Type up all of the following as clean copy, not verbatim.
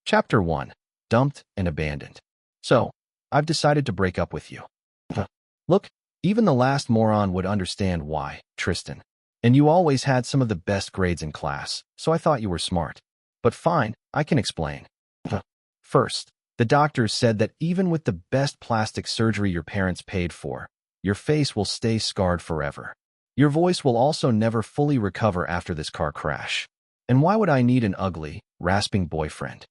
Chapter 1. Dumped and Abandoned. So, I've decided to break up with you. Look, even the last moron would understand why, Tristan. And you always had some of the best grades in class, so I thought you were smart. But fine, I can explain. First, the doctors said that even with the best plastic surgery your parents paid for, your face will stay scarred forever. Your voice will also never fully recover after this car crash. And why would I need an ugly, rasping boyfriend?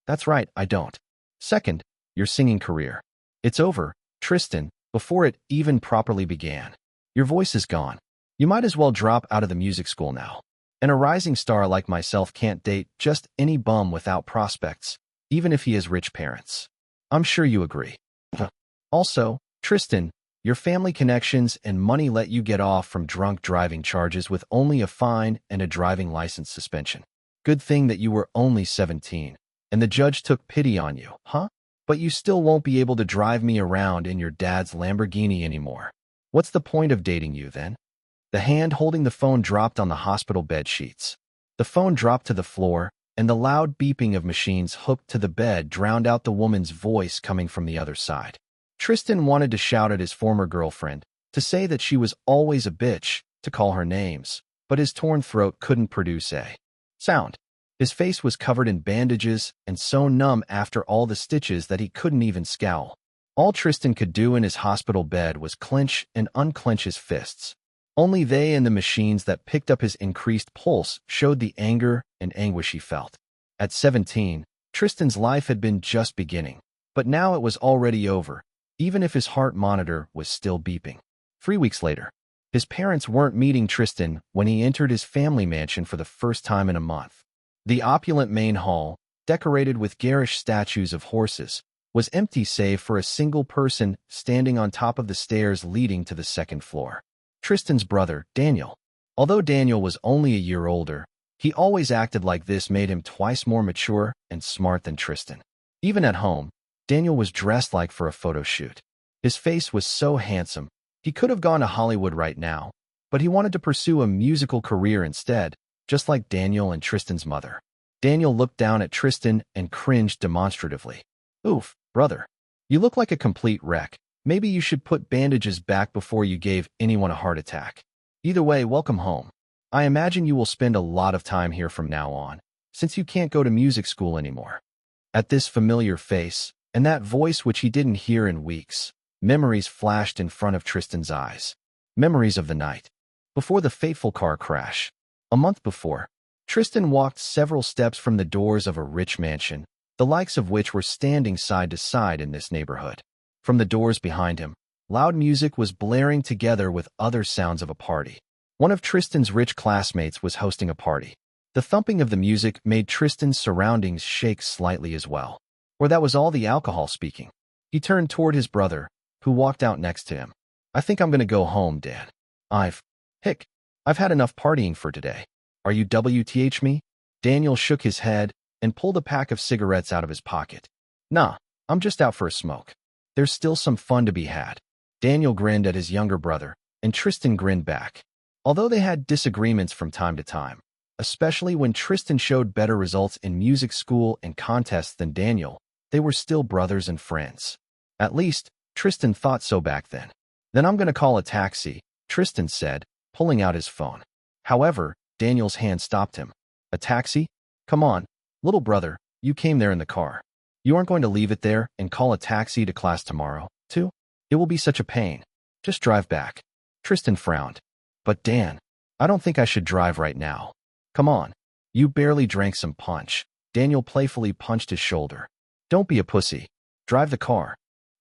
That's right, I don't. Second, your singing career. It's over, Tristan, before it even properly began. Your voice is gone. You might as well drop out of the music school now. And a rising star like myself can't date just any bum without prospects, even if he has rich parents. I'm sure you agree. Also, Tristan, your family connections and money let you get off from drunk driving charges with only a fine and a driving license suspension. Good thing that you were only 17, and the judge took pity on you, huh? But you still won't be able to drive me around in your dad's Lamborghini anymore. What's the point of dating you then? The hand holding the phone dropped on the hospital bed sheets. The phone dropped to the floor, and the loud beeping of machines hooked to the bed drowned out the woman's voice coming from the other side. Tristan wanted to shout at his former girlfriend, to say that she was always a bitch, to call her names, but his torn throat couldn't produce a sound. His face was covered in bandages and so numb after all the stitches that he couldn't even scowl. All Tristan could do in his hospital bed was clench and unclench his fists. Only they and the machines that picked up his increased pulse showed the anger and anguish he felt. At 17, Tristan's life had been just beginning, but now it was already over, even if his heart monitor was still beeping. 3 weeks later, his parents weren't meeting Tristan when he entered his family mansion for the first time in a month. The opulent main hall, decorated with garish statues of horses, was empty save for a single person standing on top of the stairs leading to the second floor. Tristan's brother, Daniel. Although Daniel was only a year older, he always acted like this made him twice more mature and smart than Tristan. Even at home, Daniel was dressed like for a photo shoot. His face was so handsome, he could have gone to Hollywood right now, but he wanted to pursue a musical career instead, just like Daniel and Tristan's mother. Daniel looked down at Tristan and cringed demonstratively. Oof, brother. You look like a complete wreck. Maybe you should put bandages back before you gave anyone a heart attack. Either way, welcome home. I imagine you will spend a lot of time here from now on, since you can't go to music school anymore. At this familiar face, and that voice which he didn't hear in weeks, memories flashed in front of Tristan's eyes. Memories of the night before the fateful car crash. A month before, Tristan walked several steps from the doors of a rich mansion, the likes of which were standing side to side in this neighborhood. From the doors behind him, loud music was blaring together with other sounds of a party. One of Tristan's rich classmates was hosting a party. The thumping of the music made Tristan's surroundings shake slightly as well. Or that was all the alcohol speaking. He turned toward his brother, who walked out next to him. I think I'm going to go home, Dad. I've had enough partying for today. Are you WTH me? Daniel shook his head and pulled a pack of cigarettes out of his pocket. Nah, I'm just out for a smoke. There's still some fun to be had. Daniel grinned at his younger brother, and Tristan grinned back. Although they had disagreements from time to time, especially when Tristan showed better results in music school and contests than Daniel, they were still brothers and friends. At least, Tristan thought so back then. Then I'm going to call a taxi, Tristan said, pulling out his phone. However, Daniel's hand stopped him. A taxi? Come on, little brother, you came there in the car. You aren't going to leave it there and call a taxi to class tomorrow, too? It will be such a pain. Just drive back. Tristan frowned. But Dan, I don't think I should drive right now. Come on. You barely drank some punch. Daniel playfully punched his shoulder. Don't be a pussy. Drive the car.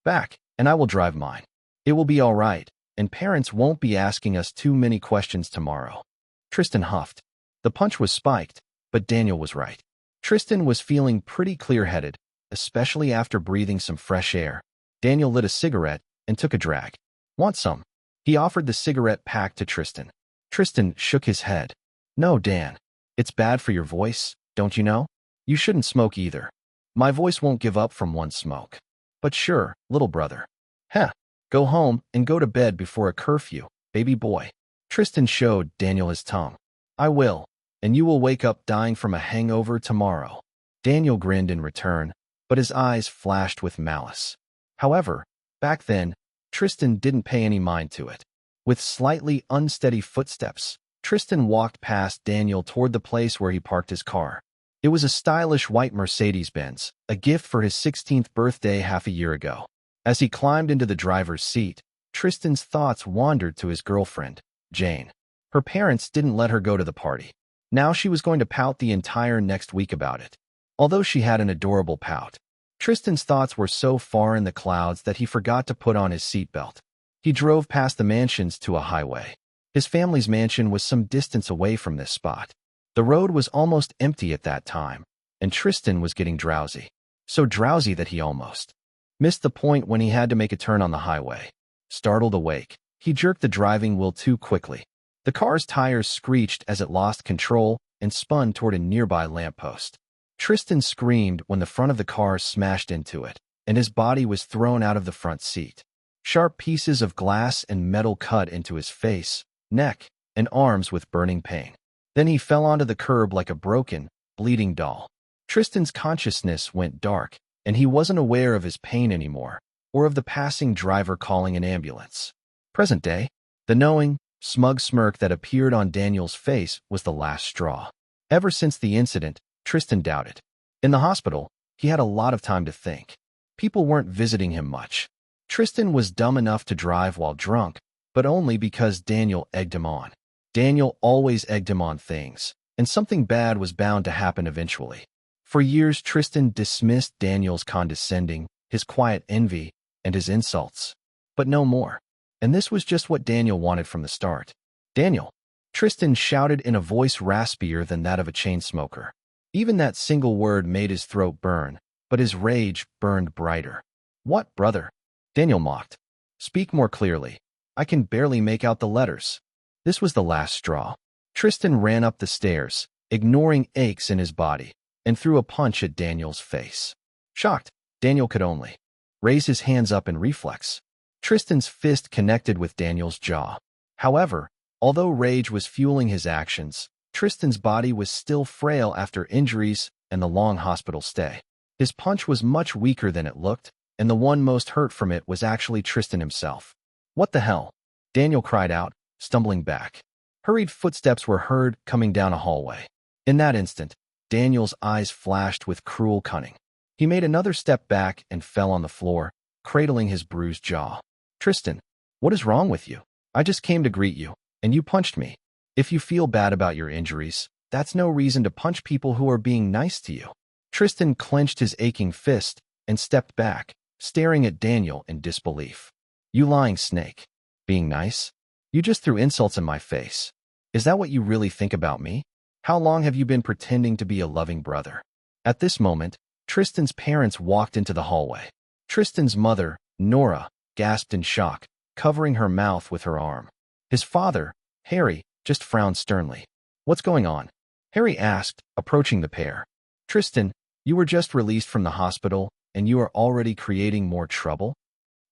Back, and I will drive mine. It will be all right, and parents won't be asking us too many questions tomorrow. Tristan huffed. The punch was spiked, but Daniel was right. Tristan was feeling pretty clear-headed, especially after breathing some fresh air. Daniel lit a cigarette and took a drag. Want some? He offered the cigarette pack to Tristan. Tristan shook his head. No, Dan. It's bad for your voice, don't you know? You shouldn't smoke either. My voice won't give up from one smoke. But sure, little brother. Heh. Go home and go to bed before a curfew, baby boy. Tristan showed Daniel his tongue. I will, and you will wake up dying from a hangover tomorrow. Daniel grinned in return, but his eyes flashed with malice. However, back then, Tristan didn't pay any mind to it. With slightly unsteady footsteps, Tristan walked past Daniel toward the place where he parked his car. It was a stylish white Mercedes-Benz, a gift for his 16th birthday half a year ago. As he climbed into the driver's seat, Tristan's thoughts wandered to his girlfriend, Jane. Her parents didn't let her go to the party. Now she was going to pout the entire next week about it. Although she had an adorable pout, Tristan's thoughts were so far in the clouds that he forgot to put on his seatbelt. He drove past the mansions to a highway. His family's mansion was some distance away from this spot. The road was almost empty at that time, and Tristan was getting drowsy. So drowsy that he almost missed the point when he had to make a turn on the highway. Startled awake, he jerked the driving wheel too quickly. The car's tires screeched as it lost control and spun toward a nearby lamppost. Tristan screamed when the front of the car smashed into it, and his body was thrown out of the front seat. Sharp pieces of glass and metal cut into his face, neck, and arms with burning pain. Then he fell onto the curb like a broken, bleeding doll. Tristan's consciousness went dark, and he wasn't aware of his pain anymore, or of the passing driver calling an ambulance. Present day, the knowing, smug smirk that appeared on Daniel's face was the last straw. Ever since the incident, Tristan doubted. In the hospital, he had a lot of time to think. People weren't visiting him much. Tristan was dumb enough to drive while drunk, but only because Daniel egged him on. Daniel always egged him on things, and something bad was bound to happen eventually. For years, Tristan dismissed Daniel's condescending, his quiet envy, and his insults. But no more. And this was just what Daniel wanted from the start. Daniel! Tristan shouted in a voice raspier than that of a chain smoker. Even that single word made his throat burn, but his rage burned brighter. What, brother? Daniel mocked. Speak more clearly. I can barely make out the letters. This was the last straw. Tristan ran up the stairs, ignoring aches in his body, and threw a punch at Daniel's face. Shocked, Daniel could only raise his hands up in reflex. Tristan's fist connected with Daniel's jaw. However, although rage was fueling his actions, Tristan's body was still frail after injuries and the long hospital stay. His punch was much weaker than it looked, and the one most hurt from it was actually Tristan himself. What the hell? Daniel cried out, stumbling back. Hurried footsteps were heard coming down a hallway. In that instant, Daniel's eyes flashed with cruel cunning. He made another step back and fell on the floor, cradling his bruised jaw. Tristan, what is wrong with you? I just came to greet you, and you punched me. If you feel bad about your injuries, that's no reason to punch people who are being nice to you. Tristan clenched his aching fist and stepped back, staring at Daniel in disbelief. You lying snake. Being nice? You just threw insults in my face. Is that what you really think about me? How long have you been pretending to be a loving brother? At this moment, Tristan's parents walked into the hallway. Tristan's mother, Nora, gasped in shock, covering her mouth with her arm. His father, Harry, just frowned sternly. What's going on? Harry asked, approaching the pair. Tristan, you were just released from the hospital, and you are already creating more trouble?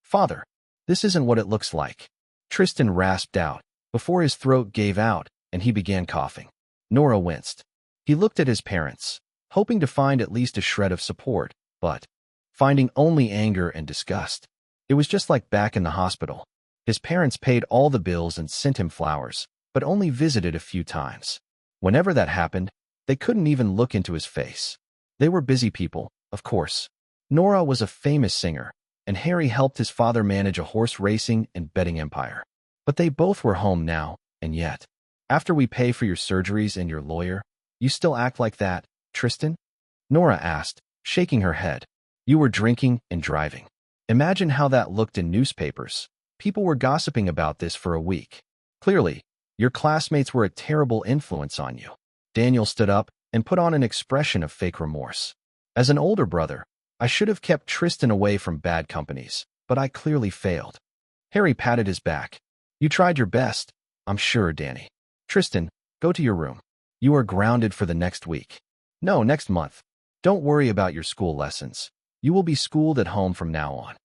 Father, this isn't what it looks like. Tristan rasped out, before his throat gave out, and he began coughing. Nora winced. He looked at his parents, hoping to find at least a shred of support, but finding only anger and disgust. It was just like back in the hospital. His parents paid all the bills and sent him flowers, but only visited a few times. Whenever that happened, they couldn't even look into his face. They were busy people, of course. Nora was a famous singer, and Harry helped his father manage a horse racing and betting empire. But they both were home now, and yet, after we pay for your surgeries and your lawyer, you still act like that, Tristan? Nora asked, shaking her head. You were drinking and driving. Imagine how that looked in newspapers. People were gossiping about this for a week. Clearly, your classmates were a terrible influence on you. Daniel stood up and put on an expression of fake remorse. As an older brother, I should have kept Tristan away from bad companies, but I clearly failed. Harry patted his back. You tried your best, I'm sure, Danny. Tristan, go to your room. You are grounded for the next week. No, next month. Don't worry about your school lessons. You will be schooled at home from now on.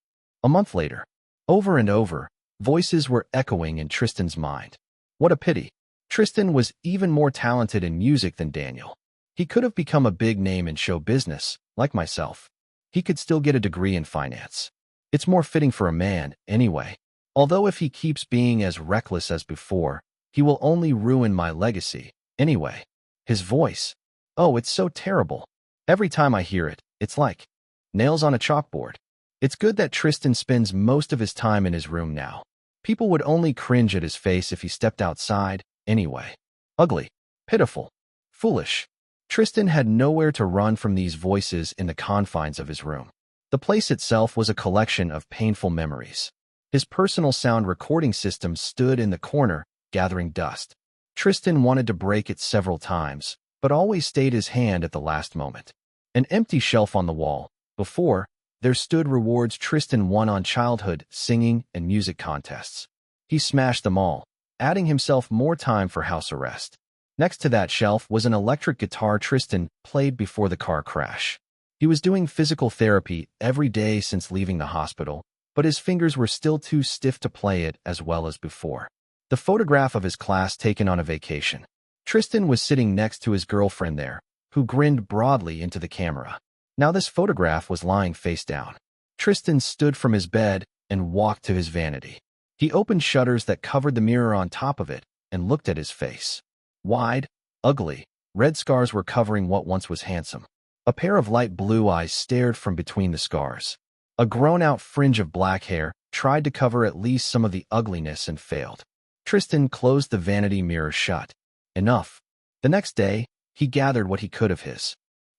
A month later, over and over, voices were echoing in Tristan's mind. What a pity. Tristan was even more talented in music than Daniel. He could have become a big name in show business, like myself. He could still get a degree in finance. It's more fitting for a man, anyway. Although if he keeps being as reckless as before, he will only ruin my legacy, anyway. His voice. Oh, it's so terrible. Every time I hear it, it's like nails on a chalkboard. It's good that Tristan spends most of his time in his room now. People would only cringe at his face if he stepped outside, anyway. Ugly. Pitiful. Foolish. Tristan had nowhere to run from these voices in the confines of his room. The place itself was a collection of painful memories. His personal sound recording system stood in the corner, gathering dust. Tristan wanted to break it several times, but always stayed his hand at the last moment. An empty shelf on the wall. Before, there stood rewards Tristan won on childhood, singing, and music contests. He smashed them all, adding himself more time for house arrest. Next to that shelf was an electric guitar Tristan played before the car crash. He was doing physical therapy every day since leaving the hospital, but his fingers were still too stiff to play it as well as before. The photograph of his class taken on a vacation. Tristan was sitting next to his girlfriend there, who grinned broadly into the camera. Now this photograph was lying face down. Tristan stood from his bed and walked to his vanity. He opened shutters that covered the mirror on top of it and looked at his face. Wide, ugly, red scars were covering what once was handsome. A pair of light blue eyes stared from between the scars. A grown-out fringe of black hair tried to cover at least some of the ugliness and failed. Tristan closed the vanity mirror shut. Enough. The next day, he gathered what he could of his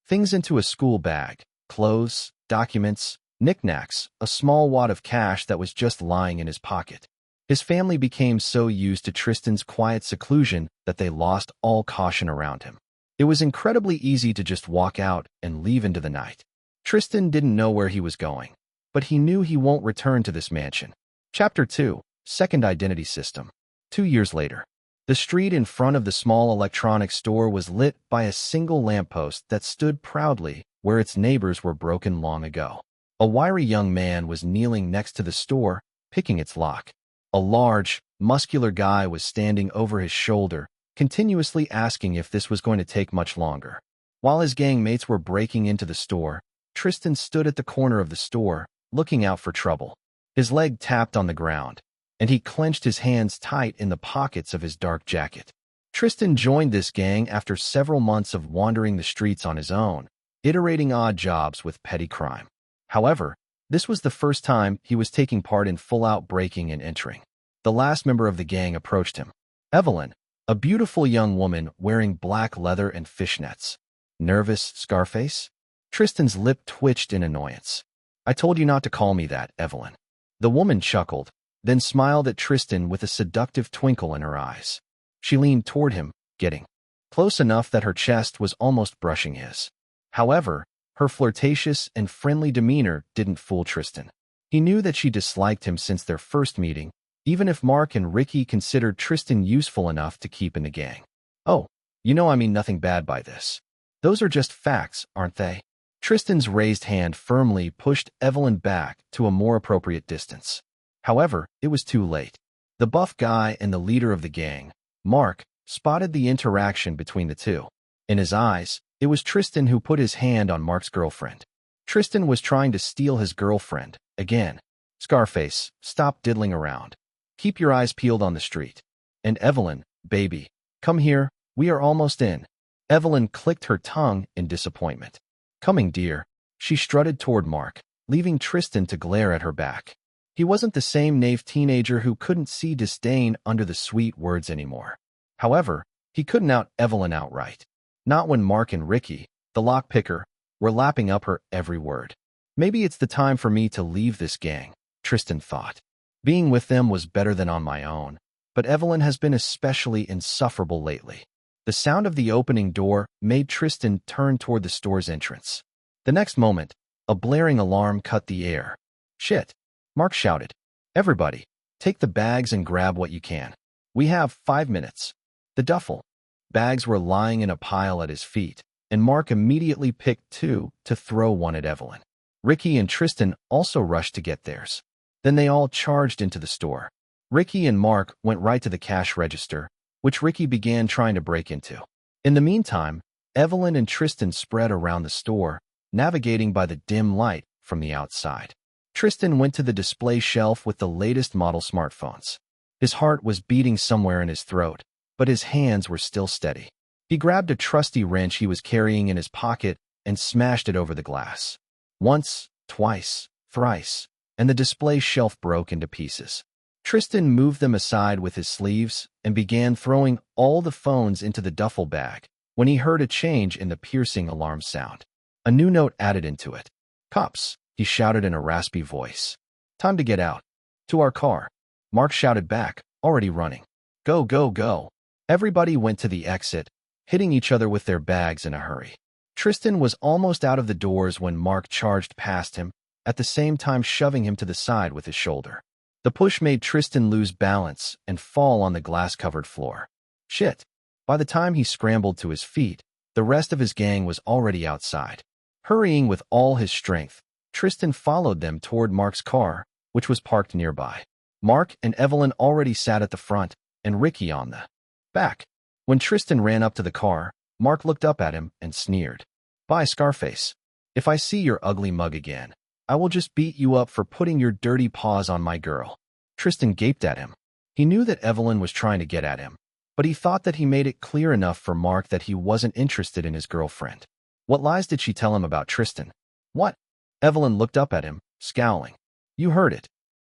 things into a school bag, clothes, documents, knickknacks, a small wad of cash that was just lying in his pocket. His family became so used to Tristan's quiet seclusion that they lost all caution around him. It was incredibly easy to just walk out and leave into the night. Tristan didn't know where he was going, but he knew he won't return to this mansion. Chapter 2, Second Identity System. 2 years later. The street in front of the small electronics store was lit by a single lamppost that stood proudly where its neighbors were broken long ago. A wiry young man was kneeling next to the store, picking its lock. A large, muscular guy was standing over his shoulder, continuously asking if this was going to take much longer. While his gang mates were breaking into the store, Tristan stood at the corner of the store, looking out for trouble. His leg tapped on the ground, and he clenched his hands tight in the pockets of his dark jacket. Tristan joined this gang after several months of wandering the streets on his own, iterating odd jobs with petty crime. However, this was the first time he was taking part in full-out breaking and entering. The last member of the gang approached him. Evelyn, a beautiful young woman wearing black leather and fishnets. Nervous, Scarface? Tristan's lip twitched in annoyance. I told you not to call me that, Evelyn. The woman chuckled, then smiled at Tristan with a seductive twinkle in her eyes. She leaned toward him, getting close enough that her chest was almost brushing his. However, her flirtatious and friendly demeanor didn't fool Tristan. He knew that she disliked him since their first meeting, even if Mark and Ricky considered Tristan useful enough to keep in the gang. Oh, you know I mean nothing bad by this. Those are just facts, aren't they? Tristan's raised hand firmly pushed Evelyn back to a more appropriate distance. However, it was too late. The buff guy and the leader of the gang, Mark, spotted the interaction between the two. In his eyes, it was Tristan who put his hand on Mark's girlfriend. Tristan was trying to steal his girlfriend, again. Scarface, stop diddling around. Keep your eyes peeled on the street. And Evelyn, baby, come here, we are almost in. Evelyn clicked her tongue in disappointment. Coming, dear. She strutted toward Mark, leaving Tristan to glare at her back. He wasn't the same naive teenager who couldn't see disdain under the sweet words anymore. However, he couldn't out Evelyn outright. Not when Mark and Ricky, the lockpicker, were lapping up her every word. Maybe it's the time for me to leave this gang, Tristan thought. Being with them was better than on my own, but Evelyn has been especially insufferable lately. The sound of the opening door made Tristan turn toward the store's entrance. The next moment, a blaring alarm cut the air. Shit! Mark shouted. Everybody, take the bags and grab what you can. We have 5 minutes. The duffel bags were lying in a pile at his feet, and Mark immediately picked 2 to throw one at Evelyn. Ricky and Tristan also rushed to get theirs. Then they all charged into the store. Ricky and Mark went right to the cash register, which Ricky began trying to break into. In the meantime, Evelyn and Tristan spread around the store, navigating by the dim light from the outside. Tristan went to the display shelf with the latest model smartphones. His heart was beating somewhere in his throat, but his hands were still steady. He grabbed a trusty wrench he was carrying in his pocket and smashed it over the glass. Once, twice, thrice, and the display shelf broke into pieces. Tristan moved them aside with his sleeves and began throwing all the phones into the duffel bag when he heard a change in the piercing alarm sound. A new note added into it. "Cops," he shouted in a raspy voice. "Time to get out." "To our car," Mark shouted back, already running. "Go, go, go." Everybody went to the exit, hitting each other with their bags in a hurry. Tristan was almost out of the doors when Mark charged past him, at the same time shoving him to the side with his shoulder. The push made Tristan lose balance and fall on the glass-covered floor. Shit! By the time he scrambled to his feet, the rest of his gang was already outside. Hurrying with all his strength, Tristan followed them toward Mark's car, which was parked nearby. Mark and Evelyn already sat at the front, and Ricky on the back. When Tristan ran up to the car, Mark looked up at him and sneered. "Bye, Scarface. If I see your ugly mug again, I will just beat you up for putting your dirty paws on my girl." Tristan gaped at him. He knew that Evelyn was trying to get at him, but he thought that he made it clear enough for Mark that he wasn't interested in his girlfriend. What lies did she tell him about Tristan? What? Evelyn looked up at him, scowling. "You heard it."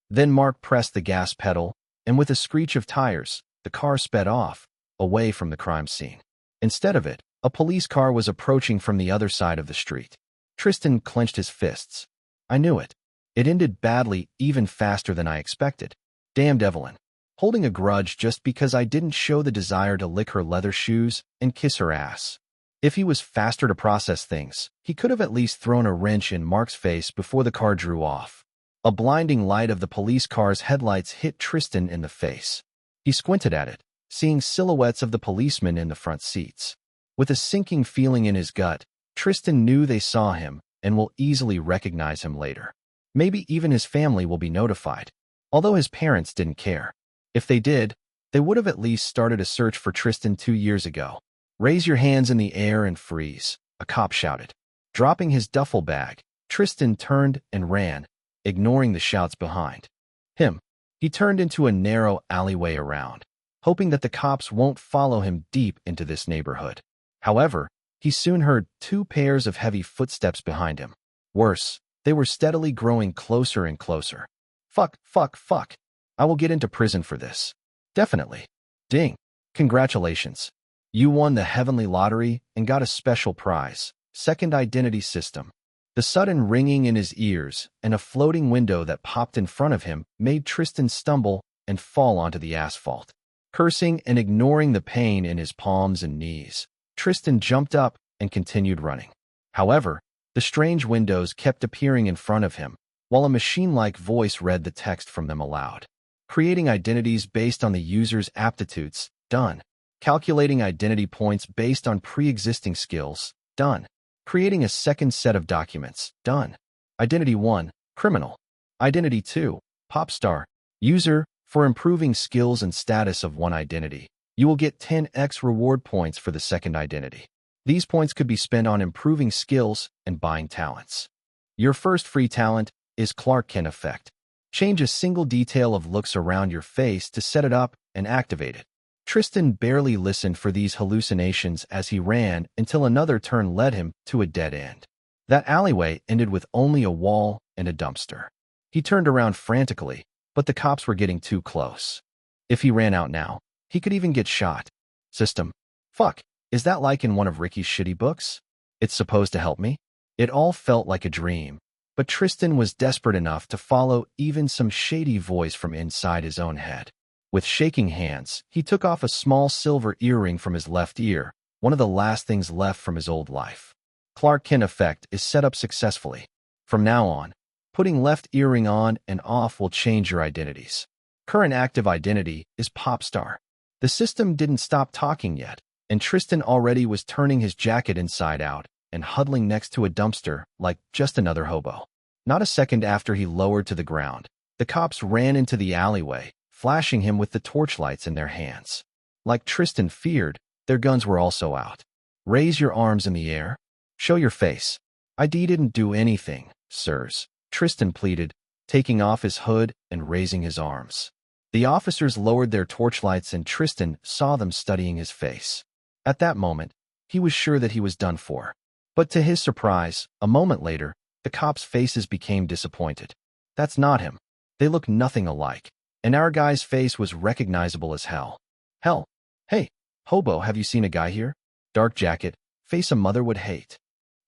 Then Mark pressed the gas pedal, and with a screech of tires, the car sped off, away from the crime scene. Instead of it, a police car was approaching from the other side of the street. Tristan clenched his fists. "I knew it. It ended badly, even faster than I expected. Damned Evelyn. Holding a grudge just because I didn't show the desire to lick her leather shoes and kiss her ass." If he was faster to process things, he could have at least thrown a wrench in Mark's face before the car drew off. A blinding light of the police car's headlights hit Tristan in the face. He squinted at it, seeing silhouettes of the policemen in the front seats. With a sinking feeling in his gut, Tristan knew they saw him and will easily recognize him later. Maybe even his family will be notified, although his parents didn't care. If they did, they would have at least started a search for Tristan 2 years ago. "Raise your hands in the air and freeze," a cop shouted. Dropping his duffel bag, Tristan turned and ran, ignoring the shouts behind him. He turned into a narrow alleyway around, hoping that the cops won't follow him deep into this neighborhood. However, he soon heard 2 pairs of heavy footsteps behind him. Worse, they were steadily growing closer and closer. Fuck, fuck, fuck. I will get into prison for this. Definitely. Ding. Congratulations. You won the heavenly lottery and got a special prize, second identity system. The sudden ringing in his ears and a floating window that popped in front of him made Tristan stumble and fall onto the asphalt. Cursing and ignoring the pain in his palms and knees, Tristan jumped up and continued running. However, the strange windows kept appearing in front of him, while a machine-like voice read the text from them aloud. Creating identities based on the user's aptitudes, done. Calculating identity points based on pre-existing skills, done. Creating a second set of documents, done. Identity 1, criminal. Identity 2, pop star. User, for improving skills and status of one identity, you will get 10x reward points for the second identity. These points could be spent on improving skills and buying talents. Your first free talent is Clark Kent effect. Change a single detail of looks around your face to set it up and activate it. Tristan barely listened for these hallucinations as he ran until another turn led him to a dead end. That alleyway ended with only a wall and a dumpster. He turned around frantically, but the cops were getting too close. If he ran out now, he could even get shot. System. Fuck, is that like in one of Ricky's shitty books? It's supposed to help me? It all felt like a dream, but Tristan was desperate enough to follow even some shady voice from inside his own head. With shaking hands, he took off a small silver earring from his left ear, one of the last things left from his old life. Clark Kent effect is set up successfully. From now on, putting left earring on and off will change your identities. Current active identity is pop star. The system didn't stop talking yet, and Tristan already was turning his jacket inside out and huddling next to a dumpster like just another hobo. Not a second after he lowered to the ground, the cops ran into the alleyway, flashing him with the torchlights in their hands. Like Tristan feared, their guns were also out. Raise your arms in the air. Show your face. ID didn't do anything, sirs, Tristan pleaded, taking off his hood and raising his arms. The officers lowered their torchlights and Tristan saw them studying his face. At that moment, he was sure that he was done for. But to his surprise, a moment later, the cops' faces became disappointed. That's not him. They look nothing alike. And our guy's face was recognizable as hell. Hell. Hey, hobo, have you seen a guy here? Dark jacket, face a mother would hate.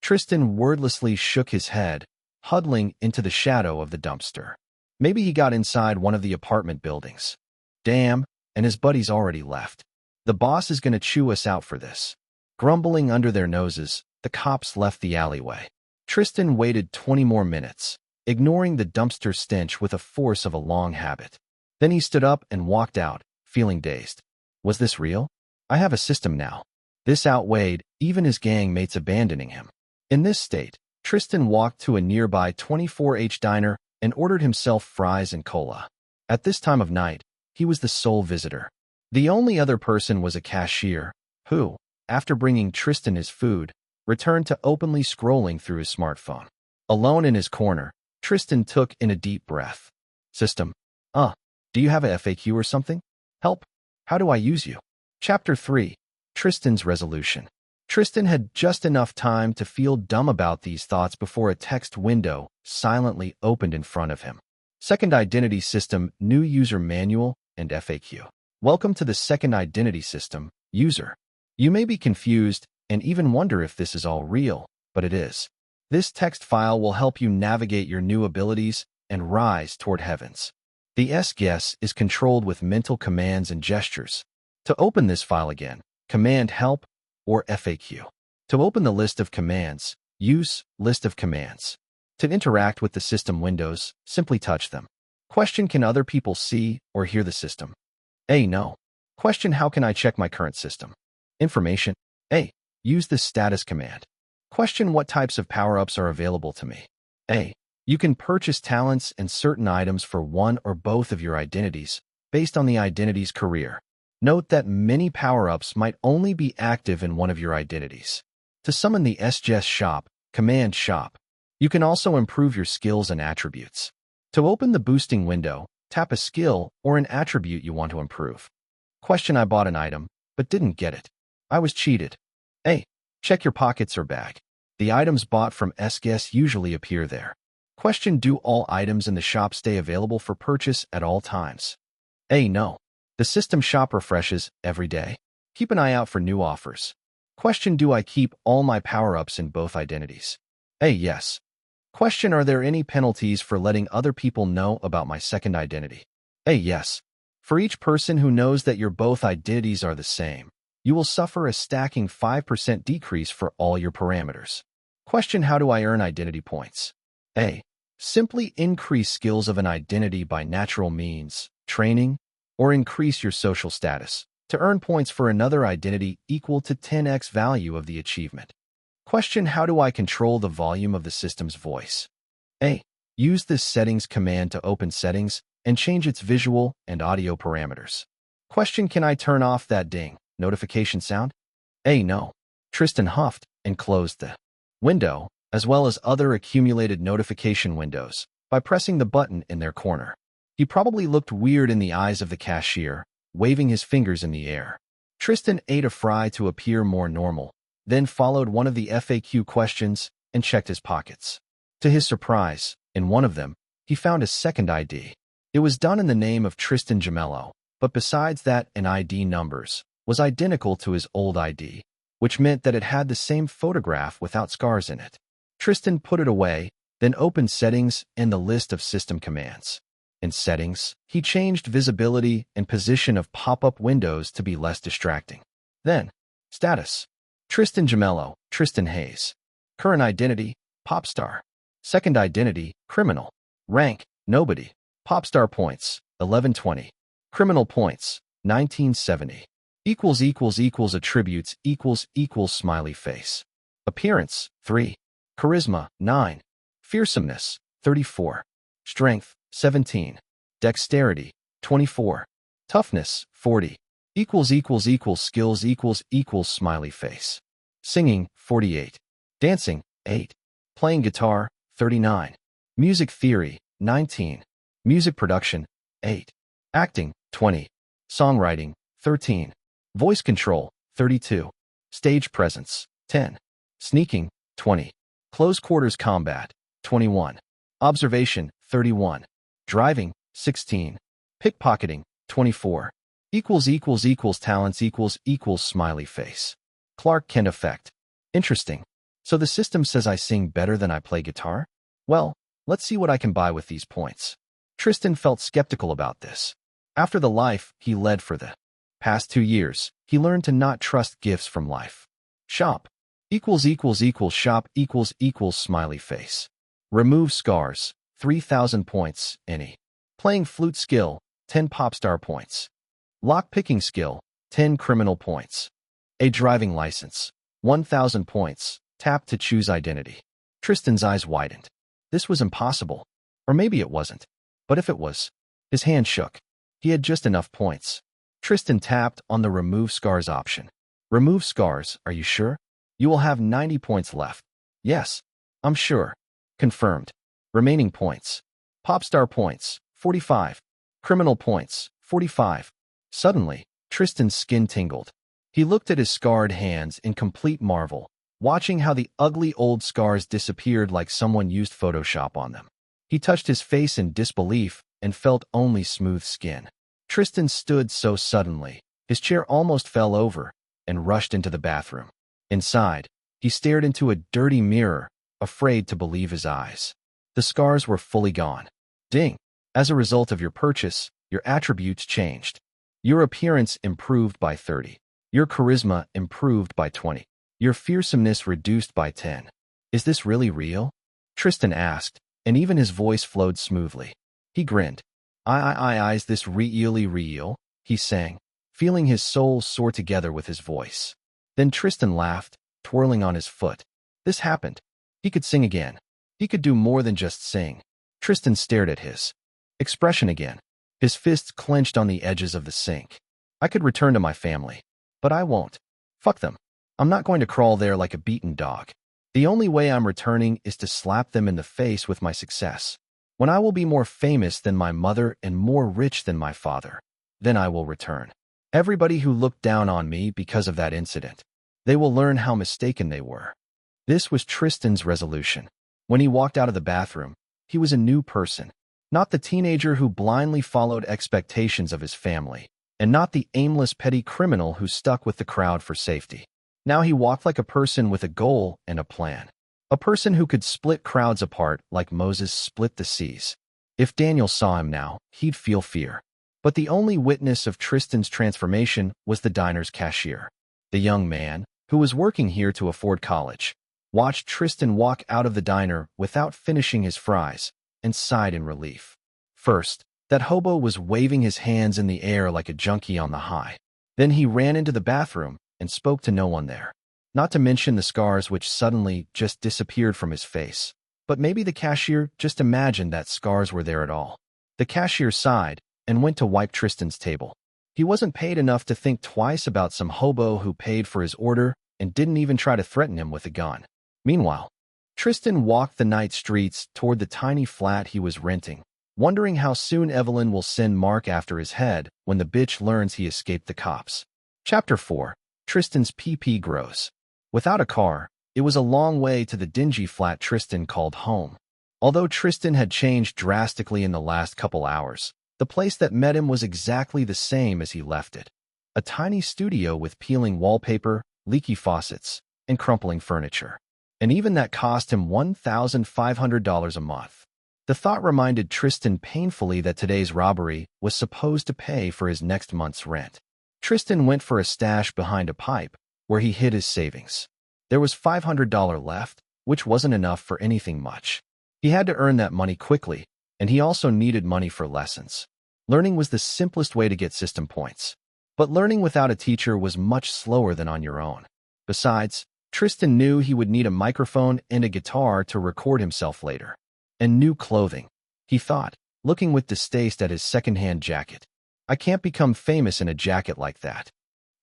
Tristan wordlessly shook his head, huddling into the shadow of the dumpster. Maybe he got inside one of the apartment buildings. Damn, and his buddies already left. The boss is gonna chew us out for this. Grumbling under their noses, the cops left the alleyway. Tristan waited 20 more minutes, ignoring the dumpster stench with the force of a long habit. Then he stood up and walked out, feeling dazed. Was this real? I have a system now. This outweighed even his gang mates abandoning him. In this state, Tristan walked to a nearby 24H diner and ordered himself fries and cola. At this time of night, he was the sole visitor. The only other person was a cashier, who, after bringing Tristan his food, returned to openly scrolling through his smartphone. Alone in his corner, Tristan took in a deep breath. System. Do you have a FAQ or something? Help. How do I use you? Chapter 3. Tristan's Resolution. Tristan had just enough time to feel dumb about these thoughts before a text window silently opened in front of him. Second Identity System, New User Manual, and FAQ. Welcome to the Second Identity System, user. You may be confused and even wonder if this is all real, but it is. This text file will help you navigate your new abilities and rise toward heavens. The SGS is controlled with mental commands and gestures. To open this file again, command help or FAQ. To open the list of commands, use list of commands. To interact with the system windows, simply touch them. Question: can other people see or hear the system? A. No. Question: how can I check my current system? Information. A. Use the status command. Question: what types of power-ups are available to me? A. You can purchase talents and certain items for one or both of your identities, based on the identity's career. Note that many power-ups might only be active in one of your identities. To summon the SGS shop, command shop. You can also improve your skills and attributes. To open the boosting window, tap a skill or an attribute you want to improve. Question: I bought an item, but didn't get it. I was cheated. A. Check your pockets or bag. The items bought from SGS usually appear there. Question: do all items in the shop stay available for purchase at all times? A. No. The system shop refreshes every day. Keep an eye out for new offers. Question: do I keep all my power-ups in both identities? A. Yes. Question: are there any penalties for letting other people know about my second identity? A. Yes. For each person who knows that your both identities are the same, you will suffer a stacking 5% decrease for all your parameters. Question: how do I earn identity points? A. Simply increase skills of an identity by natural means, training, or increase your social status to earn points for another identity equal to 10x value of the achievement. Question: how do I control the volume of the system's voice? A. Use the settings command to open settings and change its visual and audio parameters. Question: can I turn off that ding notification sound? A. No. Tristan huffed and closed the window, as well as other accumulated notification windows, by pressing the button in their corner. He probably looked weird in the eyes of the cashier, waving his fingers in the air. Tristan ate a fry to appear more normal, then followed one of the FAQ questions and checked his pockets. To his surprise, in one of them, he found a second ID. It was done in the name of Tristan Gemello, but besides that, an ID numbers was identical to his old ID, which meant that it had the same photograph without scars in it. Tristan put it away, then opened Settings and the list of system commands. In Settings, he changed visibility and position of pop-up windows to be less distracting. Then, Status. Tristan Gemello, Tristan Hayes. Current Identity, Popstar. Second Identity, Criminal. Rank, Nobody. Popstar Points, 1120. Criminal Points, 1970. Attributes smiley face. Appearance, 3. Charisma, 9. Fearsomeness, 34. Strength, 17. Dexterity, 24. Toughness, 40. Skills smiley face. Singing, 48. Dancing, 8. Playing guitar, 39. Music theory, 19. Music production, 8. Acting, 20. Songwriting, 13. Voice control, 32. Stage presence, 10. Sneaking, 20. Close quarters combat, 21. Observation, 31. Driving, 16. Pickpocketing, 24. Talents smiley face. Clark Kent effect. Interesting. So the system says I sing better than I play guitar? Well, let's see what I can buy with these points. Tristan felt skeptical about this. After the life he led for the past 2 years, he learned to not trust gifts from life. Shop. Shop smiley face. Remove scars. 3,000 points, any. Playing flute skill, 10 pop star points. Lock-picking skill, 10 criminal points. A driving license, 1,000 points. Tap to choose identity. Tristan's eyes widened. This was impossible. Or maybe it wasn't. But if it was, his hand shook. He had just enough points. Tristan tapped on the Remove Scars option. Remove scars, are you sure? You will have 90 points left. Yes, I'm sure. Confirmed. Remaining points. Popstar points, 45. Criminal points, 45. Suddenly, Tristan's skin tingled. He looked at his scarred hands in complete marvel, watching how the ugly old scars disappeared like someone used Photoshop on them. He touched his face in disbelief and felt only smooth skin. Tristan stood so suddenly, his chair almost fell over, and rushed into the bathroom. Inside, he stared into a dirty mirror, afraid to believe his eyes. The scars were fully gone. Ding! As a result of your purchase, your attributes changed. Your appearance improved by 30. Your charisma improved by 20. Your fearsomeness reduced by 10. Is this really real? Tristan asked, and even his voice flowed smoothly. He grinned. Is this really real? He sang, feeling his soul soar together with his voice. Then Tristan laughed, twirling on his foot. This happened. He could sing again. He could do more than just sing. Tristan stared at his expression again. His fists clenched on the edges of the sink. I could return to my family. But I won't. Fuck them. I'm not going to crawl there like a beaten dog. The only way I'm returning is to slap them in the face with my success. When I will be more famous than my mother and more rich than my father, then I will return. Everybody who looked down on me because of that incident, they will learn how mistaken they were. This was Tristan's resolution. When he walked out of the bathroom, he was a new person. Not the teenager who blindly followed expectations of his family, and not the aimless petty criminal who stuck with the crowd for safety. Now he walked like a person with a goal and a plan. A person who could split crowds apart like Moses split the seas. If Daniel saw him now, he'd feel fear. But the only witness of Tristan's transformation was the diner's cashier. The young man, who was working here to afford college, watched Tristan walk out of the diner without finishing his fries, and sighed in relief. First, that hobo was waving his hands in the air like a junkie on the high. Then he ran into the bathroom and spoke to no one there. Not to mention the scars which suddenly just disappeared from his face. But maybe the cashier just imagined that scars were there at all. The cashier sighed and went to wipe Tristan's table. He wasn't paid enough to think twice about some hobo who paid for his order and didn't even try to threaten him with a gun. Meanwhile, Tristan walked the night streets toward the tiny flat he was renting, wondering how soon Evelyn will send Mark after his head when the bitch learns he escaped the cops. Chapter 4. Tristan's PP grows. Without a car, it was a long way to the dingy flat Tristan called home. Although Tristan had changed drastically in the last couple hours, the place that met him was exactly the same as he left it. A tiny studio with peeling wallpaper, leaky faucets, and crumpling furniture. And even that cost him $1,500 a month. The thought reminded Tristan painfully that today's robbery was supposed to pay for his next month's rent. Tristan went for a stash behind a pipe, where he hid his savings. There was $500 left, which wasn't enough for anything much. He had to earn that money quickly, and he also needed money for lessons. Learning was the simplest way to get system points. But learning without a teacher was much slower than on your own. Besides, Tristan knew he would need a microphone and a guitar to record himself later. And new clothing, he thought, looking with distaste at his second-hand jacket. I can't become famous in a jacket like that.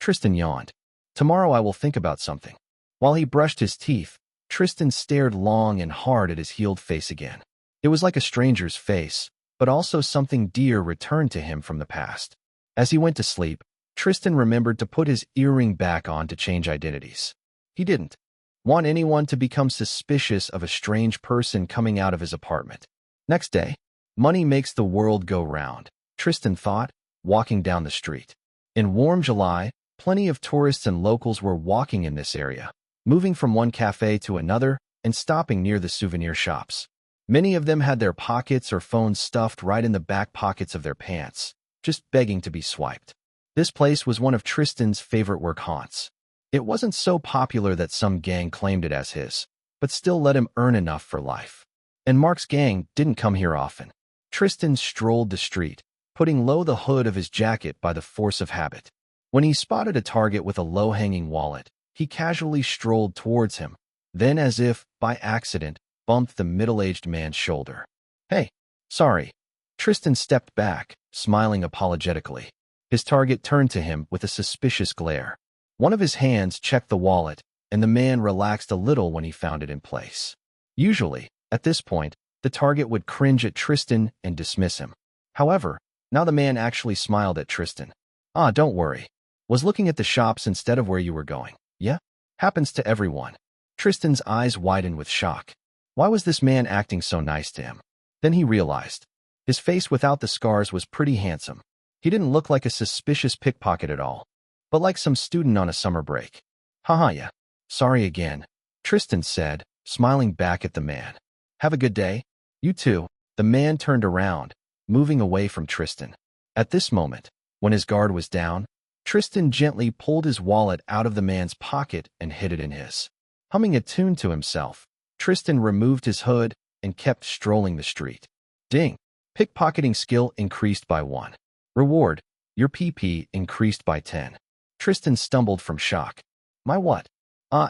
Tristan yawned. Tomorrow I will think about something. While he brushed his teeth, Tristan stared long and hard at his healed face again. It was like a stranger's face, but also something dear returned to him from the past. As he went to sleep, Tristan remembered to put his earring back on to change identities. He didn't want anyone to become suspicious of a strange person coming out of his apartment. Next day, money makes the world go round, Tristan thought, walking down the street. In warm July, plenty of tourists and locals were walking in this area, moving from one cafe to another and stopping near the souvenir shops. Many of them had their pockets or phones stuffed right in the back pockets of their pants, just begging to be swiped. This place was one of Tristan's favorite work haunts. It wasn't so popular that some gang claimed it as his, but still let him earn enough for life. And Mark's gang didn't come here often. Tristan strolled the street, putting low the hood of his jacket by the force of habit. When he spotted a target with a low-hanging wallet, he casually strolled towards him, then as if by accident, bumped the middle-aged man's shoulder. "Hey, sorry." Tristan stepped back, smiling apologetically. His target turned to him with a suspicious glare. One of his hands checked the wallet, and the man relaxed a little when he found it in place. Usually, at this point, the target would cringe at Tristan and dismiss him. However, now the man actually smiled at Tristan. "Ah, don't worry. Was looking at the shops instead of where you were going. Yeah? Happens to everyone." Tristan's eyes widened with shock. Why was this man acting so nice to him? Then he realized. His face without the scars was pretty handsome. He didn't look like a suspicious pickpocket at all, but like some student on a summer break. "Haha, yeah. Sorry again," Tristan said, smiling back at the man. "Have a good day." "You too." The man turned around, moving away from Tristan. At this moment, when his guard was down, Tristan gently pulled his wallet out of the man's pocket and hid it in his. Humming a tune to himself, Tristan removed his hood and kept strolling the street. Ding! Pickpocketing skill increased by 1. Reward: your PP increased by 10. Tristan stumbled from shock. My what?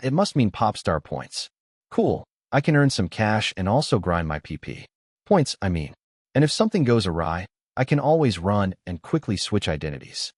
It must mean pop star points. Cool, I can earn some cash and also grind my PP. Points, I mean. And if something goes awry, I can always run and quickly switch identities.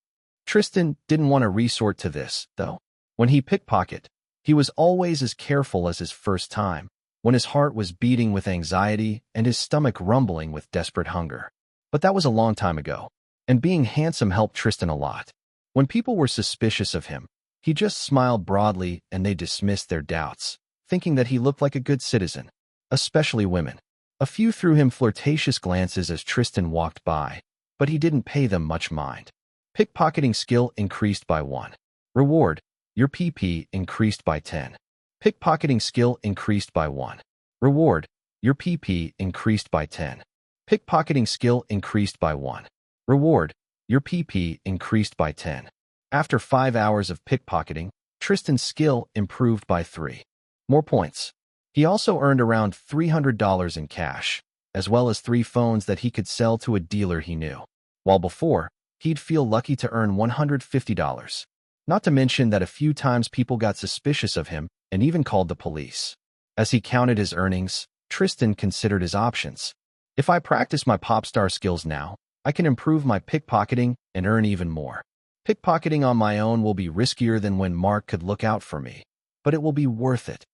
Tristan didn't want to resort to this, though. When he pickpocketed, he was always as careful as his first time, when his heart was beating with anxiety and his stomach rumbling with desperate hunger. But that was a long time ago, and being handsome helped Tristan a lot. When people were suspicious of him, he just smiled broadly and they dismissed their doubts, thinking that he looked like a good citizen, especially women. A few threw him flirtatious glances as Tristan walked by, but he didn't pay them much mind. Pickpocketing skill increased by 1. Reward: your PP increased by 10. Pickpocketing skill increased by 1. Reward: your PP increased by 10. Pickpocketing skill increased by 1. Reward: your PP increased by 10. After 5 hours of pickpocketing, Tristan's skill improved by 3. More points. He also earned around $300 in cash, as well as 3 phones that he could sell to a dealer he knew. While before, he'd feel lucky to earn $150. Not to mention that a few times people got suspicious of him and even called the police. As he counted his earnings, Tristan considered his options. If I practice my pop star skills now, I can improve my pickpocketing and earn even more. Pickpocketing on my own will be riskier than when Mark could look out for me, but it will be worth it.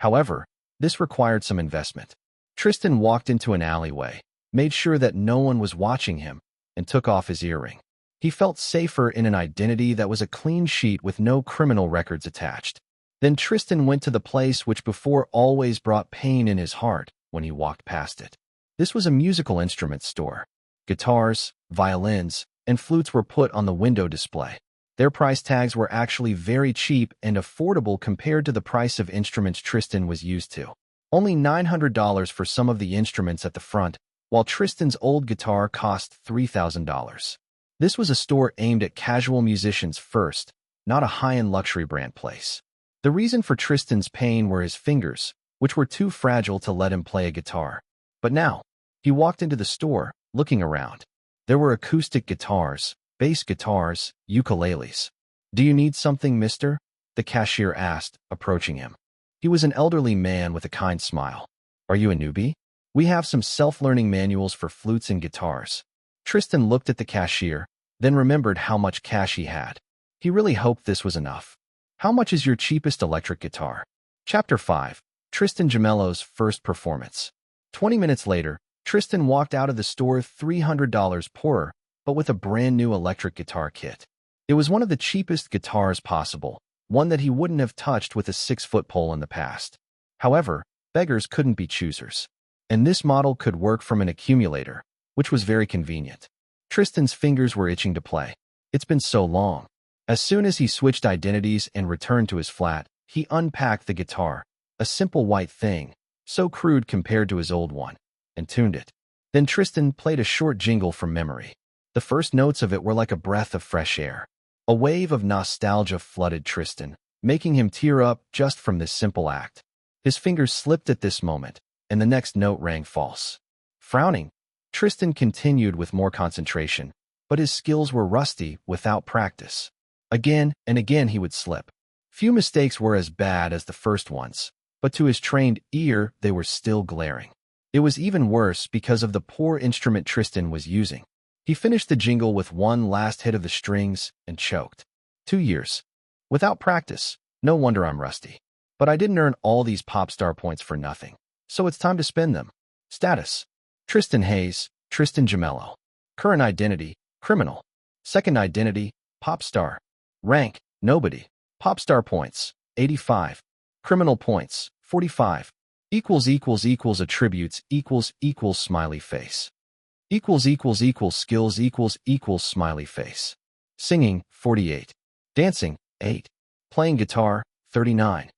However, this required some investment. Tristan walked into an alleyway, made sure that no one was watching him, and took off his earring. He felt safer in an identity that was a clean sheet with no criminal records attached. Then Tristan went to the place which before always brought pain in his heart when he walked past it. This was a musical instruments store. Guitars, violins, and flutes were put on the window display. Their price tags were actually very cheap and affordable compared to the price of instruments Tristan was used to. Only $900 for some of the instruments at the front, while Tristan's old guitar cost $3,000. This was a store aimed at casual musicians first, not a high-end luxury brand place. The reason for Tristan's pain were his fingers, which were too fragile to let him play a guitar. But now, he walked into the store, looking around. There were acoustic guitars, bass guitars, ukuleles. "Do you need something, mister?" the cashier asked, approaching him. He was an elderly man with a kind smile. "Are you a newbie? We have some self-learning manuals for flutes and guitars." Tristan looked at the cashier, then remembered how much cash he had. He really hoped this was enough. "How much is your cheapest electric guitar?" Chapter 5. Tristan Gemello's First Performance. 20 minutes later, Tristan walked out of the store $300 poorer, but with a brand new electric guitar kit. It was one of the cheapest guitars possible, one that he wouldn't have touched with a 6-foot pole in the past. However, beggars couldn't be choosers. And this model could work from an accumulator, which was very convenient. Tristan's fingers were itching to play. It's been so long. As soon as he switched identities and returned to his flat, he unpacked the guitar, a simple white thing, so crude compared to his old one, and tuned it. Then Tristan played a short jingle from memory. The first notes of it were like a breath of fresh air. A wave of nostalgia flooded Tristan, making him tear up just from this simple act. His fingers slipped at this moment, and the next note rang false. Frowning, Tristan continued with more concentration, but his skills were rusty without practice. Again and again he would slip. Few mistakes were as bad as the first ones, but to his trained ear they were still glaring. It was even worse because of the poor instrument Tristan was using. He finished the jingle with one last hit of the strings and choked. 2 years. Without practice, no wonder I'm rusty. But I didn't earn all these pop star points for nothing, so it's time to spend them. Status: Tristan Hayes, Tristan Gemello. Current identity: criminal. Second identity: pop star. Rank: nobody. Pop star points: 85. Criminal points: 45. Attributes: smiley face. Skills: smiley face. Singing: 48. Dancing: 8. Playing guitar: 39.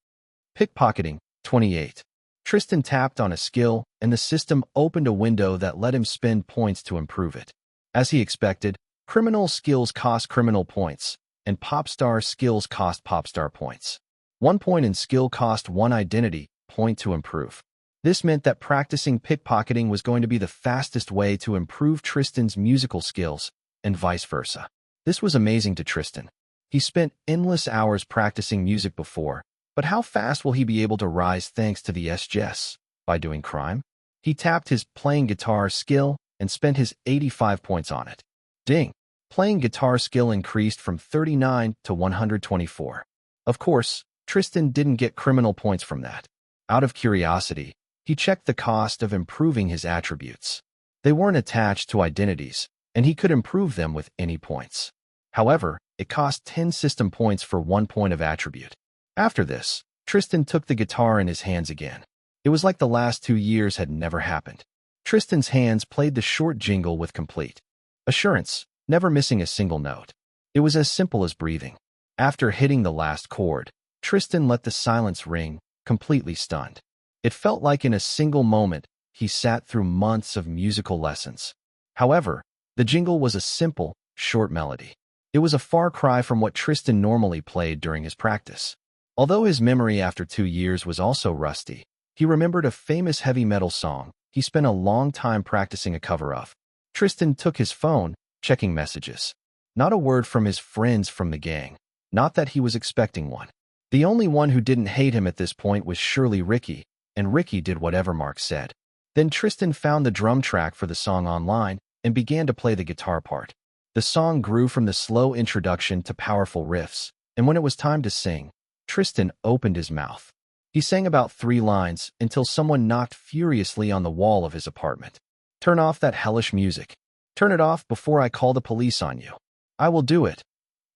Pickpocketing: 28. Tristan tapped on a skill, and the system opened a window that let him spend points to improve it. As he expected, criminal skills cost criminal points, and pop star skills cost pop star points. 1 point in skill cost 1 identity point to improve. This meant that practicing pickpocketing was going to be the fastest way to improve Tristan's musical skills, and vice versa. This was amazing to Tristan. He spent endless hours practicing music before, but how fast will he be able to rise thanks to the SGS? By doing crime? He tapped his playing guitar skill and spent his 85 points on it. Ding! Playing guitar skill increased from 39 to 124. Of course, Tristan didn't get criminal points from that. Out of curiosity, he checked the cost of improving his attributes. They weren't attached to identities, and he could improve them with any points. However, it cost 10 system points for 1 point of attribute. After this, Tristan took the guitar in his hands again. It was like the last 2 years had never happened. Tristan's hands played the short jingle with complete assurance, never missing a single note. It was as simple as breathing. After hitting the last chord, Tristan let the silence ring, completely stunned. It felt like in a single moment, he sat through months of musical lessons. However, the jingle was a simple, short melody. It was a far cry from what Tristan normally played during his practice. Although his memory after 2 years was also rusty, he remembered a famous heavy metal song he spent a long time practicing a cover of. Tristan took his phone, checking messages. Not a word from his friends from the gang. Not that he was expecting one. The only one who didn't hate him at this point was surely Ricky, and Ricky did whatever Mark said. Then Tristan found the drum track for the song online and began to play the guitar part. The song grew from the slow introduction to powerful riffs, and when it was time to sing, Tristan opened his mouth. He sang about 3 lines until someone knocked furiously on the wall of his apartment. "Turn off that hellish music. Turn it off before I call the police on you." "I will do it.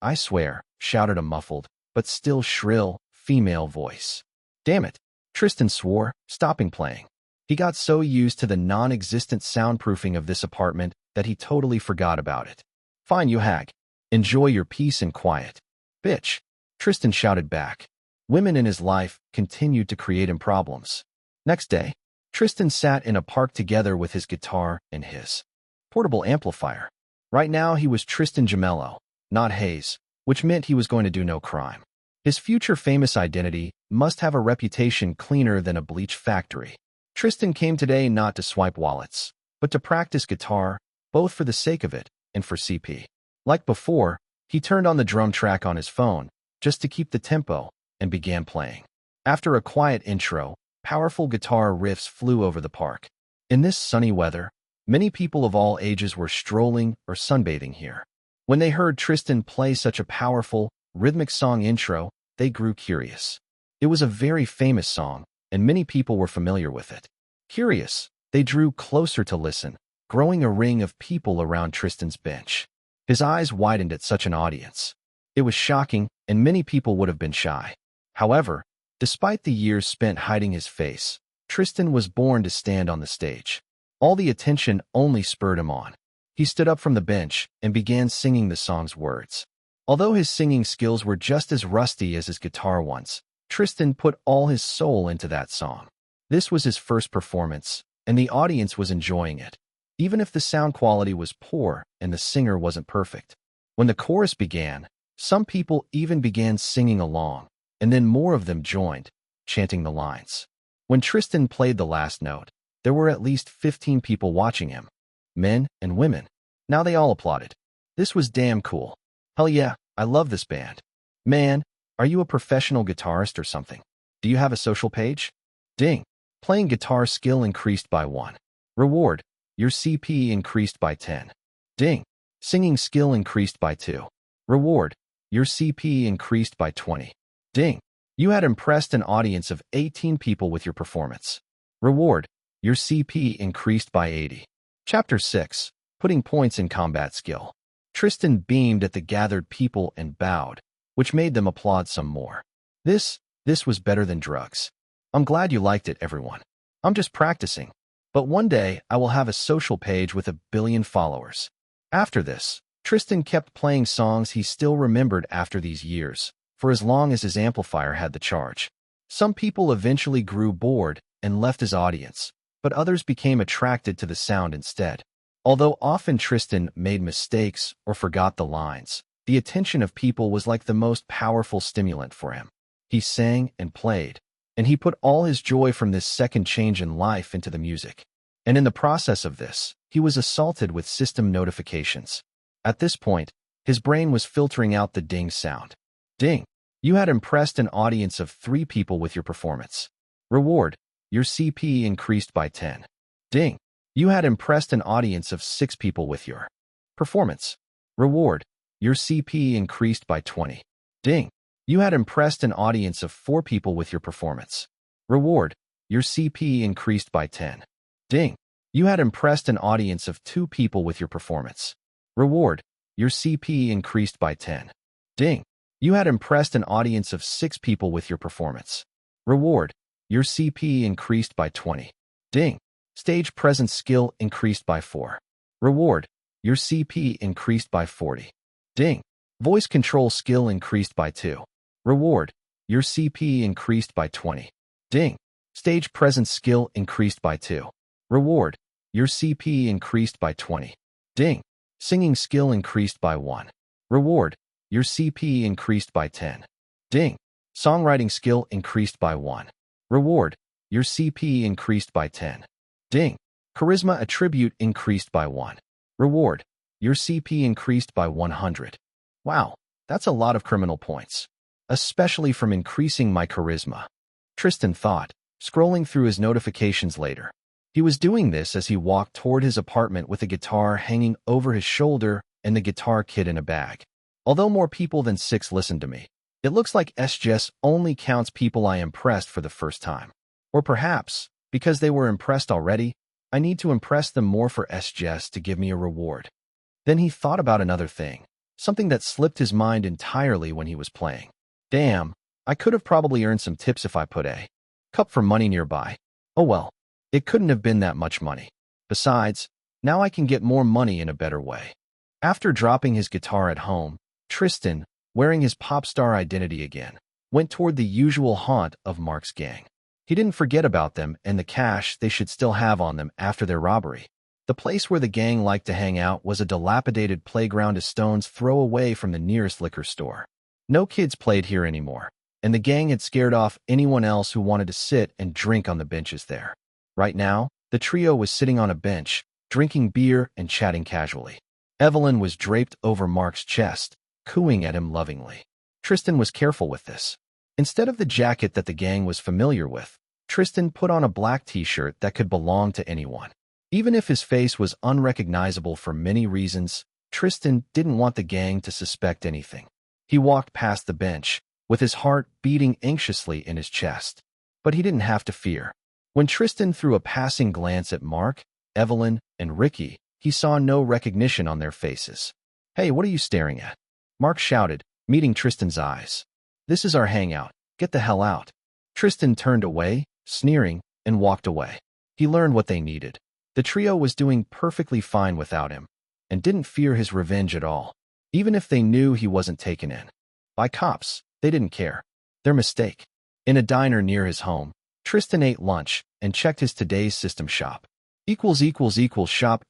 I swear," shouted a muffled, but still shrill, female voice. "Damn it," Tristan swore, stopping playing. He got so used to the non-existent soundproofing of this apartment that he totally forgot about it. "Fine, you hag. Enjoy your peace and quiet." "Bitch," Tristan shouted back. Women in his life continued to create him problems. Next day, Tristan sat in a park together with his guitar and his portable amplifier. Right now he was Tristan Gemello, not Hayes, which meant he was going to do no crime. His future famous identity must have a reputation cleaner than a bleach factory. Tristan came today not to swipe wallets, but to practice guitar, both for the sake of it and for CP. Like before, he turned on the drum track on his phone, just to keep the tempo, and began playing. After a quiet intro, powerful guitar riffs flew over the park. In this sunny weather, many people of all ages were strolling or sunbathing here. When they heard Tristan play such a powerful, rhythmic song intro, they grew curious. It was a very famous song, and many people were familiar with it. Curious, they drew closer to listen, growing a ring of people around Tristan's bench. His eyes widened at such an audience. It was shocking, and many people would have been shy. However, despite the years spent hiding his face, Tristan was born to stand on the stage. All the attention only spurred him on. He stood up from the bench and began singing the song's words. Although his singing skills were just as rusty as his guitar ones, Tristan put all his soul into that song. This was his first performance, and the audience was enjoying it, even if the sound quality was poor and the singer wasn't perfect. When the chorus began, some people even began singing along, and then more of them joined, chanting the lines. When Tristan played the last note, there were at least 15 people watching him, men and women. Now they all applauded. This was damn cool. Hell yeah, I love this band. Man, are you a professional guitarist or something? Do you have a social page? Ding. Playing guitar skill increased by 1. Reward. Your CP increased by 10. Ding. Singing skill increased by 2. Reward. Your CP increased by 20. Ding. You had impressed an audience of 18 people with your performance. Reward. Your CP increased by 80. Chapter 6. Putting points in combat skill. Tristan beamed at the gathered people and bowed, which made them applaud some more. This was better than drugs. I'm glad you liked it, everyone. I'm just practicing. But one day, I will have a social page with 1 billion followers. After this, Tristan kept playing songs he still remembered after these years, for as long as his amplifier had the charge. Some people eventually grew bored and left his audience, but others became attracted to the sound instead. Although often Tristan made mistakes or forgot the lines, the attention of people was like the most powerful stimulant for him. He sang and played, and he put all his joy from this second change in life into the music. And in the process of this, he was assaulted with system notifications. At this point, his brain was filtering out the ding sound. Ding. You had impressed an audience of 3 people with your performance. Reward. Your CP increased by 10. Ding. You had impressed an audience of 6 people with your performance. Reward. Your CP increased by 20. Ding. You had impressed an audience of 4 people with your performance. Reward. Your CP increased by 10. Ding. You had impressed an audience of 2 people with your performance. Reward. Your CP increased by 10. Ding. You had impressed an audience of 6 people with your performance. Reward. Your CP increased by 20. Ding. Stage presence skill increased by 4. Reward. Your CP increased by 40. Ding. Voice control skill increased by 2. Reward. Your CP increased by 20. Ding. Stage presence skill increased by 2. Reward. Your CP increased by 20. Ding. Singing skill increased by 1. Reward. Your CP increased by 10. Ding. Songwriting skill increased by 1. Reward. Your CP increased by 10. Ding. Charisma attribute increased by 1. Reward. Your CP increased by 100. Wow, that's a lot of criminal points. Especially from increasing my charisma. Tristan thought, scrolling through his notifications later. He was doing this as he walked toward his apartment with a guitar hanging over his shoulder and the guitar kit in a bag. Although more people than 6 listened to me, it looks like SGS only counts people I impressed for the first time. Or perhaps, because they were impressed already, I need to impress them more for SGS to give me a reward. Then he thought about another thing, something that slipped his mind entirely when he was playing. Damn, I could have probably earned some tips if I put a cup for money nearby. Oh well, it couldn't have been that much money. Besides, now I can get more money in a better way. After dropping his guitar at home, Tristan, wearing his pop star identity again, went toward the usual haunt of Mark's gang. He didn't forget about them and the cash they should still have on them after their robbery. The place where the gang liked to hang out was a dilapidated playground a stone's throw away from the nearest liquor store. No kids played here anymore, and the gang had scared off anyone else who wanted to sit and drink on the benches there. Right now, the trio was sitting on a bench, drinking beer and chatting casually. Evelyn was draped over Mark's chest, cooing at him lovingly. Tristan was careful with this. Instead of the jacket that the gang was familiar with, Tristan put on a black t-shirt that could belong to anyone. Even if his face was unrecognizable for many reasons, Tristan didn't want the gang to suspect anything. He walked past the bench, with his heart beating anxiously in his chest. But he didn't have to fear. When Tristan threw a passing glance at Mark, Evelyn, and Ricky, he saw no recognition on their faces. "Hey, what are you staring at?" Mark shouted, meeting Tristan's eyes. "This is our hangout. Get the hell out." Tristan turned away, sneering, and walked away. He learned what they needed. The trio was doing perfectly fine without him, and didn't fear his revenge at all. Even if they knew he wasn't taken in by cops, they didn't care. Their mistake. In a diner near his home, Tristan ate lunch and checked his today's system shop. Shop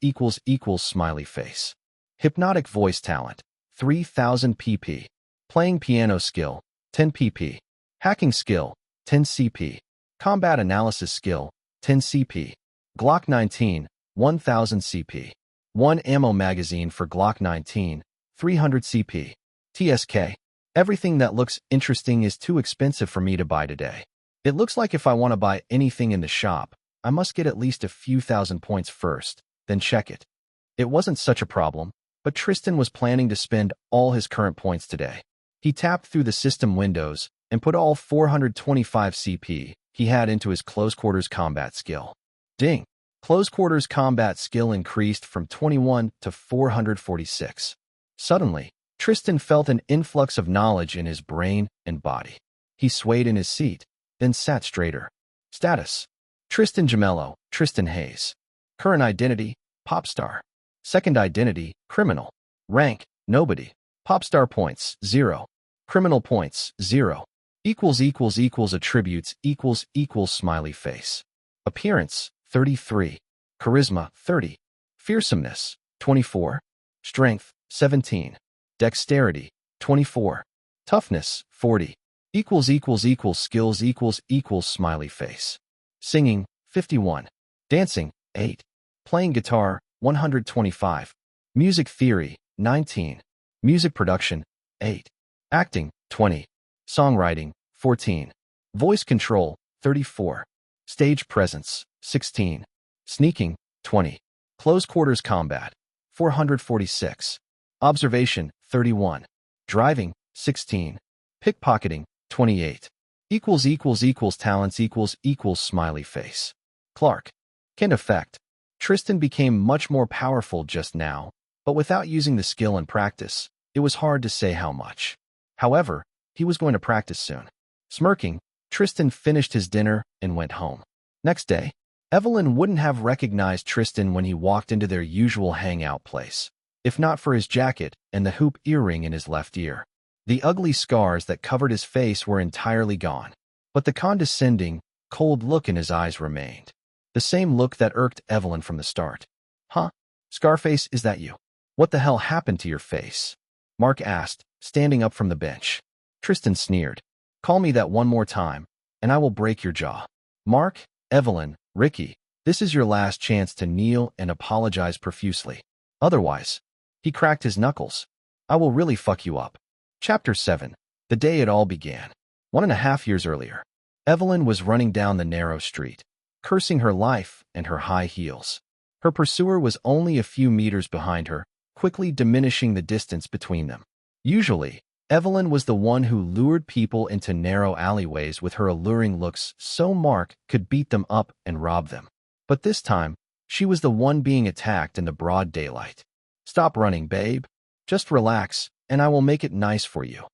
smiley face. Hypnotic voice talent, 3000 pp. Playing piano skill, 10 pp. Hacking skill, 10 CP. Combat analysis skill, 10 CP. Glock 19, 1000 CP. 1 ammo magazine for Glock 19, 300 CP. TSK. Everything that looks interesting is too expensive for me to buy today. It looks like if I want to buy anything in the shop, I must get at least a few thousand points first, then check it. It wasn't such a problem, but Tristan was planning to spend all his current points today. He tapped through the system windows and put all 425 CP he had into his close quarters combat skill. Ding! Close quarters combat skill increased from 21 to 446. Suddenly, Tristan felt an influx of knowledge in his brain and body. He swayed in his seat, then sat straighter. Status: Tristan Gemello, Tristan Hayes. Current identity: Popstar. Second identity: Criminal. Rank: Nobody. Popstar points: 0. Criminal points: 0. Attributes: smiley face. Appearance: 33. Charisma: 30. Fearsomeness: 24. Strength: 17. Dexterity: 24. Toughness: 40. Skills: smiley face. Singing: 51. Dancing: 8. Playing guitar: 125. Music theory: 19. Music production: 8. Acting: 20. Songwriting: 14. Voice control: 34. Stage presence: 16. Sneaking: 20. Close quarters combat: 446. Observation: 31. Driving: 16. Pickpocketing: 28. Talents: smiley face. Clark. Kent effect. Tristan became much more powerful just now, but without using the skill and practice, it was hard to say how much. However, he was going to practice soon. Smirking, Tristan finished his dinner and went home. Next day, Evelyn wouldn't have recognized Tristan when he walked into their usual hangout place, if not for his jacket and the hoop earring in his left ear. The ugly scars that covered his face were entirely gone, but the condescending, cold look in his eyes remained. The same look that irked Evelyn from the start. "Huh? Scarface, is that you? What the hell happened to your face?" Mark asked, standing up from the bench. Tristan sneered. "Call me that one more time, and I will break your jaw." Mark, Evelyn, Ricky, this is your last chance to kneel and apologize profusely. Otherwise, he cracked his knuckles. I will really fuck you up. Chapter 7. The day it all began. 1.5 years earlier, Evelyn was running down the narrow street, cursing her life and her high heels. Her pursuer was only a few meters behind her, quickly diminishing the distance between them. Usually, Evelyn was the one who lured people into narrow alleyways with her alluring looks so Mark could beat them up and rob them. But this time, she was the one being attacked in the broad daylight. "Stop running, babe. Just relax, and I will make it nice for you,"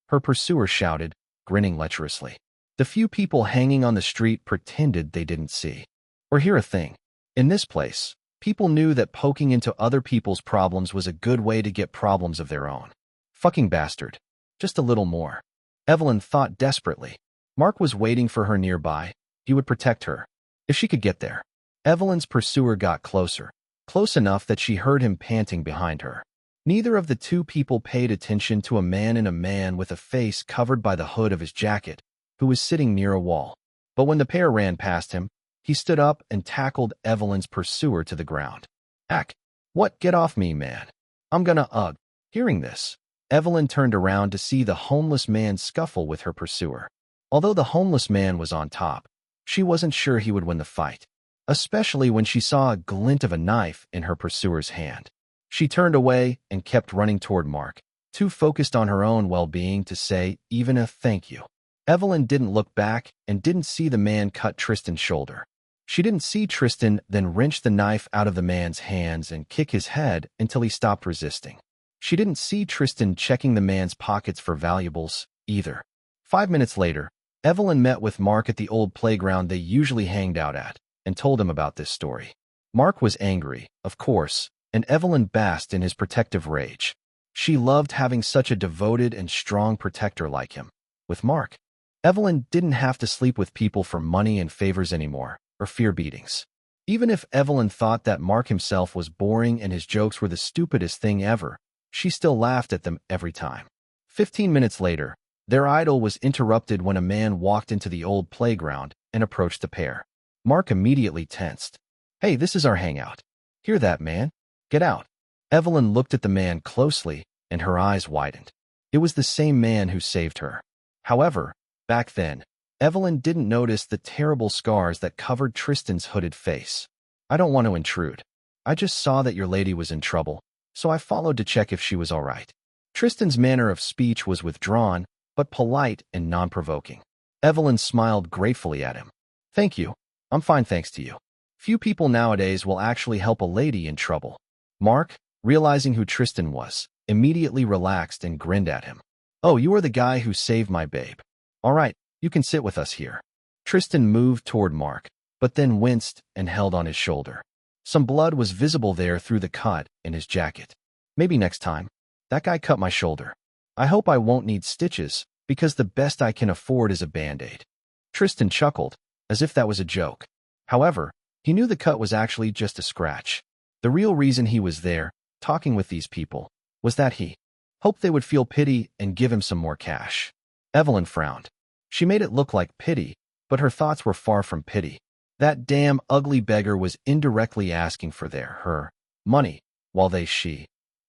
her pursuer shouted, grinning lecherously. The few people hanging on the street pretended they didn't see or hear a thing. In this place, people knew that poking into other people's problems was a good way to get problems of their own. Fucking bastard. Just a little more. Evelyn thought desperately. Mark was waiting for her nearby. He would protect her, if she could get there. Evelyn's pursuer got closer, close enough that she heard him panting behind her. Neither of the two people paid attention to a man with a face covered by the hood of his jacket, who was sitting near a wall. But when the pair ran past him, he stood up and tackled Evelyn's pursuer to the ground. "Ack, what? Get off me, man. I'm gonna ugh." Hearing this, Evelyn turned around to see the homeless man scuffle with her pursuer. Although the homeless man was on top, she wasn't sure he would win the fight, especially when she saw a glint of a knife in her pursuer's hand. She turned away and kept running toward Mark, too focused on her own well-being to say even a thank you. Evelyn didn't look back and didn't see the man cut Tristan's shoulder. She didn't see Tristan then wrench the knife out of the man's hands and kick his head until he stopped resisting. She didn't see Tristan checking the man's pockets for valuables, either. 5 minutes later, Evelyn met with Mark at the old playground they usually hanged out at, and told him about this story. Mark was angry, of course, and Evelyn basked in his protective rage. She loved having such a devoted and strong protector like him. With Mark, Evelyn didn't have to sleep with people for money and favors anymore, or fear beatings. Even if Evelyn thought that Mark himself was boring and his jokes were the stupidest thing ever, she still laughed at them every time. 15 minutes later, their idyll was interrupted when a man walked into the old playground and approached the pair. Mark immediately tensed. "Hey, this is our hangout. Hear that, man? Get out." Evelyn looked at the man closely, and her eyes widened. It was the same man who saved her. However, back then, Evelyn didn't notice the terrible scars that covered Tristan's hooded face. "I don't want to intrude. I just saw that your lady was in trouble, so I followed to check if she was all right." Tristan's manner of speech was withdrawn, but polite and non-provoking. Evelyn smiled gratefully at him. "Thank you. I'm fine thanks to you. Few people nowadays will actually help a lady in trouble." Mark, realizing who Tristan was, immediately relaxed and grinned at him. "Oh, you are the guy who saved my babe. All right, you can sit with us here." Tristan moved toward Mark, but then winced and held on his shoulder. Some blood was visible there through the cut in his jacket. "Maybe next time. That guy cut my shoulder. I hope I won't need stitches, because the best I can afford is a Band-Aid." Tristan chuckled, as if that was a joke. However, he knew the cut was actually just a scratch. The real reason he was there, talking with these people, was that he hoped they would feel pity and give him some more cash. Evelyn frowned. She made it look like pity, but her thoughts were far from pity. That damn ugly beggar was indirectly asking for her money, while she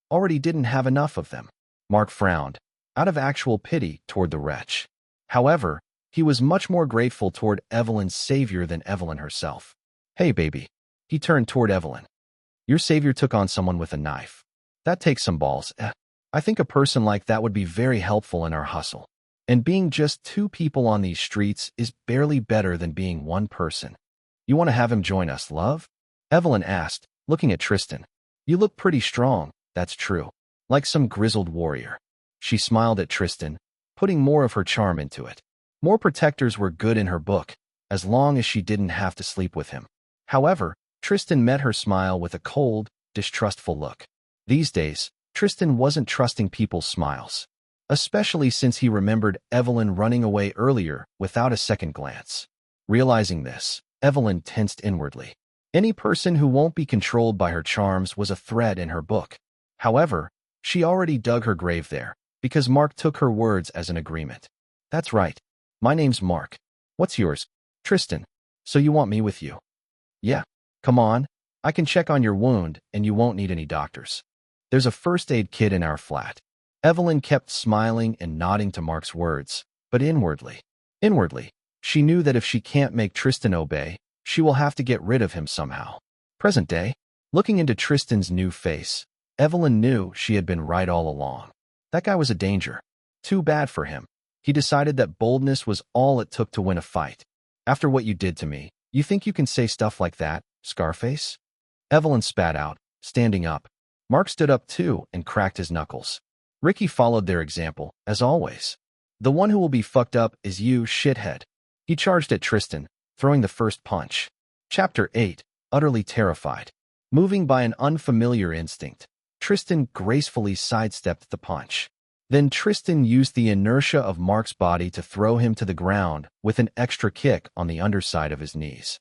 already didn't have enough of them. Mark frowned, out of actual pity toward the wretch. However, he was much more grateful toward Evelyn's savior than Evelyn herself. "Hey, baby." He turned toward Evelyn. "Your savior took on someone with a knife. That takes some balls. I think a person like that would be very helpful in our hustle. And being just 2 people on these streets is barely better than being 1 person. You want to have him join us, love?" Evelyn asked, looking at Tristan. "You look pretty strong, that's true. Like some grizzled warrior." She smiled at Tristan, putting more of her charm into it. More protectors were good in her book, as long as she didn't have to sleep with him. However, Tristan met her smile with a cold, distrustful look. These days, Tristan wasn't trusting people's smiles, especially since he remembered Evelyn running away earlier without a second glance. Realizing this, Evelyn tensed inwardly. Any person who won't be controlled by her charms was a threat in her book. However, she already dug her grave there, because Mark took her words as an agreement. "That's right. My name's Mark. What's yours?" "Tristan. So you want me with you?" "Yeah. Come on. I can check on your wound, and you won't need any doctors. There's a first aid kit in our flat." Evelyn kept smiling and nodding to Mark's words, but inwardly, she knew that if she can't make Tristan obey, she will have to get rid of him somehow. Present day, looking into Tristan's new face, Evelyn knew she had been right all along. That guy was a danger. Too bad for him. He decided that boldness was all it took to win a fight. "After what you did to me, you think you can say stuff like that, Scarface?" Evelyn spat out, standing up. Mark stood up too and cracked his knuckles. Ricky followed their example, as always. "The one who will be fucked up is you, shithead." He charged at Tristan, throwing the first punch. Chapter 8, Utterly Terrified. Moving by an unfamiliar instinct, Tristan gracefully sidestepped the punch. Then Tristan used the inertia of Mark's body to throw him to the ground with an extra kick on the underside of his knees.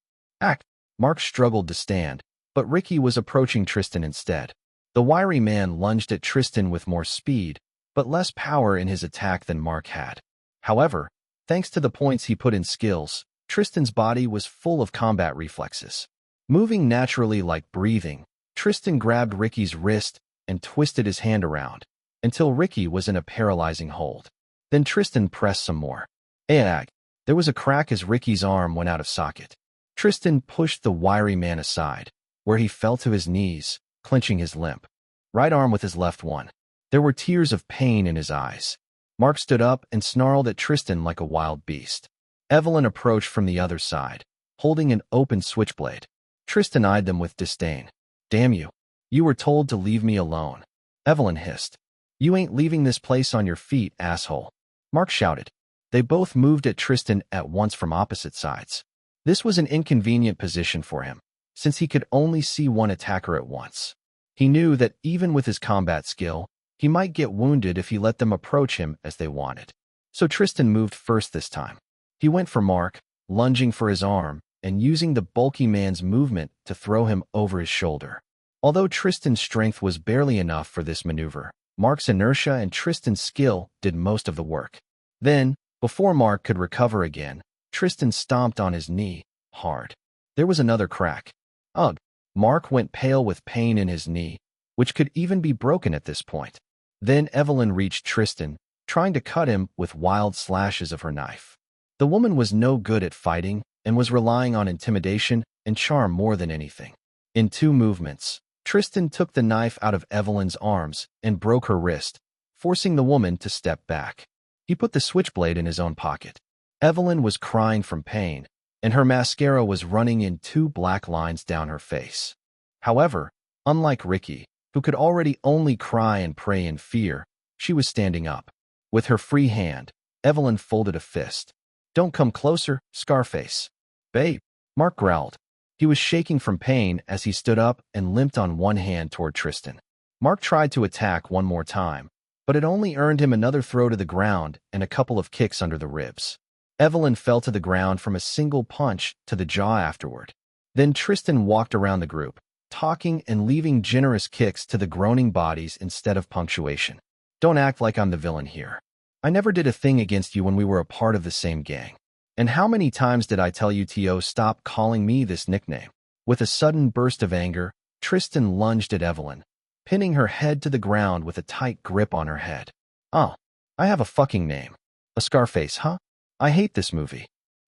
Mark struggled to stand, but Ricky was approaching Tristan instead. The wiry man lunged at Tristan with more speed, but less power in his attack than Mark had. However, thanks to the points he put in skills, Tristan's body was full of combat reflexes. Moving naturally like breathing, Tristan grabbed Ricky's wrist and twisted his hand around, until Ricky was in a paralyzing hold. Then Tristan pressed some more. There was a crack as Ricky's arm went out of socket. Tristan pushed the wiry man aside, where he fell to his knees, clenching his limp right arm with his left one. There were tears of pain in his eyes. Mark stood up and snarled at Tristan like a wild beast. Evelyn approached from the other side, holding an open switchblade. Tristan eyed them with disdain. Damn you. You were told to leave me alone. Evelyn hissed. You ain't leaving this place on your feet, asshole. Mark shouted. They both moved at Tristan at once from opposite sides. This was an inconvenient position for him, since he could only see one attacker at once. He knew that even with his combat skill, he might get wounded if he let them approach him as they wanted. So Tristan moved first this time. He went for Mark, lunging for his arm, and using the bulky man's movement to throw him over his shoulder. Although Tristan's strength was barely enough for this maneuver, Mark's inertia and Tristan's skill did most of the work. Then, before Mark could recover again, Tristan stomped on his knee, hard. There was another crack. Ugh! Mark went pale with pain in his knee, which could even be broken at this point. Then Evelyn reached Tristan, trying to cut him with wild slashes of her knife. The woman was no good at fighting and was relying on intimidation and charm more than anything. In 2 movements, Tristan took the knife out of Evelyn's arms and broke her wrist, forcing the woman to step back. He put the switchblade in his own pocket. Evelyn was crying from pain, and her mascara was running in 2 black lines down her face. However, unlike Ricky, who could already only cry and pray in fear, she was standing up. With her free hand, Evelyn folded a fist. Don't come closer, Scarface. Babe, Mark growled. He was shaking from pain as he stood up and limped on one hand toward Tristan. Mark tried to attack one more time, but it only earned him another throw to the ground and a couple of kicks under the ribs. Evelyn fell to the ground from a single punch to the jaw afterward. Then Tristan walked around the group, talking and leaving generous kicks to the groaning bodies instead of punctuation. Don't act like I'm the villain here. I never did a thing against you when we were a part of the same gang. And how many times did I tell you to stop calling me this nickname? With a sudden burst of anger, Tristan lunged at Evelyn, pinning her head to the ground with a tight grip on her head. Oh, I have a fucking name. A Scarface, huh? I hate this movie.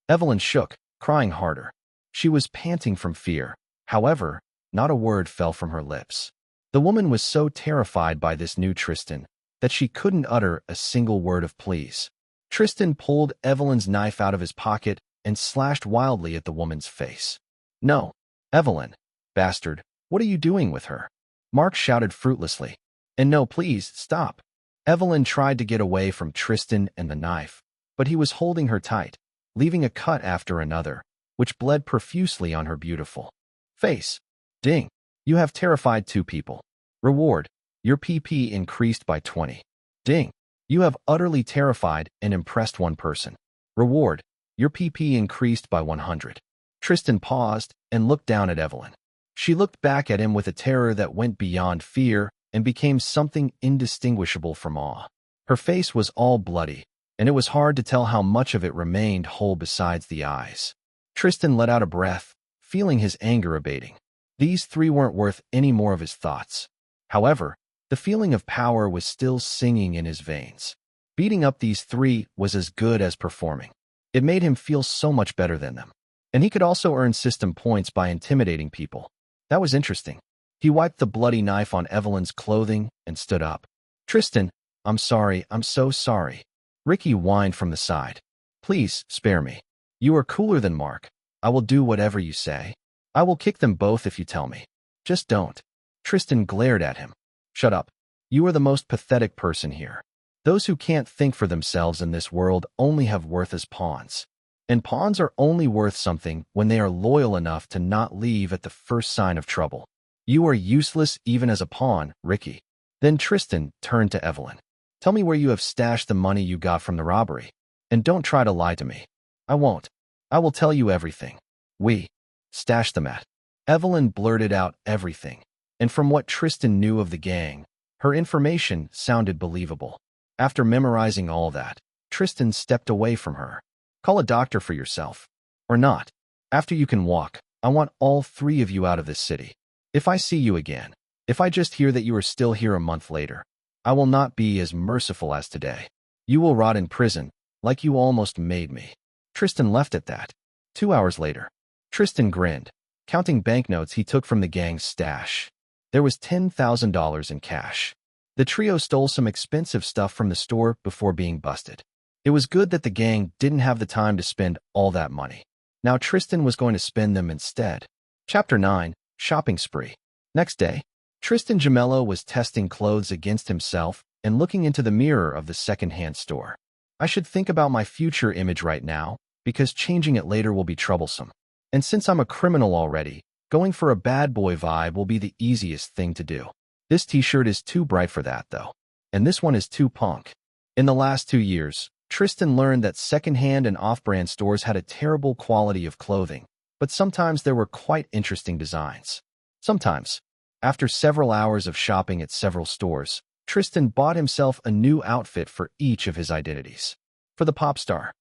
Evelyn shook, crying harder. She was panting from fear. However, not a word fell from her lips. The woman was so terrified by this new Tristan that she couldn't utter a single word of please. Tristan pulled Evelyn's knife out of his pocket and slashed wildly at the woman's face. No, Evelyn, bastard, what are you doing with her? Mark shouted fruitlessly. And no, please, stop. Evelyn tried to get away from Tristan and the knife, but he was holding her tight, leaving a cut after another, which bled profusely on her beautiful face. Ding. You have terrified 2 people. Reward. Your PP increased by 20. Ding. You have utterly terrified and impressed 1 person. Reward. Your PP increased by 100. Tristan paused and looked down at Evelyn. She looked back at him with a terror that went beyond fear and became something indistinguishable from awe. Her face was all bloody, and it was hard to tell how much of it remained whole besides the eyes. Tristan let out a breath, feeling his anger abating. These 3 weren't worth any more of his thoughts. However, the feeling of power was still singing in his veins. Beating up these 3 was as good as performing. It made him feel so much better than them. And he could also earn system points by intimidating people. That was interesting. He wiped the bloody knife on Evelyn's clothing and stood up. Tristan, I'm sorry, I'm so sorry. Ricky whined from the side. Please, spare me. You are cooler than Mark. I will do whatever you say. I will kick them both if you tell me. Just don't. Tristan glared at him. Shut up. You are the most pathetic person here. Those who can't think for themselves in this world only have worth as pawns. And pawns are only worth something when they are loyal enough to not leave at the first sign of trouble. You are useless even as a pawn, Ricky. Then Tristan turned to Evelyn. Tell me where you have stashed the money you got from the robbery. And don't try to lie to me. I won't. I will tell you everything. We stashed them at. Evelyn blurted out everything. And from what Tristan knew of the gang, her information sounded believable. After memorizing all that, Tristan stepped away from her. Call a doctor for yourself. Or not. After you can walk, I want all 3 of you out of this city. If I see you again, if I just hear that you are still here a month later, I will not be as merciful as today. You will rot in prison, like you almost made me. Tristan left at that. 2 hours later, Tristan grinned, counting banknotes he took from the gang's stash. There was $10,000 in cash. The trio stole some expensive stuff from the store before being busted. It was good that the gang didn't have the time to spend all that money. Now Tristan was going to spend them instead. Chapter 9. Shopping Spree. Next day, Tristan Gemello was testing clothes against himself and looking into the mirror of the second-hand store. I should think about my future image right now, because changing it later will be troublesome. And since I'm a criminal already, going for a bad boy vibe will be the easiest thing to do. This t-shirt is too bright for that, though. And this one is too punk. In the last 2 years, Tristan learned that second-hand and off-brand stores had a terrible quality of clothing, but sometimes there were quite interesting designs. Sometimes, after several hours of shopping at several stores, Tristan bought himself a new outfit for each of his identities. For the pop star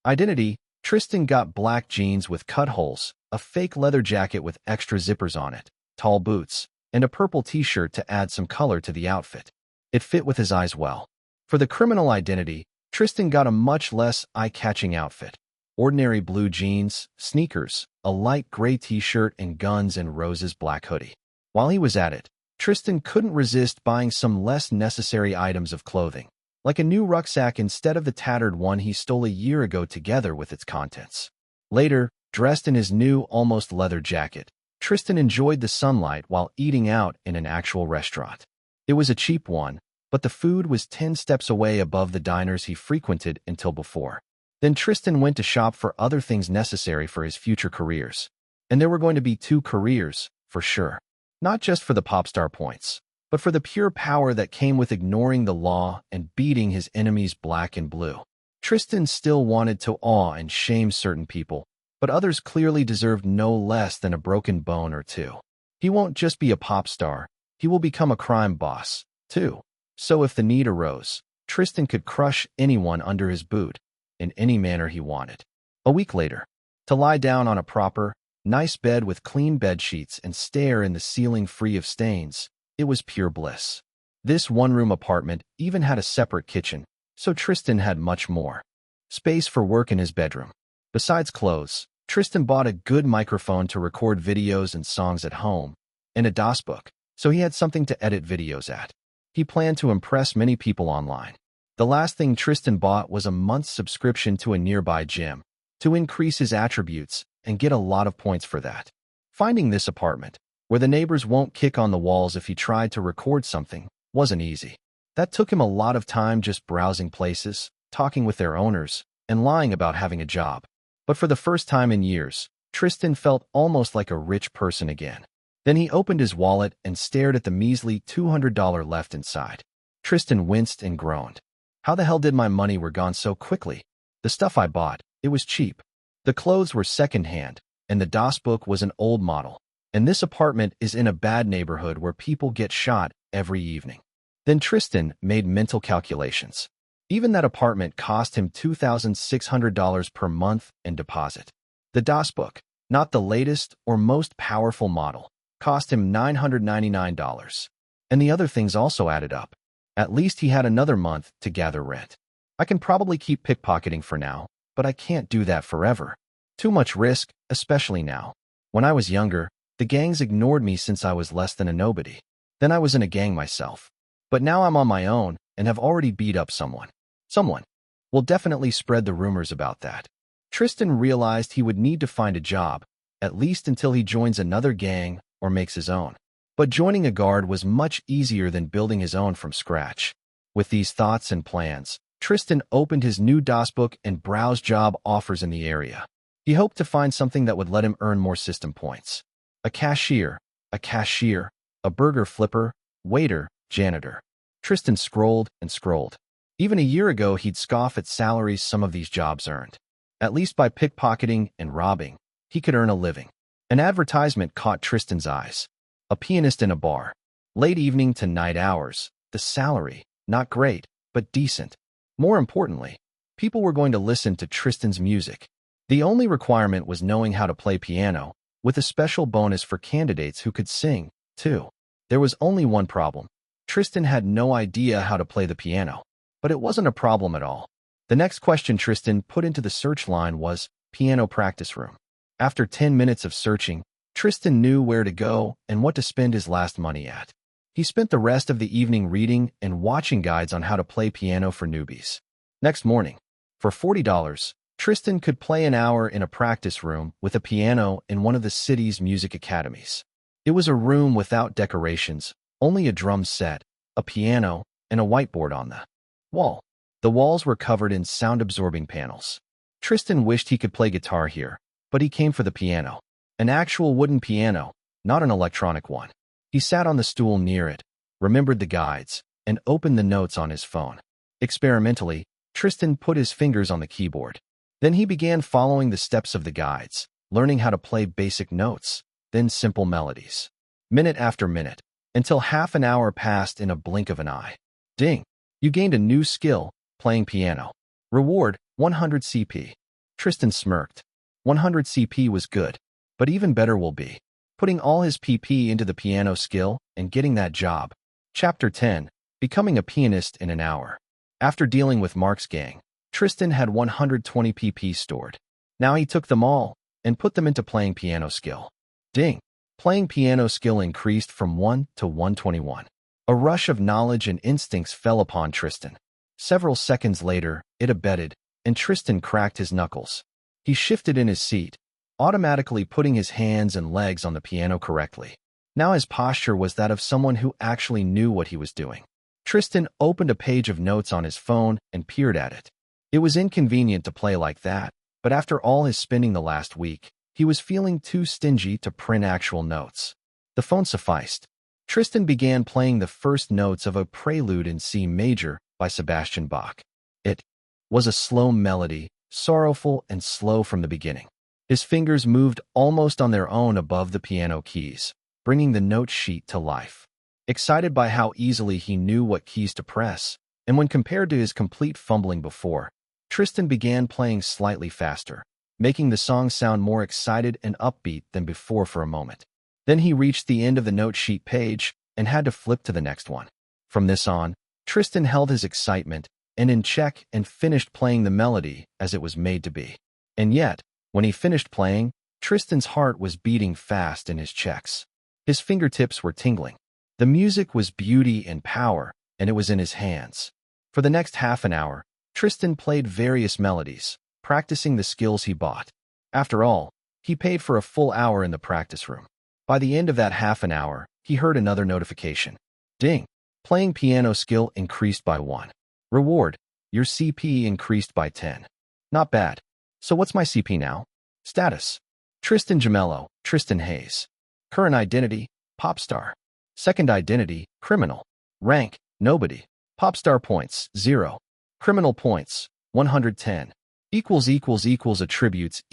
identity, Tristan got black jeans with cut holes, a fake leather jacket with extra zippers on it, tall boots, and a purple t-shirt to add some color to the outfit. It fit with his eyes well. For the criminal identity, Tristan got a much less eye-catching outfit. Ordinary blue jeans, sneakers, a light gray t-shirt, and Guns N' Roses black hoodie. While he was at it, Tristan couldn't resist buying some less necessary items of clothing, like a new rucksack instead of the tattered one he stole a year ago together with its contents. Later, dressed in his new, almost leather jacket, Tristan enjoyed the sunlight while eating out in an actual restaurant. It was a cheap one, but the food was 10 steps away above the diners he frequented until before. Then Tristan went to shop for other things necessary for his future careers. And there were going to be 2 careers, for sure. Not just for the pop star points, but for the pure power that came with ignoring the law and beating his enemies black and blue. Tristan still wanted to awe and shame certain people, but others clearly deserved no less than a broken bone or 2. He won't just be a pop star, he will become a crime boss, too. So if the need arose, Tristan could crush anyone under his boot, in any manner he wanted. A week later, to lie down on a proper, nice bed with clean bed sheets and stare in the ceiling free of stains, it was pure bliss. This one-room apartment even had a separate kitchen, so Tristan had much more space for work in his bedroom. Besides clothes, Tristan bought a good microphone to record videos and songs at home, and a DOS book, so he had something to edit videos at. He planned to impress many people online. The last thing Tristan bought was a month's subscription to a nearby gym, to increase his attributes and get a lot of points for that. Finding this apartment, where the neighbors won't kick on the walls if he tried to record something, wasn't easy. That took him a lot of time just browsing places, talking with their owners, and lying about having a job. But for the first time in years, Tristan felt almost like a rich person again. Then he opened his wallet and stared at the measly $200 left inside. Tristan winced and groaned. How the hell did my money were gone so quickly? The stuff I bought, it was cheap. The clothes were secondhand, and the DOS book was an old model. And this apartment is in a bad neighborhood where people get shot every evening. Then Tristan made mental calculations. Even that apartment cost him $2,600 per month in deposit. The DOS book, not the latest or most powerful model, cost him $999. And the other things also added up. At least he had another month to gather rent. I can probably keep pickpocketing for now, but I can't do that forever. Too much risk, especially now. When I was younger, the gangs ignored me since I was less than a nobody. Then I was in a gang myself. But now I'm on my own and have already beat up someone. Someone will definitely spread the rumors about that. Tristan realized he would need to find a job, at least until he joins another gang or makes his own. But joining a guard was much easier than building his own from scratch. With these thoughts and plans, Tristan opened his new DOS book and browsed job offers in the area. He hoped to find something that would let him earn more system points. A cashier, a burger flipper, waiter, janitor. Tristan scrolled and scrolled. Even a year ago, he'd scoff at salaries some of these jobs earned. At least by pickpocketing and robbing, he could earn a living. An advertisement caught Tristan's eyes. A pianist in a bar. Late evening to night hours. The salary, not great, but decent. More importantly, people were going to listen to Tristan's music. The only requirement was knowing how to play piano, with a special bonus for candidates who could sing, too. There was only one problem. Tristan had no idea how to play the piano. But it wasn't a problem at all. The next question Tristan put into the search line was piano practice room. After 10 minutes of searching, Tristan knew where to go and what to spend his last money at. He spent the rest of the evening reading and watching guides on how to play piano for newbies. Next morning, for $40, Tristan could play an hour in a practice room with a piano in one of the city's music academies. It was a room without decorations, only a drum set, a piano, and a whiteboard on the wall. The walls were covered in sound-absorbing panels. Tristan wished he could play guitar here, but he came for the piano. An actual wooden piano, not an electronic one. He sat on the stool near it, remembered the guides, and opened the notes on his phone. Experimentally, Tristan put his fingers on the keyboard. Then he began following the steps of the guides, learning how to play basic notes, then simple melodies. Minute after minute, until half an hour passed in a blink of an eye. Ding! You gained a new skill, playing piano. Reward, 100 CP. Tristan smirked. 100 CP was good, but even better will be putting all his PP into the piano skill and getting that job. Chapter 10. Becoming a pianist in an hour. After dealing with Mark's gang, Tristan had 120 PP stored. Now he took them all and put them into playing piano skill. Ding! Playing piano skill increased from 1 to 121. A rush of knowledge and instincts fell upon Tristan. Several seconds later, it abated, and Tristan cracked his knuckles. He shifted in his seat, automatically putting his hands and legs on the piano correctly. Now his posture was that of someone who actually knew what he was doing. Tristan opened a page of notes on his phone and peered at it. It was inconvenient to play like that, but after all his spending the last week, he was feeling too stingy to print actual notes. The phone sufficed. Tristan began playing the first notes of a prelude in C major by Sebastian Bach. It was a slow melody, sorrowful and slow from the beginning. His fingers moved almost on their own above the piano keys, bringing the note sheet to life. Excited by how easily he knew what keys to press, and when compared to his complete fumbling before, Tristan began playing slightly faster, making the song sound more excited and upbeat than before for a moment. Then he reached the end of the note sheet page and had to flip to the next one. From this on, Tristan held his excitement and in check and finished playing the melody as it was made to be. And yet, when he finished playing, Tristan's heart was beating fast in his checks. His fingertips were tingling. The music was beauty and power, and it was in his hands. For the next half an hour, Tristan played various melodies, practicing the skills he bought. After all, he paid for a full hour in the practice room. By the end of that half an hour, he heard another notification. Ding! Playing piano skill increased by 1. Reward, your CP increased by 10. Not bad. So what's my CP now? Status: Tristan Gemello, Tristan Hayes. Current identity: pop star. Second identity: criminal. Rank: nobody. Pop star points: 0. Criminal points: 110. Attributes: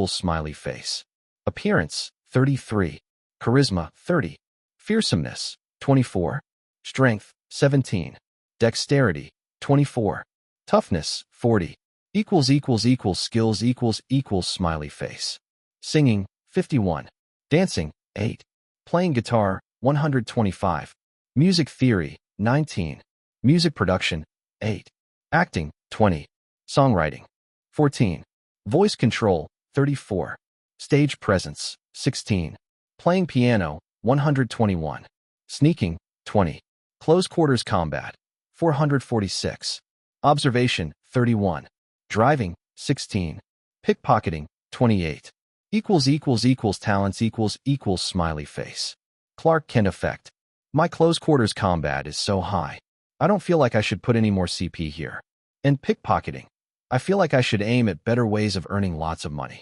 smiley face. Appearance: 33. Charisma: 30. Fearsomeness: 24. Strength: 17. Dexterity: 24. Toughness: 40. Skills: smiley face. Singing: 51. Dancing: 8. Playing guitar: 125. Music theory: 19. Music production: 8. Acting: 20. Songwriting: 14. Voice control: 34. Stage presence: 16. Playing piano: 121. Sneaking: 20. Close quarters combat: 446. Observation: 31. Driving: 16. Pickpocketing: 28. Talents: smiley face. Clark Kent effect. My close quarters combat is so high. I don't feel like I should put any more CP here. And pickpocketing. I feel like I should aim at better ways of earning lots of money.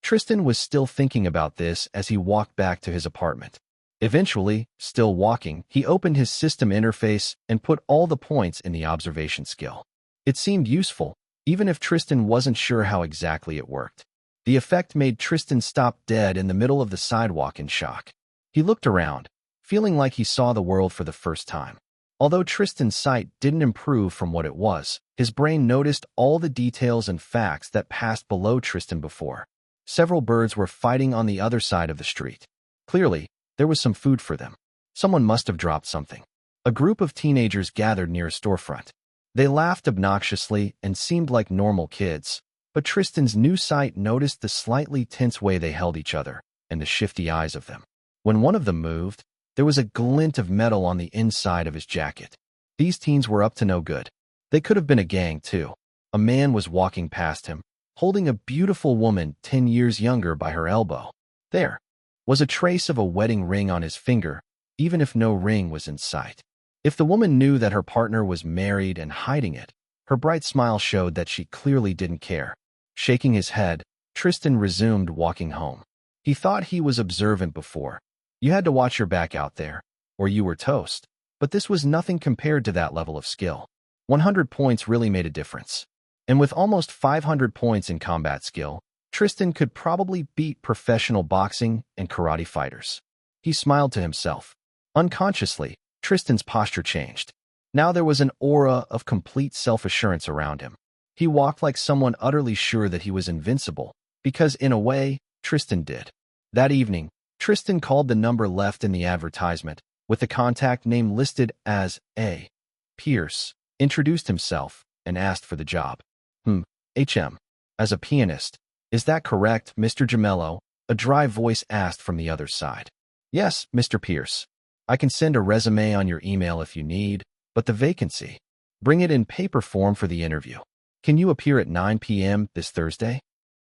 Tristan was still thinking about this as he walked back to his apartment. Eventually, still walking, he opened his system interface and put all the points in the observation skill. It seemed useful, even if Tristan wasn't sure how exactly it worked. The effect made Tristan stop dead in the middle of the sidewalk in shock. He looked around, feeling like he saw the world for the first time. Although Tristan's sight didn't improve from what it was, his brain noticed all the details and facts that passed below Tristan before. Several birds were fighting on the other side of the street. Clearly, there was some food for them. Someone must have dropped something. A group of teenagers gathered near a storefront. They laughed obnoxiously and seemed like normal kids, but Tristan's new sight noticed the slightly tense way they held each other and the shifty eyes of them. When one of them moved, There was a glint of metal on the inside of his jacket. These teens were up to no good. They could have been a gang, too. A man was walking past him, holding a beautiful woman 10 years younger by her elbow. There was a trace of a wedding ring on his finger, even if no ring was in sight. If the woman knew that her partner was married and hiding it, her bright smile showed that she clearly didn't care. Shaking his head, Tristan resumed walking home. He thought he was observant before. You had to watch your back out there, or you were toast. But this was nothing compared to that level of skill. 100 points really made a difference. And with almost 500 points in combat skill, Tristan could probably beat professional boxing and karate fighters. He smiled to himself. Unconsciously, Tristan's posture changed. Now there was an aura of complete self-assurance around him. He walked like someone utterly sure that he was invincible, because in a way, Tristan did. That evening, Tristan called the number left in the advertisement, with the contact name listed as A. Pierce, introduced himself, and asked for the job. HM. As a pianist. Is that correct, Mr. Gemello? A dry voice asked from the other side. Yes, Mr. Pierce. I can send a resume on your email if you need, but the vacancy. Bring it in paper form for the interview. Can you appear at 9 p.m. this Thursday?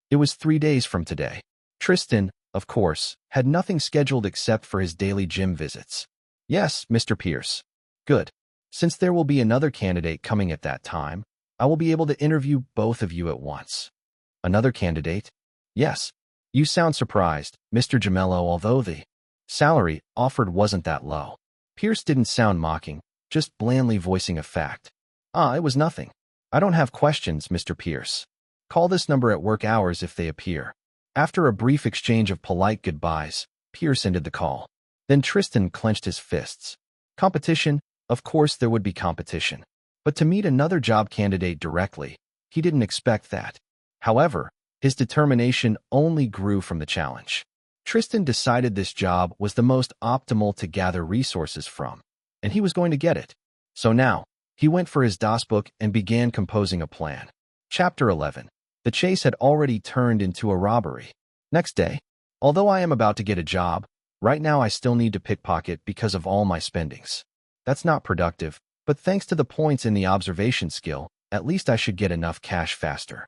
It was 3 days from today. Tristan, of course, had nothing scheduled except for his daily gym visits. Yes, Mr. Pierce. Good. Since there will be another candidate coming at that time, I will be able to interview both of you at once. Another candidate? Yes. You sound surprised, Mr. Gemello, although the salary offered wasn't that low. Pierce didn't sound mocking, just blandly voicing a fact. It was nothing. I don't have questions, Mr. Pierce. Call this number at work hours if they appear. After a brief exchange of polite goodbyes, Pierce ended the call. Then Tristan clenched his fists. Competition? Of course there would be competition. But to meet another job candidate directly, he didn't expect that. However, his determination only grew from the challenge. Tristan decided this job was the most optimal to gather resources from, and he was going to get it. So now, he went for his DOS book and began composing a plan. Chapter 11. The chase had already turned into a robbery. Next day, although I am about to get a job, right now I still need to pickpocket because of all my spendings. That's not productive, but thanks to the points in the observation skill, at least I should get enough cash faster.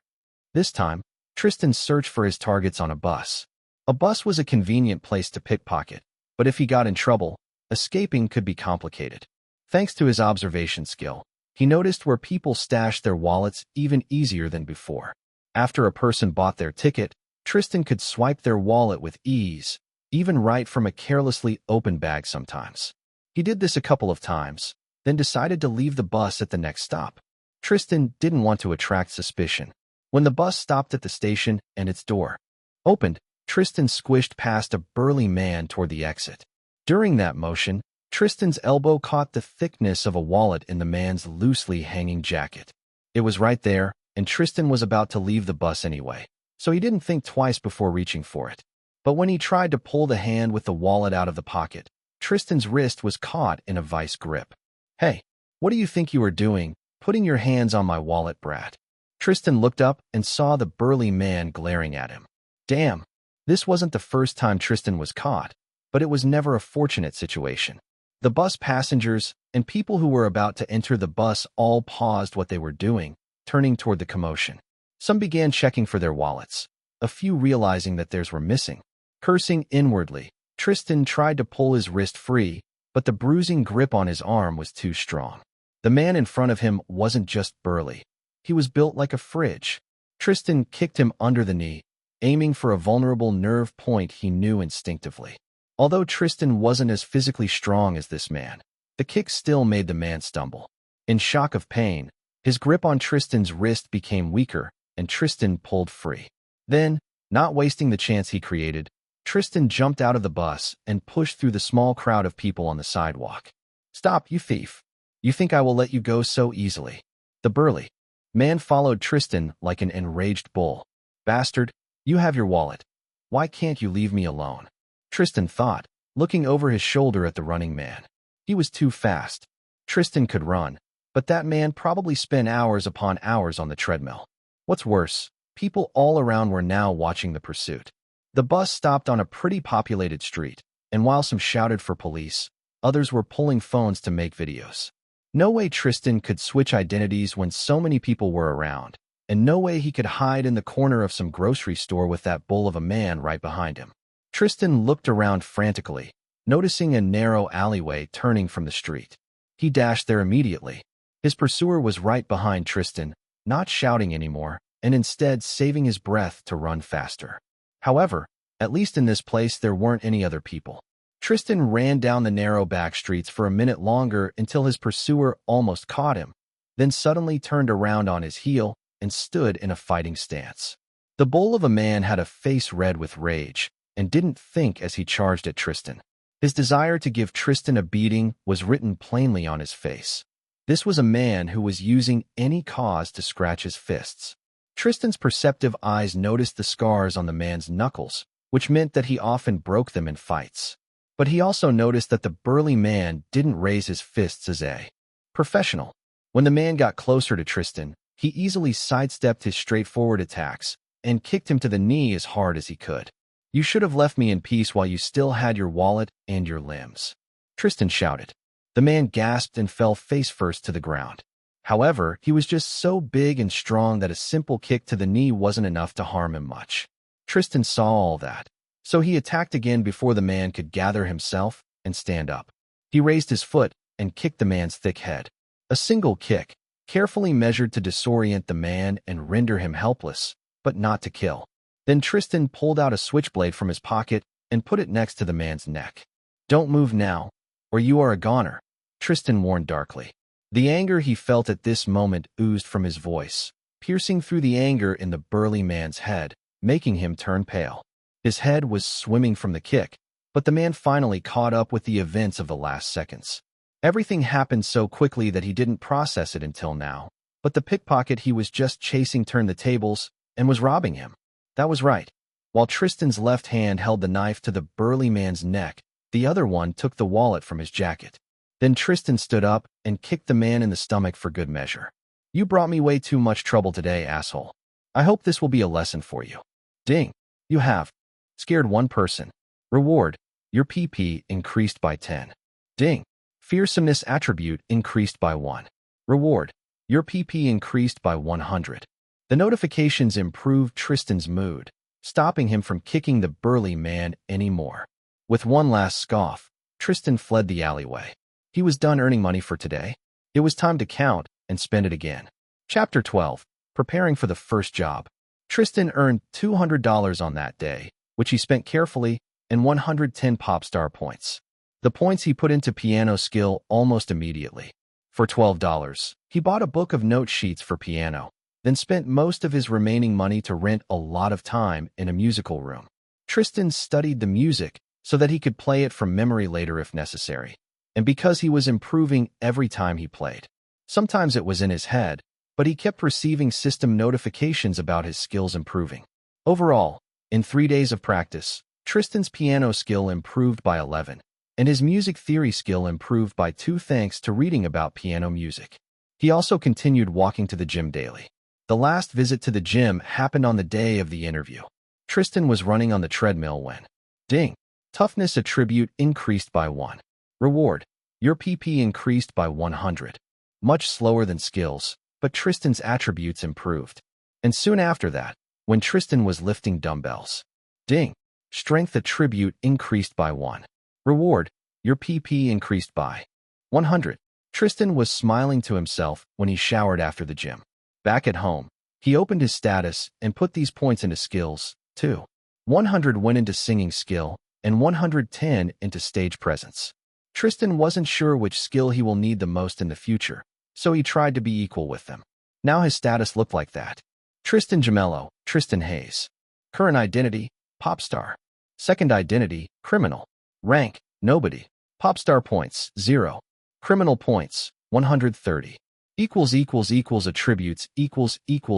This time, Tristan searched for his targets on a bus. A bus was a convenient place to pickpocket, but if he got in trouble, escaping could be complicated. Thanks to his observation skill, he noticed where people stashed their wallets even easier than before. After a person bought their ticket, Tristan could swipe their wallet with ease, even right from a carelessly opened bag sometimes. He did this a couple of times, then decided to leave the bus at the next stop. Tristan didn't want to attract suspicion. When the bus stopped at the station and its door opened, Tristan squished past a burly man toward the exit. During that motion, Tristan's elbow caught the thickness of a wallet in the man's loosely hanging jacket. It was right there, and Tristan was about to leave the bus anyway, so he didn't think twice before reaching for it. But when he tried to pull the hand with the wallet out of the pocket, Tristan's wrist was caught in a vice grip. Hey, what do you think you are doing, putting your hands on my wallet, brat? Tristan looked up and saw the burly man glaring at him. Damn, this wasn't the first time Tristan was caught, but it was never a fortunate situation. The bus passengers and people who were about to enter the bus all paused what they were doing, turning toward the commotion. Some began checking for their wallets, a few realizing that theirs were missing. Cursing inwardly, Tristan tried to pull his wrist free, but the bruising grip on his arm was too strong. The man in front of him wasn't just burly. He was built like a fridge. Tristan kicked him under the knee, aiming for a vulnerable nerve point he knew instinctively. Although Tristan wasn't as physically strong as this man, the kick still made the man stumble. In shock of pain, his grip on Tristan's wrist became weaker, and Tristan pulled free. Then, not wasting the chance he created, Tristan jumped out of the bus and pushed through the small crowd of people on the sidewalk. Stop, you thief. You think I will let you go so easily? The burly man followed Tristan like an enraged bull. Bastard, you have your wallet. Why can't you leave me alone? Tristan thought, looking over his shoulder at the running man. He was too fast. Tristan could run, but that man probably spent hours upon hours on the treadmill. What's worse, people all around were now watching the pursuit. The bus stopped on a pretty populated street, and while some shouted for police, others were pulling phones to make videos. No way Tristan could switch identities when so many people were around, and no way he could hide in the corner of some grocery store with that bull of a man right behind him. Tristan looked around frantically, noticing a narrow alleyway turning from the street. He dashed there immediately. His pursuer was right behind Tristan, not shouting anymore, and instead saving his breath to run faster. However, at least in this place there weren't any other people. Tristan ran down the narrow back streets for a minute longer until his pursuer almost caught him, then suddenly turned around on his heel and stood in a fighting stance. The bull of a man had a face red with rage and didn't think as he charged at Tristan. His desire to give Tristan a beating was written plainly on his face. This was a man who was using any cause to scratch his fists. Tristan's perceptive eyes noticed the scars on the man's knuckles, which meant that he often broke them in fights. But he also noticed that the burly man didn't raise his fists as a professional. When the man got closer to Tristan, he easily sidestepped his straightforward attacks and kicked him to the knee as hard as he could. "You should have left me in peace while you still had your wallet and your limbs," Tristan shouted. The man gasped and fell face first to the ground. However, he was just so big and strong that a simple kick to the knee wasn't enough to harm him much. Tristan saw all that, so he attacked again before the man could gather himself and stand up. He raised his foot and kicked the man's thick head. A single kick, carefully measured to disorient the man and render him helpless, but not to kill. Then Tristan pulled out a switchblade from his pocket and put it next to the man's neck. "Don't move now, or you are a goner," Tristan warned darkly. The anger he felt at this moment oozed from his voice, piercing through the anger in the burly man's head, making him turn pale. His head was swimming from the kick, but the man finally caught up with the events of the last seconds. Everything happened so quickly that he didn't process it until now, but the pickpocket he was just chasing turned the tables and was robbing him. That was right. While Tristan's left hand held the knife to the burly man's neck, the other one took the wallet from his jacket. Then Tristan stood up and kicked the man in the stomach for good measure. "You brought me way too much trouble today, asshole. I hope this will be a lesson for you." Ding. You have scared one person. Reward. Your PP increased by 10. Ding. Fearsomeness attribute increased by 1. Reward. Your PP increased by 100. The notifications improved Tristan's mood, stopping him from kicking the burly man anymore. With one last scoff, Tristan fled the alleyway. He was done earning money for today. It was time to count and spend it again. Chapter 12. Preparing for the first job. Tristan earned $200 on that day, which he spent carefully, and 110 pop star points. The points he put into piano skill almost immediately. For $12, he bought a book of note sheets for piano, then spent most of his remaining money to rent a lot of time in a musical room. Tristan studied the music so that he could play it from memory later if necessary, and because he was improving every time he played. Sometimes it was in his head, but he kept receiving system notifications about his skills improving. Overall, in 3 days of practice, Tristan's piano skill improved by 11, and his music theory skill improved by 2 thanks to reading about piano music. He also continued walking to the gym daily. The last visit to the gym happened on the day of the interview. Tristan was running on the treadmill when, ding, toughness attribute increased by 1. Reward. Your PP increased by 100. Much slower than skills, but Tristan's attributes improved. And soon after that, when Tristan was lifting dumbbells, ding, strength attribute increased by 1. Reward. Your PP increased by 100. Tristan was smiling to himself when he showered after the gym. Back at home, he opened his status and put these points into skills, too. 100 went into singing skill, and 110 into stage presence. Tristan wasn't sure which skill he will need the most in the future, so he tried to be equal with them. Now his status looked like that. Tristan Gemello, Tristan Hayes. Current identity, pop star. Second identity, criminal. Rank, nobody. Pop star points, 0. Criminal points, 130. Attributes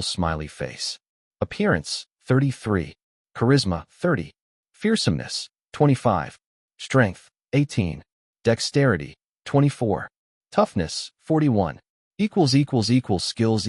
smiley face. Appearance, 33. Charisma, 30. Fearsomeness, 25. Strength, 18. Dexterity, 24. Toughness, 41. Skills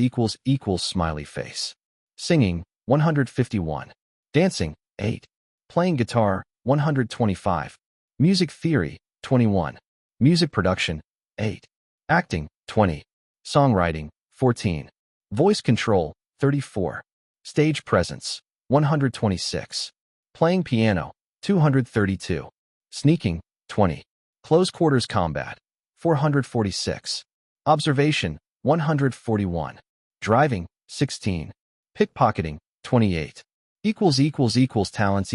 smiley face. Singing, 151. Dancing, 8. Playing guitar, 125. Music theory, 21. Music production, 8. Acting, 20. Songwriting, 14. Voice control, 34. Stage presence, 126. Playing piano, 232. Sneaking, 20. Close quarters combat, 446. Observation, 141. Driving, 16. Pickpocketing, 28. Talents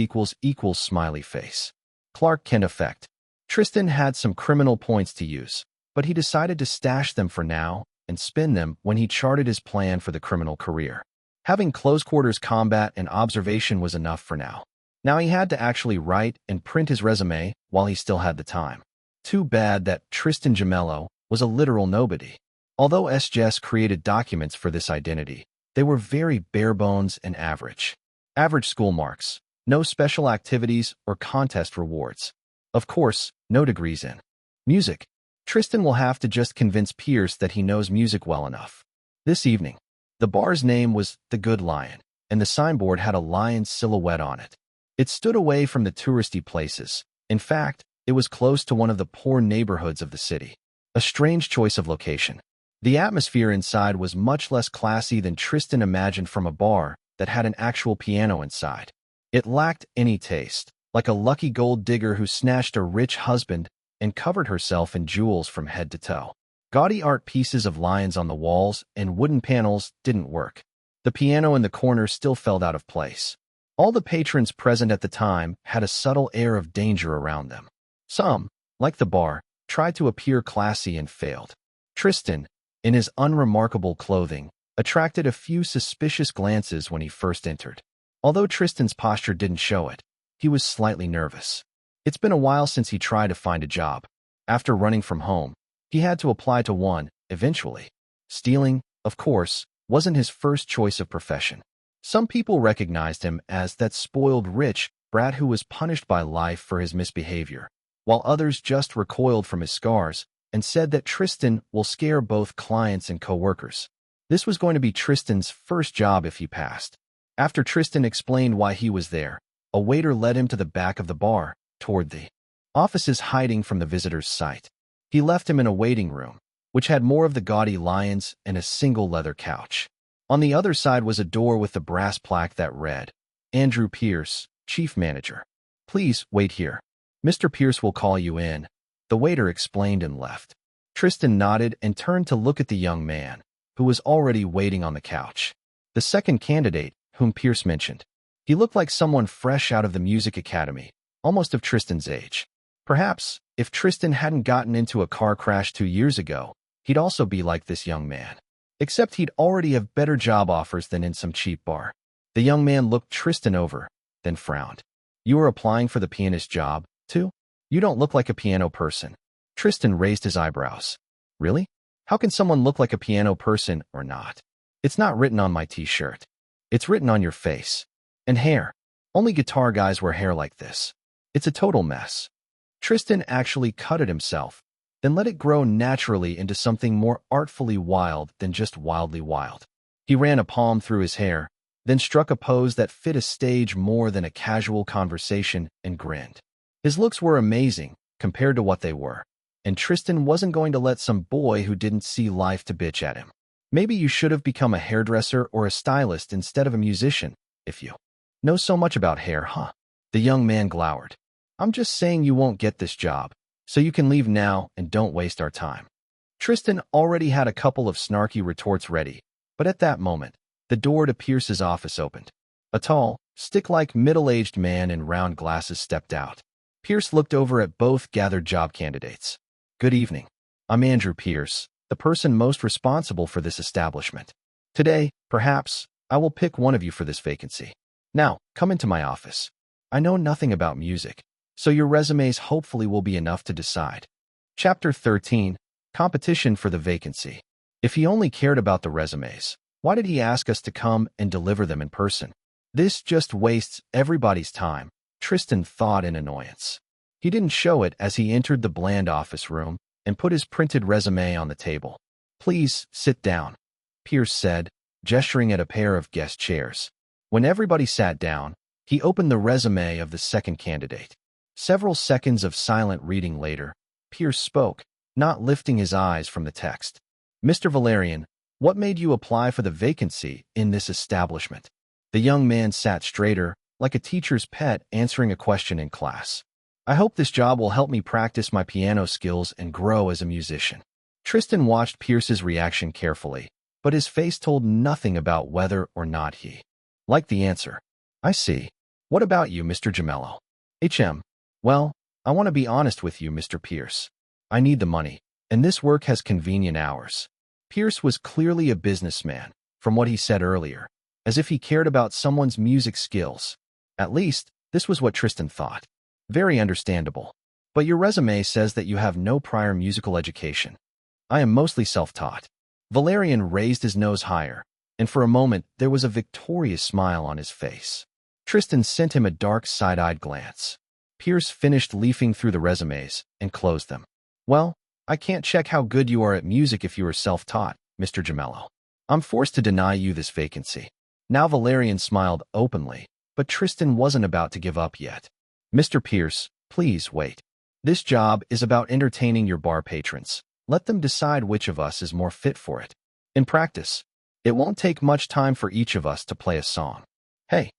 smiley face. Clark Kent effect. Tristan had some criminal points to use, but he decided to stash them for now and spend them when he charted his plan for the criminal career. Having close quarters combat and observation was enough for now. Now he had to actually write and print his resume while he still had the time. Too bad that Tristan Gemello was a literal nobody. Although SJS created documents for this identity, they were very bare bones and average. Average school marks, no special activities or contest rewards. Of course, no degrees in music. Tristan will have to just convince Pierce that he knows music well enough. This evening, the bar's name was The Good Lion, and the signboard had a lion's silhouette on it. It stood away from the touristy places. In fact, it was close to one of the poor neighborhoods of the city. A strange choice of location. The atmosphere inside was much less classy than Tristan imagined from a bar that had an actual piano inside. It lacked any taste, like a lucky gold digger who snatched a rich husband and covered herself in jewels from head to toe. Gaudy art pieces of lions on the walls and wooden panels didn't work. The piano in the corner still felt out of place. All the patrons present at the time had a subtle air of danger around them. Some, like the bar, tried to appear classy and failed. Tristan, in his unremarkable clothing, attracted a few suspicious glances when he first entered. Although Tristan's posture didn't show it, he was slightly nervous. It's been a while since he tried to find a job. After running from home, he had to apply to one, eventually. Stealing, of course, wasn't his first choice of profession. Some people recognized him as that spoiled rich brat who was punished by life for his misbehavior, while others just recoiled from his scars and said that Tristan will scare both clients and co-workers. This was going to be Tristan's first job if he passed. After Tristan explained why he was there, a waiter led him to the back of the bar, toward the offices hiding from the visitor's sight. He left him in a waiting room, which had more of the gaudy lions and a single leather couch. On the other side was a door with the brass plaque that read, Andrew Pierce, Chief Manager. Please wait here. Mr. Pierce will call you in. The waiter explained and left. Tristan nodded and turned to look at the young man, who was already waiting on the couch. The second candidate, whom Pierce mentioned. He looked like someone fresh out of the music academy, almost of Tristan's age. Perhaps, if Tristan hadn't gotten into a car crash 2 years ago, he'd also be like this young man. Except he'd already have better job offers than in some cheap bar. The young man looked Tristan over, then frowned. You are applying for the pianist job, too? You don't look like a piano person. Tristan raised his eyebrows. Really? How can someone look like a piano person or not? It's not written on my t-shirt. It's written on your face. And hair. Only guitar guys wear hair like this. It's a total mess. Tristan actually cut it himself, then let it grow naturally into something more artfully wild than just wildly wild. He ran a palm through his hair, then struck a pose that fit a stage more than a casual conversation and grinned. His looks were amazing compared to what they were, and Tristan wasn't going to let some boy who didn't see life to bitch at him. Maybe you should have become a hairdresser or a stylist instead of a musician, if you know so much about hair, huh? The young man glowered. I'm just saying you won't get this job, so you can leave now and don't waste our time. Tristan already had a couple of snarky retorts ready, but at that moment, the door to Pierce's office opened. A tall, stick-like middle-aged man in round glasses stepped out. Pierce looked over at both gathered job candidates. Good evening. I'm Andrew Pierce, the person most responsible for this establishment. Today, perhaps, I will pick one of you for this vacancy. Now, come into my office. I know nothing about music, so your resumes hopefully will be enough to decide. Chapter 13, Competition for the Vacancy. If he only cared about the resumes, why did he ask us to come and deliver them in person? This just wastes everybody's time, Tristan thought in annoyance. He didn't show it as he entered the bland office room and put his printed resume on the table. Please sit down, Pierce said, gesturing at a pair of guest chairs. When everybody sat down, he opened the resume of the second candidate. Several seconds of silent reading later, Pierce spoke, not lifting his eyes from the text. Mr. Valerian, what made you apply for the vacancy in this establishment? The young man sat straighter, like a teacher's pet answering a question in class. I hope this job will help me practice my piano skills and grow as a musician. Tristan watched Pierce's reaction carefully, but his face told nothing about whether or not he liked the answer. I see. What about you, Mr. Gemello? Well, I want to be honest with you, Mr. Pierce. I need the money, and this work has convenient hours. Pierce was clearly a businessman, from what he said earlier, as if he cared about someone's music skills. At least, this was what Tristan thought. Very understandable. But your resume says that you have no prior musical education. I am mostly self-taught. Valerian raised his nose higher, and for a moment there was a victorious smile on his face. Tristan sent him a dark side-eyed glance. Pierce finished leafing through the resumes and closed them. Well, I can't check how good you are at music if you are self-taught, Mr. Gemello. I'm forced to deny you this vacancy. Now Valerian smiled openly, but Tristan wasn't about to give up yet. Mr. Pierce, please wait. This job is about entertaining your bar patrons. Let them decide which of us is more fit for it. In practice, it won't take much time for each of us to play a song. Hey,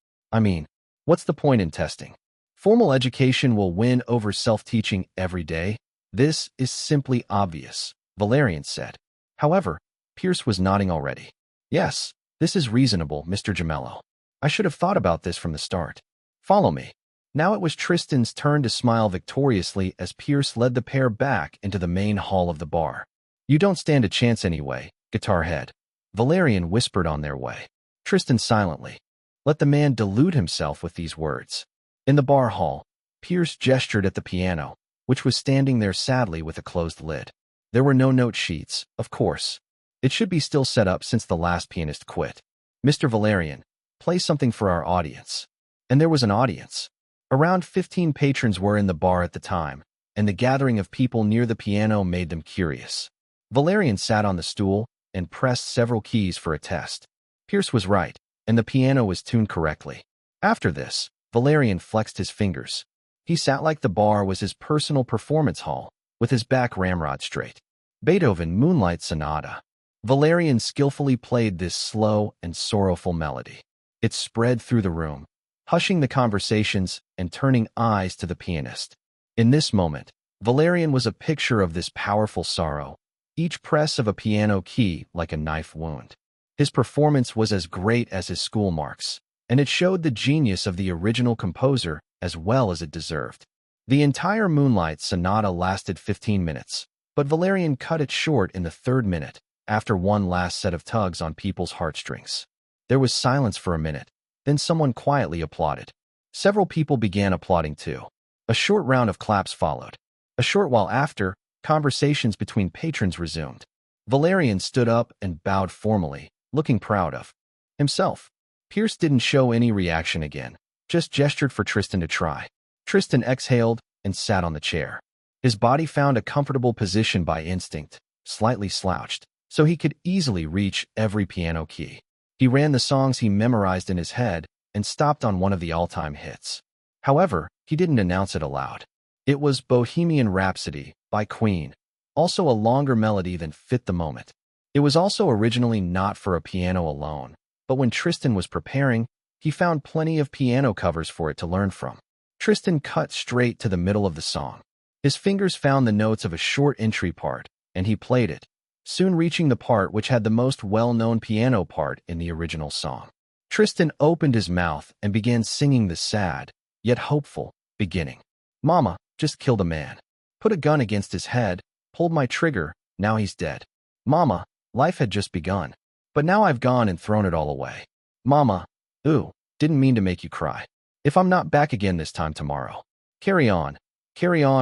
what's the point in testing? Formal education will win over self-teaching every day. This is simply obvious, Valerian said. However, Pierce was nodding already. Yes, this is reasonable, Mr. Gemello. I should have thought about this from the start. Follow me. Now it was Tristan's turn to smile victoriously as Pierce led the pair back into the main hall of the bar. You don't stand a chance anyway, guitar head. Valerian whispered on their way. Tristan silently let the man delude himself with these words. In the bar hall, Pierce gestured at the piano, which was standing there sadly with a closed lid. There were no note sheets, of course. It should be still set up since the last pianist quit. Mr. Valerian, play something for our audience. And there was an audience. Around 15 patrons were in the bar at the time, and the gathering of people near the piano made them curious. Valerian sat on the stool and pressed several keys for a test. Pierce was right, and the piano was tuned correctly. After this, Valerian flexed his fingers. He sat like the bar was his personal performance hall, with his back ramrod straight. Beethoven Moonlight Sonata. Valerian skillfully played this slow and sorrowful melody. It spread through the room, hushing the conversations and turning eyes to the pianist. In this moment, Valerian was a picture of this powerful sorrow, each press of a piano key like a knife wound. His performance was as great as his school marks, and it showed the genius of the original composer as well as it deserved. The entire Moonlight Sonata lasted 15 minutes, but Valerian cut it short in the third minute, after one last set of tugs on people's heartstrings. There was silence for a minute. Then someone quietly applauded. Several people began applauding too. A short round of claps followed. A short while after, conversations between patrons resumed. Valerian stood up and bowed formally, looking proud of himself. Pierce didn't show any reaction again, just gestured for Tristan to try. Tristan exhaled and sat on the chair. His body found a comfortable position by instinct, slightly slouched, so he could easily reach every piano key. He ran the songs he memorized in his head and stopped on one of the all-time hits. However, he didn't announce it aloud. It was Bohemian Rhapsody by Queen, also a longer melody than fit the moment. It was also originally not for a piano alone, but when Tristan was preparing, he found plenty of piano covers for it to learn from. Tristan cut straight to the middle of the song. His fingers found the notes of a short entry part, and he played it, soon reaching the part which had the most well-known piano part in the original song. Tristan opened his mouth and began singing the sad, yet hopeful, beginning. Mama just killed a man. Put a gun against his head, pulled my trigger, now he's dead. Mama, life had just begun. But now I've gone and thrown it all away. Mama, didn't mean to make you cry. If I'm not back again this time tomorrow. Carry on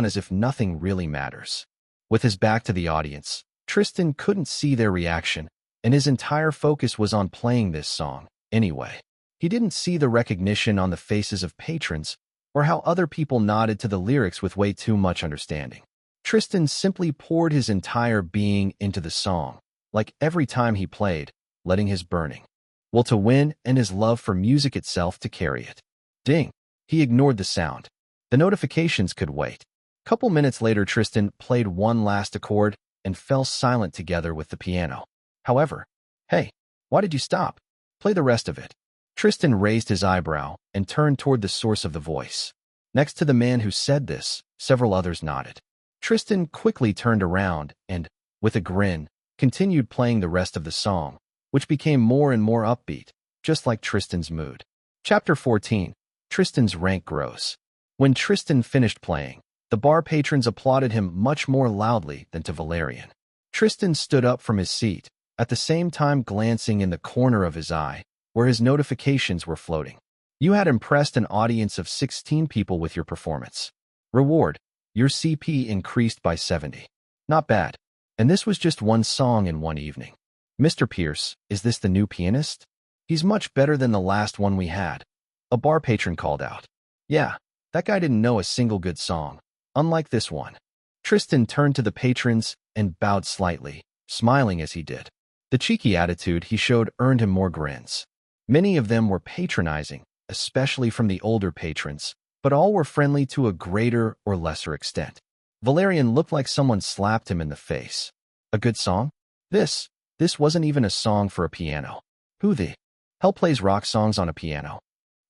as if nothing really matters. With his back to the audience, Tristan couldn't see their reaction, and his entire focus was on playing this song, anyway. He didn't see the recognition on the faces of patrons, or how other people nodded to the lyrics with way too much understanding. Tristan simply poured his entire being into the song, like every time he played, letting his burning will to win and his love for music itself to carry it. Ding! He ignored the sound. The notifications could wait. Couple minutes later, Tristan played one last accord and fell silent together with the piano. However, hey, why did you stop? Play the rest of it. Tristan raised his eyebrow and turned toward the source of the voice. Next to the man who said this, several others nodded. Tristan quickly turned around and, with a grin, continued playing the rest of the song, which became more and more upbeat, just like Tristan's mood. Chapter 14. Tristan's rank grows. When Tristan finished playing, the bar patrons applauded him much more loudly than to Valerian. Tristan stood up from his seat, at the same time glancing in the corner of his eye, where his notifications were floating. You had impressed an audience of 16 people with your performance. Reward: your CP increased by 70. Not bad. And this was just one song in one evening. Mr. Pierce, is this the new pianist? He's much better than the last one we had. A bar patron called out. Yeah, that guy didn't know a single good song, unlike this one. Tristan turned to the patrons and bowed slightly, smiling as he did. The cheeky attitude he showed earned him more grins. Many of them were patronizing, especially from the older patrons, but all were friendly to a greater or lesser extent. Valerian looked like someone slapped him in the face. A good song? This wasn't even a song for a piano. Who the hell plays rock songs on a piano?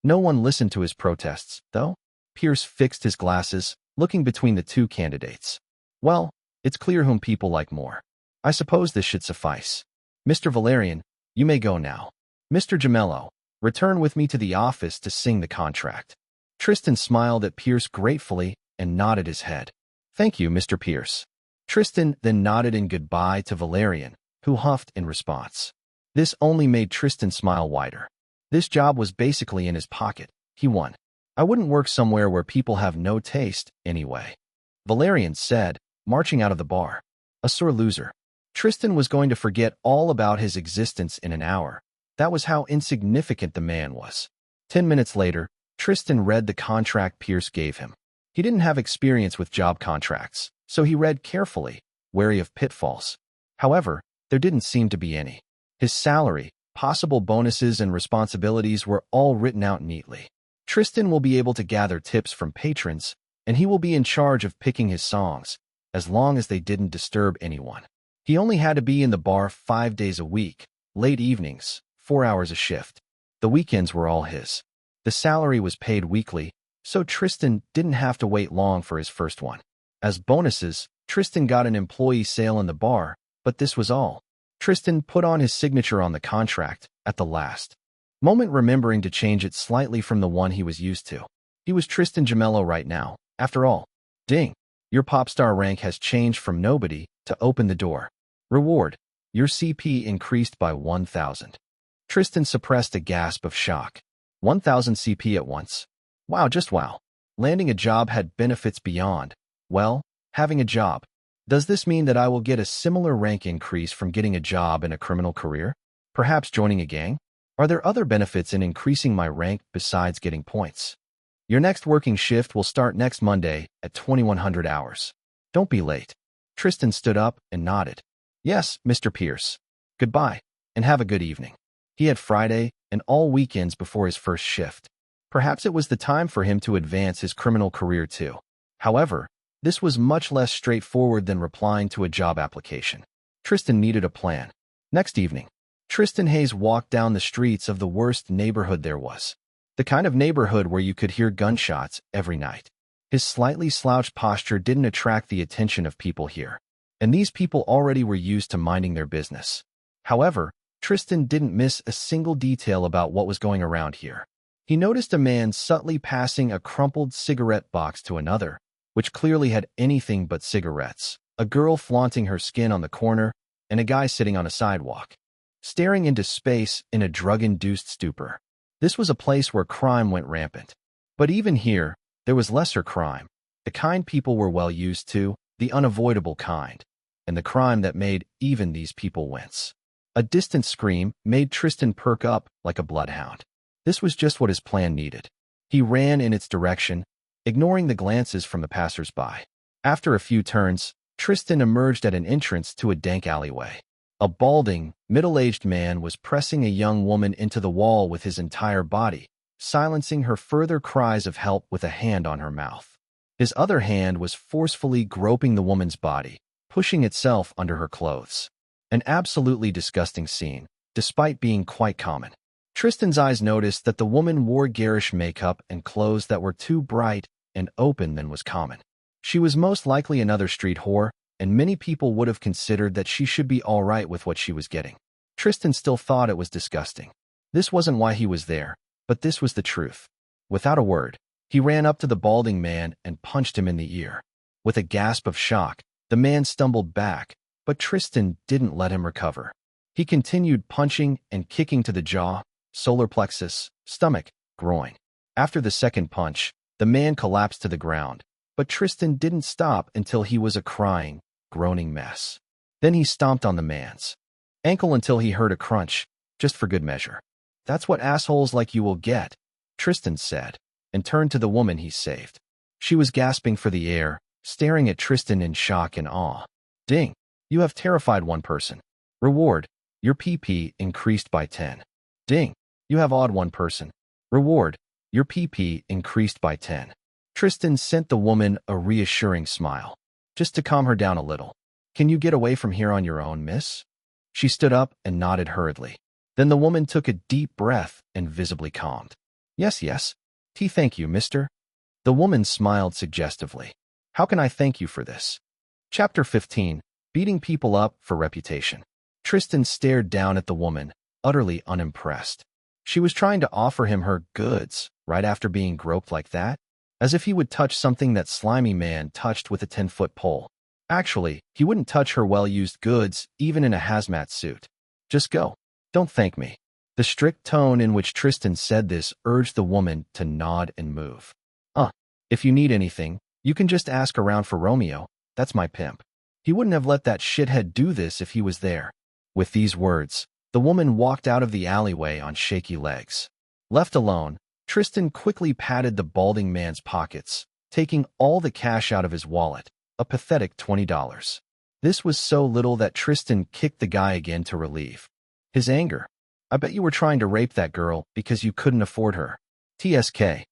No one listened to his protests, though. Pierce fixed his glasses, looking between the two candidates. Well, it's clear whom people like more. I suppose this should suffice. Mr. Valerian, you may go now. Mr. Gemello, return with me to the office to sing the contract. Tristan smiled at Pierce gratefully and nodded his head. Thank you, Mr. Pierce. Tristan then nodded in goodbye to Valerian, who huffed in response. This only made Tristan smile wider. This job was basically in his pocket. He won. I wouldn't work somewhere where people have no taste, anyway. Valerian said, marching out of the bar. A sore loser. Tristan was going to forget all about his existence in an hour. That was how insignificant the man was. 10 minutes later, Tristan read the contract Pierce gave him. He didn't have experience with job contracts, so he read carefully, wary of pitfalls. However, there didn't seem to be any. His salary, possible bonuses, and responsibilities were all written out neatly. Tristan will be able to gather tips from patrons, and he will be in charge of picking his songs, as long as they didn't disturb anyone. He only had to be in the bar 5 days a week, late evenings, 4 hours a shift. The weekends were all his. The salary was paid weekly, so Tristan didn't have to wait long for his first one. As bonuses, Tristan got an employee sale in the bar, but this was all. Tristan put on his signature on the contract at the last moment, remembering to change it slightly from the one he was used to. He was Tristan Gemello right now, after all. Ding! Your pop star rank has changed from nobody to open the door. Reward: your CP increased by 1,000. Tristan suppressed a gasp of shock. 1,000 CP at once. Wow, just wow. Landing a job had benefits beyond, well, having a job. Does this mean that I will get a similar rank increase from getting a job in a criminal career? Perhaps joining a gang? Are there other benefits in increasing my rank besides getting points? Your next working shift will start next Monday at 2100 hours. Don't be late. Tristan stood up and nodded. Yes, Mr. Pierce. Goodbye, and have a good evening. He had Friday and all weekends before his first shift. Perhaps it was the time for him to advance his criminal career too. However, this was much less straightforward than replying to a job application. Tristan needed a plan. Next evening, Tristan Hayes walked down the streets of the worst neighborhood there was. The kind of neighborhood where you could hear gunshots every night. His slightly slouched posture didn't attract the attention of people here, and these people already were used to minding their business. However, Tristan didn't miss a single detail about what was going around here. He noticed a man subtly passing a crumpled cigarette box to another, which clearly had anything but cigarettes, a girl flaunting her skin on the corner, and a guy sitting on a sidewalk, staring into space in a drug-induced stupor. This was a place where crime went rampant. But even here, there was lesser crime, the kind people were well used to, the unavoidable kind, and the crime that made even these people wince. A distant scream made Tristan perk up like a bloodhound. This was just what his plan needed. He ran in its direction, ignoring the glances from the passers-by. After a few turns, Tristan emerged at an entrance to a dank alleyway. A balding, middle-aged man was pressing a young woman into the wall with his entire body, silencing her further cries of help with a hand on her mouth. His other hand was forcefully groping the woman's body, pushing itself under her clothes. An absolutely disgusting scene, despite being quite common. Tristan's eyes noticed that the woman wore garish makeup and clothes that were too bright and open than was common. She was most likely another street whore, and many people would have considered that she should be all right with what she was getting. Tristan still thought it was disgusting. This wasn't why he was there, but this was the truth. Without a word, he ran up to the balding man and punched him in the ear. With a gasp of shock, the man stumbled back, but Tristan didn't let him recover. He continued punching and kicking to the jaw, solar plexus, stomach, groin. After the second punch, the man collapsed to the ground, but Tristan didn't stop until he was a crying, groaning mess. Then he stomped on the man's ankle until he heard a crunch, just for good measure. "That's what assholes like you will get," Tristan said, and turned to the woman he saved. She was gasping for the air, staring at Tristan in shock and awe. "Ding, you have terrified one person. Reward, your PP increased by 10. Ding, you have awed one person. Reward, your PP increased by 10. Tristan sent the woman a reassuring smile, just to calm her down a little. "Can you get away from here on your own, miss?" She stood up and nodded hurriedly. Then the woman took a deep breath and visibly calmed. Yes. Thank you, mister." The woman smiled suggestively. "How can I thank you for this?" Chapter 15. Beating people up for reputation. Tristan stared down at the woman, utterly unimpressed. She was trying to offer him her goods right after being groped like that, as if he would touch something that slimy man touched with a 10-foot pole. Actually, he wouldn't touch her well-used goods even in a hazmat suit. "Just go. Don't thank me." The strict tone in which Tristan said this urged the woman to nod and move. If you need anything, you can just ask around for Romeo. That's my pimp. He wouldn't have let that shithead do this if he was there." With these words, the woman walked out of the alleyway on shaky legs. Left alone, Tristan quickly patted the balding man's pockets, taking all the cash out of his wallet, a pathetic $20. This was so little that Tristan kicked the guy again to relieve his anger. "I bet you were trying to rape that girl because you couldn't afford her. TSK.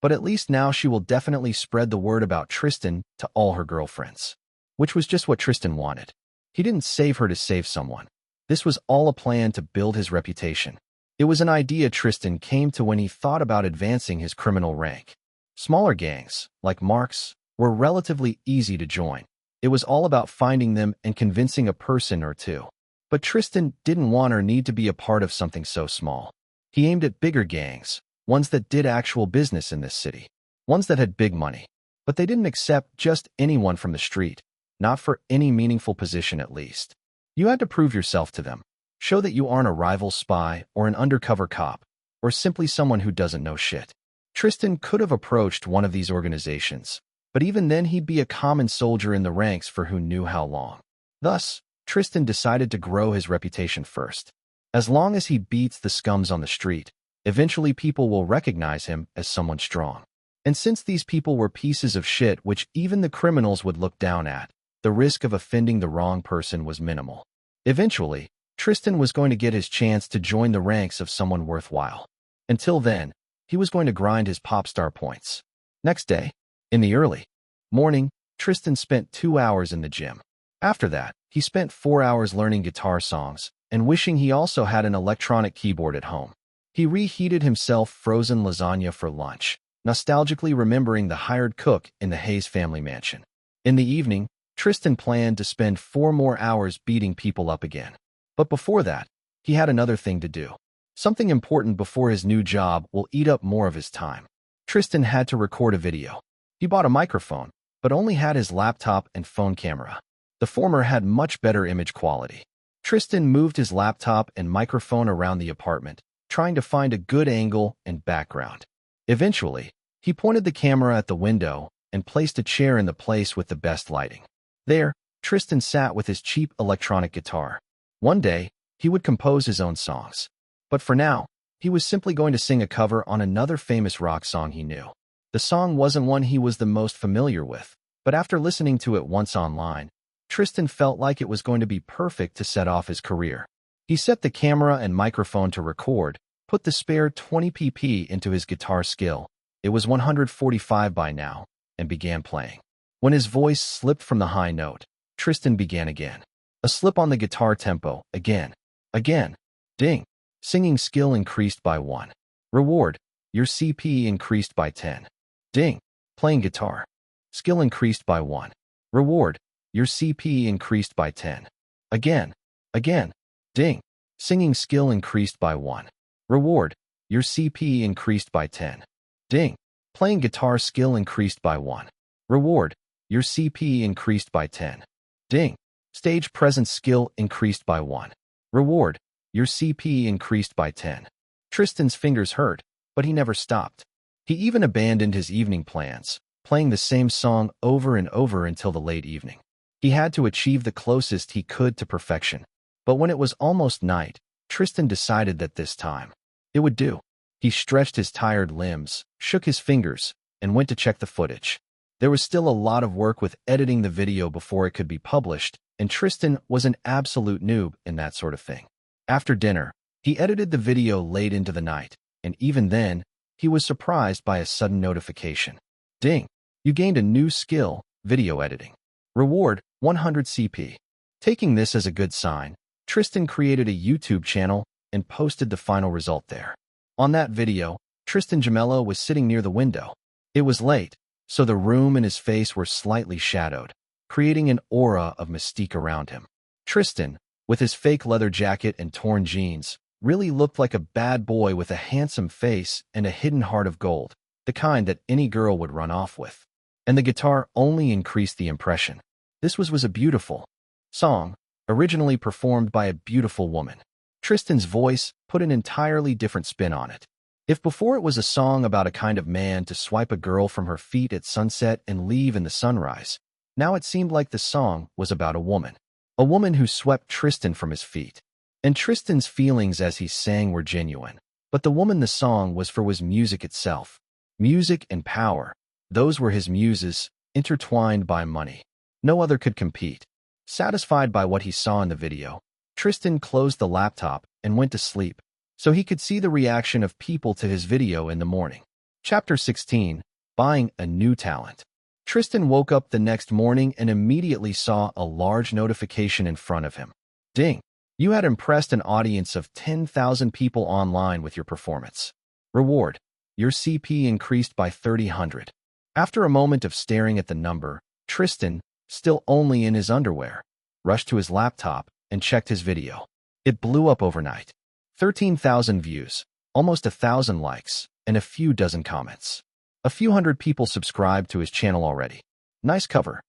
But at least now she will definitely spread the word about Tristan to all her girlfriends." Which was just what Tristan wanted. He didn't save her to save someone. This was all a plan to build his reputation. It was an idea Tristan came to when he thought about advancing his criminal rank. Smaller gangs, like Mark's, were relatively easy to join. It was all about finding them and convincing a person or two. But Tristan didn't want or need to be a part of something so small. He aimed at bigger gangs, ones that did actual business in this city, ones that had big money. But they didn't accept just anyone from the street, not for any meaningful position at least. You had to prove yourself to them. Show that you aren't a rival spy or an undercover cop, or simply someone who doesn't know shit. Tristan could have approached one of these organizations, but even then he'd be a common soldier in the ranks for who knew how long. Thus, Tristan decided to grow his reputation first. As long as he beats the scums on the street, eventually people will recognize him as someone strong. And since these people were pieces of shit which even the criminals would look down at, the risk of offending the wrong person was minimal. Eventually, Tristan was going to get his chance to join the ranks of someone worthwhile. Until then, he was going to grind his pop star points. Next day, in the early morning, Tristan spent 2 hours in the gym. After that, he spent 4 hours learning guitar songs and wishing he also had an electronic keyboard at home. He reheated himself frozen lasagna for lunch, nostalgically remembering the hired cook in the Hayes family mansion. In the evening, Tristan planned to spend 4 more hours beating people up again. But before that, he had another thing to do. Something important before his new job will eat up more of his time. Tristan had to record a video. He bought a microphone, but only had his laptop and phone camera. The former had much better image quality. Tristan moved his laptop and microphone around the apartment, trying to find a good angle and background. Eventually, he pointed the camera at the window and placed a chair in the place with the best lighting. There, Tristan sat with his cheap electronic guitar. One day, he would compose his own songs. But for now, he was simply going to sing a cover on another famous rock song he knew. The song wasn't one he was the most familiar with, but after listening to it once online, Tristan felt like it was going to be perfect to set off his career. He set the camera and microphone to record, put the spare 20 pp into his guitar skill. It was 145 by now, and began playing. When his voice slipped from the high note, Tristan began again. A slip on the guitar tempo, again. Again. Ding. Singing skill increased by 1. Reward. Your CP increased by 10. Ding. Playing guitar. Skill increased by 1. Reward. Your CP increased by 10. Again. Again. Ding. Singing skill increased by 1. Reward. Your CP increased by 10. Ding. Playing guitar skill increased by 1. Reward. Your CP increased by 10. Ding. Stage presence skill increased by 1. Reward. Your CP increased by 10. Tristan's fingers hurt, but he never stopped. He even abandoned his evening plans, playing the same song over and over until the late evening. He had to achieve the closest he could to perfection. But when it was almost night, Tristan decided that this time it would do. He stretched his tired limbs, shook his fingers, and went to check the footage. There was still a lot of work with editing the video before it could be published, and Tristan was an absolute noob in that sort of thing. After dinner, he edited the video late into the night, and even then, he was surprised by a sudden notification. Ding! You gained a new skill, video editing. Reward, 100 CP. Taking this as a good sign, Tristan created a YouTube channel and posted the final result there. On that video, Tristan Gemello was sitting near the window. It was late, so the room and his face were slightly shadowed, creating an aura of mystique around him. Tristan, with his fake leather jacket and torn jeans, really looked like a bad boy with a handsome face and a hidden heart of gold, the kind that any girl would run off with. And the guitar only increased the impression. This was a beautiful song, originally performed by a beautiful woman. Tristan's voice put an entirely different spin on it. If before it was a song about a kind of man to swipe a girl from her feet at sunset and leave in the sunrise, now it seemed like the song was about a woman who swept Tristan from his feet. And Tristan's feelings as he sang were genuine, but the woman the song was for was music itself. Music and power, those were his muses, intertwined by money. No other could compete. Satisfied by what he saw in the video, Tristan closed the laptop and went to sleep, so he could see the reaction of people to his video in the morning. Chapter 16. Buying a New Talent. Tristan woke up the next morning and immediately saw a large notification in front of him. Ding! You had impressed an audience of 10,000 people online with your performance. Reward. Your CP increased by 3,000. After a moment of staring at the number, Tristan, still only in his underwear, rushed to his laptop and checked his video. It blew up overnight. 13,000 views, almost 1,000 likes, and a few dozen comments. A few hundred people subscribed to his channel already. Nice cover.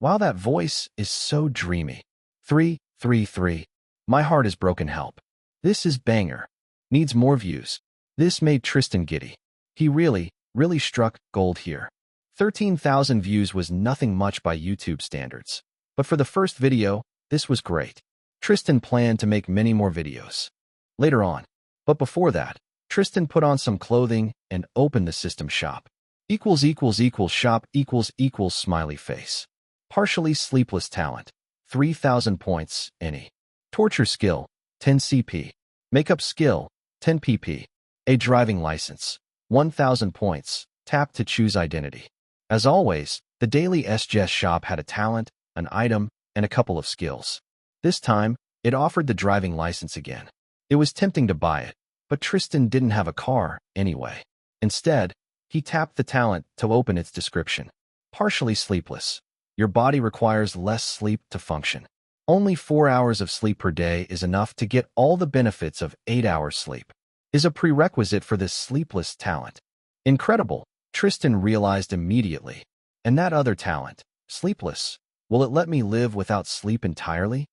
Wow, that voice is so dreamy. 333. My heart is broken, help. This is banger. Needs more views. This made Tristan giddy. He really struck gold here. 13,000 views was nothing much by YouTube standards. But for the first video, this was great. Tristan planned to make many more videos later on. But before that, Tristan put on some clothing and opened the system shop. Shop smiley face. Partially sleepless talent. 3,000 points, any. Torture skill, 10 CP. Makeup skill, 10 PP. A driving license, 1,000 points. Tap to choose identity. As always, the daily SGS shop had a talent, an item, and a couple of skills. This time, it offered the driving license again. It was tempting to buy it, but Tristan didn't have a car anyway. Instead, he tapped the talent to open its description. Partially sleepless. Your body requires less sleep to function. Only 4 hours of sleep per day is enough to get all the benefits of 8 hours sleep. Is a prerequisite for this sleepless talent. Incredible, Tristan realized immediately. And that other talent, sleepless, will it let me live without sleep entirely?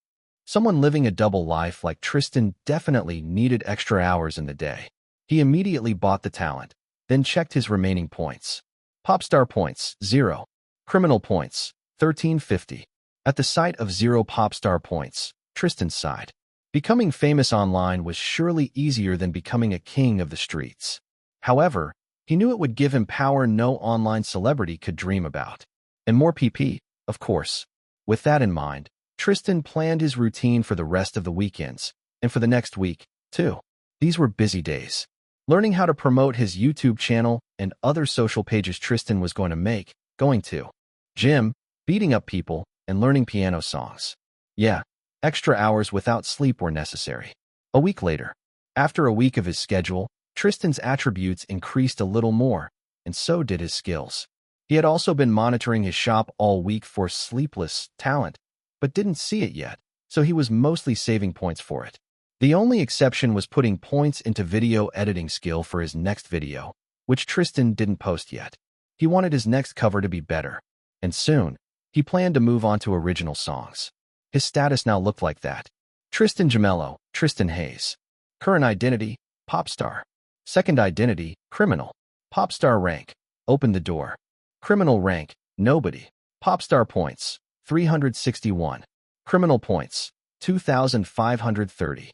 Someone living a double life like Tristan definitely needed extra hours in the day. He immediately bought the talent, then checked his remaining points. Popstar points, 0. Criminal points, 1350. At the sight of 0 Popstar points, Tristan sighed. Becoming famous online was surely easier than becoming a king of the streets. However, he knew it would give him power no online celebrity could dream about. And more PP, of course. With that in mind, Tristan planned his routine for the rest of the weekends, and for the next week, too. These were busy days. Learning how to promote his YouTube channel and other social pages Tristan was going to make going to gym, beating up people, and learning piano songs. Yeah, extra hours without sleep were necessary. A week later, after a week of his schedule, Tristan's attributes increased a little more, and so did his skills. He had also been monitoring his shop all week for sleepless talent, but didn't see it yet, so he was mostly saving points for it. The only exception was putting points into video editing skill for his next video, which Tristan didn't post yet. He wanted his next cover to be better, and soon, he planned to move on to original songs. His status now looked like that. Tristan Gemello, Tristan Hayes. Current identity, pop star. Second identity, criminal. Pop star rank, open the door. Criminal rank, nobody. Pop star points, 361. Criminal points, 2,530.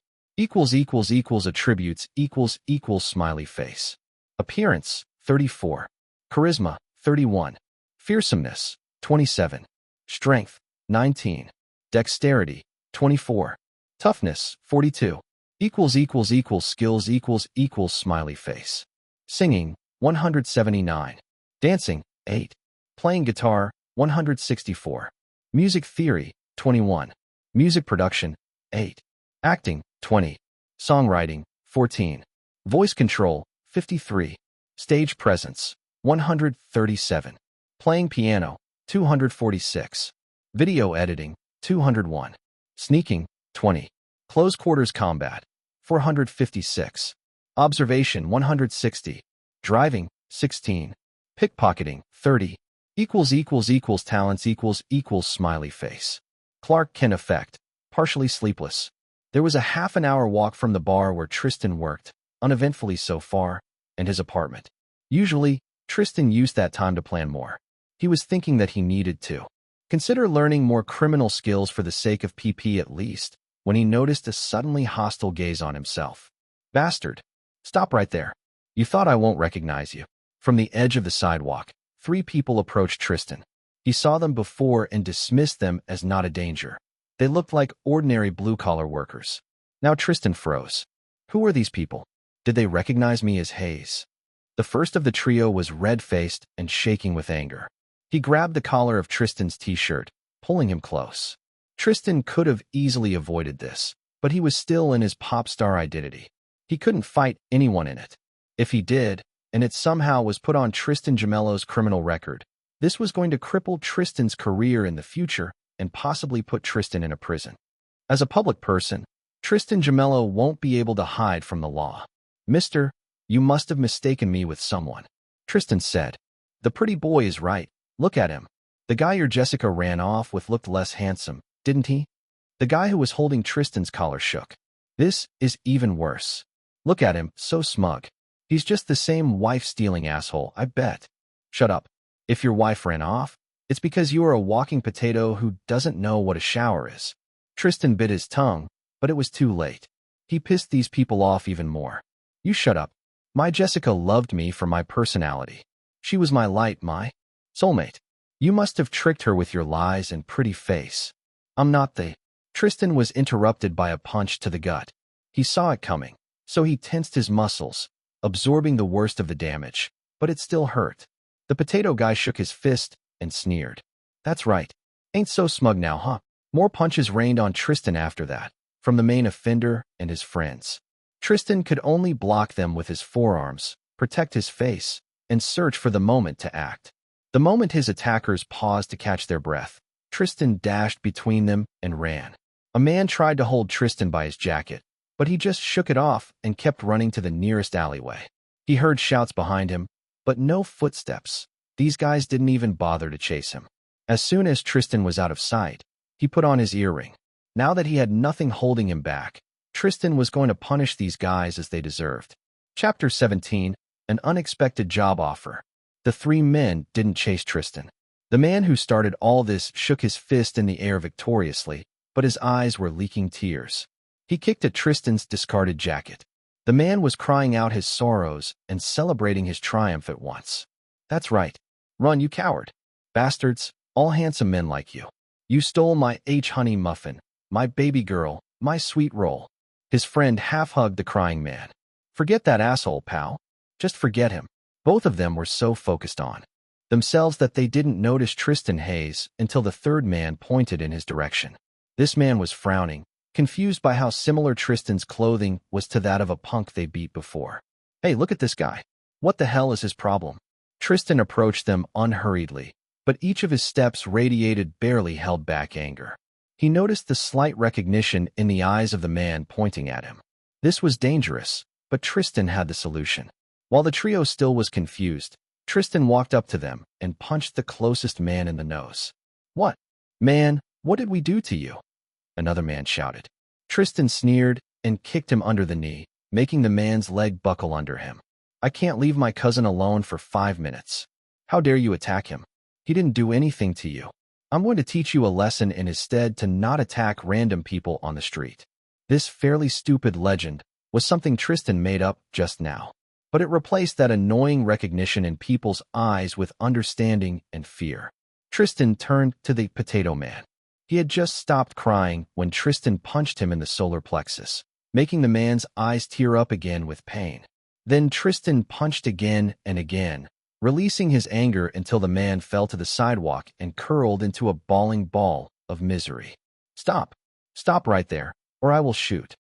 Attributes smiley face. Appearance, 34. Charisma, 31. Fearsomeness, 27. Strength, 19. Dexterity, 24. Toughness, 42. Skills smiley face. Singing, 179. Dancing, 8. Playing guitar, 164. Music theory, 21. Music production, 8. Acting, 20. Songwriting, 14. Voice control, 53. Stage presence, 137. Playing piano, 246. Video editing, 201. Sneaking, 20. Close quarters combat, 456. Observation, 160. Driving, 16. Pickpocketing, 30. Talents smiley face. Clark Kent effect, partially sleepless. There was a half an hour walk from the bar where Tristan worked, uneventfully so far, and his apartment. Usually, Tristan used that time to plan more. He was thinking that he needed to consider learning more criminal skills for the sake of PP at least, when he noticed a suddenly hostile gaze on himself. Bastard. Stop right there. You thought I won't recognize you. From the edge of the sidewalk, 3 people approached Tristan. He saw them before and dismissed them as not a danger. They looked like ordinary blue-collar workers. Now Tristan froze. Who were these people? Did they recognize me as Hayes? The first of the trio was red-faced and shaking with anger. He grabbed the collar of Tristan's t-shirt, pulling him close. Tristan could have easily avoided this, but he was still in his pop star identity. He couldn't fight anyone in it. If he did, and it somehow was put on Tristan Gemello's criminal record, this was going to cripple Tristan's career in the future and possibly put Tristan in a prison. As a public person, Tristan Gemello won't be able to hide from the law. Mister, you must have mistaken me with someone. Tristan said. The pretty boy is right. Look at him. The guy your Jessica ran off with looked less handsome, didn't he? The guy who was holding Tristan's collar shook. This is even worse. Look at him, so smug. He's just the same wife-stealing asshole, I bet. Shut up. If your wife ran off, it's because you are a walking potato who doesn't know what a shower is. Tristan bit his tongue, but it was too late. He pissed these people off even more. You shut up. My Jessica loved me for my personality. She was my light, my soulmate. You must have tricked her with your lies and pretty face. I'm not the... Tristan was interrupted by a punch to the gut. He saw it coming, so he tensed his muscles, absorbing the worst of the damage, but it still hurt. The potato guy shook his fist and sneered. That's right. Ain't so smug now, huh? More punches rained on Tristan after that, from the main offender and his friends. Tristan could only block them with his forearms, protect his face, and search for the moment to act. The moment his attackers paused to catch their breath, Tristan dashed between them and ran. A man tried to hold Tristan by his jacket, but he just shook it off and kept running to the nearest alleyway. He heard shouts behind him, but no footsteps. These guys didn't even bother to chase him. As soon as Tristan was out of sight, he put on his earring. Now that he had nothing holding him back, Tristan was going to punish these guys as they deserved. Chapter 17, An Unexpected Job Offer. The 3 men didn't chase Tristan. The man who started all this shook his fist in the air victoriously, but his eyes were leaking tears. He kicked at Tristan's discarded jacket. The man was crying out his sorrows and celebrating his triumph at once. That's right. Run, you coward. Bastards, all handsome men like you. You stole my honey muffin, my baby girl, my sweet roll. His friend half-hugged the crying man. Forget that asshole, pal. Just forget him. Both of them were so focused on themselves that they didn't notice Tristan Hayes until the third man pointed in his direction. This man was frowning, confused by how similar Tristan's clothing was to that of a punk they beat before. "Hey, look at this guy. What the hell is his problem?" Tristan approached them unhurriedly, but each of his steps radiated barely held back anger. He noticed the slight recognition in the eyes of the man pointing at him. This was dangerous, but Tristan had the solution. While the trio still was confused, Tristan walked up to them and punched the closest man in the nose. "What? Man, what did we do to you?" another man shouted. Tristan sneered and kicked him under the knee, making the man's leg buckle under him. "I can't leave my cousin alone for 5 minutes. How dare you attack him? He didn't do anything to you. I'm going to teach you a lesson in his stead to not attack random people on the street." This fairly stupid legend was something Tristan made up just now, but it replaced that annoying recognition in people's eyes with understanding and fear. Tristan turned to the potato man. He had just stopped crying when Tristan punched him in the solar plexus, making the man's eyes tear up again with pain. Then Tristan punched again and again, releasing his anger until the man fell to the sidewalk and curled into a bawling ball of misery. "Stop! Stop right there, or I will shoot."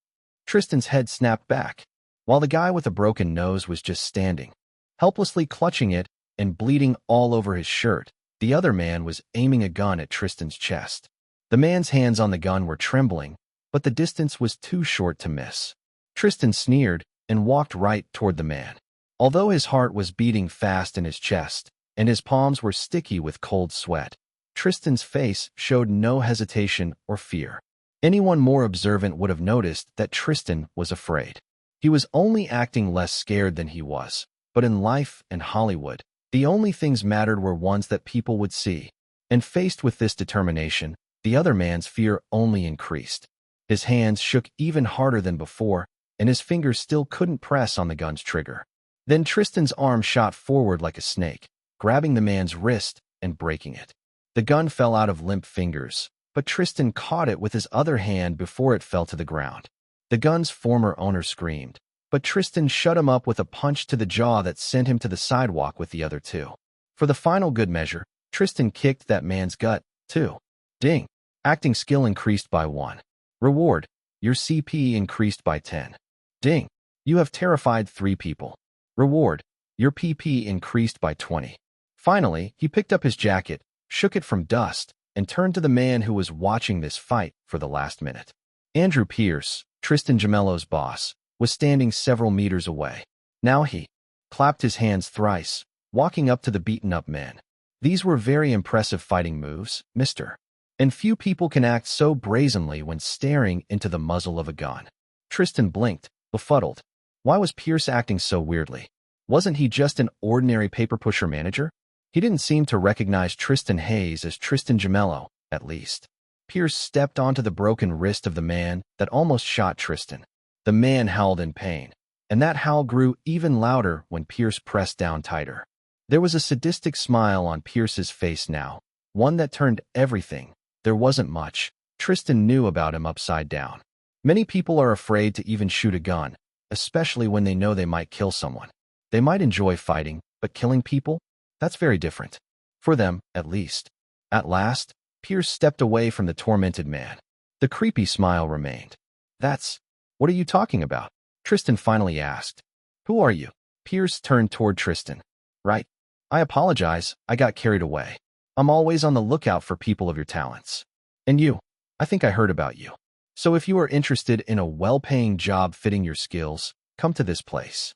Tristan's head snapped back, while the guy with a broken nose was just standing, helplessly clutching it and bleeding all over his shirt. The other man was aiming a gun at Tristan's chest. The man's hands on the gun were trembling, but the distance was too short to miss. Tristan sneered and walked right toward the man. Although his heart was beating fast in his chest, and his palms were sticky with cold sweat, Tristan's face showed no hesitation or fear. Anyone more observant would have noticed that Tristan was afraid. He was only acting less scared than he was, but in life and Hollywood, the only things mattered were ones that people would see. And faced with this determination, the other man's fear only increased. His hands shook even harder than before, and his fingers still couldn't press on the gun's trigger. Then Tristan's arm shot forward like a snake, grabbing the man's wrist and breaking it. The gun fell out of limp fingers, but Tristan caught it with his other hand before it fell to the ground. The gun's former owner screamed, but Tristan shut him up with a punch to the jaw that sent him to the sidewalk with the other two. For the final good measure, Tristan kicked that man's gut, too. Ding! Acting skill increased by 1. Reward: your CP increased by 10. Ding! You have terrified 3 people. Reward: your PP increased by 20. Finally, he picked up his jacket, shook it from dust, and turned to the man who was watching this fight for the last minute. Andrew Pierce, Tristan Gemello's boss, was standing several meters away. Now he clapped his hands thrice, walking up to the beaten-up men. "These were very impressive fighting moves, mister. And few people can act so brazenly when staring into the muzzle of a gun." Tristan blinked, befuddled. Why was Pierce acting so weirdly? Wasn't he just an ordinary paper pusher manager? He didn't seem to recognize Tristan Hayes as Tristan Gemello, at least. Pierce stepped onto the broken wrist of the man that almost shot Tristan. The man howled in pain, and that howl grew even louder when Pierce pressed down tighter. There was a sadistic smile on Pierce's face now, one that turned everything. There wasn't much Tristan knew about him upside down. Many people are afraid to even shoot a gun, especially when they know they might kill someone. They might enjoy fighting, but killing people? That's very different. For them, at least. At last, Pierce stepped away from the tormented man. The creepy smile remained. What are you talking about?" Tristan finally asked. "Who are you?" Pierce turned toward Tristan. "Right. I apologize, I got carried away. I'm always on the lookout for people of your talents. And you, I think I heard about you. So if you are interested in a well-paying job fitting your skills, come to this place."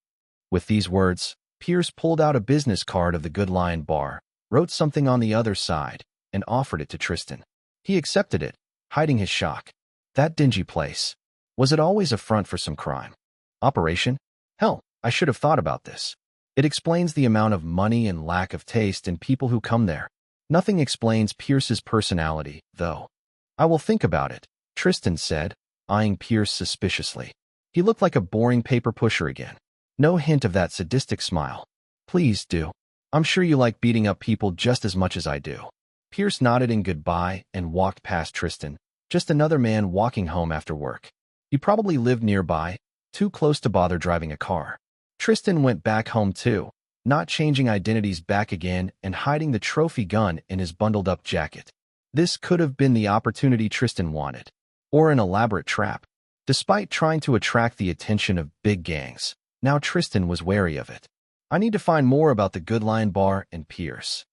With these words, Pierce pulled out a business card of the Good Lion Bar, wrote something on the other side, and offered it to Tristan. He accepted it, hiding his shock. That dingy place. Was it always a front for some crime? Operation? Hell, I should have thought about this. It explains the amount of money and lack of taste in people who come there. Nothing explains Pierce's personality, though. "I will think about it," Tristan said, eyeing Pierce suspiciously. He looked like a boring paper pusher again. No hint of that sadistic smile. "Please do. I'm sure you like beating up people just as much as I do." Pierce nodded in goodbye and walked past Tristan, just another man walking home after work. He probably lived nearby, too close to bother driving a car. Tristan went back home too, not changing identities back again and hiding the trophy gun in his bundled-up jacket. This could have been the opportunity Tristan wanted, or an elaborate trap. Despite trying to attract the attention of big gangs, now Tristan was wary of it. I need to find more about the Good Lion Bar and Pierce.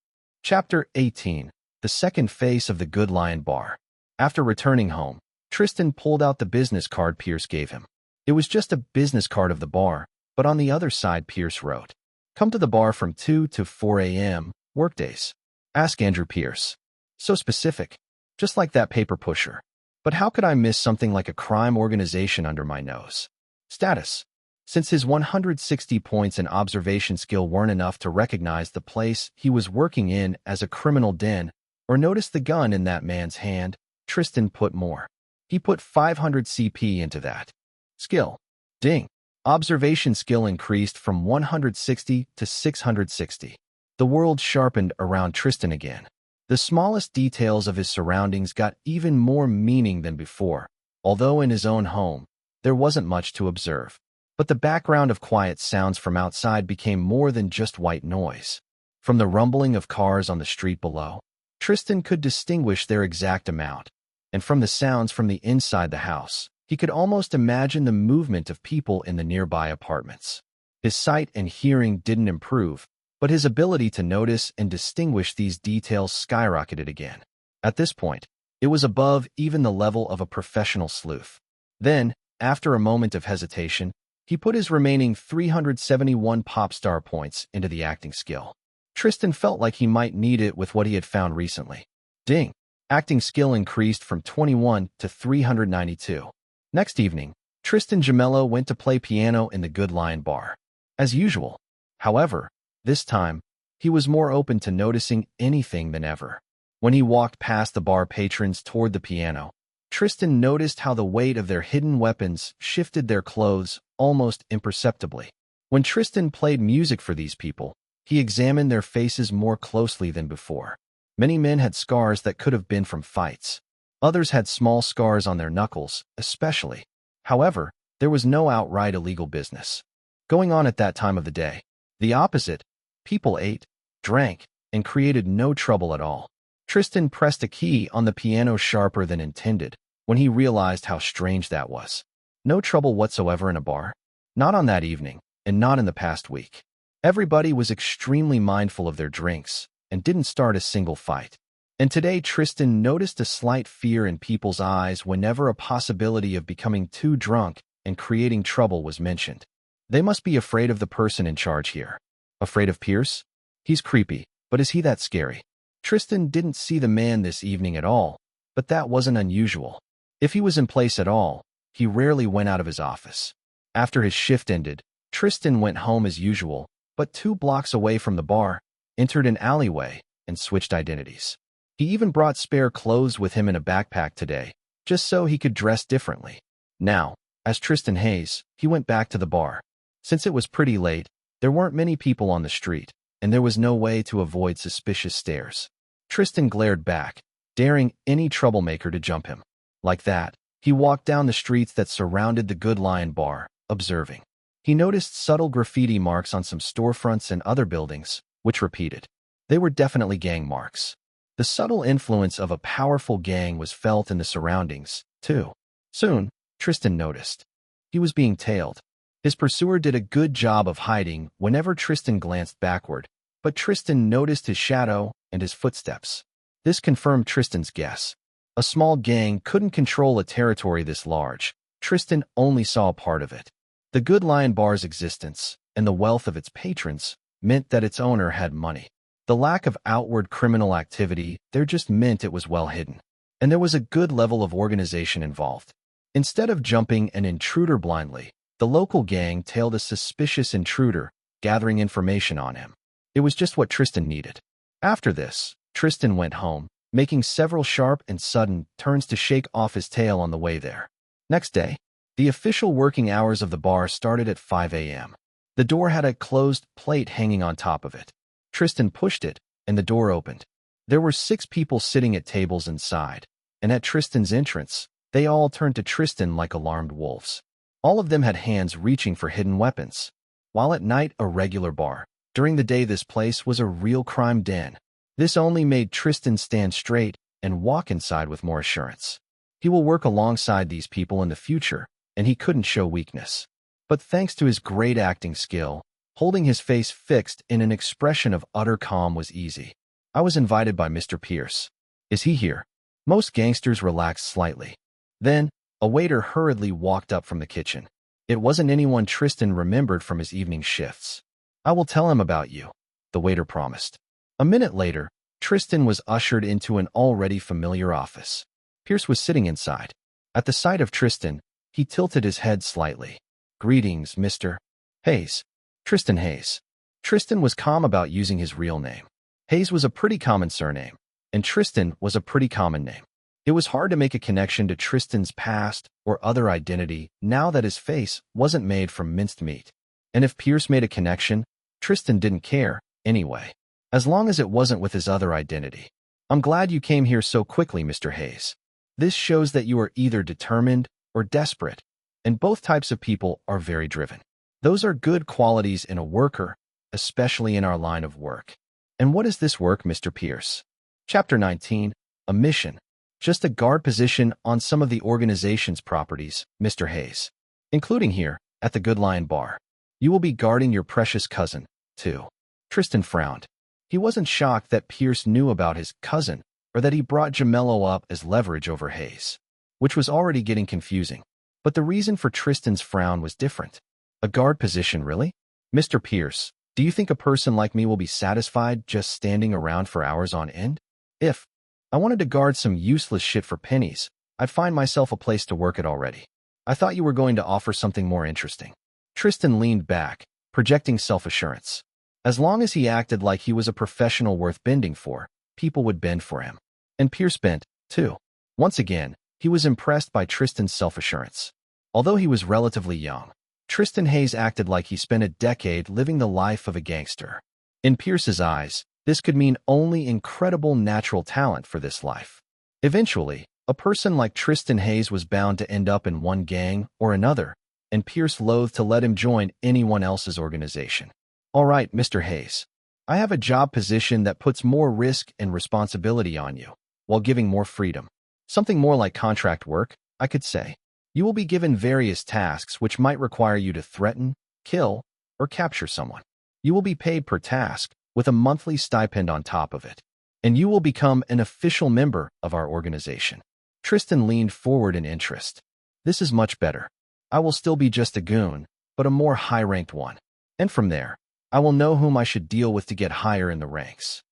Chapter 18. The Second Face of the Good Lion Bar. After returning home, Tristan pulled out the business card Pierce gave him. It was just a business card of the bar, but on the other side Pierce wrote, "Come to the bar from 2 to 4 a.m., workdays. Ask Andrew Pierce." So specific, just like that paper pusher. But how could I miss something like a crime organization under my nose? Status. Since his 160 points in observation skill weren't enough to recognize the place he was working in as a criminal den or notice the gun in that man's hand, Tristan put more. He put 500 CP into that. Skill. Ding. Observation skill increased from 160 to 660. The world sharpened around Tristan again. The smallest details of his surroundings got even more meaning than before, although in his own home, there wasn't much to observe. But the background of quiet sounds from outside became more than just white noise. From the rumbling of cars on the street below, Tristan could distinguish their exact amount, and from the sounds from the inside the house, he could almost imagine the movement of people in the nearby apartments. His sight and hearing didn't improve, but his ability to notice and distinguish these details skyrocketed again. At this point, it was above even the level of a professional sleuth. Then, after a moment of hesitation, he put his remaining 371 pop star points into the acting skill. Tristan felt like he might need it with what he had found recently. Ding! Acting skill increased from 21 to 392. Next evening, Tristan Gemello went to play piano in the Good Lion Bar. As usual. However, this time, he was more open to noticing anything than ever. When he walked past the bar patrons toward the piano, Tristan noticed how the weight of their hidden weapons shifted their clothes almost imperceptibly. When Tristan played music for these people, he examined their faces more closely than before. Many men had scars that could have been from fights. Others had small scars on their knuckles, especially. However, there was no outright illegal business going on at that time of the day. The opposite, people ate, drank, and created no trouble at all. Tristan pressed a key on the piano sharper than intended when he realized how strange that was. No trouble whatsoever in a bar. Not on that evening, and not in the past week. Everybody was extremely mindful of their drinks and didn't start a single fight. And today Tristan noticed a slight fear in people's eyes whenever a possibility of becoming too drunk and creating trouble was mentioned. They must be afraid of the person in charge here. Afraid of Pierce? He's creepy, but is he that scary? Tristan didn't see the man this evening at all, but that wasn't unusual. If he was in place at all, he rarely went out of his office. After his shift ended, Tristan went home as usual, but 2 blocks away from the bar, entered an alleyway, and switched identities. He even brought spare clothes with him in a backpack today, just so he could dress differently. Now, as Tristan Hayes, he went back to the bar. Since it was pretty late, there weren't many people on the street, and there was no way to avoid suspicious stares. Tristan glared back, daring any troublemaker to jump him. Like that, he walked down the streets that surrounded the Good Lion Bar, observing. He noticed subtle graffiti marks on some storefronts and other buildings, which repeated. They were definitely gang marks. The subtle influence of a powerful gang was felt in the surroundings, too. Soon, Tristan noticed. He was being tailed. His pursuer did a good job of hiding whenever Tristan glanced backward, but Tristan noticed his shadow and his footsteps. This confirmed Tristan's guess. A small gang couldn't control a territory this large. Tristan only saw a part of it. The Good Lion Bar's existence and the wealth of its patrons meant that its owner had money. The lack of outward criminal activity there just meant it was well hidden, and there was a good level of organization involved. Instead of jumping an intruder blindly, the local gang tailed a suspicious intruder, gathering information on him. It was just what Tristan needed. After this, Tristan went home, making several sharp and sudden turns to shake off his tail on the way there. Next day, the official working hours of the bar started at 5 a.m. The door had a closed plate hanging on top of it. Tristan pushed it, and the door opened. There were 6 people sitting at tables inside, and at Tristan's entrance, they all turned to Tristan like alarmed wolves. All of them had hands reaching for hidden weapons. While at night a regular bar, During the day, this place was a real crime den. This only made Tristan stand straight and walk inside with more assurance. He will work alongside these people in the future, and he couldn't show weakness. But thanks to his great acting skill, holding his face fixed in an expression of utter calm was easy. I was invited by Mr. Pierce. Is he here? Most gangsters relaxed slightly. Then, a waiter hurriedly walked up from the kitchen. It wasn't anyone Tristan remembered from his evening shifts. I will tell him about you, the waiter promised. A minute later, Tristan was ushered into an already familiar office. Pierce was sitting inside. At the sight of Tristan, he tilted his head slightly. Greetings, Mr. Hayes. Tristan Hayes. Tristan was calm about using his real name. Hayes was a pretty common surname, and Tristan was a pretty common name. It was hard to make a connection to Tristan's past or other identity now that his face wasn't made from minced meat. And if Pierce made a connection, Tristan didn't care, anyway, as long as it wasn't with his other identity. I'm glad you came here so quickly, Mr. Hayes. This shows that you are either determined or desperate, and both types of people are very driven. Those are good qualities in a worker, especially in our line of work. And what is this work, Mr. Pierce? Chapter 19, a mission. Just a guard position on some of the organization's properties, Mr. Hayes, including here, at the Good Lion Bar. You will be guarding your precious cousin, too. Tristan frowned. He wasn't shocked that Pierce knew about his cousin, or that he brought Gemello up as leverage over Hayes, which was already getting confusing. But the reason for Tristan's frown was different. A guard position, really? Mr. Pierce, do you think a person like me will be satisfied just standing around for hours on end? If I wanted to guard some useless shit for pennies, I'd find myself a place to work at already. I thought you were going to offer something more interesting. Tristan leaned back, projecting self-assurance. As long as he acted like he was a professional worth bending for, people would bend for him. And Pierce bent, too. Once again, he was impressed by Tristan's self-assurance. Although he was relatively young, Tristan Hayes acted like he spent a decade living the life of a gangster. In Pierce's eyes, this could mean only incredible natural talent for this life. Eventually, a person like Tristan Hayes was bound to end up in one gang or another, and Pierce loathed to let him join anyone else's organization. All right, Mr. Hayes. I have a job position that puts more risk and responsibility on you, while giving more freedom. Something more like contract work, I could say. You will be given various tasks which might require you to threaten, kill, or capture someone. You will be paid per task, with a monthly stipend on top of it. And you will become an official member of our organization. Tristan leaned forward in interest. This is much better. I will still be just a goon, but a more high-ranked one. And from there, I will know whom I should deal with to get higher in the ranks.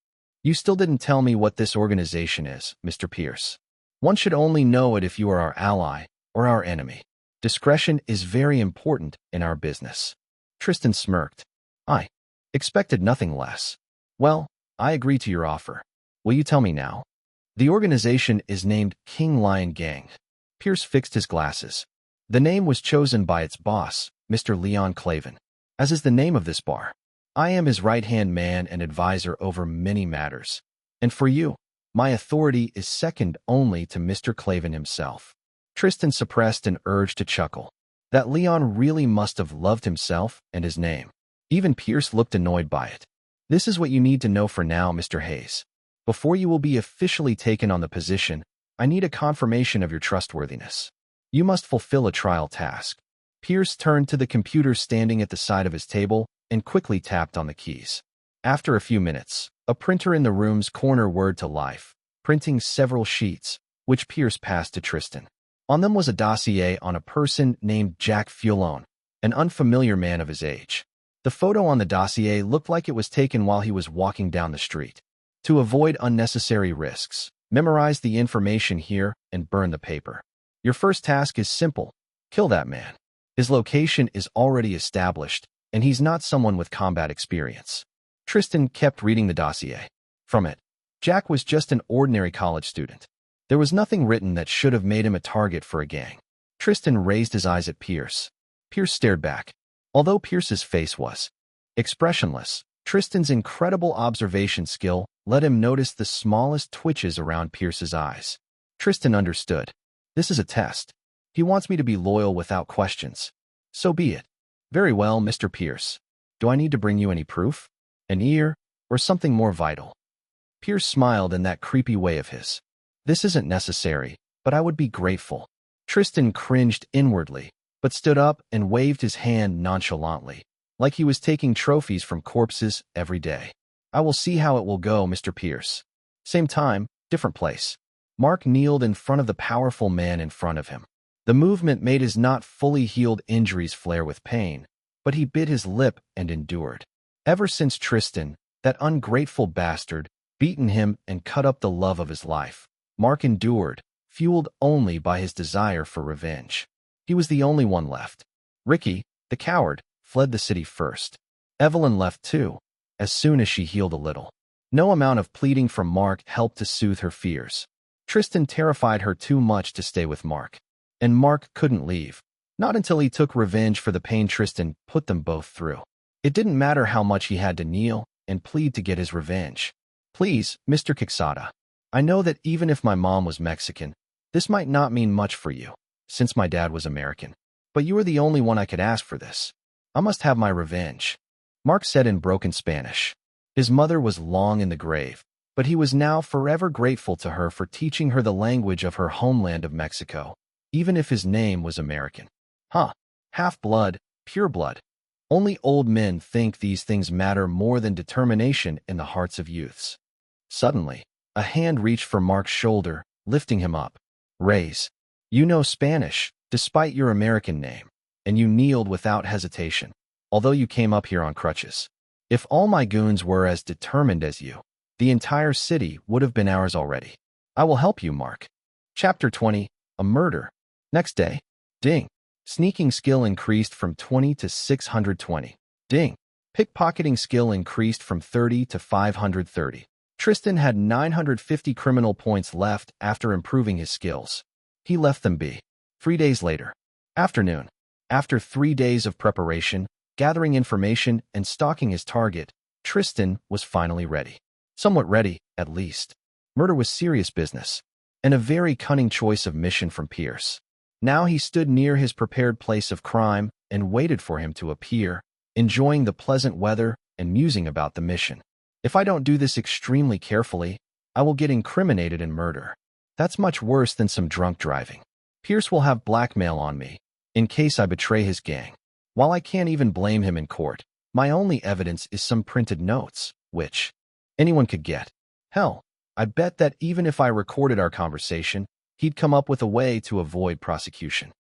You still didn't tell me what this organization is, Mr. Pierce. One should only know it if you are our ally or our enemy. Discretion is very important in our business. Tristan smirked. I expected nothing less. Well, I agree to your offer. Will you tell me now? The organization is named King Lion Gang. Pierce fixed his glasses. The name was chosen by its boss, Mr. Leon Clavin, as is the name of this bar. I am his right-hand man and advisor over many matters. And for you, my authority is second only to Mr. Clavin himself. Tristan suppressed an urge to chuckle. That Leon really must have loved himself and his name. Even Pierce looked annoyed by it. This is what you need to know for now, Mr. Hayes. Before you will be officially taken on the position, I need a confirmation of your trustworthiness. You must fulfill a trial task. Pierce turned to the computer standing at the side of his table and quickly tapped on the keys. After a few minutes, a printer in the room's corner whirred to life, printing several sheets, which Pierce passed to Tristan. On them was a dossier on a person named Jack Fulon, an unfamiliar man of his age. The photo on the dossier looked like it was taken while he was walking down the street. To avoid unnecessary risks, memorize the information here and burn the paper. Your first task is simple. Kill that man. His location is already established, and he's not someone with combat experience. Tristan kept reading the dossier. From it, Jack was just an ordinary college student. There was nothing written that should have made him a target for a gang. Tristan raised his eyes at Pierce. Pierce stared back. Although Pierce's face was expressionless, Tristan's incredible observation skill let him notice the smallest twitches around Pierce's eyes. Tristan understood. This is a test. He wants me to be loyal without questions. So be it. Very well, Mr. Pierce. Do I need to bring you any proof? An ear? Or something more vital? Pierce smiled in that creepy way of his. This isn't necessary, but I would be grateful. Tristan cringed inwardly, but stood up and waved his hand nonchalantly, like he was taking trophies from corpses every day. I will see how it will go, Mr. Pierce. Same time, different place. Mark kneeled in front of the powerful man in front of him. The movement made his not fully healed injuries flare with pain, but he bit his lip and endured. Ever since Tristan, that ungrateful bastard, beaten him and cut up the love of his life, Mark endured, fueled only by his desire for revenge. He was the only one left. Ricky, the coward, fled the city first. Evelyn left too, as soon as she healed a little. No amount of pleading from Mark helped to soothe her fears. Tristan terrified her too much to stay with Mark. And Mark couldn't leave, not until he took revenge for the pain Tristan put them both through. It didn't matter how much he had to kneel and plead to get his revenge. Please, Mr. Quixada, I know that even if my mom was Mexican, this might not mean much for you, since my dad was American. But you are the only one I could ask for this. I must have my revenge. Mark said in broken Spanish. His mother was long in the grave, but he was now forever grateful to her for teaching her the language of her homeland of Mexico, even if his name was American. Half-blood, pure blood. Only old men think these things matter more than determination in the hearts of youths. Suddenly, a hand reached for Mark's shoulder, lifting him up. Raise. You know Spanish, despite your American name, and you kneeled without hesitation, although you came up here on crutches. If all my goons were as determined as you, the entire city would have been ours already. I will help you, Mark. Chapter 20, A Murder. Next day. Ding. Sneaking skill increased from 20 to 620. Ding. Pickpocketing skill increased from 30 to 530. Tristan had 950 criminal points left after improving his skills. He left them be. 3 days later. Afternoon. After 3 days of preparation, gathering information, and stalking his target, Tristan was finally ready. Somewhat ready, at least. Murder was serious business, and a very cunning choice of mission from Pierce. Now he stood near his prepared place of crime and waited for him to appear, enjoying the pleasant weather and musing about the mission. If I don't do this extremely carefully, I will get incriminated in murder. That's much worse than some drunk driving. Pierce will have blackmail on me, in case I betray his gang. While I can't even blame him in court, my only evidence is some printed notes, which anyone could get. Hell, I bet that even if I recorded our conversation, he'd come up with a way to avoid prosecution.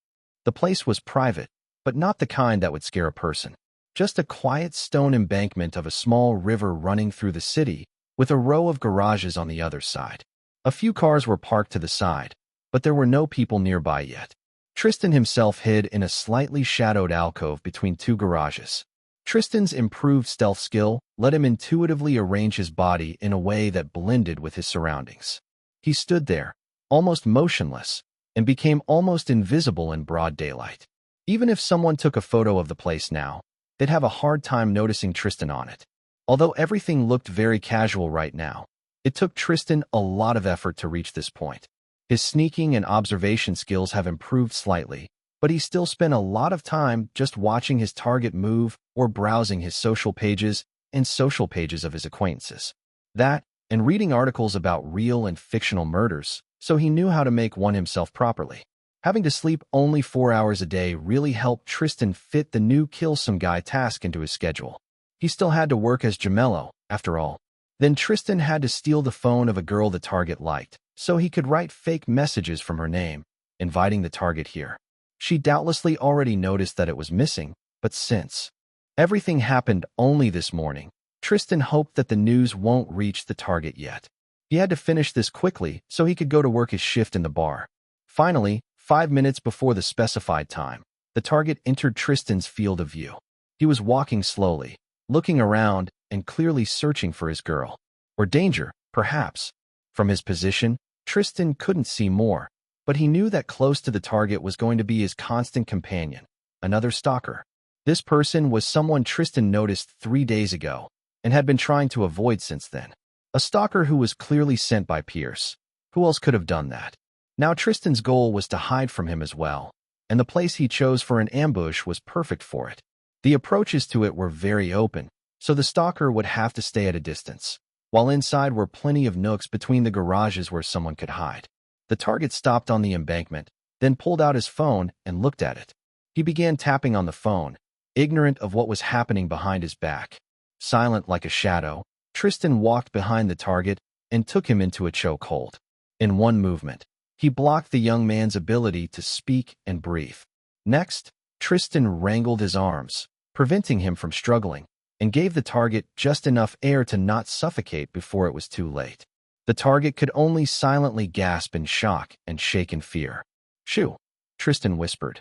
The place was private, but not the kind that would scare a person. Just a quiet stone embankment of a small river running through the city, with a row of garages on the other side. A few cars were parked to the side, but there were no people nearby yet. Tristan himself hid in a slightly shadowed alcove between two garages. Tristan's improved stealth skill let him intuitively arrange his body in a way that blended with his surroundings. He stood there, almost motionless, and became almost invisible in broad daylight. Even if someone took a photo of the place now, they'd have a hard time noticing Tristan on it. Although everything looked very casual right now, it took Tristan a lot of effort to reach this point. His sneaking and observation skills have improved slightly, but he still spent a lot of time just watching his target move or browsing his social pages and social pages of his acquaintances. That, and reading articles about real and fictional murders, so he knew how to make one himself properly. Having to sleep only 4 hours a day really helped Tristan fit the new kill some guy task into his schedule. He still had to work as Gemello, after all. Then Tristan had to steal the phone of a girl the target liked, so he could write fake messages from her name, inviting the target here. She doubtlessly already noticed that it was missing, but since everything happened only this morning, Tristan hoped that the news won't reach the target yet. He had to finish this quickly so he could go to work his shift in the bar. Finally, 5 minutes before the specified time, the target entered Tristan's field of view. He was walking slowly, looking around and clearly searching for his girl. Or danger, perhaps. From his position, Tristan couldn't see more, but he knew that close to the target was going to be his constant companion, another stalker. This person was someone Tristan noticed 3 days ago and had been trying to avoid since then. A stalker who was clearly sent by Pierce. Who else could have done that? Now Tristan's goal was to hide from him as well, and the place he chose for an ambush was perfect for it. The approaches to it were very open, so the stalker would have to stay at a distance, while inside were plenty of nooks between the garages where someone could hide. The target stopped on the embankment, then pulled out his phone and looked at it. He began tapping on the phone, ignorant of what was happening behind his back. Silent like a shadow, Tristan walked behind the target and took him into a chokehold. In one movement, he blocked the young man's ability to speak and breathe. Next, Tristan wrangled his arms, preventing him from struggling, and gave the target just enough air to not suffocate before it was too late. The target could only silently gasp in shock and shake in fear. "Shoo," Tristan whispered.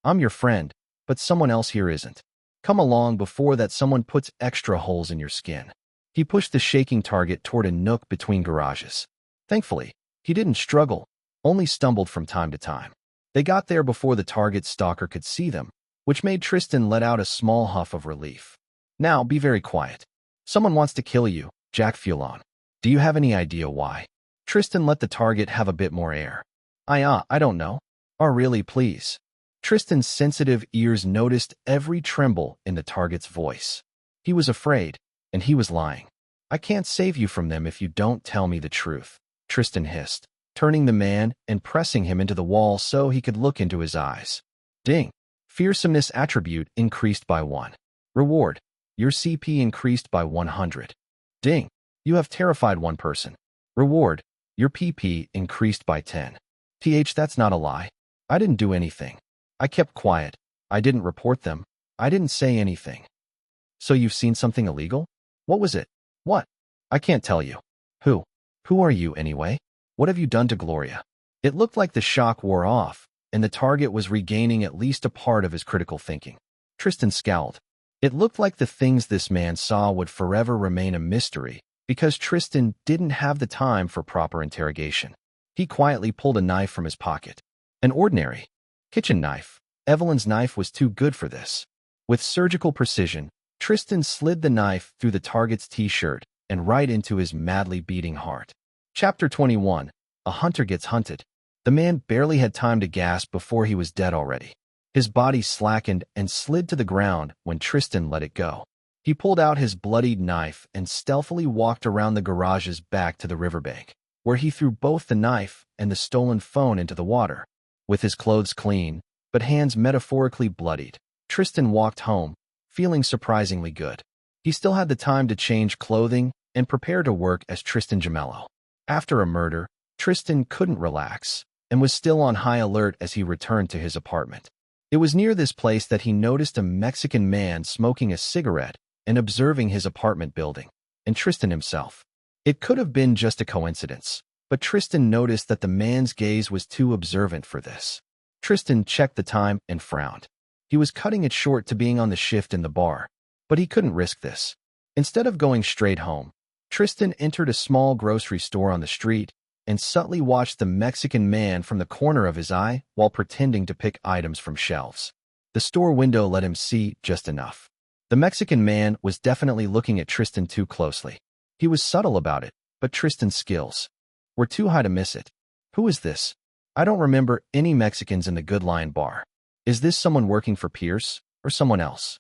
"I'm your friend, but someone else here isn't. Come along before that someone puts extra holes in your skin." He pushed the shaking target toward a nook between garages. Thankfully, he didn't struggle, only stumbled from time to time. They got there before the target stalker could see them, which made Tristan let out a small huff of relief. "Now, be very quiet. Someone wants to kill you, Jack Fulon. Do you have any idea why?" Tristan let the target have a bit more air. I don't know. Oh, really, please." Tristan's sensitive ears noticed every tremble in the target's voice. He was afraid, and he was lying. "I can't save you from them if you don't tell me the truth," Tristan hissed, turning the man and pressing him into the wall so he could look into his eyes. Ding. Fearsomeness attribute increased by 1. Reward. Your CP increased by 100. Ding. You have terrified one person. Reward. Your PP increased by 10. That's not a lie. I didn't do anything. I kept quiet. I didn't report them. I didn't say anything. So you've seen something illegal? What was it? What? I can't tell you. Who? Who are you anyway? What have you done to Gloria? It looked like the shock wore off, and the target was regaining at least a part of his critical thinking. Tristan scowled. It looked like the things this man saw would forever remain a mystery, because Tristan didn't have the time for proper interrogation. He quietly pulled a knife from his pocket. An ordinary kitchen knife. Evelyn's knife was too good for this. With surgical precision, Tristan slid the knife through the target's t-shirt and right into his madly beating heart. Chapter 21. A hunter gets hunted. The man barely had time to gasp before he was dead already. His body slackened and slid to the ground when Tristan let it go. He pulled out his bloodied knife and stealthily walked around the garages back to the riverbank, where he threw both the knife and the stolen phone into the water. With his clothes clean, but hands metaphorically bloodied, Tristan walked home, feeling surprisingly good. He still had the time to change clothing and prepare to work as Tristan Gemello. After a murder, Tristan couldn't relax and was still on high alert as he returned to his apartment. It was near this place that he noticed a Mexican man smoking a cigarette and observing his apartment building, and Tristan himself. It could have been just a coincidence, but Tristan noticed that the man's gaze was too observant for this. Tristan checked the time and frowned. He was cutting it short to being on the shift in the bar, but he couldn't risk this. Instead of going straight home, Tristan entered a small grocery store on the street and subtly watched the Mexican man from the corner of his eye while pretending to pick items from shelves. The store window let him see just enough. The Mexican man was definitely looking at Tristan too closely. He was subtle about it, but Tristan's skills were too high to miss it. Who is this? I don't remember any Mexicans in the Good Lion bar. Is this someone working for Pierce or someone else?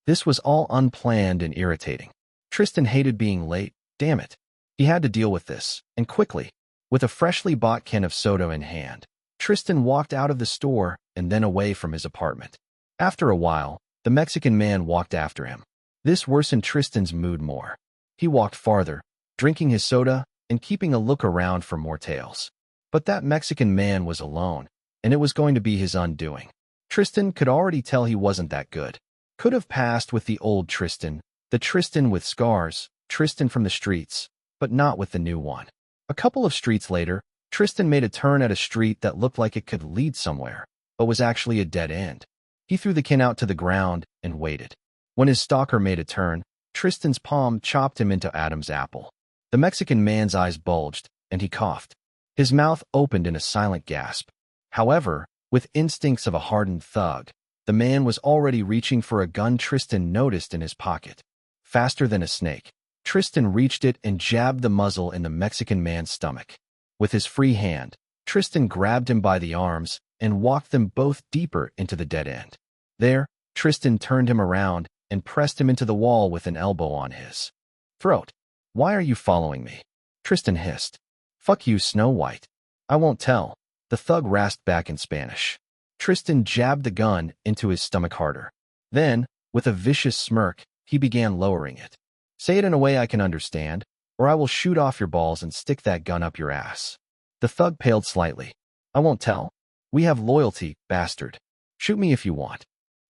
This was all unplanned and irritating. Tristan hated being late. Damn it. He had to deal with this, and quickly. With a freshly bought can of soda in hand, Tristan walked out of the store and then away from his apartment. After a while, the Mexican man walked after him. This worsened Tristan's mood more. He walked farther, drinking his soda and keeping a look around for more tales. But that Mexican man was alone, and it was going to be his undoing. Tristan could already tell he wasn't that good. Could have passed with the old Tristan, the Tristan with scars, Tristan from the streets, but not with the new one. A couple of streets later, Tristan made a turn at a street that looked like it could lead somewhere, but was actually a dead end. He threw the can out to the ground and waited. When his stalker made a turn, Tristan's palm chopped him into Adam's apple. The Mexican man's eyes bulged, and he coughed. His mouth opened in a silent gasp. However, with instincts of a hardened thug, the man was already reaching for a gun Tristan noticed in his pocket. Faster than a snake, Tristan reached it and jabbed the muzzle in the Mexican man's stomach. With his free hand, Tristan grabbed him by the arms and walked them both deeper into the dead end. There, Tristan turned him around and pressed him into the wall with an elbow on his throat. "Why are you following me?" Tristan hissed. "Fuck you, Snow White. I won't tell," the thug rasped back in Spanish. Tristan jabbed the gun into his stomach harder. Then, with a vicious smirk, he began lowering it. "Say it in a way I can understand, or I will shoot off your balls and stick that gun up your ass." The thug paled slightly. "I won't tell. We have loyalty, bastard. Shoot me if you want."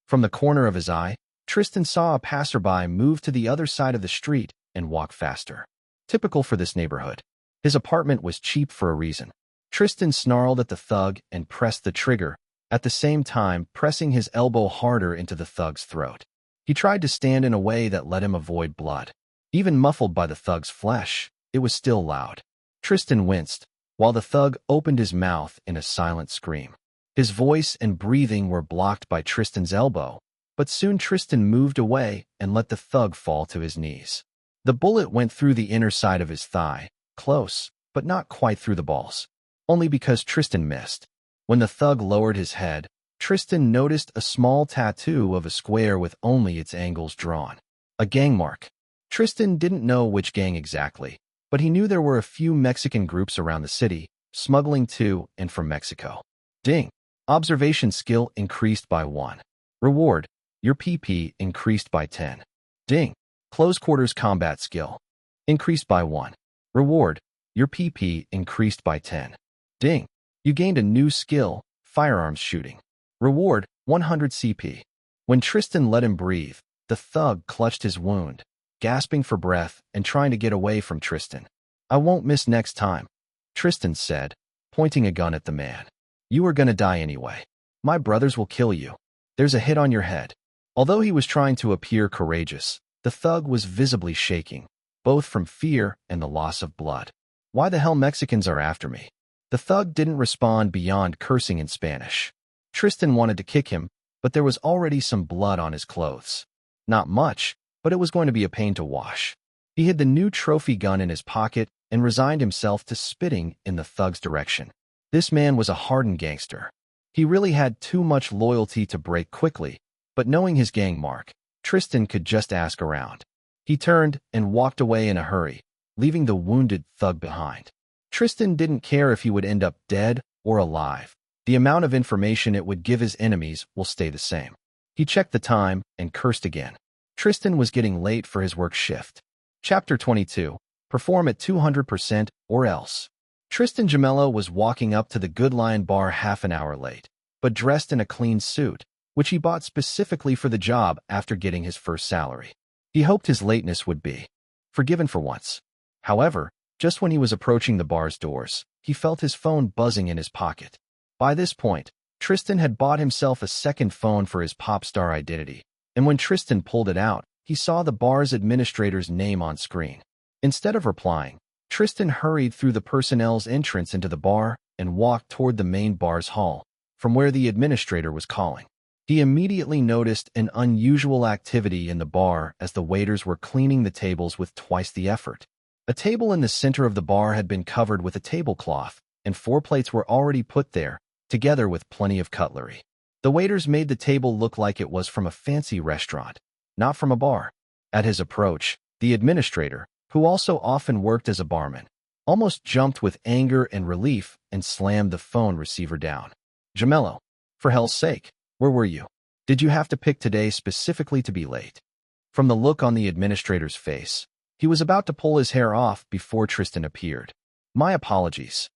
From the corner of his eye, Tristan saw a passerby move to the other side of the street and walk faster. Typical for this neighborhood. His apartment was cheap for a reason. Tristan snarled at the thug and pressed the trigger, at the same time pressing his elbow harder into the thug's throat. He tried to stand in a way that let him avoid blood. Even muffled by the thug's flesh, it was still loud. Tristan winced, while the thug opened his mouth in a silent scream. His voice and breathing were blocked by Tristan's elbow, but soon Tristan moved away and let the thug fall to his knees. The bullet went through the inner side of his thigh, close, but not quite through the balls, only because Tristan missed. When the thug lowered his head, Tristan noticed a small tattoo of a square with only its angles drawn. A gang mark. Tristan didn't know which gang exactly, but he knew there were a few Mexican groups around the city, smuggling to and from Mexico. Ding. Observation skill increased by 1. Reward. Your PP increased by 10. Ding. Close quarters combat skill. Increased by 1. Reward. Your PP increased by 10. Ding. You gained a new skill, firearms shooting. Reward, 100 CP. When Tristan let him breathe, the thug clutched his wound, gasping for breath and trying to get away from Tristan. "I won't miss next time," Tristan said, pointing a gun at the man. "You are gonna die anyway. My brothers will kill you. There's a hit on your head." Although he was trying to appear courageous, the thug was visibly shaking, both from fear and the loss of blood. "Why the hell Mexicans are after me?" The thug didn't respond beyond cursing in Spanish. Tristan wanted to kick him, but there was already some blood on his clothes. Not much, but it was going to be a pain to wash. He hid the new trophy gun in his pocket and resigned himself to spitting in the thug's direction. This man was a hardened gangster. He really had too much loyalty to break quickly, but knowing his gang mark, Tristan could just ask around. He turned and walked away in a hurry, leaving the wounded thug behind. Tristan didn't care if he would end up dead or alive. The amount of information it would give his enemies will stay the same. He checked the time and cursed again. Tristan was getting late for his work shift. Chapter 22. Perform at 200% or else. Tristan Gemello was walking up to the Good Lion bar half an hour late, but dressed in a clean suit, which he bought specifically for the job after getting his first salary. He hoped his lateness would be forgiven for once. However, just when he was approaching the bar's doors, he felt his phone buzzing in his pocket. By this point, Tristan had bought himself a second phone for his pop star identity, and when Tristan pulled it out, he saw the bar's administrator's name on screen. Instead of replying, Tristan hurried through the personnel's entrance into the bar and walked toward the main bar's hall, from where the administrator was calling. He immediately noticed an unusual activity in the bar as the waiters were cleaning the tables with twice the effort. A table in the center of the bar had been covered with a tablecloth, and 4 plates were already put there, together with plenty of cutlery. The waiters made the table look like it was from a fancy restaurant, not from a bar. At his approach, the administrator, who also often worked as a barman, almost jumped with anger and relief and slammed the phone receiver down. "Gemello, for hell's sake, where were you? Did you have to pick today specifically to be late?" From the look on the administrator's face, he was about to pull his hair off before Tristan appeared. "My apologies."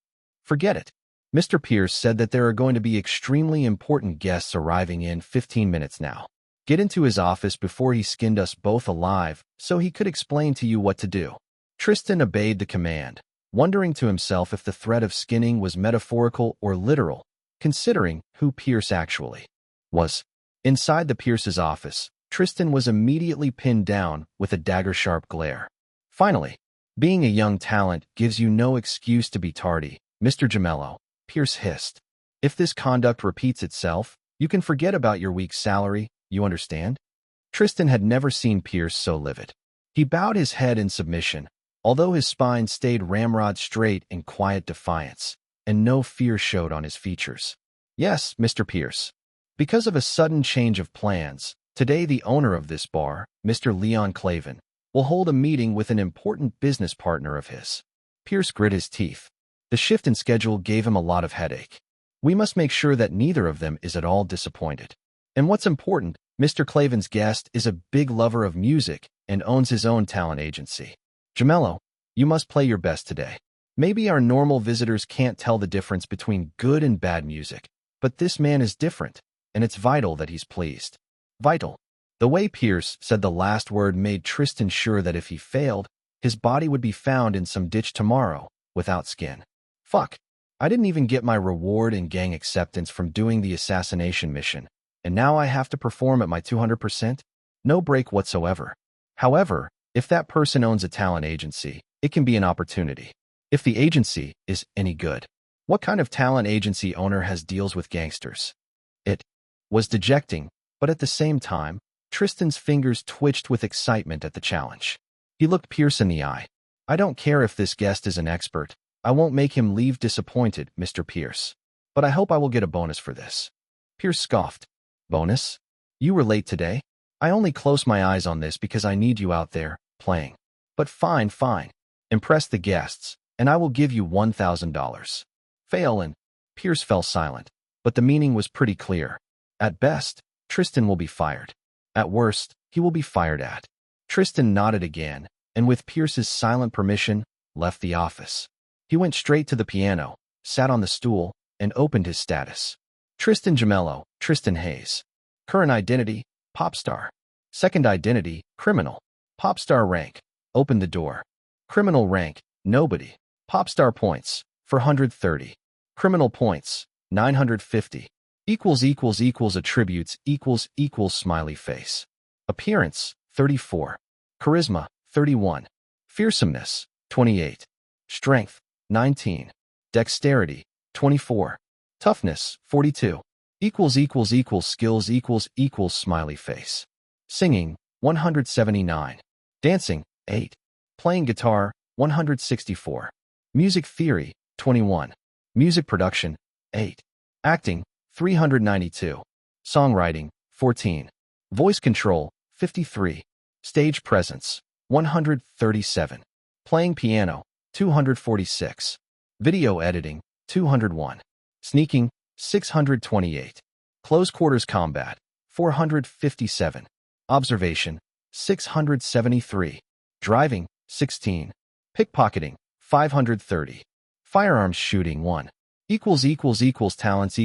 "Forget it. Mr. Pierce said that there are going to be extremely important guests arriving in 15 minutes now. Get into his office before he skinned us both alive so he could explain to you what to do." Tristan obeyed the command, wondering to himself if the threat of skinning was metaphorical or literal, considering who Pierce actually was. Inside the Pierce's office, Tristan was immediately pinned down with a dagger-sharp glare. "Finally, being a young talent gives you no excuse to be tardy, Mr. Gemello," Pierce hissed. "If this conduct repeats itself, you can forget about your week's salary, you understand?" Tristan had never seen Pierce so livid. He bowed his head in submission, although his spine stayed ramrod straight in quiet defiance, and no fear showed on his features. "Yes, Mr. Pierce. Because of a sudden change of plans, Today, the owner of this bar, Mr. Leon Clavin, will hold a meeting with an important business partner of his. Pierce grit his teeth. The shift in schedule gave him a lot of headache. We must make sure that neither of them is at all disappointed. And what's important, Mr. Clavin's guest is a big lover of music and owns his own talent agency. Gemello, you must play your best today. Maybe our normal visitors can't tell the difference between good and bad music, but this man is different, and it's vital that he's pleased. Vital. The way Pierce said the last word made Tristan sure that if he failed, his body would be found in some ditch tomorrow, without skin. Fuck. I didn't even get my reward and gang acceptance from doing the assassination mission, and now I have to perform at my 200%? No break whatsoever. However, if that person owns a talent agency, it can be an opportunity. If the agency is any good. What kind of talent agency owner has deals with gangsters? It was dejecting, but at the same time, Tristan's fingers twitched with excitement at the challenge. He looked Pierce in the eye. I don't care if this guest is an expert. I won't make him leave disappointed, Mr. Pierce. But I hope I will get a bonus for this. Pierce scoffed. Bonus? You were late today? I only close my eyes on this because I need you out there, playing. But fine. Impress the guests, and I will give you $1,000. Fail and Pierce fell silent, but the meaning was pretty clear. At best, Tristan will be fired. At worst, he will be fired at. Tristan nodded again, and with Pierce's silent permission, left the office. He went straight to the piano, sat on the stool, and opened his status. Tristan Gemello, Tristan Hayes. Current identity, pop star. Second identity, criminal. Pop star rank, open the door. Criminal rank, nobody. Pop star points, 430. Criminal points, 950. Attributes smiley face. Appearance, 34. Charisma, 31. Fearsomeness, 28. Strength, 19. Dexterity, 24. Toughness, 42. Skills smiley face. Singing, 179. Dancing, 8. Playing guitar, 164. Music theory, 21. Music production, 8. Acting, 392. Songwriting, 14. Voice control, 53. Stage presence, 137. Playing piano, 246. Video editing, 201. Sneaking, 628. Close quarters combat, 457. Observation, 673. Driving, 16. Pickpocketing, 530. Firearms shooting, 1. Talents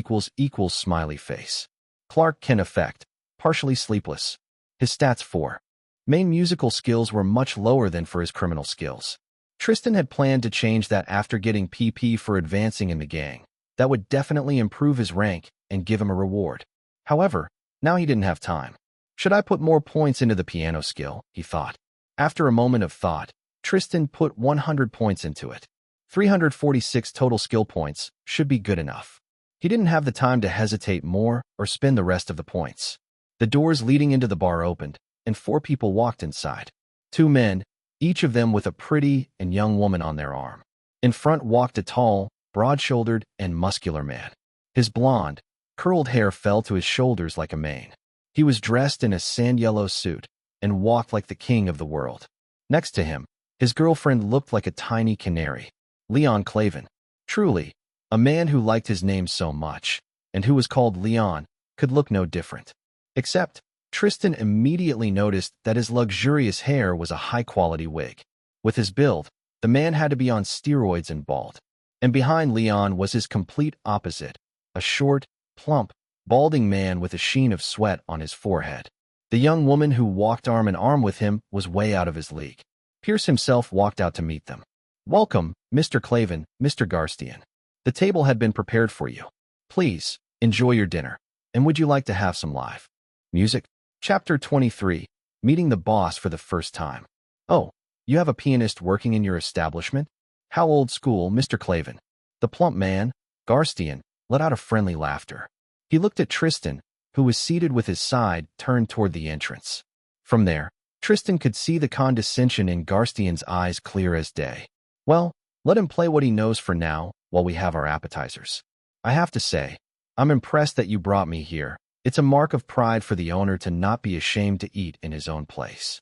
smiley face. Clark Kent effect, partially sleepless. His stats, 4. Main musical skills were much lower than for his criminal skills. Tristan had planned to change that after getting PP for advancing in the gang. That would definitely improve his rank and give him a reward. However, now he didn't have time. Should I put more points into the piano skill, he thought. After a moment of thought, Tristan put 100 points into it. 346 total skill points should be good enough. He didn't have the time to hesitate more or spend the rest of the points. The doors leading into the bar opened, and 4 people walked inside. 2 men, each of them with a pretty and young woman on their arm. In front walked a tall, broad-shouldered, and muscular man. His blonde, curled hair fell to his shoulders like a mane. He was dressed in a sand-yellow suit and walked like the king of the world. Next to him, his girlfriend looked like a tiny canary. Leon Clavin. Truly, a man who liked his name so much, and who was called Leon, could look no different. Except, Tristan immediately noticed that his luxurious hair was a high-quality wig. With his build, the man had to be on steroids and bald. And behind Leon was his complete opposite, a short, plump, balding man with a sheen of sweat on his forehead. The young woman who walked arm in arm with him was way out of his league. Pierce himself walked out to meet them. Welcome, Mr. Clavin, Mr. Garstian. The table had been prepared for you. Please, enjoy your dinner. And would you like to have some live music? Chapter 23, Meeting the Boss for the First Time. Oh, you have a pianist working in your establishment? How old school, Mr. Clavin? The plump man, Garstian, let out a friendly laughter. He looked at Tristan, who was seated with his side turned toward the entrance. From there, Tristan could see the condescension in Garstian's eyes clear as day. Well, let him play what he knows for now, while we have our appetizers. I have to say, I'm impressed that you brought me here. It's a mark of pride for the owner to not be ashamed to eat in his own place.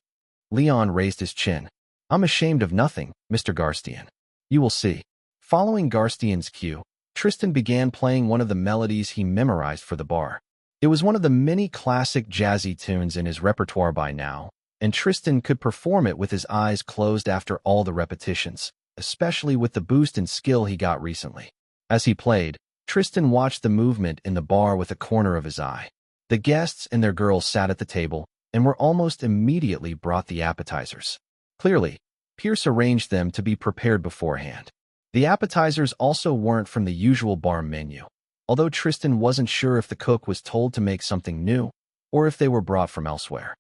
Leon raised his chin. I'm ashamed of nothing, Mr. Garstian. You will see. Following Garstian's cue, Tristan began playing one of the melodies he memorized for the bar. It was one of the many classic jazzy tunes in his repertoire by now, and Tristan could perform it with his eyes closed after all the repetitions, especially with the boost in skill he got recently. As he played, Tristan watched the movement in the bar with a corner of his eye. The guests and their girls sat at the table and were almost immediately brought the appetizers. Clearly, Pierce arranged them to be prepared beforehand. The appetizers also weren't from the usual bar menu, although Tristan wasn't sure if the cook was told to make something new or if they were brought from elsewhere.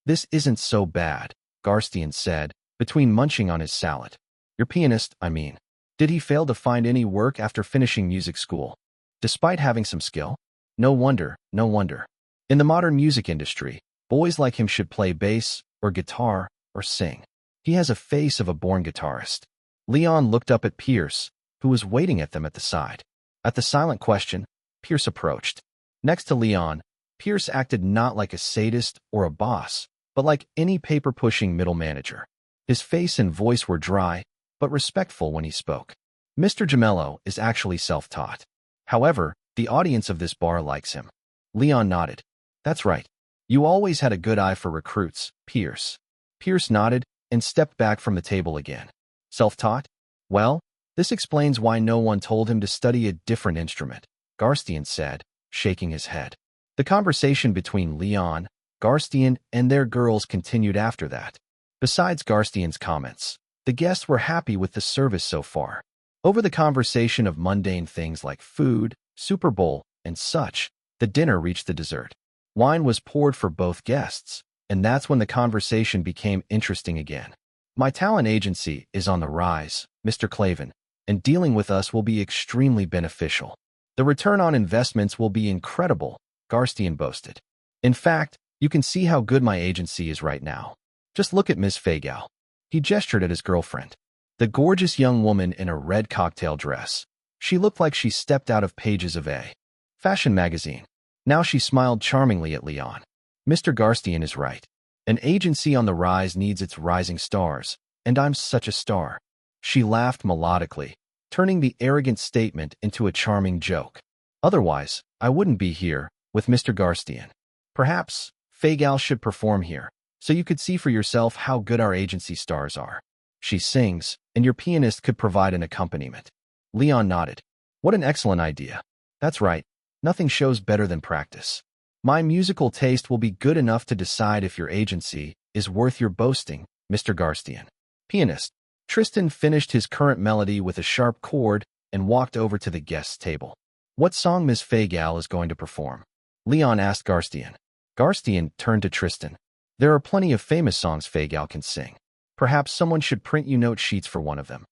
This isn't so bad, Garstian said, between munching on his salad. Your pianist, I mean. Did he fail to find any work after finishing music school? Despite having some skill? No wonder, no wonder. In the modern music industry, boys like him should play bass or guitar or sing. He has a face of a born guitarist. Leon looked up at Pierce, who was waiting at them at the side. At the silent question, Pierce approached. Next to Leon, Pierce acted not like a sadist or a boss, but like any paper-pushing middle manager. His face and voice were dry, but respectful when he spoke. Mr. Gemello is actually self-taught. However, the audience of this bar likes him. Leon nodded. That's right. You always had a good eye for recruits, Pierce. Pierce nodded and stepped back from the table again. Self-taught? Well, this explains why no one told him to study a different instrument, Garstian said, shaking his head. The conversation between Leon, Garstian, and their girls continued after that. Besides Garstian's comments, the guests were happy with the service so far. Over the conversation of mundane things like food, Super Bowl, and such, the dinner reached the dessert. Wine was poured for both guests, and that's when the conversation became interesting again. My talent agency is on the rise, Mr. Clavin, and dealing with us will be extremely beneficial. The return on investments will be incredible, Garstian boasted. In fact, you can see how good my agency is right now. Just look at Ms. Fagel. He gestured at his girlfriend. The gorgeous young woman in a red cocktail dress. She looked like she stepped out of pages of a fashion magazine. Now she smiled charmingly at Leon. Mr. Garstian is right. An agency on the rise needs its rising stars, and I'm such a star. She laughed melodically, turning the arrogant statement into a charming joke. Otherwise, I wouldn't be here with Mr. Garstian. Perhaps Fagel should perform here, so you could see for yourself how good our agency stars are. She sings, and your pianist could provide an accompaniment. Leon nodded. What an excellent idea. That's right. Nothing shows better than practice. My musical taste will be good enough to decide if your agency is worth your boasting, Mr. Garstian. Pianist. Tristan finished his current melody with a sharp chord and walked over to the guest's table. What song Miss Fagel is going to perform? Leon asked Garstian. Garstian turned to Tristan. There are plenty of famous songs Fagel can sing. Perhaps someone should print you note sheets for one of them.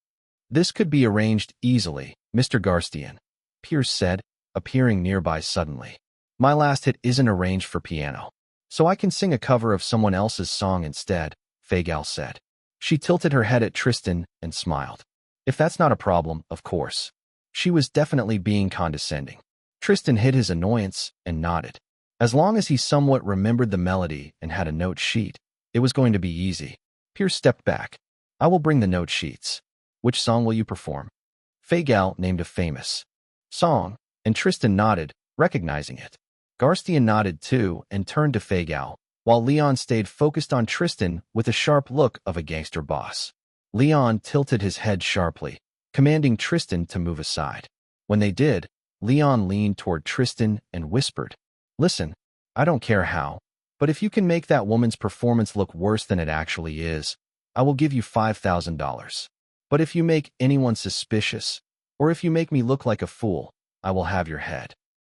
This could be arranged easily, Mr. Garstian, Pierce said, appearing nearby suddenly. My last hit isn't arranged for piano, so I can sing a cover of someone else's song instead, Fagel said. She tilted her head at Tristan and smiled. If that's not a problem, of course. She was definitely being condescending. Tristan hid his annoyance and nodded. As long as he somewhat remembered the melody and had a note sheet, it was going to be easy. Pierce stepped back. I will bring the note sheets. Which song will you perform? Fagel named a famous song, and Tristan nodded, recognizing it. Garstian nodded too and turned to Fagel, while Leon stayed focused on Tristan with a sharp look of a gangster boss. Leon tilted his head sharply, commanding Tristan to move aside. When they did, Leon leaned toward Tristan and whispered, Listen, I don't care how, but if you can make that woman's performance look worse than it actually is, I will give you $5,000. But if you make anyone suspicious, or if you make me look like a fool, I will have your head.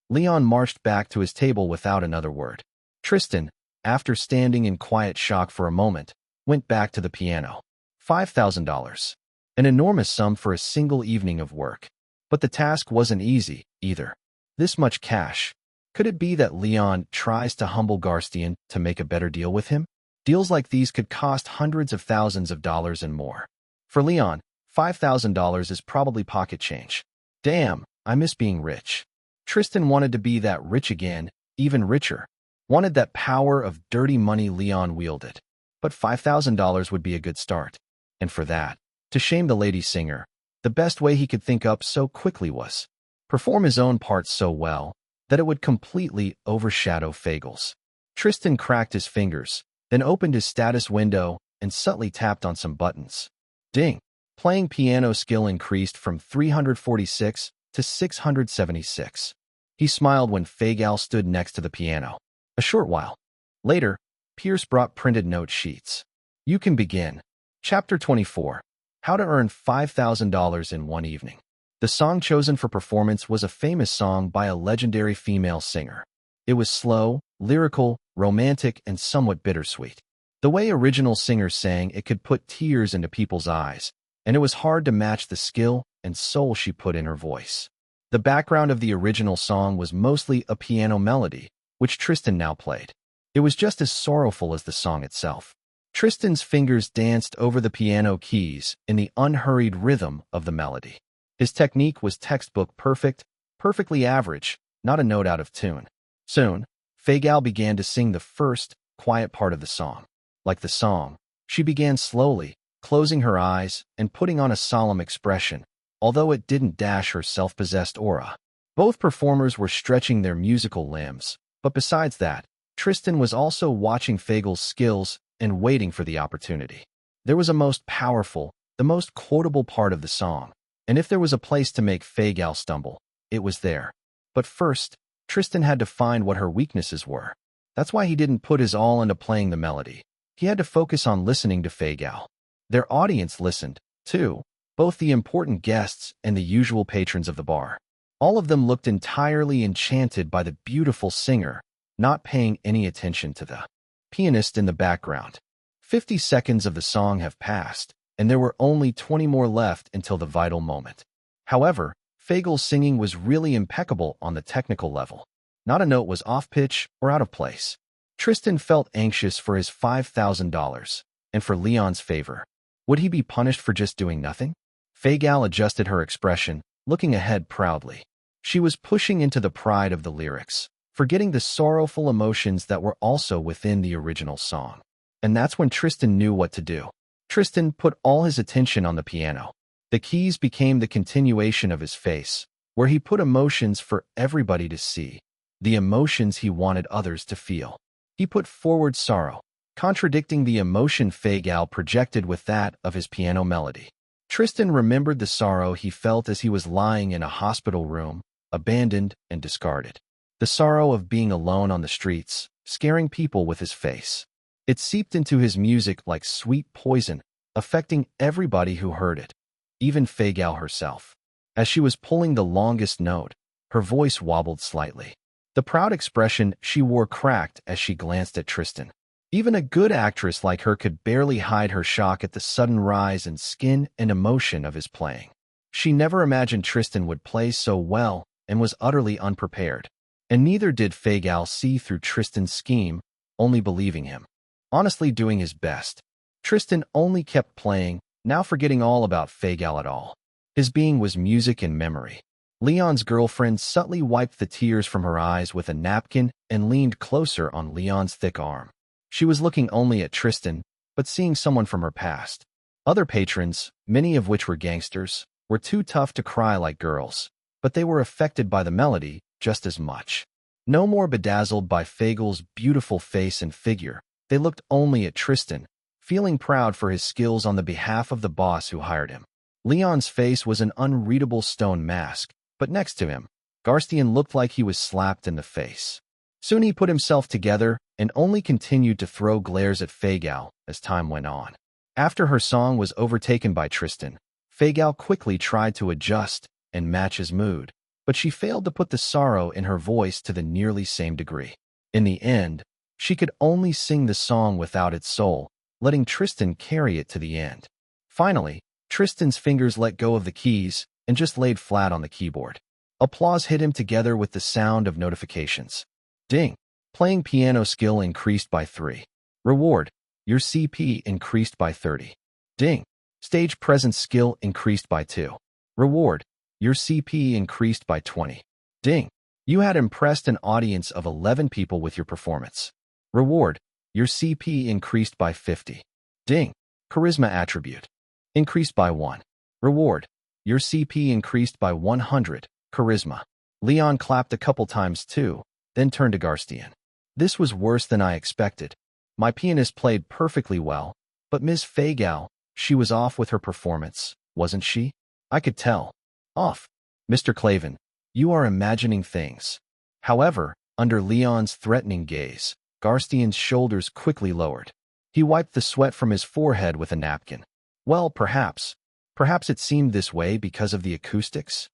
Leon marched back to his table without another word. Tristan, after standing in quiet shock for a moment, went back to the piano. $5,000. An enormous sum for a single evening of work. But the task wasn't easy, either. This much cash. Could it be that Leon tries to humble Garstian to make a better deal with him? Deals like these could cost hundreds of thousands of dollars and more. For Leon, $5,000 is probably pocket change. Damn, I miss being rich. Tristan wanted to be that rich again, even richer. Wanted that power of dirty money Leon wielded. But $5,000 would be a good start. And for that, to shame the lady singer, the best way he could think up so quickly was perform his own parts so well that it would completely overshadow Fagel's. Tristan cracked his fingers, then opened his status window and subtly tapped on some buttons. Ding! Playing piano skill increased from 346 to 676. He smiled when Fagel stood next to the piano. A short while later, Pierce brought printed note sheets. You can begin. Chapter 24. How to Earn $5,000 in One Evening. The song chosen for performance was a famous song by a legendary female singer. It was slow, lyrical, romantic, and somewhat bittersweet. The way original singers sang, it could put tears into people's eyes, and it was hard to match the skill and soul she put in her voice. The background of the original song was mostly a piano melody, which Tristan now played. It was just as sorrowful as the song itself. Tristan's fingers danced over the piano keys in the unhurried rhythm of the melody. His technique was textbook perfect, perfectly average, not a note out of tune. Soon, Fagel began to sing the first, quiet part of the song. Like the song, she began slowly, closing her eyes and putting on a solemn expression, although it didn't dash her self-possessed aura. Both performers were stretching their musical limbs, but besides that, Tristan was also watching Fagel's skills and waiting for the opportunity. There was a most powerful, the most quotable part of the song, and if there was a place to make Fagel stumble, it was there. But first, Tristan had to find what her weaknesses were. That's why he didn't put his all into playing the melody. He had to focus on listening to Fagel. Their audience listened, too, both the important guests and the usual patrons of the bar. All of them looked entirely enchanted by the beautiful singer, not paying any attention to the pianist in the background. 50 seconds of the song have passed, and there were only 20 more left until the vital moment. However, Fagel's singing was really impeccable on the technical level. Not a note was off-pitch or out of place. Tristan felt anxious for his $5,000 and for Leon's favor. Would he be punished for just doing nothing? Fagel adjusted her expression, looking ahead proudly. She was pushing into the pride of the lyrics, forgetting the sorrowful emotions that were also within the original song. And that's when Tristan knew what to do. Tristan put all his attention on the piano. The keys became the continuation of his face, where he put emotions for everybody to see, the emotions he wanted others to feel. He put forward sorrow, contradicting the emotion Fagel projected with that of his piano melody. Tristan remembered the sorrow he felt as he was lying in a hospital room, abandoned and discarded. The sorrow of being alone on the streets, scaring people with his face. It seeped into his music like sweet poison, affecting everybody who heard it, even Fagel herself. As she was pulling the longest note, her voice wobbled slightly. The proud expression she wore cracked as she glanced at Tristan. Even a good actress like her could barely hide her shock at the sudden rise in skin and emotion of his playing. She never imagined Tristan would play so well and was utterly unprepared. And neither did Fagel see through Tristan's scheme, only believing him. Honestly doing his best. Tristan only kept playing, now forgetting all about Fagel at all. His being was music and memory. Leon's girlfriend subtly wiped the tears from her eyes with a napkin and leaned closer on Leon's thick arm. She was looking only at Tristan, but seeing someone from her past. Other patrons, many of which were gangsters, were too tough to cry like girls, but they were affected by the melody just as much. No more bedazzled by Fagel's beautiful face and figure, they looked only at Tristan, feeling proud for his skills on the behalf of the boss who hired him. Leon's face was an unreadable stone mask, but next to him, Garstian looked like he was slapped in the face. Soon he put himself together and only continued to throw glares at Fagel as time went on. After her song was overtaken by Tristan, Fagel quickly tried to adjust and match his mood, but she failed to put the sorrow in her voice to the nearly same degree. In the end, she could only sing the song without its soul, letting Tristan carry it to the end. Finally, Tristan's fingers let go of the keys and just laid flat on the keyboard. Applause hit him together with the sound of notifications. Ding! Playing piano skill increased by 3. Reward: your CP increased by 30. Ding! Stage presence skill increased by 2. Reward: your CP increased by 20. Ding! You had impressed an audience of 11 people with your performance. Reward: your CP increased by 50. Ding. Charisma attribute increased by 1. Reward: your CP increased by 100. Charisma. Leon clapped a couple times too, then turned to Garstian. This was worse than I expected. My pianist played perfectly well, but Ms. Fagel, she was off with her performance, wasn't she? I could tell. Off. Mr. Clavin, you are imagining things. However, under Leon's threatening gaze, Garstian's shoulders quickly lowered. He wiped the sweat from his forehead with a napkin. Well, perhaps. Perhaps it seemed this way because of the acoustics?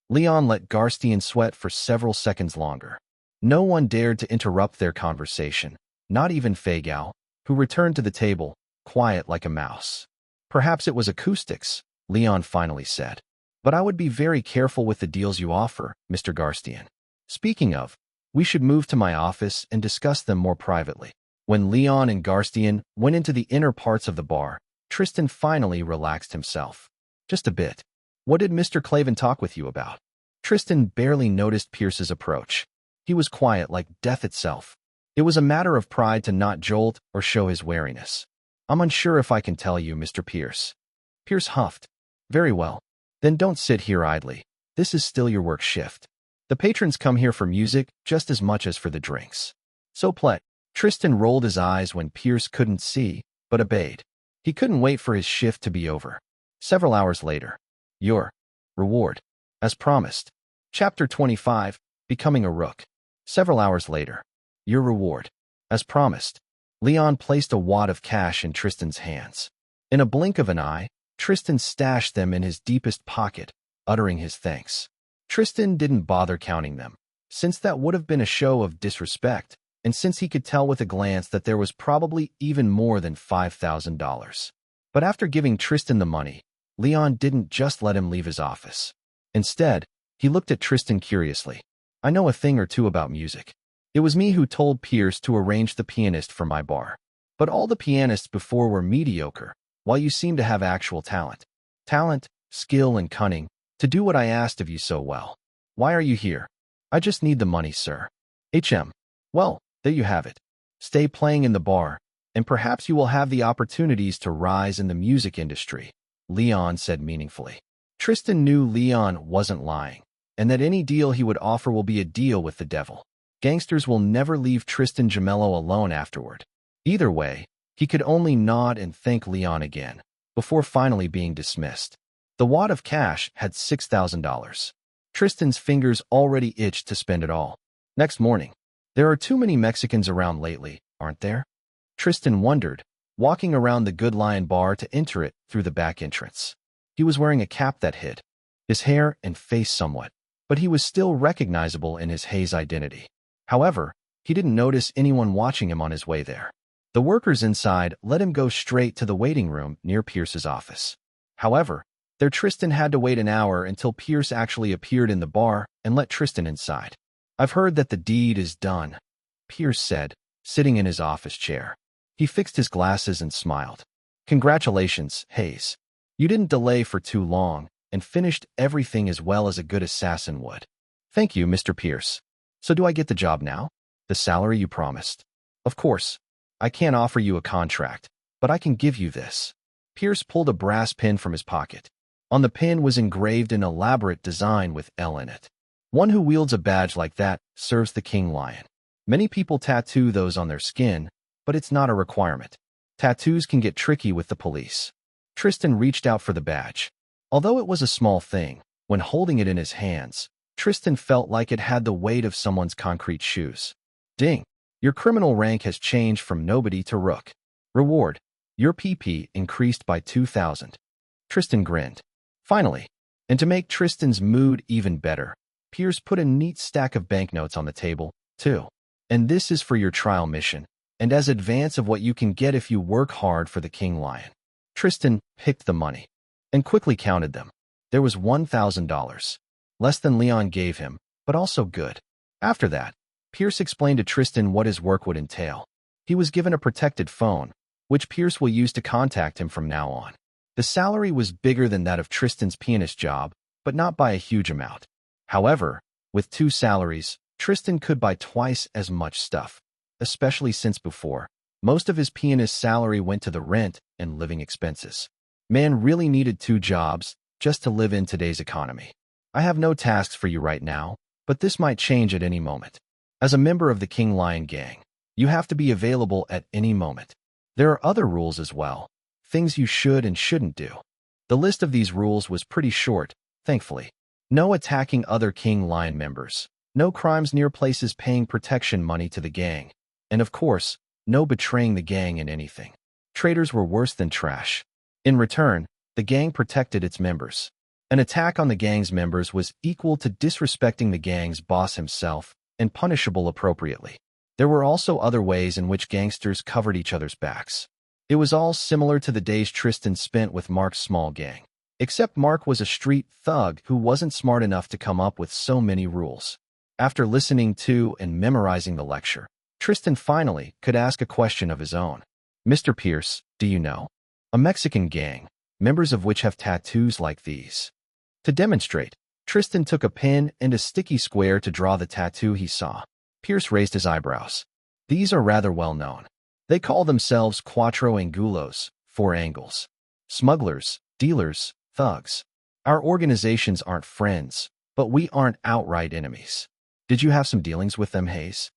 Leon let Garstian sweat for several seconds longer. No one dared to interrupt their conversation, not even Fagel, who returned to the table, quiet like a mouse. Perhaps it was acoustics, Leon finally said. But I would be very careful with the deals you offer, Mr. Garstian. Speaking of, we should move to my office and discuss them more privately. When Leon and Garstian went into the inner parts of the bar, Tristan finally relaxed himself. Just a bit. What did Mr. Clavin talk with you about? Tristan barely noticed Pierce's approach. He was quiet like death itself. It was a matter of pride to not jolt or show his wariness. I'm unsure if I can tell you, Mr. Pierce. Pierce huffed. Very well. Then don't sit here idly. This is still your work shift. The patrons come here for music just as much as for the drinks. So Tristan rolled his eyes when Pierce couldn't see, but obeyed. He couldn't wait for his shift to be over. Several hours later. Your reward. As promised. Chapter 25, Becoming a Rook. Several hours later. Your reward. As promised. Leon placed a wad of cash in Tristan's hands. In a blink of an eye, Tristan stashed them in his deepest pocket, uttering his thanks. Tristan didn't bother counting them, since that would have been a show of disrespect, and since he could tell with a glance that there was probably even more than $5,000. But after giving Tristan the money, Leon didn't just let him leave his office. Instead, he looked at Tristan curiously. I know a thing or two about music. It was me who told Pierce to arrange the pianist for my bar. But all the pianists before were mediocre, while you seem to have actual talent. Talent, skill, and cunning, to do what I asked of you so well. Why are you here? I just need the money, sir. Well, there you have it. Stay playing in the bar, and perhaps you will have the opportunities to rise in the music industry, Leon said meaningfully. Tristan knew Leon wasn't lying, and that any deal he would offer will be a deal with the devil. Gangsters will never leave Tristan Gemello alone afterward. Either way, he could only nod and thank Leon again, before finally being dismissed. The wad of cash had $6,000. Tristan's fingers already itched to spend it all. Next morning. There are too many Mexicans around lately, aren't there? Tristan wondered, walking around the Good Lion bar to enter it through the back entrance. He was wearing a cap that hid his hair and face somewhat, but he was still recognizable in his haze identity. However, he didn't notice anyone watching him on his way there. The workers inside let him go straight to the waiting room near Pierce's office. However, there Tristan had to wait an hour until Pierce actually appeared in the bar and let Tristan inside. I've heard that the deed is done, Pierce said, sitting in his office chair. He fixed his glasses and smiled. Congratulations, Hayes. You didn't delay for too long and finished everything as well as a good assassin would. Thank you, Mr. Pierce. So do I get the job now? The salary you promised? Of course. I can't offer you a contract, but I can give you this. Pierce pulled a brass pin from his pocket. On the pin was engraved an elaborate design with L in it. One who wields a badge like that serves the king lion. Many people tattoo those on their skin, but it's not a requirement. Tattoos can get tricky with the police. Tristan reached out for the badge. Although it was a small thing, when holding it in his hands, Tristan felt like it had the weight of someone's concrete shoes. Ding! Your criminal rank has changed from nobody to rook. Reward. Your PP increased by 2,000. Tristan grinned. Finally, and to make Tristan's mood even better, Pierce put a neat stack of banknotes on the table, too. And this is for your trial mission, and as advance of what you can get if you work hard for the King Lion. Tristan picked the money and quickly counted them. There was $1,000. Less than Leon gave him, but also good. After that, Pierce explained to Tristan what his work would entail. He was given a protected phone, which Pierce will use to contact him from now on. The salary was bigger than that of Tristan's pianist job, but not by a huge amount. However, with two salaries, Tristan could buy twice as much stuff, especially since before, most of his pianist's salary went to the rent and living expenses. Man really needed 2 jobs just to live in today's economy. I have no tasks for you right now, but this might change at any moment. As a member of the King Lion gang, you have to be available at any moment. There are other rules as well, things you should and shouldn't do. The list of these rules was pretty short, thankfully. No attacking other King Lion members, no crimes near places paying protection money to the gang, and of course, no betraying the gang in anything. Traitors were worse than trash. In return, the gang protected its members. An attack on the gang's members was equal to disrespecting the gang's boss himself and punishable appropriately. There were also other ways in which gangsters covered each other's backs. It was all similar to the days Tristan spent with Mark's small gang, except Mark was a street thug who wasn't smart enough to come up with so many rules. After listening to and memorizing the lecture, Tristan finally could ask a question of his own. Mr. Pierce, do you know? A Mexican gang, members of which have tattoos like these. To demonstrate, Tristan took a pen and a sticky square to draw the tattoo he saw. Pierce raised his eyebrows. These are rather well known. They call themselves Cuatro Angulos, 4 angles. Smugglers, dealers, thugs. Our organizations aren't friends, but we aren't outright enemies. Did you have some dealings with them, Hayes?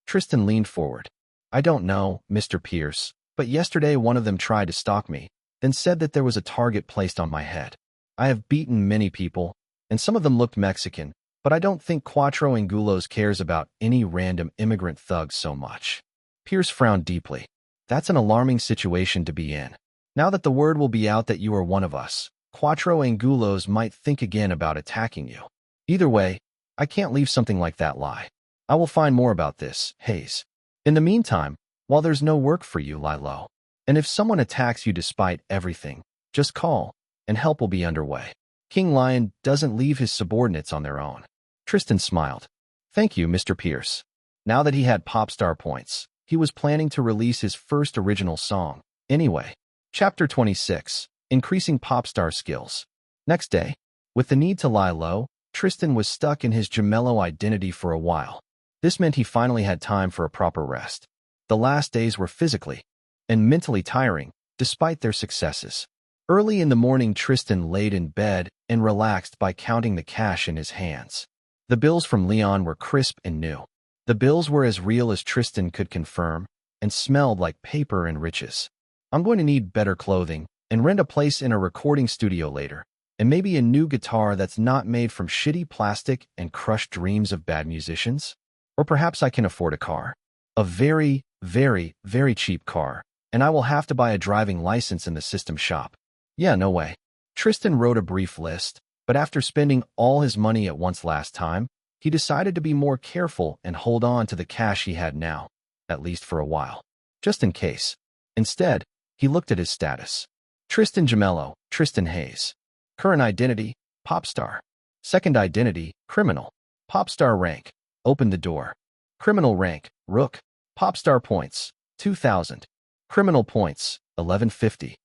Tristan leaned forward. I don't know, Mr. Pierce, but yesterday one of them tried to stalk me, then said that there was a target placed on my head. I have beaten many people, and some of them looked Mexican, but I don't think Cuatro Angulos cares about any random immigrant thug so much. Pierce frowned deeply. That's an alarming situation to be in. Now that the word will be out that you are one of us, Cuatro Angulos might think again about attacking you. Either way, I can't leave something like that lie. I will find more about this, Hayes. In the meantime, while there's no work for you, lie low. And if someone attacks you despite everything, just call, and help will be underway. King Lion doesn't leave his subordinates on their own. Tristan smiled. Thank you, Mr. Pierce. Now that he had pop star points, he was planning to release his first original song. Anyway, Chapter 26, Increasing Pop Star Skills. Next day, with the need to lie low, Tristan was stuck in his gemello identity for a while. This meant he finally had time for a proper rest. The last days were physically and mentally tiring, despite their successes. Early in the morning, Tristan laid in bed and relaxed by counting the cash in his hands. The bills from Leon were crisp and new. The bills were as real as Tristan could confirm and smelled like paper and riches. I'm going to need better clothing and rent a place in a recording studio later, and maybe a new guitar that's not made from shitty plastic and crushed dreams of bad musicians. Or perhaps I can afford a car. A very, very, very cheap car, and I will have to buy a driving license in the system shop. Yeah, no way. Tristan wrote a brief list, but after spending all his money at once last time, he decided to be more careful and hold on to the cash he had now, at least for a while, just in case. Instead, he looked at his status. Tristan Gemello, Tristan Hayes. Current identity, pop star. Second identity, criminal. Pop star rank, open the door. Criminal rank, rook. Pop star points, 2,000. Criminal points, 1150.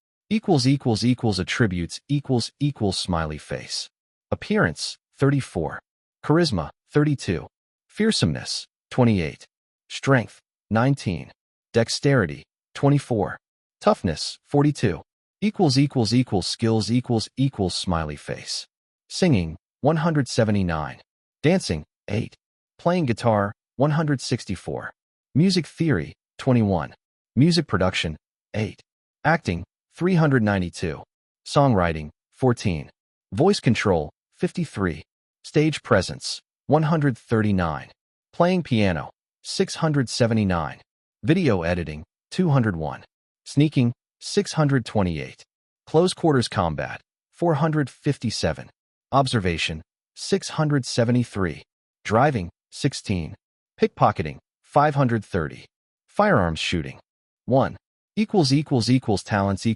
Attributes smiley face. Appearance, 34. Charisma, 32. Fearsomeness, 28. Strength, 19. Dexterity, 24. Toughness, 42. Skills smiley face. Singing, 179. Dancing, 8. Playing guitar, 164. Music theory, 21. Music production, 8. Acting, 392. Songwriting, 14. Voice control, 53. Stage presence, 139. Playing piano, 679. Video editing, 201. Sneaking, 628. Close quarters combat, 457. Observation, 673. Driving, 16. Pickpocketing, 530. Firearms shooting, 1. Talents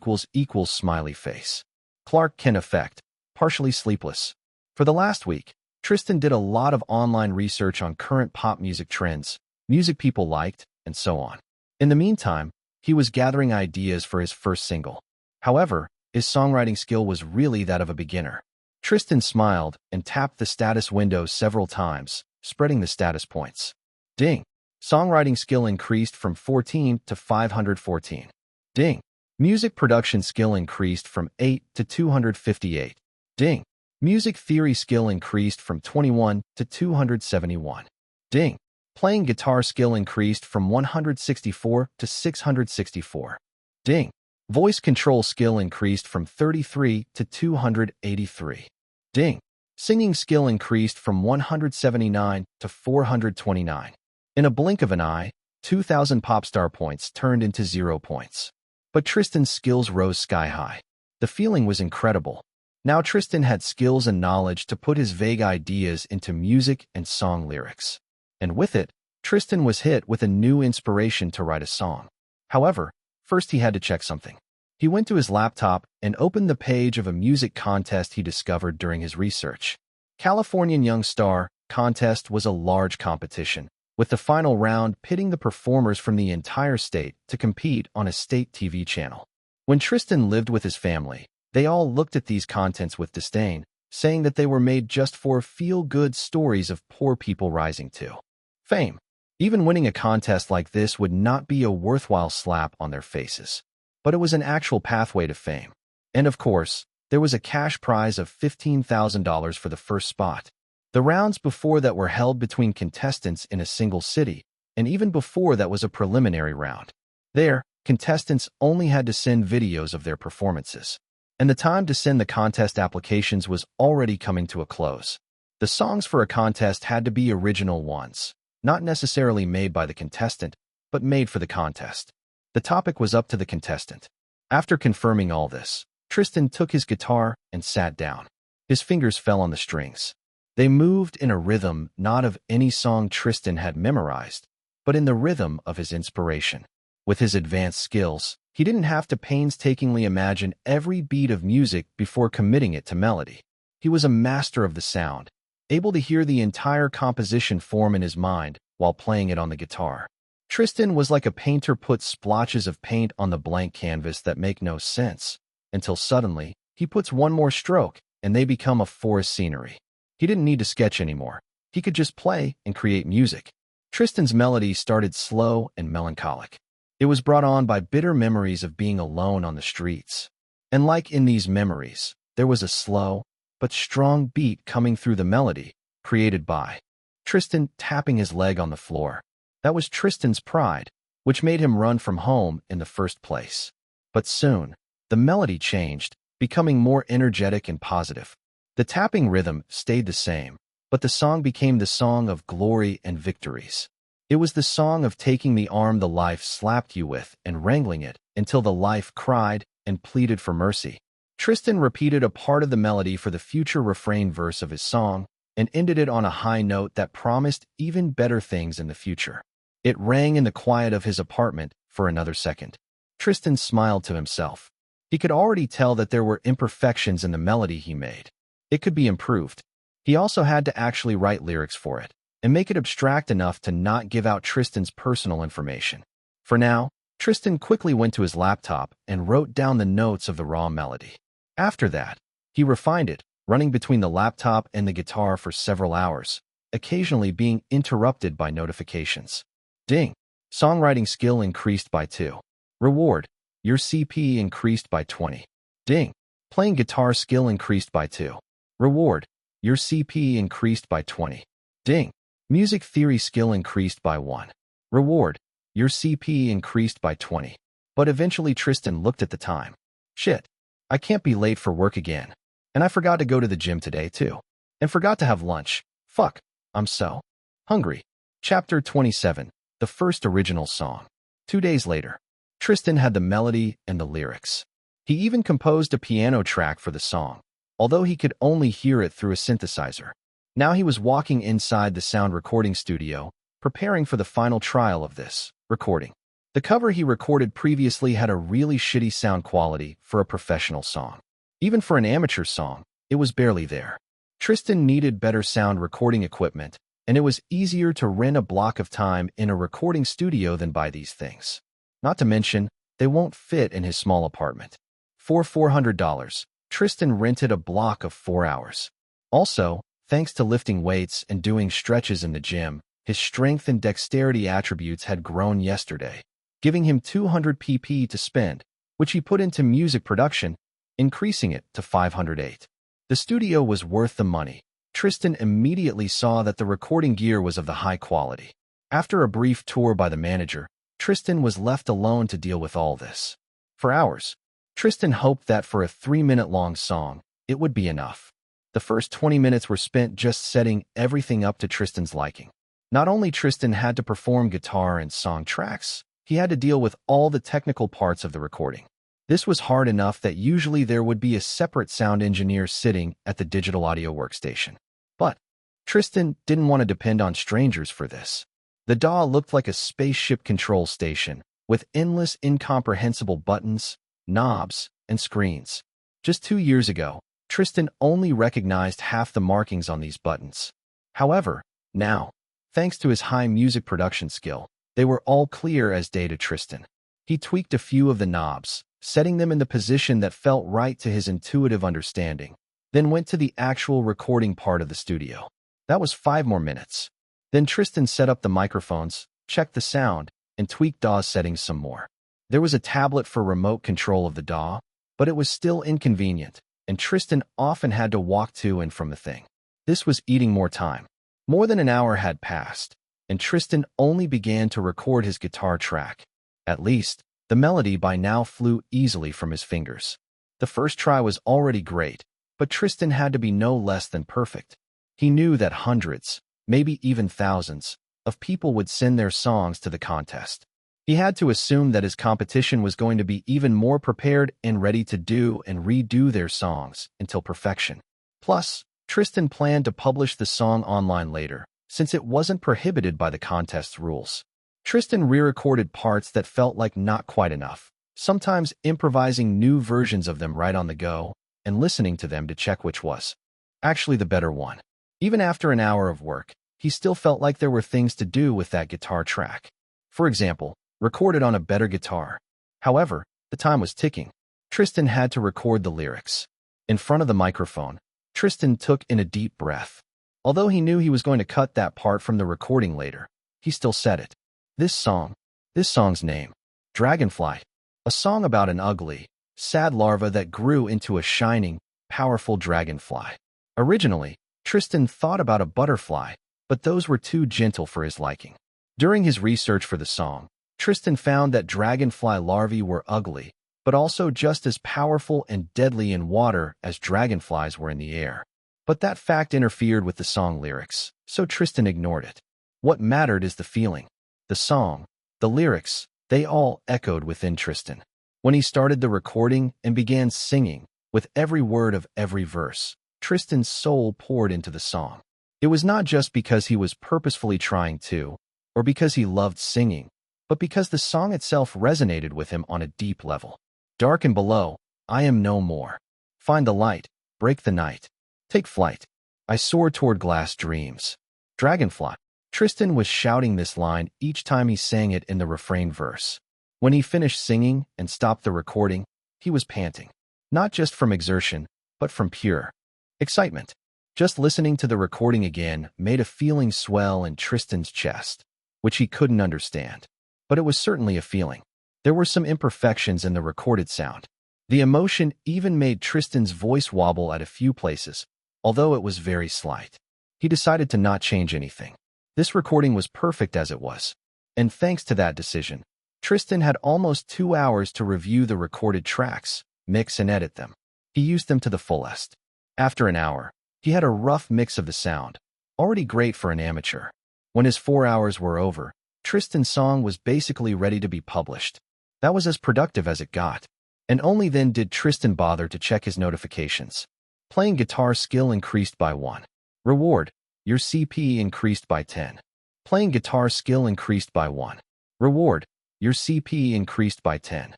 smiley face. Clark Kent effect, partially sleepless. For the last week, Tristan did a lot of online research on current pop music trends, music people liked, and so on. In the meantime, he was gathering ideas for his first single. However, his songwriting skill was really that of a beginner. Tristan smiled and tapped the status window several times, spreading the status points. Ding. Songwriting skill increased from 14 to 514. Ding. Music production skill increased from 8 to 258. Ding. Music theory skill increased from 21 to 271. Ding. Playing guitar skill increased from 164 to 664. Ding. Voice control skill increased from 33 to 283. Ding. Singing skill increased from 179 to 429. In a blink of an eye, 2,000 pop star points turned into 0 points. But Tristan's skills rose sky high. The feeling was incredible. Now Tristan had skills and knowledge to put his vague ideas into music and song lyrics. And with it, Tristan was hit with a new inspiration to write a song. However, first he had to check something. He went to his laptop and opened the page of a music contest he discovered during his research. Californian Young Star contest was a large competition, with the final round pitting the performers from the entire state to compete on a state TV channel. When Tristan lived with his family, they all looked at these contents with disdain, saying that they were made just for feel-good stories of poor people rising to fame. Even winning a contest like this would not be a worthwhile slap on their faces. But it was an actual pathway to fame. And of course, there was a cash prize of $15,000 for the first spot. The rounds before that were held between contestants in a single city, and even before that was a preliminary round. There, contestants only had to send videos of their performances. And the time to send the contest applications was already coming to a close. The songs for a contest had to be original ones, not necessarily made by the contestant, but made for the contest. The topic was up to the contestant. After confirming all this, Tristan took his guitar and sat down. His fingers fell on the strings. They moved in a rhythm not of any song Tristan had memorized, but in the rhythm of his inspiration. With his advanced skills, he didn't have to painstakingly imagine every beat of music before committing it to melody. He was a master of the sound, able to hear the entire composition form in his mind while playing it on the guitar. Tristan was like a painter puts splotches of paint on the blank canvas that make no sense, until suddenly, he puts one more stroke and they become a forest scenery. He didn't need to sketch anymore. He could just play and create music. Tristan's melody started slow and melancholic. It was brought on by bitter memories of being alone on the streets. And like in these memories, there was a slow but strong beat coming through the melody, created by Tristan tapping his leg on the floor. That was Tristan's pride, which made him run from home in the first place. But soon, the melody changed, becoming more energetic and positive. The tapping rhythm stayed the same, but the song became the song of glory and victories. It was the song of taking the arm the life slapped you with and wrangling it until the life cried and pleaded for mercy. Tristan repeated a part of the melody for the future refrain verse of his song and ended it on a high note that promised even better things in the future. It rang in the quiet of his apartment for another second. Tristan smiled to himself. He could already tell that there were imperfections in the melody he made. It could be improved. He also had to actually write lyrics for it and make it abstract enough to not give out Tristan's personal information. For now, Tristan quickly went to his laptop and wrote down the notes of the raw melody. After that, he refined it, running between the laptop and the guitar for several hours, occasionally being interrupted by notifications. Ding. Songwriting skill increased by 2. Reward. Your CP increased by 20. Ding. Playing guitar skill increased by 2. Reward. Your CP increased by 20. Ding. Music theory skill increased by 1. Reward. Your CP increased by 20. But eventually Tristan looked at the time. Shit. I can't be late for work again. And I forgot to go to the gym today too. And forgot to have lunch. Fuck. I'm so hungry. Chapter 27. The first original song. 2 days later, Tristan had the melody and the lyrics. He even composed a piano track for the song, although he could only hear it through a synthesizer. Now he was walking inside the sound recording studio, preparing for the final trial of this recording. The cover he recorded previously had a really shitty sound quality for a professional song. Even for an amateur song, it was barely there. Tristan needed better sound recording equipment, and it was easier to rent a block of time in a recording studio than buy these things. Not to mention, they won't fit in his small apartment. For $400, Tristan rented a block of 4 hours. Also, Thanks to lifting weights and doing stretches in the gym, his strength and dexterity attributes had grown yesterday, giving him 200 pp to spend, which he put into music production, increasing it to 508. The studio was worth the money. Tristan immediately saw that the recording gear was of the high quality. After a brief tour by the manager, Tristan was left alone to deal with all this. For hours, Tristan hoped that for a 3-minute-long song, it would be enough. The first 20 minutes were spent just setting everything up to Tristan's liking. Not only Tristan had to perform guitar and song tracks, he had to deal with all the technical parts of the recording. This was hard enough that usually there would be a separate sound engineer sitting at the digital audio workstation. But Tristan didn't want to depend on strangers for this. The DAW looked like a spaceship control station, with endless incomprehensible buttons, knobs, and screens. Just 2 years ago, Tristan only recognized half the markings on these buttons. However, now, thanks to his high music production skill, they were all clear as day to Tristan. He tweaked a few of the knobs, setting them in the position that felt right to his intuitive understanding, then went to the actual recording part of the studio. That was 5 more minutes. Then Tristan set up the microphones, checked the sound, and tweaked DAW settings some more. There was a tablet for remote control of the DAW, but it was still inconvenient, and Tristan often had to walk to and from the thing. This was eating more time. More than an hour had passed, and Tristan only began to record his guitar track. At least, the melody by now flew easily from his fingers. The first try was already great, but Tristan had to be no less than perfect. He knew that hundreds, maybe even thousands, of people would send their songs to the contest. He had to assume that his competition was going to be even more prepared and ready to do and redo their songs until perfection. Plus, Tristan planned to publish the song online later, since it wasn't prohibited by the contest's rules. Tristan re-recorded parts that felt like not quite enough, sometimes improvising new versions of them right on the go, and listening to them to check which was actually the better one. Even after an hour of work, he still felt like there were things to do with that guitar track. For example, record it on a better guitar. However, the time was ticking. Tristan had to record the lyrics. In front of the microphone, Tristan took in a deep breath. Although he knew he was going to cut that part from the recording later, he still said it. This song's name, Dragonfly, a song about an ugly, sad larva that grew into a shining, powerful dragonfly. Originally, Tristan thought about a butterfly, but those were too gentle for his liking. During his research for the song, Tristan found that dragonfly larvae were ugly, but also just as powerful and deadly in water as dragonflies were in the air. But that fact interfered with the song lyrics, so Tristan ignored it. What mattered is the feeling. The song, the lyrics, they all echoed within Tristan. When he started the recording and began singing, with every word of every verse, Tristan's soul poured into the song. It was not just because he was purposefully trying to, or because he loved singing, but because the song itself resonated with him on a deep level. Dark and below, I am no more. Find the light, break the night. Take flight. I soar toward glass dreams. Dragonfly. Tristan was shouting this line each time he sang it in the refrain verse. When he finished singing and stopped the recording, he was panting. Not just from exertion, but from pure excitement. Just listening to the recording again made a feeling swell in Tristan's chest, which he couldn't understand. But it was certainly a feeling. There were some imperfections in the recorded sound. The emotion even made Tristan's voice wobble at a few places, although it was very slight. He decided to not change anything. This recording was perfect as it was. And thanks to that decision, Tristan had almost 2 hours to review the recorded tracks, mix and edit them. He used them to the fullest. After an hour, he had a rough mix of the sound, already great for an amateur. When his 4 hours were over, Tristan's song was basically ready to be published. That was as productive as it got. And only then did Tristan bother to check his notifications. Playing guitar skill increased by 1. Reward, your CP increased by 10. Playing guitar skill increased by 1. Reward, your CP increased by 10.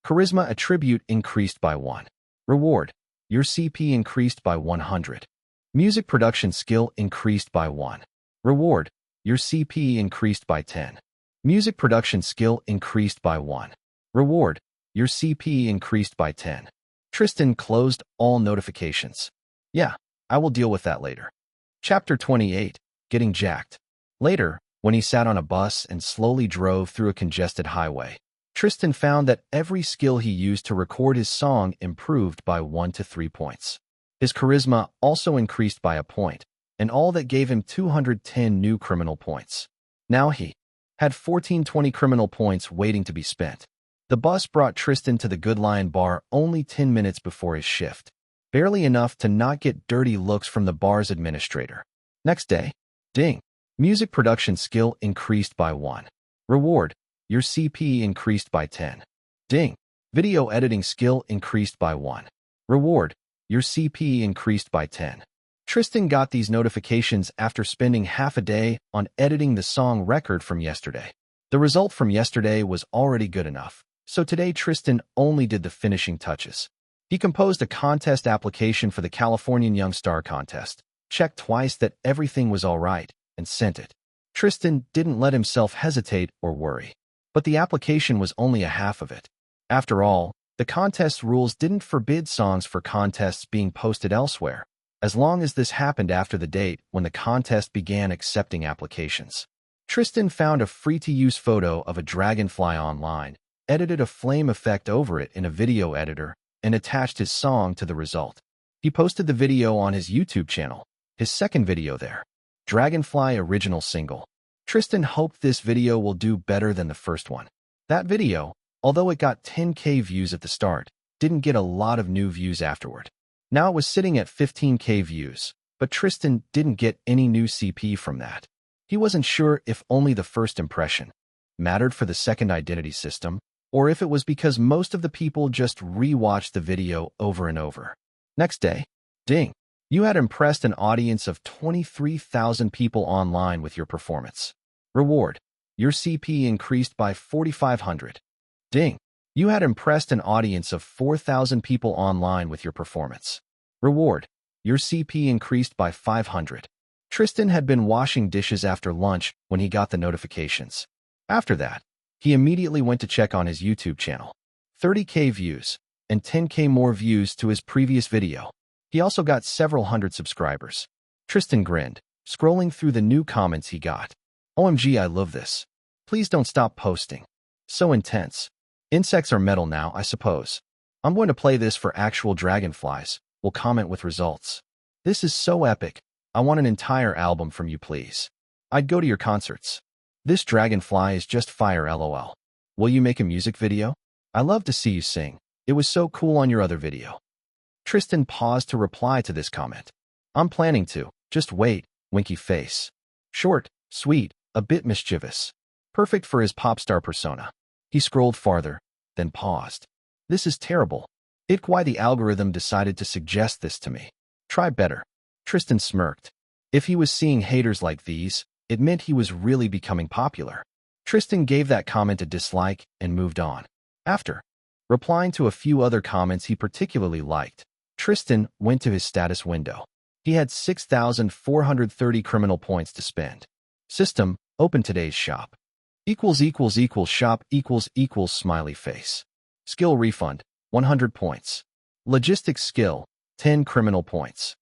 Charisma attribute increased by 1. Reward, your CP increased by 100. Music production skill increased by 1. Reward, your CP increased by 10. Music production skill increased by 1. Reward, your CP increased by 10. Tristan closed all notifications. Yeah, I will deal with that later. Chapter 28. Getting Jacked. Later, when he sat on a bus and slowly drove through a congested highway, Tristan found that every skill he used to record his song improved by 1 to 3 points. His charisma also increased by a point, and all that gave him 210 new criminal points. Now he had 1420 criminal points waiting to be spent. The bus brought Tristan to the Good Lion bar only 10 minutes before his shift, barely enough to not get dirty looks from the bar's administrator. Next day, ding. Music production skill increased by 1. Reward. Your CP increased by 10. Ding. Video editing skill increased by 1. Reward. Your CP increased by 10. Tristan got these notifications after spending half a day on editing the song record from yesterday. The result from yesterday was already good enough, so today Tristan only did the finishing touches. He composed a contest application for the Californian Young Star contest, checked twice that everything was all right, and sent it. Tristan didn't let himself hesitate or worry. But the application was only a half of it. After all, the contest rules didn't forbid songs for contests being posted elsewhere, as long as this happened after the date when the contest began accepting applications. Tristan found a free-to-use photo of a dragonfly online, edited a flame effect over it in a video editor, and attached his song to the result. He posted the video on his YouTube channel, his second video there. Dragonfly original single. Tristan hoped this video will do better than the first one. That video, although it got 10K views at the start, didn't get a lot of new views afterward. Now it was sitting at 15K views, but Tristan didn't get any new CP from that. He wasn't sure if only the first impression mattered for the second identity system, or if it was because most of the people just re-watched the video over and over. Next day, ding. You had impressed an audience of 23,000 people online with your performance. Reward. Your CP increased by 4,500. Ding. You had impressed an audience of 4,000 people online with your performance. Reward. Your CP increased by 500. Tristan had been washing dishes after lunch when he got the notifications. After that, he immediately went to check on his YouTube channel. 30K views, and 10K more views to his previous video. He also got several hundred subscribers. Tristan grinned, scrolling through the new comments he got. OMG, I love this. Please don't stop posting. So intense. Insects are metal now, I suppose. I'm going to play this for actual dragonflies. We'll comment with results. This is so epic. I want an entire album from you, please. I'd go to your concerts. This dragonfly is just fire, lol. Will you make a music video? I love to see you sing. It was so cool on your other video. Tristan paused to reply to this comment. I'm planning to. Just wait, winky face. Short, sweet, a bit mischievous. Perfect for his pop star persona. He scrolled farther, then paused. This is terrible. Why the algorithm decided to suggest this to me. Try better. Tristan smirked. If he was seeing haters like these, it meant he was really becoming popular. Tristan gave that comment a dislike and moved on. After replying to a few other comments he particularly liked, Tristan went to his status window. He had 6,430 criminal points to spend. System, open today's shop. Shop smiley face. Skill refund, 100 points. Logistics skill, 10 criminal points.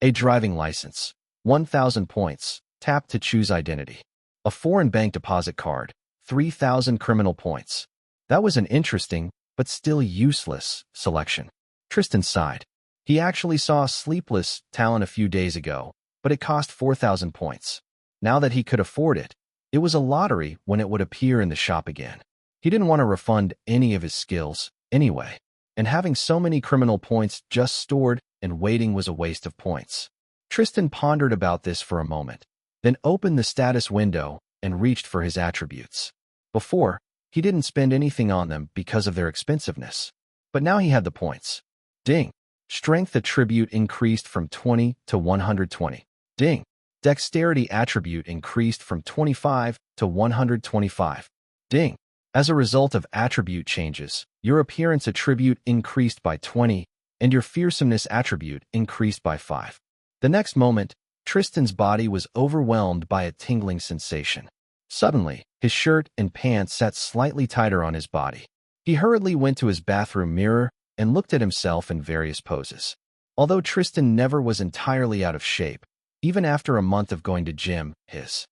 A driving license, 1,000 points. Tap to choose identity. A foreign bank deposit card, 3,000 criminal points. That was an interesting, but still useless, selection. Tristan sighed. He actually saw Sleepless Talon a few days ago, but it cost 4,000 points. Now that he could afford it, it was a lottery when it would appear in the shop again. He didn't want to refund any of his skills, anyway, and having so many criminal points just stored and waiting was a waste of points. Tristan pondered about this for a moment, then opened the status window and reached for his attributes. Before, he didn't spend anything on them because of their expensiveness, but now he had the points. Ding. Strength attribute increased from 20 to 120. Ding. Dexterity attribute increased from 25 to 125. Ding. As a result of attribute changes, your appearance attribute increased by 20, and your fearsomeness attribute increased by 5. The next moment, Tristan's body was overwhelmed by a tingling sensation. Suddenly, his shirt and pants sat slightly tighter on his body. He hurriedly went to his bathroom mirror and looked at himself in various poses. Although Tristan never was entirely out of shape, Even after a month of going to gym, his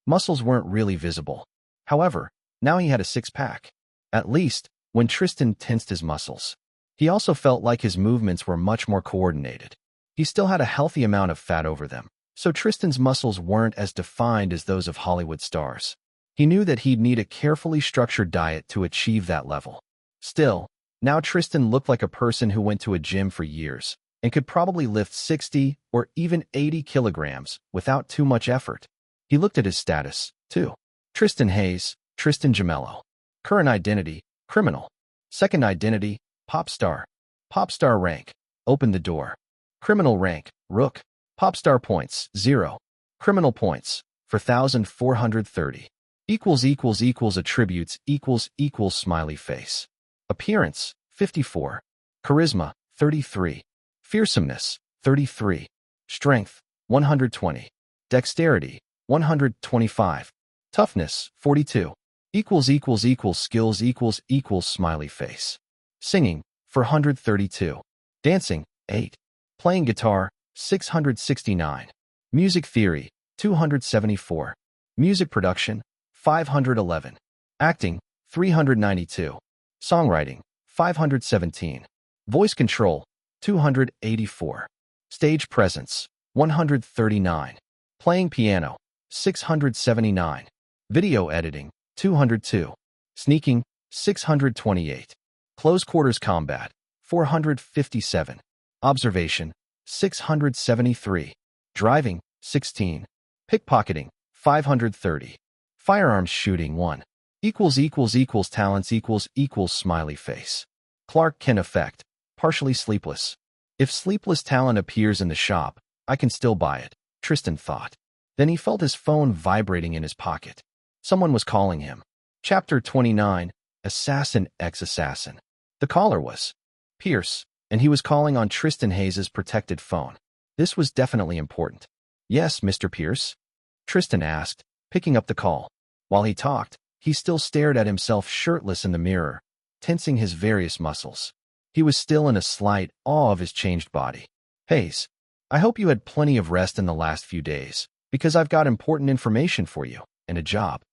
muscles weren't really visible. However, now he had a six-pack. At least, when Tristan tensed his muscles. He also felt like his movements were much more coordinated. He still had a healthy amount of fat over them, so Tristan's muscles weren't as defined as those of Hollywood stars. He knew that he'd need a carefully structured diet to achieve that level. Still, now Tristan looked like a person who went to a gym for years and could probably lift 60 or even 80 kilograms without too much effort. He looked at his status, too. Tristan Hayes, Tristan Gemello. Current identity, criminal. Second identity, pop star. Pop star rank, open the door. Criminal rank, rook. Pop star points, 0. Criminal points, 4,430. Attributes, smiley face. Appearance, 54. Charisma, 33. Fearsomeness, 33. Strength, 120. Dexterity, 125. Toughness, 42. Skills, smiley face. Singing, 432. Dancing, 8. Playing guitar, 669. Music theory, 274. Music production, 511. Acting, 392. Songwriting, 517. Voice control, 284. Stage presence, 139. Playing piano, 679. Video editing, 202. Sneaking, 628. Close quarters combat, 457. Observation, 673. Driving, 16. Pickpocketing, 530. Firearms shooting, 1. Talents, smiley face. Clark Kent effect, partially sleepless. If sleepless talent appears in the shop, I can still buy it, Tristan thought. Then he felt his phone vibrating in his pocket. Someone was calling him. Chapter 29, Assassin x Assassin. The caller was Pierce, and he was calling on Tristan Hayes' protected phone. This was definitely important. Yes, Mr. Pierce? Tristan asked, picking up the call. While he talked, he still stared at himself shirtless in the mirror, tensing his various muscles. He was still in a slight awe of his changed body. Hayes, I hope you had plenty of rest in the last few days, because I've got important information for you, and a job.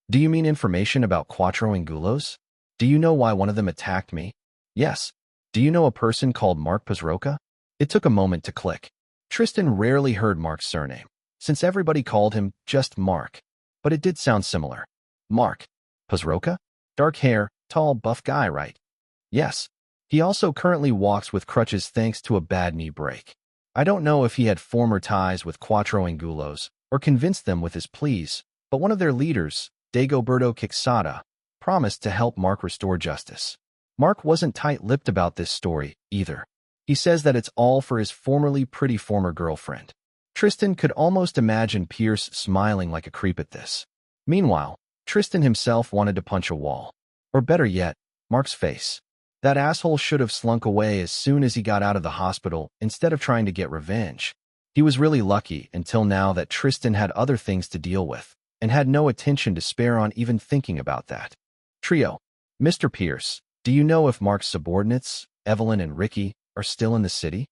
Do you mean information about Quattro Angulos? Do you know why one of them attacked me? Yes. Do you know a person called Mark Pazroka? It took a moment to click. Tristan rarely heard Mark's surname, since everybody called him just Mark. But it did sound similar. Mark Pazroka? Dark hair, tall, buff guy, right? Yes. He also currently walks with crutches thanks to a bad knee break. I don't know if he had former ties with Quattro Angulos or convinced them with his pleas, but one of their leaders, Dagoberto Quixada, promised to help Mark restore justice. Mark wasn't tight-lipped about this story, either. He says that it's all for his formerly pretty former girlfriend. Tristan could almost imagine Pierce smiling like a creep at this. Meanwhile, Tristan himself wanted to punch a wall. Or better yet, Mark's face. That asshole should have slunk away as soon as he got out of the hospital instead of trying to get revenge. He was really lucky until now that Tristan had other things to deal with and had no attention to spare on even thinking about that. Trio. Mr. Pierce, do you know if Mark's subordinates, Evelyn and Ricky, are still in the city?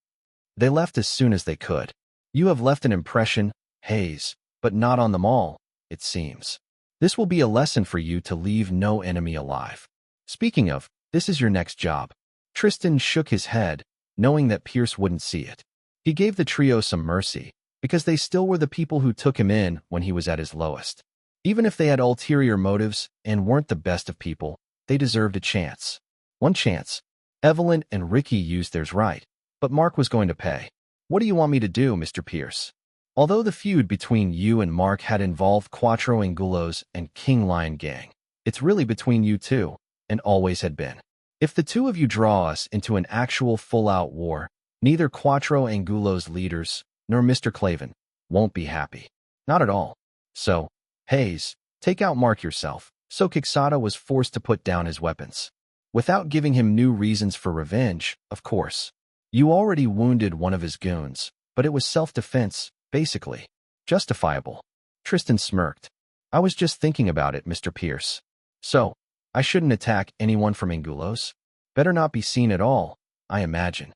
They left as soon as they could. You have left an impression, Hayes, but not on them all, it seems. This will be a lesson for you to leave no enemy alive. Speaking of, this is your next job. Tristan shook his head, knowing that Pierce wouldn't see it. He gave the trio some mercy, because they still were the people who took him in when he was at his lowest. Even if they had ulterior motives and weren't the best of people, they deserved a chance. One chance. Evelyn and Ricky used theirs right, but Mark was going to pay. What do you want me to do, Mr. Pierce? Although the feud between you and Mark had involved Quattro Angulos and King Lion Gang, it's really between you two, and always had been. If the two of you draw us into an actual full-out war, neither Quattro Angulos' leaders nor Mr. Clavin won't be happy. Not at all. So, Hayes, take out Mark yourself. So Quixada was forced to put down his weapons. Without giving him new reasons for revenge, of course. You already wounded one of his goons, but it was self-defense, basically. Justifiable. Tristan smirked. I was just thinking about it, Mr. Pierce. So, I shouldn't attack anyone from Angulos? Better not be seen at all, I imagine.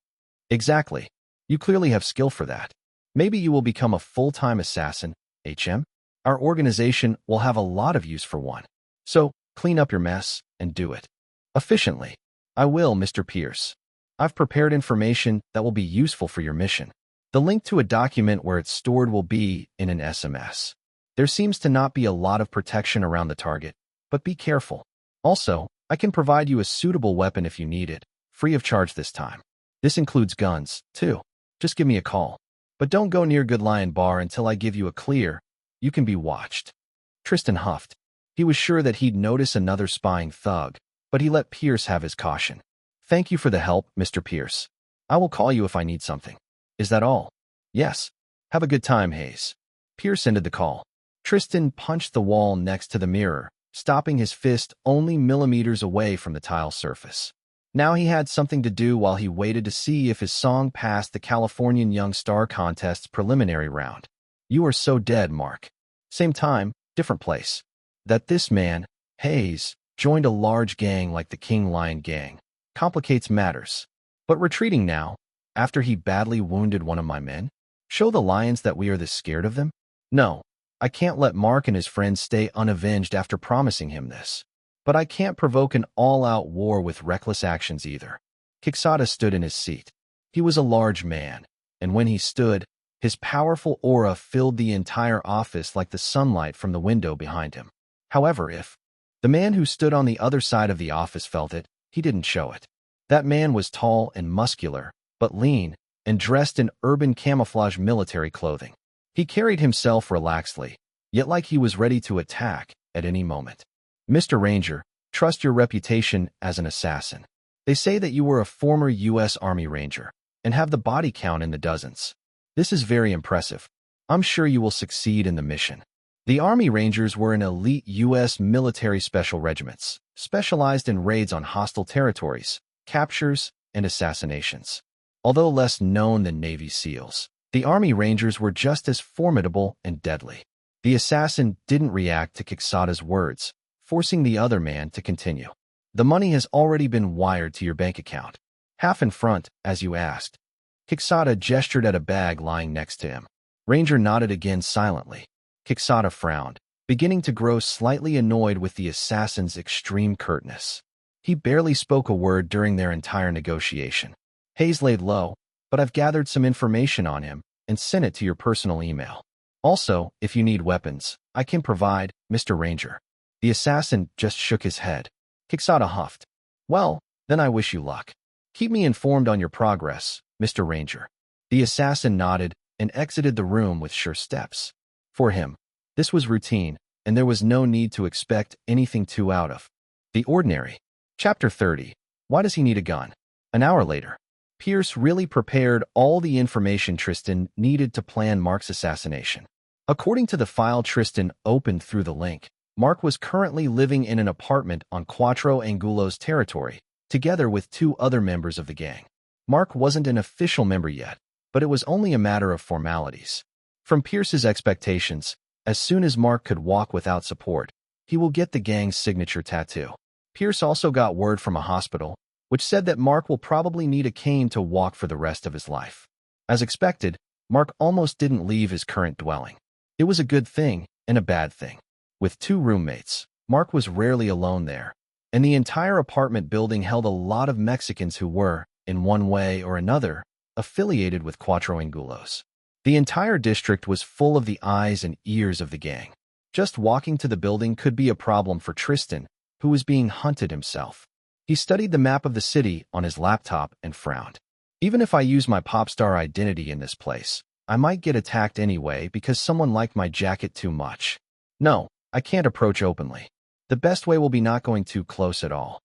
Exactly. You clearly have skill for that. Maybe you will become a full-time assassin, HM? Our organization will have a lot of use for one. So, clean up your mess and do it efficiently. I will, Mr. Pierce. I've prepared information that will be useful for your mission. The link to a document where it's stored will be in an SMS. There seems to not be a lot of protection around the target, but be careful. Also, I can provide you a suitable weapon if you need it, free of charge this time. This includes guns, too. Just give me a call. But don't go near Good Lion Bar until I give you a clear. You can be watched. Tristan huffed. He was sure that he'd notice another spying thug, but he let Pierce have his caution. Thank you for the help, Mr. Pierce. I will call you if I need something. Is that all? Yes. Have a good time, Hayes. Pierce ended the call. Tristan punched the wall next to the mirror, stopping his fist only millimeters away from the tile surface. Now he had something to do while he waited to see if his song passed the Californian Young Star contest's preliminary round. You are so dead, Mark. Same time, different place. That this man, Hayes, joined a large gang like the King Lion Gang complicates matters. But retreating now, after he badly wounded one of my men? Show the Lions that we are this scared of them? No, I can't let Mark and his friends stay unavenged after promising him this. But I can't provoke an all-out war with reckless actions either. Quixada stood in his seat. He was a large man, and when he stood, his powerful aura filled the entire office like the sunlight from the window behind him. However, if the man who stood on the other side of the office felt it, he didn't show it. That man was tall and muscular, but lean, and dressed in urban camouflage military clothing. He carried himself relaxedly, yet like he was ready to attack at any moment. Mr. Ranger, trust your reputation as an assassin. They say that you were a former U.S. Army Ranger and have the body count in the dozens. This is very impressive. I'm sure you will succeed in the mission. The Army Rangers were an elite U.S. military special regiments, specialized in raids on hostile territories, captures, and assassinations. Although less known than Navy SEALs, the Army Rangers were just as formidable and deadly. The assassin didn't react to Quixada's words, forcing the other man to continue. The money has already been wired to your bank account. Half in front, as you asked. Quixada gestured at a bag lying next to him. Ranger nodded again silently. Quixada frowned, beginning to grow slightly annoyed with the assassin's extreme curtness. He barely spoke a word during their entire negotiation. Hayes laid low, but I've gathered some information on him and sent it to your personal email. Also, if you need weapons, I can provide, Mr. Ranger. The assassin just shook his head. Quixada huffed. Well, then I wish you luck. Keep me informed on your progress, Mr. Ranger. The assassin nodded and exited the room with sure steps. For him, this was routine, and there was no need to expect anything too out of the ordinary. Chapter 30. Why does he need a gun? An hour later, Pierce really prepared all the information Tristan needed to plan Mark's assassination. According to the file Tristan opened through the link, Mark was currently living in an apartment on Cuatro Angulos territory, together with two other members of the gang. Mark wasn't an official member yet, but it was only a matter of formalities. From Pierce's expectations, as soon as Mark could walk without support, he will get the gang's signature tattoo. Pierce also got word from a hospital, which said that Mark will probably need a cane to walk for the rest of his life. As expected, Mark almost didn't leave his current dwelling. It was a good thing and a bad thing. With two roommates, Mark was rarely alone there, and the entire apartment building held a lot of Mexicans who were, in one way or another, affiliated with Cuatro Angulos. The entire district was full of the eyes and ears of the gang. Just walking to the building could be a problem for Tristan, who was being hunted himself. He studied the map of the city on his laptop and frowned. Even if I use my pop star identity in this place, I might get attacked anyway because someone liked my jacket too much. No, I can't approach openly. The best way will be not going too close at all.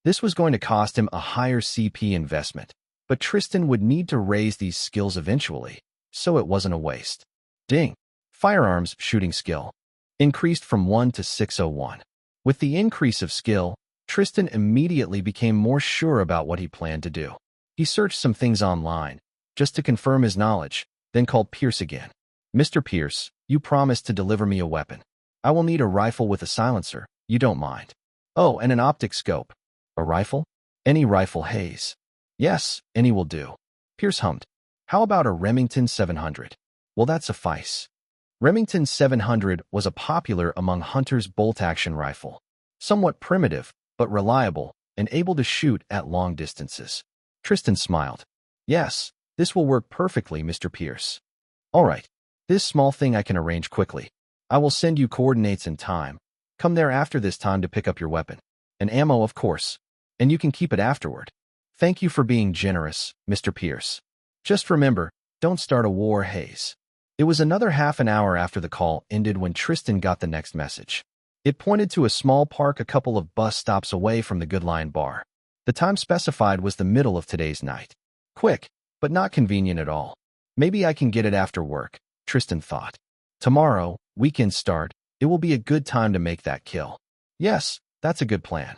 This was going to cost him a higher CP investment, but Tristan would need to raise these skills eventually, so it wasn't a waste. Ding! Firearms shooting skill increased from 1 to 601. With the increase of skill, Tristan immediately became more sure about what he planned to do. He searched some things online, just to confirm his knowledge, then called Pierce again. Mr. Pierce, you promised to deliver me a weapon. I will need a rifle with a silencer, you don't mind. Oh, and an optic scope. A rifle? Any rifle, Hayes. Yes, any will do. Pierce hummed. How about a Remington 700? Well, that suffice. Remington 700 was a popular among hunters' bolt-action rifle, somewhat primitive, but reliable, and able to shoot at long distances. Tristan smiled. Yes, this will work perfectly, Mr. Pierce. All right, this small thing I can arrange quickly. I will send you coordinates and time. Come there after this time to pick up your weapon. And ammo, of course. And you can keep it afterward. Thank you for being generous, Mr. Pierce. Just remember, don't start a war, Hayes. It was another half an hour after the call ended when Tristan got the next message. It pointed to a small park a couple of bus stops away from the Good Lion bar. The time specified was the middle of today's night. Quick, but not convenient at all. Maybe I can get it after work, Tristan thought. Tomorrow, weekend start, it will be a good time to make that kill. Yes, that's a good plan.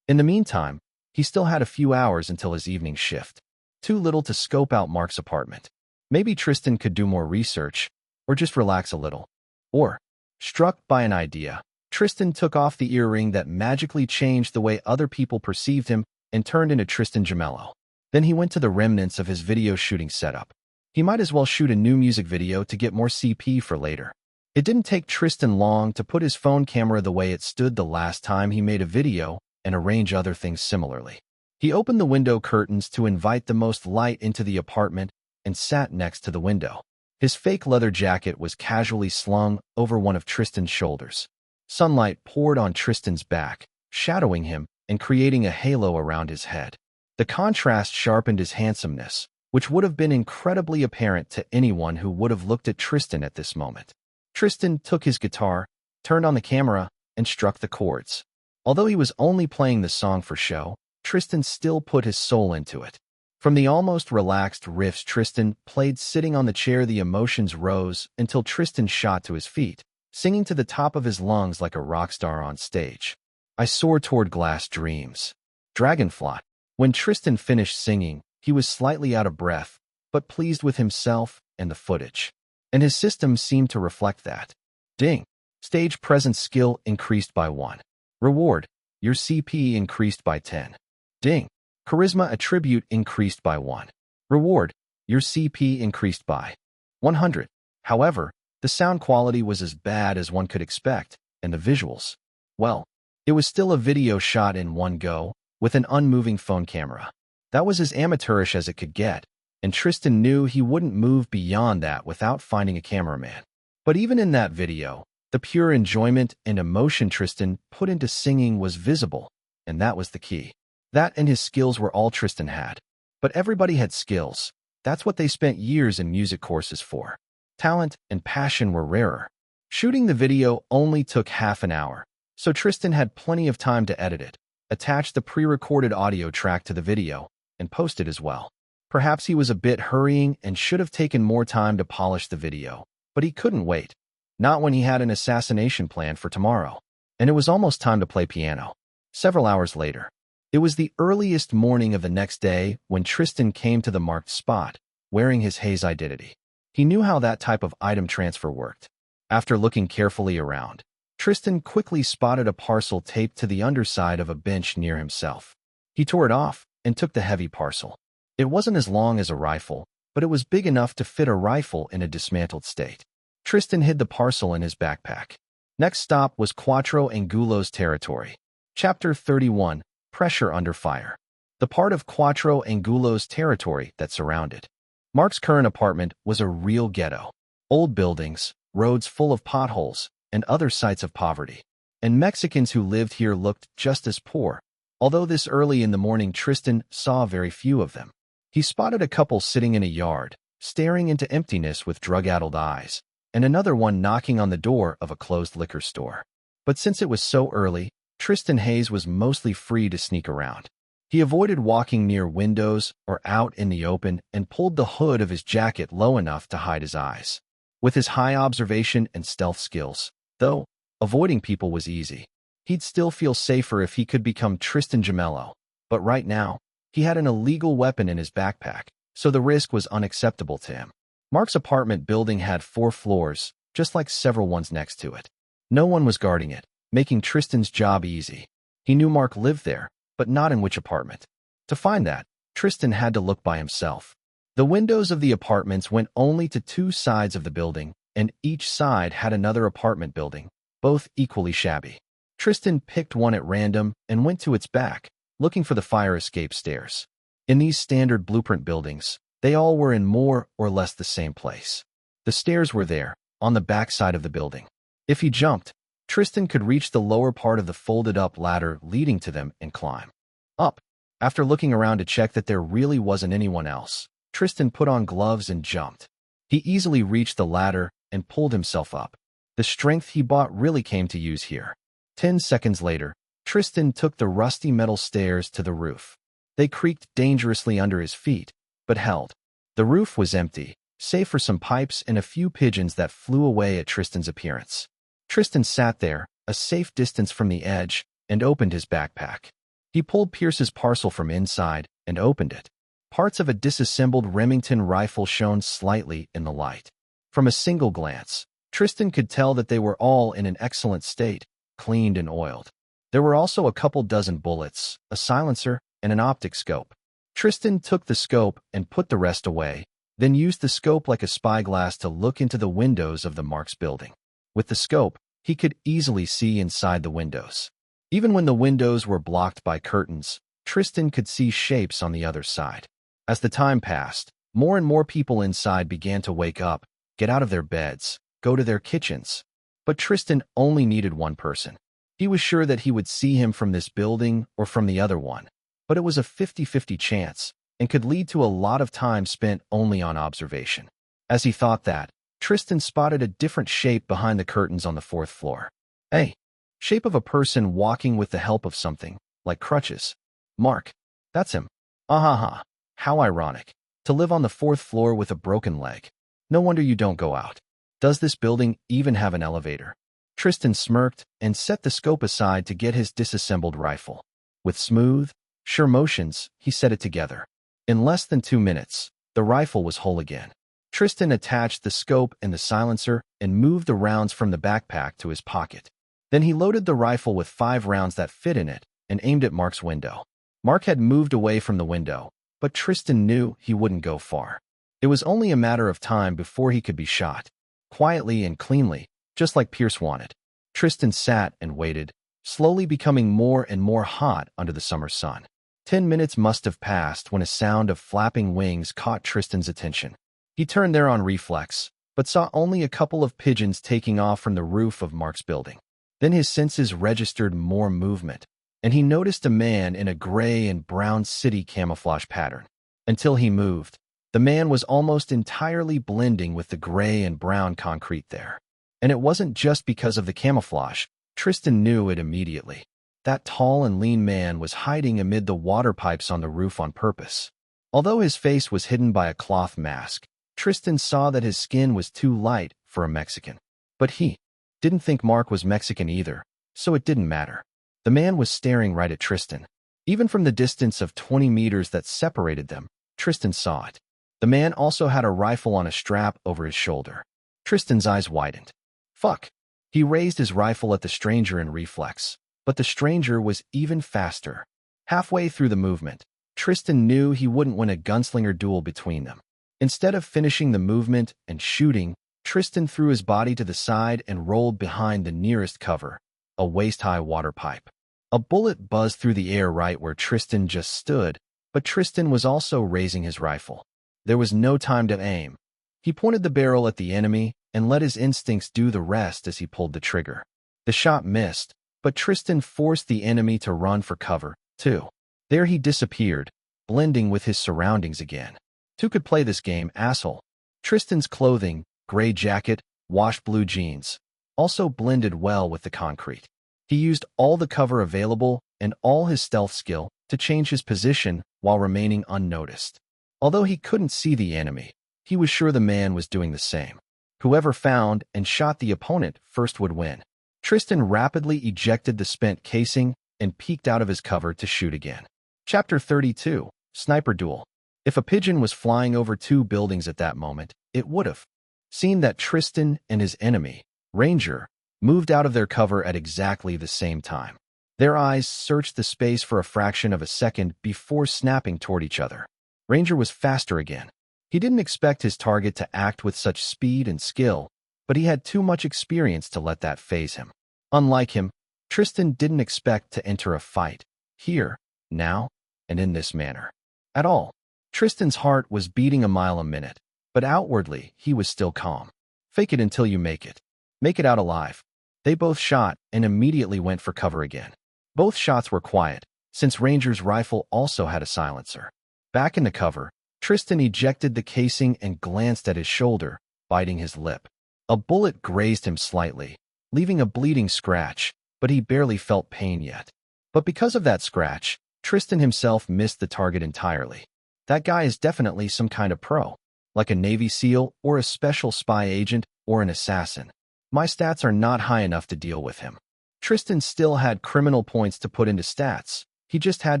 In the meantime, he still had a few hours until his evening shift. Too little to scope out Mark's apartment. Maybe Tristan could do more research, or just relax a little. Or, struck by an idea, Tristan took off the earring that magically changed the way other people perceived him and turned into Tristan Gemello. Then he went to the remnants of his video shooting setup. He might as well shoot a new music video to get more CP for later. It didn't take Tristan long to put his phone camera the way it stood the last time he made a video and arrange other things similarly. He opened the window curtains to invite the most light into the apartment and sat next to the window. His fake leather jacket was casually slung over one of Tristan's shoulders. Sunlight poured on Tristan's back, shadowing him and creating a halo around his head. The contrast sharpened his handsomeness, which would have been incredibly apparent to anyone who would have looked at Tristan at this moment. Tristan took his guitar, turned on the camera, and struck the chords. Although he was only playing the song for show, Tristan still put his soul into it. From the almost relaxed riffs Tristan played sitting on the chair, the emotions rose until Tristan shot to his feet, singing to the top of his lungs like a rock star on stage. I soared toward glass dreams. Dragonfly. When Tristan finished singing, he was slightly out of breath, but pleased with himself and the footage. And his system seemed to reflect that. Ding. Stage presence skill increased by 1. Reward. Your CP increased by 10. Ding. Charisma attribute increased by 1. Reward. Your CP increased by 100. However, the sound quality was as bad as one could expect, and the visuals, well, it was still a video shot in one go, with an unmoving phone camera. That was as amateurish as it could get, and Tristan knew he wouldn't move beyond that without finding a cameraman. But even in that video, the pure enjoyment and emotion Tristan put into singing was visible, and that was the key. That and his skills were all Tristan had. But everybody had skills. That's what they spent years in music courses for. Talent and passion were rarer. Shooting the video only took half an hour, so Tristan had plenty of time to edit it, attach the pre-recorded audio track to the video, and post it as well. Perhaps he was a bit hurrying and should have taken more time to polish the video, but he couldn't wait. Not when he had an assassination plan for tomorrow. And it was almost time to play piano. Several hours later. It was the earliest morning of the next day when Tristan came to the marked spot, wearing his Hayes identity. He knew how that type of item transfer worked. After looking carefully around, Tristan quickly spotted a parcel taped to the underside of a bench near himself. He tore it off and took the heavy parcel. It wasn't as long as a rifle, but it was big enough to fit a rifle in a dismantled state. Tristan hid the parcel in his backpack. Next stop was Quattro Angulo's territory. Chapter 31. Pressure under fire. The part of Quattro Angulo's territory that surrounded Mark's current apartment was a real ghetto. Old buildings, roads full of potholes, and other sites of poverty. And Mexicans who lived here looked just as poor. Although this early in the morning Tristan saw very few of them. He spotted a couple sitting in a yard, staring into emptiness with drug-addled eyes, and another one knocking on the door of a closed liquor store. But since it was so early, Tristan Hayes was mostly free to sneak around. He avoided walking near windows or out in the open and pulled the hood of his jacket low enough to hide his eyes. With his high observation and stealth skills, though, avoiding people was easy. He'd still feel safer if he could become Tristan Gemello. But right now, he had an illegal weapon in his backpack, so the risk was unacceptable to him. Mark's apartment building had 4 floors, just like several ones next to it. No one was guarding it, making Tristan's job easy. He knew Mark lived there, but not in which apartment. To find that, Tristan had to look by himself. The windows of the apartments went only to two sides of the building, and each side had another apartment building, both equally shabby. Tristan picked one at random and went to its back, looking for the fire escape stairs. In these standard blueprint buildings, they all were in more or less the same place. The stairs were there, on the back side of the building. If he jumped, Tristan could reach the lower part of the folded-up ladder leading to them and climb up. After looking around to check that there really wasn't anyone else, Tristan put on gloves and jumped. He easily reached the ladder and pulled himself up. The strength he bought really came to use here. 10 seconds later, Tristan took the rusty metal stairs to the roof. They creaked dangerously under his feet, but held. The roof was empty, save for some pipes and a few pigeons that flew away at Tristan's appearance. Tristan sat there, a safe distance from the edge, and opened his backpack. He pulled Pierce's parcel from inside and opened it. Parts of a disassembled Remington rifle shone slightly in the light. From a single glance, Tristan could tell that they were all in an excellent state, cleaned and oiled. There were also a couple dozen bullets, a silencer, and an optic scope. Tristan took the scope and put the rest away, then used the scope like a spyglass to look into the windows of the Marks building. With the scope, he could easily see inside the windows. Even when the windows were blocked by curtains, Tristan could see shapes on the other side. As the time passed, more and more people inside began to wake up, get out of their beds, go to their kitchens. But Tristan only needed one person. He was sure that he would see him from this building or from the other one, but it was a 50-50 chance and could lead to a lot of time spent only on observation. As he thought that, Tristan spotted a different shape behind the curtains on the fourth floor. Hey, shape of a person walking with the help of something, like crutches. Mark, that's him. Ahaha, how ironic. To live on the fourth floor with a broken leg. No wonder you don't go out. Does this building even have an elevator? Tristan smirked and set the scope aside to get his disassembled rifle. With smooth, sure motions, he set it together. In less than 2 minutes, the rifle was whole again. Tristan attached the scope and the silencer and moved the rounds from the backpack to his pocket. Then he loaded the rifle with 5 rounds that fit in it and aimed at Mark's window. Mark had moved away from the window, but Tristan knew he wouldn't go far. It was only a matter of time before he could be shot. Quietly and cleanly, just like Pierce wanted. Tristan sat and waited, slowly becoming more and more hot under the summer sun. 10 minutes must have passed when a sound of flapping wings caught Tristan's attention. He turned there on reflex, but saw only a couple of pigeons taking off from the roof of Mark's building. Then his senses registered more movement, and he noticed a man in a gray and brown city camouflage pattern. Until he moved, the man was almost entirely blending with the gray and brown concrete there. And it wasn't just because of the camouflage. Tristan knew it immediately. That tall and lean man was hiding amid the water pipes on the roof on purpose. Although his face was hidden by a cloth mask, Tristan saw that his skin was too light for a Mexican. But he didn't think Mark was Mexican either, so it didn't matter. The man was staring right at Tristan. Even from the distance of 20 meters that separated them, Tristan saw it. The man also had a rifle on a strap over his shoulder. Tristan's eyes widened. Fuck. He raised his rifle at the stranger in reflex, but the stranger was even faster. Halfway through the movement, Tristan knew he wouldn't win a gunslinger duel between them. Instead of finishing the movement and shooting, Tristan threw his body to the side and rolled behind the nearest cover, a waist-high water pipe. A bullet buzzed through the air right where Tristan just stood, but Tristan was also raising his rifle. There was no time to aim. He pointed the barrel at the enemy and let his instincts do the rest as he pulled the trigger. The shot missed, but Tristan forced the enemy to run for cover, too. There he disappeared, blending with his surroundings again. Who could play this game, asshole? Tristan's clothing, gray jacket, washed blue jeans, also blended well with the concrete. He used all the cover available and all his stealth skill to change his position while remaining unnoticed. Although he couldn't see the enemy, he was sure the man was doing the same. Whoever found and shot the opponent first would win. Tristan rapidly ejected the spent casing and peeked out of his cover to shoot again. Chapter 32, Sniper Duel. If a pigeon was flying over 2 buildings at that moment, it would have seen that Tristan and his enemy, Ranger, moved out of their cover at exactly the same time. Their eyes searched the space for a fraction of a second before snapping toward each other. Ranger was faster again. He didn't expect his target to act with such speed and skill, but he had too much experience to let that faze him. Unlike him, Tristan didn't expect to enter a fight, here, now, and in this manner. At all. Tristan's heart was beating a mile a minute, but outwardly he was still calm. Fake it until you make it. Make it out alive. They both shot and immediately went for cover again. Both shots were quiet, since Ranger's rifle also had a silencer. Back in the cover, Tristan ejected the casing and glanced at his shoulder, biting his lip. A bullet grazed him slightly, leaving a bleeding scratch, but he barely felt pain yet. But because of that scratch, Tristan himself missed the target entirely. That guy is definitely some kind of pro, like a Navy SEAL or a special spy agent or an assassin. My stats are not high enough to deal with him. Tristan still had criminal points to put into stats. He just had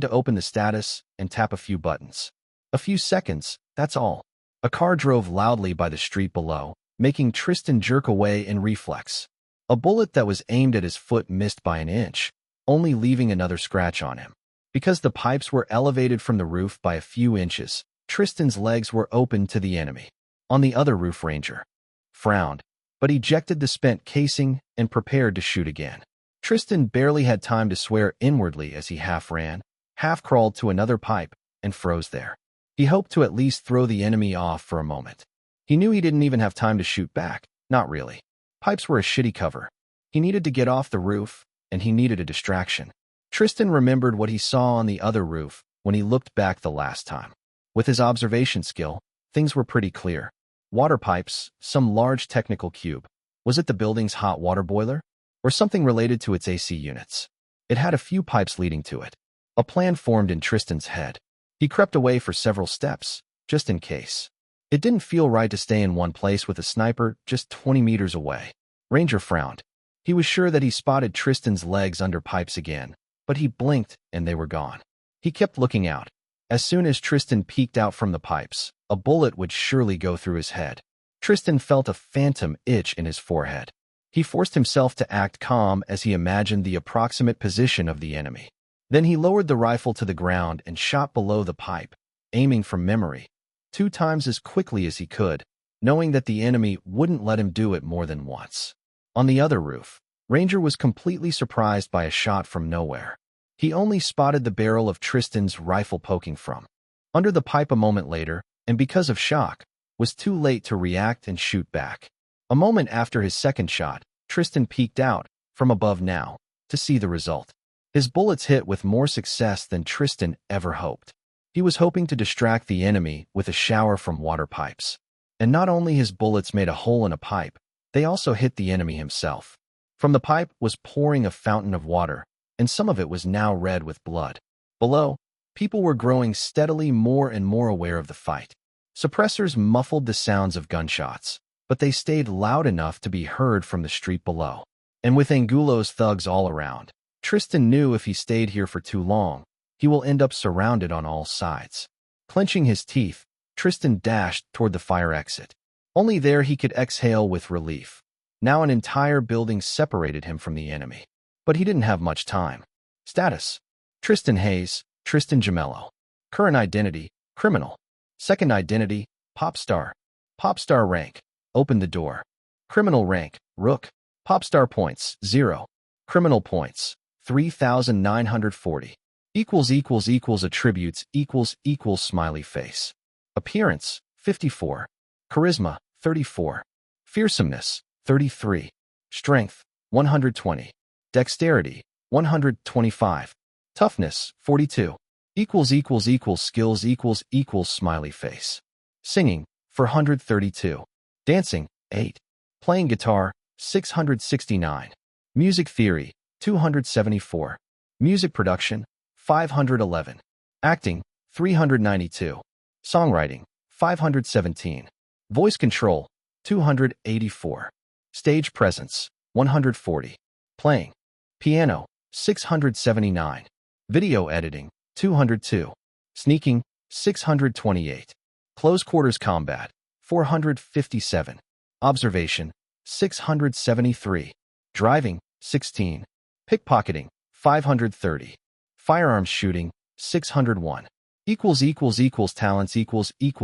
to open the status and tap a few buttons. A few seconds, that's all. A car drove loudly by the street below, making Tristan jerk away in reflex. A bullet that was aimed at his foot missed by an inch, only leaving another scratch on him. Because the pipes were elevated from the roof by a few inches, Tristan's legs were open to the enemy. On the other roof, Ranger frowned, but ejected the spent casing and prepared to shoot again. Tristan barely had time to swear inwardly as he half ran, half crawled to another pipe, and froze there. He hoped to at least throw the enemy off for a moment. He knew he didn't even have time to shoot back, not really. Pipes were a shitty cover. He needed to get off the roof, and he needed a distraction. Tristan remembered what he saw on the other roof when he looked back the last time. With his observation skill, things were pretty clear. Water pipes, some large technical cube. Was it the building's hot water boiler? Or something related to its AC units? It had a few pipes leading to it. A plan formed in Tristan's head. He crept away for several steps, just in case. It didn't feel right to stay in one place with a sniper just 20 meters away. Ranger frowned. He was sure that he spotted Tristan's legs under pipes again, but he blinked and they were gone. He kept looking out. As soon as Tristan peeked out from the pipes, a bullet would surely go through his head. Tristan felt a phantom itch in his forehead. He forced himself to act calm as he imagined the approximate position of the enemy. Then he lowered the rifle to the ground and shot below the pipe, aiming from memory, 2 times as quickly as he could, knowing that the enemy wouldn't let him do it more than once. On the other roof, Ranger was completely surprised by a shot from nowhere. He only spotted the barrel of Tristan's rifle poking from under the pipe a moment later, and because of shock, was too late to react and shoot back. A moment after his second shot, Tristan peeked out, from above now, to see the result. His bullets hit with more success than Tristan ever hoped. He was hoping to distract the enemy with a shower from water pipes. And not only his bullets made a hole in a pipe, they also hit the enemy himself. From the pipe was pouring a fountain of water, and some of it was now red with blood. Below, people were growing steadily more and more aware of the fight. Suppressors muffled the sounds of gunshots, but they stayed loud enough to be heard from the street below. And with Angulo's thugs all around, Tristan knew if he stayed here for too long, he will end up surrounded on all sides. Clenching his teeth, Tristan dashed toward the fire exit. Only there he could exhale with relief. Now an entire building separated him from the enemy. But he didn't have much time. Status: Tristan Hayes, Tristan Gemello. Current identity: criminal. Second identity: pop star. Pop star rank: open the door. Criminal rank: rook. Pop star points: 0. Criminal points: 3,940. Attributes: smiley face. Appearance: 54. Charisma: 34. Fearsomeness: 33. Strength: 120. Dexterity: 125. Toughness: 42. Skills: smiley face. Singing: 432. Dancing: 8. Playing guitar: 669. Music theory: 274. Music production: 511. Acting: 392. Songwriting: 517. Voice control: 284. Stage presence: 140. Playing piano: 679. Video editing: 202. Sneaking: 628. Close quarters combat: 457. Observation: 673. Driving: 16. Pickpocketing: 530. Firearms shooting: 601. Talents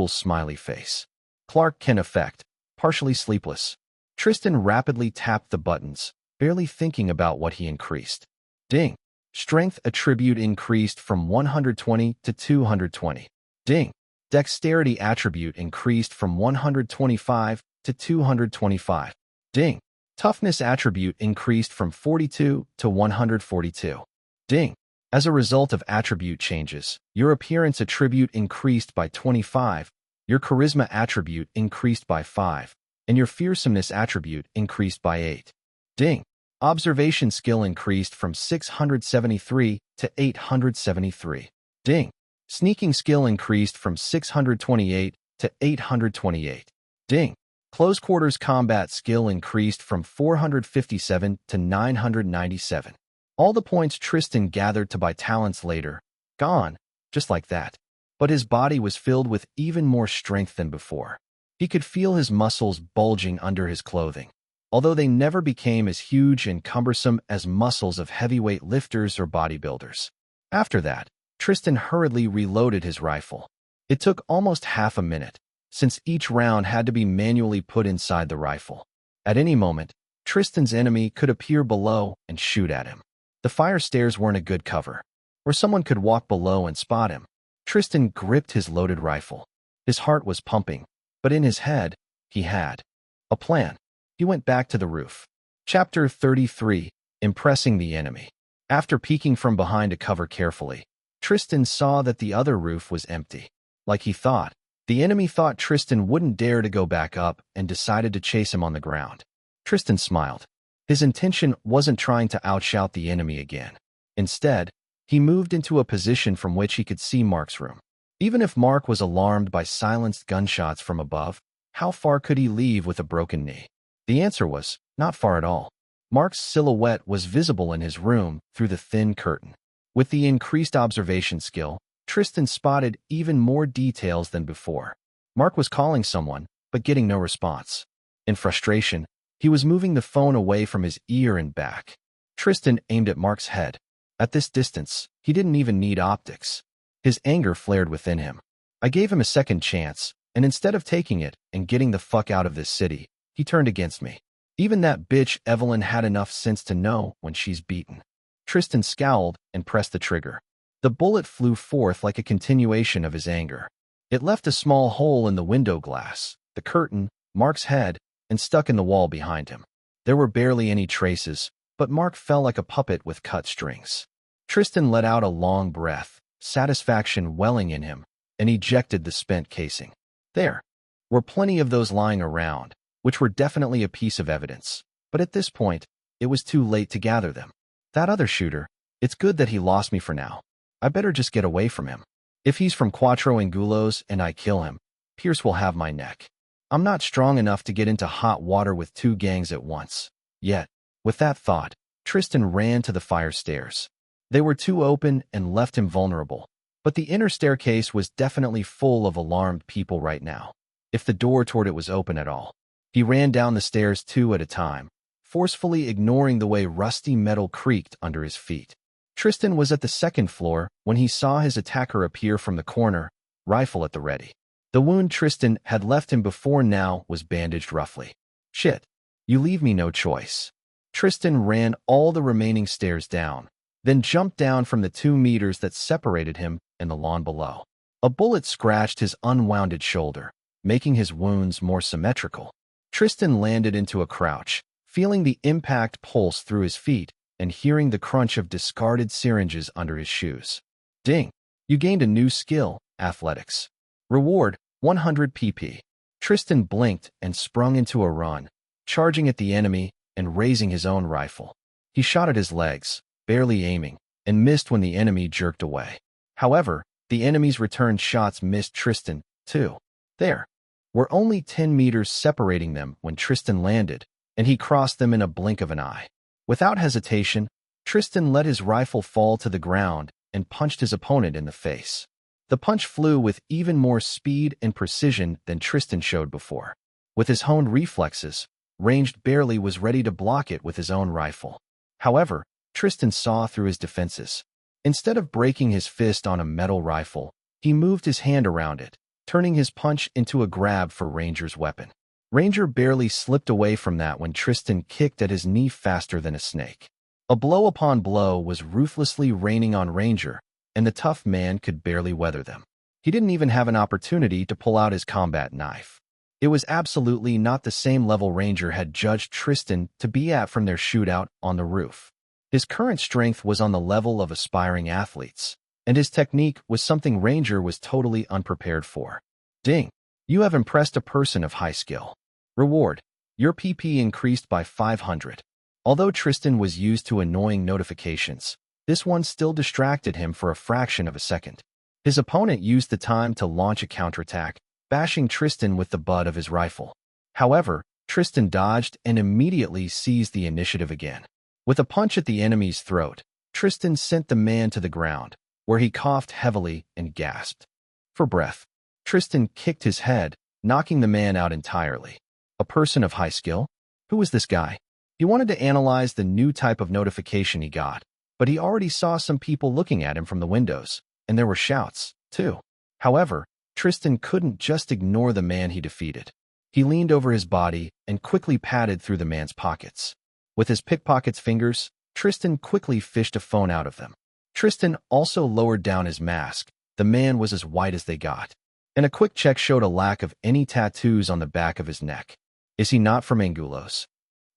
smiley face. Clark Kent effect. Partially sleepless. Tristan rapidly tapped the buttons, barely thinking about what he increased. Ding. Strength attribute increased from 120 to 220. Ding. Dexterity attribute increased from 125 to 225. Ding. Toughness attribute increased from 42 to 142. Ding. As a result of attribute changes, your appearance attribute increased by 25, your charisma attribute increased by 5, and your fearsomeness attribute increased by 8. Ding. Observation skill increased from 673 to 873. Ding. Sneaking skill increased from 628 to 828. Ding. Close quarters combat skill increased from 457 to 997. All the points Tristan gathered to buy talents later, gone, just like that. But his body was filled with even more strength than before. He could feel his muscles bulging under his clothing, although they never became as huge and cumbersome as muscles of heavyweight lifters or bodybuilders. After that, Tristan hurriedly reloaded his rifle. It took almost half a minute, since each round had to be manually put inside the rifle. At any moment, Tristan's enemy could appear below and shoot at him. The fire stairs weren't a good cover, or someone could walk below and spot him. Tristan gripped his loaded rifle. His heart was pumping, but in his head, he had a plan. He went back to the roof. Chapter 33. Impressing the enemy. After peeking from behind a cover carefully, Tristan saw that the other roof was empty. Like he thought, the enemy thought Tristan wouldn't dare to go back up and decided to chase him on the ground. Tristan smiled. His intention wasn't trying to outshout the enemy again. Instead, he moved into a position from which he could see Mark's room. Even if Mark was alarmed by silenced gunshots from above, how far could he leave with a broken knee? The answer was, not far at all. Mark's silhouette was visible in his room through the thin curtain. With the increased observation skill, Tristan spotted even more details than before. Mark was calling someone, but getting no response. In frustration, he was moving the phone away from his ear and back. Tristan aimed at Mark's head. At this distance, he didn't even need optics. His anger flared within him. I gave him a second chance, and instead of taking it and getting the fuck out of this city, he turned against me. Even that bitch Evelyn had enough sense to know when she's beaten. Tristan scowled and pressed the trigger. The bullet flew forth like a continuation of his anger. It left a small hole in the window glass, the curtain, Mark's head, and stuck in the wall behind him. There were barely any traces, but Mark fell like a puppet with cut strings. Tristan let out a long breath, satisfaction welling in him, and ejected the spent casing. There were plenty of those lying around, which were definitely a piece of evidence, but at this point, it was too late to gather them. That other shooter, it's good that he lost me for now. I better just get away from him. If he's from Cuatro Angulos and I kill him, Pierce will have my neck. I'm not strong enough to get into hot water with two gangs at once. Yet, with that thought, Tristan ran to the fire stairs. They were too open and left him vulnerable, but the inner staircase was definitely full of alarmed people right now, if the door toward it was open at all. He ran down the stairs two at a time, forcefully ignoring the way rusty metal creaked under his feet. Tristan was at the second floor when he saw his attacker appear from the corner, rifle at the ready. The wound Tristan had left him before now was bandaged roughly. Shit, you leave me no choice. Tristan ran all the remaining stairs down, then jumped down from the 2 meters that separated him and the lawn below. A bullet scratched his unwounded shoulder, making his wounds more symmetrical. Tristan landed into a crouch, feeling the impact pulse through his feet and hearing the crunch of discarded syringes under his shoes. Ding! You gained a new skill, athletics. Reward, 100 pp. Tristan blinked and sprung into a run, charging at the enemy and raising his own rifle. He shot at his legs, barely aiming, and missed when the enemy jerked away. However, the enemy's returned shots missed Tristan, too. There were only 10 meters separating them when Tristan landed, and he crossed them in a blink of an eye. Without hesitation, Tristan let his rifle fall to the ground and punched his opponent in the face. The punch flew with even more speed and precision than Tristan showed before. With his honed reflexes, Ranged barely was ready to block it with his own rifle. However, Tristan saw through his defenses. Instead of breaking his fist on a metal rifle, He moved his hand around it, turning his punch into a grab for Ranger's weapon. Ranger barely slipped away from that when Tristan kicked at his knee faster than a snake. A blow upon blow was ruthlessly raining on Ranger, and the tough man could barely weather them. He didn't even have an opportunity to pull out his combat knife. It was absolutely not the same level Ranger had judged Tristan to be at from their shootout on the roof. His current strength was on the level of aspiring athletes, and his technique was something Ranger was totally unprepared for. Ding! You have impressed a person of high skill. Reward: your PP increased by 500. Although Tristan was used to annoying notifications, this one still distracted him for a fraction of a second. His opponent used the time to launch a counterattack, bashing Tristan with the butt of his rifle. However, Tristan dodged and immediately seized the initiative again. With a punch at the enemy's throat, Tristan sent the man to the ground, where he coughed heavily and gasped for breath. Tristan kicked his head, knocking the man out entirely. A person of high skill? Who was this guy? He wanted to analyze the new type of notification he got, but he already saw some people looking at him from the windows, and there were shouts, too. However, Tristan couldn't just ignore the man he defeated. He leaned over his body and quickly patted through the man's pockets. With his pickpocket's fingers, Tristan quickly fished a phone out of them. Tristan also lowered down his mask. The man was as white as they got, and a quick check showed a lack of any tattoos on the back of his neck. Is he not from Angulos?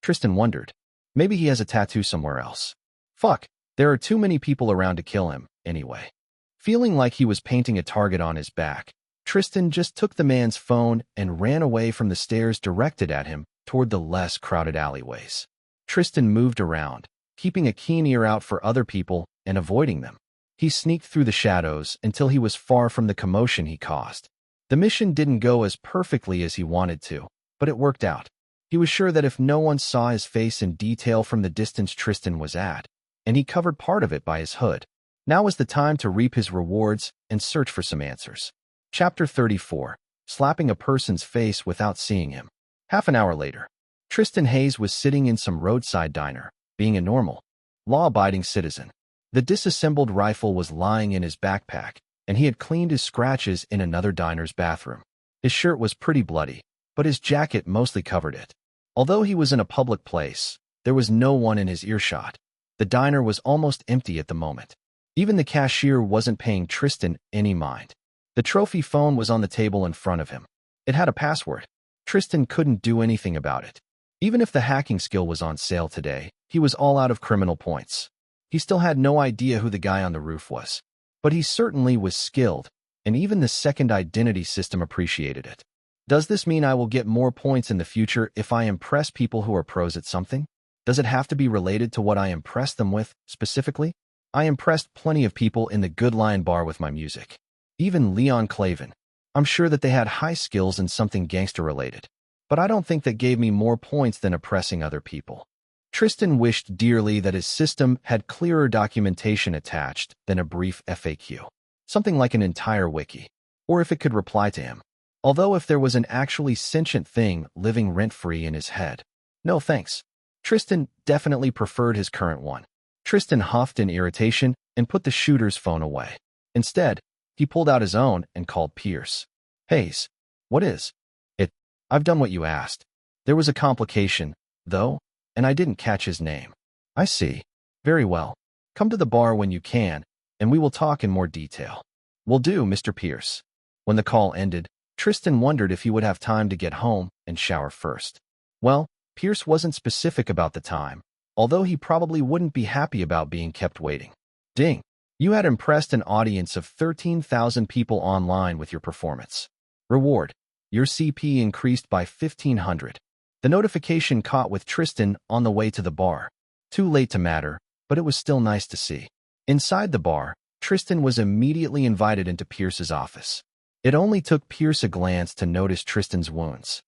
Tristan wondered. Maybe he has a tattoo somewhere else. Fuck, there are too many people around to kill him, anyway. Feeling like he was painting a target on his back, Tristan just took the man's phone and ran away from the stairs directed at him toward the less crowded alleyways. Tristan moved around, keeping a keen ear out for other people and avoiding them. He sneaked through the shadows until he was far from the commotion he caused. The mission didn't go as perfectly as he wanted to, but it worked out. He was sure that if no one saw his face in detail from the distance Tristan was at, and he covered part of it by his hood, now was the time to reap his rewards and search for some answers. Chapter 34. Slapping a person's face without seeing him. Half an hour later, Tristan Hayes was sitting in some roadside diner, being a normal, law-abiding citizen. The disassembled rifle was lying in his backpack, and he had cleaned his scratches in another diner's bathroom. His shirt was pretty bloody, but his jacket mostly covered it. Although he was in a public place, there was no one in his earshot. The diner was almost empty at the moment. Even the cashier wasn't paying Tristan any mind. The trophy phone was on the table in front of him. It had a password. Tristan couldn't do anything about it. Even if the hacking skill was on sale today, he was all out of criminal points. He still had no idea who the guy on the roof was. But he certainly was skilled, and even the second identity system appreciated it. Does this mean I will get more points in the future if I impress people who are pros at something? Does it have to be related to what I impress them with, specifically? I impressed plenty of people in the Good Lion bar with my music. Even Leon Clavin. I'm sure that they had high skills in something gangster-related. But I don't think that gave me more points than oppressing other people. Tristan wished dearly that his system had clearer documentation attached than a brief FAQ. Something like an entire wiki. Or if it could reply to him. Although if there was an actually sentient thing living rent-free in his head. No thanks. Tristan definitely preferred his current one. Tristan huffed in irritation and put the shooter's phone away. Instead, he pulled out his own and called Pierce. Hayes, what is it? I've done what you asked. There was a complication, though, and I didn't catch his name. I see. Very well. Come to the bar when you can, and we will talk in more detail. Will do, Mr. Pierce. When the call ended, Tristan wondered if he would have time to get home and shower first. Well, Pierce wasn't specific about the time, although he probably wouldn't be happy about being kept waiting. Ding! You had impressed an audience of 13,000 people online with your performance. Reward: your CP increased by 1,500. The notification caught with Tristan on the way to the bar. Too late to matter, but it was still nice to see. Inside the bar, Tristan was immediately invited into Pierce's office. It only took Pierce a glance to notice Tristan's wounds.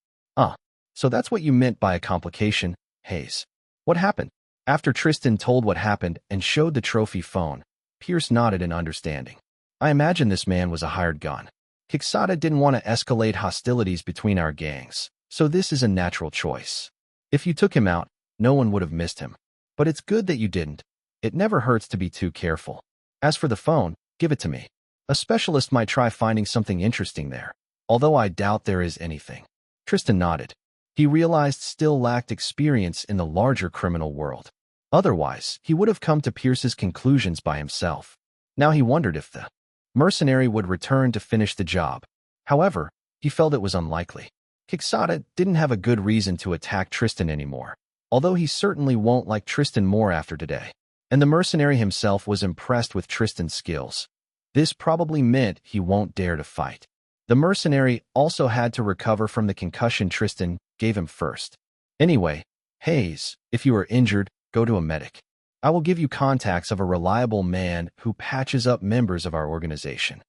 So that's what you meant by a complication, Hayes. What happened? After Tristan told what happened and showed the trophy phone, Pierce nodded in understanding. I imagine this man was a hired gun. Quixada didn't want to escalate hostilities between our gangs, so this is a natural choice. If you took him out, no one would have missed him. But it's good that you didn't. It never hurts to be too careful. As for the phone, give it to me. A specialist might try finding something interesting there, although I doubt there is anything. Tristan nodded. He realized still lacked experience in the larger criminal world. Otherwise, he would have come to Pierce's conclusions by himself. Now he wondered if the mercenary would return to finish the job. However, he felt it was unlikely. Quixada didn't have a good reason to attack Tristan anymore, although he certainly won't like Tristan more after today. And the mercenary himself was impressed with Tristan's skills. This probably meant he won't dare to fight. The mercenary also had to recover from the concussion Tristan gave him first. Anyway, Hayes, if you are injured, go to a medic. I will give you contacts of a reliable man who patches up members of our organization.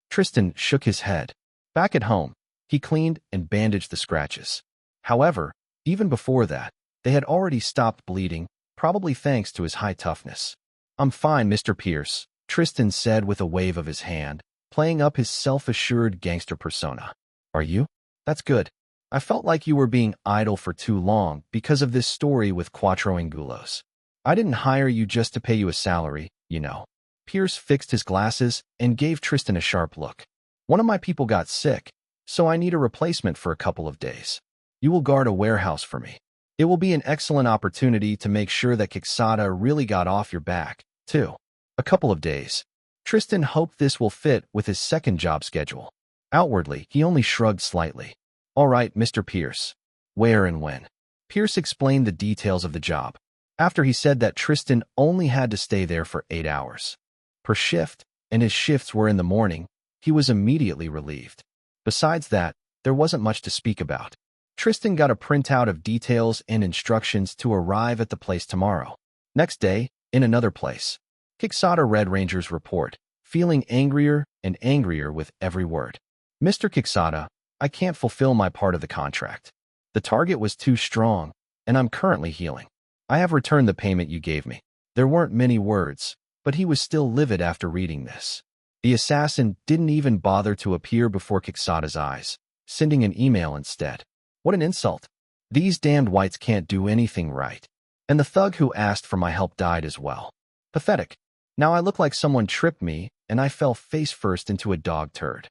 Tristan shook his head. Back at home, he cleaned and bandaged the scratches. However, even before that, they had already stopped bleeding, probably thanks to his high toughness. I'm fine, Mr. Pierce, Tristan said with a wave of his hand, playing up his self-assured gangster persona. Are you? That's good. I felt like you were being idle for too long because of this story with Cuatro Angulos. I didn't hire you just to pay you a salary, you know. Pierce fixed his glasses and gave Tristan a sharp look. One of my people got sick, so I need a replacement for a couple of days. You will guard a warehouse for me. It will be an excellent opportunity to make sure that Quixada really got off your back, too. A couple of days. Tristan hoped this will fit with his second job schedule. Outwardly, he only shrugged slightly. All right, Mr. Pierce. Where and when? Pierce explained the details of the job. After he said that Tristan only had to stay there for 8 hours per shift, and his shifts were in the morning, he was immediately relieved. Besides that, there wasn't much to speak about. Tristan got a printout of details and instructions to arrive at the place tomorrow. Next day, in another place. Quixada read Ranger's report, feeling angrier and angrier with every word. Mr. Quixada, I can't fulfill my part of the contract. The target was too strong, and I'm currently healing. I have returned the payment you gave me. There weren't many words, but he was still livid after reading this. The assassin didn't even bother to appear before Quixada's eyes, sending an email instead. What an insult. These damned whites can't do anything right. And the thug who asked for my help died as well. Pathetic. Now I look like someone tripped me, and I fell face first into a dog turd.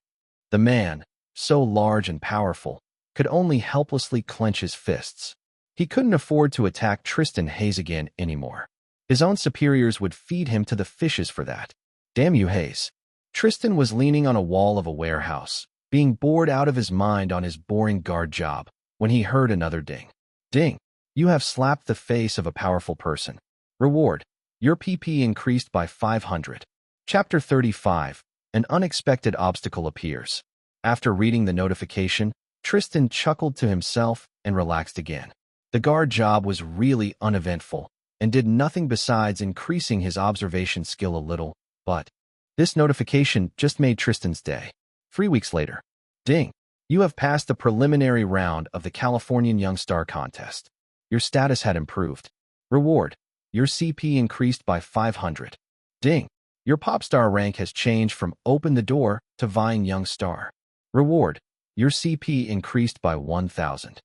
The man, so large and powerful, could only helplessly clench his fists. He couldn't afford to attack Tristan Hayes again anymore. His own superiors would feed him to the fishes for that. Damn you, Hayes. Tristan was leaning on a wall of a warehouse, being bored out of his mind on his boring guard job, when he heard another ding. Ding. You have slapped the face of a powerful person. Reward. Your PP increased by 500. Chapter 35. An unexpected obstacle appears. After reading the notification, Tristan chuckled to himself and relaxed again. The guard job was really uneventful and did nothing besides increasing his observation skill a little, but this notification just made Tristan's day. 3 weeks later. Ding. You have passed the preliminary round of the Californian Young Star contest. Your status had improved. Reward. Your CP increased by 500. Ding. Your pop star rank has changed from Open the Door to Vine Young Star. Reward. Your CP increased by 1,000.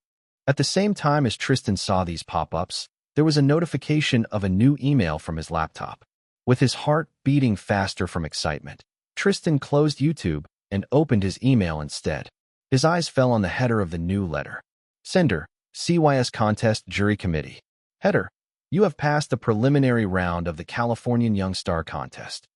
At the same time as Tristan saw these pop-ups, there was a notification of a new email from his laptop. With his heart beating faster from excitement, Tristan closed YouTube and opened his email instead. His eyes fell on the header of the new letter. Sender, CYS Contest Jury Committee. Header, you have passed the preliminary round of the Californian Young Star contest.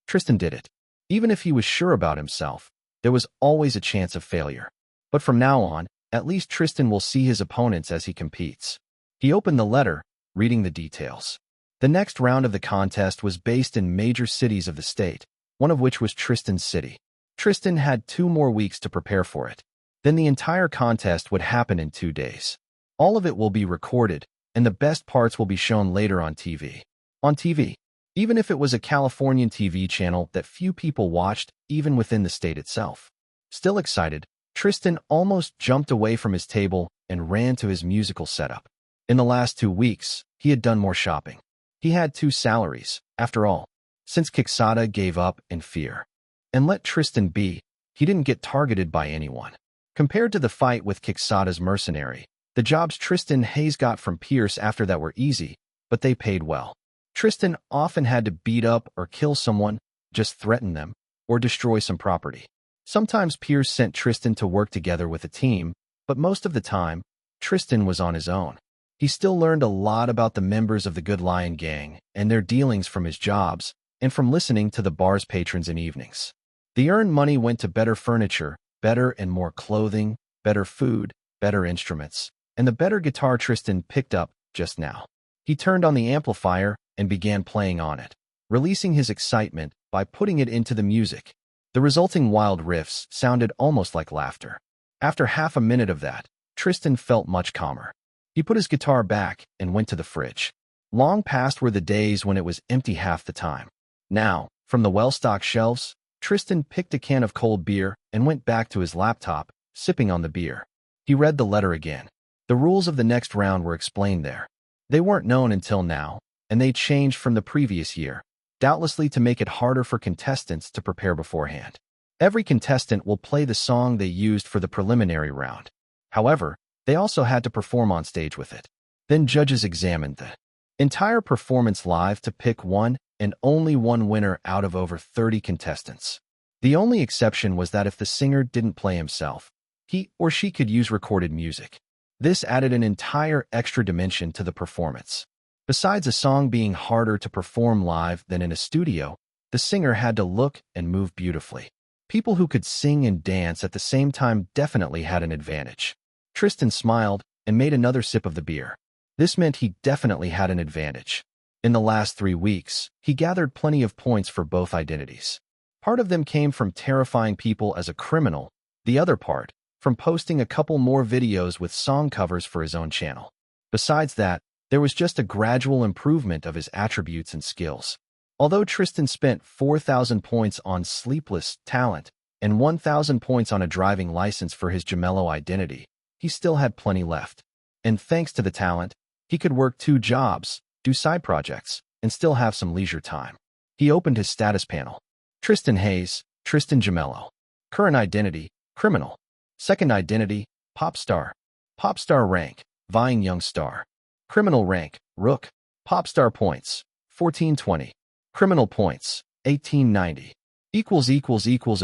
Tristan did it. Even if he was sure about himself, there was always a chance of failure. But from now on, at least Tristan will see his opponents as he competes. He opened the letter, reading the details. The next round of the contest was based in major cities of the state, one of which was Tristan's city. Tristan had 2 more weeks to prepare for it. Then the entire contest would happen in 2 days. All of it will be recorded, and the best parts will be shown later on TV. On TV. Even if it was a Californian TV channel that few people watched, even within the state itself. Still excited, Tristan almost jumped away from his table and ran to his musical setup. In the last 2 weeks, he had done more shopping. He had 2 salaries, after all, since Quixada gave up in fear. And let Tristan be, he didn't get targeted by anyone. Compared to the fight with Quixada's mercenary, the jobs Tristan Hayes got from Pierce after that were easy, but they paid well. Tristan often had to beat up or kill someone, just threaten them, or destroy some property. Sometimes Pierce sent Tristan to work together with a team, but most of the time, Tristan was on his own. He still learned a lot about the members of the Good Lion Gang and their dealings from his jobs and from listening to the bar's patrons in evenings. The earned money went to better furniture, better and more clothing, better food, better instruments, and the better guitar Tristan picked up just now. He turned on the amplifier and began playing on it, releasing his excitement by putting it into the music. The resulting wild riffs sounded almost like laughter. After half a minute of that, Tristan felt much calmer. He put his guitar back and went to the fridge. Long past were the days when it was empty half the time. Now, from the well-stocked shelves, Tristan picked a can of cold beer and went back to his laptop, sipping on the beer. He read the letter again. The rules of the next round were explained there. They weren't known until now, and they changed from the previous year, doubtlessly to make it harder for contestants to prepare beforehand. Every contestant will play the song they used for the preliminary round. However, they also had to perform on stage with it. Then judges examined the entire performance live to pick one and only one winner out of over 30 contestants. The only exception was that if the singer didn't play himself, he or she could use recorded music. This added an entire extra dimension to the performance. Besides a song being harder to perform live than in a studio, the singer had to look and move beautifully. People who could sing and dance at the same time definitely had an advantage. Tristan smiled and made another sip of the beer. This meant he definitely had an advantage. In the last 3 weeks, he gathered plenty of points for both identities. Part of them came from terrifying people as a criminal, the other part, from posting a couple more videos with song covers for his own channel. Besides that, there was just a gradual improvement of his attributes and skills. Although Tristan spent 4,000 points on Sleepless Talent and 1,000 points on a driving license for his Gemello identity, he still had plenty left. And thanks to the talent, he could work 2 jobs, do side projects, and still have some leisure time. He opened his status panel. Tristan Hayes, Tristan Gemello. Current identity, criminal. Second identity, pop star. Pop star rank, vying young star. Criminal rank, rook. Pop star points, 1420. Criminal points, 1890.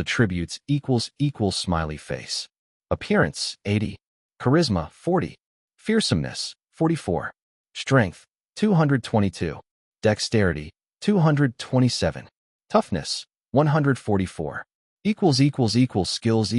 Attributes smiley face. Appearance, 80. Charisma, 40. Fearsomeness, 44. Strength, 222. Dexterity, 227. Toughness, 144. Skills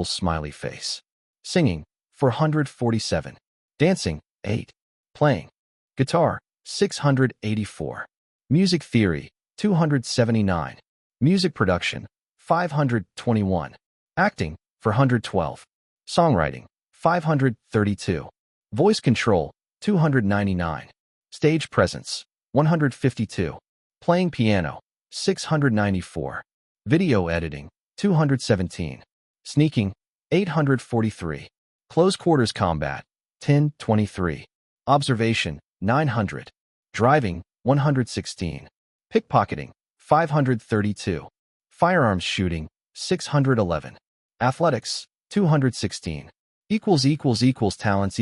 smiley face. Singing, 447. Dancing, 8. Playing. Guitar, 684. Music theory, 279. Music production, 521. Acting, 412. Songwriting, 532. Voice control, 299. Stage presence, 152. Playing piano, 694. Video editing, 217. Sneaking, 843. Close quarters combat, 1023. Observation, 900. Driving, 116. Pickpocketing, 532. Firearms shooting, 611. Athletics, 216. Talents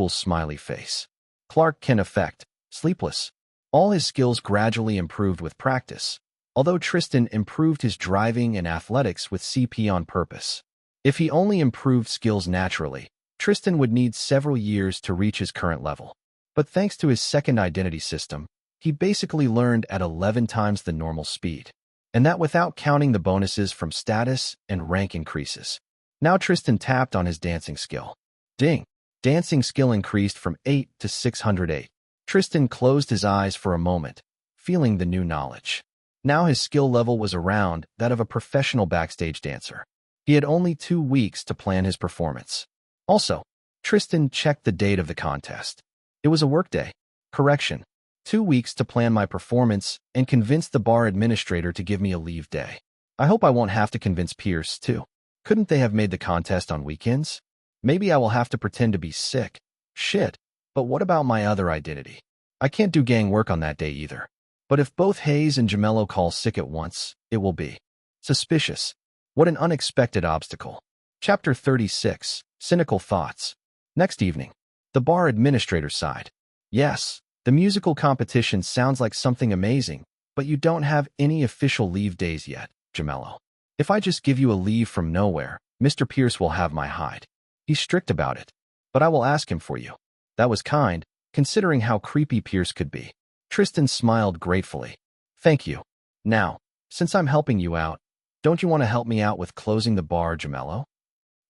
smiley face. Clark Kent effect, sleepless. All his skills gradually improved with practice, although Tristan improved his driving and athletics with CP on purpose. If he only improved skills naturally, Tristan would need several years to reach his current level. But thanks to his second identity system, he basically learned at 11 times the normal speed. And that without counting the bonuses from status and rank increases. Now Tristan tapped on his dancing skill. Ding! Dancing skill increased from 8 to 608. Tristan closed his eyes for a moment, feeling the new knowledge. Now his skill level was around that of a professional backstage dancer. He had only 2 weeks to plan his performance. Also, Tristan checked the date of the contest. It was a workday. Correction. 2 weeks to plan my performance and convince the bar administrator to give me a leave day. I hope I won't have to convince Pierce, too. Couldn't they have made the contest on weekends? Maybe I will have to pretend to be sick. Shit. But what about my other identity? I can't do gang work on that day either. But if both Hayes and Gemello call sick at once, it will be suspicious. What an unexpected obstacle. Chapter 36, Cynical Thoughts. Next evening. The bar administrator sighed. Yes, the musical competition sounds like something amazing, but you don't have any official leave days yet. Gemello. If I just give you a leave from nowhere, Mr. Pierce will have my hide. He's strict about it, but I will ask him for you. That was kind, considering how creepy Pierce could be. Tristan smiled gratefully. Thank you. Now, since I'm helping you out, don't you want to help me out with closing the bar, Gemello?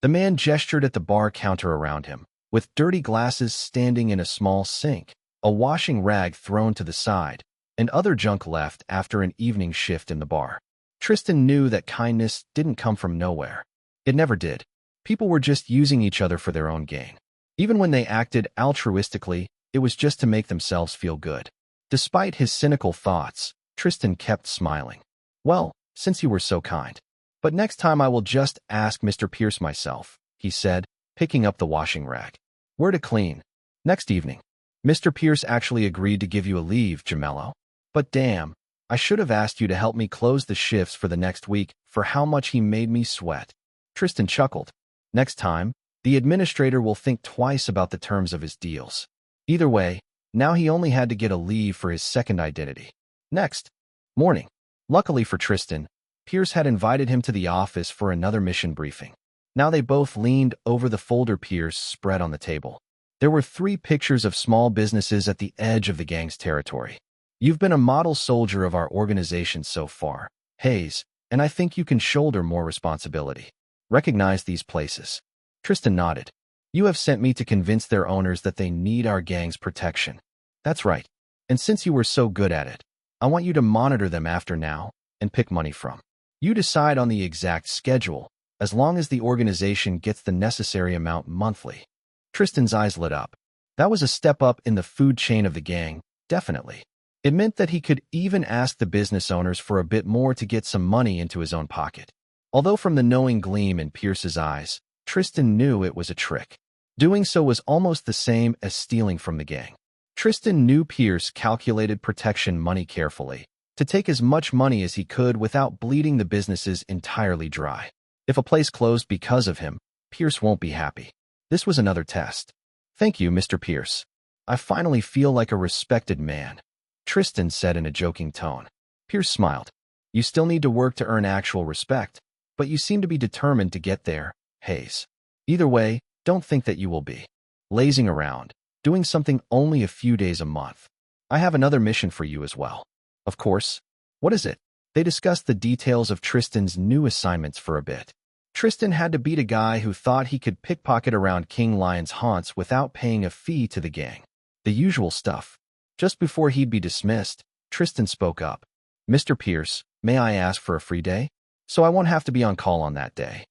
The man gestured at the bar counter around him, with dirty glasses standing in a small sink, a washing rag thrown to the side, and other junk left after an evening shift in the bar. Tristan knew that kindness didn't come from nowhere. It never did. People were just using each other for their own gain. Even when they acted altruistically, it was just to make themselves feel good. Despite his cynical thoughts, Tristan kept smiling. Well, since you were so kind. But next time I will just ask Mr. Pierce myself, he said, picking up the washing rag. Where to clean? Next evening. Mr. Pierce actually agreed to give you a leave, Gemello. But damn, I should have asked you to help me close the shifts for the next week for how much he made me sweat. Tristan chuckled. Next time, the administrator will think twice about the terms of his deals. Either way, now he only had to get a leave for his second identity. Next morning. Luckily for Tristan, Pierce had invited him to the office for another mission briefing. Now they both leaned over the folder Pierce spread on the table. There were 3 pictures of small businesses at the edge of the gang's territory. You've been a model soldier of our organization so far, Hayes, and I think you can shoulder more responsibility. Recognize these places. Tristan nodded. You have sent me to convince their owners that they need our gang's protection. That's right. And since you were so good at it, I want you to monitor them after now and pick money from. You decide on the exact schedule, as long as the organization gets the necessary amount monthly. Tristan's eyes lit up. That was a step up in the food chain of the gang, definitely. It meant that he could even ask the business owners for a bit more to get some money into his own pocket. Although from the knowing gleam in Pierce's eyes, Tristan knew it was a trick. Doing so was almost the same as stealing from the gang. Tristan knew Pierce calculated protection money carefully, to take as much money as he could without bleeding the businesses entirely dry. If a place closed because of him, Pierce won't be happy. This was another test. Thank you, Mr. Pierce. I finally feel like a respected man, Tristan said in a joking tone. Pierce smiled. You still need to work to earn actual respect, but you seem to be determined to get there, Hayes. Either way, don't think that you will be lazing around, doing something only a few days a month. I have another mission for you as well. Of course. What is it? They discussed the details of Tristan's new assignments for a bit. Tristan had to beat a guy who thought he could pickpocket around King Lion's haunts without paying a fee to the gang. The usual stuff. Just before he'd be dismissed, Tristan spoke up. Mr. Pierce, may I ask for a free day? So I won't have to be on call on that day.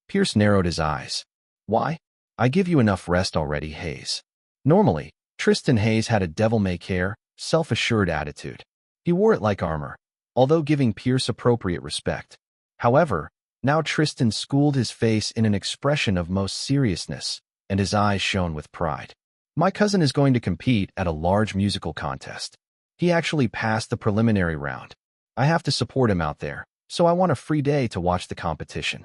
Pierce narrowed his eyes. Why? I give you enough rest already, Hayes. Normally, Tristan Hayes had a devil-may-care, self-assured attitude. He wore it like armor, although giving Pierce appropriate respect. However, now Tristan schooled his face in an expression of most seriousness, and his eyes shone with pride. My cousin is going to compete at a large musical contest. He actually passed the preliminary round. I have to support him out there, so I want a free day to watch the competition.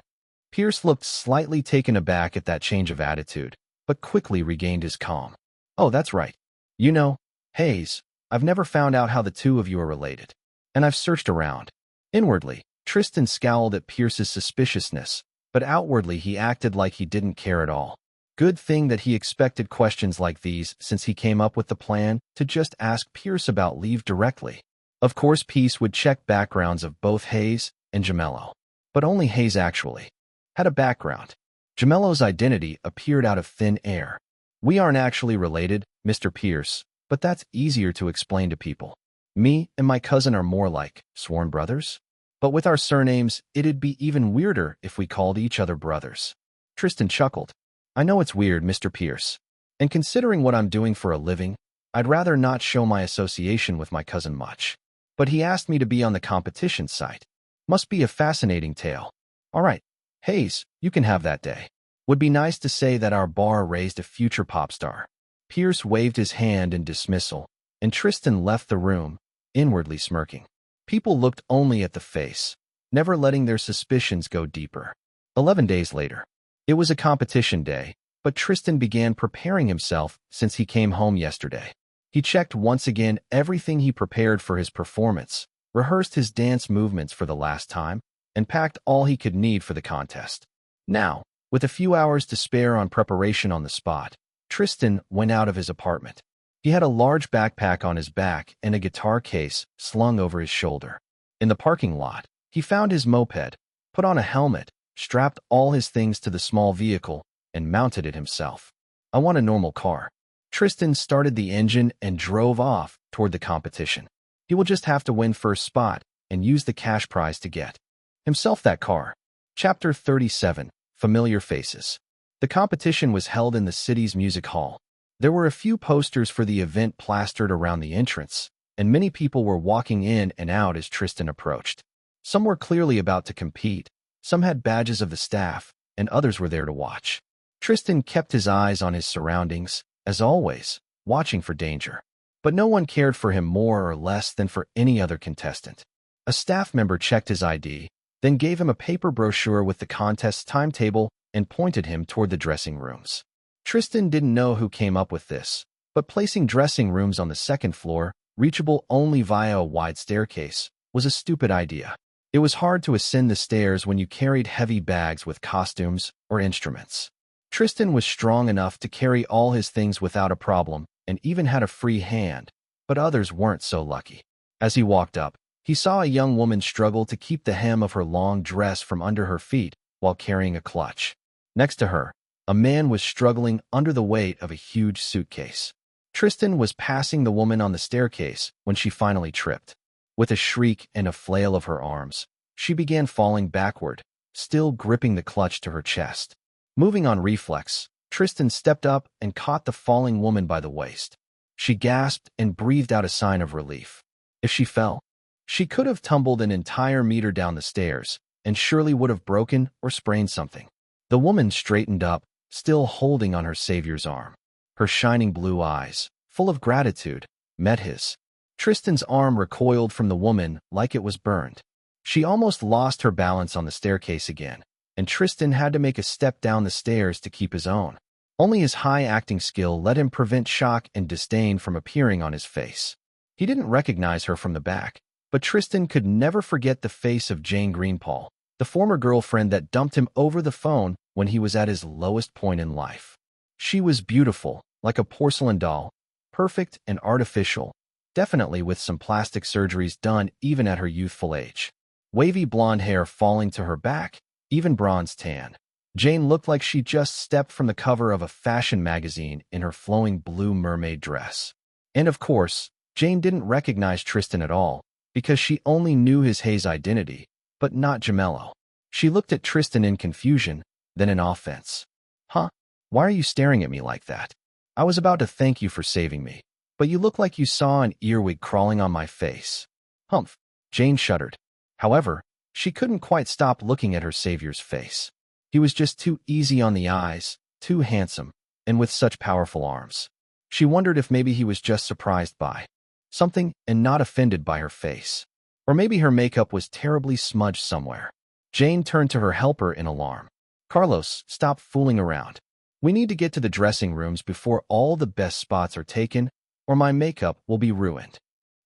Pierce looked slightly taken aback at that change of attitude, but quickly regained his calm. Oh, that's right. You know, Hayes, I've never found out how the two of you are related, and I've searched around. Inwardly, Tristan scowled at Pierce's suspiciousness, but outwardly he acted like he didn't care at all. Good thing that he expected questions like these since he came up with the plan to just ask Pierce about leave directly. Of course, Pierce would check backgrounds of both Hayes and Gemello, but only Hayes actually had a background. Gemello's identity appeared out of thin air. We aren't actually related, Mr. Pierce, but that's easier to explain to people. Me and my cousin are more like sworn brothers. But with our surnames, it'd be even weirder if we called each other brothers. Tristan chuckled. I know it's weird, Mr. Pierce. And considering what I'm doing for a living, I'd rather not show my association with my cousin much. But he asked me to be on the competition site. Must be a fascinating tale. All right, Hayes, you can have that day. Would be nice to say that our bar raised a future pop star. Pierce waved his hand in dismissal, and Tristan left the room, inwardly smirking. People looked only at the face, never letting their suspicions go deeper. 11 days later. It was a competition day, but Tristan began preparing himself since he came home yesterday. He checked once again everything he prepared for his performance, rehearsed his dance movements for the last time, and packed all he could need for the contest. Now, with a few hours to spare on preparation on the spot, Tristan went out of his apartment. He had a large backpack on his back and a guitar case slung over his shoulder. In the parking lot, he found his moped, put on a helmet, strapped all his things to the small vehicle, and mounted it himself. "I want a normal car." Tristan started the engine and drove off toward the competition. He will just have to win first spot and use the cash prize to get himself that car. Chapter 37. Familiar Faces. The competition was held in the city's music hall. There were a few posters for the event plastered around the entrance, and many people were walking in and out as Tristan approached. Some were clearly about to compete, some had badges of the staff, and others were there to watch. Tristan kept his eyes on his surroundings, as always, watching for danger. But no one cared for him more or less than for any other contestant. A staff member checked his ID, then gave him a paper brochure with the contest's timetable and pointed him toward the dressing rooms. Tristan didn't know who came up with this, but placing dressing rooms on the second floor, reachable only via a wide staircase, was a stupid idea. It was hard to ascend the stairs when you carried heavy bags with costumes or instruments. Tristan was strong enough to carry all his things without a problem and even had a free hand, but others weren't so lucky. As he walked up, he saw a young woman struggle to keep the hem of her long dress from under her feet while carrying a clutch. Next to her, a man was struggling under the weight of a huge suitcase. Tristan was passing the woman on the staircase when she finally tripped. With a shriek and a flail of her arms, she began falling backward, still gripping the clutch to her chest. Moving on reflex, Tristan stepped up and caught the falling woman by the waist. She gasped and breathed out a sign of relief. If she fell, she could have tumbled an entire meter down the stairs and surely would have broken or sprained something. The woman straightened up, still holding on her savior's arm. Her shining blue eyes, full of gratitude, met his. Tristan's arm recoiled from the woman like it was burned. She almost lost her balance on the staircase again, and Tristan had to make a step down the stairs to keep his own. Only his high acting skill let him prevent shock and disdain from appearing on his face. He didn't recognize her from the back, but Tristan could never forget the face of Jane Greenpaul, the former girlfriend that dumped him over the phone when he was at his lowest point in life. She was beautiful, like a porcelain doll, perfect and artificial, definitely with some plastic surgeries done even at her youthful age. Wavy blonde hair falling to her back, even bronze tan. Jane looked like she just stepped from the cover of a fashion magazine in her flowing blue mermaid dress. And of course, Jane didn't recognize Tristan at all, because she only knew his Hayes identity, but not Gemello. She looked at Tristan in confusion, then in offense. "Huh? Why are you staring at me like that? I was about to thank you for saving me, but you look like you saw an earwig crawling on my face." "Humph." Jane shuddered. However, she couldn't quite stop looking at her savior's face. He was just too easy on the eyes, too handsome, and with such powerful arms. She wondered if maybe he was just surprised by something and not offended by her face. Or maybe her makeup was terribly smudged somewhere. Jane turned to her helper in alarm. "Carlos, stop fooling around. We need to get to the dressing rooms before all the best spots are taken, or my makeup will be ruined."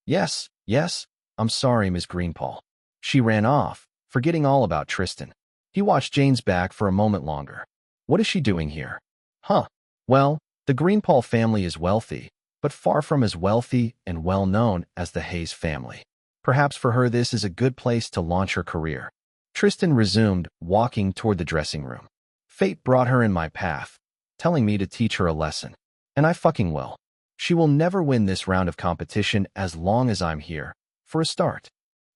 Yes, I'm sorry, Miss Greenpaul." She ran off, forgetting all about Tristan. He watched Jane's back for a moment longer. What is she doing here? Huh. Well, the Greenpaul family is wealthy, but far from as wealthy and well-known as the Hayes family. Perhaps for her this is a good place to launch her career. Tristan resumed, walking toward the dressing room. Fate brought her in my path, telling me to teach her a lesson. And I fucking will. She will never win this round of competition as long as I'm here. For a start.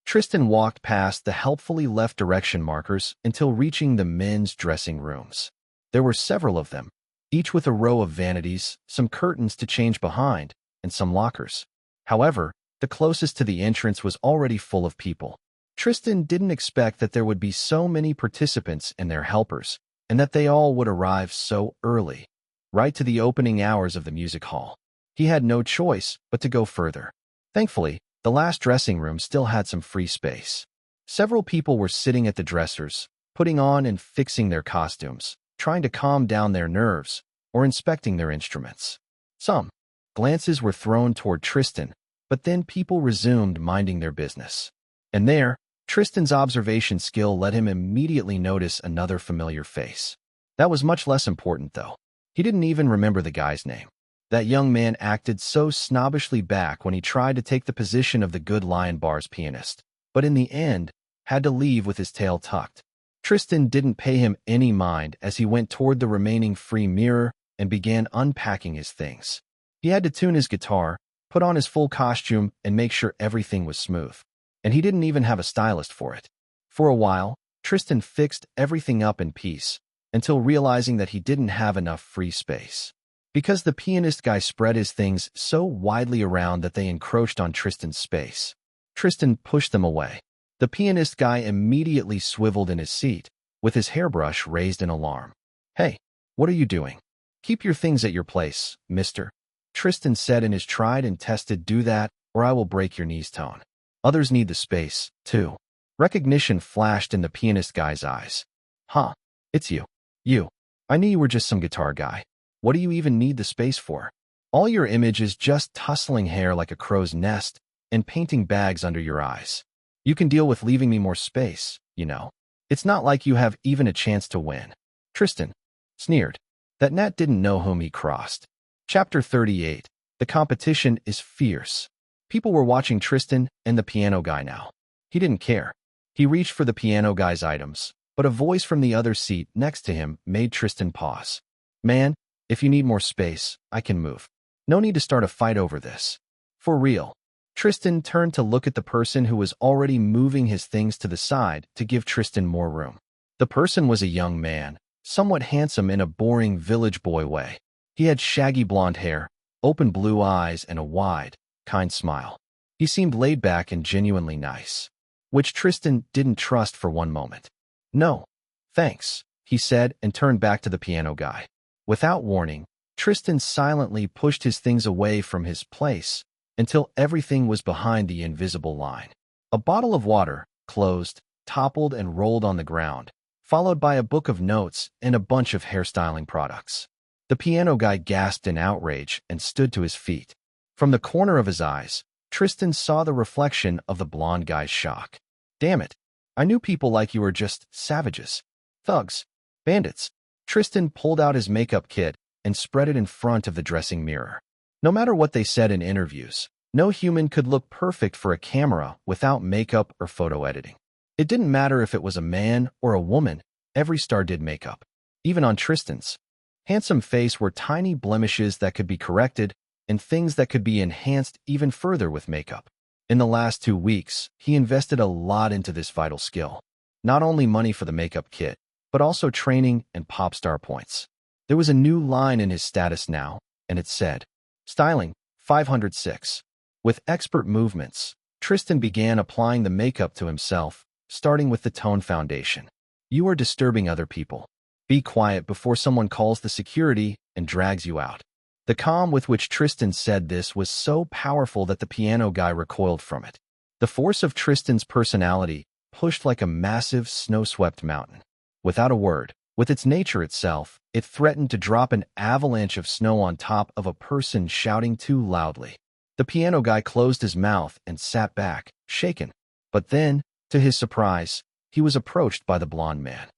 Tristan walked past the helpfully left direction markers until reaching the men's dressing rooms. There were several of them, each with a row of vanities, some curtains to change behind, and some lockers. However, the closest to the entrance was already full of people. Tristan didn't expect that there would be so many participants and their helpers, and that they all would arrive so early, right to the opening hours of the music hall. He had no choice but to go further. Thankfully, the last dressing room still had some free space. Several people were sitting at the dressers, putting on and fixing their costumes, trying to calm down their nerves, or inspecting their instruments. Some glances were thrown toward Tristan, but then people resumed minding their business. And there, Tristan's observation skill let him immediately notice another familiar face. That was much less important, though. He didn't even remember the guy's name. That young man acted so snobbishly back when he tried to take the position of the good Lion Bar's pianist, but in the end, had to leave with his tail tucked. Tristan didn't pay him any mind as he went toward the remaining free mirror and began unpacking his things. He had to tune his guitar, put on his full costume, and make sure everything was smooth. And he didn't even have a stylist for it. For a while, Tristan fixed everything up in peace, until realizing that he didn't have enough free space. Because the pianist guy spread his things so widely around that they encroached on Tristan's space. Tristan pushed them away. The pianist guy immediately swiveled in his seat, with his hairbrush raised in alarm. "Hey, what are you doing? Keep your things at your place, mister," Tristan said in his tried and tested "do that, or I will break your knees" tone. "Others need the space, too." Recognition flashed in the pianist guy's eyes. "Huh, it's you. You. I knew you were just some guitar guy. What do you even need the space for? All your image is just tussling hair like a crow's nest and painting bags under your eyes. You can deal with leaving me more space, you know. It's not like you have even a chance to win." Tristan sneered. That Nat didn't know whom he crossed. Chapter 38. The competition is fierce. People were watching Tristan and the piano guy now. He didn't care. He reached for the piano guy's items, but a voice from the other seat next to him made Tristan pause. "Man, if you need more space, I can move. No need to start a fight over this." For real. Tristan turned to look at the person who was already moving his things to the side to give Tristan more room. The person was a young man, somewhat handsome in a boring village boy way. He had shaggy blonde hair, open blue eyes, and a wide, kind smile. He seemed laid back and genuinely nice, which Tristan didn't trust for one moment. "No, thanks," he said and turned back to the piano guy. Without warning, Tristan silently pushed his things away from his place until everything was behind the invisible line. A bottle of water, closed, toppled and rolled on the ground, followed by a book of notes and a bunch of hairstyling products. The piano guy gasped in outrage and stood to his feet. From the corner of his eyes, Tristan saw the reflection of the blonde guy's shock. "Damn it. I knew people like you were just savages. Thugs. Bandits." Tristan pulled out his makeup kit and spread it in front of the dressing mirror. No matter what they said in interviews, no human could look perfect for a camera without makeup or photo editing. It didn't matter if it was a man or a woman, every star did makeup. Even on Tristan's handsome face were tiny blemishes that could be corrected and things that could be enhanced even further with makeup. In the last 2 weeks, he invested a lot into this vital skill. Not only money for the makeup kit, but also training and pop star points. There was a new line in his status now, and it said, "Styling, 506. With expert movements, Tristan began applying the makeup to himself, starting with the tone foundation. "You are disturbing other people. Be quiet before someone calls the security and drags you out." The calm with which Tristan said this was so powerful that the piano guy recoiled from it. The force of Tristan's personality pushed like a massive snow-swept mountain. Without a word, with its nature itself, it threatened to drop an avalanche of snow on top of a person shouting too loudly. The piano guy closed his mouth and sat back, shaken. But then, to his surprise, he was approached by the blonde man.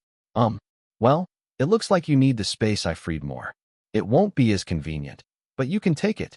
Well, it looks like you need the space I freed more. It won't be as convenient, but you can take it."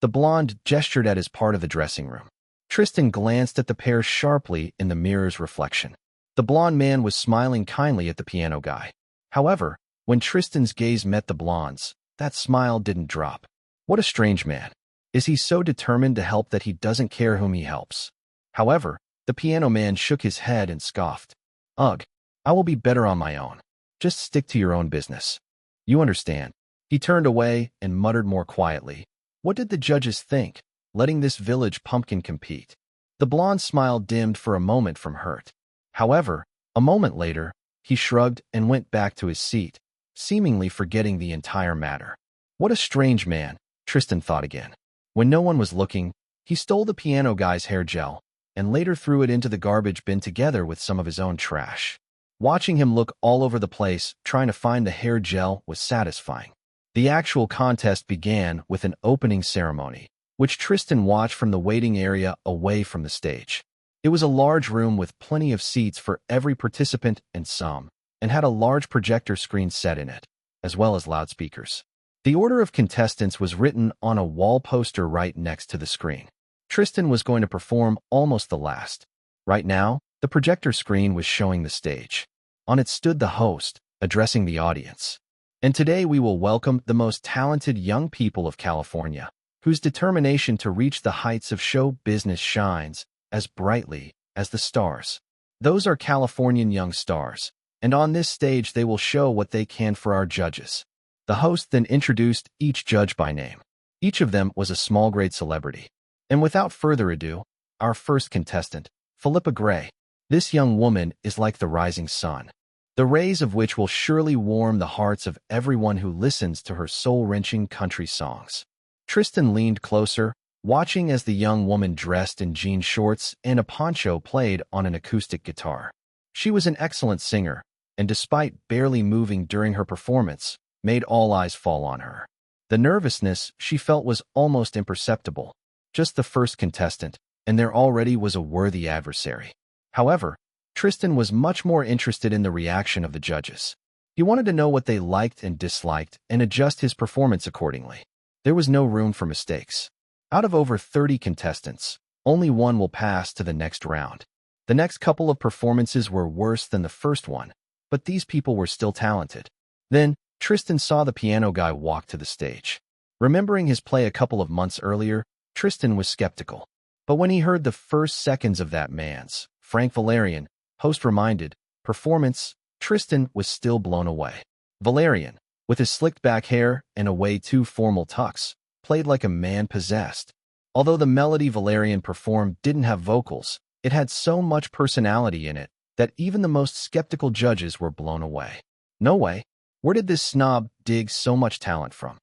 The blonde gestured at his part of the dressing room. Tristan glanced at the pair sharply in the mirror's reflection. The blonde man was smiling kindly at the piano guy. However, when Tristan's gaze met the blonde's, that smile didn't drop. What a strange man. Is he so determined to help that he doesn't care whom he helps? However, the piano man shook his head and scoffed. "Ugh, I will be better on my own. Just stick to your own business. You understand." He turned away and muttered more quietly, "What did the judges think, letting this village pumpkin compete?" The blonde's smile dimmed for a moment from hurt. However, a moment later, he shrugged and went back to his seat, seemingly forgetting the entire matter. What a strange man, Tristan thought again. When no one was looking, he stole the piano guy's hair gel and later threw it into the garbage bin together with some of his own trash. Watching him look all over the place, trying to find the hair gel was satisfying. The actual contest began with an opening ceremony, which Tristan watched from the waiting area away from the stage. It was a large room with plenty of seats for every participant and had a large projector screen set in it, as well as loudspeakers. The order of contestants was written on a wall poster right next to the screen. Tristan was going to perform almost the last. Right now, the projector screen was showing the stage. On it stood the host, addressing the audience. And today we will welcome the most talented young people of California, whose determination to reach the heights of show business shines as brightly as the stars. Those are Californian Young Stars, and on this stage they will show what they can for our judges. The host then introduced each judge by name. Each of them was a small-grade celebrity. And without further ado, our first contestant, Philippa Gray. This young woman is like the rising sun, the rays of which will surely warm the hearts of everyone who listens to her soul-wrenching country songs. Tristan leaned closer, watching as the young woman dressed in jean shorts and a poncho played on an acoustic guitar. She was an excellent singer, and despite barely moving during her performance, made all eyes fall on her. The nervousness she felt was almost imperceptible. Just the first contestant, and there already was a worthy adversary. However, Tristan was much more interested in the reaction of the judges. He wanted to know what they liked and disliked and adjust his performance accordingly. There was no room for mistakes. Out of over 30 contestants, only one will pass to the next round. The next couple of performances were worse than the first one, but these people were still talented. Then, Tristan saw the piano guy walk to the stage. Remembering his play a couple of months earlier, Tristan was skeptical. But when he heard the first seconds of that man's, Frank Valerian, host reminded, performance, Tristan was still blown away. Valerian, with his slicked back hair and a way too formal tux, played like a man possessed. Although the melody Valerian performed didn't have vocals, it had so much personality in it that even the most skeptical judges were blown away. No way. Where did this snob dig so much talent from?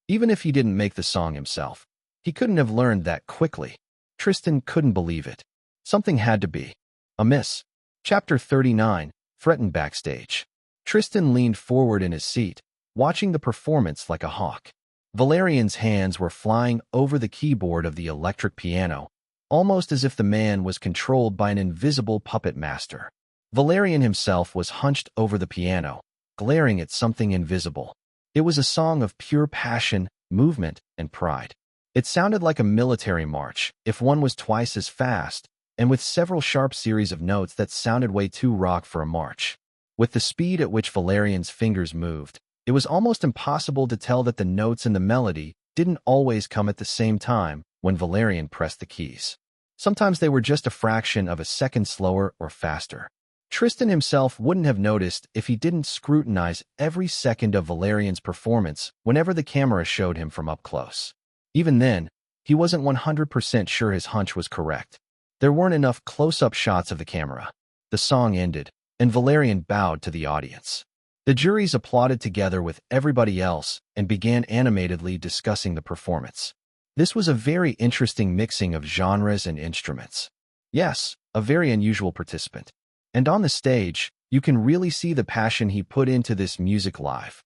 Even if he didn't make the song himself, he couldn't have learned that quickly. Tristan couldn't believe it. Something had to be amiss. Chapter 39, Threatened Backstage. Tristan leaned forward in his seat, watching the performance like a hawk. Valerian's hands were flying over the keyboard of the electric piano, almost as if the man was controlled by an invisible puppet master. Valerian himself was hunched over the piano, glaring at something invisible. It was a song of pure passion, movement, and pride. It sounded like a military march, if one was twice as fast, and with several sharp series of notes that sounded way too rock for a march. With the speed at which Valerian's fingers moved, it was almost impossible to tell that the notes in the melody didn't always come at the same time when Valerian pressed the keys. Sometimes they were just a fraction of a second slower or faster. Tristan himself wouldn't have noticed if he didn't scrutinize every second of Valerian's performance whenever the camera showed him from up close. Even then, he wasn't 100% sure his hunch was correct. There weren't enough close-up shots of the camera. The song ended, and Valerian bowed to the audience. The juries applauded together with everybody else and began animatedly discussing the performance. This was a very interesting mixing of genres and instruments. Yes, a very unusual participant. And on the stage, you can really see the passion he put into this music live.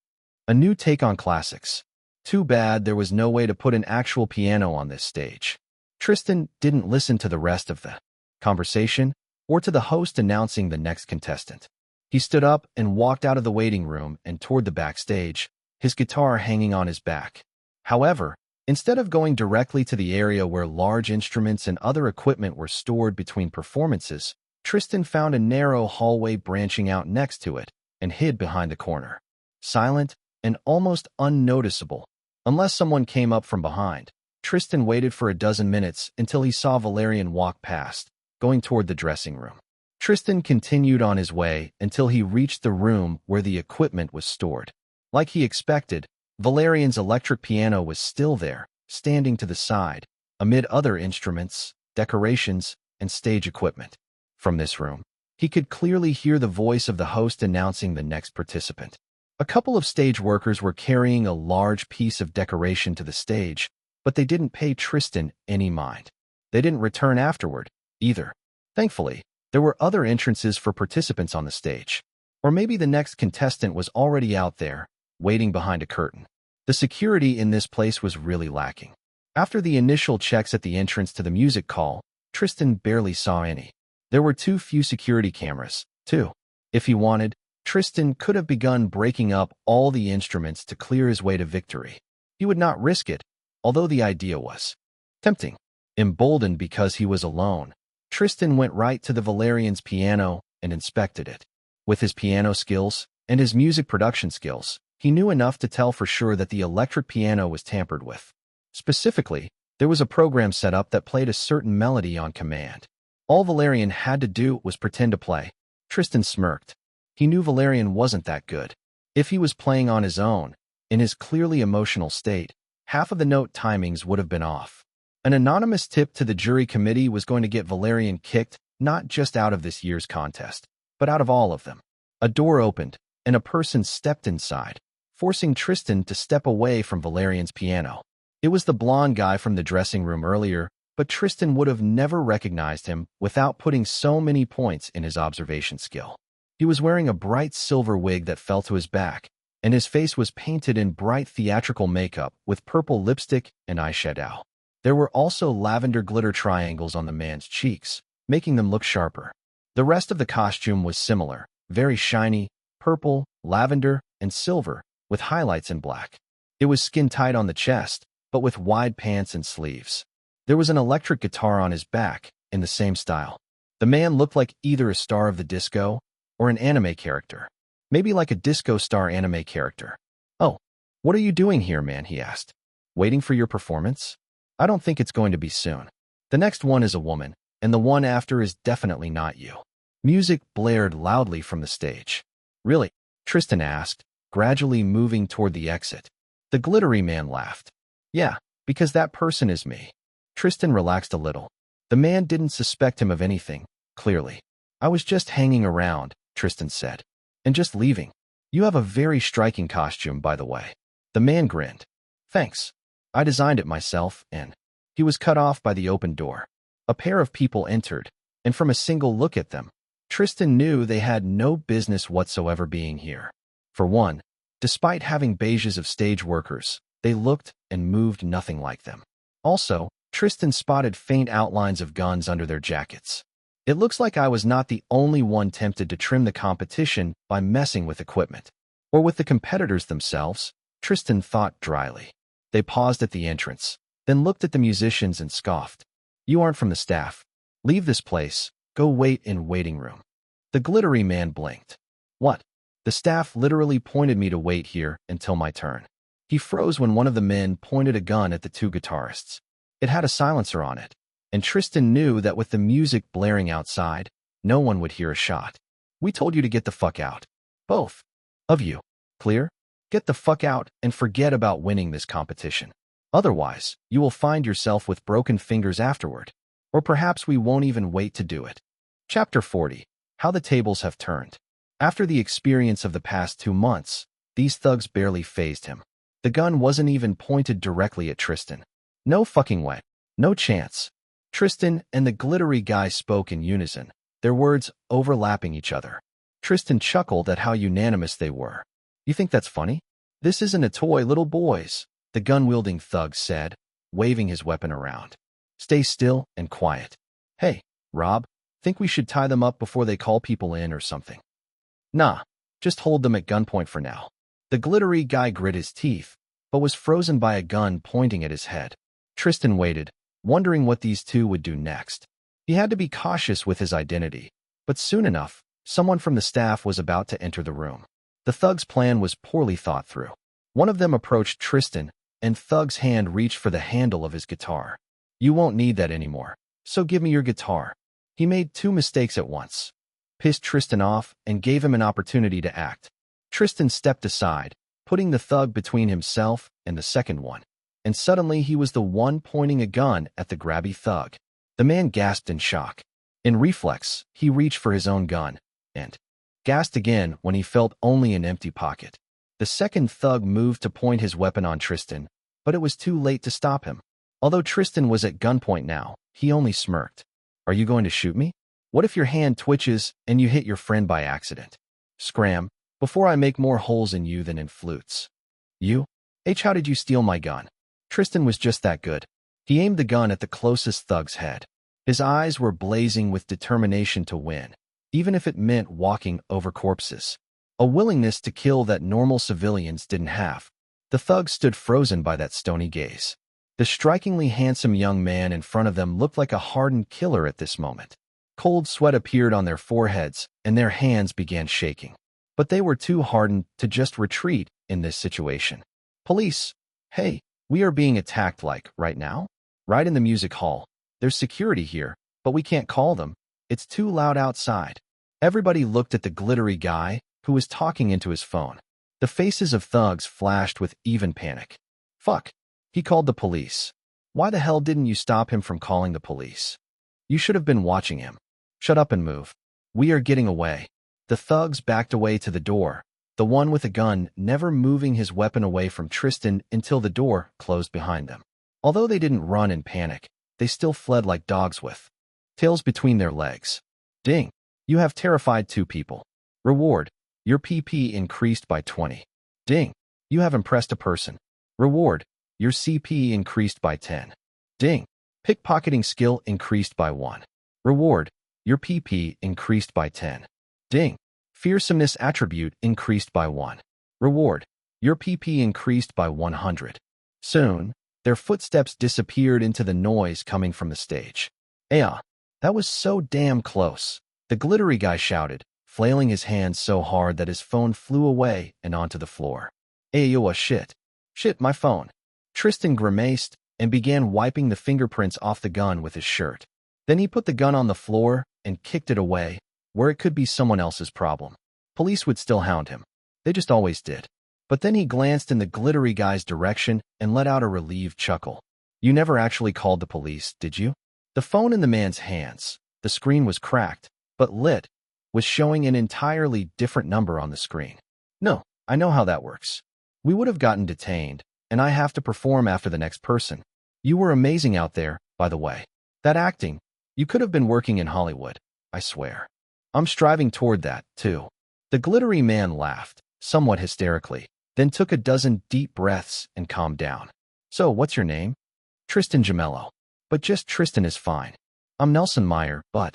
A new take on classics. Too bad there was no way to put an actual piano on this stage. Tristan didn't listen to the rest of the conversation or to the host announcing the next contestant. He stood up and walked out of the waiting room and toward the backstage, his guitar hanging on his back. However, instead of going directly to the area where large instruments and other equipment were stored between performances, Tristan found a narrow hallway branching out next to it and hid behind the corner. Silent and almost unnoticeable, unless someone came up from behind, Tristan waited for a dozen minutes until he saw Valerian walk past, going toward the dressing room. Tristan continued on his way until he reached the room where the equipment was stored. Like he expected, Valerian's electric piano was still there, standing to the side, amid other instruments, decorations, and stage equipment. From this room, he could clearly hear the voice of the host announcing the next participant. A couple of stage workers were carrying a large piece of decoration to the stage, but they didn't pay Tristan any mind. They didn't return afterward, either. Thankfully, there were other entrances for participants on the stage. Or maybe the next contestant was already out there, waiting behind a curtain. The security in this place was really lacking. After the initial checks at the entrance to the music hall, Tristan barely saw any. There were too few security cameras, too. If he wanted, Tristan could have begun breaking up all the instruments to clear his way to victory. He would not risk it, although the idea was tempting. Emboldened because he was alone, Tristan went right to the Valerian's piano and inspected it. With his piano skills and his music production skills, he knew enough to tell for sure that the electric piano was tampered with. Specifically, there was a program set up that played a certain melody on command. All Valerian had to do was pretend to play. Tristan smirked. He knew Valerian wasn't that good. If he was playing on his own, in his clearly emotional state, half of the note timings would have been off. An anonymous tip to the jury committee was going to get Valerian kicked, not just out of this year's contest, but out of all of them. A door opened, and a person stepped inside, forcing Tristan to step away from Valerian's piano. It was the blonde guy from the dressing room earlier, but Tristan would have never recognized him without putting so many points in his observation skill. He was wearing a bright silver wig that fell to his back, and his face was painted in bright theatrical makeup with purple lipstick and eyeshadow. There were also lavender glitter triangles on the man's cheeks, making them look sharper. The rest of the costume was similar, very shiny, purple, lavender, and silver, with highlights in black. It was skin-tight on the chest, but with wide pants and sleeves. There was an electric guitar on his back, in the same style. The man looked like either a star of the disco or an anime character. Maybe like a disco star anime character. "Oh, what are you doing here, man?" he asked. "Waiting for your performance? I don't think it's going to be soon. The next one is a woman, and the one after is definitely not you." Music blared loudly from the stage. "Really?" Tristan asked, gradually moving toward the exit. The glittery man laughed. "Yeah, because that person is me." Tristan relaxed a little. The man didn't suspect him of anything, clearly. "I was just hanging around," Tristan said. "And just leaving. You have a very striking costume, by the way." The man grinned. "Thanks. I designed it myself," and he was cut off by the open door. A pair of people entered, and from a single look at them, Tristan knew they had no business whatsoever being here. For one, despite having badges of stage workers, they looked and moved nothing like them. Also, Tristan spotted faint outlines of guns under their jackets. It looks like I was not the only one tempted to trim the competition by messing with equipment. Or with the competitors themselves, Tristan thought dryly. They paused at the entrance, then looked at the musicians and scoffed. "You aren't from the staff. Leave this place. Go wait in waiting room." The glittery man blinked. "What?" "The staff literally pointed me to wait here until my turn." He froze when one of the men pointed a gun at the two guitarists. It had a silencer on it, and Tristan knew that with the music blaring outside, no one would hear a shot. "We told you to get the fuck out. Both of you. Clear? Get the fuck out and forget about winning this competition. Otherwise, you will find yourself with broken fingers afterward. Or perhaps we won't even wait to do it." Chapter 40. How the Tables Have Turned. After the experience of the past 2 months, these thugs barely fazed him. The gun wasn't even pointed directly at Tristan. No fucking way. No chance. Tristan and the glittery guy spoke in unison, their words overlapping each other. Tristan chuckled at how unanimous they were. "You think that's funny? This isn't a toy, little boys," the gun-wielding thug said, waving his weapon around. "Stay still and quiet. Hey, Rob, think we should tie them up before they call people in or something?" "Nah, just hold them at gunpoint for now." The glittery guy grit his teeth, but was frozen by a gun pointing at his head. Tristan waited, wondering what these two would do next. He had to be cautious with his identity, but soon enough, someone from the staff was about to enter the room. The thug's plan was poorly thought through. One of them approached Tristan, and Thug's hand reached for the handle of his guitar. "You won't need that anymore, so give me your guitar." He made 2 mistakes at once, pissed Tristan off, and gave him an opportunity to act. Tristan stepped aside, putting the thug between himself and the second one, and suddenly he was the one pointing a gun at the grabby thug. The man gasped in shock. In reflex, he reached for his own gun, and gasped again when he felt only an empty pocket. The second thug moved to point his weapon on Tristan, but it was too late to stop him. Although Tristan was at gunpoint now, he only smirked. "Are you going to shoot me? What if your hand twitches and you hit your friend by accident? Scram, before I make more holes in you than in flutes." "You? How did you steal my gun?" Tristan was just that good. He aimed the gun at the closest thug's head. His eyes were blazing with determination to win, even if it meant walking over corpses. A willingness to kill that normal civilians didn't have. The thugs stood frozen by that stony gaze. The strikingly handsome young man in front of them looked like a hardened killer at this moment. Cold sweat appeared on their foreheads, and their hands began shaking. But they were too hardened to just retreat in this situation. Police, hey, we are being attacked right now? Right in the music hall. There's security here, but we can't call them. It's too loud outside. Everybody looked at the glittery guy who was talking into his phone. The faces of thugs flashed with even panic. Fuck. He called the police. Why the hell didn't you stop him from calling the police? You should have been watching him. Shut up and move. We are getting away. The thugs backed away to the door, the one with a gun never moving his weapon away from Tristan until the door closed behind them. Although they didn't run in panic, they still fled like dogs with tails between their legs. Ding. You have terrified 2 people. Reward. Your PP increased by 20. Ding. You have impressed a person. Reward. Your CP increased by 10. Ding. Pickpocketing skill increased by 1. Reward. Your PP increased by 10. Ding. Fearsomeness attribute increased by 1. Reward. Your PP increased by 100. Soon, their footsteps disappeared into the noise coming from the stage. Aya, that was so damn close. The glittery guy shouted, flailing his hands so hard that his phone flew away and onto the floor. Ayoa shit. Shit, my phone. Tristan grimaced and began wiping the fingerprints off the gun with his shirt. Then he put the gun on the floor and kicked it away, where it could be someone else's problem. Police would still hound him. They just always did. But then he glanced in the glittery guy's direction and let out a relieved chuckle. You never actually called the police, did you? The phone in the man's hands, the screen was cracked, but lit, was showing an entirely different number on the screen. No, I know how that works. We would have gotten detained, and I have to perform after the next person. You were amazing out there, by the way. That acting, you could have been working in Hollywood, I swear. I'm striving toward that, too. The glittery man laughed, somewhat hysterically, then took a dozen deep breaths and calmed down. So, what's your name? Tristan Gemello. But just Tristan is fine. I'm Nelson Meyer, but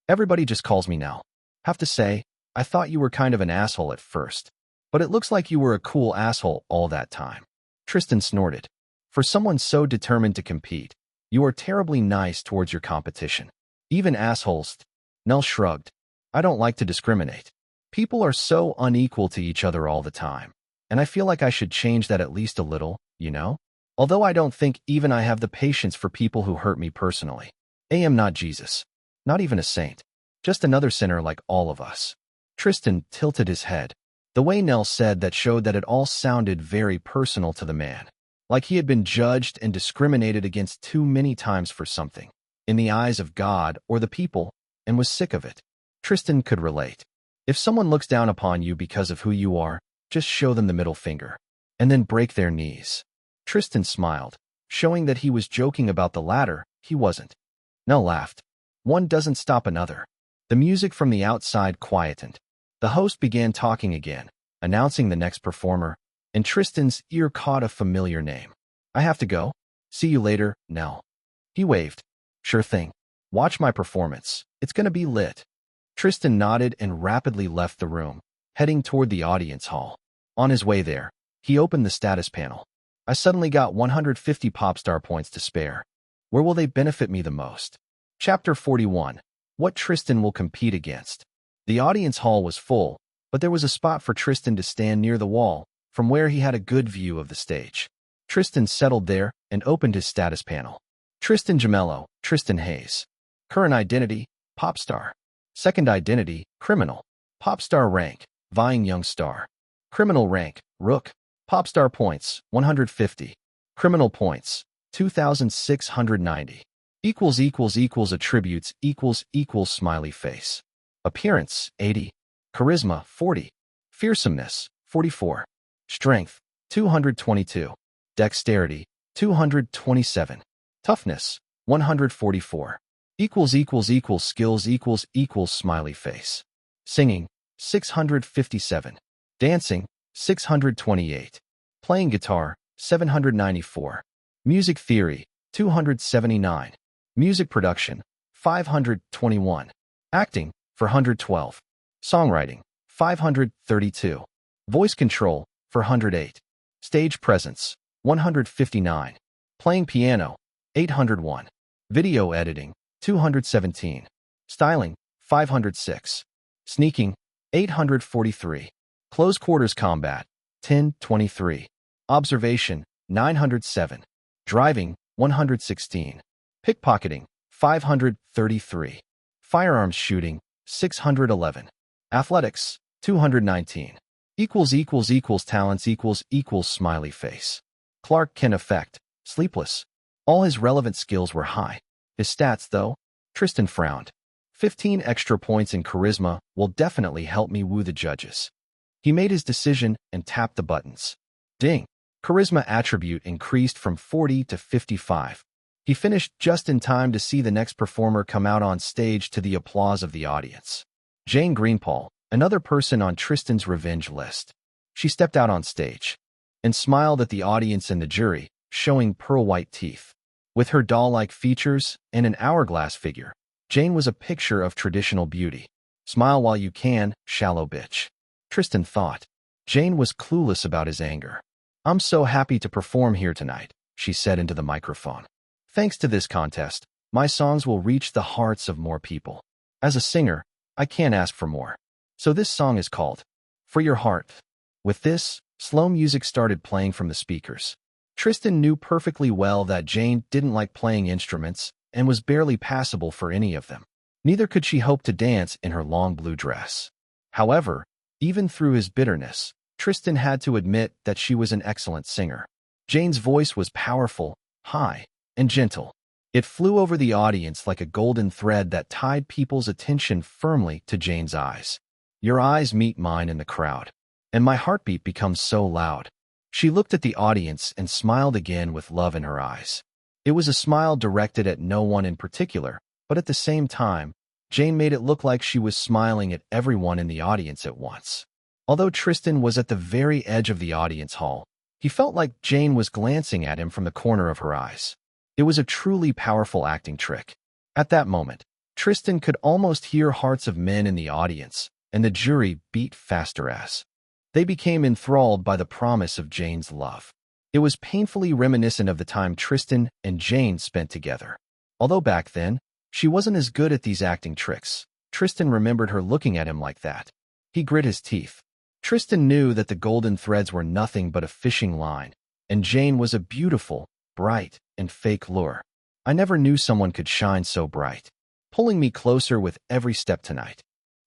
everybody just calls me Nell. Have to say, I thought you were kind of an asshole at first, but it looks like you were a cool asshole all that time. Tristan snorted. For someone so determined to compete, you are terribly nice towards your competition. Even assholes. Nell shrugged. I don't like to discriminate. People are so unequal to each other all the time, and I feel like I should change that at least a little, you know? Although I don't think even I have the patience for people who hurt me personally. I am not Jesus. Not even a saint. Just another sinner like all of us. Tristan tilted his head. The way Nell said that showed that it all sounded very personal to the man. Like he had been judged and discriminated against too many times for something, in the eyes of God or the people, and was sick of it. Tristan could relate. If someone looks down upon you because of who you are, just show them the middle finger, and then break their knees. Tristan smiled, showing that he was joking about the latter. He wasn't. Nell laughed. One doesn't stop another. The music from the outside quietened. The host began talking again, announcing the next performer, and Tristan's ear caught a familiar name. I have to go. See you later, Nell. He waved. Sure thing. Watch my performance. It's gonna be lit. Tristan nodded and rapidly left the room, heading toward the audience hall. On his way there, he opened the status panel. I suddenly got 150 Popstar points to spare. Where will they benefit me the most? Chapter 41. What Tristan will compete against. The audience hall was full, but there was a spot for Tristan to stand near the wall, from where he had a good view of the stage. Tristan settled there and opened his status panel. Tristan Gemello, Tristan Hayes. Current identity, Popstar. Second identity, Criminal. Popstar rank, Vying Young Star. Criminal rank, Rook. Popstar points, 150. Criminal points, 2,690. Attributes smiley face. Appearance, 80. Charisma, 40. Fearsomeness, 44. Strength, 222. Dexterity, 227. Toughness, 144. Skills smiley face. Singing, 657. Dancing, 628. Playing guitar, 794. Music theory, 279. Music production, 521. Acting, 412. Songwriting, 532. Voice control, 408. Stage presence, 159. Playing piano, 801. Video editing, 217. Styling, 506. Sneaking, 843. Close quarters combat, 1023. Observation, 907. Driving, 116. Pickpocketing, 533. Firearms shooting, 611. Athletics, 219. Talents smiley face. Clark Kent effect, sleepless. All his relevant skills were high. His stats, though, Tristan frowned. 15 extra points in charisma will definitely help me woo the judges. He made his decision and tapped the buttons. Ding! Charisma attribute increased from 40 to 55. He finished just in time to see the next performer come out on stage to the applause of the audience. Jane Greenpaul, another person on Tristan's revenge list. She stepped out on stage and smiled at the audience and the jury, showing pearl-white teeth. With her doll-like features and an hourglass figure, Jane was a picture of traditional beauty. Smile while you can, shallow bitch. Tristan thought. Jane was clueless about his anger. I'm so happy to perform here tonight, she said into the microphone. Thanks to this contest, my songs will reach the hearts of more people. As a singer, I can't ask for more. So this song is called For Your Heart. With this, slow music started playing from the speakers. Tristan knew perfectly well that Jane didn't like playing instruments and was barely passable for any of them. Neither could she hope to dance in her long blue dress. However, even through his bitterness, Tristan had to admit that she was an excellent singer. Jane's voice was powerful, high, and gentle. It flew over the audience like a golden thread that tied people's attention firmly to Jane's eyes. Your eyes meet mine in the crowd, and my heartbeat becomes so loud. She looked at the audience and smiled again with love in her eyes. It was a smile directed at no one in particular, but at the same time, Jane made it look like she was smiling at everyone in the audience at once. Although Tristan was at the very edge of the audience hall, he felt like Jane was glancing at him from the corner of her eyes. It was a truly powerful acting trick. At that moment, Tristan could almost hear hearts of men in the audience, and the jury beat faster as they became enthralled by the promise of Jane's love. It was painfully reminiscent of the time Tristan and Jane spent together. Although back then, she wasn't as good at these acting tricks, Tristan remembered her looking at him like that. He grit his teeth. Tristan knew that the golden threads were nothing but a fishing line, and Jane was a beautiful, bright, and fake lure. I never knew someone could shine so bright, pulling me closer with every step tonight.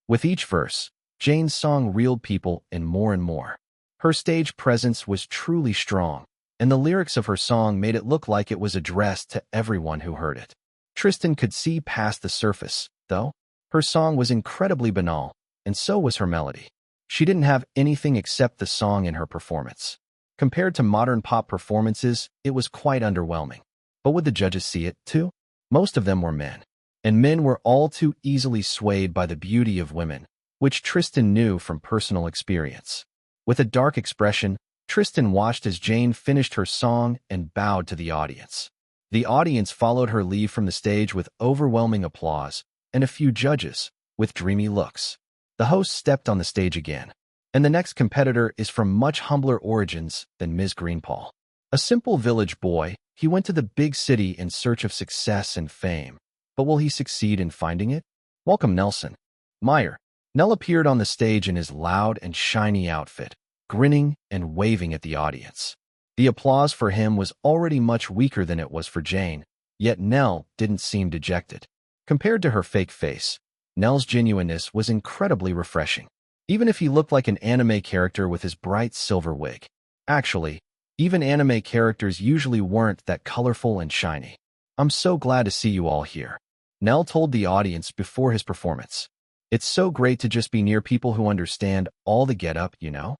With each verse, Jane's song reeled people in more and more. Her stage presence was truly strong, and the lyrics of her song made it look like it was addressed to everyone who heard it. Tristan could see past the surface, though. Her song was incredibly banal, and so was her melody. She didn't have anything except the song in her performance. Compared to modern pop performances, it was quite underwhelming. But would the judges see it, too? Most of them were men, and men were all too easily swayed by the beauty of women, which Tristan knew from personal experience. With a dark expression, Tristan watched as Jane finished her song and bowed to the audience. The audience followed her leave from the stage with overwhelming applause, and a few judges, with dreamy looks. The host stepped on the stage again, and the next competitor is from much humbler origins than Ms. Greenpaul. A simple village boy, he went to the big city in search of success and fame. But will he succeed in finding it? Welcome, Nelson Meyer. Nell appeared on the stage in his loud and shiny outfit, grinning and waving at the audience. The applause for him was already much weaker than it was for Jane, yet Nell didn't seem dejected. Compared to her fake face, Nell's genuineness was incredibly refreshing, even if he looked like an anime character with his bright silver wig. Actually, even anime characters usually weren't that colorful and shiny. I'm so glad to see you all here, Nell told the audience before his performance. It's so great to just be near people who understand all the get-up, you know?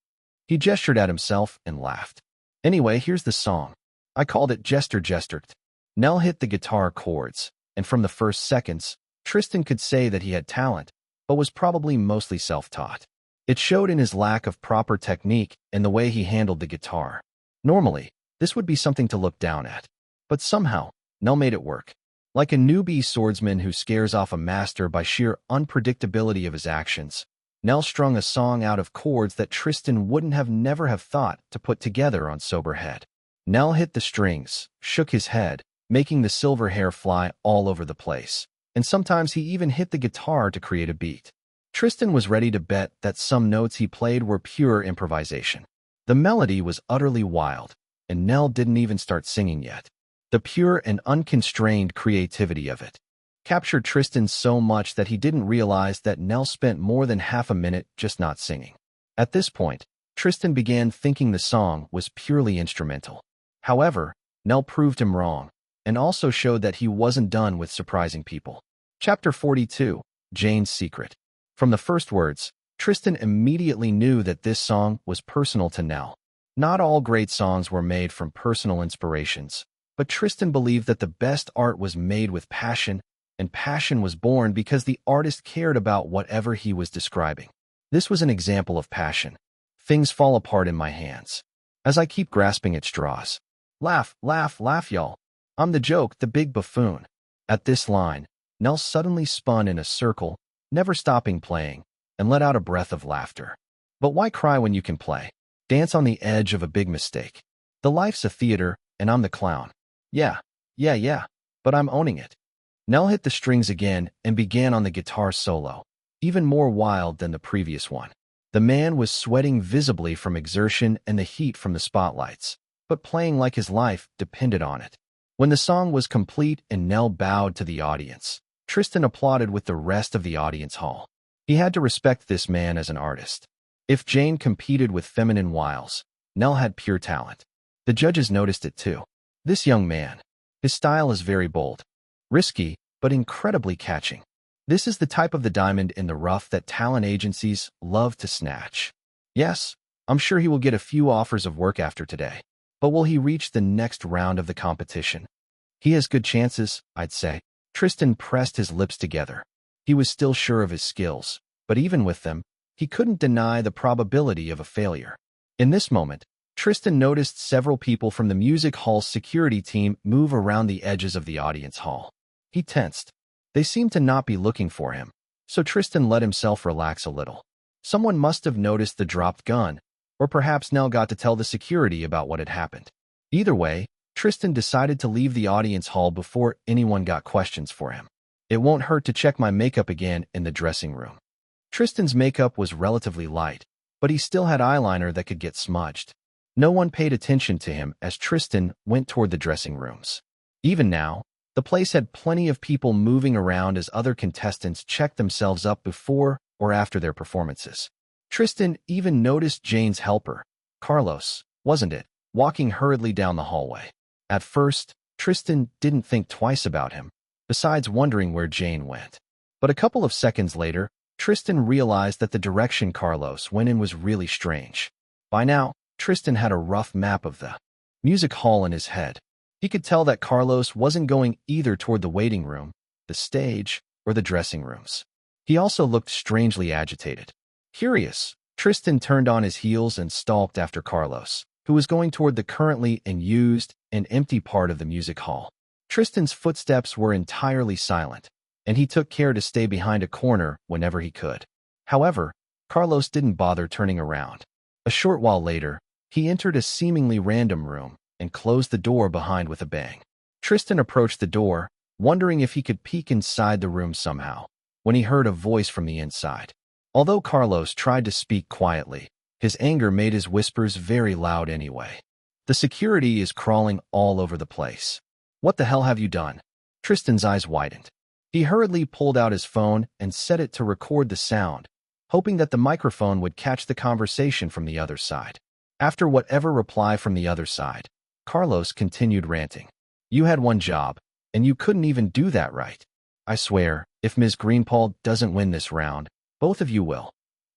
He gestured at himself and laughed. Anyway, here's the song. I called it Jester Jestert. Nell hit the guitar chords, and from the first seconds, Tristan could say that he had talent, but was probably mostly self-taught. It showed in his lack of proper technique and the way he handled the guitar. Normally, this would be something to look down at, but somehow, Nell made it work. Like a newbie swordsman who scares off a master by sheer unpredictability of his actions, Nell strung a song out of chords that Tristan wouldn't have never have thought to put together on sober head. Nell hit the strings, shook his head, making the silver hair fly all over the place, and sometimes he even hit the guitar to create a beat. Tristan was ready to bet that some notes he played were pure improvisation. The melody was utterly wild, and Nell didn't even start singing yet. The pure and unconstrained creativity of it captured Tristan so much that he didn't realize that Nell spent more than half a minute just not singing. At this point, Tristan began thinking the song was purely instrumental. However, Nell proved him wrong, and also showed that he wasn't done with surprising people. Chapter 42, Jane's Secret. From the first words, Tristan immediately knew that this song was personal to Nell. Not all great songs were made from personal inspirations, but Tristan believed that the best art was made with passion, and passion was born because the artist cared about whatever he was describing. This was an example of passion. Things fall apart in my hands as I keep grasping at straws. Laugh, laugh, laugh, y'all. I'm the joke, the big buffoon. At this line, Nell suddenly spun in a circle, never stopping playing, and let out a breath of laughter. But why cry when you can play? Dance on the edge of a big mistake. The life's a theater, and I'm the clown. Yeah, but I'm owning it. Nell hit the strings again and began on the guitar solo, even more wild than the previous one. The man was sweating visibly from exertion and the heat from the spotlights, but playing like his life depended on it. When the song was complete and Nell bowed to the audience, Tristan applauded with the rest of the audience hall. He had to respect this man as an artist. If Jane competed with feminine wiles, Nell had pure talent. The judges noticed it too. This young man, his style is very bold, risky, but incredibly catching. This is the type of the diamond in the rough that talent agencies love to snatch. Yes, I'm sure he will get a few offers of work after today, but will he reach the next round of the competition? He has good chances, I'd say. Tristan pressed his lips together. He was still sure of his skills, but even with them, he couldn't deny the probability of a failure. In this moment, Tristan noticed several people from the music hall's security team move around the edges of the audience hall. He tensed. They seemed to not be looking for him, so Tristan let himself relax a little. Someone must have noticed the dropped gun, or perhaps Nell got to tell the security about what had happened. Either way, Tristan decided to leave the audience hall before anyone got questions for him. It won't hurt to check my makeup again in the dressing room. Tristan's makeup was relatively light, but he still had eyeliner that could get smudged. No one paid attention to him as Tristan went toward the dressing rooms. Even now, the place had plenty of people moving around as other contestants checked themselves up before or after their performances. Tristan even noticed Jane's helper, Carlos, wasn't it, walking hurriedly down the hallway. At first, Tristan didn't think twice about him, besides wondering where Jane went. But a couple of seconds later, Tristan realized that the direction Carlos went in was really strange. By now, Tristan had a rough map of the music hall in his head. He could tell that Carlos wasn't going either toward the waiting room, the stage, or the dressing rooms. He also looked strangely agitated. Curious, Tristan turned on his heels and stalked after Carlos, who was going toward the currently unused and empty part of the music hall. Tristan's footsteps were entirely silent, and he took care to stay behind a corner whenever he could. However, Carlos didn't bother turning around. A short while later, he entered a seemingly random room and closed the door behind with a bang. Tristan approached the door, wondering if he could peek inside the room somehow, when he heard a voice from the inside. Although Carlos tried to speak quietly, his anger made his whispers very loud anyway. The security is crawling all over the place. What the hell have you done? Tristan's eyes widened. He hurriedly pulled out his phone and set it to record the sound, hoping that the microphone would catch the conversation from the other side. After whatever reply from the other side, Carlos continued ranting. You had one job, and you couldn't even do that right. I swear, if Ms. Greenpaul doesn't win this round, both of you will.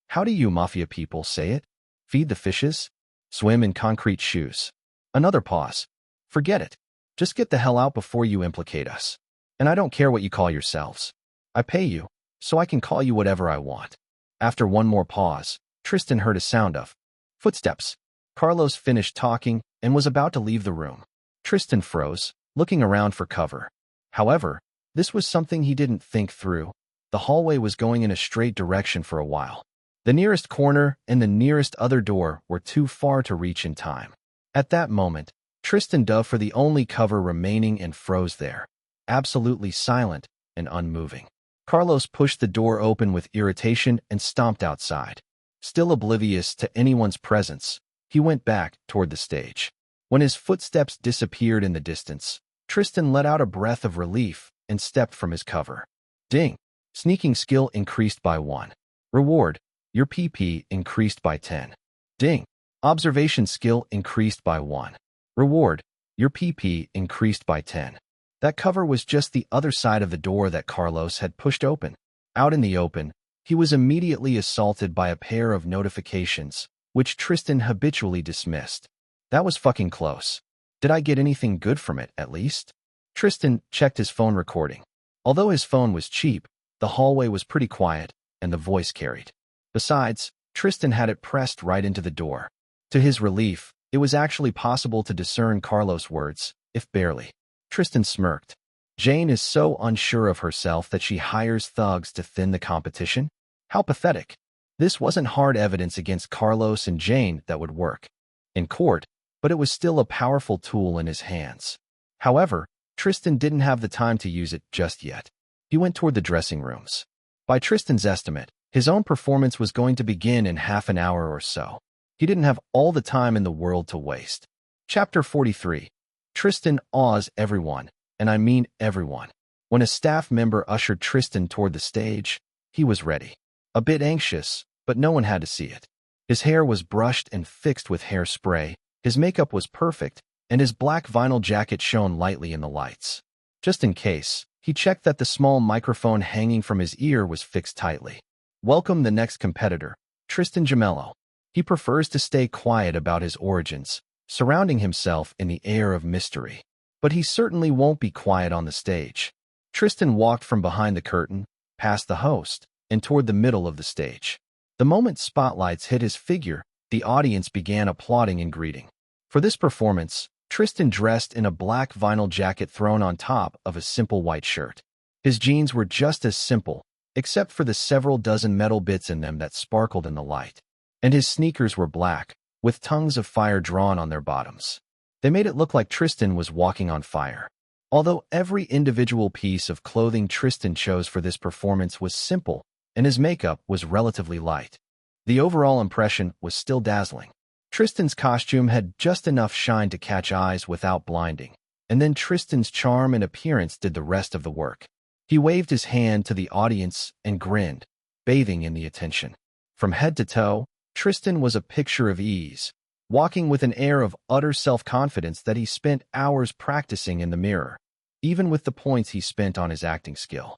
How do you mafia people say it? Feed the fishes? Swim in concrete shoes? Another pause. Forget it. Just get the hell out before you implicate us. And I don't care what you call yourselves. I pay you, so I can call you whatever I want. After one more pause, Tristan heard a sound of footsteps. Carlos finished talking and was about to leave the room. Tristan froze, looking around for cover. However, this was something he didn't think through. The hallway was going in a straight direction for a while. The nearest corner and the nearest other door were too far to reach in time. At that moment, Tristan dove for the only cover remaining and froze there, absolutely silent and unmoving. Carlos pushed the door open with irritation and stomped outside. Still oblivious to anyone's presence, he went back toward the stage. When his footsteps disappeared in the distance, Tristan let out a breath of relief and stepped from his cover. Ding! Sneaking skill increased by 1. Reward: your PP increased by 10. Ding! Observation skill increased by 1. Reward: your PP increased by 10. That cover was just the other side of the door that Carlos had pushed open. Out in the open, he was immediately assaulted by a pair of notifications, which Tristan habitually dismissed. That was fucking close. Did I get anything good from it, at least? Tristan checked his phone recording. Although his phone was cheap, the hallway was pretty quiet, and the voice carried. Besides, Tristan had it pressed right into the door. To his relief, it was actually possible to discern Carlos' words, if barely. Tristan smirked. Jane is so unsure of herself that she hires thugs to thin the competition? How pathetic. This wasn't hard evidence against Carlos and Jane that would work in court, but it was still a powerful tool in his hands. However, Tristan didn't have the time to use it just yet. He went toward the dressing rooms. By Tristan's estimate, his own performance was going to begin in half an hour or so. He didn't have all the time in the world to waste. Chapter 43. Tristan awes everyone, and I mean everyone. When a staff member ushered Tristan toward the stage, he was ready. A bit anxious, but no one had to see it. His hair was brushed and fixed with hairspray, his makeup was perfect, and his black vinyl jacket shone lightly in the lights. Just in case, he checked that the small microphone hanging from his ear was fixed tightly. Welcome the next competitor, Tristan Gemello. He prefers to stay quiet about his origins, surrounding himself in the air of mystery. But he certainly won't be quiet on the stage. Tristan walked from behind the curtain, past the host, and toward the middle of the stage. The moment spotlights hit his figure, the audience began applauding and greeting. For this performance, Tristan dressed in a black vinyl jacket thrown on top of a simple white shirt. His jeans were just as simple, except for the several dozen metal bits in them that sparkled in the light. And his sneakers were black, with tongues of fire drawn on their bottoms. They made it look like Tristan was walking on fire. Although every individual piece of clothing Tristan chose for this performance was simple, and his makeup was relatively light, the overall impression was still dazzling. Tristan's costume had just enough shine to catch eyes without blinding, and then Tristan's charm and appearance did the rest of the work. He waved his hand to the audience and grinned, bathing in the attention. From head to toe, Tristan was a picture of ease, walking with an air of utter self-confidence that he spent hours practicing in the mirror, even with the points he spent on his acting skill.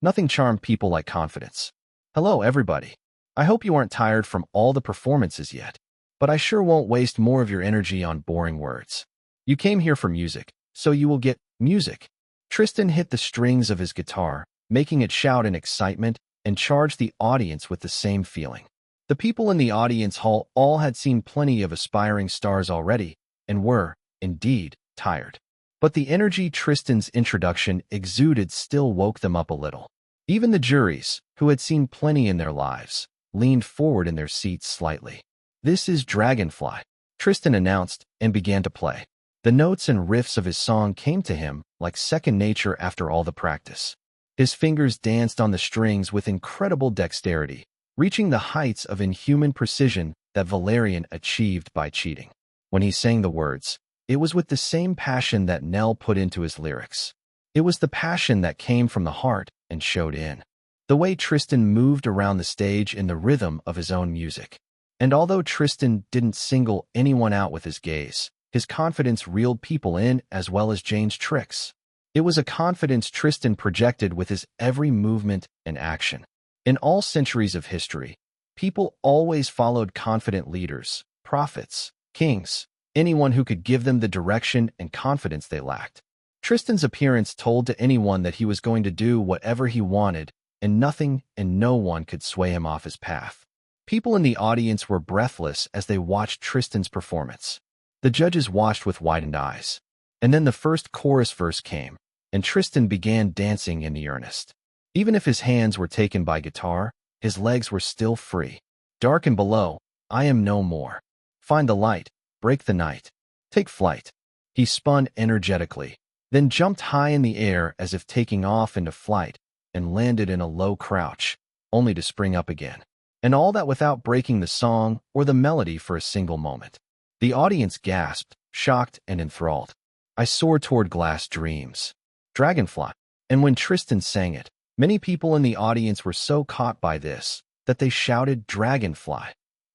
Nothing charmed people like confidence. Hello, everybody. I hope you aren't tired from all the performances yet, but I sure won't waste more of your energy on boring words. You came here for music, so you will get music. Tristan hit the strings of his guitar, making it shout in excitement, and charged the audience with the same feeling. The people in the audience hall all had seen plenty of aspiring stars already, and were, indeed, tired. But the energy Tristan's introduction exuded still woke them up a little. Even the juries, who had seen plenty in their lives, leaned forward in their seats slightly. This is Dragonfly, Tristan announced, and began to play. The notes and riffs of his song came to him like second nature after all the practice. His fingers danced on the strings with incredible dexterity, reaching the heights of inhuman precision that Valerian achieved by cheating. When he sang the words, it was with the same passion that Nell put into his lyrics. It was the passion that came from the heart and showed in the way Tristan moved around the stage in the rhythm of his own music. And although Tristan didn't single anyone out with his gaze, his confidence reeled people in as well as Jane's tricks. It was a confidence Tristan projected with his every movement and action. In all centuries of history, people always followed confident leaders, prophets, kings, anyone who could give them the direction and confidence they lacked. Tristan's appearance told to anyone that he was going to do whatever he wanted, and nothing and no one could sway him off his path. People in the audience were breathless as they watched Tristan's performance. The judges watched with widened eyes. And then the first chorus verse came, and Tristan began dancing in earnest. Even if his hands were taken by guitar, his legs were still free. Dark and below, I am no more. Find the light, break the night. Take flight. He spun energetically, then jumped high in the air as if taking off into flight, and landed in a low crouch, only to spring up again. And all that without breaking the song or the melody for a single moment. The audience gasped, shocked and enthralled. I soared toward glass dreams. Dragonfly. And when Tristan sang it, many people in the audience were so caught by this that they shouted Dragonfly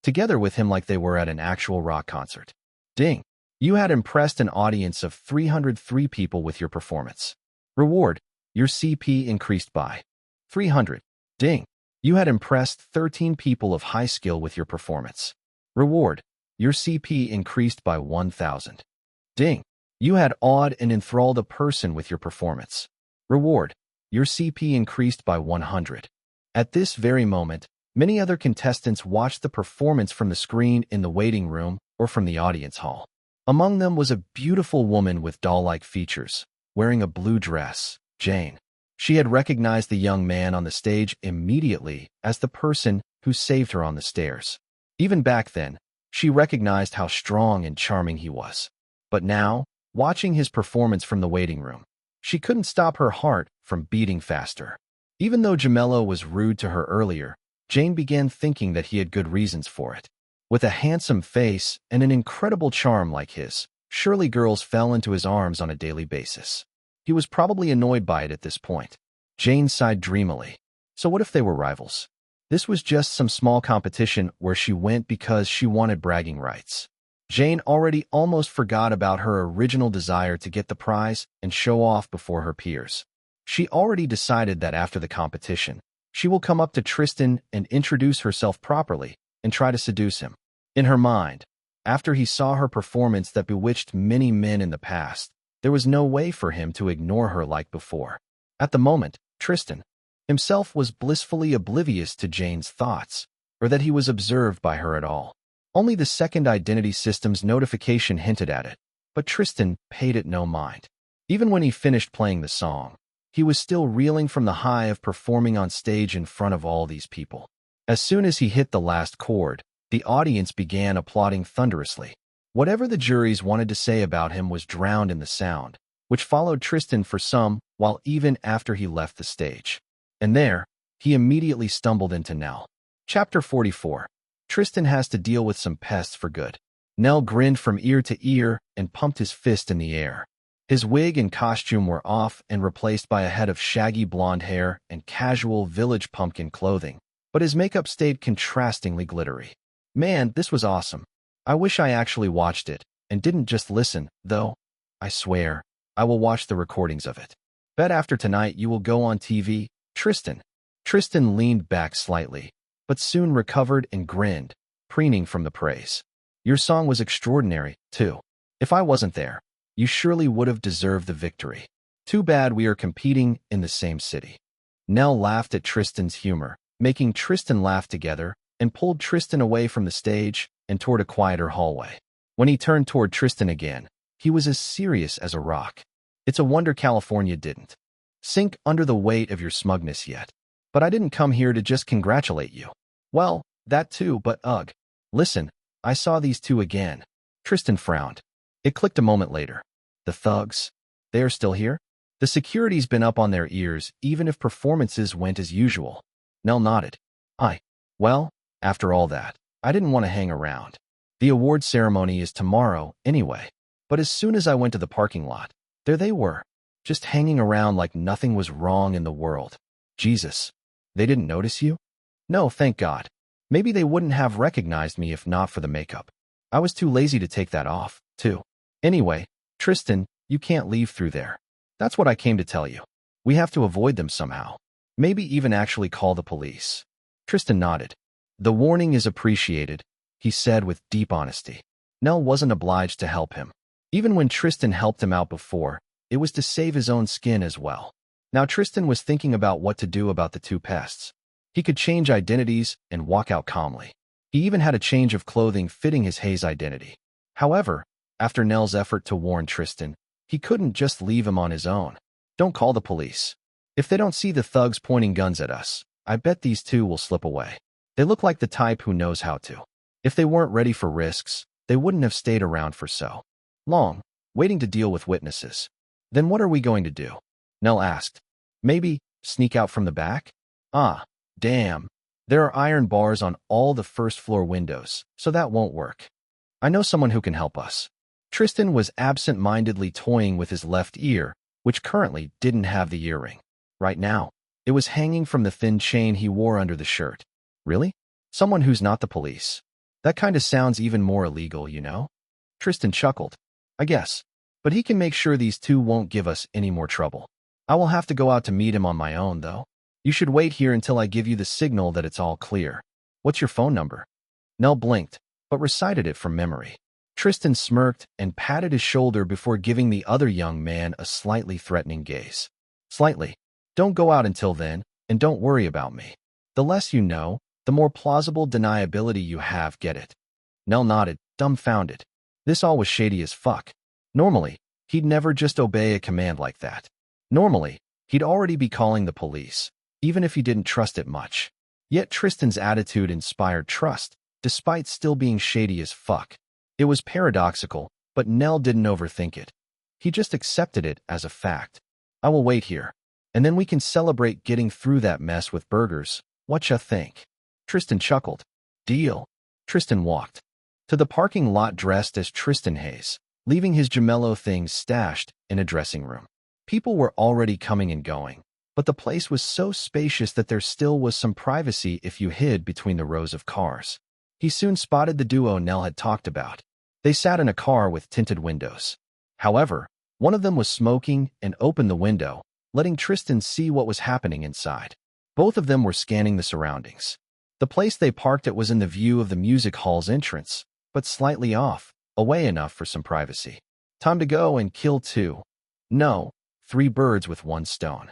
together with him like they were at an actual rock concert. Ding! You had impressed an audience of 303 people with your performance. Reward. Your CP increased by 300. Ding! You had impressed 13 people of high skill with your performance. Reward. Your CP increased by 1,000. Ding! You had awed and enthralled a person with your performance. Reward. Your CP increased by 100. At this very moment, many other contestants watched the performance from the screen in the waiting room or from the audience hall. Among them was a beautiful woman with doll-like features, wearing a blue dress, Jane. She had recognized the young man on the stage immediately as the person who saved her on the stairs. Even back then, she recognized how strong and charming he was. But now, watching his performance from the waiting room, she couldn't stop her heart from beating faster. Even though Gemello was rude to her earlier, Jane began thinking that he had good reasons for it. With a handsome face and an incredible charm like his, surely girls fell into his arms on a daily basis. He was probably annoyed by it at this point. Jane sighed dreamily. So what if they were rivals? This was just some small competition where she went because she wanted bragging rights. Jane already almost forgot about her original desire to get the prize and show off before her peers. She already decided that after the competition, she will come up to Tristan and introduce herself properly and try to seduce him. In her mind, after he saw her performance that bewitched many men in the past, there was no way for him to ignore her like before. At the moment, Tristan himself was blissfully oblivious to Jane's thoughts, or that he was observed by her at all. Only the second identity system's notification hinted at it, but Tristan paid it no mind. Even when he finished playing the song, he was still reeling from the high of performing on stage in front of all these people. As soon as he hit the last chord, the audience began applauding thunderously. Whatever the juries wanted to say about him was drowned in the sound, which followed Tristan for some while even after he left the stage. And there, he immediately stumbled into Nell. Chapter 44. Tristan has to deal with some pests for good. Nell grinned from ear to ear and pumped his fist in the air. His wig and costume were off and replaced by a head of shaggy blonde hair and casual village pumpkin clothing, but his makeup stayed contrastingly glittery. Man, this was awesome. I wish I actually watched it and didn't just listen, though. I swear, I will watch the recordings of it. Bet after tonight you will go on TV, Tristan. Tristan leaned back slightly, but soon recovered and grinned, preening from the praise. Your song was extraordinary, too. If I wasn't there, you surely would have deserved the victory. Too bad we are competing in the same city. Nell laughed at Tristan's humor, making Tristan laugh together, and pulled Tristan away from the stage and toward a quieter hallway. When he turned toward Tristan again, he was as serious as a rock. It's a wonder California didn't sink under the weight of your smugness yet. But I didn't come here to just congratulate you. Well, that too, but ugh. Listen, I saw these two again. Tristan frowned. It clicked a moment later. The thugs. They are still here? The security's been up on their ears even if performances went as usual. Nell nodded. Well, after all that, I didn't want to hang around. The award ceremony is tomorrow anyway. But as soon as I went to the parking lot, there they were, just hanging around like nothing was wrong in the world. Jesus. They didn't notice you? No, thank God. Maybe they wouldn't have recognized me if not for the makeup. I was too lazy to take that off, too. Anyway, Tristan, you can't leave through there. That's what I came to tell you. We have to avoid them somehow. Maybe even actually call the police. Tristan nodded. The warning is appreciated, he said with deep honesty. Nell wasn't obliged to help him. Even when Tristan helped him out before, it was to save his own skin as well. Now Tristan was thinking about what to do about the two pests. He could change identities and walk out calmly. He even had a change of clothing fitting his Hayes identity. However, after Nell's effort to warn Tristan, he couldn't just leave him on his own. Don't call the police. If they don't see the thugs pointing guns at us, I bet these two will slip away. They look like the type who knows how to. If they weren't ready for risks, they wouldn't have stayed around for so long, waiting to deal with witnesses. Then what are we going to do? Nell asked. Maybe sneak out from the back? Ah, damn. There are iron bars on all the first-floor windows, so that won't work. I know someone who can help us. Tristan was absent-mindedly toying with his left ear, which currently didn't have the earring. Right now, it was hanging from the thin chain he wore under the shirt. Really? Someone who's not the police. That kind of sounds even more illegal, you know? Tristan chuckled. I guess. But he can make sure these two won't give us any more trouble. I will have to go out to meet him on my own, though. You should wait here until I give you the signal that it's all clear. What's your phone number? Nell blinked, but recited it from memory. Tristan smirked and patted his shoulder before giving the other young man a slightly threatening gaze. Slightly. Don't go out until then, and don't worry about me. The less you know, the more plausible deniability you have, get it? Nell nodded, dumbfounded. This all was shady as fuck. Normally, he'd never just obey a command like that. Normally, he'd already be calling the police, even if he didn't trust it much. Yet Tristan's attitude inspired trust, despite still being shady as fuck. It was paradoxical, but Nell didn't overthink it. He just accepted it as a fact. I will wait here, and then we can celebrate getting through that mess with burgers. Whatcha think? Tristan chuckled. Deal. Tristan walked to the parking lot dressed as Tristan Hayes, leaving his gemello things stashed in a dressing room. People were already coming and going, but the place was so spacious that there still was some privacy if you hid between the rows of cars. He soon spotted the duo Nell had talked about. They sat in a car with tinted windows. However, one of them was smoking and opened the window, letting Tristan see what was happening inside. Both of them were scanning the surroundings. The place they parked at was in the view of the music hall's entrance, but slightly off, away enough for some privacy. Time to go and kill two. No, 3 birds with 1 stone.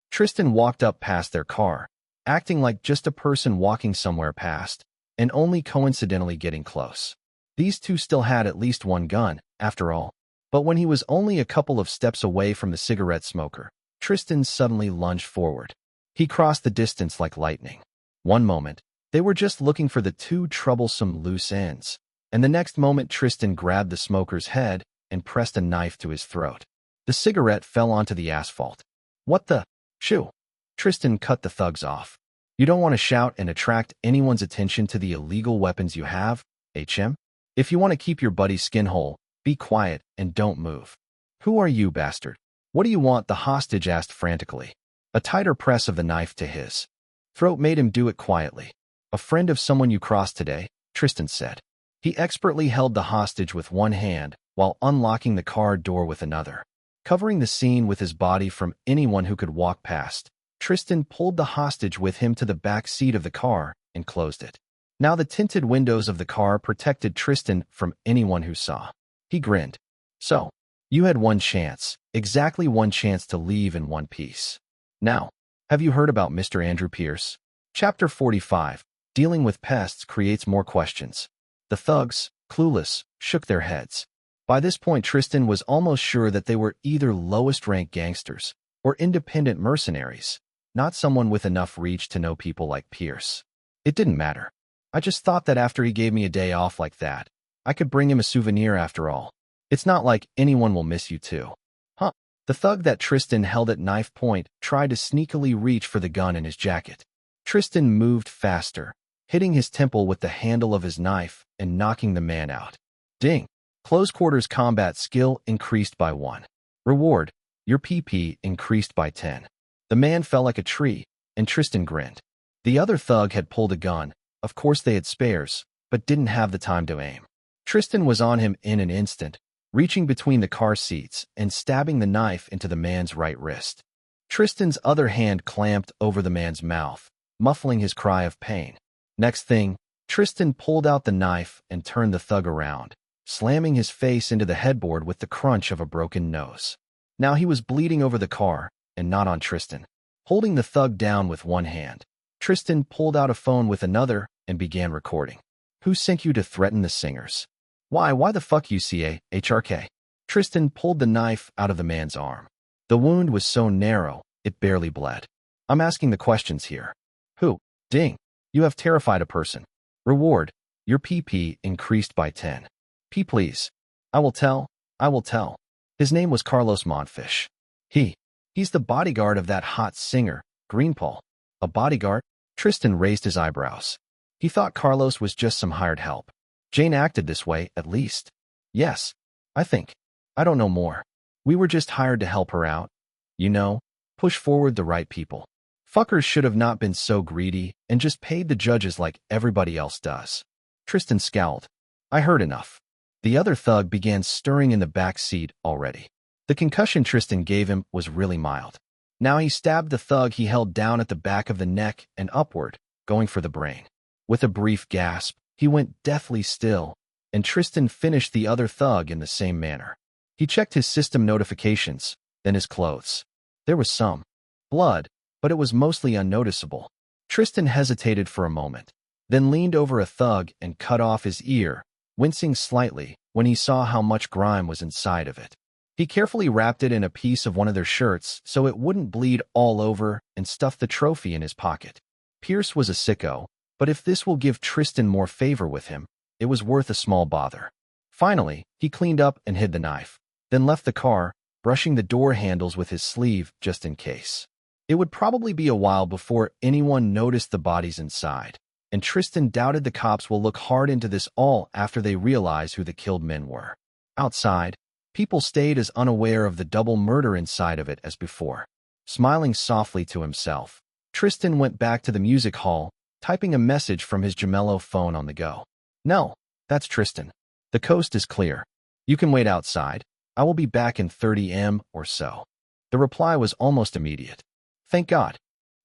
Tristan walked up past their car, acting like just a person walking somewhere past, and only coincidentally getting close. These two still had at least 1 gun, after all. But when he was only a couple of steps away from the cigarette smoker, Tristan suddenly lunged forward. He crossed the distance like lightning. One moment, they were just looking for the 2 troublesome loose ends, and the next moment Tristan grabbed the smoker's head and pressed a knife to his throat. The cigarette fell onto the asphalt. What the? Shoo! Tristan cut the thugs off. You don't want to shout and attract anyone's attention to the illegal weapons you have, HM? If you want to keep your buddy's skin whole, be quiet and don't move. Who are you, bastard? What do you want? The hostage asked frantically. A tighter press of the knife to his throat made him do it quietly. A friend of someone you crossed today, Tristan said. He expertly held the hostage with one hand while unlocking the car door with another. Covering the scene with his body from anyone who could walk past, Tristan pulled the hostage with him to the back seat of the car and closed it. Now the tinted windows of the car protected Tristan from anyone who saw. He grinned. So, you had 1 chance, exactly 1 chance to leave in one piece. Now, have you heard about Mr. Andrew Pierce? Chapter 45, Dealing with Pests creates more questions. The thugs, clueless, shook their heads. By this point, Tristan was almost sure that they were either lowest-ranked gangsters or independent mercenaries, not someone with enough reach to know people like Pierce. It didn't matter. I just thought that after he gave me a day off like that, I could bring him a souvenir after all. It's not like anyone will miss you too. Huh? The thug that Tristan held at knife point tried to sneakily reach for the gun in his jacket. Tristan moved faster, hitting his temple with the handle of his knife and knocking the man out. Ding! Close quarters combat skill increased by 1. Reward, your PP increased by 10. The man fell like a tree, and Tristan grinned. The other thug had pulled a gun. Of course they had spares, but didn't have the time to aim. Tristan was on him in an instant, reaching between the car seats and stabbing the knife into the man's right wrist. Tristan's other hand clamped over the man's mouth, muffling his cry of pain. Next thing, Tristan pulled out the knife and turned the thug around, slamming his face into the headboard with the crunch of a broken nose. Now he was bleeding over the car, and not on Tristan. Holding the thug down with one hand, Tristan pulled out a phone with another and began recording. Who sent you to threaten the singers? Why the fuck you HRK? Tristan pulled the knife out of the man's arm. The wound was so narrow, it barely bled. I'm asking the questions here. Who? Ding. You have terrified a person. Reward. Your PP increased by 10. P please. I will tell. I will tell. His name was Carlos Montfish. He's the bodyguard of that hot singer, Greenpaul. A bodyguard? Tristan raised his eyebrows. He thought Carlos was just some hired help. Jane acted this way, at least. Yes, I think. I don't know more. We were just hired to help her out. You know, push forward the right people. Fuckers should have not been so greedy and just paid the judges like everybody else does. Tristan scowled. I heard enough. The other thug began stirring in the back seat already. The concussion Tristan gave him was really mild. Now he stabbed the thug he held down at the back of the neck and upward, going for the brain. With a brief gasp, he went deathly still, and Tristan finished the other thug in the same manner. He checked his system notifications, then his clothes. There was some blood, but it was mostly unnoticeable. Tristan hesitated for a moment, then leaned over a thug and cut off his ear, wincing slightly when he saw how much grime was inside of it. He carefully wrapped it in a piece of one of their shirts so it wouldn't bleed all over and stuffed the trophy in his pocket. Pierce was a sicko, but if this will give Tristan more favor with him, it was worth a small bother. Finally, he cleaned up and hid the knife, then left the car, brushing the door handles with his sleeve just in case. It would probably be a while before anyone noticed the bodies inside, and Tristan doubted the cops will look hard into this all after they realize who the killed men were. Outside, people stayed as unaware of the double murder inside of it as before. Smiling softly to himself, Tristan went back to the music hall, typing a message from his Gemello phone on the go. No, that's Tristan. The coast is clear. You can wait outside. I will be back in 30 m or so. The reply was almost immediate. Thank God.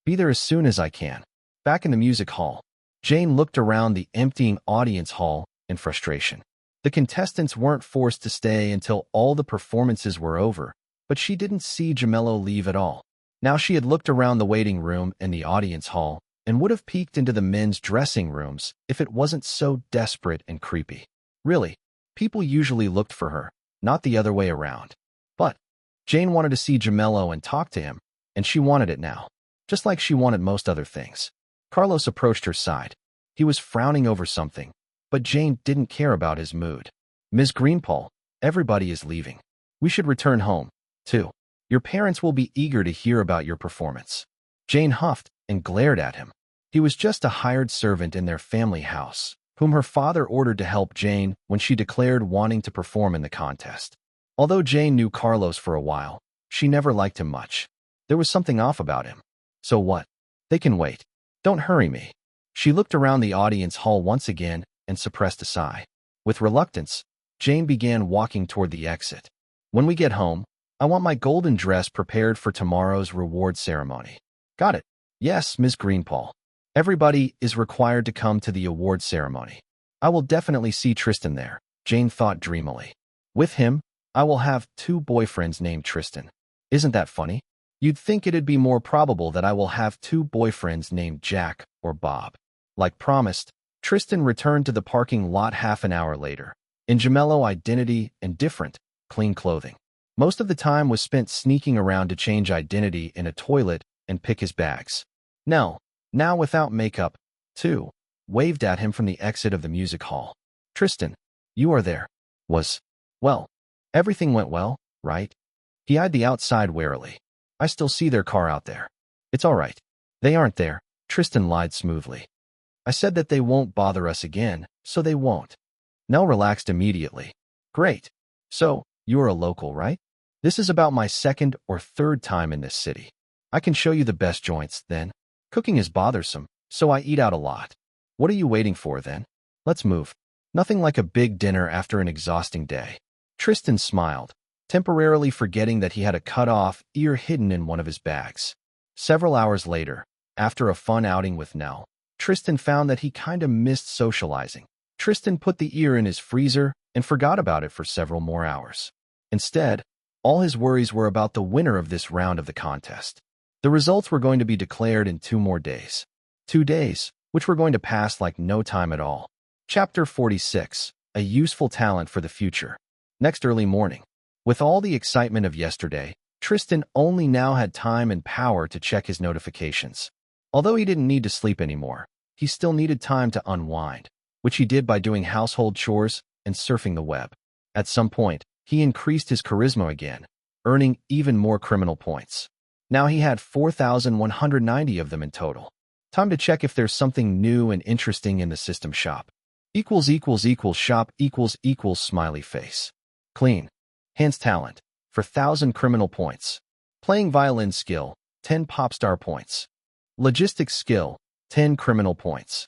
Be there as soon as I can. Back in the music hall, Jane looked around the emptying audience hall in frustration. The contestants weren't forced to stay until all the performances were over, but she didn't see Gemello leave at all. Now she had looked around the waiting room and the audience hall and would have peeked into the men's dressing rooms if it wasn't so desperate and creepy. Really, people usually looked for her, not the other way around. But Jane wanted to see Gemello and talk to him, and she wanted it now, just like she wanted most other things. Carlos approached her side. He was frowning over something, but Jane didn't care about his mood. Ms. Greenpaul, everybody is leaving. We should return home, too. Your parents will be eager to hear about your performance. Jane huffed and glared at him. He was just a hired servant in their family house, whom her father ordered to help Jane when she declared wanting to perform in the contest. Although Jane knew Carlos for a while, she never liked him much. There was something off about him. So what? They can wait. Don't hurry me. She looked around the audience hall once again and suppressed a sigh. With reluctance, Jane began walking toward the exit. When we get home, I want my golden dress prepared for tomorrow's reward ceremony. Got it. Yes, Ms. Greenpaul. Everybody is required to come to the award ceremony. I will definitely see Tristan there, Jane thought dreamily. With him, I will have 2 boyfriends named Tristan. Isn't that funny? You'd think it'd be more probable that I will have 2 boyfriends named Jack or Bob. Like promised, Tristan returned to the parking lot half an hour later, in Gemello identity and different, clean clothing. Most of the time was spent sneaking around to change identity in a toilet and pick his bags. No, now without makeup, too, waved at him from the exit of the music hall. Tristan, you are there. Well, everything went well, right? He eyed the outside warily. I still see their car out there. It's all right. They aren't there, Tristan lied smoothly. I said that they won't bother us again, so they won't. Nell relaxed immediately. Great. So, you are a local, right? This is about my 2nd or 3rd time in this city. I can show you the best joints, then. Cooking is bothersome, so I eat out a lot. What are you waiting for, then? Let's move. Nothing like a big dinner after an exhausting day. Tristan smiled, temporarily forgetting that he had a cut-off ear hidden in one of his bags. Several hours later, after a fun outing with Nell, Tristan found that he kinda missed socializing. Tristan put the ear in his freezer and forgot about it for several more hours. Instead, all his worries were about the winner of this round of the contest. The results were going to be declared in 2 more days. 2 days, which were going to pass like no time at all. Chapter 46, A Useful Talent for the Future. Next early morning. With all the excitement of yesterday, Tristan only now had time and power to check his notifications. Although he didn't need to sleep anymore, he still needed time to unwind, which he did by doing household chores and surfing the web. At some point, he increased his charisma again, earning even more criminal points. Now he had 4,190 of them in total. Time to check if there's something new and interesting in the system shop. Shop smiley face. Clean. Hands talent. For 1,000 criminal points. Playing violin skill, 10 pop star points. Logistics skill, 10 criminal points.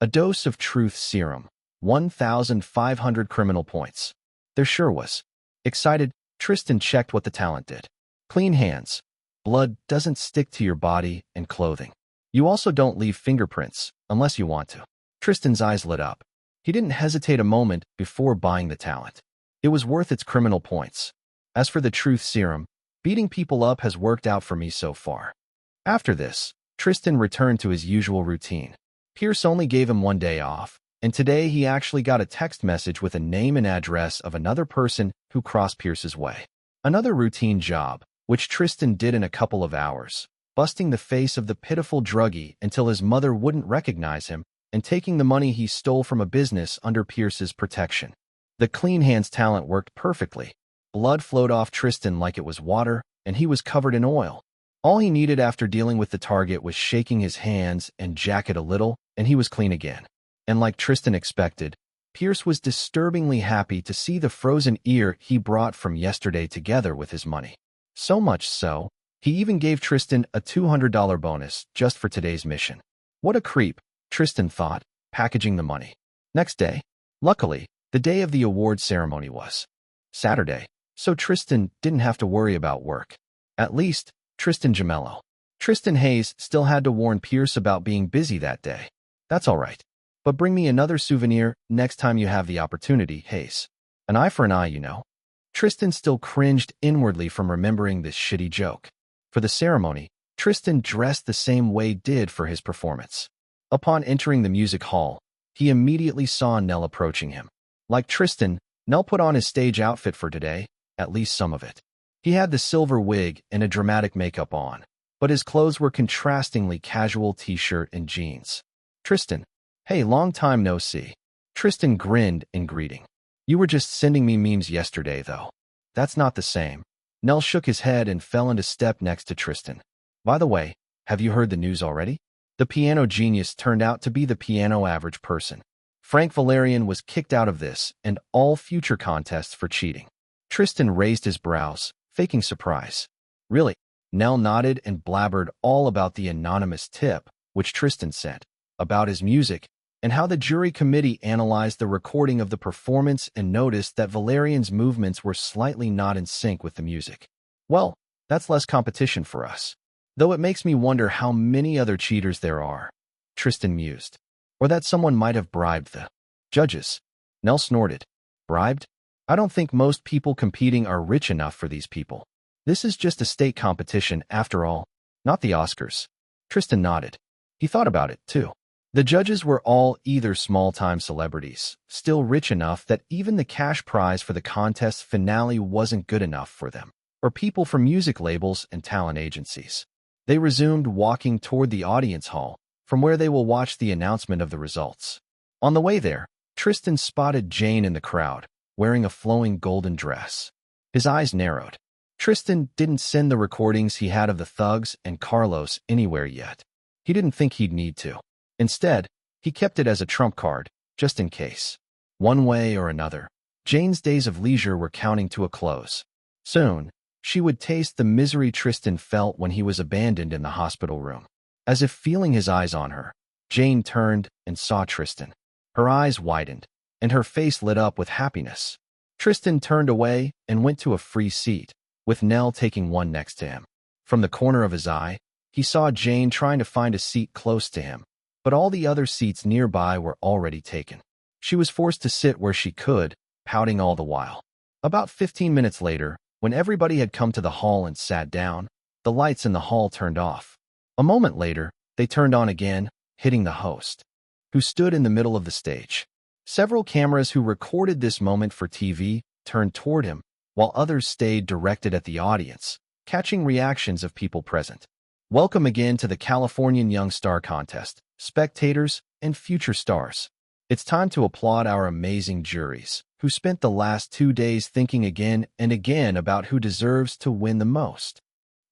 A dose of truth serum, 1,500 criminal points. There sure was. Excited, Tristan checked what the talent did. Clean hands. Blood doesn't stick to your body and clothing. You also don't leave fingerprints, unless you want to. Tristan's eyes lit up. He didn't hesitate a moment before buying the talent. It was worth its criminal points. As for the truth serum, beating people up has worked out for me so far. After this, Tristan returned to his usual routine. Pierce only gave him one day off, and today he actually got a text message with a name and address of another person who crossed Pierce's way. Another routine job, which Tristan did in a couple of hours, busting the face of the pitiful druggie until his mother wouldn't recognize him, and taking the money he stole from a business under Pierce's protection. The clean hands talent worked perfectly. Blood flowed off Tristan like it was water, and he was covered in oil. All he needed after dealing with the target was shaking his hands and jacket a little, and he was clean again. And like Tristan expected, Pierce was disturbingly happy to see the frozen ear he brought from yesterday together with his money. So much so, he even gave Tristan a $200 bonus just for today's mission. What a creep, Tristan thought, packaging the money. Next day, luckily, the day of the award ceremony was Saturday, so Tristan didn't have to worry about work. At least, Tristan Gemello. Tristan Hayes still had to warn Pierce about being busy that day. That's all right. But bring me another souvenir next time you have the opportunity, Hayes. An eye for an eye, you know. Tristan still cringed inwardly from remembering this shitty joke. For the ceremony, Tristan dressed the same way did for his performance. Upon entering the music hall, he immediately saw Nell approaching him. Like Tristan, Nell put on his stage outfit for today, at least some of it. He had the silver wig and a dramatic makeup on, but his clothes were contrastingly casual t-shirt and jeans. Tristan, hey, long time no see. Tristan grinned in greeting. You were just sending me memes yesterday, though. That's not the same. Nell shook his head and fell into step next to Tristan. By the way, have you heard the news already? The piano genius turned out to be the piano average person. Frank Valerian was kicked out of this and all future contests for cheating. Tristan raised his brows, faking surprise. Really? Nell nodded and blabbered all about the anonymous tip, which Tristan sent, about his music, and how the jury committee analyzed the recording of the performance and noticed that Valerian's movements were slightly not in sync with the music. Well, that's less competition for us. Though it makes me wonder how many other cheaters there are, Tristan mused. Or that someone might have bribed the judges. Nell snorted. Bribed? I don't think most people competing are rich enough for these people. This is just a state competition, after all, not the Oscars. Tristan nodded. He thought about it, too. The judges were all either small-time celebrities, still rich enough that even the cash prize for the contest finale wasn't good enough for them, or people from music labels and talent agencies. They resumed walking toward the audience hall, from where they will watch the announcement of the results. On the way there, Tristan spotted Jane in the crowd, wearing a flowing golden dress. His eyes narrowed. Tristan didn't send the recordings he had of the thugs and Carlos anywhere yet. He didn't think he'd need to. Instead, he kept it as a trump card, just in case. One way or another, Jane's days of leisure were counting to a close. Soon, she would taste the misery Tristan felt when he was abandoned in the hospital room. As if feeling his eyes on her, Jane turned and saw Tristan. Her eyes widened, and her face lit up with happiness. Tristan turned away and went to a free seat, with Nell taking one next to him. From the corner of his eye, he saw Jane trying to find a seat close to him, but all the other seats nearby were already taken. She was forced to sit where she could, pouting all the while. About 15 minutes later, when everybody had come to the hall and sat down, the lights in the hall turned off. A moment later, they turned on again, hitting the host, who stood in the middle of the stage. Several cameras who recorded this moment for TV turned toward him, while others stayed directed at the audience, catching reactions of people present. Welcome again to the Californian Young Star contest, spectators and future stars. It's time to applaud our amazing juries, who spent the last 2 days thinking again and again about who deserves to win the most.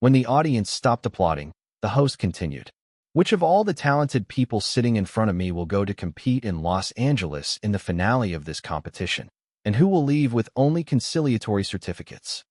When the audience stopped applauding, the host continued. Which of all the talented people sitting in front of me will go to compete in Los Angeles in the finale of this competition? And who will leave with only conciliatory certificates?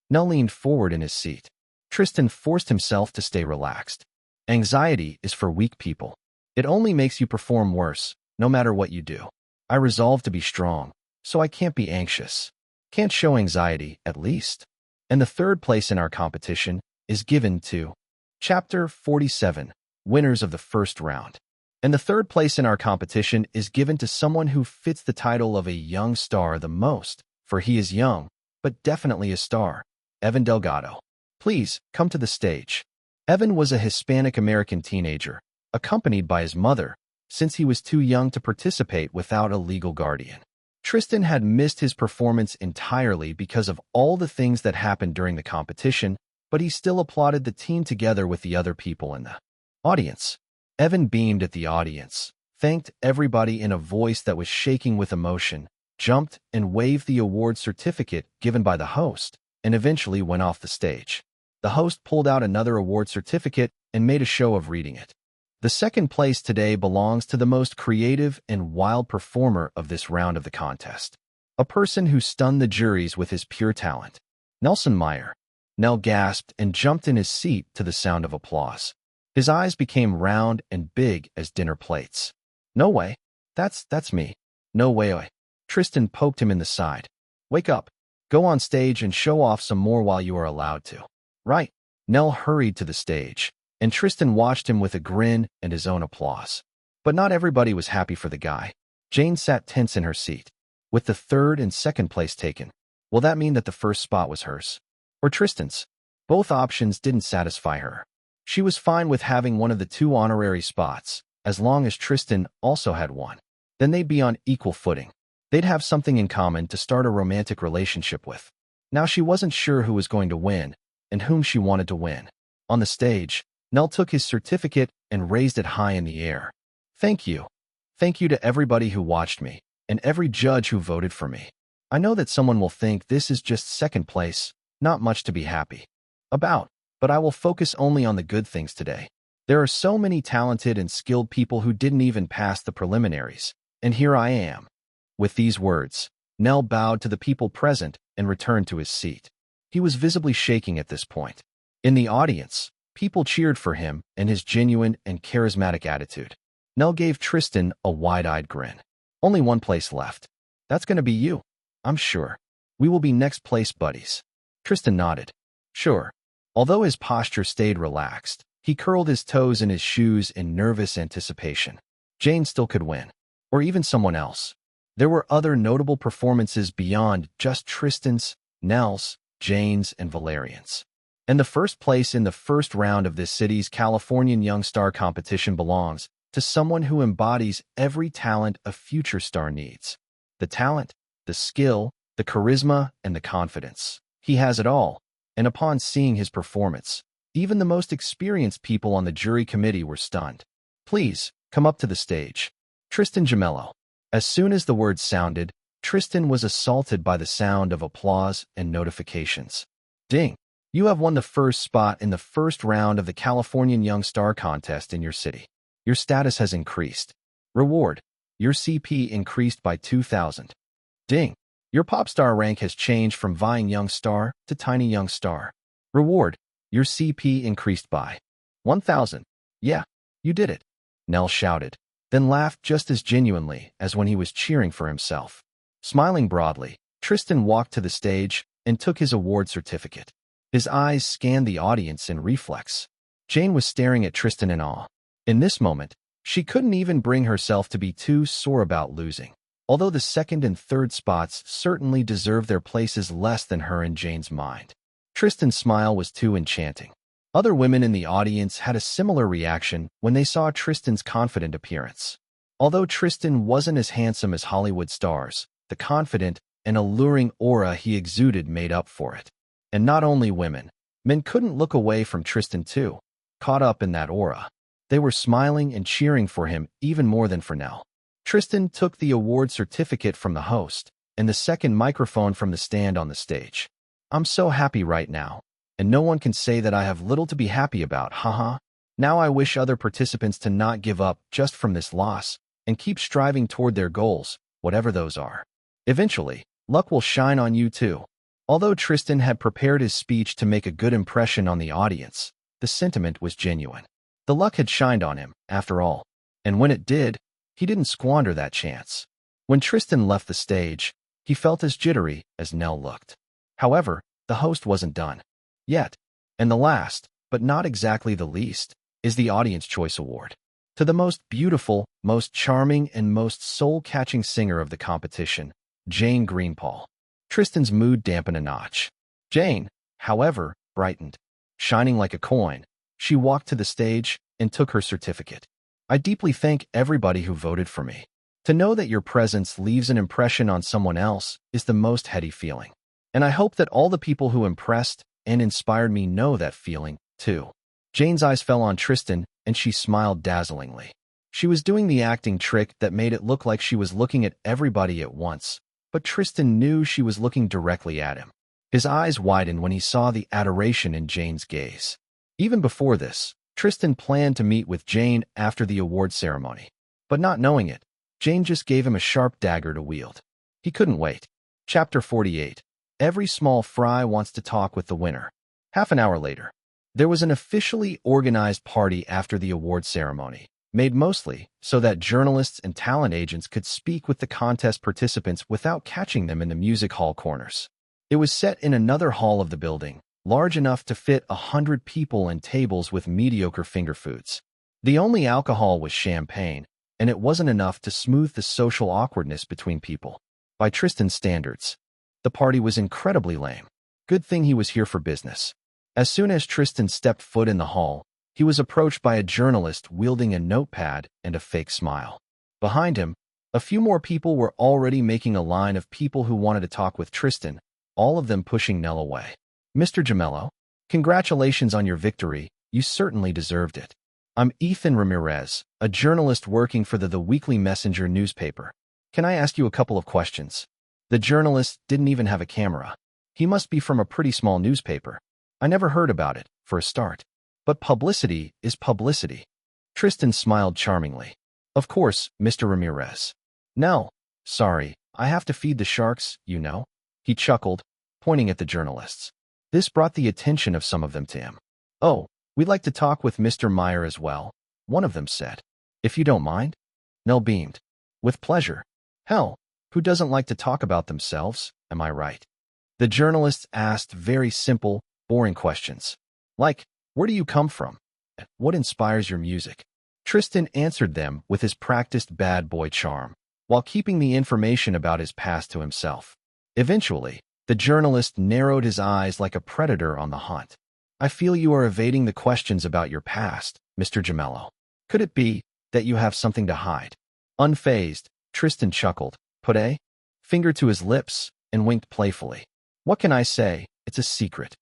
Nell leaned forward in his seat. Tristan forced himself to stay relaxed. Anxiety is for weak people. It only makes you perform worse, no matter what you do. I resolved to be strong, so I can't be anxious. Can't show anxiety, at least. And the third place in our competition is given to Chapter 47, winners of the first round. And the third place in our competition is given to someone who fits the title of a young star the most, for he is young, but definitely a star. Evan Delgado. Please, come to the stage. Evan was a Hispanic-American teenager, accompanied by his mother, since he was too young to participate without a legal guardian. Tristan had missed his performance entirely because of all the things that happened during the competition, but he still applauded the team together with the other people in the audience. Evan beamed at the audience, thanked everybody in a voice that was shaking with emotion, jumped and waved the award certificate given by the host, and eventually went off the stage. The host pulled out another award certificate and made a show of reading it. The second place today belongs to the most creative and wild performer of this round of the contest. A person who stunned the juries with his pure talent. Nelson Meyer. Nell gasped and jumped in his seat to the sound of applause. His eyes became round and big as dinner plates. No way. That's me. No way. Tristan poked him in the side. Wake up. Go on stage and show off some more while you are allowed to. Right. Nell hurried to the stage, and Tristan watched him with a grin and his own applause. But not everybody was happy for the guy. Jane sat tense in her seat. With the third and second place taken, will that mean that the first spot was hers? Or Tristan's? Both options didn't satisfy her. She was fine with having one of the two honorary spots, as long as Tristan also had one. Then they'd be on equal footing. They'd have something in common to start a romantic relationship with. Now she wasn't sure who was going to win, and whom she wanted to win. On the stage, Nell took his certificate and raised it high in the air. Thank you. Thank you to everybody who watched me, and every judge who voted for me. I know that someone will think this is just second place, not much to be happy about, but I will focus only on the good things today. There are so many talented and skilled people who didn't even pass the preliminaries, and here I am. With these words, Nell bowed to the people present and returned to his seat. He was visibly shaking at this point. In the audience, people cheered for him and his genuine and charismatic attitude. Nell gave Tristan a wide-eyed grin. Only one place left. That's going to be you. I'm sure. We will be next place buddies. Tristan nodded. Sure. Although his posture stayed relaxed, he curled his toes in his shoes in nervous anticipation. Jane still could win. Or even someone else. There were other notable performances beyond just Tristan's, Nell's, Jane's, and Valerian's. And the first place in the first round of this city's Californian Young Star competition belongs to someone who embodies every talent a future star needs. The talent, the skill, the charisma, and the confidence. He has it all, and upon seeing his performance, even the most experienced people on the jury committee were stunned. Please, come up to the stage. Tristan Gemello. As soon as the words sounded, Tristan was assaulted by the sound of applause and notifications. Ding! You have won the first spot in the first round of the Californian Young Star contest in your city. Your status has increased. Reward. Your CP increased by 2,000. Ding! Your pop star rank has changed from Vying Young Star to Tiny Young Star. Reward. Your CP increased by 1,000. Yeah, you did it. Nell shouted, then laughed just as genuinely as when he was cheering for himself. Smiling broadly, Tristan walked to the stage and took his award certificate. His eyes scanned the audience in reflex. Jane was staring at Tristan in awe. In this moment, she couldn't even bring herself to be too sore about losing. Although the second and third spots certainly deserved their places less than her in Jane's mind. Tristan's smile was too enchanting. Other women in the audience had a similar reaction when they saw Tristan's confident appearance. Although Tristan wasn't as handsome as Hollywood stars, the confident and alluring aura he exuded made up for it. And not only women, Men couldn't look away from Tristan too, caught up in that aura. They were smiling and cheering for him even more than for Nell. Tristan took the award certificate from the host and the second microphone from the stand on the stage. I'm so happy right now, and no one can say that I have little to be happy about, haha. Now I wish other participants to not give up just from this loss and keep striving toward their goals, whatever those are. Eventually, luck will shine on you too. Although Tristan had prepared his speech to make a good impression on the audience, the sentiment was genuine. The luck had shined on him, after all, and when it did, he didn't squander that chance. When Tristan left the stage, he felt as jittery as Nell looked. However, the host wasn't done yet, and the last, but not exactly the least, is the Audience Choice Award. To the most beautiful, most charming, and most soul-catching singer of the competition, Jane Greenpaul. Tristan's mood dampened a notch. Jane, however, brightened. Shining like a coin, she walked to the stage and took her certificate. I deeply thank everybody who voted for me. To know that your presence leaves an impression on someone else is the most heady feeling. And I hope that all the people who impressed and inspired me know that feeling, too. Jane's eyes fell on Tristan, and she smiled dazzlingly. She was doing the acting trick that made it look like she was looking at everybody at once, but Tristan knew she was looking directly at him. His eyes widened when he saw the adoration in Jane's gaze. Even before this, Tristan planned to meet with Jane after the award ceremony. But not knowing it, Jane just gave him a sharp dagger to wield. He couldn't wait. Chapter 48. Every small fry wants to talk with the winner. Half an hour later, there was an officially organized party after the award ceremony, made mostly so that journalists and talent agents could speak with the contest participants without catching them in the music hall corners. It was set in another hall of the building, large enough to fit 100 people and tables with mediocre finger foods. The only alcohol was champagne, and it wasn't enough to smooth the social awkwardness between people. By Tristan's standards, the party was incredibly lame. Good thing he was here for business. As soon as Tristan stepped foot in the hall, he was approached by a journalist wielding a notepad and a fake smile. Behind him, a few more people were already making a line of people who wanted to talk with Tristan, all of them pushing Nell away. Mr. Gemello, congratulations on your victory. You certainly deserved it. I'm Ethan Ramirez, a journalist working for the Weekly Messenger newspaper. Can I ask you a couple of questions? The journalist didn't even have a camera. He must be from a pretty small newspaper. I never heard about it, for a start. But publicity is publicity. Tristan smiled charmingly. Of course, Mr. Ramirez. No, sorry, I have to feed the sharks, you know. He chuckled, pointing at the journalists. This brought the attention of some of them to him. Oh, we'd like to talk with Mr. Meyer as well, one of them said. If you don't mind? Nell beamed. With pleasure. Hell, who doesn't like to talk about themselves, am I right? The journalists asked very simple, boring questions. Like, where do you come from? What inspires your music? Tristan answered them with his practiced bad boy charm, while keeping the information about his past to himself. Eventually, the journalist narrowed his eyes like a predator on the hunt. I feel you are evading the questions about your past, Mr. Gemello. Could it be that you have something to hide? Unfazed, Tristan chuckled, put a finger to his lips, and winked playfully. What can I say? It's a secret.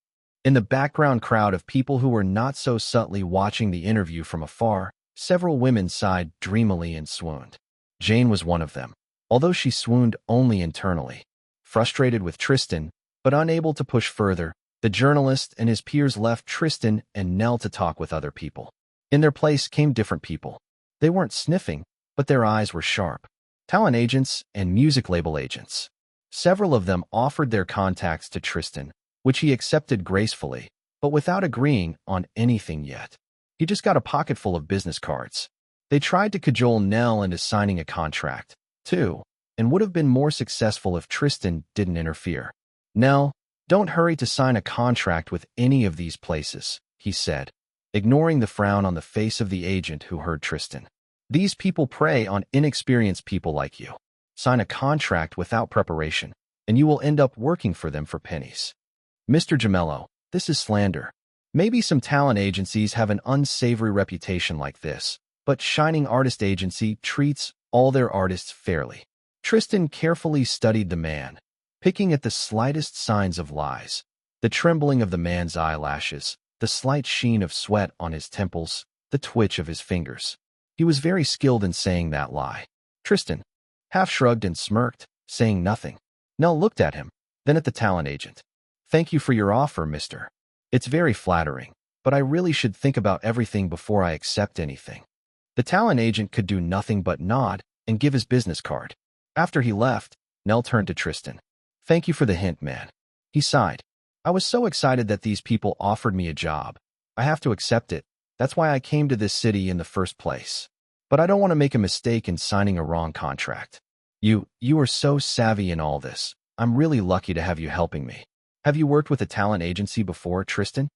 In the background crowd of people who were not so subtly watching the interview from afar, several women sighed dreamily and swooned. Jane was one of them, although she swooned only internally. Frustrated with Tristan, but unable to push further, the journalist and his peers left Tristan and Nell to talk with other people. In their place came different people. They weren't sniffing, but their eyes were sharp. Talent agents and music label agents. Several of them offered their contacts to Tristan, which he accepted gracefully, but without agreeing on anything yet. He just got a pocket full of business cards. They tried to cajole Nell into signing a contract, too, and would have been more successful if Tristan didn't interfere. Nell, don't hurry to sign a contract with any of these places, he said, ignoring the frown on the face of the agent who heard Tristan. These people prey on inexperienced people like you. Sign a contract without preparation, and you will end up working for them for pennies. Mr. Gemello, this is slander. Maybe some talent agencies have an unsavory reputation like this, but Shining Artist Agency treats all their artists fairly. Tristan carefully studied the man, picking at the slightest signs of lies. The trembling of the man's eyelashes, the slight sheen of sweat on his temples, the twitch of his fingers. He was very skilled in saying that lie. Tristan half shrugged and smirked, saying nothing. Nell looked at him, then at the talent agent. Thank you for your offer, mister. It's very flattering, but I really should think about everything before I accept anything. The talent agent could do nothing but nod and give his business card. After he left, Nell turned to Tristan. Thank you for the hint, man. He sighed. I was so excited that these people offered me a job. I have to accept it. That's why I came to this city in the first place. But I don't want to make a mistake in signing a wrong contract. You are so savvy in all this. I'm really lucky to have you helping me. Have you worked with a talent agency before, Tristan?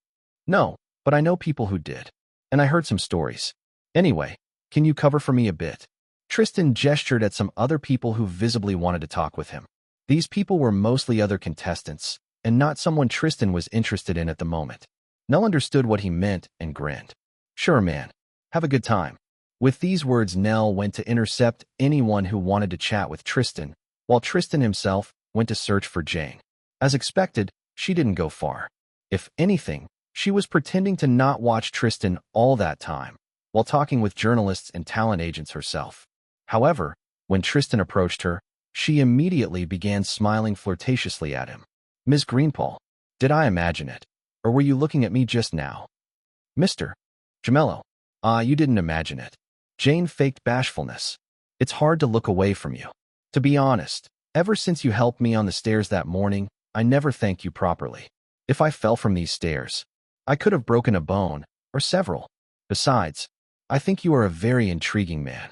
No, but I know people who did. And I heard some stories. Anyway, can you cover for me a bit? Tristan gestured at some other people who visibly wanted to talk with him. These people were mostly other contestants, and not someone Tristan was interested in at the moment. Nell understood what he meant and grinned. Sure, man. Have a good time. With these words, Nell went to intercept anyone who wanted to chat with Tristan, while Tristan himself went to search for Jane. As expected, she didn't go far. If anything, she was pretending to not watch Tristan all that time, while talking with journalists and talent agents herself. However, when Tristan approached her, she immediately began smiling flirtatiously at him. Ms. Greenpaul, did I imagine it? Or were you looking at me just now? Mr. Gemello, you didn't imagine it. Jane faked bashfulness. It's hard to look away from you. To be honest, ever since you helped me on the stairs that morning, I never thanked you properly. If I fell from these stairs, I could have broken a bone, or several. Besides, I think you are a very intriguing man.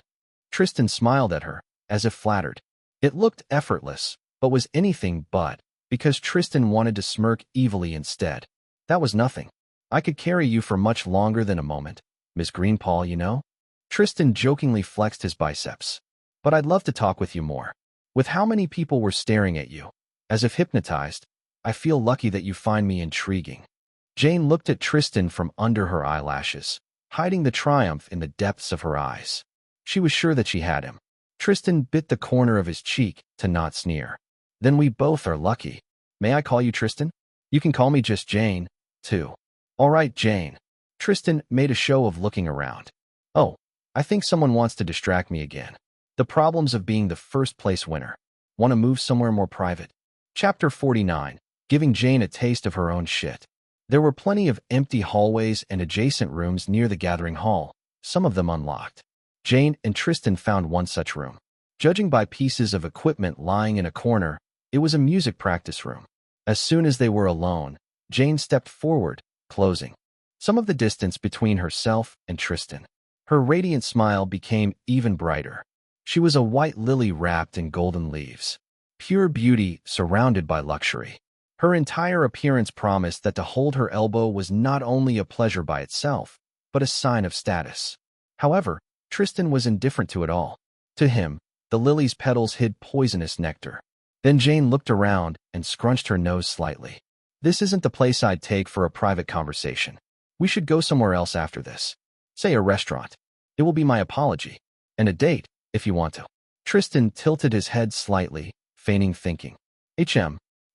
Tristan smiled at her, as if flattered. It looked effortless, but was anything but, because Tristan wanted to smirk evilly instead. That was nothing. I could carry you for much longer than a moment, Miss Greenpaul, you know? Tristan jokingly flexed his biceps. But I'd love to talk with you more. With how many people were staring at you, as if hypnotized, I feel lucky that you find me intriguing. Jane looked at Tristan from under her eyelashes, hiding the triumph in the depths of her eyes. She was sure that she had him. Tristan bit the corner of his cheek to not sneer. Then we both are lucky. May I call you Tristan? You can call me just Jane, too. All right, Jane. Tristan made a show of looking around. Oh, I think someone wants to distract me again. The problems of being the first place winner. Want to move somewhere more private? Chapter 49, giving Jane a taste of her own shit. There were plenty of empty hallways and adjacent rooms near the gathering hall, some of them unlocked. Jane and Tristan found one such room. Judging by pieces of equipment lying in a corner, it was a music practice room. As soon as they were alone, Jane stepped forward, closing some of the distance between herself and Tristan. Her radiant smile became even brighter. She was a white lily wrapped in golden leaves. Pure beauty surrounded by luxury. Her entire appearance promised that to hold her elbow was not only a pleasure by itself, but a sign of status. However, Tristan was indifferent to it all. To him, the lily's petals hid poisonous nectar. Then Jane looked around and scrunched her nose slightly. This isn't the place I'd take for a private conversation. We should go somewhere else after this. Say a restaurant. It will be my apology. And a date, if you want to. Tristan tilted his head slightly, feigning thinking.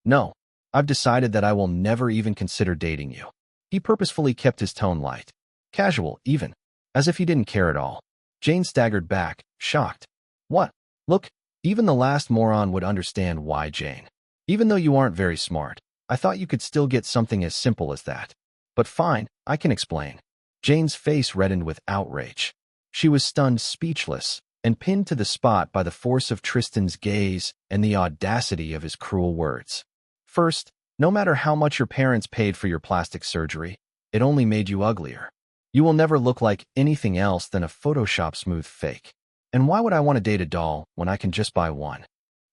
No. I've decided that I will never even consider dating you. He purposefully kept his tone light. Casual, even. As if he didn't care at all. Jane staggered back, shocked. What? Look, even the last moron would understand why, Jane. Even though you aren't very smart, I thought you could still get something as simple as that. But fine, I can explain. Jane's face reddened with outrage. She was stunned speechless, and pinned to the spot by the force of Tristan's gaze and the audacity of his cruel words. First, no matter how much your parents paid for your plastic surgery, it only made you uglier. You will never look like anything else than a Photoshop smooth fake. And why would I want to date a doll when I can just buy one?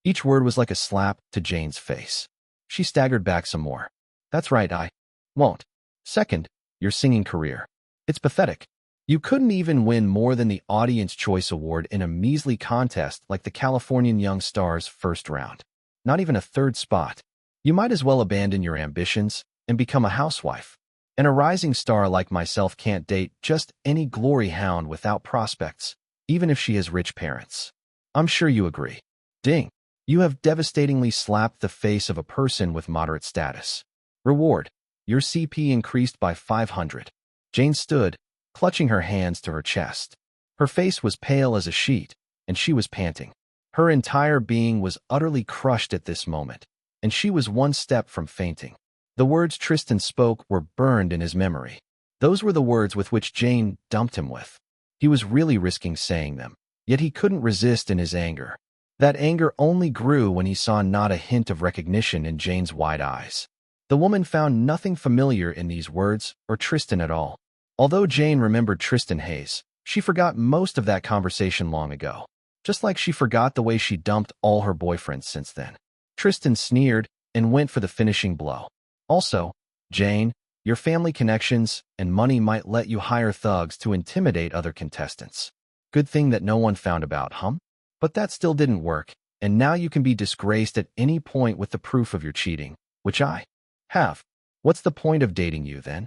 Each word was like a slap to Jane's face. She staggered back some more. That's right, I won't. Second, your singing career. It's pathetic. You couldn't even win more than the Audience Choice Award in a measly contest like the Californian Young Star's first round. Not even a third spot. You might as well abandon your ambitions and become a housewife. And a rising star like myself can't date just any glory hound without prospects, even if she has rich parents. I'm sure you agree. Ding. You have devastatingly slapped the face of a person with moderate status. Reward. Your CP increased by 500. Jane stood, clutching her hands to her chest. Her face was pale as a sheet, and she was panting. Her entire being was utterly crushed at this moment, and she was one step from fainting. The words Tristan spoke were burned in his memory. Those were the words with which Jane dumped him with. He was really risking saying them, yet he couldn't resist in his anger. That anger only grew when he saw not a hint of recognition in Jane's wide eyes. The woman found nothing familiar in these words or Tristan at all. Although Jane remembered Tristan Hayes, she forgot most of that conversation long ago, just like she forgot the way she dumped all her boyfriends since then. Tristan sneered and went for the finishing blow. Also, Jane, your family connections and money might let you hire thugs to intimidate other contestants. Good thing that no one found about, huh? But that still didn't work, and now you can be disgraced at any point with the proof of your cheating, which I have. What's the point of dating you, then?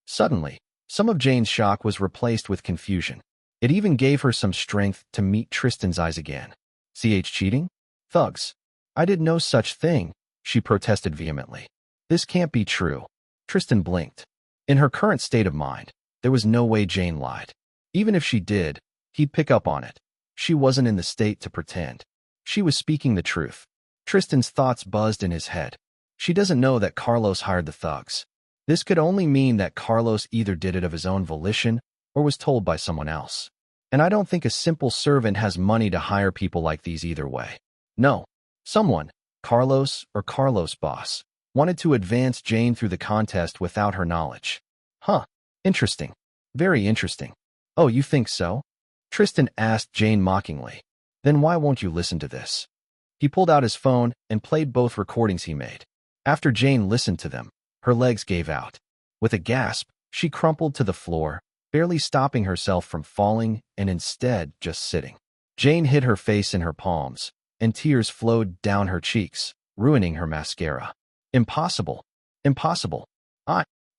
Suddenly, some of Jane's shock was replaced with confusion. It even gave her some strength to meet Tristan's eyes again. Cheating? Thugs. I did no such thing, she protested vehemently. This can't be true. Tristan blinked. In her current state of mind, there was no way Jane lied. Even if she did, he'd pick up on it. She wasn't in the state to pretend. She was speaking the truth. Tristan's thoughts buzzed in his head. She doesn't know that Carlos hired the thugs. This could only mean that Carlos either did it of his own volition or was told by someone else. And I don't think a simple servant has money to hire people like these either way. No. Someone, Carlos or Carlos' boss, wanted to advance Jane through the contest without her knowledge. Huh. Interesting. Very interesting. Oh, you think so? Tristan asked Jane mockingly. Then why won't you listen to this? He pulled out his phone and played both recordings he made. After Jane listened to them, her legs gave out. With a gasp, she crumpled to the floor, barely stopping herself from falling and instead just sitting. Jane hid her face in her palms, and tears flowed down her cheeks, ruining her mascara. Impossible. Impossible.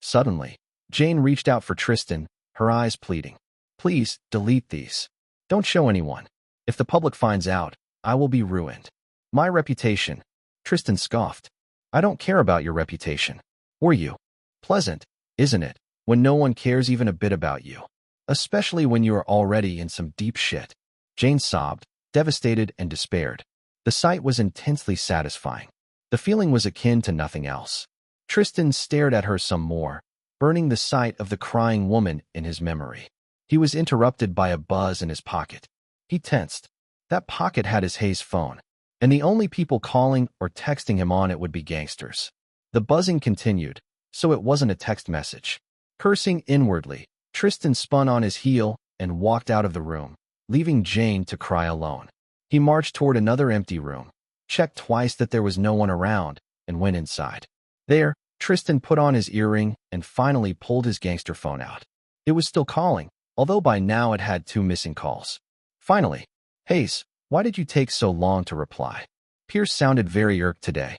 Suddenly, Jane reached out for Tristan, her eyes pleading. Please, delete these. Don't show anyone. If the public finds out, I will be ruined. My reputation. Tristan scoffed. I don't care about your reputation. Or you. Pleasant, isn't it, when no one cares even a bit about you? Especially when you are already in some deep shit. Jane sobbed, devastated and despaired. The sight was intensely satisfying. The feeling was akin to nothing else. Tristan stared at her some more, burning the sight of the crying woman in his memory. He was interrupted by a buzz in his pocket. He tensed. That pocket had his Hayes phone, and the only people calling or texting him on it would be gangsters. The buzzing continued, so it wasn't a text message. Cursing inwardly, Tristan spun on his heel and walked out of the room, leaving Jane to cry alone. He marched toward another empty room, checked twice that there was no one around, and went inside. There, Tristan put on his earring and finally pulled his gangster phone out. It was still calling, although by now it had 2 missing calls. Finally, Hayes, why did you take so long to reply? Pierce sounded very irked today.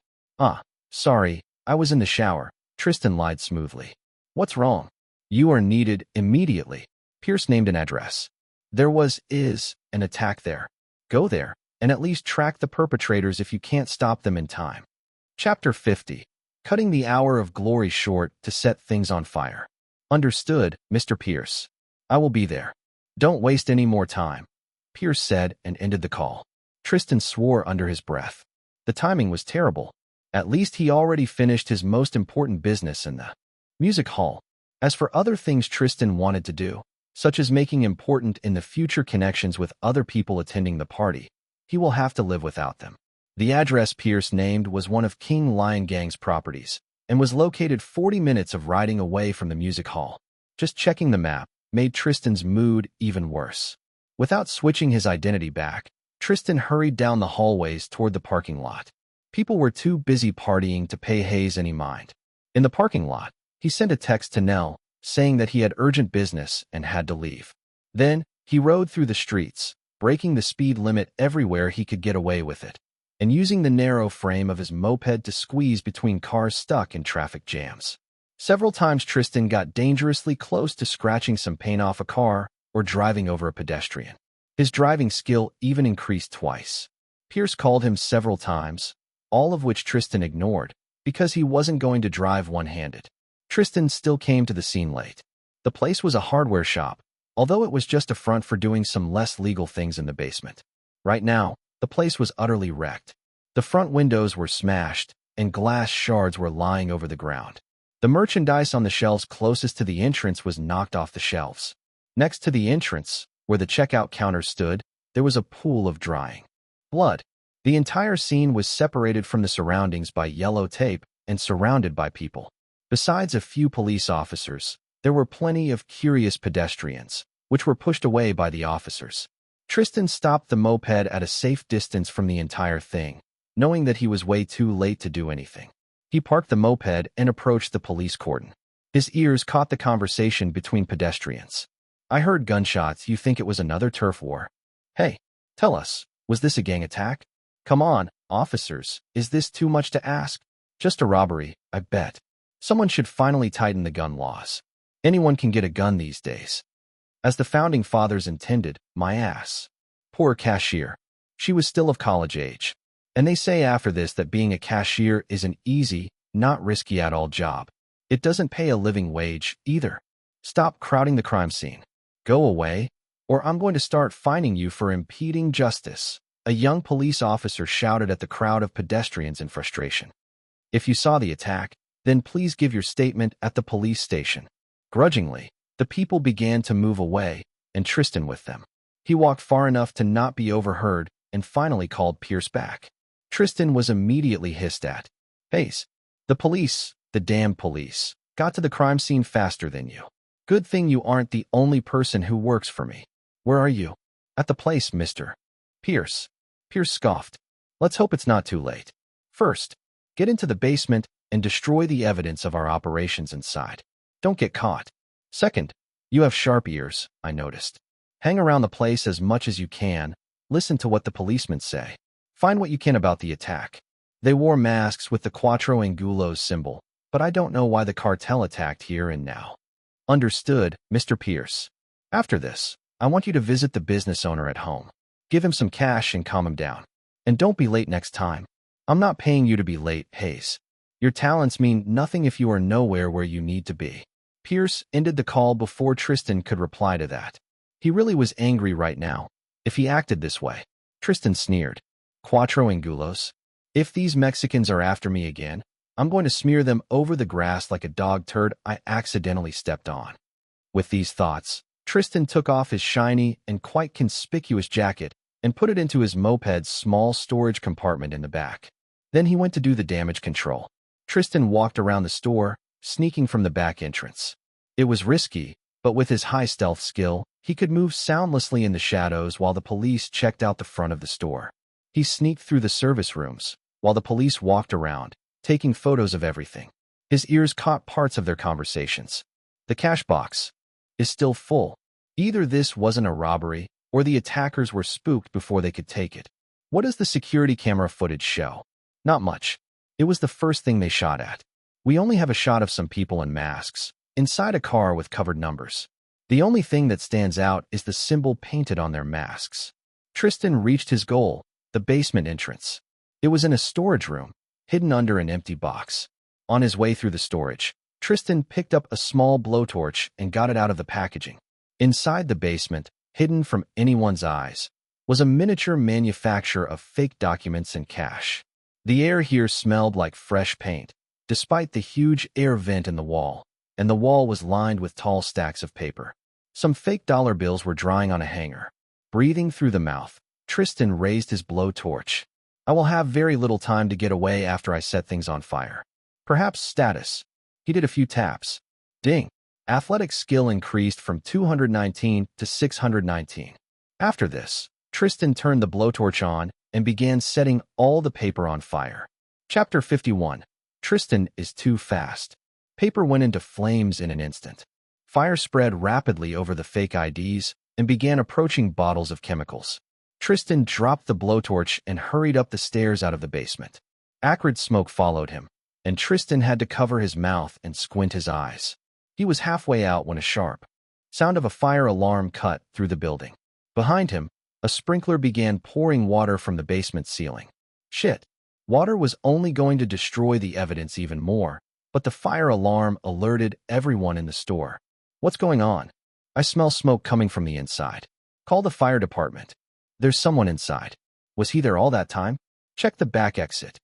Sorry, I was in the shower, Tristan lied smoothly. What's wrong? You are needed immediately. Pierce named an address. There is an attack there. Go there, and at least track the perpetrators if you can't stop them in time. Chapter 50. Cutting the hour of glory short to set things on fire. Understood, Mr. Pierce. I will be there. Don't waste any more time, Pierce said and ended the call. Tristan swore under his breath. The timing was terrible. At least he already finished his most important business in the music hall. As for other things Tristan wanted to do, such as making important in the future connections with other people attending the party, he will have to live without them. The address Pierce named was one of King Lion Gang's properties and was located 40 minutes of riding away from the music hall. Just checking the map made Tristan's mood even worse. Without switching his identity back, Tristan hurried down the hallways toward the parking lot. People were too busy partying to pay Hayes any mind. In the parking lot, he sent a text to Nell, saying that he had urgent business and had to leave. Then, he rode through the streets, breaking the speed limit everywhere he could get away with it, and using the narrow frame of his moped to squeeze between cars stuck in traffic jams. Several times Tristan got dangerously close to scratching some paint off a car or driving over a pedestrian. His driving skill even increased twice. Pierce called him several times, all of which Tristan ignored, because he wasn't going to drive one-handed. Tristan still came to the scene late. The place was a hardware shop, although it was just a front for doing some less legal things in the basement. Right now, the place was utterly wrecked. The front windows were smashed, and glass shards were lying over the ground. The merchandise on the shelves closest to the entrance was knocked off the shelves. Next to the entrance, where the checkout counter stood, there was a pool of drying blood. The entire scene was separated from the surroundings by yellow tape and surrounded by people. Besides a few police officers, there were plenty of curious pedestrians, which were pushed away by the officers. Tristan stopped the moped at a safe distance from the entire thing, knowing that he was way too late to do anything. He parked the moped and approached the police cordon. His ears caught the conversation between pedestrians. "I heard gunshots. You think it was another turf war? Hey, tell us, was this a gang attack? Come on, officers, is this too much to ask? Just a robbery, I bet. Someone should finally tighten the gun laws. Anyone can get a gun these days. As the founding fathers intended, my ass." Poor cashier. She was still of college age. And they say after this that being a cashier is an easy, not risky at all job. It doesn't pay a living wage, either. Stop crowding the crime scene. Go away, or I'm going to start fining you for impeding justice, a young police officer shouted at the crowd of pedestrians in frustration. If you saw the attack, then please give your statement at the police station. Grudgingly, the people began to move away, and Tristan with them. He walked far enough to not be overheard and finally called Pierce back. Tristan was immediately hissed at. "Hayes, the police, the damn police, got to the crime scene faster than you. Good thing you aren't the only person who works for me. Where are you?" "At the place, Mr. Pierce." Pierce scoffed. "Let's hope it's not too late. First, get into the basement and destroy the evidence of our operations inside. Don't get caught. Second, you have sharp ears, I noticed. Hang around the place as much as you can, listen to what the policemen say. Find what you can about the attack. They wore masks with the Quattro Angulos symbol, but I don't know why the cartel attacked here and now." "Understood, Mr. Pierce. After this, I want you to visit the business owner at home. Give him some cash and calm him down. And don't be late next time. I'm not paying you to be late, Hayes. Your talents mean nothing if you are nowhere where you need to be." Pierce ended the call before Tristan could reply to that. He really was angry right now. If he acted this way, Tristan sneered. "Quattro Angulos? If these Mexicans are after me again, I'm going to smear them over the grass like a dog turd I accidentally stepped on." With these thoughts, Tristan took off his shiny and quite conspicuous jacket and put it into his moped's small storage compartment in the back. Then he went to do the damage control. Tristan walked around the store, sneaking from the back entrance. It was risky, but with his high stealth skill, he could move soundlessly in the shadows while the police checked out the front of the store. He sneaked through the service rooms, while the police walked around, taking photos of everything. His ears caught parts of their conversations. "The cash box is still full. Either this wasn't a robbery, or the attackers were spooked before they could take it. What does the security camera footage show? Not much. It was the first thing they shot at. We only have a shot of some people in masks, inside a car with covered numbers. The only thing that stands out is the symbol painted on their masks." Tristan reached his goal, the basement entrance. It was in a storage room, hidden under an empty box. On his way through the storage, Tristan picked up a small blowtorch and got it out of the packaging. Inside the basement, hidden from anyone's eyes, was a miniature manufacture of fake documents and cash. The air here smelled like fresh paint, despite the huge air vent in the wall, and the wall was lined with tall stacks of paper. Some fake dollar bills were drying on a hanger. Breathing through the mouth, Tristan raised his blowtorch. "I will have very little time to get away after I set things on fire. Perhaps status." He did a few taps. Ding. Athletic skill increased from 219 to 619. After this, Tristan turned the blowtorch on and began setting all the paper on fire. Chapter 51. Tristan is too fast. Paper went into flames in an instant. Fire spread rapidly over the fake IDs and began approaching bottles of chemicals. Tristan dropped the blowtorch and hurried up the stairs out of the basement. Acrid smoke followed him, and Tristan had to cover his mouth and squint his eyes. He was halfway out when a sharp sound of a fire alarm cut through the building. Behind him, a sprinkler began pouring water from the basement ceiling. Shit. Water was only going to destroy the evidence even more, but the fire alarm alerted everyone in the store. What's going on? I smell smoke coming from the inside. Call the fire department. There's someone inside. Was he there all that time? Check the back exit.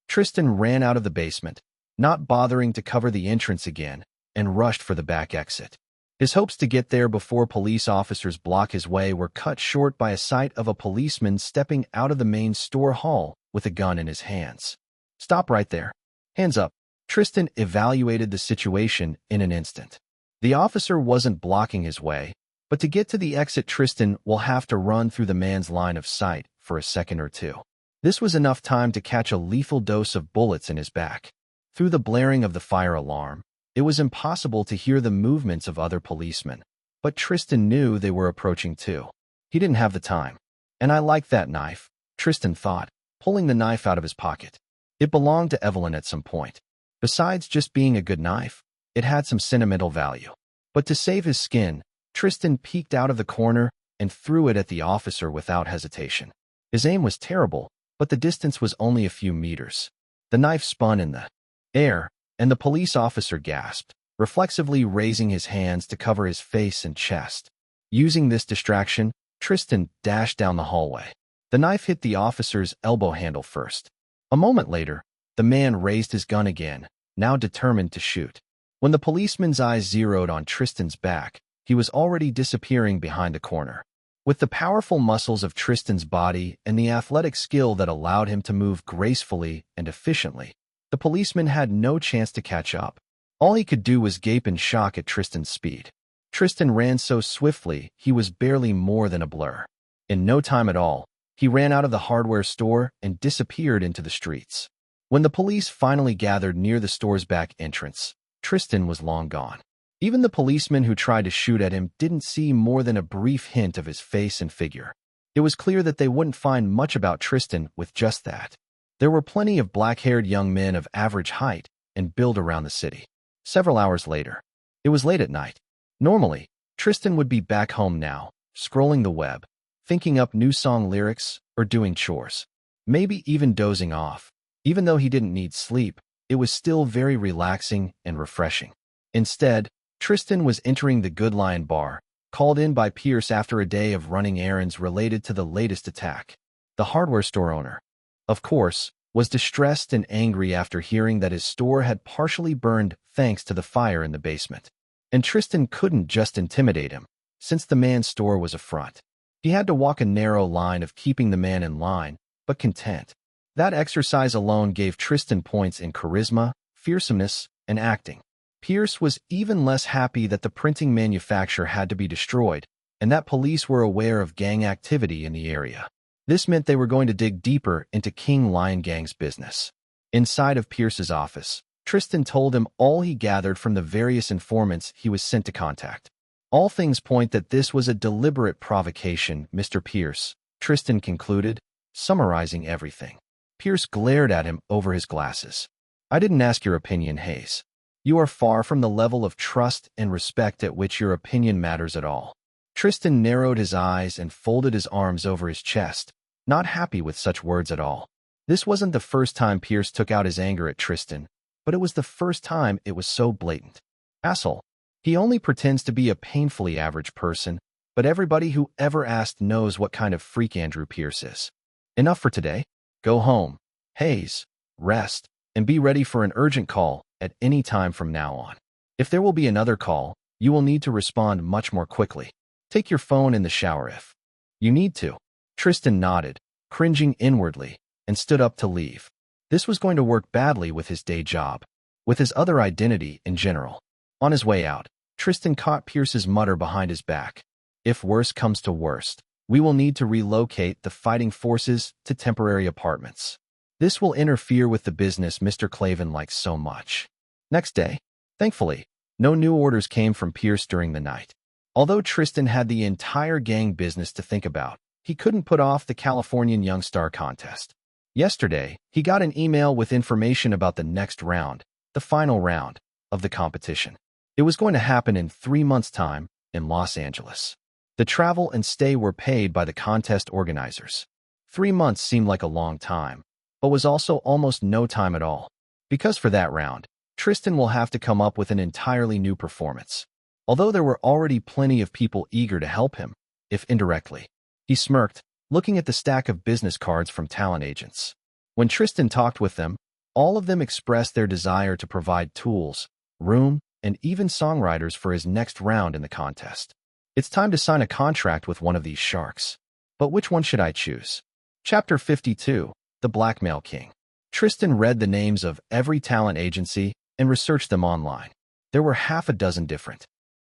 Tristan ran out of the basement, not bothering to cover the entrance again, and rushed for the back exit. His hopes to get there before police officers block his way were cut short by a sight of a policeman stepping out of the main store hall with a gun in his hands. Stop right there. Hands up. Tristan evaluated the situation in an instant. The officer wasn't blocking his way, but to get to the exit, Tristan will have to run through the man's line of sight for a second or two. This was enough time to catch a lethal dose of bullets in his back. Through the blaring of the fire alarm, it was impossible to hear the movements of other policemen, but Tristan knew they were approaching too. He didn't have the time. And I like that knife, Tristan thought, pulling the knife out of his pocket. It belonged to Evelyn at some point. Besides just being a good knife, it had some sentimental value. But to save his skin, Tristan peeked out of the corner and threw it at the officer without hesitation. His aim was terrible, but the distance was only a few meters. The knife spun in the air, and the police officer gasped, reflexively raising his hands to cover his face and chest. Using this distraction, Tristan dashed down the hallway. The knife hit the officer's elbow handle first. A moment later, the man raised his gun again, now determined to shoot. When the policeman's eyes zeroed on Tristan's back, he was already disappearing behind a corner. With the powerful muscles of Tristan's body and the athletic skill that allowed him to move gracefully and efficiently, the policeman had no chance to catch up. All he could do was gape in shock at Tristan's speed. Tristan ran so swiftly, he was barely more than a blur. In no time at all, he ran out of the hardware store and disappeared into the streets. When the police finally gathered near the store's back entrance, Tristan was long gone. Even the policeman who tried to shoot at him didn't see more than a brief hint of his face and figure. It was clear that they wouldn't find much about Tristan with just that. There were plenty of black-haired young men of average height and build around the city. Several hours later, it was late at night. Normally, Tristan would be back home now, scrolling the web, thinking up new song lyrics or doing chores. Maybe even dozing off. Even though he didn't need sleep, it was still very relaxing and refreshing. Instead, Tristan was entering the Good Lion bar, called in by Pierce after a day of running errands related to the latest attack. The hardware store owner, of course, was distressed and angry after hearing that his store had partially burned thanks to the fire in the basement. And Tristan couldn't just intimidate him, since the man's store was a front. He had to walk a narrow line of keeping the man in line, but content. That exercise alone gave Tristan points in charisma, fearsomeness, and acting. Pierce was even less happy that the printing manufacturer had to be destroyed, and that police were aware of gang activity in the area. This meant they were going to dig deeper into King Lion Gang's business. Inside of Pierce's office, Tristan told him all he gathered from the various informants he was sent to contact. All things point that this was a deliberate provocation, Mr. Pierce, Tristan concluded, summarizing everything. Pierce glared at him over his glasses. I didn't ask your opinion, Hayes. You are far from the level of trust and respect at which your opinion matters at all. Tristan narrowed his eyes and folded his arms over his chest, not happy with such words at all. This wasn't the first time Pierce took out his anger at Tristan, but it was the first time it was so blatant. Asshole. He only pretends to be a painfully average person, but everybody who ever asked knows what kind of freak Andrew Pierce is. Enough for today. Go home, Hayes, rest, and be ready for an urgent call at any time from now on. If there will be another call, you will need to respond much more quickly. Take your phone in the shower if you need to. Tristan nodded, cringing inwardly, and stood up to leave. This was going to work badly with his day job, with his other identity in general. On his way out, Tristan caught Pierce's mutter behind his back. If worse comes to worst, we will need to relocate the fighting forces to temporary apartments. This will interfere with the business Mr. Clavin likes so much. Next day, thankfully, no new orders came from Pierce during the night. Although Tristan had the entire gang business to think about, he couldn't put off the Californian Young Star contest. Yesterday, he got an email with information about the next round, the final round, of the competition. It was going to happen in 3 months' time in Los Angeles. The travel and stay were paid by the contest organizers. 3 months seemed like a long time, but was also almost no time at all. Because for that round, Tristan will have to come up with an entirely new performance. Although there were already plenty of people eager to help him, if indirectly. He smirked, looking at the stack of business cards from talent agents. When Tristan talked with them, all of them expressed their desire to provide tools, room, and even songwriters for his next round in the contest. It's time to sign a contract with one of these sharks. But which one should I choose? Chapter 52, The Blackmail King. Tristan read the names of every talent agency and researched them online. There were half a dozen different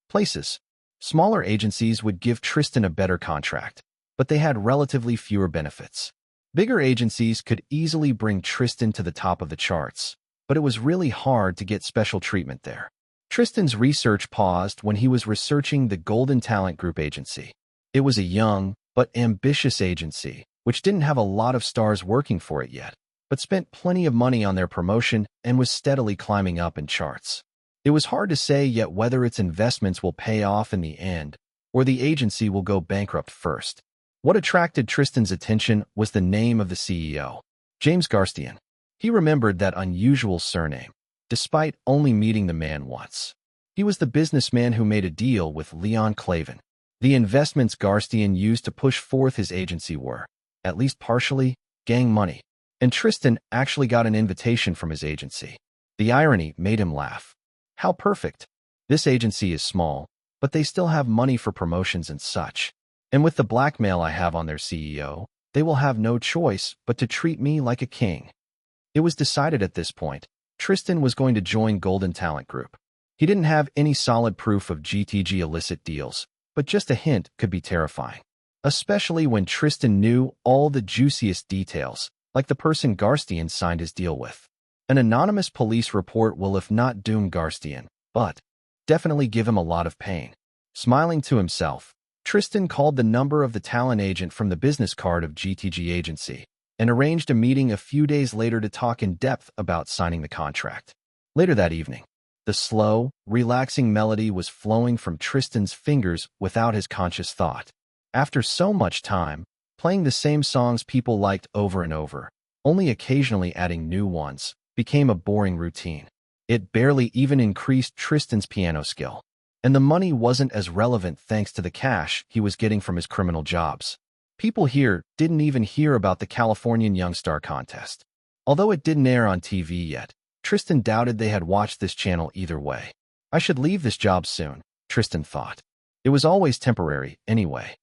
places. Smaller agencies would give Tristan a better contract, but they had relatively fewer benefits. Bigger agencies could easily bring Tristan to the top of the charts, but it was really hard to get special treatment there. Tristan's research paused when he was researching the Golden Talent Group agency. It was a young, but ambitious agency, which didn't have a lot of stars working for it yet, but spent plenty of money on their promotion and was steadily climbing up in charts. It was hard to say yet whether its investments will pay off in the end, or the agency will go bankrupt first. What attracted Tristan's attention was the name of the CEO, James Garstian. He remembered that unusual surname, despite only meeting the man once. He was the businessman who made a deal with Leon Clavin. The investments Garstian used to push forth his agency were, at least partially, gang money. And Tristan actually got an invitation from his agency. The irony made him laugh. How perfect. This agency is small, but they still have money for promotions and such. And with the blackmail I have on their CEO, they will have no choice but to treat me like a king. It was decided at this point, Tristan was going to join Golden Talent Group. He didn't have any solid proof of GTG illicit deals, but just a hint could be terrifying. Especially when Tristan knew all the juiciest details, like the person Garstian signed his deal with. An anonymous police report will if not doom Garstian, but definitely give him a lot of pain. Smiling to himself, Tristan called the number of the talent agent from the business card of GTG agency and arranged a meeting a few days later to talk in depth about signing the contract. Later that evening, the slow, relaxing melody was flowing from Tristan's fingers without his conscious thought. After so much time, playing the same songs people liked over and over, only occasionally adding new ones, became a boring routine. It barely even increased Tristan's piano skill. And the money wasn't as relevant thanks to the cash he was getting from his criminal jobs. People here didn't even hear about the Californian Young Star contest. Although it didn't air on TV yet, Tristan doubted they had watched this channel either way. I should leave this job soon, Tristan thought. It was always temporary, anyway.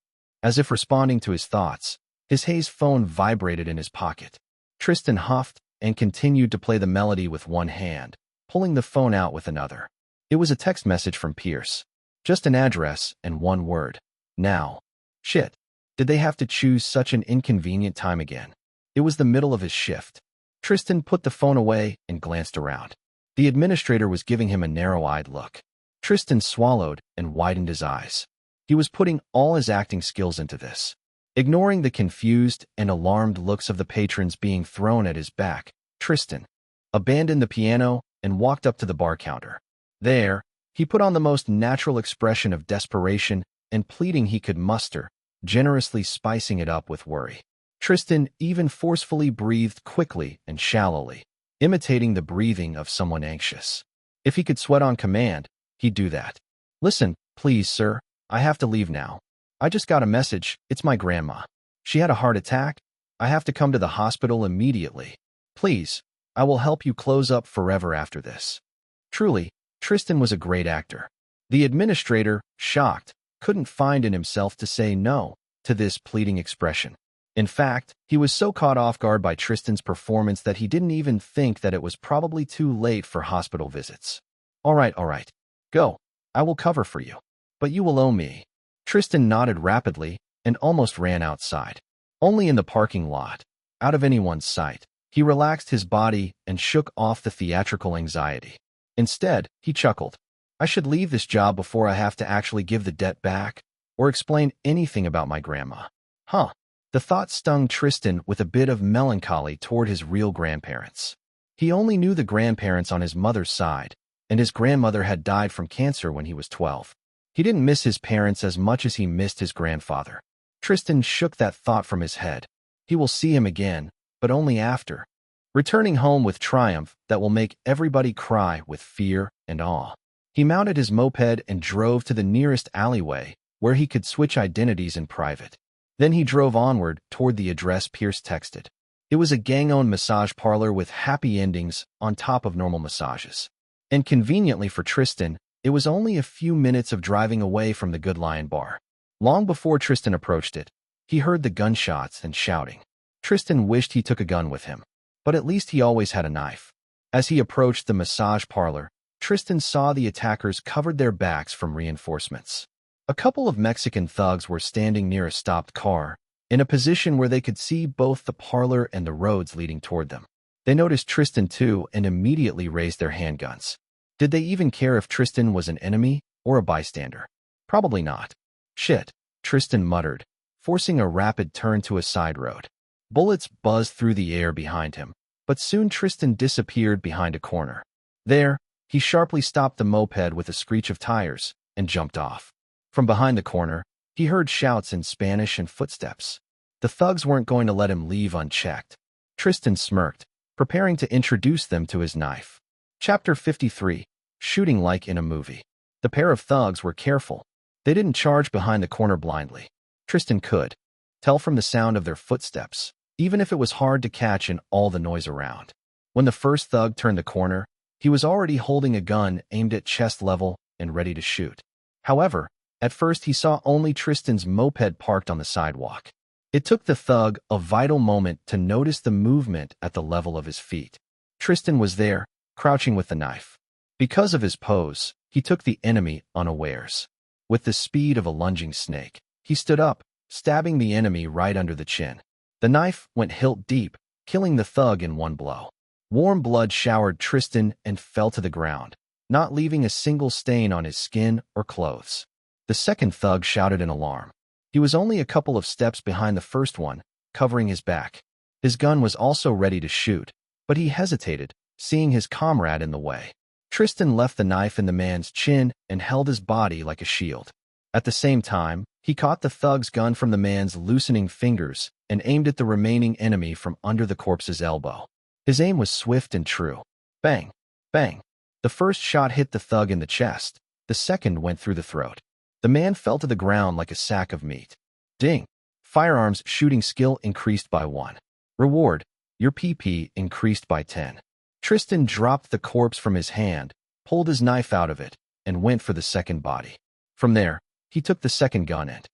As if responding to his thoughts, his Hayes phone vibrated in his pocket. Tristan huffed and continued to play the melody with one hand, pulling the phone out with another. It was a text message from Pierce. Just an address and one word. Now. Shit. Did they have to choose such an inconvenient time again? It was the middle of his shift. Tristan put the phone away and glanced around. The administrator was giving him a narrow-eyed look. Tristan swallowed and widened his eyes. He was putting all his acting skills into this. Ignoring the confused and alarmed looks of the patrons being thrown at his back, Tristan abandoned the piano and walked up to the bar counter. There, he put on the most natural expression of desperation and pleading he could muster, generously spicing it up with worry. Tristan even forcefully breathed quickly and shallowly, imitating the breathing of someone anxious. If he could sweat on command, he'd do that. Listen, please, sir, I have to leave now. I just got a message, it's my grandma. She had a heart attack. I have to come to the hospital immediately. Please, I will help you close up forever after this. Truly, Tristan was a great actor. The administrator, shocked, couldn't find in himself to say no to this pleading expression. In fact, he was so caught off guard by Tristan's performance that he didn't even think that it was probably too late for hospital visits. All right, go. I will cover for you. But you will owe me. Tristan nodded rapidly and almost ran outside. Only in the parking lot, out of anyone's sight, he relaxed his body and shook off the theatrical anxiety. Instead, he chuckled. I should leave this job before I have to actually give the debt back or explain anything about my grandma. Huh. The thought stung Tristan with a bit of melancholy toward his real grandparents. He only knew the grandparents on his mother's side, and his grandmother had died from cancer when he was 12. He didn't miss his parents as much as he missed his grandfather. Tristan shook that thought from his head. He will see him again, but only after. returning home with triumph that will make everybody cry with fear and awe. He mounted his moped and drove to the nearest alleyway where he could switch identities in private. Then he drove onward toward the address Pierce texted. It was a gang-owned massage parlor with happy endings on top of normal massages. And conveniently for Tristan, it was only a few minutes of driving away from the Good Lion bar. Long before Tristan approached it, he heard the gunshots and shouting. Tristan wished he took a gun with him, but at least he always had a knife. As he approached the massage parlor, Tristan saw the attackers covered their backs from reinforcements. A couple of Mexican thugs were standing near a stopped car, in a position where they could see both the parlor and the roads leading toward them. They noticed Tristan too and immediately raised their handguns. Did they even care if Tristan was an enemy or a bystander? Probably not. Shit, Tristan muttered, forcing a rapid turn to a side road. Bullets buzzed through the air behind him, but soon Tristan disappeared behind a corner. There, he sharply stopped the moped with a screech of tires and jumped off. From behind the corner, he heard shouts in Spanish and footsteps. The thugs weren't going to let him leave unchecked. Tristan smirked, preparing to introduce them to his knife. Chapter 53, Shooting Like in a Movie. The pair of thugs were careful. They didn't charge behind the corner blindly. Tristan could tell from the sound of their footsteps, even if it was hard to catch in all the noise around. When the first thug turned the corner, he was already holding a gun aimed at chest level and ready to shoot. However, at first he saw only Tristan's moped parked on the sidewalk. It took the thug a vital moment to notice the movement at the level of his feet. Tristan was there, crouching with the knife. Because of his pose, he took the enemy unawares. With the speed of a lunging snake, he stood up, stabbing the enemy right under the chin. The knife went hilt deep, killing the thug in one blow. Warm blood showered Tristan and fell to the ground, not leaving a single stain on his skin or clothes. The second thug shouted in alarm. He was only a couple of steps behind the first one, covering his back. His gun was also ready to shoot, but he hesitated, seeing his comrade in the way. Tristan left the knife in the man's chin and held his body like a shield. At the same time, he caught the thug's gun from the man's loosening fingers and aimed at the remaining enemy from under the corpse's elbow. His aim was swift and true. Bang! Bang! The first shot hit the thug in the chest. The second went through the throat. The man fell to the ground like a sack of meat. Ding! Firearms shooting skill increased by 1. Reward: your PP increased by 10. Tristan dropped the corpse from his hand, pulled his knife out of it, and went for the second body. From there, he took the second gun and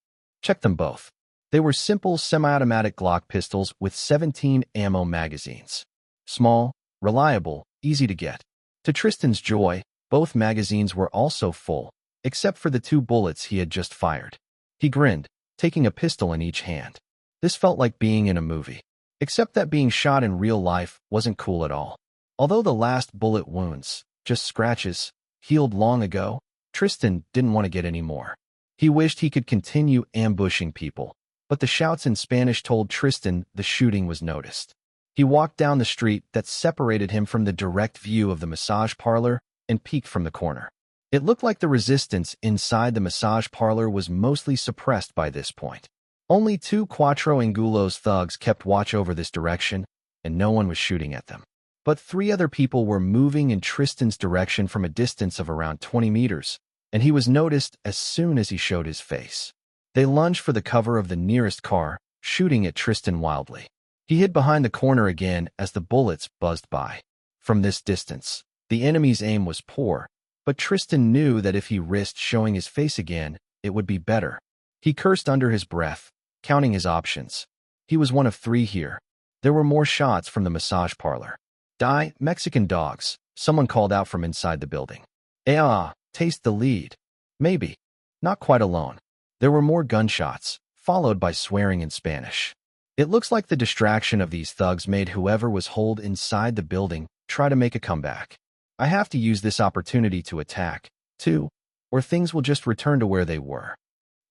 checked them both. They were simple semi-automatic Glock pistols with 17 ammo magazines. Small, reliable, easy to get. To Tristan's joy, both magazines were also full, except for the 2 bullets he had just fired. He grinned, taking a pistol in each hand. This felt like being in a movie. Except that being shot in real life wasn't cool at all. Although the last bullet wounds, just scratches, healed long ago, Tristan didn't want to get any more. He wished he could continue ambushing people, but the shouts in Spanish told Tristan the shooting was noticed. He walked down the street that separated him from the direct view of the massage parlor and peeked from the corner. It looked like the resistance inside the massage parlor was mostly suppressed by this point. Only 2 Cuatro Angulos thugs kept watch over this direction, and no one was shooting at them. But 3 other people were moving in Tristan's direction from a distance of around 20 meters, and he was noticed as soon as he showed his face. They lunged for the cover of the nearest car, shooting at Tristan wildly. He hid behind the corner again as the bullets buzzed by. From this distance, the enemy's aim was poor, but Tristan knew that if he risked showing his face again, it would be better. He cursed under his breath, counting his options. He was one of 3 here. There were more shots from the massage parlor. Die, Mexican dogs, someone called out from inside the building. Taste the lead. Maybe. Not quite alone. There were more gunshots, followed by swearing in Spanish. It looks like the distraction of these thugs made whoever was holed inside the building try to make a comeback. I have to use this opportunity to attack, too, or things will just return to where they were.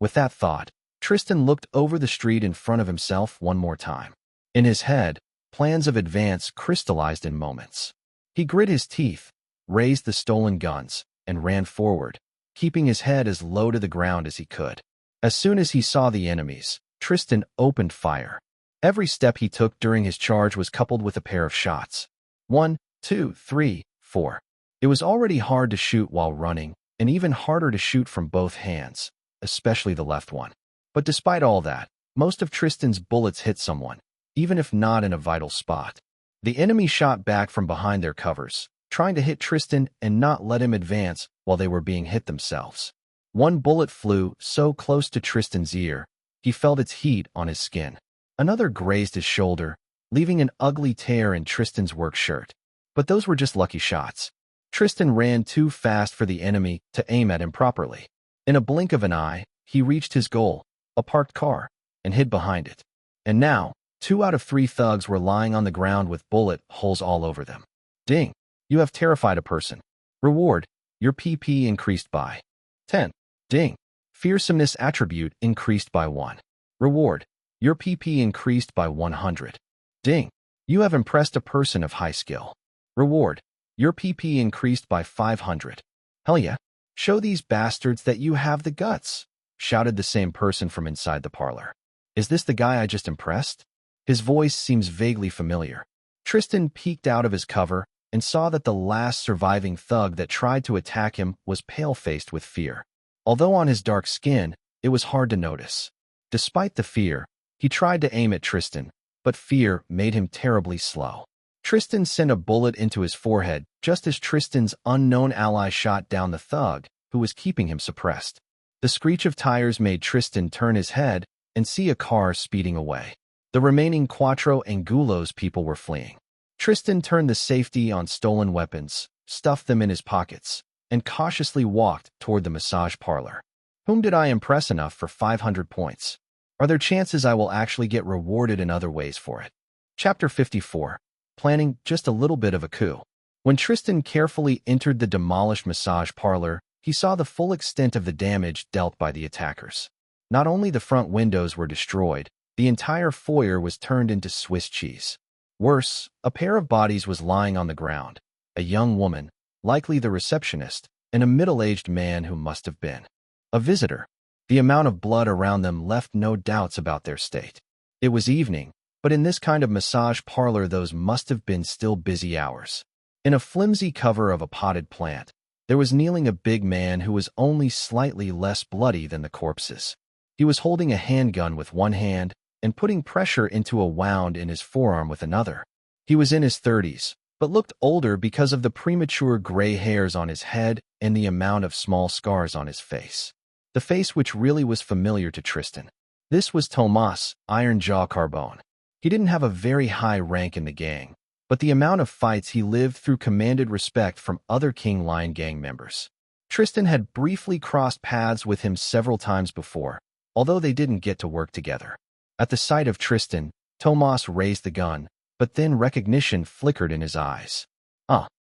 With that thought, Tristan looked over the street in front of himself one more time. In his head, plans of advance crystallized in moments. He grit his teeth, raised the stolen guns, and ran forward, keeping his head as low to the ground as he could. As soon as he saw the enemies, Tristan opened fire. Every step he took during his charge was coupled with a pair of shots. 1, 2, 3, 4. It was already hard to shoot while running, and even harder to shoot from both hands, especially the left one. But despite all that, most of Tristan's bullets hit someone, even if not in a vital spot. The enemy shot back from behind their covers, trying to hit Tristan and not let him advance while they were being hit themselves. One bullet flew so close to Tristan's ear, he felt its heat on his skin. Another grazed his shoulder, leaving an ugly tear in Tristan's work shirt. But those were just lucky shots. Tristan ran too fast for the enemy to aim at him properly. In a blink of an eye, he reached his goal, a parked car, and hid behind it. And now, 2 out of 3 thugs were lying on the ground with bullet holes all over them. Ding! You have terrified a person. Reward: your PP increased by 10. Ding! Fearsomeness attribute increased by 1. Reward: your PP increased by 100. Ding! You have impressed a person of high skill. Reward: your PP increased by 500. Hell yeah! Show these bastards that you have the guts, shouted the same person from inside the parlor. Is this the guy I just impressed? His voice seems vaguely familiar. Tristan peeked out of his cover and saw that the last surviving thug that tried to attack him was pale-faced with fear. Although on his dark skin, it was hard to notice. Despite the fear, he tried to aim at Tristan, but fear made him terribly slow. Tristan sent a bullet into his forehead just as Tristan's unknown ally shot down the thug, who was keeping him suppressed. The screech of tires made Tristan turn his head and see a car speeding away. The remaining Quattro Angulos people were fleeing. Tristan turned the safety on stolen weapons, stuffed them in his pockets, and cautiously walked toward the massage parlor. Whom did I impress enough for 500 points? Are there chances I will actually get rewarded in other ways for it? Chapter 54. Planning just a little bit of a coup. When Tristan carefully entered the demolished massage parlor, he saw the full extent of the damage dealt by the attackers. Not only the front windows were destroyed, the entire foyer was turned into Swiss cheese. Worse, a pair of bodies was lying on the ground. A young woman, likely the receptionist, and a middle-aged man who must have been a visitor. The amount of blood around them left no doubts about their state. It was evening, but in this kind of massage parlor those must have been still busy hours. In a flimsy cover of a potted plant, there was kneeling a big man who was only slightly less bloody than the corpses. He was holding a handgun with one hand and putting pressure into a wound in his forearm with another. He was in his 30s, but looked older because of the premature gray hairs on his head and the amount of small scars on his face. The face which really was familiar to Tristan. This was Tomas, Iron Jaw Carbone. He didn't have a very high rank in the gang, but the amount of fights he lived through commanded respect from other King Lion gang members. Tristan had briefly crossed paths with him several times before, although they didn't get to work together. At the sight of Tristan, Tomas raised the gun, but then recognition flickered in his eyes.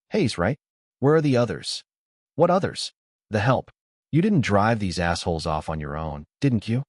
Hayes, right? Where are the others? What others? The help. You didn't drive these assholes off on your own, didn't you?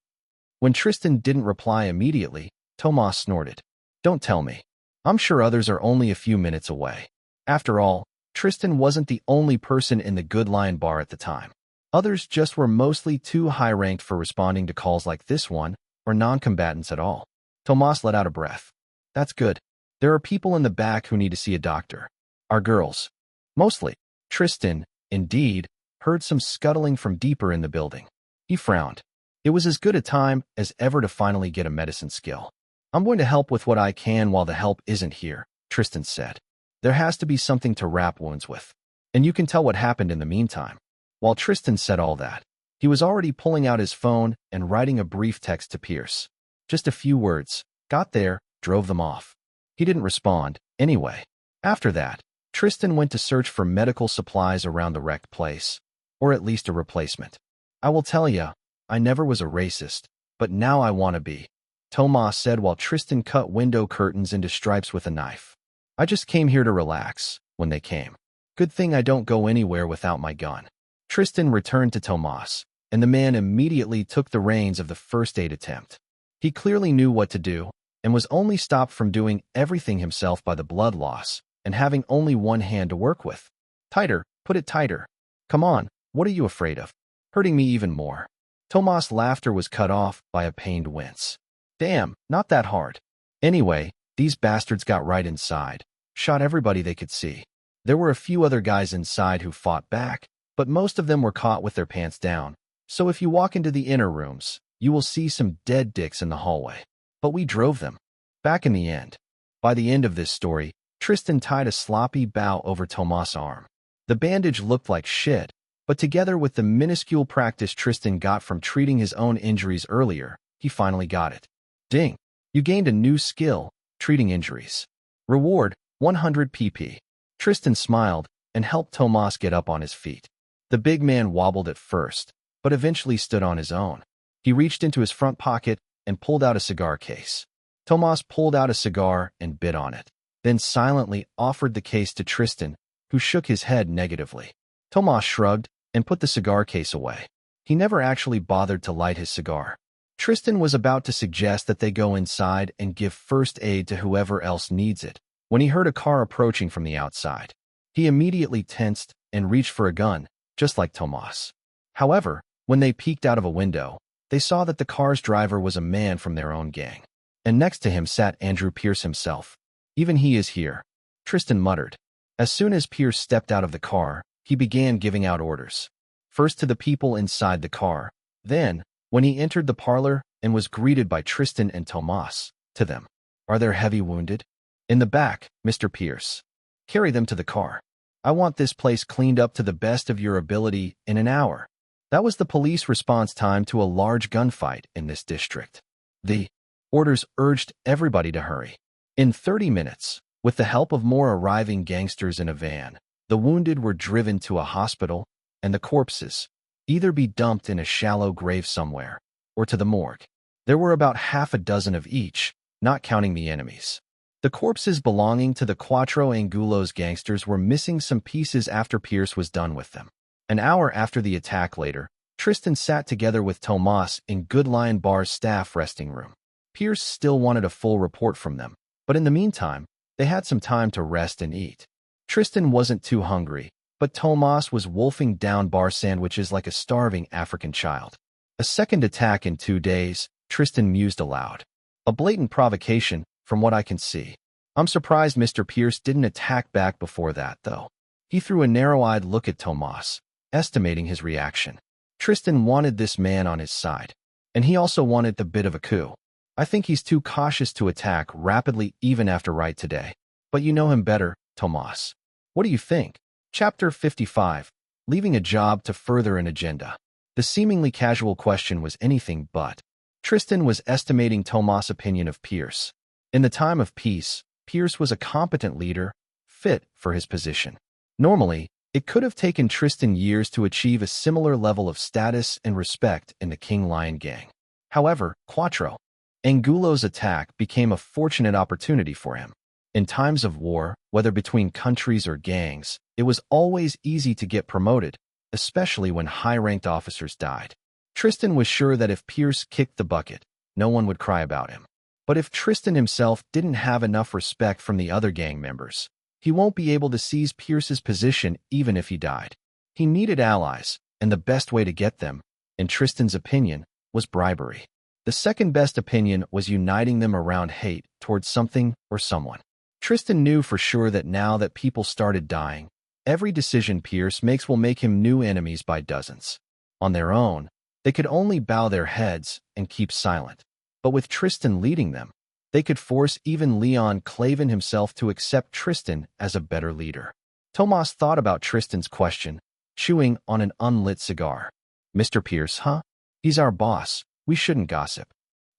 When Tristan didn't reply immediately, Tomas snorted. Don't tell me. I'm sure others are only a few minutes away. After all, Tristan wasn't the only person in the Good Lion bar at the time. Others just were mostly too high-ranked for responding to calls like this one, or non-combatants at all. Tomas let out a breath. That's good. There are people in the back who need to see a doctor. Our girls. Mostly. Tristan, indeed, heard some scuttling from deeper in the building. He frowned. It was as good a time as ever to finally get a medicine skill. I'm going to help with what I can while the help isn't here, Tristan said. There has to be something to wrap wounds with. And you can tell what happened in the meantime. While Tristan said all that, he was already pulling out his phone and writing a brief text to Pierce. Just a few words. Got there, drove them off. He didn't respond, anyway. After that, Tristan went to search for medical supplies around the wrecked place. Or at least a replacement. I will tell ya, I never was a racist, but now I want to be, Tomas said while Tristan cut window curtains into stripes with a knife. I just came here to relax, when they came. Good thing I don't go anywhere without my gun. Tristan returned to Tomas, and the man immediately took the reins of the first aid attempt. He clearly knew what to do, and was only stopped from doing everything himself by the blood loss, and having only one hand to work with. Tighter, put it tighter. Come on, what are you afraid of? Hurting me even more. Tomas' laughter was cut off by a pained wince. Damn, not that hard. Anyway, these bastards got right inside, shot everybody they could see. There were a few other guys inside who fought back, but most of them were caught with their pants down. So if you walk into the inner rooms, you will see some dead dicks in the hallway. But we drove them back in the end. By the end of this story, Tristan tied a sloppy bow over Tomas' arm. The bandage looked like shit, but together with the minuscule practice Tristan got from treating his own injuries earlier, he finally got it. Ding! You gained a new skill, treating injuries. Reward, 100 pp. Tristan smiled and helped Tomas get up on his feet. The big man wobbled at first, but eventually stood on his own. He reached into his front pocket and pulled out a cigar case. Tomas pulled out a cigar and bit on it, then silently offered the case to Tristan, who shook his head negatively. Tomas shrugged and put the cigar case away. He never actually bothered to light his cigar. Tristan was about to suggest that they go inside and give first aid to whoever else needs it, when he heard a car approaching from the outside. He immediately tensed and reached for a gun, just like Tomas. However, when they peeked out of a window, they saw that the car's driver was a man from their own gang. And next to him sat Andrew Pierce himself. Even he is here, Tristan muttered. As soon as Pierce stepped out of the car, he began giving out orders. First to the people inside the car, then, when he entered the parlor and was greeted by Tristan and Tomas, to them. Are there heavy wounded? In the back, Mr. Pierce. Carry them to the car. I want this place cleaned up to the best of your ability in an hour. That was the police response time to a large gunfight in this district. The orders urged everybody to hurry. In 30 minutes, with the help of more arriving gangsters in a van, the wounded were driven to a hospital, and the corpses either be dumped in a shallow grave somewhere, or to the morgue. There were about half a dozen of each, not counting the enemies. The corpses belonging to the Cuatro Angulos gangsters were missing some pieces after Pierce was done with them. An hour after the attack later, Tristan sat together with Tomas in Good Lion Bar's staff resting room. Pierce still wanted a full report from them, but in the meantime, they had some time to rest and eat. Tristan wasn't too hungry, but Tomas was wolfing down bar sandwiches like a starving African child. A second attack in 2 days, Tristan mused aloud. A blatant provocation, from what I can see. I'm surprised Mr. Pierce didn't attack back before that, though. He threw a narrow-eyed look at Tomas, estimating his reaction. Tristan wanted this man on his side, and he also wanted the bit of a coup. I think he's too cautious to attack rapidly even after right today. But you know him better, Tomas. What do you think? Chapter 55. Leaving a job to further an agenda. The seemingly casual question was anything but. Tristan was estimating Tomas' opinion of Pierce. In the time of peace, Pierce was a competent leader, fit for his position. Normally, it could have taken Tristan years to achieve a similar level of status and respect in the King Lion gang. However, Cuatro Angulo's attack became a fortunate opportunity for him. In times of war, whether between countries or gangs, it was always easy to get promoted, especially when high-ranked officers died. Tristan was sure that if Pierce kicked the bucket, no one would cry about him. But if Tristan himself didn't have enough respect from the other gang members, he won't be able to seize Pierce's position even if he died. He needed allies, and the best way to get them, in Tristan's opinion, was bribery. The second best opinion was uniting them around hate towards something or someone. Tristan knew for sure that now that people started dying, every decision Pierce makes will make him new enemies by dozens. On their own, they could only bow their heads and keep silent. But with Tristan leading them, they could force even Leon Clavin himself to accept Tristan as a better leader. Tomas thought about Tristan's question, chewing on an unlit cigar. Mr. Pierce, huh? He's our boss. We shouldn't gossip.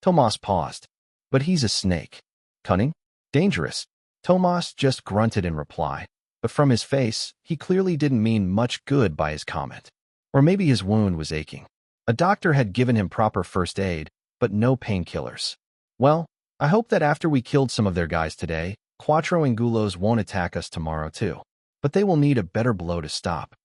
Tomas paused. But he's a snake. Cunning? Dangerous. Tomas just grunted in reply, but from his face, he clearly didn't mean much good by his comment. Or maybe his wound was aching. A doctor had given him proper first aid, but no painkillers. Well, I hope that after we killed some of their guys today, Cuatro Angulos won't attack us tomorrow too. But they will need a better blow to stop.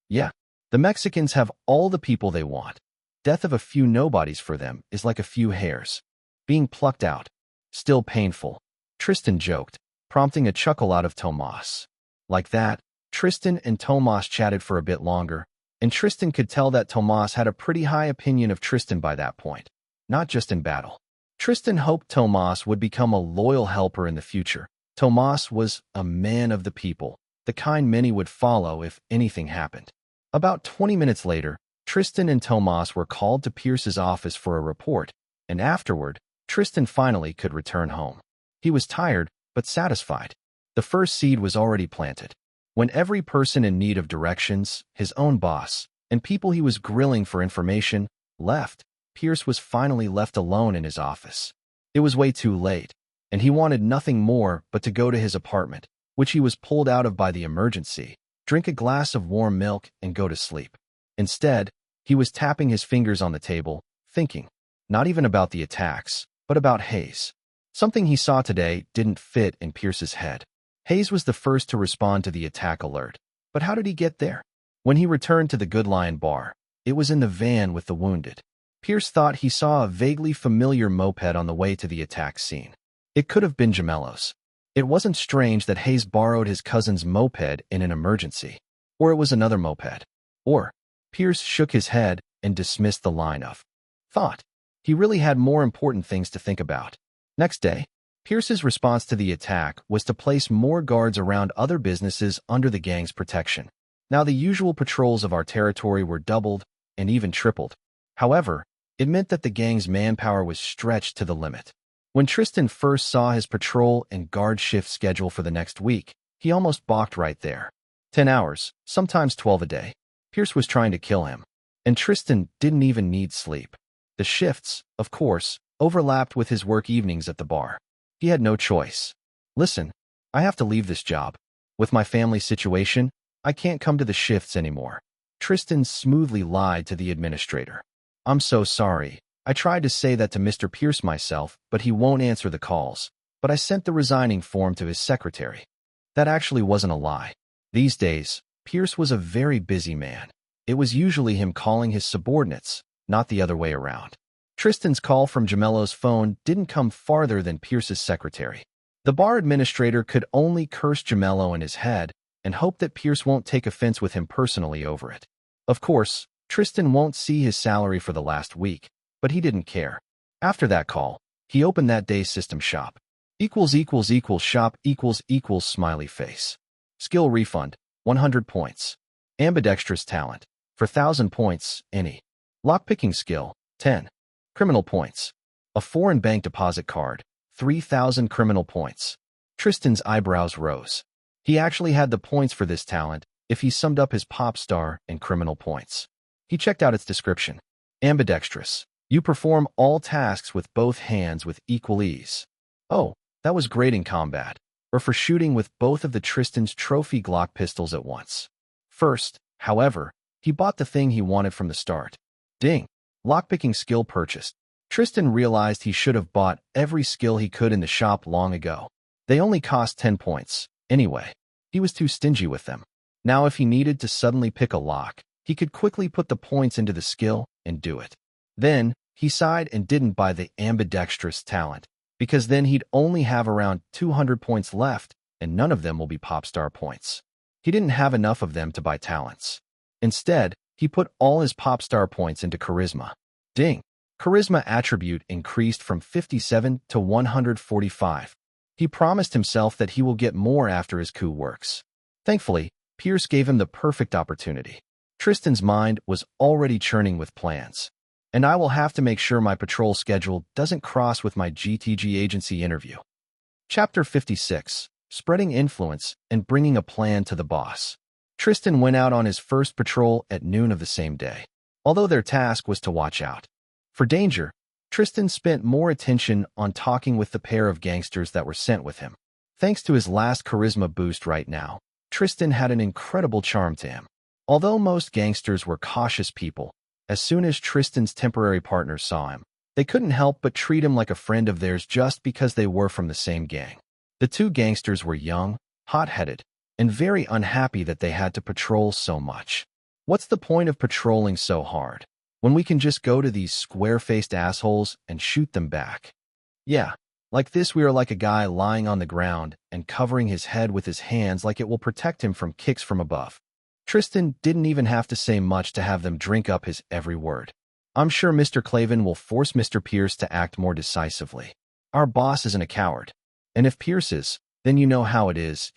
Yeah, the Mexicans have all the people they want. Death of a few nobodies for them is like a few hairs being plucked out. Still painful, Tristan joked, prompting a chuckle out of Tomas. Like that, Tristan and Tomas chatted for a bit longer, and Tristan could tell that Tomas had a pretty high opinion of Tristan by that point, not just in battle. Tristan hoped Tomas would become a loyal helper in the future. Tomas was a man of the people, the kind many would follow if anything happened. About 20 minutes later, Tristan and Tomas were called to Pierce's office for a report, and afterward, Tristan finally could return home. He was tired, but satisfied. The first seed was already planted. When every person in need of directions, his own boss, and people he was grilling for information, left, Pierce was finally left alone in his office. It was way too late, and he wanted nothing more but to go to his apartment, which he was pulled out of by the emergency, drink a glass of warm milk, and go to sleep. Instead, he was tapping his fingers on the table, thinking, not even about the attacks, but about Hayes. Something he saw today didn't fit in Pierce's head. Hayes was the first to respond to the attack alert. But how did he get there? When he returned to the Good Lion bar, it was in the van with the wounded. Pierce thought he saw a vaguely familiar moped on the way to the attack scene. It could have been Gemello's. It wasn't strange that Hayes borrowed his cousin's moped in an emergency. Or it was another moped. Or, Pierce shook his head and dismissed the line of thought. He really had more important things to think about. Next day, Pierce's response to the attack was to place more guards around other businesses under the gang's protection. Now the usual patrols of our territory were doubled and even tripled. However, it meant that the gang's manpower was stretched to the limit. When Tristan first saw his patrol and guard shift schedule for the next week, he almost balked right there. 10 hours, sometimes 12 a day. Pierce was trying to kill him. And Tristan didn't even need sleep. The shifts, of course, overlapped with his work evenings at the bar. He had no choice. Listen, I have to leave this job. With my family situation, I can't come to the shifts anymore. Tristan smoothly lied to the administrator. I'm so sorry. I tried to say that to Mr. Pierce myself, but he won't answer the calls. But I sent the resigning form to his secretary. That actually wasn't a lie. These days, Pierce was a very busy man. It was usually him calling his subordinates, not the other way around. Tristan's call from Gemello's phone didn't come farther than Pierce's secretary. The bar administrator could only curse Gemello in his head and hope that Pierce won't take offense with him personally over it. Of course, Tristan won't see his salary for the last week, but he didn't care. After that call, he opened that day's system shop. Shop smiley face. Skill refund, 100 points. Ambidextrous talent, for 1,000 points, any. Lockpicking skill, 10. Criminal points. A foreign bank deposit card, 3,000 criminal points. Tristan's eyebrows rose. He actually had the points for this talent if he summed up his pop star and criminal points. He checked out its description. Ambidextrous. You perform all tasks with both hands with equal ease. Oh, that was great in combat, or for shooting with both of the Tristan's trophy Glock pistols at once. First, however, he bought the thing he wanted from the start. Ding. Lockpicking skill purchased. Tristan realized he should have bought every skill he could in the shop long ago. They only cost 10 points. Anyway, he was too stingy with them. Now if he needed to suddenly pick a lock, he could quickly put the points into the skill and do it. Then, he sighed and didn't buy the ambidextrous talent, because then he'd only have around 200 points left, and none of them will be pop star points. He didn't have enough of them to buy talents. Instead, he put all his pop star points into charisma. Ding! Charisma attribute increased from 57 to 145. He promised himself that he will get more after his coup works. Thankfully, Pierce gave him the perfect opportunity. Tristan's mind was already churning with plans. And I will have to make sure my patrol schedule doesn't cross with my GTG agency interview. Chapter 56. Spreading influence and bringing a plan to the boss. Tristan went out on his first patrol at noon of the same day. Although their task was to watch out for danger, Tristan spent more attention on talking with the pair of gangsters that were sent with him. Thanks to his last charisma boost right now, Tristan had an incredible charm to him. Although most gangsters were cautious people, as soon as Tristan's temporary partners saw him, they couldn't help but treat him like a friend of theirs just because they were from the same gang. The two gangsters were young, hot-headed, and very unhappy that they had to patrol so much. What's the point of patrolling so hard when we can just go to these square-faced assholes and shoot them back? Yeah, like this we are like a guy lying on the ground and covering his head with his hands like it will protect him from kicks from above. Tristan didn't even have to say much to have them drink up his every word. I'm sure Mr. Clavin will force Mr. Pierce to act more decisively. Our boss isn't a coward. And if Pierce is, then you know how it is,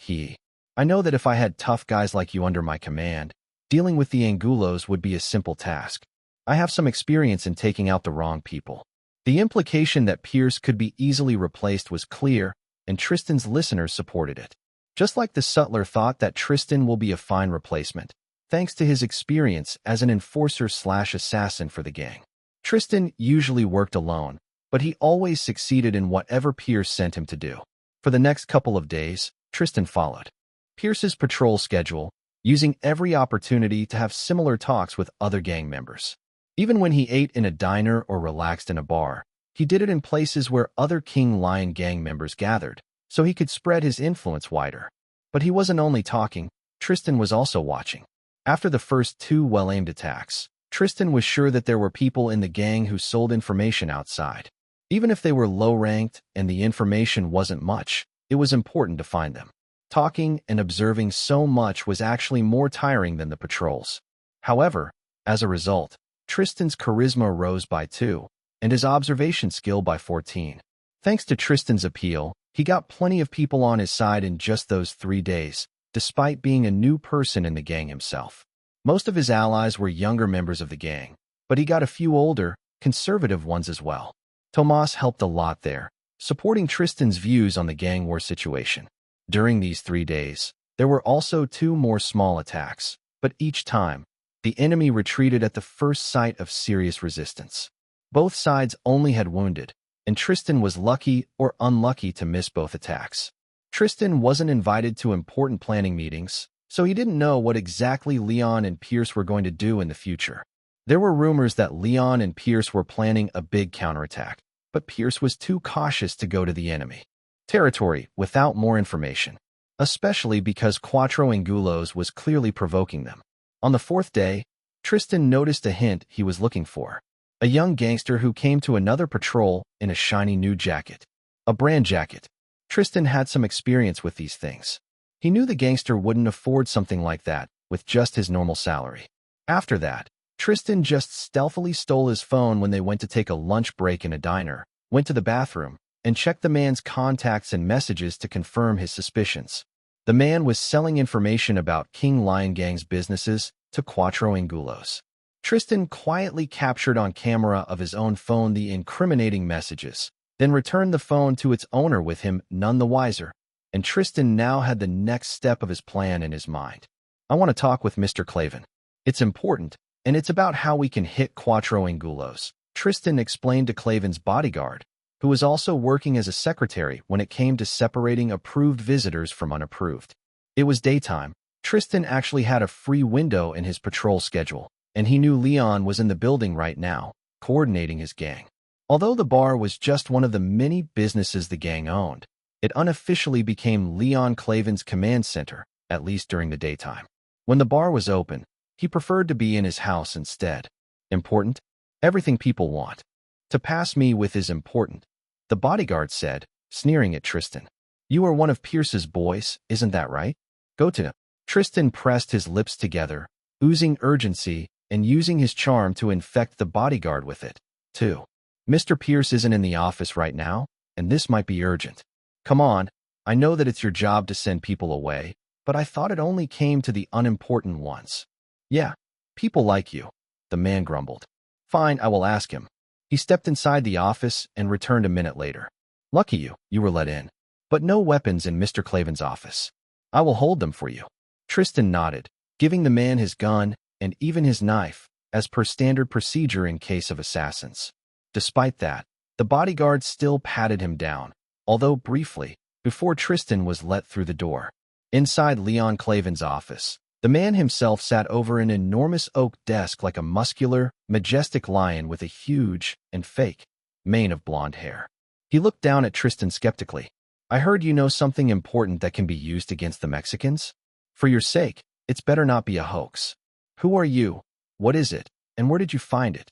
I know that if I had tough guys like you under my command, dealing with the Angulos would be a simple task. I have some experience in taking out the wrong people. The implication that Pierce could be easily replaced was clear, and Tristan's listeners supported it. Just like the sutler thought that Tristan will be a fine replacement, thanks to his experience as an enforcer/assassin for the gang. Tristan usually worked alone, but he always succeeded in whatever Pierce sent him to do. For the next couple of days, Tristan followed Pierce's patrol schedule, using every opportunity to have similar talks with other gang members. Even when he ate in a diner or relaxed in a bar, he did it in places where other King Lion gang members gathered, so he could spread his influence wider. But he wasn't only talking, Tristan was also watching. After the first 2 well-aimed attacks, Tristan was sure that there were people in the gang who sold information outside. Even if they were low-ranked and the information wasn't much, it was important to find them. Talking and observing so much was actually more tiring than the patrols. However, as a result, Tristan's charisma rose by 2, and his observation skill by 14. Thanks to Tristan's appeal, he got plenty of people on his side in just those 3 days, despite being a new person in the gang himself. Most of his allies were younger members of the gang, but he got a few older, conservative ones as well. Tomas helped a lot there, supporting Tristan's views on the gang war situation. During these 3 days, there were also 2 more small attacks, but each time, the enemy retreated at the first sight of serious resistance. Both sides only had wounded, and Tristan was lucky or unlucky to miss both attacks. Tristan wasn't invited to important planning meetings, so he didn't know what exactly Leon and Pierce were going to do in the future. There were rumors that Leon and Pierce were planning a big counterattack, but Pierce was too cautious to go to the enemy territory without more information, especially because Cuatro Angulos was clearly provoking them. On the 4th day, Tristan noticed a hint he was looking for. A young gangster who came to another patrol in a shiny new jacket. A brand jacket. Tristan had some experience with these things. He knew the gangster wouldn't afford something like that with just his normal salary. After that, Tristan just stealthily stole his phone when they went to take a lunch break in a diner, went to the bathroom, and checked the man's contacts and messages to confirm his suspicions. The man was selling information about King Lion Gang's businesses to Cuatro Angulos. Tristan quietly captured on camera of his own phone the incriminating messages, then returned the phone to its owner with him none the wiser, and Tristan now had the next step of his plan in his mind. I want to talk with Mr. Clavin. It's important, and it's about how we can hit Cuatro Angulos, Tristan explained to Clavin's bodyguard, who was also working as a secretary when it came to separating approved visitors from unapproved. It was daytime. Tristan actually had a free window in his patrol schedule, and he knew Leon was in the building right now, coordinating his gang. Although the bar was just one of the many businesses the gang owned, it unofficially became Leon Clavin's command center, at least during the daytime. When the bar was open, he preferred to be in his house instead. Important? Everything people want. To pass me with is important, the bodyguard said, sneering at Tristan. You are one of Pierce's boys, isn't that right? Go to him. Tristan pressed his lips together, oozing urgency and using his charm to infect the bodyguard with it, too. Mr. Pierce isn't in the office right now, and this might be urgent. Come on, I know that it's your job to send people away, but I thought it only came to the unimportant ones. Yeah, people like you, the man grumbled. Fine, I will ask him. He stepped inside the office and returned a minute later. Lucky you were let in. But no weapons in Mr. Clavin's office. I will hold them for you. Tristan nodded, giving the man his gun and even his knife, as per standard procedure in case of assassins. Despite that, the bodyguard still patted him down, although briefly, before Tristan was let through the door. Inside Leon Clavin's office, the man himself sat over an enormous oak desk like a muscular, majestic lion with a huge and fake mane of blonde hair. He looked down at Tristan skeptically. I heard you know something important that can be used against the Mexicans? For your sake, it's better not be a hoax. Who are you? What is it? And where did you find it?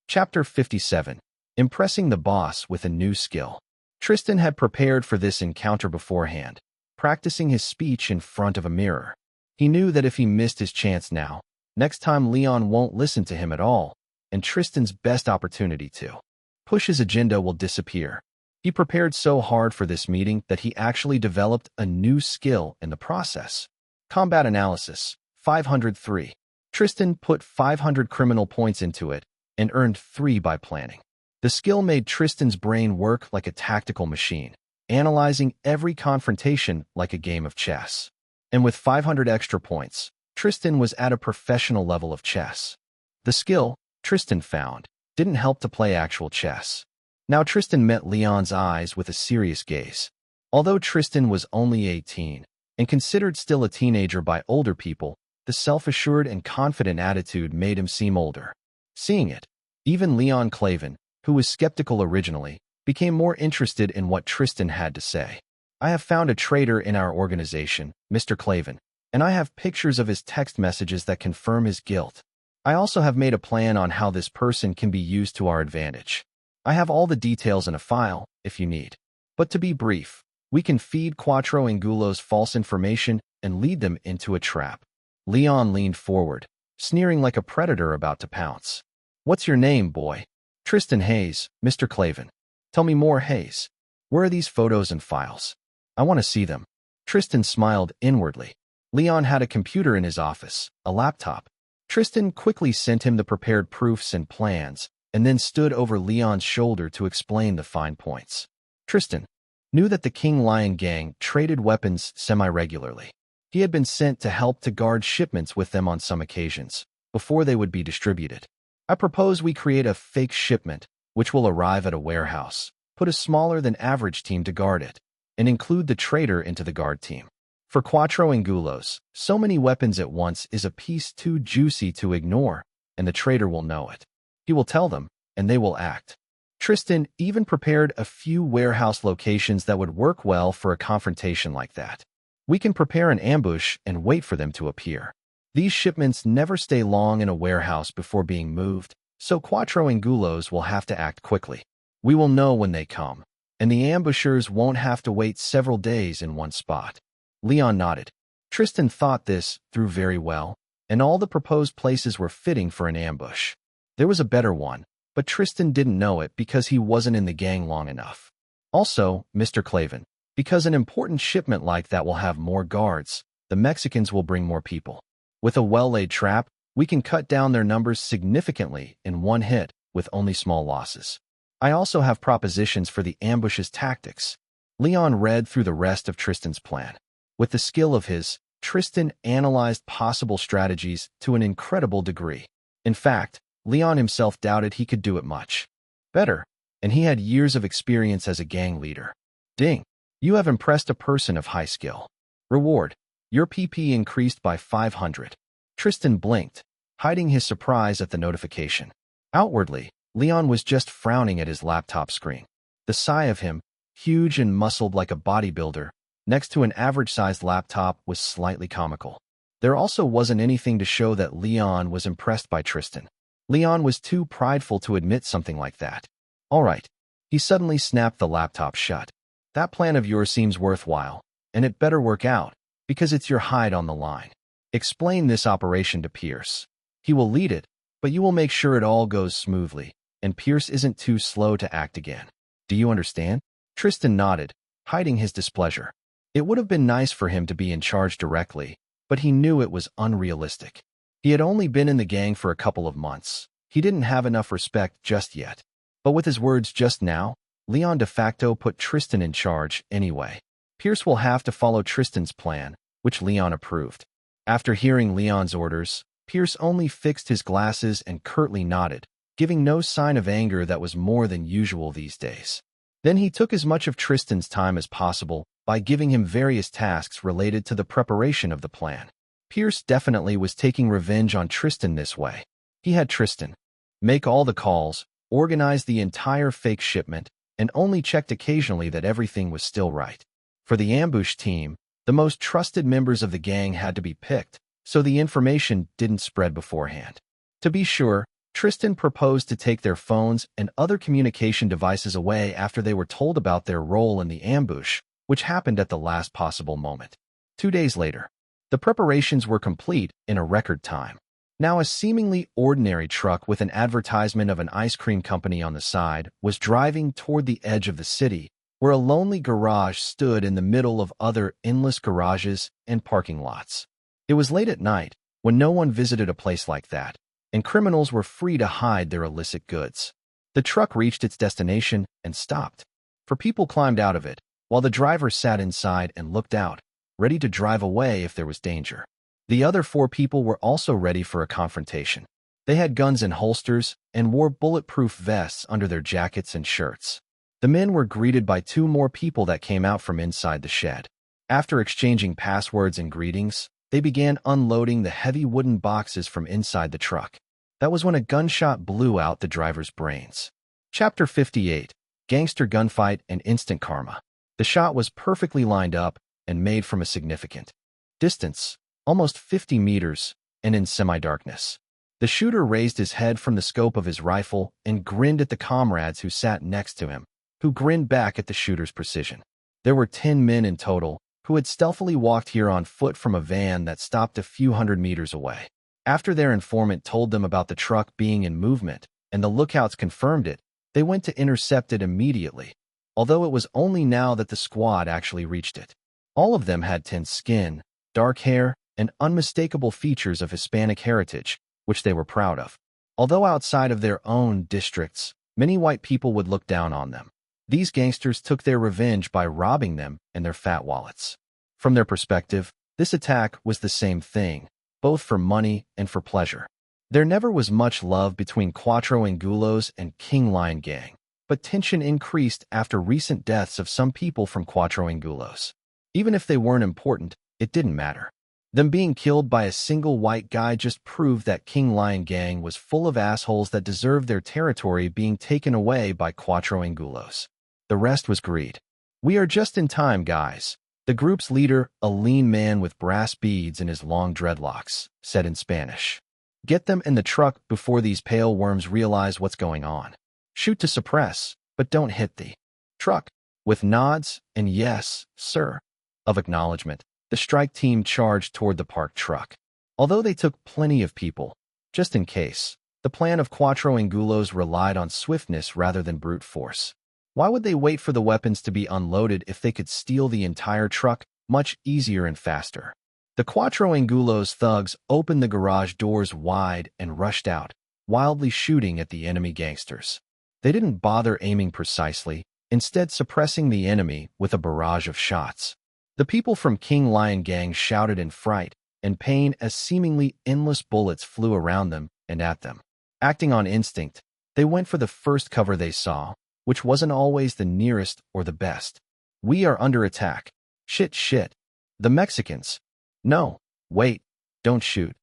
Chapter 57. Impressing the boss with a new skill. Tristan had prepared for this encounter beforehand, practicing his speech in front of a mirror. He knew that if he missed his chance now, next time Leon won't listen to him at all, and Tristan's best opportunity to push his agenda will disappear. He prepared so hard for this meeting that he actually developed a new skill in the process. Combat analysis, 503. Tristan put 500 criminal points into it and earned 3 by planning. The skill made Tristan's brain work like a tactical machine, analyzing every confrontation like a game of chess. And with 500 extra points, Tristan was at a professional level of chess. The skill, Tristan found, didn't help to play actual chess. Now Tristan met Leon's eyes with a serious gaze. Although Tristan was only 18 and considered still a teenager by older people, the self-assured and confident attitude made him seem older. Seeing it, even Leon Clavin, who was skeptical originally, became more interested in what Tristan had to say. I have found a traitor in our organization, Mr. Clavin, and I have pictures of his text messages that confirm his guilt. I also have made a plan on how this person can be used to our advantage. I have all the details in a file, if you need. But to be brief, we can feed Quattro Angulo's false information and lead them into a trap. Leon leaned forward, sneering like a predator about to pounce. What's your name, boy? Tristan Hayes, Mr. Clavin. Tell me more, Hayes. Where are these photos and files? I want to see them. Tristan smiled inwardly. Leon had a computer in his office, a laptop. Tristan quickly sent him the prepared proofs and plans, and then stood over Leon's shoulder to explain the fine points. Tristan knew that the King Lion gang traded weapons semi-regularly. He had been sent to help to guard shipments with them on some occasions, before they would be distributed. I propose we create a fake shipment, which will arrive at a warehouse, put a smaller than average team to guard it, and include the trader into the guard team. For Quattro Angulos, so many weapons at once is a piece too juicy to ignore, and the trader will know it. He will tell them, and they will act. Tristan even prepared a few warehouse locations that would work well for a confrontation like that. We can prepare an ambush and wait for them to appear. These shipments never stay long in a warehouse before being moved, so Quattro Angulos will have to act quickly. We will know when they come, and the ambushers won't have to wait several days in one spot. Leon nodded. Tristan thought this through very well, and all the proposed places were fitting for an ambush. There was a better one, but Tristan didn't know it because he wasn't in the gang long enough. Also, Mr. Clavin, because an important shipment like that will have more guards, the Mexicans will bring more people. With a well-laid trap, we can cut down their numbers significantly in one hit with only small losses. I also have propositions for the ambush's tactics. Leon read through the rest of Tristan's plan. With the skill of his, Tristan analyzed possible strategies to an incredible degree. In fact, Leon himself doubted he could do it much better, and he had years of experience as a gang leader. Ding! You have impressed a person of high skill. Reward. Your PP increased by 500. Tristan blinked, hiding his surprise at the notification. Outwardly, Leon was just frowning at his laptop screen. The sigh of him, huge and muscled like a bodybuilder, next to an average-sized laptop was slightly comical. There also wasn't anything to show that Leon was impressed by Tristan. Leon was too prideful to admit something like that. All right. He suddenly snapped the laptop shut. That plan of yours seems worthwhile, and it better work out, because it's your hide on the line. Explain this operation to Pierce. He will lead it, but you will make sure it all goes smoothly, and Pierce isn't too slow to act again. Do you understand? Tristan nodded, hiding his displeasure. It would have been nice for him to be in charge directly, but he knew it was unrealistic. He had only been in the gang for a couple of months. He didn't have enough respect just yet. But with his words just now, Leon de facto put Tristan in charge anyway. Pierce will have to follow Tristan's plan, which Leon approved. After hearing Leon's orders, Pierce only fixed his glasses and curtly nodded, giving no sign of anger that was more than usual these days. Then he took as much of Tristan's time as possible by giving him various tasks related to the preparation of the plan. Pierce definitely was taking revenge on Tristan this way. He had Tristan make all the calls, organize the entire fake shipment, and only checked occasionally that everything was still right. For the ambush team, the most trusted members of the gang had to be picked, so the information didn't spread beforehand. To be sure, Tristan proposed to take their phones and other communication devices away after they were told about their role in the ambush, which happened at the last possible moment. 2 days later, the preparations were complete in a record time. Now, a seemingly ordinary truck with an advertisement of an ice cream company on the side was driving toward the edge of the city, where a lonely garage stood in the middle of other endless garages and parking lots. It was late at night, when no one visited a place like that, and criminals were free to hide their illicit goods. The truck reached its destination and stopped. For people climbed out of it, while the driver sat inside and looked out, ready to drive away if there was danger. The other 4 people were also ready for a confrontation. They had guns in holsters and wore bulletproof vests under their jackets and shirts. The men were greeted by 2 more people that came out from inside the shed. After exchanging passwords and greetings, they began unloading the heavy wooden boxes from inside the truck. That was when a gunshot blew out the driver's brains. Chapter 58. Gangster Gunfight and Instant Karma. The shot was perfectly lined up and made from a significant distance, almost 50 meters, and in semi-darkness. The shooter raised his head from the scope of his rifle and grinned at the comrades who sat next to him, who grinned back at the shooter's precision. There were 10 men in total who had stealthily walked here on foot from a van that stopped a few hundred meters away. After their informant told them about the truck being in movement and the lookouts confirmed it, they went to intercept it immediately, although it was only now that the squad actually reached it. All of them had tanned skin, dark hair, and unmistakable features of Hispanic heritage, which they were proud of. Although outside of their own districts, many white people would look down on them. These gangsters took their revenge by robbing them and their fat wallets. From their perspective, this attack was the same thing, both for money and for pleasure. There never was much love between Cuatro Angulos and King Lion Gang, but tension increased after recent deaths of some people from Cuatro Angulos. Even if they weren't important, it didn't matter. Them being killed by a single white guy just proved that King Lion Gang was full of assholes that deserved their territory being taken away by Cuatro Angulos. The rest was greed. "We are just in time, guys," the group's leader, a lean man with brass beads in his long dreadlocks, said in Spanish. "Get them in the truck before these pale worms realize what's going on. Shoot to suppress, but don't hit the truck." With nods and "yes, sir," of acknowledgement, the strike team charged toward the parked truck. Although they took plenty of people, just in case, the plan of Cuatro Angulos relied on swiftness rather than brute force. Why would they wait for the weapons to be unloaded if they could steal the entire truck much easier and faster? The Cuatro Angulos thugs opened the garage doors wide and rushed out, wildly shooting at the enemy gangsters. They didn't bother aiming precisely, instead suppressing the enemy with a barrage of shots. The people from King Lion Gang shouted in fright and pain as seemingly endless bullets flew around them and at them. Acting on instinct, they went for the first cover they saw, which wasn't always the nearest or the best. "We are under attack. Shit. The Mexicans." "No, wait, don't shoot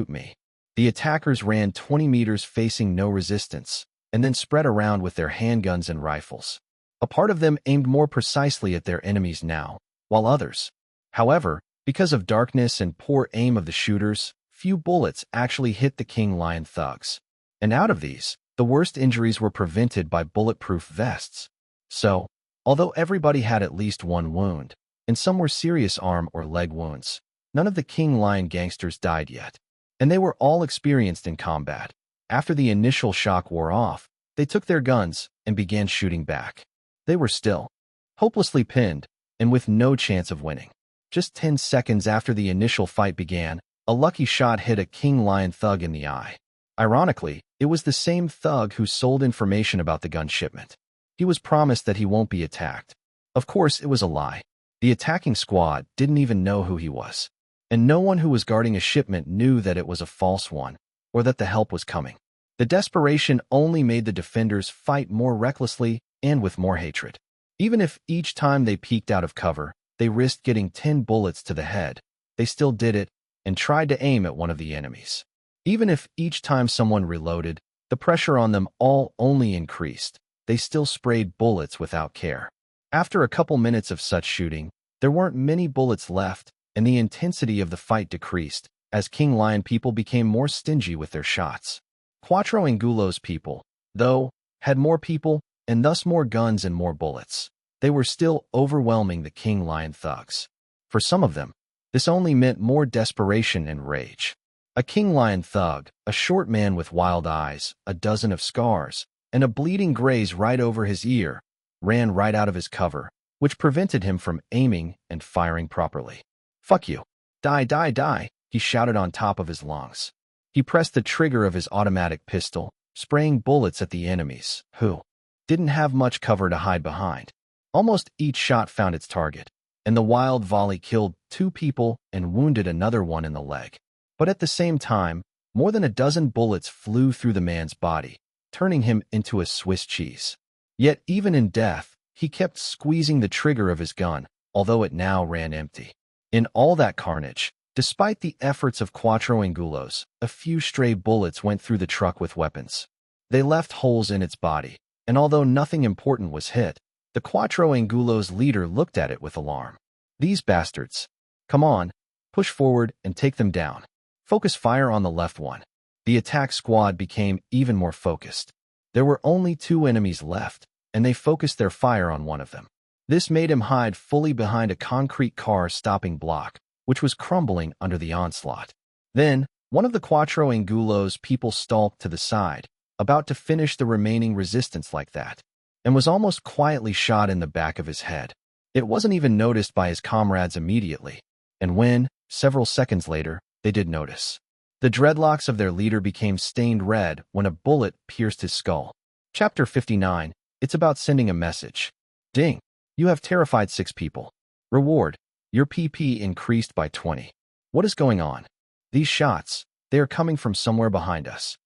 me." The attackers ran 20 meters facing no resistance, and then spread around with their handguns and rifles. A part of them aimed more precisely at their enemies now, while others. However, because of darkness and poor aim of the shooters, few bullets actually hit the King Lion thugs. And out of these, the worst injuries were prevented by bulletproof vests. So, although everybody had at least one wound, and some were serious arm or leg wounds, none of the King Lion gangsters died yet. And they were all experienced in combat. After the initial shock wore off, they took their guns and began shooting back. They were still hopelessly pinned, and with no chance of winning. Just 10 seconds after the initial fight began, a lucky shot hit a King Lion thug in the eye. Ironically, it was the same thug who sold information about the gun shipment. He was promised that he won't be attacked. Of course, it was a lie. The attacking squad didn't even know who he was. And no one who was guarding a shipment knew that it was a false one, or that the help was coming. The desperation only made the defenders fight more recklessly and with more hatred. Even if each time they peeked out of cover, they risked getting 10 bullets to the head, they still did it and tried to aim at one of the enemies. Even if each time someone reloaded, the pressure on them all only increased, they still sprayed bullets without care. After a couple minutes of such shooting, there weren't many bullets left, and the intensity of the fight decreased, as King Lion people became more stingy with their shots. Cuatro Angulos people, though, had more people, and thus more guns and more bullets. They were still overwhelming the King Lion thugs. For some of them, this only meant more desperation and rage. A king lion thug, a short man with wild eyes, a dozen of scars, and a bleeding graze right over his ear, ran right out of his cover, which prevented him from aiming and firing properly. "Fuck you. Die, die, die," he shouted on top of his lungs. He pressed the trigger of his automatic pistol, spraying bullets at the enemies, who didn't have much cover to hide behind. Almost each shot found its target, and the wild volley killed 2 people and wounded another one in the leg. But at the same time, more than a dozen bullets flew through the man's body, turning him into a Swiss cheese. Yet even in death, he kept squeezing the trigger of his gun, although it now ran empty. In all that carnage, despite the efforts of Quattro Angulos, a few stray bullets went through the truck with weapons. They left holes in its body, and although nothing important was hit, the Quattro Angulos leader looked at it with alarm. "These bastards. Come on, push forward and take them down. Focus fire on the left one." The attack squad became even more focused. There were only 2 enemies left, and they focused their fire on one of them. This made him hide fully behind a concrete car stopping block, which was crumbling under the onslaught. Then, one of the Quattro Angulo's people stalked to the side, about to finish the remaining resistance like that, and was almost quietly shot in the back of his head. It wasn't even noticed by his comrades immediately, and when, several seconds later, they did notice, the dreadlocks of their leader became stained red when a bullet pierced his skull. Chapter 59, it's about sending a message. Ding. You have terrified 6 people. Reward. Your PP increased by 20. What is going on? These shots, they are coming from somewhere behind us.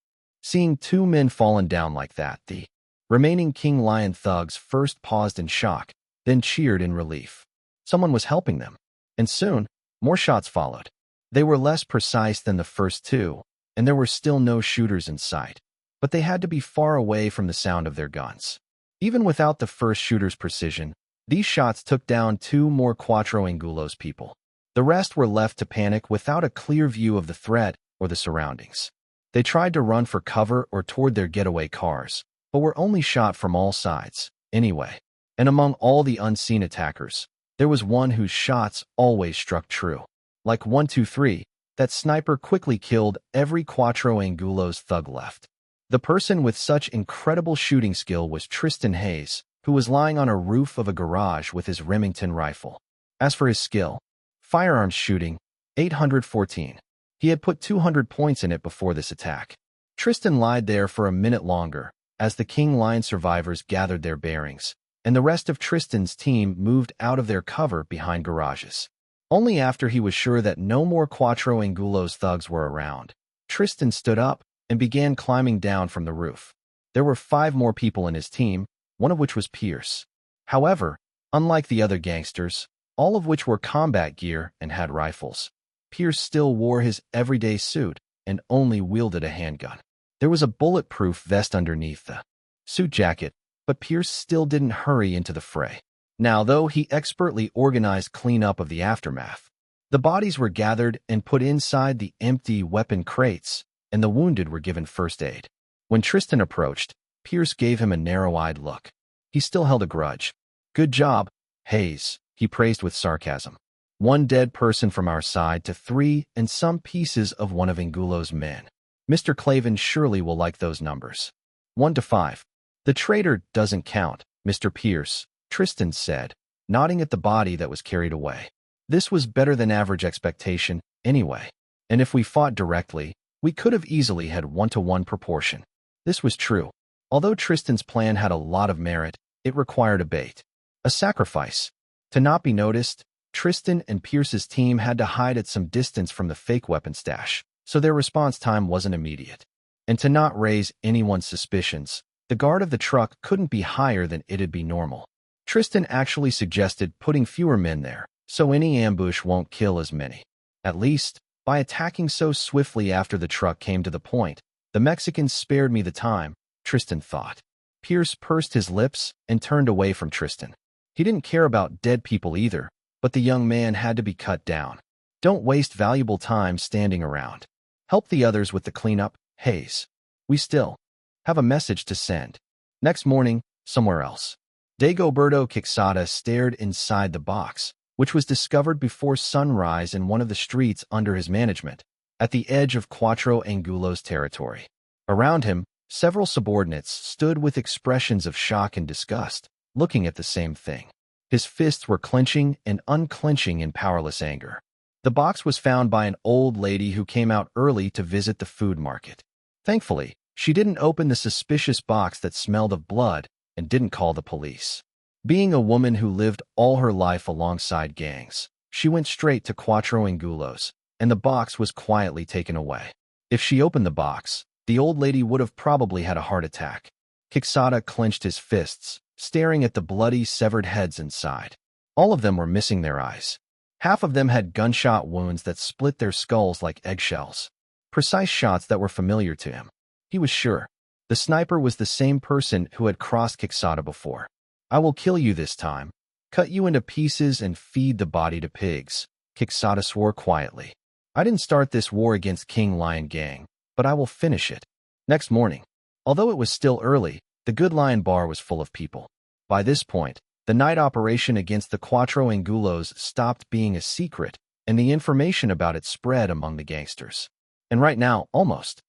Seeing 2 men fallen down like that, the remaining King Lion thugs first paused in shock, then cheered in relief. Someone was helping them. And soon, more shots followed. They were less precise than the first 2, and there were still no shooters in sight, but they had to be far away from the sound of their guns. Even without the first shooter's precision, these shots took down 2 more Quattro Angulos people. The rest were left to panic without a clear view of the threat or the surroundings. They tried to run for cover or toward their getaway cars, but were only shot from all sides, anyway. And among all the unseen attackers, there was one whose shots always struck true. Like 1, 2, 3, that sniper quickly killed every Quattro Angulo's thug left. The person with such incredible shooting skill was Tristan Hayes, who was lying on a roof of a garage with his Remington rifle. As for his skill, firearms shooting, 814. He had put 200 points in it before this attack. Tristan lied there for a minute longer, as the King Lion survivors gathered their bearings, and the rest of Tristan's team moved out of their cover behind garages. Only after he was sure that no more Quattro Angulo's thugs were around, Tristan stood up and began climbing down from the roof. There were 5 more people in his team, one of which was Pierce. However, unlike the other gangsters, all of which wore combat gear and had rifles, Pierce still wore his everyday suit and only wielded a handgun. There was a bulletproof vest underneath the suit jacket, but Pierce still didn't hurry into the fray. Now, though he expertly organized cleanup of the aftermath, the bodies were gathered and put inside the empty weapon crates, and the wounded were given first aid. When Tristan approached, Pierce gave him a narrow-eyed look. He still held a grudge. "Good job, Hayes," he praised with sarcasm. "1 dead person from our side to 3 and some pieces of one of Angulo's men. Mr. Clavin surely will like those numbers. 1 to 5. The traitor doesn't count, Mr. Pierce," Tristan said, nodding at the body that was carried away. This was better than average expectation, anyway. And if we fought directly, we could have easily had 1-to-1 proportion. This was true. Although Tristan's plan had a lot of merit, it required a bait. A sacrifice. To not be noticed, Tristan and Pierce's team had to hide at some distance from the fake weapon stash, so their response time wasn't immediate. And to not raise anyone's suspicions, the guard of the truck couldn't be higher than it'd be normal. Tristan actually suggested putting fewer men there, so any ambush won't kill as many. At least, by attacking so swiftly after the truck came to the point, the Mexicans spared me the time, Tristan thought. Pierce pursed his lips and turned away from Tristan. He didn't care about dead people either, but the young man had to be cut down. Don't waste valuable time standing around. Help the others with the cleanup, Hayes. We still have a message to send. Next morning, somewhere else. Dagoberto Quixada stared inside the box, which was discovered before sunrise in one of the streets under his management, at the edge of Quattro Angulo's territory. Around him, several subordinates stood with expressions of shock and disgust, looking at the same thing. His fists were clenching and unclenching in powerless anger. The box was found by an old lady who came out early to visit the food market. Thankfully, she didn't open the suspicious box that smelled of blood and didn't call the police. Being a woman who lived all her life alongside gangs, she went straight to Quattro Angulos, and the box was quietly taken away. If she opened the box, the old lady would have probably had a heart attack. Quixada clenched his fists, staring at the bloody, severed heads inside. All of them were missing their eyes. Half of them had gunshot wounds that split their skulls like eggshells. Precise shots that were familiar to him. He was sure. The sniper was the same person who had crossed Quixada before. "I will kill you this time, cut you into pieces and feed the body to pigs," Quixada swore quietly. "I didn't start this war against King Lion Gang, but I will finish it." Next morning, although it was still early, the Good Lion Bar was full of people. By this point, the night operation against the Quattro Angulos stopped being a secret, and the information about it spread among the gangsters. And right now, almost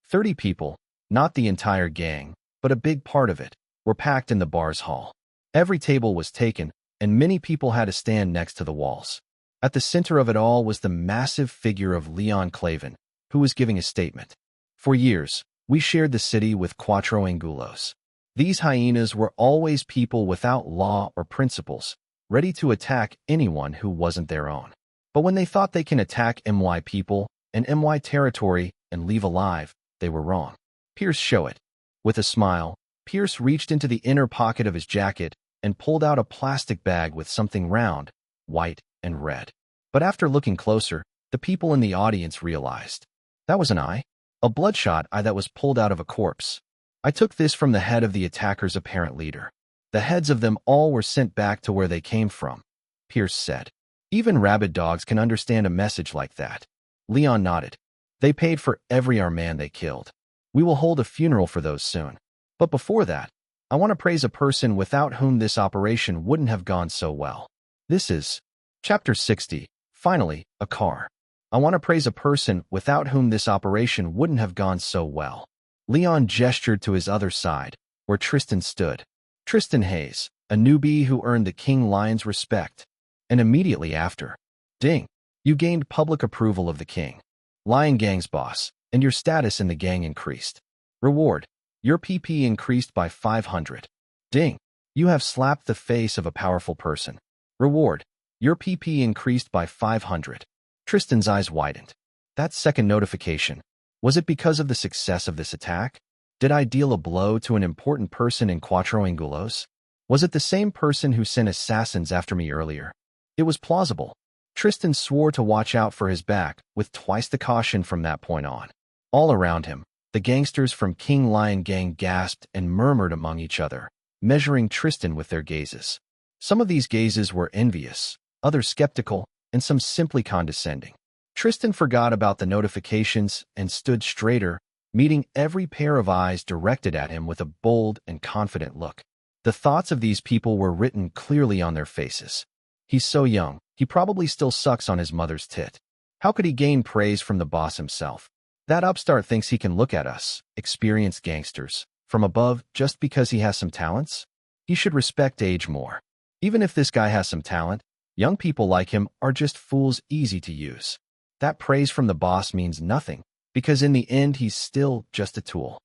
30 people, not the entire gang, but a big part of it, were packed in the bar's hall. Every table was taken, and many people had to stand next to the walls. At the center of it all was the massive figure of Leon Clavin, who was giving a statement. "For years, we shared the city with Quattro Angulos. These hyenas were always people without law or principles, ready to attack anyone who wasn't their own. But when they thought they can attack MY people and MY territory and leave alive, they were wrong." Pierce showed it. With a smile, Pierce reached into the inner pocket of his jacket and pulled out a plastic bag with something round, white, and red. But after looking closer, the people in the audience realized. That was an eye. A bloodshot eye that was pulled out of a corpse. "I took this from the head of the attacker's apparent leader. The heads of them all were sent back to where they came from," Pierce said. "Even rabid dogs can understand a message like that." Leon nodded. "They paid for every our man they killed. We will hold a funeral for those soon. But before that, I want to praise a person without whom this operation wouldn't have gone so well. This is Chapter 60. Finally, a car. I want to praise a person without whom this operation wouldn't have gone so well." Leon gestured to his other side, where Tristan stood. Tristan Hayes, a newbie who earned the King Lion's respect. And immediately after, "Ding, you gained public approval of the King Lion Gang's boss, and your status in the gang increased. Reward, your PP increased by 500. Ding, you have slapped the face of a powerful person. Reward, your PP increased by 500. Tristan's eyes widened. That second notification, was it because of the success of this attack? Did I deal a blow to an important person in Quattro Angulos? Was it the same person who sent assassins after me earlier? It was plausible. Tristan swore to watch out for his back, with twice the caution from that point on. All around him, the gangsters from King Lion Gang gasped and murmured among each other, measuring Tristan with their gazes. Some of these gazes were envious, others skeptical, and some simply condescending. Tristan forgot about the notifications and stood straighter, meeting every pair of eyes directed at him with a bold and confident look. The thoughts of these people were written clearly on their faces. He's so young, he probably still sucks on his mother's tit. How could he gain praise from the boss himself? That upstart thinks he can look at us, experienced gangsters, from above just because he has some talents? He should respect age more. Even if this guy has some talent, young people like him are just fools easy to use. That praise from the boss means nothing, because in the end he's still just a tool.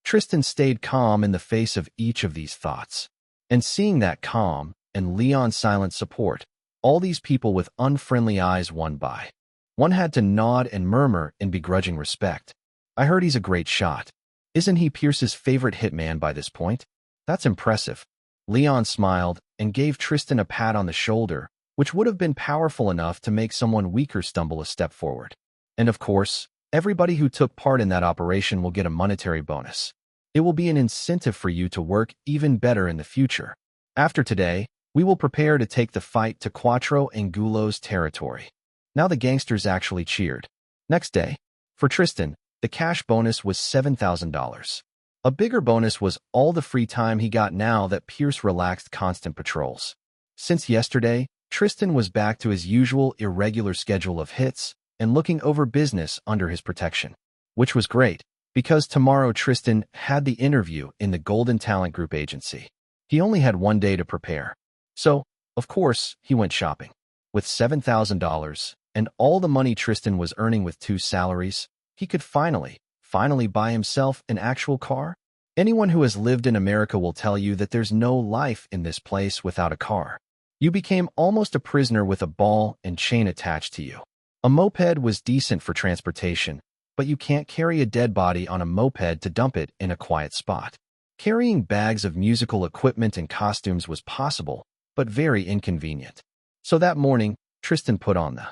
Tristan stayed calm in the face of each of these thoughts. And seeing that calm and Leon's silent support, all these people with unfriendly eyes won by. One had to nod and murmur in begrudging respect. "I heard he's a great shot. Isn't he Pierce's favorite hitman by this point? That's impressive." Leon smiled and gave Tristan a pat on the shoulder, which would have been powerful enough to make someone weaker stumble a step forward. "And of course, everybody who took part in that operation will get a monetary bonus. It will be an incentive for you to work even better in the future. After today, we will prepare to take the fight to Quattro Angulo's territory." Now the gangsters actually cheered. Next day, for Tristan, the cash bonus was $7,000. A bigger bonus was all the free time he got now that Pierce relaxed constant patrols. Since yesterday, Tristan was back to his usual irregular schedule of hits and looking over business under his protection. Which was great, because tomorrow Tristan had the interview in the Golden Talent Group agency. He only had one day to prepare. So, of course, he went shopping. With $7,000 and all the money Tristan was earning with 2 salaries, he could finally buy himself an actual car. Anyone who has lived in America will tell you that there's no life in this place without a car. You became almost a prisoner with a ball and chain attached to you. A moped was decent for transportation, but you can't carry a dead body on a moped to dump it in a quiet spot. Carrying bags of musical equipment and costumes was possible, but very inconvenient. So that morning, Tristan put on the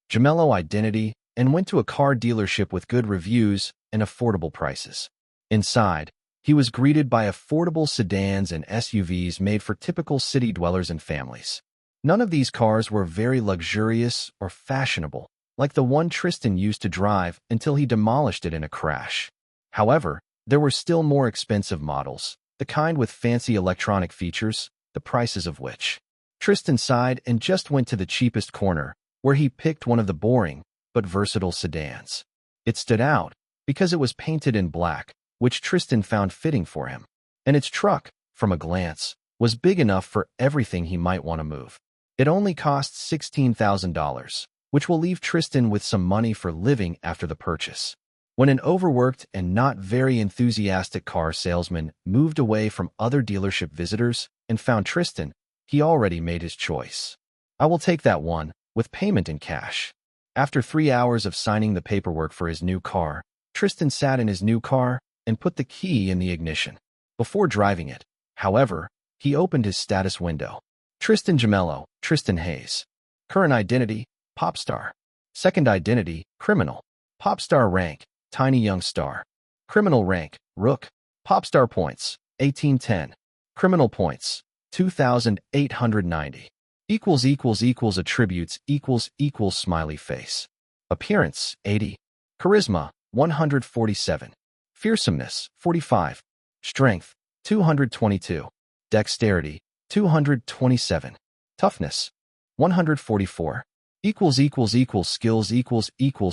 Gemello identity and went to a car dealership with good reviews and affordable prices. Inside, he was greeted by affordable sedans and SUVs made for typical city dwellers and families. None of these cars were very luxurious or fashionable, like the one Tristan used to drive until he demolished it in a crash. However, there were still more expensive models, the kind with fancy electronic features, the prices of which. Tristan sighed and just went to the cheapest corner, where he picked one of the boring but versatile sedans. It stood out because it was painted in black, which Tristan found fitting for him. And its truck, from a glance, was big enough for everything he might want to move. It only cost $16,000, which will leave Tristan with some money for living after the purchase. When an overworked and not very enthusiastic car salesman moved away from other dealership visitors and found Tristan, he already made his choice. I will take that one, with payment in cash. After 3 hours of signing the paperwork for his new car, Tristan sat in his new car and put the key in the ignition. Before driving it, however, he opened his status window. Tristan Gemello, Tristan Hayes. Current identity, pop star. Second identity, criminal. Pop star rank, tiny young star. Criminal rank, rook. Pop star points, 1810. Criminal points, 2,890. Attributes smiley face. Appearance, 80. Charisma, 147. Fearsomeness, 45. Strength, 222. Dexterity, 227. Toughness, 144. Skills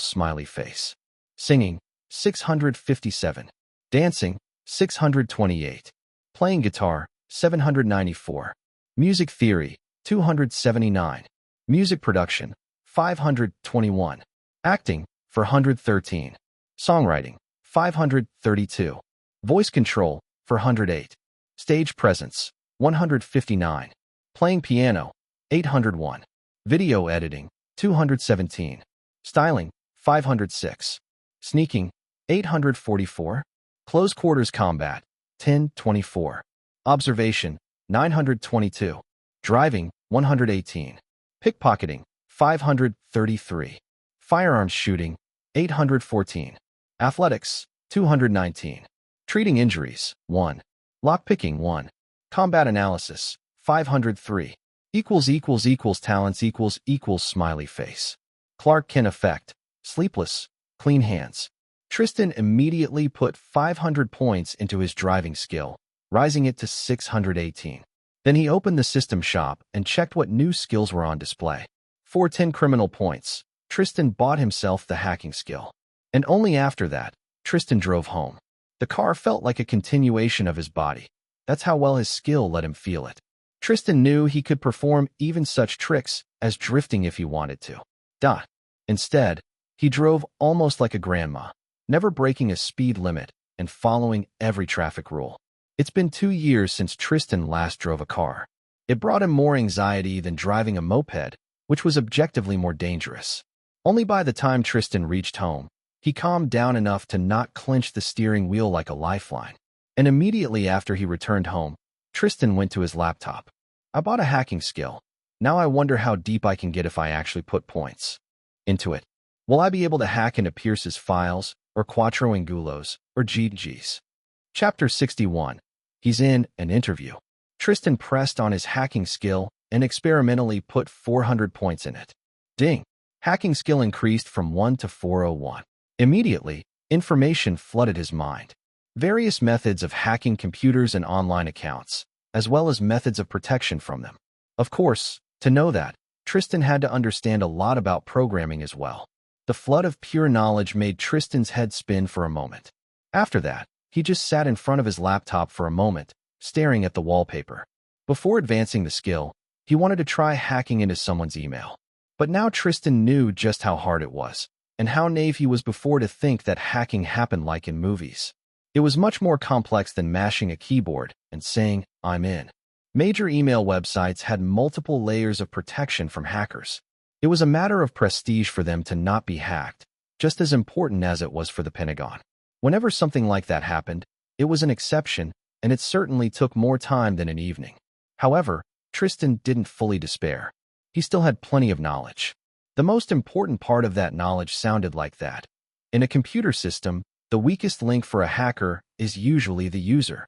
smiley face. Singing, 657. Dancing, 628. Playing guitar, 794. Music theory, 279. Music production, 521. Acting, 413. Songwriting, 532. Voice control, 408. Stage presence, 159. Playing piano, 801. Video editing, 217. Styling, 506. Sneaking, 844. Close quarters combat, 1024. Observation, 922. Driving, 118. Pickpocketing, 533. Firearms shooting, 814. Athletics, 219. Treating injuries, 1. Lockpicking, 1. Combat analysis, 503. Talents smiley face. Clark Kent effect, sleepless, clean hands. Tristan immediately put 500 points into his driving skill, rising it to 618. Then he opened the system shop and checked what new skills were on display. 410 criminal points. Tristan bought himself the hacking skill. And only after that, Tristan drove home. The car felt like a continuation of his body. That's how well his skill let him feel it. Tristan knew he could perform even such tricks as drifting if he wanted to. Instead, he drove almost like a grandma, never breaking a speed limit and following every traffic rule. It's been 2 years since Tristan last drove a car. It brought him more anxiety than driving a moped, which was objectively more dangerous. Only by the time Tristan reached home, he calmed down enough to not clench the steering wheel like a lifeline. And immediately after he returned home, Tristan went to his laptop. I bought a hacking skill. Now I wonder how deep I can get if I actually put points into it. Will I be able to hack into Pierce's files, or Quattro Angulo's, or GG's? Chapter 61. He's in an interview. Tristan pressed on his hacking skill and experimentally put 400 points in it. Ding! Hacking skill increased from 1 to 401. Immediately, information flooded his mind. Various methods of hacking computers and online accounts, as well as methods of protection from them. Of course, to know that, Tristan had to understand a lot about programming as well. The flood of pure knowledge made Tristan's head spin for a moment. After that, he just sat in front of his laptop for a moment, staring at the wallpaper. Before advancing the skill, he wanted to try hacking into someone's email. But now Tristan knew just how hard it was, and how naive he was before to think that hacking happened like in movies. It was much more complex than mashing a keyboard and saying, "I'm in." Major email websites had multiple layers of protection from hackers. It was a matter of prestige for them to not be hacked, just as important as it was for the Pentagon. Whenever something like that happened, it was an exception, and it certainly took more time than an evening. However, Tristan didn't fully despair. He still had plenty of knowledge. The most important part of that knowledge sounded like that. In a computer system, the weakest link for a hacker is usually the user.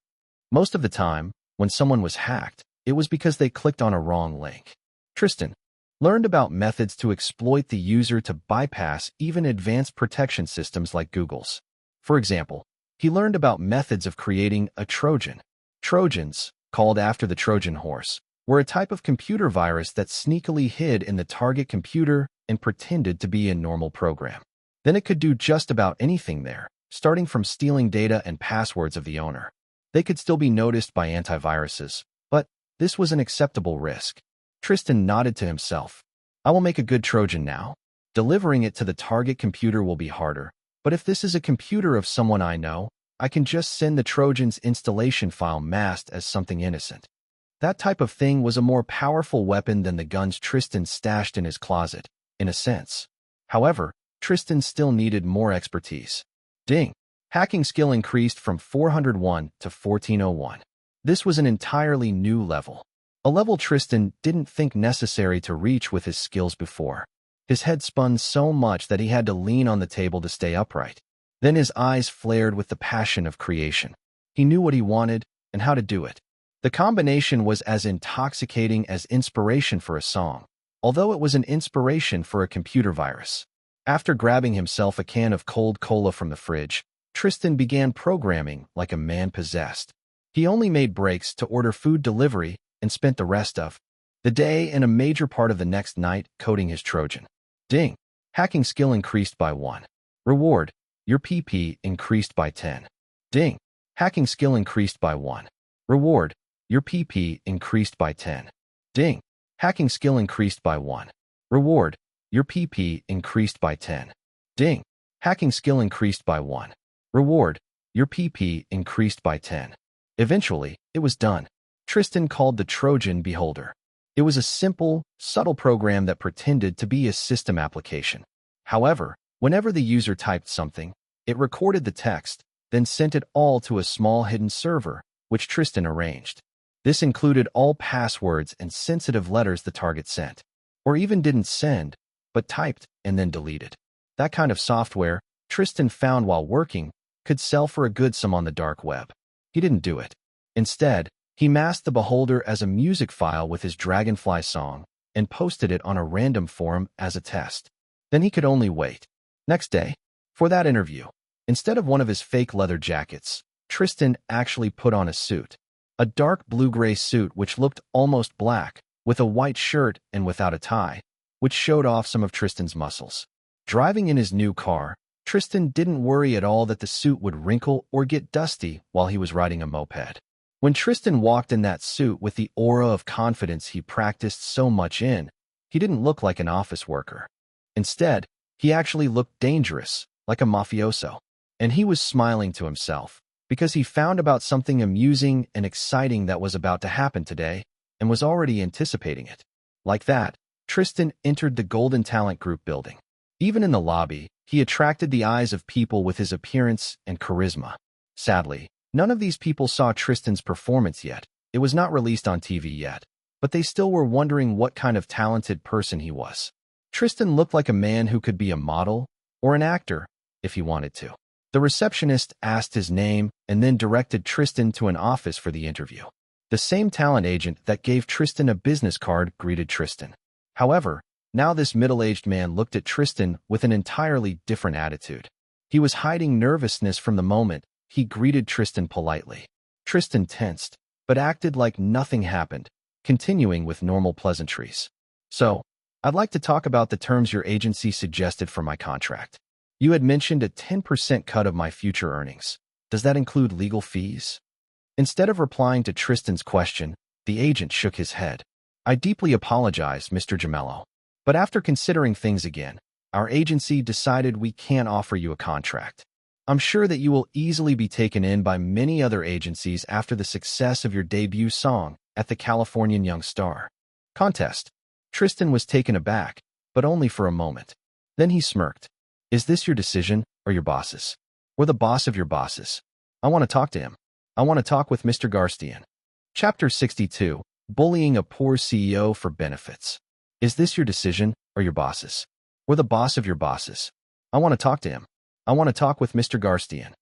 Most of the time, when someone was hacked, it was because they clicked on a wrong link. Tristan learned about methods to exploit the user to bypass even advanced protection systems like Google's. For example, he learned about methods of creating a Trojan. Trojans, called after the Trojan horse, were a type of computer virus that sneakily hid in the target computer and pretended to be a normal program. Then it could do just about anything there, starting from stealing data and passwords of the owner. They could still be noticed by antiviruses, but this was an acceptable risk. Tristan nodded to himself. I will make a good Trojan now. Delivering it to the target computer will be harder, but if this is a computer of someone I know, I can just send the Trojan's installation file masked as something innocent. That type of thing was a more powerful weapon than the guns Tristan stashed in his closet, in a sense. However, Tristan still needed more expertise. Ding! Hacking skill increased from 401 to 1401. This was an entirely new level. A level Tristan didn't think necessary to reach with his skills before. His head spun so much that he had to lean on the table to stay upright. Then his eyes flared with the passion of creation. He knew what he wanted and how to do it. The combination was as intoxicating as inspiration for a song, although it was an inspiration for a computer virus. After grabbing himself a can of cold cola from the fridge, Tristan began programming like a man possessed. He only made breaks to order food delivery and spent the rest of the day and a major part of the next night coding his Trojan. Ding! Hacking skill increased by 1. Reward: your PP increased by 10. Ding! Hacking skill increased by 1. Reward: your PP increased by 10. Ding! Hacking skill increased by 1. Reward: your PP increased by 10. Ding! Hacking skill increased by 1. Reward: your PP increased by 10. Eventually, it was done. Tristan called the Trojan Beholder. It was a simple, subtle program that pretended to be a system application. However, whenever the user typed something, it recorded the text, then sent it all to a small hidden server, which Tristan arranged. This included all passwords and sensitive letters the target sent, or even didn't send, but typed and then deleted. That kind of software, Tristan found while working, could sell for a good sum on the dark web. He didn't do it. Instead, he masked the Beholder as a music file with his Dragonfly song and posted it on a random forum as a test. Then he could only wait. Next day, for that interview, instead of one of his fake leather jackets, Tristan actually put on a suit. A dark blue-gray suit which looked almost black, with a white shirt and without a tie, which showed off some of Tristan's muscles. Driving in his new car, Tristan didn't worry at all that the suit would wrinkle or get dusty while he was riding a moped. When Tristan walked in that suit with the aura of confidence he practiced so much in, he didn't look like an office worker. Instead, he actually looked dangerous, like a mafioso. And he was smiling to himself, because he found about something amusing and exciting that was about to happen today, and was already anticipating it. Like that, Tristan entered the Golden Talent Group building. Even in the lobby, he attracted the eyes of people with his appearance and charisma. Sadly, none of these people saw Tristan's performance yet. It was not released on TV yet, but they still were wondering what kind of talented person he was. Tristan looked like a man who could be a model or an actor if he wanted to. The receptionist asked his name and then directed Tristan to an office for the interview. The same talent agent that gave Tristan a business card greeted Tristan. However, now this middle-aged man looked at Tristan with an entirely different attitude. He was hiding nervousness from the moment he greeted Tristan politely. Tristan tensed, but acted like nothing happened, continuing with normal pleasantries. So, I'd like to talk about the terms your agency suggested for my contract. You had mentioned a 10% cut of my future earnings. Does that include legal fees? Instead of replying to Tristan's question, the agent shook his head. I deeply apologize, Mr. Gemello. But after considering things again, our agency decided we can't offer you a contract. I'm sure that you will easily be taken in by many other agencies after the success of your debut song at the Californian Young Star contest. Tristan was taken aback, but only for a moment. Then he smirked. Is this your decision or your boss's? Or the boss of your bosses? I want to talk to him. I want to talk with Mr. Garstian. Chapter 62. Bullying a poor CEO for benefits. Is this your decision or your boss's? Or the boss of your bosses? I want to talk to him. I want to talk with Mr. Garstian.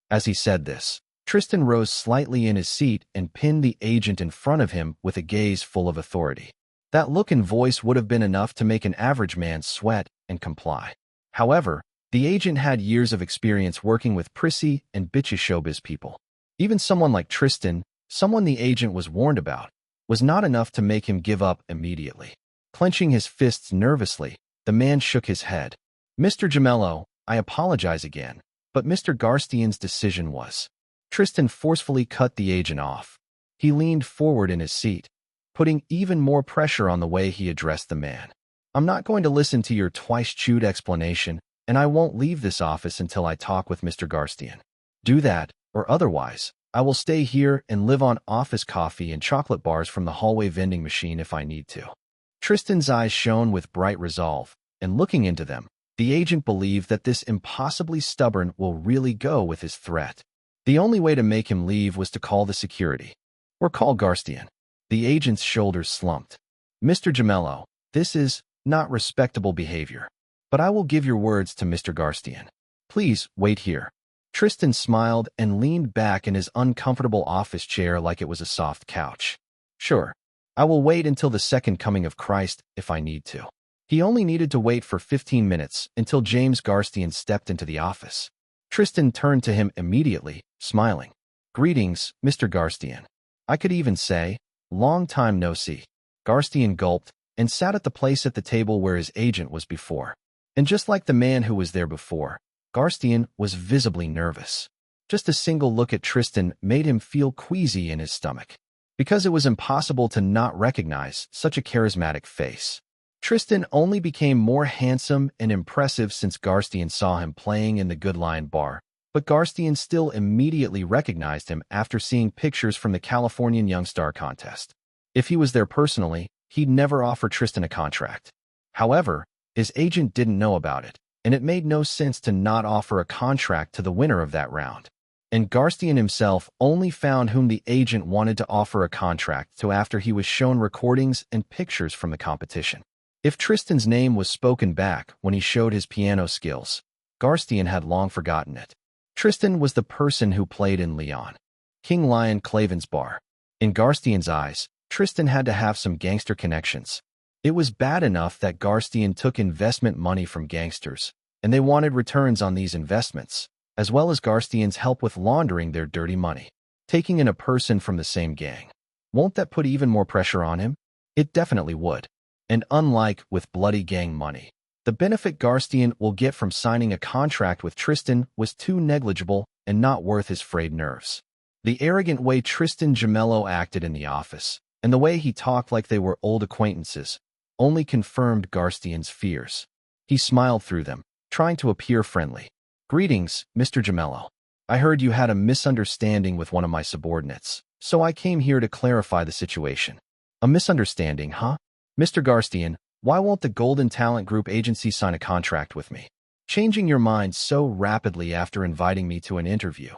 As he said this, Tristan rose slightly in his seat and pinned the agent in front of him with a gaze full of authority. That look and voice would have been enough to make an average man sweat and comply. However, the agent had years of experience working with prissy and bitchy showbiz people. Even someone like Tristan, someone the agent was warned about, was not enough to make him give up immediately. Clenching his fists nervously, the man shook his head. Mr. Gemello, I apologize again, but Mr. Garstian's decision was. Tristan forcefully cut the agent off. He leaned forward in his seat, putting even more pressure on the way he addressed the man. I'm not going to listen to your twice-chewed explanation, and I won't leave this office until I talk with Mr. Garstian. Do that, or otherwise, I will stay here and live on office coffee and chocolate bars from the hallway vending machine if I need to. Tristan's eyes shone with bright resolve, and looking into them, the agent believed that this impossibly stubborn will really go with his threat. The only way to make him leave was to call the security. Or call Garstian. The agent's shoulders slumped. Mr. Gemello, this is not respectable behavior. But I will give your words to Mr. Garstian. Please wait here. Tristan smiled and leaned back in his uncomfortable office chair like it was a soft couch. Sure, I will wait until the second coming of Christ if I need to. He only needed to wait for 15 minutes until James Garstian stepped into the office. Tristan turned to him immediately, smiling. Greetings, Mr. Garstian. I could even say, long time no see. Garstian gulped and sat at the place at the table where his agent was before. And just like the man who was there before, Garstian was visibly nervous. Just a single look at Tristan made him feel queasy in his stomach, because it was impossible to not recognize such a charismatic face. Tristan only became more handsome and impressive since Garstian saw him playing in the Good Lion bar, but Garstian still immediately recognized him after seeing pictures from the Californian Young Star contest. If he was there personally, he'd never offer Tristan a contract. However, his agent didn't know about it, and it made no sense to not offer a contract to the winner of that round. And Garstian himself only found whom the agent wanted to offer a contract to after he was shown recordings and pictures from the competition. If Tristan's name was spoken back when he showed his piano skills, Garstian had long forgotten it. Tristan was the person who played in Leon, King Lion Clavin's bar. In Garstian's eyes, Tristan had to have some gangster connections. It was bad enough that Garstian took investment money from gangsters, and they wanted returns on these investments, as well as Garstian's help with laundering their dirty money. Taking in a person from the same gang. Won't that put even more pressure on him? It definitely would. And unlike with bloody gang money, the benefit Garstian will get from signing a contract with Tristan was too negligible and not worth his frayed nerves. The arrogant way Tristan Gemello acted in the office, and the way he talked like they were old acquaintances, only confirmed Garstian's fears. He smiled through them, trying to appear friendly. Greetings, Mr. Gemello. I heard you had a misunderstanding with one of my subordinates, so I came here to clarify the situation. A misunderstanding, huh? Mr. Garstian, why won't the Golden Talent Group agency sign a contract with me? Changing your mind so rapidly after inviting me to an interview.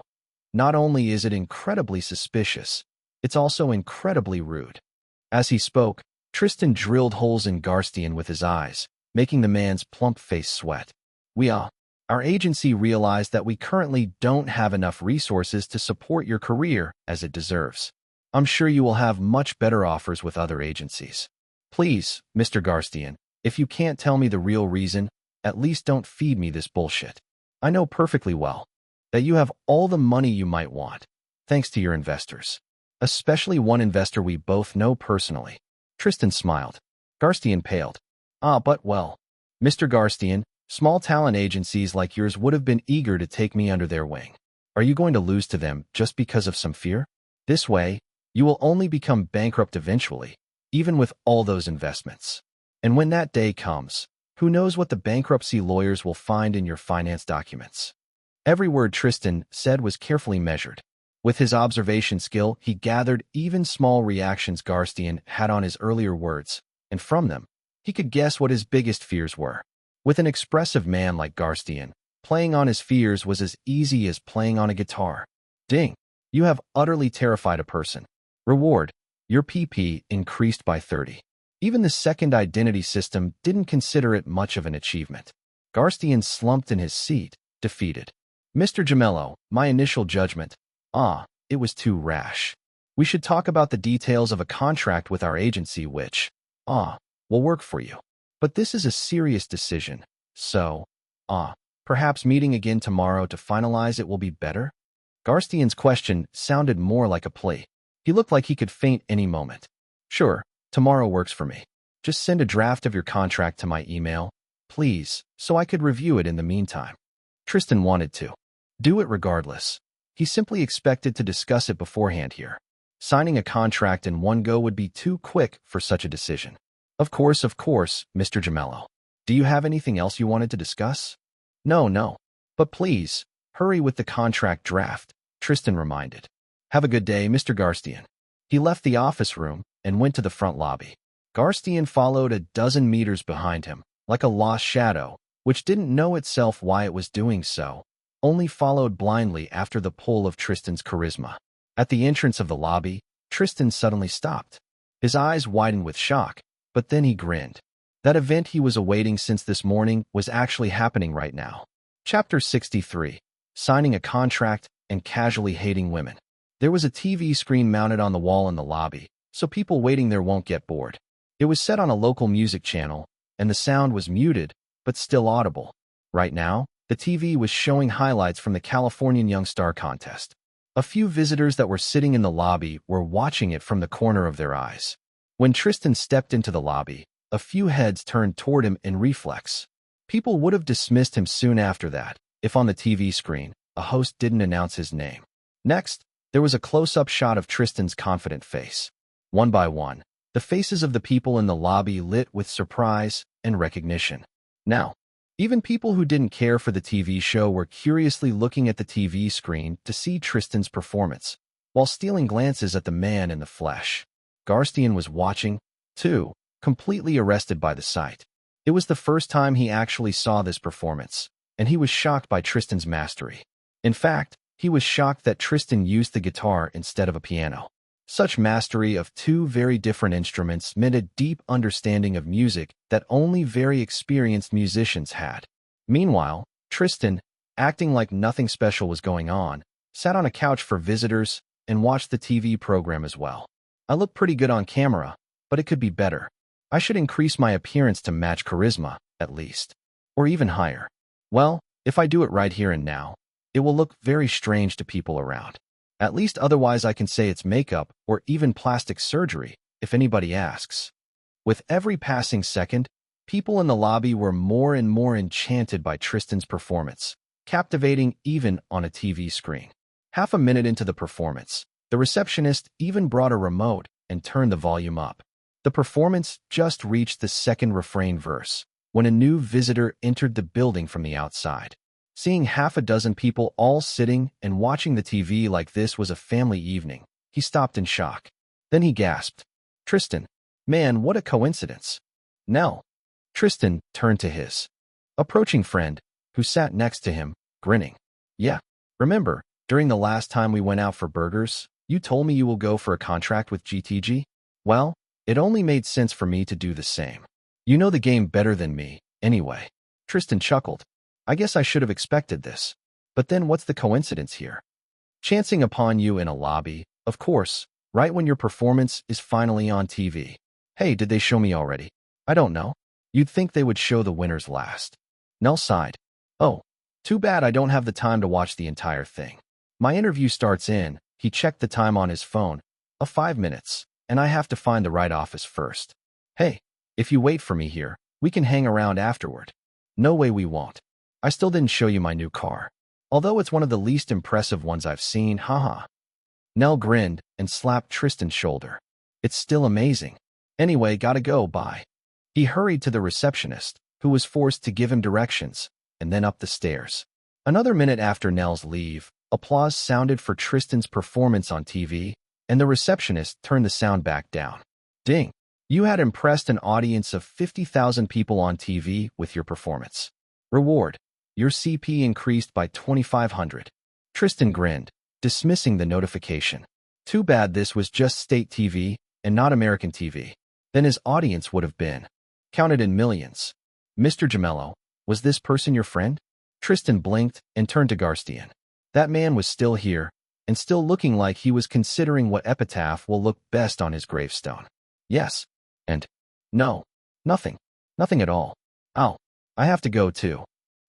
Not only is it incredibly suspicious, it's also incredibly rude. As he spoke, Tristan drilled holes in Garstian with his eyes, making the man's plump face sweat. Our agency realized that we currently don't have enough resources to support your career as it deserves. I'm sure you will have much better offers with other agencies. Please, Mr. Garstian, if you can't tell me the real reason, at least don't feed me this bullshit. I know perfectly well that you have all the money you might want, thanks to your investors. Especially one investor we both know personally. Tristan smiled. Garstian paled. But well, Mr. Garstian, small talent agencies like yours would have been eager to take me under their wing. Are you going to lose to them just because of some fear? This way, you will only become bankrupt eventually, even with all those investments. And when that day comes, who knows what the bankruptcy lawyers will find in your finance documents? Every word Tristan said was carefully measured. With his observation skill, he gathered even small reactions Garstian had on his earlier words, and from them, he could guess what his biggest fears were. With an expressive man like Garstian, playing on his fears was as easy as playing on a guitar. Ding! You have utterly terrified a person. Reward: your PP increased by 30. Even the second identity system didn't consider it much of an achievement. Garstian slumped in his seat, defeated. Mr. Gemello, my initial judgment. It was too rash. We should talk about the details of a contract with our agency which, will work for you. But this is a serious decision, so, perhaps meeting again tomorrow to finalize it will be better? Garstian's question sounded more like a plea. He looked like he could faint any moment. Sure, tomorrow works for me. Just send a draft of your contract to my email, please, so I could review it in the meantime. Tristan wanted to do it regardless. He simply expected to discuss it beforehand here. Signing a contract in one go would be too quick for such a decision. Of course, Mr. Gemello. Do you have anything else you wanted to discuss? No. But please, hurry with the contract draft, Tristan reminded. Have a good day, Mr. Garstian. He left the office room and went to the front lobby. Garstian followed a dozen meters behind him, like a lost shadow, which didn't know itself why it was doing so, only followed blindly after the pull of Tristan's charisma. At the entrance of the lobby, Tristan suddenly stopped. His eyes widened with shock, but then he grinned. That event he was awaiting since this morning was actually happening right now. Chapter 63. Signing a Contract and Casually Hating Women. There was a TV screen mounted on the wall in the lobby, so people waiting there won't get bored. It was set on a local music channel, and the sound was muted, but still audible. Right now, the TV was showing highlights from the Californian Young Star contest. A few visitors that were sitting in the lobby were watching it from the corner of their eyes. When Tristan stepped into the lobby, a few heads turned toward him in reflex. People would have dismissed him soon after that, if on the TV screen, a host didn't announce his name. Next, there was a close-up shot of Tristan's confident face. One by one, the faces of the people in the lobby lit with surprise and recognition. Now, even people who didn't care for the TV show were curiously looking at the TV screen to see Tristan's performance, while stealing glances at the man in the flesh. Garstian was watching, too, completely arrested by the sight. It was the first time he actually saw this performance, and he was shocked by Tristan's mastery. In fact, he was shocked that Tristan used the guitar instead of a piano. Such mastery of two very different instruments meant a deep understanding of music that only very experienced musicians had. Meanwhile, Tristan, acting like nothing special was going on, sat on a couch for visitors and watched the TV program as well. I look pretty good on camera, but it could be better. I should increase my appearance to match charisma, at least. Or even higher. Well, if I do it right here and now, it will look very strange to people around. At least otherwise I can say it's makeup or even plastic surgery, if anybody asks. With every passing second, people in the lobby were more and more enchanted by Tristan's performance, captivating even on a TV screen. Half a minute into the performance, the receptionist even brought a remote and turned the volume up. The performance just reached the second refrain verse, when a new visitor entered the building from the outside. Seeing half a dozen people all sitting and watching the TV like this was a family evening, he stopped in shock. Then he gasped, "Tristan, man, what a coincidence." Nell. Tristan turned to his approaching friend, who sat next to him, grinning. "Yeah, remember, during the last time we went out for burgers, you told me you will go for a contract with GTG? Well, it only made sense for me to do the same. You know the game better than me, anyway." Tristan chuckled. "I guess I should have expected this. But then what's the coincidence here? Chancing upon you in a lobby, of course, right when your performance is finally on TV. Hey, did they show me already? I don't know. You'd think they would show the winners last." Nell sighed. "Oh, too bad I don't have the time to watch the entire thing. My interview starts in," he checked the time on his phone, 5 minutes, "and I have to find the right office first. Hey, if you wait for me here, We can hang around afterward. No way we won't. I still didn't show you my new car. Although it's one of the least impressive ones I've seen, haha. Nell grinned and slapped Tristan's shoulder. It's still amazing. Anyway, gotta go, bye. He hurried to the receptionist, who was forced to give him directions, and then up the stairs. Another minute after Nell's leave, applause sounded for Tristan's performance on TV, and the receptionist turned the sound back down. Ding! You had impressed an audience of 50,000 people on TV with your performance. Reward. Your CP increased by 2,500. Tristan grinned, dismissing the notification. Too bad this was just state TV and not American TV. Then his audience would have been counted in millions. Mr. Gemello, was this person your friend? Tristan blinked and turned to Garstian. That man was still here, and still looking like he was considering what epitaph will look best on his gravestone. Yes. And no. Nothing. Nothing at all. Oh, I have to go too.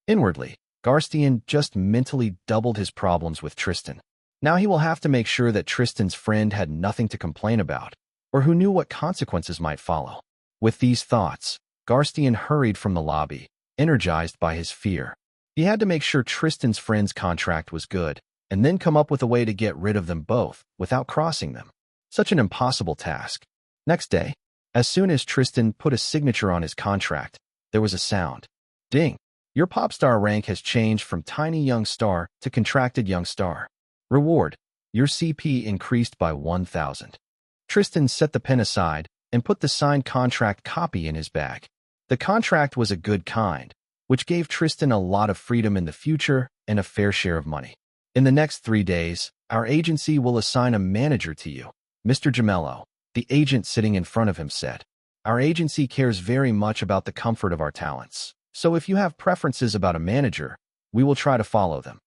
Inwardly, Garstian just mentally doubled his problems with Tristan. Now he will have to make sure that Tristan's friend had nothing to complain about, or who knew what consequences might follow. With these thoughts, Garstian hurried from the lobby, energized by his fear. He had to make sure Tristan's friend's contract was good, and then come up with a way to get rid of them both without crossing them. Such an impossible task. Next day, as soon as Tristan put a signature on his contract, there was a sound. Ding! Your pop star rank has changed from tiny young star to contracted young star. Reward. Your CP increased by 1,000. Tristan set the pen aside and put the signed contract copy in his bag. The contract was a good kind, which gave Tristan a lot of freedom in the future and a fair share of money. In the next 3 days, our agency will assign a manager to you. Mr. Gemello, the agent sitting in front of him said. Our agency cares very much about the comfort of our talents. So if you have preferences about a manager, we will try to follow them.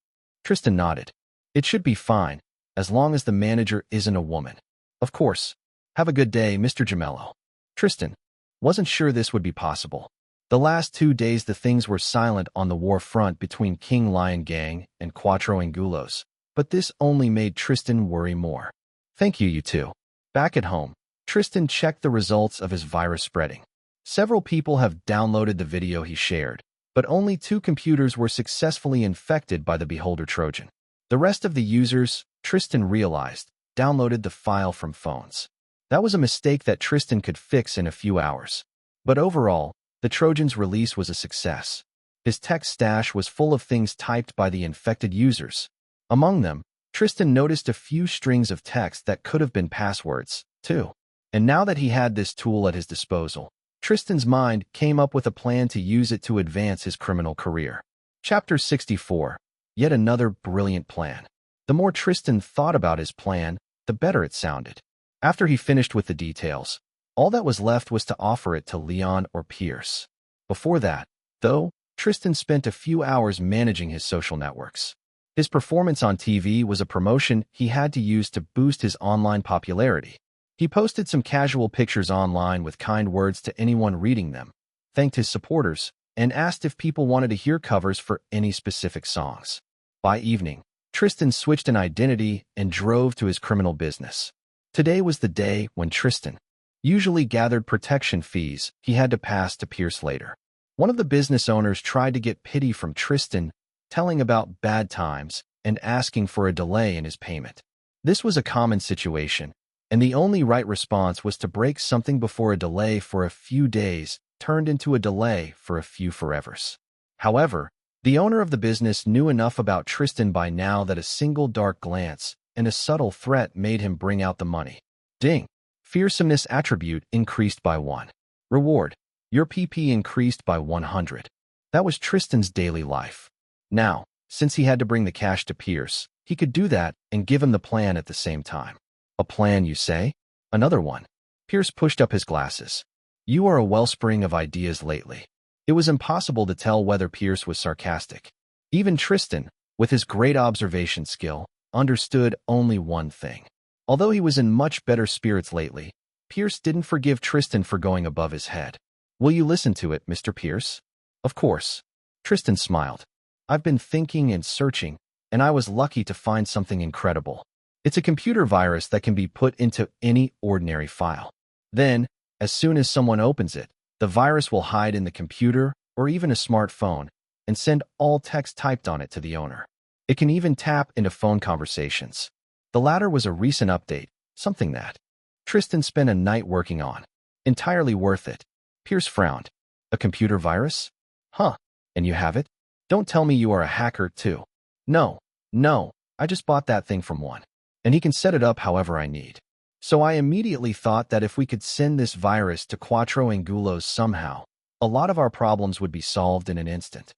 Tristan nodded. It should be fine, as long as the manager isn't a woman. Of course. Have a good day, Mr. Gemello. Tristan wasn't sure this would be possible. The last 2 days the things were silent on the war front between King Lion Gang and Quattro Angulos, but this only made Tristan worry more. Thank you, you two. Back at home, Tristan checked the results of his virus spreading. Several people have downloaded the video he shared, but only 2 computers were successfully infected by the Beholder Trojan. The rest of the users, Tristan realized, downloaded the file from phones. That was a mistake that Tristan could fix in a few hours. But overall, the Trojan's release was a success. His text stash was full of things typed by the infected users. Among them, Tristan noticed a few strings of text that could have been passwords, too. And now that he had this tool at his disposal, Tristan's mind came up with a plan to use it to advance his criminal career. Chapter 64. Yet another brilliant plan. The more Tristan thought about his plan, the better it sounded. After he finished with the details, all that was left was to offer it to Leon or Pierce. Before that, though, Tristan spent a few hours managing his social networks. His performance on TV was a promotion he had to use to boost his online popularity. He posted some casual pictures online with kind words to anyone reading them, thanked his supporters, and asked if people wanted to hear covers for any specific songs. By evening, Tristan switched an identity and drove to his criminal business. Today was the day when Tristan usually gathered protection fees he had to pass to Pierce later. One of the business owners tried to get pity from Tristan, telling about bad times and asking for a delay in his payment. This was a common situation, and the only right response was to break something before a delay for a few days turned into a delay for a few forevers. However, the owner of the business knew enough about Tristan by now that a single dark glance and a subtle threat made him bring out the money. Ding! Fearsomeness attribute increased by 1. Reward. Your PP increased by 100. That was Tristan's daily life. Now, since he had to bring the cash to Pierce, he could do that and give him the plan at the same time. A plan, you say? Another one. Pierce pushed up his glasses. You are a wellspring of ideas lately. It was impossible to tell whether Pierce was sarcastic. Even Tristan, with his great observation skill, understood only one thing. Although he was in much better spirits lately, Pierce didn't forgive Tristan for going above his head. Will you listen to it, Mr. Pierce? Of course. Tristan smiled. I've been thinking and searching, and I was lucky to find something incredible. It's a computer virus that can be put into any ordinary file. Then, as soon as someone opens it, the The virus will hide in the computer or even a smartphone and send all text typed on it to the owner. It can even tap into phone conversations. The latter was a recent update, something that Tristan spent a night working on. Entirely worth it. Pierce frowned. A computer virus? Huh. And you have it? Don't tell me you are a hacker too. No, I just bought that thing from one. And he can set it up however I need. So I immediately thought that if we could send this virus to Quattro Angulos somehow, a lot of our problems would be solved in an instant.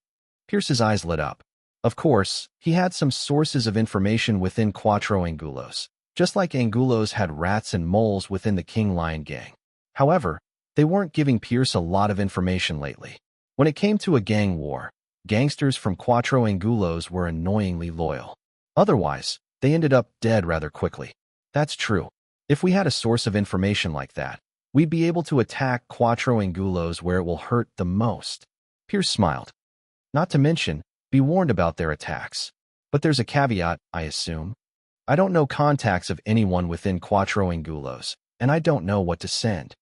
Pierce's eyes lit up. Of course, he had some sources of information within Quattro Angulos, just like Angulos had rats and moles within the King Lion gang. However, they weren't giving Pierce a lot of information lately. When it came to a gang war, gangsters from Quattro Angulos were annoyingly loyal. Otherwise, they ended up dead rather quickly. That's true. If we had a source of information like that, we'd be able to attack Quattro Angulos where it will hurt the most. Pierce smiled. Not to mention, be warned about their attacks. But there's a caveat, I assume. I don't know contacts of anyone within Quattro Angulos, and I don't know what to send.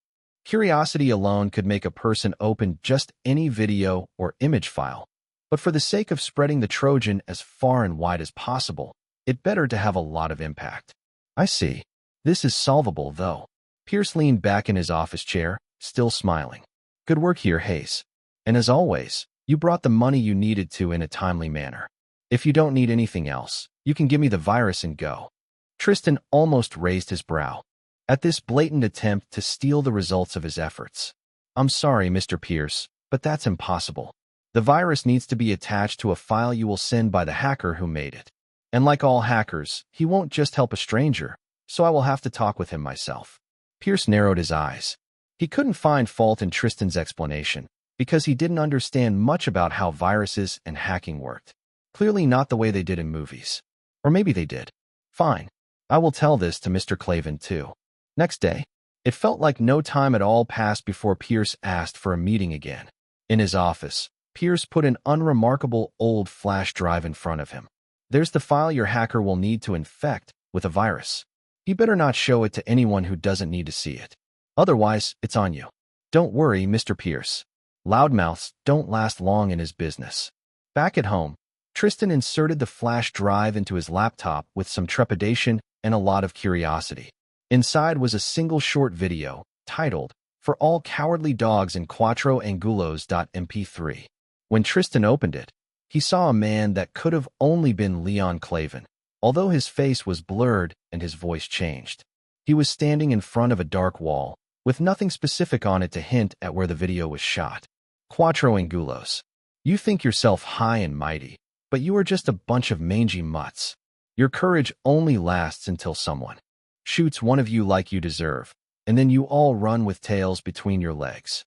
Curiosity alone could make a person open just any video or image file. But for the sake of spreading the Trojan as far and wide as possible, it better to have a lot of impact. I see. This is solvable, though. Pierce leaned back in his office chair, still smiling. Good work here, Hayes. And as always, you brought the money you needed to in a timely manner. If you don't need anything else, you can give me the virus and go. Tristan almost raised his brow at this blatant attempt to steal the results of his efforts. I'm sorry, Mr. Pierce, but that's impossible. The virus needs to be attached to a file you will send by the hacker who made it. And like all hackers, he won't just help a stranger, so I will have to talk with him myself. Pierce narrowed his eyes. He couldn't find fault in Tristan's explanation, because he didn't understand much about how viruses and hacking worked. Clearly not the way they did in movies. Or maybe they did. Fine. I will tell this to Mr. Clavin too. Next day, it felt like no time at all passed before Pierce asked for a meeting again. In his office, Pierce put an unremarkable old flash drive in front of him. There's the file your hacker will need to infect with a virus. He better not show it to anyone who doesn't need to see it. Otherwise, it's on you. Don't worry, Mr. Pierce. Loudmouths don't last long in his business. Back at home, Tristan inserted the flash drive into his laptop with some trepidation and a lot of curiosity. Inside was a single short video, titled, For All Cowardly Dogs in Quattro Angulos.mp3. When Tristan opened it, he saw a man that could have only been Leon Clavin, although his face was blurred and his voice changed. He was standing in front of a dark wall, with nothing specific on it to hint at where the video was shot. Quattro Angulos. You think yourself high and mighty, but you are just a bunch of mangy mutts. Your courage only lasts until someone shoots one of you like you deserve, and then you all run with tails between your legs.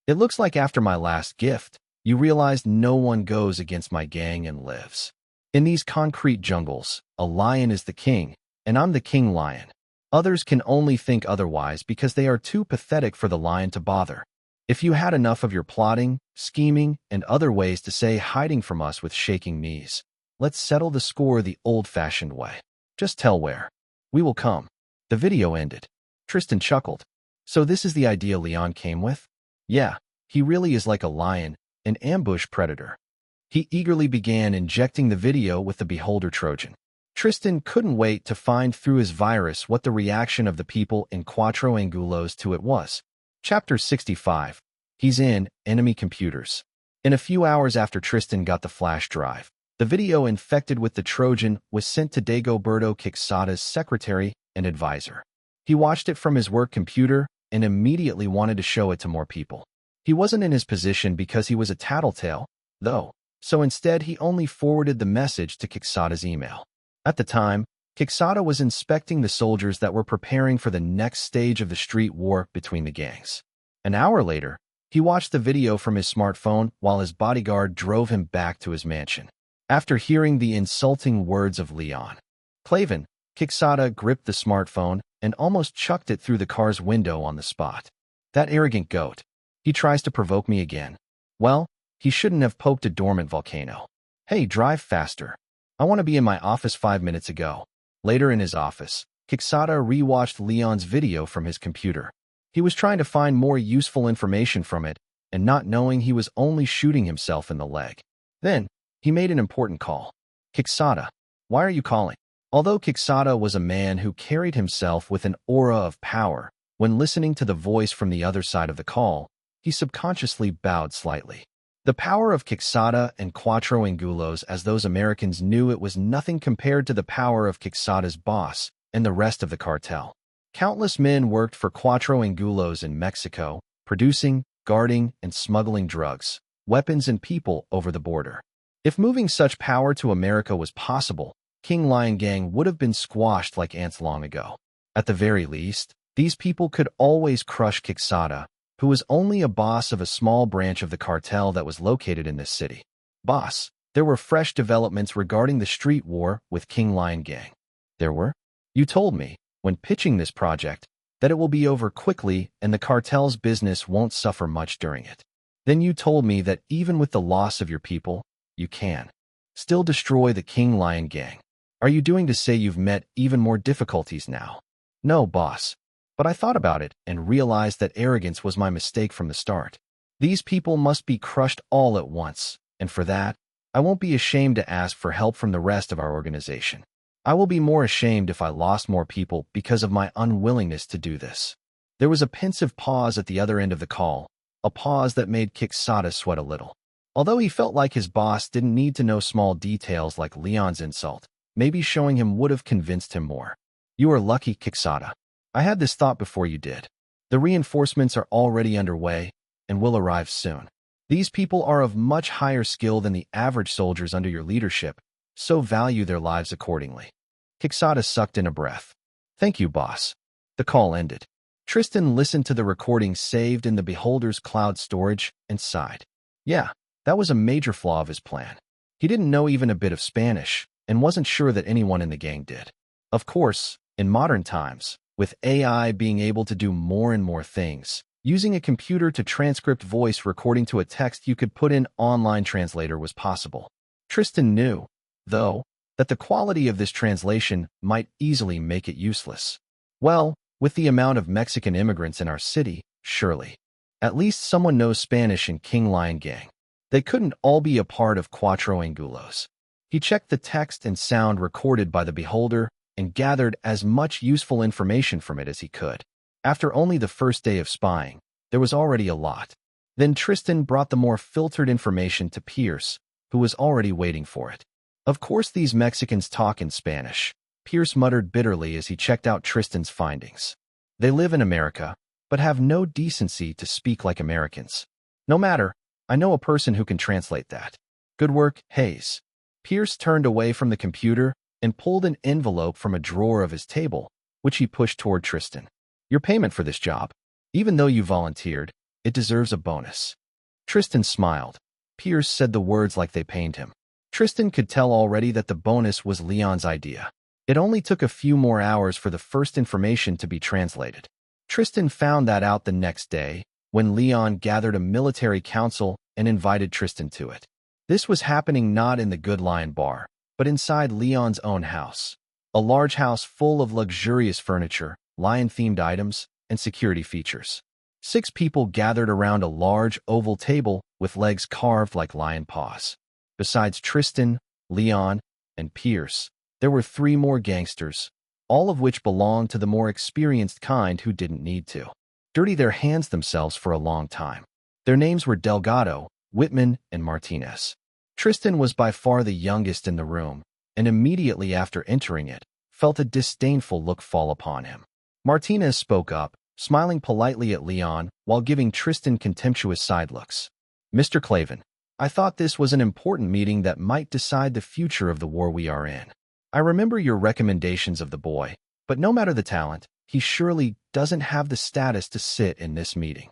It looks like after my last gift, you realized no one goes against my gang and lives. In these concrete jungles, a lion is the king, and I'm the king lion. Others can only think otherwise because they are too pathetic for the lion to bother. If you had enough of your plotting, scheming, and other ways to say hiding from us with shaking knees, let's settle the score the old-fashioned way. Just tell where. We will come. The video ended. Tristan chuckled. So this is the idea Leon came with? Yeah, he really is like a lion, an ambush predator. He eagerly began injecting the video with the Beholder Trojan. Tristan couldn't wait to find through his virus what the reaction of the people in Quattro Angulos to it was. Chapter 65. He's in Enemy Computers. In a few hours after Tristan got the flash drive, the video infected with the Trojan was sent to Dagoberto Quixada's secretary and advisor. He watched it from his work computer and immediately wanted to show it to more people. He wasn't in his position because he was a tattletale, though, so instead he only forwarded the message to Quixada's email. At the time, Quixada was inspecting the soldiers that were preparing for the next stage of the street war between the gangs. An hour later, he watched the video from his smartphone while his bodyguard drove him back to his mansion. After hearing the insulting words of Leon Clavin, Quixada gripped the smartphone and almost chucked it through the car's window on the spot. That arrogant goat. He tries to provoke me again. Well, he shouldn't have poked a dormant volcano. Hey, drive faster. I want to be in my office 5 minutes ago. Later in his office, Quixada rewatched Leon's video from his computer. He was trying to find more useful information from it, and not knowing he was only shooting himself in the leg. Then, he made an important call. Quixada, why are you calling? Although Quixada was a man who carried himself with an aura of power, when listening to the voice from the other side of the call, he subconsciously bowed slightly. The power of Quixada and Cuatro Angulos, as those Americans knew it, was nothing compared to the power of Quixada's boss and the rest of the cartel. Countless men worked for Cuatro Angulos in Mexico, producing, guarding, and smuggling drugs, weapons, and people over the border. If moving such power to America was possible, King Lion Gang would have been squashed like ants long ago. At the very least, these people could always crush Quixada, who was only a boss of a small branch of the cartel that was located in this city. Boss, there were fresh developments regarding the street war with King Lion Gang. There were? You told me, when pitching this project, that it will be over quickly and the cartel's business won't suffer much during it. Then you told me that even with the loss of your people, you can still destroy the King Lion Gang. Are you doing to say you've met even more difficulties now? No, boss. But I thought about it and realized that arrogance was my mistake from the start. These people must be crushed all at once, and for that, I won't be ashamed to ask for help from the rest of our organization. I will be more ashamed if I lost more people because of my unwillingness to do this. There was a pensive pause at the other end of the call, a pause that made Quixada sweat a little. Although he felt like his boss didn't need to know small details like Leon's insult, maybe showing him would have convinced him more. You are lucky, Quixada. I had this thought before you did. The reinforcements are already underway and will arrive soon. These people are of much higher skill than the average soldiers under your leadership, so value their lives accordingly. Quixada sucked in a breath. Thank you, boss. The call ended. Tristan listened to the recording saved in the Beholder's cloud storage and sighed. Yeah, that was a major flaw of his plan. He didn't know even a bit of Spanish and wasn't sure that anyone in the gang did. Of course, in modern times, with AI being able to do more and more things, using a computer to transcript voice recording to a text you could put in online translator was possible. Tristan knew, though, that the quality of this translation might easily make it useless. Well, with the amount of Mexican immigrants in our city, surely. At least someone knows Spanish in King Lion Gang. They couldn't all be a part of Cuatro Angulos. He checked the text and sound recorded by the Beholder and gathered as much useful information from it as he could. After only the first day of spying, there was already a lot. Then Tristan brought the more filtered information to Pierce, who was already waiting for it. Of course these Mexicans talk in Spanish, Pierce muttered bitterly as he checked out Tristan's findings. They live in America, but have no decency to speak like Americans. No matter, I know a person who can translate that. Good work, Hayes. Pierce turned away from the computer and pulled an envelope from a drawer of his table, which he pushed toward Tristan. Your payment for this job. Even though you volunteered, it deserves a bonus. Tristan smiled. Pierce said the words like they pained him. Tristan could tell already that the bonus was Leon's idea. It only took a few more hours for the first information to be translated. Tristan found that out the next day, when Leon gathered a military council and invited Tristan to it. This was happening not in the Good Lion bar, but inside Leon's own house. A large house full of luxurious furniture, lion-themed items, and security features. 6 people gathered around a large oval table with legs carved like lion paws. Besides Tristan, Leon, and Pierce, there were 3 more gangsters, all of which belonged to the more experienced kind who didn't need to dirty their hands themselves for a long time. Their names were Delgado, Whitman, and Martinez. Tristan was by far the youngest in the room, and immediately after entering it, felt a disdainful look fall upon him. Martinez spoke up, smiling politely at Leon while giving Tristan contemptuous side looks. Mr. Clavin, I thought this was an important meeting that might decide the future of the war we are in. I remember your recommendations of the boy, but no matter the talent, he surely doesn't have the status to sit in this meeting.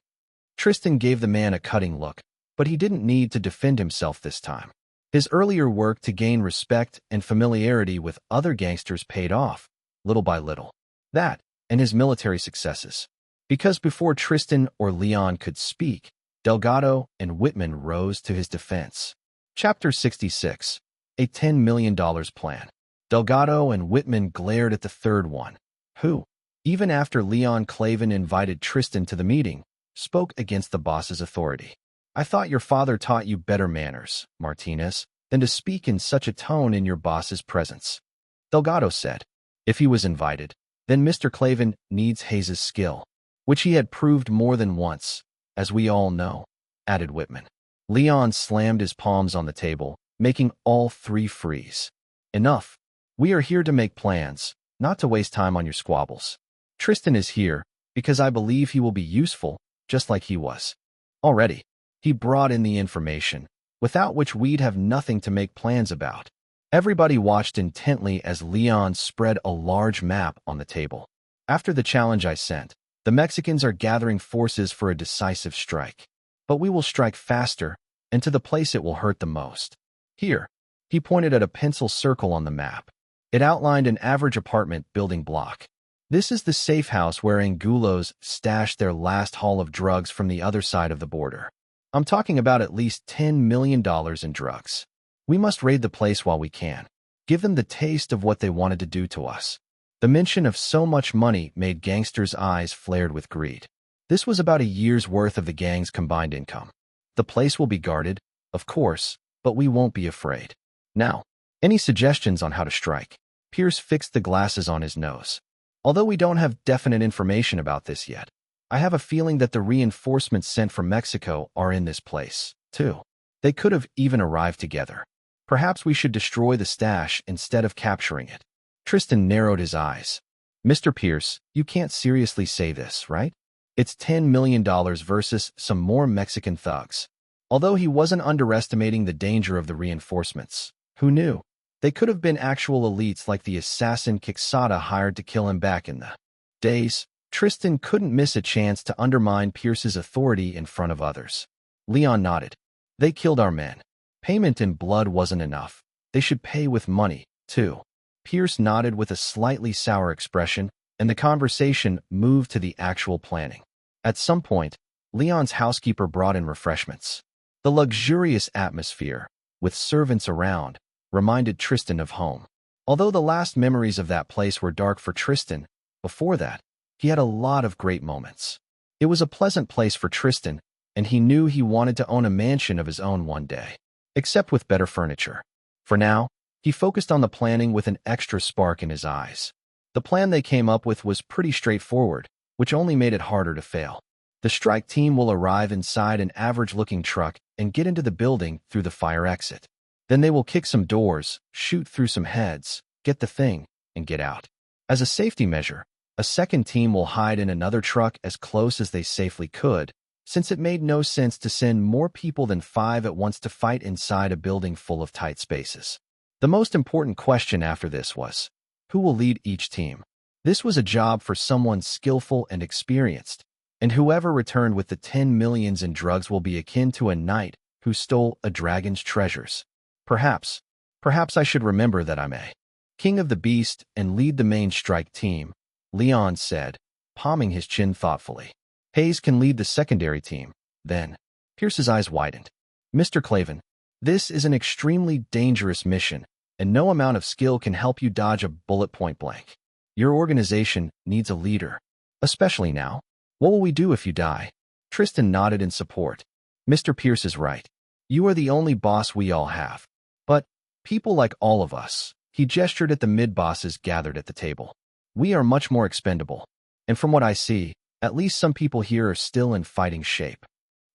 Tristan gave the man a cutting look, but he didn't need to defend himself this time. His earlier work to gain respect and familiarity with other gangsters paid off, little by little. That, and his military successes. Because before Tristan or Leon could speak, Delgado and Whitman rose to his defense. Chapter 66. A $10 million plan. Delgado and Whitman glared at the third one. Who? even after Leon Clavin invited Tristan to the meeting, spoke against the boss's authority. I thought your father taught you better manners, Martinez, than to speak in such a tone in your boss's presence. Delgado said. If he was invited, then Mr. Clavin needs Hayes's skill, which he had proved more than once, as we all know, added Whitman. Leon slammed his palms on the table, making all three freeze. Enough. We are here to make plans, not to waste time on your squabbles. Tristan is here because I believe he will be useful, just like he was. Already, he brought in the information, without which we'd have nothing to make plans about. Everybody watched intently as Leon spread a large map on the table. After the challenge I sent, the Mexicans are gathering forces for a decisive strike. But we will strike faster, and to the place it will hurt the most. Here, he pointed at a pencil circle on the map. It outlined an average apartment building block. This is the safe house where Angulos stashed their last haul of drugs from the other side of the border. I'm talking about at least $10 million in drugs. We must raid the place while we can. Give them the taste of what they wanted to do to us. The mention of so much money made gangsters' eyes flared with greed. This was about a year's worth of the gang's combined income. The place will be guarded, of course, but we won't be afraid. Now, any suggestions on how to strike? Pierce fixed the glasses on his nose. Although we don't have definite information about this yet, I have a feeling that the reinforcements sent from Mexico are in this place, too. They could have even arrived together. Perhaps we should destroy the stash instead of capturing it. Tristan narrowed his eyes. Mr. Pierce, you can't seriously say this, right? It's $10 million versus some more Mexican thugs. Although he wasn't underestimating the danger of the reinforcements. Who knew? They could have been actual elites like the assassin Quixada hired to kill him back in the days. Tristan couldn't miss a chance to undermine Pierce's authority in front of others. Leon nodded. They killed our men. Payment in blood wasn't enough. They should pay with money, too. Pierce nodded with a slightly sour expression, and the conversation moved to the actual planning. At some point, Leon's housekeeper brought in refreshments. The luxurious atmosphere, with servants around, reminded Tristan of home. Although the last memories of that place were dark for Tristan, before that, he had a lot of great moments. It was a pleasant place for Tristan, and he knew he wanted to own a mansion of his own one day, except with better furniture. For now, he focused on the planning with an extra spark in his eyes. The plan they came up with was pretty straightforward, which only made it harder to fail. The strike team will arrive inside an average-looking truck and get into the building through the fire exit. Then they will kick some doors, shoot through some heads, get the thing, and get out. As a safety measure, a second team will hide in another truck as close as they safely could, since it made no sense to send more people than 5 at once to fight inside a building full of tight spaces. The most important question after this was, who will lead each team? This was a job for someone skillful and experienced, and whoever returned with the 10 millions in drugs will be akin to a knight who stole a dragon's treasures. Perhaps I should remember that I'm a king of the beast and lead the main strike team, Leon said, palming his chin thoughtfully. Hayes can lead the secondary team, then. Pierce's eyes widened. Mr. Clavin, this is an extremely dangerous mission, and no amount of skill can help you dodge a bullet point blank. Your organization needs a leader, especially now. What will we do if you die? Tristan nodded in support. Mr. Pierce is right. You are the only boss we all have. But, people like all of us, he gestured at the mid-bosses gathered at the table. We are much more expendable. And from what I see, at least some people here are still in fighting shape.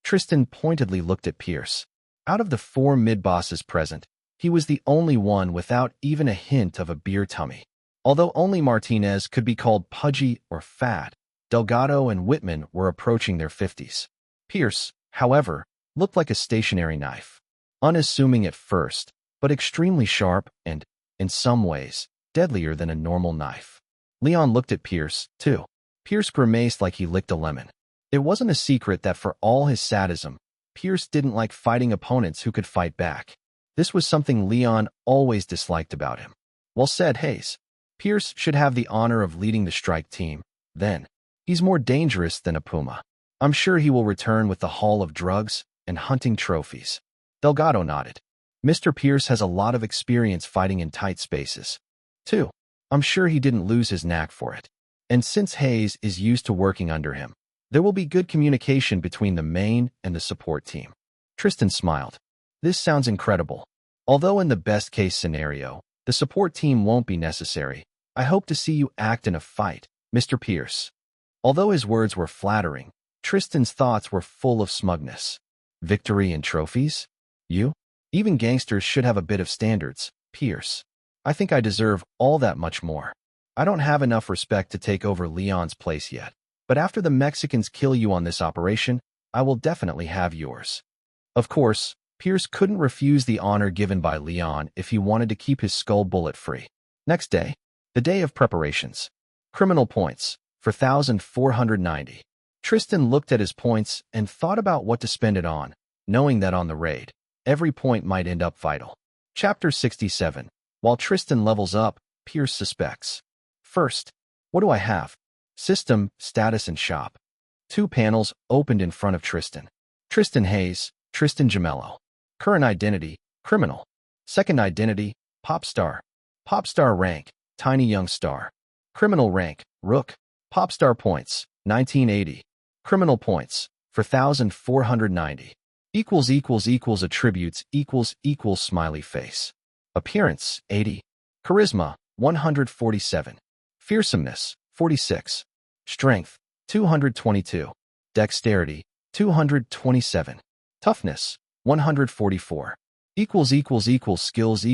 Tristan pointedly looked at Pierce. Out of the 4 mid-bosses present, he was the only one without even a hint of a beer tummy. Although only Martinez could be called pudgy or fat, Delgado and Whitman were approaching their 50s. Pierce, however, looked like a stationary knife. Unassuming at first, but extremely sharp and, in some ways, deadlier than a normal knife. Leon looked at Pierce, too. Pierce grimaced like he licked a lemon. It wasn't a secret that for all his sadism, Pierce didn't like fighting opponents who could fight back. This was something Leon always disliked about him. Well said, Hayes. Pierce should have the honor of leading the strike team, then. He's more dangerous than a puma. I'm sure he will return with the haul of drugs and hunting trophies. Delgado nodded. Mr. Pierce has a lot of experience fighting in tight spaces, too. I'm sure he didn't lose his knack for it. And since Hayes is used to working under him, there will be good communication between the main and the support team. Tristan smiled. This sounds incredible. Although in the best-case scenario, the support team won't be necessary, I hope to see you act in a fight, Mr. Pierce. Although his words were flattering, Tristan's thoughts were full of smugness. Victory and trophies? You? Even gangsters should have a bit of standards, Pierce. I think I deserve all that much more. I don't have enough respect to take over Leon's place yet, but after the Mexicans kill you on this operation, I will definitely have yours. Of course, Pierce couldn't refuse the honor given by Leon if he wanted to keep his skull bullet-free. Next day, the day of preparations. Criminal points, 4,490. Tristan looked at his points and thought about what to spend it on, knowing that on the raid, every point might end up vital. Chapter 67. While Tristan levels up, Pierce suspects. First, what do I have? System, status, and shop. 2 panels opened in front of Tristan. Tristan Hayes, Tristan Gemello. Current identity, criminal. Second identity, pop star. Pop star rank, tiny young star. Criminal rank, rook. Pop star points, 1980. Criminal points, 4,490. Attributes smiley face. Appearance, 80. Charisma, 147. Fearsomeness, 46. Strength, 222. Dexterity, 227. Toughness, 144. Skills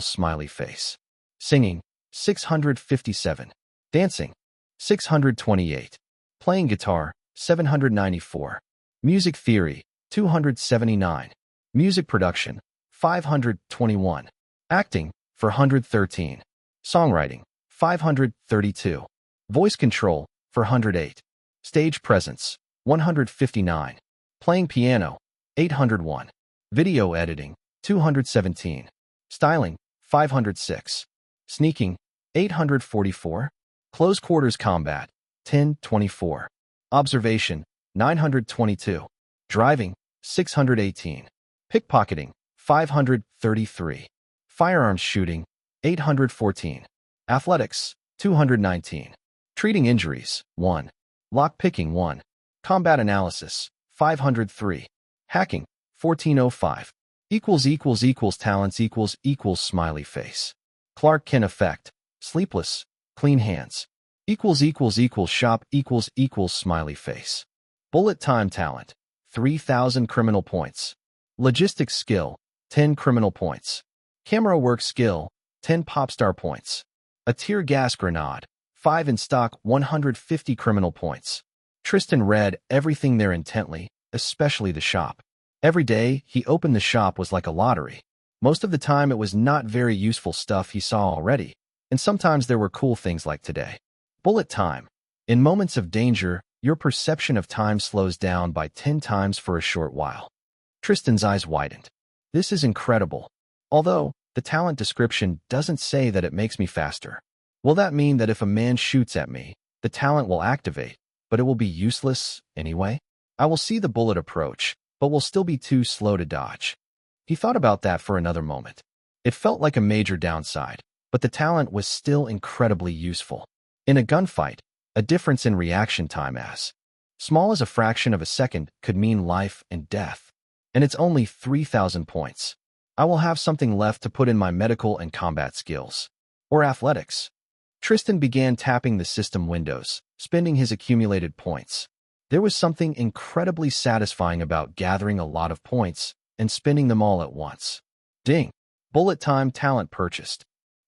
smiley face. Singing, 657. Dancing, 628. Playing guitar, 794. Music theory, 279. Music production, 521. Acting, 413. Songwriting, 532. Voice control, 408. Stage presence, 159. Playing piano, 801. Video editing, 217. Styling, 506. Sneaking, 844. Close quarters combat, 1024. Observation, 922. Driving, 618. Pickpocketing, 533. Firearms shooting, 814. Athletics, 219. Treating injuries, 1. Lockpicking, 1. Combat analysis, 503. Hacking, 1405. Talents smiley face. Clark Kent effect, sleepless, clean hands. Shop smiley face. Bullet time talent, 3,000 criminal points. Logistics skill, 10 criminal points. Camera work skill, 10 popstar points. A tear gas grenade, 5 in stock, 150 criminal points. Tristan read everything there intently, especially the shop. Every day he opened the shop was like a lottery. Most of the time it was not very useful stuff he saw already, and sometimes there were cool things like today. Bullet time. In moments of danger, your perception of time slows down by 10 times for a short while. Tristan's eyes widened. This is incredible. Although, the talent description doesn't say that it makes me faster. Will that mean that if a man shoots at me, the talent will activate, but it will be useless anyway? I will see the bullet approach, but will still be too slow to dodge. He thought about that for another moment. It felt like a major downside, but the talent was still incredibly useful. In a gunfight, a difference in reaction time as small as a fraction of a second could mean life and death. And it's only 3,000 points. I will have something left to put in my medical and combat skills. Or athletics. Tristan began tapping the system windows, spending his accumulated points. There was something incredibly satisfying about gathering a lot of points and spending them all at once. Ding. Bullet time talent purchased.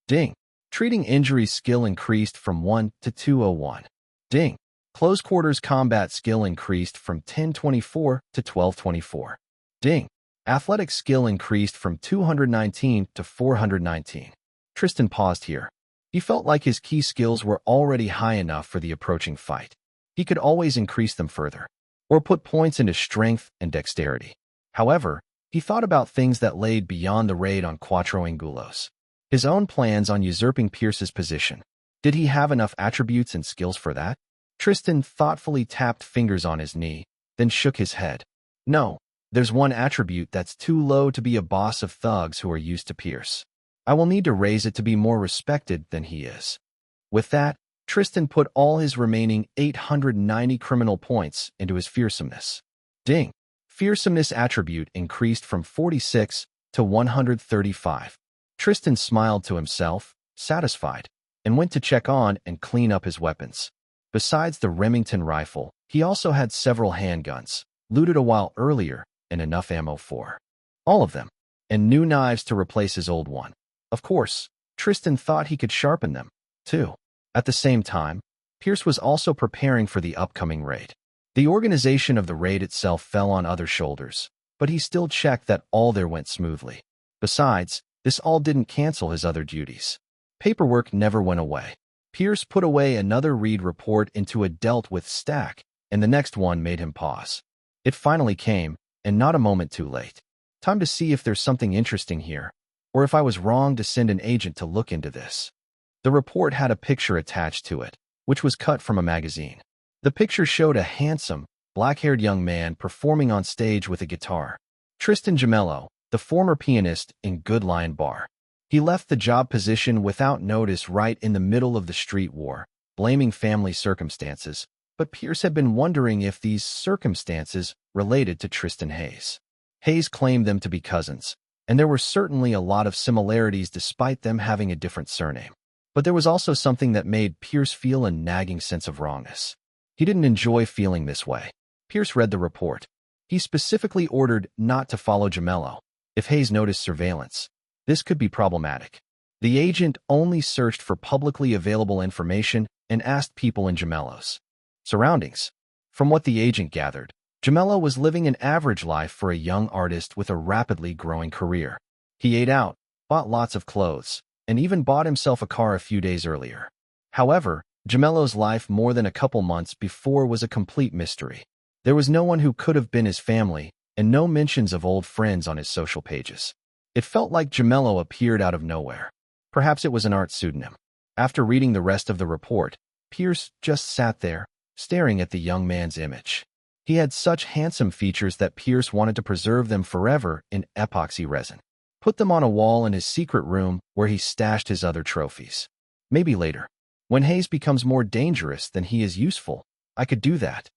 Ding. Treating injuries skill increased from 1 to 201. Ding. Close quarters combat skill increased from 1024 to 1224. Ding. Athletic skill increased from 219 to 419. Tristan paused here. He felt like his key skills were already high enough for the approaching fight. He could always increase them further, or put points into strength and dexterity. However, he thought about things that laid beyond the raid on Cuatro Angulos. His own plans on usurping Pierce's position. Did he have enough attributes and skills for that? Tristan thoughtfully tapped fingers on his knee, then shook his head. No, there's one attribute that's too low to be a boss of thugs who are used to Pierce. I will need to raise it to be more respected than he is. With that, Tristan put all his remaining 890 criminal points into his fearsomeness. Ding! Fearsomeness attribute increased from 46 to 135. Tristan smiled to himself, satisfied, and went to check on and clean up his weapons. Besides the Remington rifle, he also had several handguns, looted a while earlier, and enough ammo for all of them, and new knives to replace his old one. Of course, Tristan thought he could sharpen them, too. At the same time, Pierce was also preparing for the upcoming raid. The organization of the raid itself fell on other shoulders, but he still checked that all there went smoothly. Besides, this all didn't cancel his other duties. Paperwork never went away. Pierce put away another read report into a dealt with stack, and the next one made him pause. It finally came, and not a moment too late. Time to see if there's something interesting here, or if I was wrong to send an agent to look into this. The report had a picture attached to it, which was cut from a magazine. The picture showed a handsome, black-haired young man performing on stage with a guitar. Tristan Gemello, the former pianist in Good Lion Bar. He left the job position without notice right in the middle of the street war, blaming family circumstances, but Pierce had been wondering if these circumstances related to Tristan Hayes. Hayes claimed them to be cousins, and there were certainly a lot of similarities despite them having a different surname. But there was also something that made Pierce feel a nagging sense of wrongness. He didn't enjoy feeling this way. Pierce read the report. He specifically ordered not to follow Gemello. If Hayes noticed surveillance, this could be problematic. The agent only searched for publicly available information and asked people in Gemello's surroundings. From what the agent gathered, Gemello was living an average life for a young artist with a rapidly growing career. He ate out, bought lots of clothes, and even bought himself a car a few days earlier. However, Gemello's life more than a couple months before was a complete mystery. There was no one who could have been his family, and no mentions of old friends on his social pages. It felt like Gemello appeared out of nowhere. Perhaps it was an art pseudonym. After reading the rest of the report, Pierce just sat there, staring at the young man's image. He had such handsome features that Pierce wanted to preserve them forever in epoxy resin. Put them on a wall in his secret room where he stashed his other trophies. Maybe later, when Hayes becomes more dangerous than he is useful, I could do that.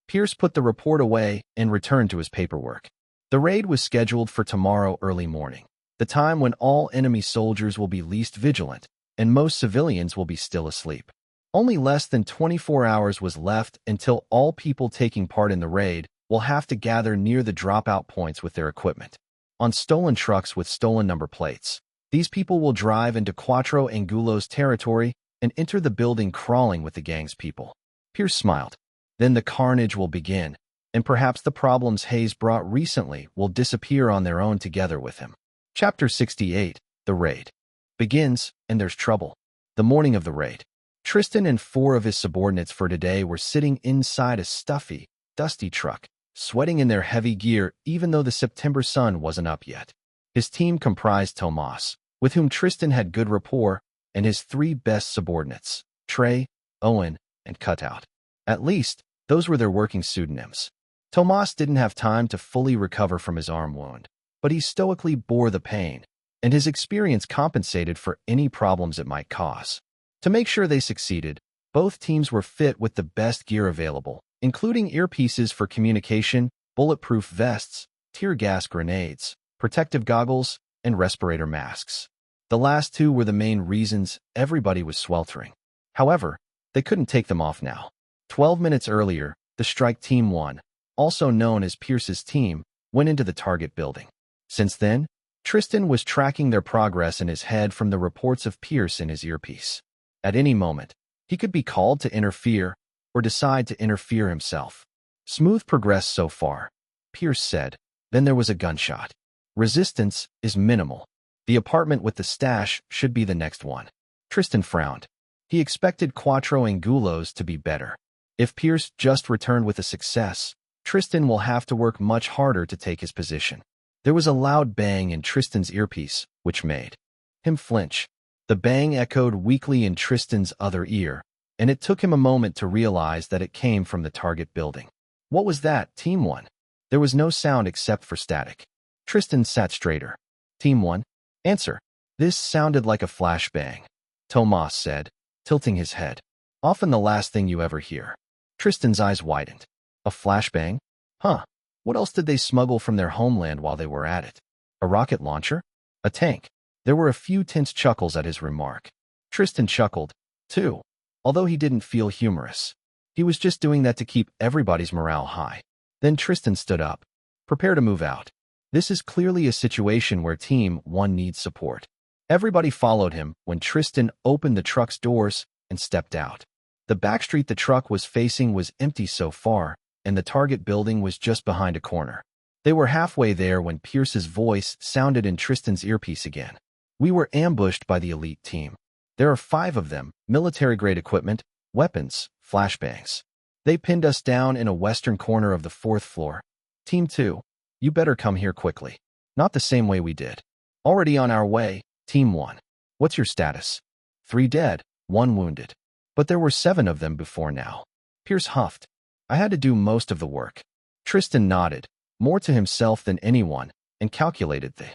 Pierce put the report away and returned to his paperwork. The raid was scheduled for tomorrow early morning, the time when all enemy soldiers will be least vigilant and most civilians will be still asleep. Only less than 24 hours was left until all people taking part in the raid will have to gather near the dropout points with their equipment. On stolen trucks with stolen number plates, these people will drive into Cuatro Angulo's territory and enter the building crawling with the gang's people. Pierce smiled. Then the carnage will begin, and perhaps the problems Hayes brought recently will disappear on their own together with him. Chapter 68, The Raid. Begins, and there's trouble. The morning of the raid. Tristan and 4 of his subordinates for today were sitting inside a stuffy, dusty truck, sweating in their heavy gear even though the September sun wasn't up yet. His team comprised Tomas, with whom Tristan had good rapport, and his 3 best subordinates, Trey, Owen, and Cutout. At least, those were their working pseudonyms. Tomas didn't have time to fully recover from his arm wound, but he stoically bore the pain, and his experience compensated for any problems it might cause. To make sure they succeeded, both teams were fit with the best gear available, including earpieces for communication, bulletproof vests, tear gas grenades, protective goggles, and respirator masks. The last 2 were the main reasons everybody was sweltering. However, they couldn't take them off now. 12 minutes earlier, the Strike Team 1, also known as Pierce's team, went into the target building. Since then, Tristan was tracking their progress in his head from the reports of Pierce in his earpiece. At any moment, he could be called to interfere or decide to interfere himself. Smooth progress so far, Pierce said. Then there was a gunshot. Resistance is minimal. The apartment with the stash should be the next one. Tristan frowned. He expected Cuatro Angulos to be better. If Pierce just returned with a success, Tristan will have to work much harder to take his position. There was a loud bang in Tristan's earpiece, which made him flinch. The bang echoed weakly in Tristan's other ear, and it took him a moment to realize that it came from the target building. What was that, Team 1? There was no sound except for static. Tristan sat straighter. Team 1? Answer. This sounded like a flashbang, Tomas said, tilting his head. often the last thing you ever hear. Tristan's eyes widened. A flashbang? Huh. What else did they smuggle from their homeland while they were at it? A rocket launcher? A tank? There were a few tense chuckles at his remark. Tristan chuckled, too, although he didn't feel humorous. He was just doing that to keep everybody's morale high. Then Tristan stood up. Prepare to move out. This is clearly a situation where Team 1 needs support. Everybody followed him when Tristan opened the truck's doors and stepped out. The backstreet the truck was facing was empty so far, and the target building was just behind a corner. They were halfway there when Pierce's voice sounded in Tristan's earpiece again. We were ambushed by the elite team. There are 5 of them, military-grade equipment, weapons, flashbangs. They pinned us down in a western corner of the 4th floor. Team 2, you better come here quickly. Not the same way we did. Already on our way, Team 1. What's your status? 3 dead, 1 wounded. But there were 7 of them before now. Pierce huffed. I had to do most of the work. Tristan nodded, more to himself than anyone, and calculated the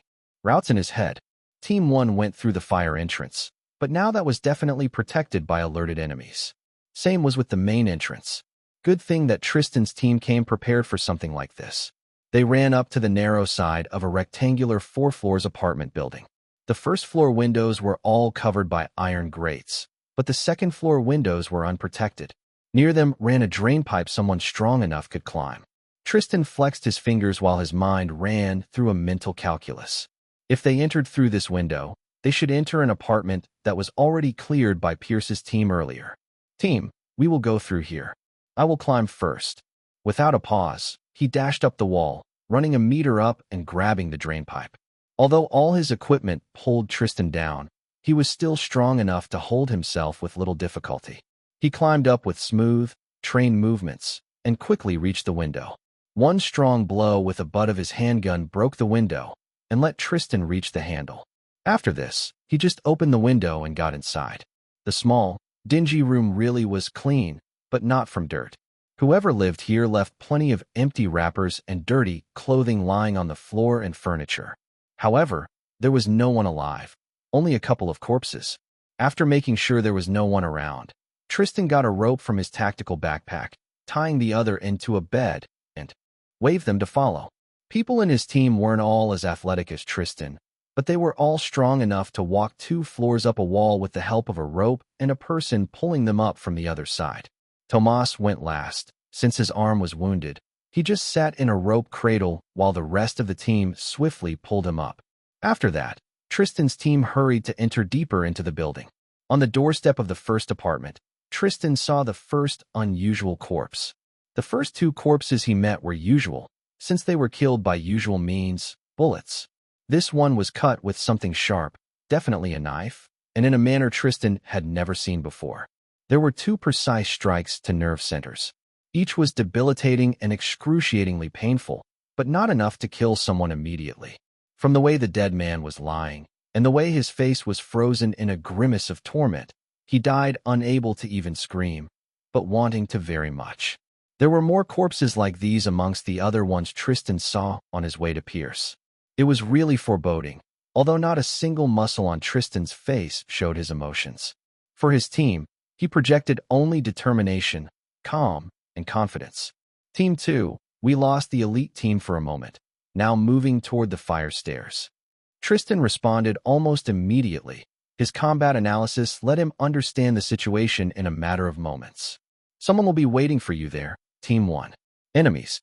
routes in his head. Team 1 went through the fire entrance, but now that was definitely protected by alerted enemies. Same was with the main entrance. Good thing that Tristan's team came prepared for something like this. They ran up to the narrow side of a rectangular 4 floors apartment building. The first floor windows were all covered by iron grates, but the second floor windows were unprotected. Near them ran a drain pipe someone strong enough could climb. Tristan flexed his fingers while his mind ran through a mental calculus. If they entered through this window, they should enter an apartment that was already cleared by Pierce's team earlier. Team, we will go through here. I will climb first. Without a pause, he dashed up the wall, running a meter up and grabbing the drain pipe. Although all his equipment pulled Tristan down, he was still strong enough to hold himself with little difficulty. He climbed up with smooth, trained movements and quickly reached the window. One strong blow with the butt of his handgun broke the window and let Tristan reach the handle. After this, he just opened the window and got inside. The small, dingy room really was clean, but not from dirt. Whoever lived here left plenty of empty wrappers and dirty clothing lying on the floor and furniture. However, there was no one alive, only a couple of corpses. After making sure there was no one around, Tristan got a rope from his tactical backpack, tying the other into a bed, and waved them to follow. People in his team weren't all as athletic as Tristan, but they were all strong enough to walk 2 floors up a wall with the help of a rope and a person pulling them up from the other side. Tomas went last. Since his arm was wounded, he just sat in a rope cradle while the rest of the team swiftly pulled him up. After that, Tristan's team hurried to enter deeper into the building. On the doorstep of the first apartment, Tristan saw the first unusual corpse. The first 2 corpses he met were usual, since they were killed by usual means, bullets. This one was cut with something sharp, definitely a knife, and in a manner Tristan had never seen before. There were 2 precise strikes to nerve centers. Each was debilitating and excruciatingly painful, but not enough to kill someone immediately. From the way the dead man was lying, and the way his face was frozen in a grimace of torment, he died unable to even scream, but wanting to very much. There were more corpses like these amongst the other ones Tristan saw on his way to Pierce. It was really foreboding, although not a single muscle on Tristan's face showed his emotions. For his team, he projected only determination, calm, and confidence. Team 2, we lost the elite team for a moment, now moving toward the fire stairs. Tristan responded almost immediately. His combat analysis let him understand the situation in a matter of moments. Someone will be waiting for you there, Team 1. Enemies.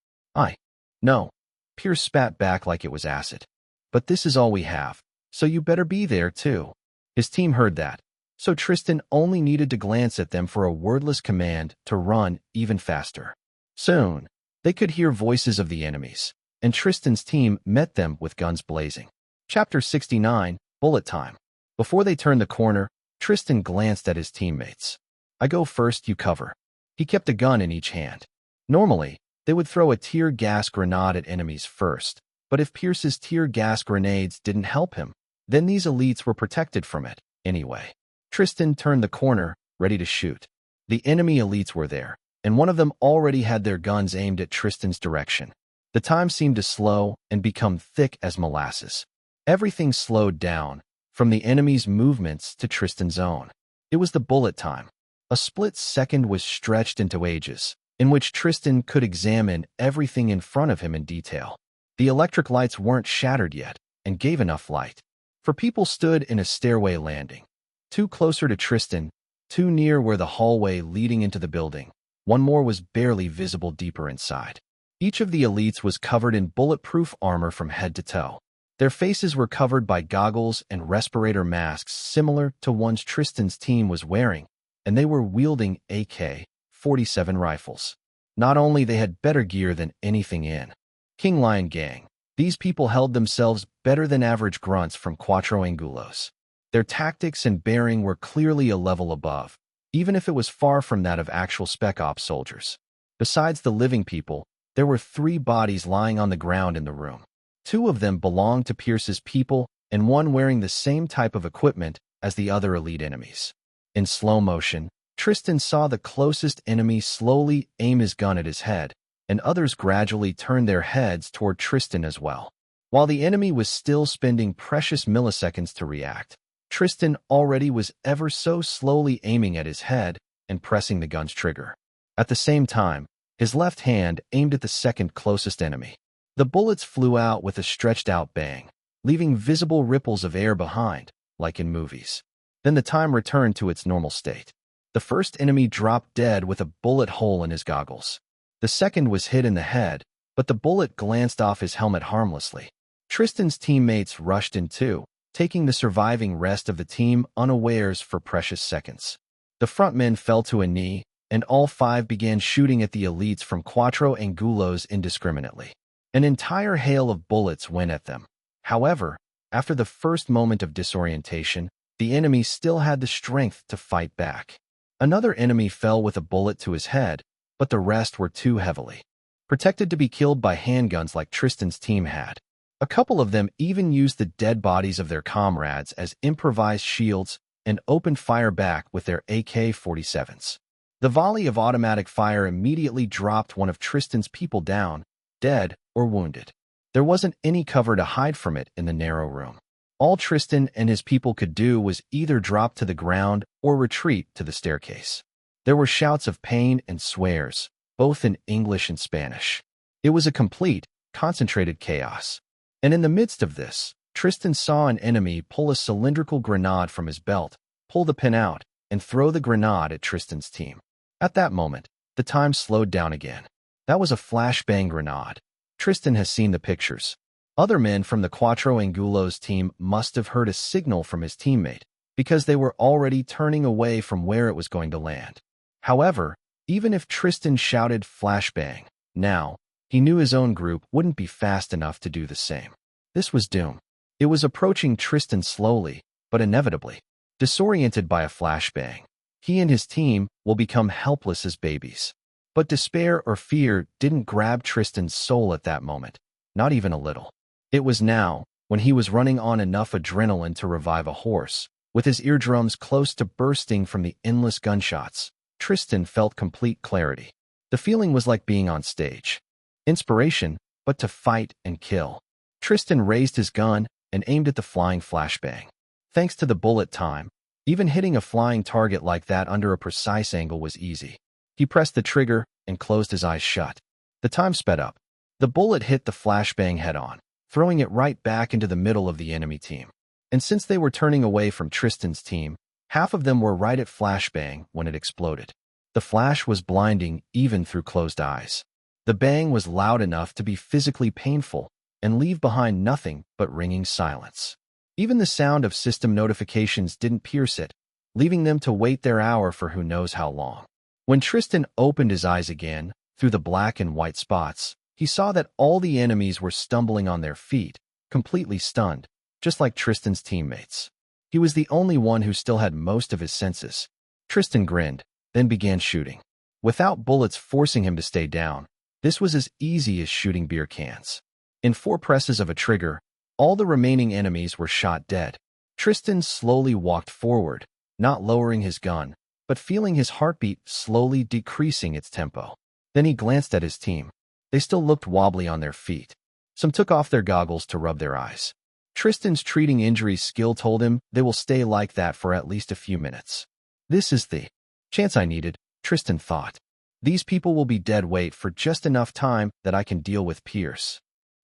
No. Pierce spat back like it was acid. But this is all we have, so you better be there too. His team heard that, so Tristan only needed to glance at them for a wordless command to run even faster. Soon, they could hear voices of the enemies, and Tristan's team met them with guns blazing. Chapter 69, Bullet Time. Before they turned the corner, Tristan glanced at his teammates. I go first, you cover. He kept a gun in each hand. Normally, they would throw a tear gas grenade at enemies first, but if Pierce's tear gas grenades didn't help him, then these elites were protected from it anyway. Tristan turned the corner, ready to shoot. The enemy elites were there, and one of them already had their guns aimed at Tristan's direction. The time seemed to slow and become thick as molasses. Everything slowed down, from the enemy's movements to Tristan's own. It was the bullet time. A split second was stretched into ages, in which Tristan could examine everything in front of him in detail. The electric lights weren't shattered yet, and gave enough light. For people stood in a stairway landing. Two closer to Tristan, two near where the hallway leading into the building. One more was barely visible deeper inside. Each of the elites was covered in bulletproof armor from head to toe. Their faces were covered by goggles and respirator masks similar to ones Tristan's team was wearing, and they were wielding AK-47 rifles. Not only they had better gear than anything in King Lion Gang, these people held themselves better than average grunts from Cuatro Angulos. Their tactics and bearing were clearly a level above, even if it was far from that of actual Spec Ops soldiers. Besides the living people, there were 3 bodies lying on the ground in the room. 2 of them belonged to Pierce's people, and one wearing the same type of equipment as the other elite enemies. In slow motion, Tristan saw the closest enemy slowly aim his gun at his head, and others gradually turned their heads toward Tristan as well. While the enemy was still spending precious milliseconds to react, Tristan already was ever so slowly aiming at his head and pressing the gun's trigger. At the same time, his left hand aimed at the second closest enemy. The bullets flew out with a stretched-out bang, leaving visible ripples of air behind, like in movies. Then the time returned to its normal state. The first enemy dropped dead with a bullet hole in his goggles. The second was hit in the head, but the bullet glanced off his helmet harmlessly. Tristan's teammates rushed in too, taking the surviving rest of the team unawares for precious seconds. The front men fell to a knee, and all 5 began shooting at the elites from Cuatro Angulos indiscriminately. An entire hail of bullets went at them. However, after the first moment of disorientation, the enemy still had the strength to fight back. Another enemy fell with a bullet to his head, but the rest were too heavily protected to be killed by handguns like Tristan's team had. A couple of them even used the dead bodies of their comrades as improvised shields and opened fire back with their AK-47s. The volley of automatic fire immediately dropped one of Tristan's people down, dead or wounded. There wasn't any cover to hide from it in the narrow room. All Tristan and his people could do was either drop to the ground or retreat to the staircase. There were shouts of pain and swears, both in English and Spanish. It was a complete, concentrated chaos. And in the midst of this, Tristan saw an enemy pull a cylindrical grenade from his belt, pull the pin out, and throw the grenade at Tristan's team. At that moment, the time slowed down again. That was a flashbang grenade. Tristan has seen the pictures. Other men from the Cuatro Angulos team must have heard a signal from his teammate, because they were already turning away from where it was going to land. However, even if Tristan shouted flashbang now, he knew his own group wouldn't be fast enough to do the same. This was doom. It was approaching Tristan slowly, but inevitably. Disoriented by a flashbang, he and his team will become helpless as babies. But despair or fear didn't grab Tristan's soul at that moment, not even a little. It was now, when he was running on enough adrenaline to revive a horse, with his eardrums close to bursting from the endless gunshots, Tristan felt complete clarity. The feeling was like being on stage. Inspiration, but to fight and kill. Tristan raised his gun and aimed at the flying flashbang. Thanks to the bullet time, even hitting a flying target like that under a precise angle was easy. He pressed the trigger and closed his eyes shut. The time sped up. The bullet hit the flashbang head-on, throwing it right back into the middle of the enemy team. And since they were turning away from Tristan's team, half of them were right at flashbang when it exploded. The flash was blinding even through closed eyes. The bang was loud enough to be physically painful and leave behind nothing but ringing silence. Even the sound of system notifications didn't pierce it, leaving them to wait their hour for who knows how long. When Tristan opened his eyes again, through the black and white spots, he saw that all the enemies were stumbling on their feet, completely stunned, just like Tristan's teammates. He was the only one who still had most of his senses. Tristan grinned, then began shooting. Without bullets forcing him to stay down, this was as easy as shooting beer cans. In 4 presses of a trigger, all the remaining enemies were shot dead. Tristan slowly walked forward, not lowering his gun, but feeling his heartbeat slowly decreasing its tempo. Then he glanced at his team. They still looked wobbly on their feet. Some took off their goggles to rub their eyes. Tristan's treating injuries skill told him they will stay like that for at least a few minutes. This is the Chance I needed, Tristan thought. These people will be dead weight for just enough time that I can deal with Pierce.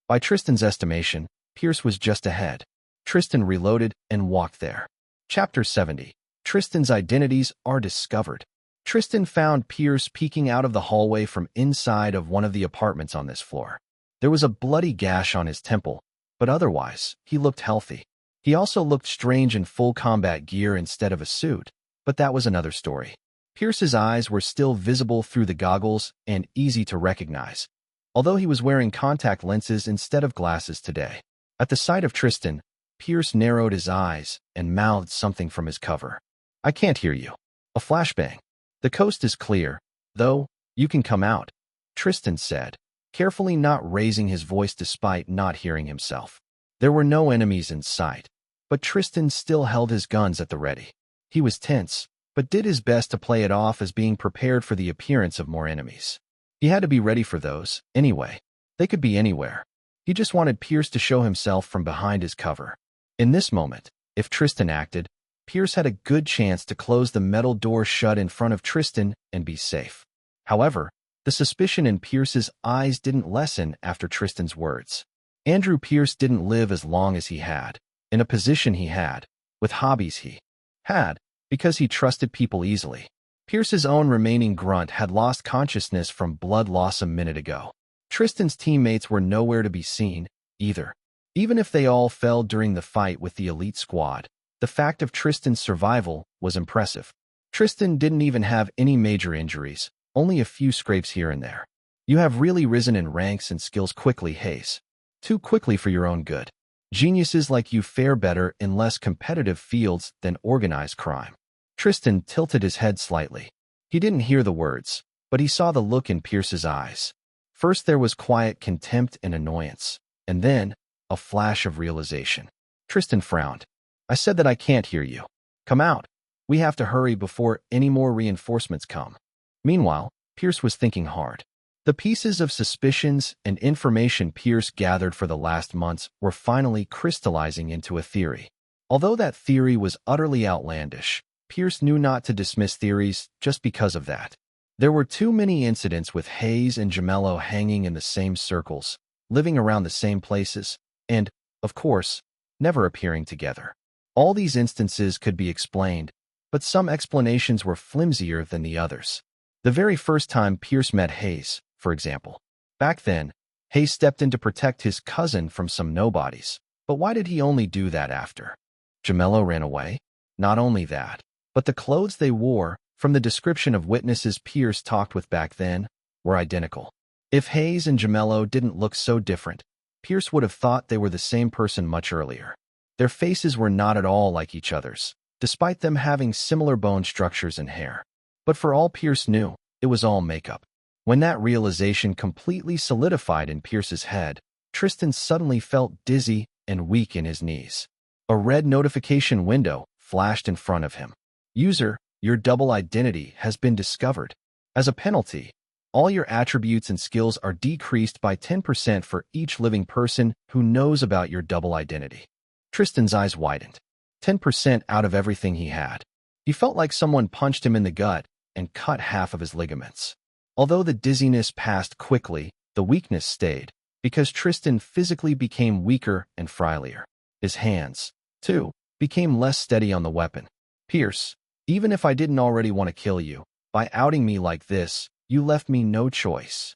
By Tristan's estimation, Pierce was just ahead. Tristan reloaded and walked there. Chapter 70. Tristan's identities are discovered. Tristan found Pierce peeking out of the hallway from inside of one of the apartments on this floor. There was a bloody gash on his temple, but otherwise, he looked healthy. He also looked strange in full combat gear instead of a suit, but that was another story. Pierce's eyes were still visible through the goggles and easy to recognize, although he was wearing contact lenses instead of glasses today. At the sight of Tristan, Pierce narrowed his eyes and mouthed something from his cover. I can't hear you. A flashbang. The coast is clear, though. You can come out, Tristan said, carefully not raising his voice despite not hearing himself. There were no enemies in sight, but Tristan still held his guns at the ready. He was tense, but did his best to play it off as being prepared for the appearance of more enemies. He had to be ready for those, anyway. They could be anywhere. He just wanted Pierce to show himself from behind his cover. In this moment, if Tristan acted, Pierce had a good chance to close the metal door shut in front of Tristan and be safe. However, the suspicion in Pierce's eyes didn't lessen after Tristan's words. Andrew Pierce didn't live as long as he had, in a position he had, with hobbies he had, because he trusted people easily. Pierce's own remaining grunt had lost consciousness from blood loss a minute ago. Tristan's teammates were nowhere to be seen, either. Even if they all fell during the fight with the elite squad, the fact of Tristan's survival was impressive. Tristan didn't even have any major injuries, only a few scrapes here and there. You have really risen in ranks and skills quickly, Hayes. Too quickly for your own good. Geniuses like you fare better in less competitive fields than organized crime. Tristan tilted his head slightly. He didn't hear the words, but he saw the look in Pierce's eyes. First there was quiet contempt and annoyance, and then a flash of realization. Tristan frowned. I said that I can't hear you. Come out. We have to hurry before any more reinforcements come. Meanwhile, Pierce was thinking hard. The pieces of suspicions and information Pierce gathered for the last months were finally crystallizing into a theory. Although that theory was utterly outlandish, Pierce knew not to dismiss theories just because of that. There were too many incidents with Hayes and Gemello hanging in the same circles, living around the same places, and, of course, never appearing together. All these instances could be explained, but some explanations were flimsier than the others. The very first time Pierce met Hayes, for example. Back then, Hayes stepped in to protect his cousin from some nobodies. But why did he only do that after Gemello ran away? Not only that, but the clothes they wore, from the description of witnesses Pierce talked with back then, were identical. If Hayes and Gemello didn't look so different, Pierce would have thought they were the same person much earlier. Their faces were not at all like each other's, despite them having similar bone structures and hair. But for all Pierce knew, it was all makeup. When that realization completely solidified in Pierce's head, Tristan suddenly felt dizzy and weak in his knees. A red notification window flashed in front of him. User, your double identity has been discovered. As a penalty, all your attributes and skills are decreased by 10% for each living person who knows about your double identity. Tristan's eyes widened. 10% out of everything he had. He felt like someone punched him in the gut and cut half of his ligaments. Although the dizziness passed quickly, the weakness stayed, because Tristan physically became weaker and frilier. His hands, too, became less steady on the weapon. Pierce, even if I didn't already want to kill you, by outing me like this, you left me no choice.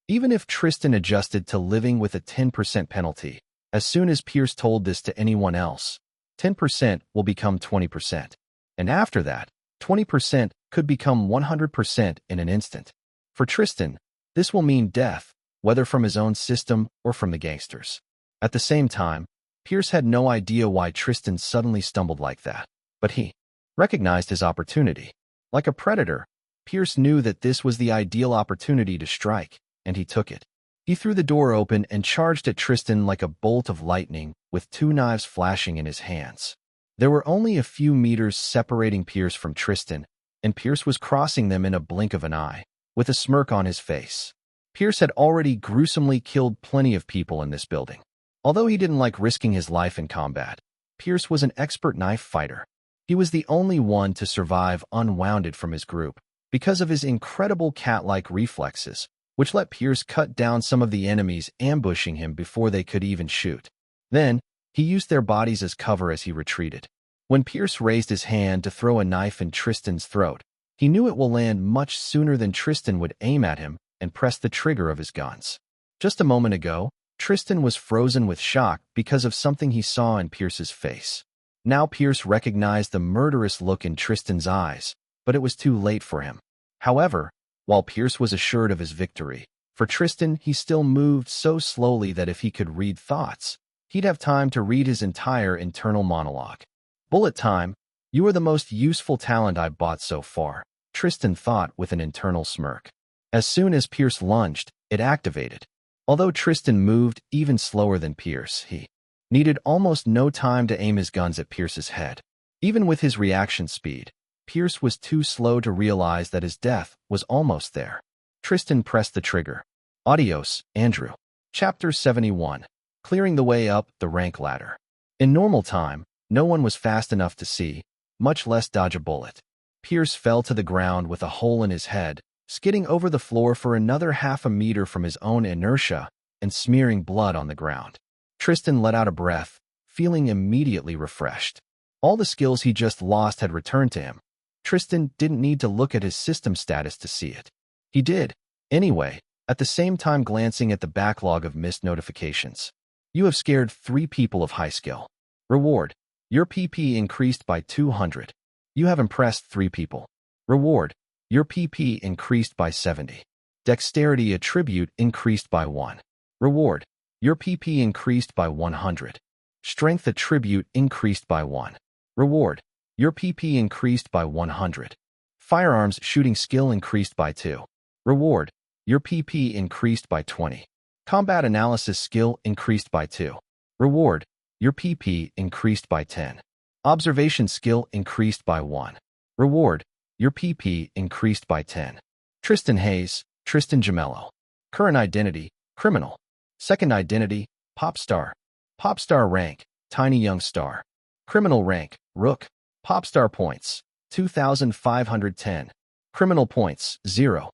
Even if Tristan adjusted to living with a 10% penalty, as soon as Pierce told this to anyone else, 10% will become 20%. And after that, 20% could become 100% in an instant. For Tristan, this will mean death, whether from his own system or from the gangsters. At the same time, Pierce had no idea why Tristan suddenly stumbled like that, but he recognized his opportunity. Like a predator, Pierce knew that this was the ideal opportunity to strike, and he took it. He threw the door open and charged at Tristan like a bolt of lightning, with two knives flashing in his hands. There were only a few meters separating Pierce from Tristan, and Pierce was crossing them in a blink of an eye, with a smirk on his face. Pierce had already gruesomely killed plenty of people in this building. Although he didn't like risking his life in combat, Pierce was an expert knife fighter. He was the only one to survive unwounded from his group because of his incredible cat-like reflexes, which let Pierce cut down some of the enemies ambushing him before they could even shoot. Then, he used their bodies as cover as he retreated. When Pierce raised his hand to throw a knife in Tristan's throat, he knew it will land much sooner than Tristan would aim at him and press the trigger of his guns. Just a moment ago, Tristan was frozen with shock because of something he saw in Pierce's face. Now Pierce recognized the murderous look in Tristan's eyes, but it was too late for him. However, while Pierce was assured of his victory, for Tristan he still moved so slowly that if he could read thoughts, he'd have time to read his entire internal monologue. "Bullet time, you are the most useful talent I've bought so far," Tristan thought with an internal smirk. As soon as Pierce lunged, it activated. Although Tristan moved even slower than Pierce, he needed almost no time to aim his guns at Pierce's head. Even with his reaction speed, Pierce was too slow to realize that his death was almost there. Tristan pressed the trigger. Adios, Andrew. Chapter 71. Clearing the way up the rank ladder. In normal time, no one was fast enough to see, much less dodge a bullet. Pierce fell to the ground with a hole in his head, skidding over the floor for another half a meter from his own inertia and smearing blood on the ground. Tristan let out a breath, feeling immediately refreshed. All the skills he just lost had returned to him. Tristan didn't need to look at his system status to see it. He did, anyway, at the same time glancing at the backlog of missed notifications. You have scared 3 people of high skill. Reward. Your PP increased by 200. You have impressed 3 people. Reward. Your PP increased by 70. Dexterity attribute increased by 1. Reward. Your PP increased by 100. Strength attribute increased by 1. Reward. Your PP increased by 100. Firearms shooting skill increased by 2. Reward. Your PP increased by 20. Combat analysis skill increased by 2. Reward. Your PP increased by 10. Observation skill increased by 1. Reward. Your PP increased by 10. Tristan Hayes, Tristan Gemello. Current identity, criminal. Second identity, pop star. Pop star rank, tiny young star. Criminal rank, rook. Pop star points, 2,510. Criminal points, 0.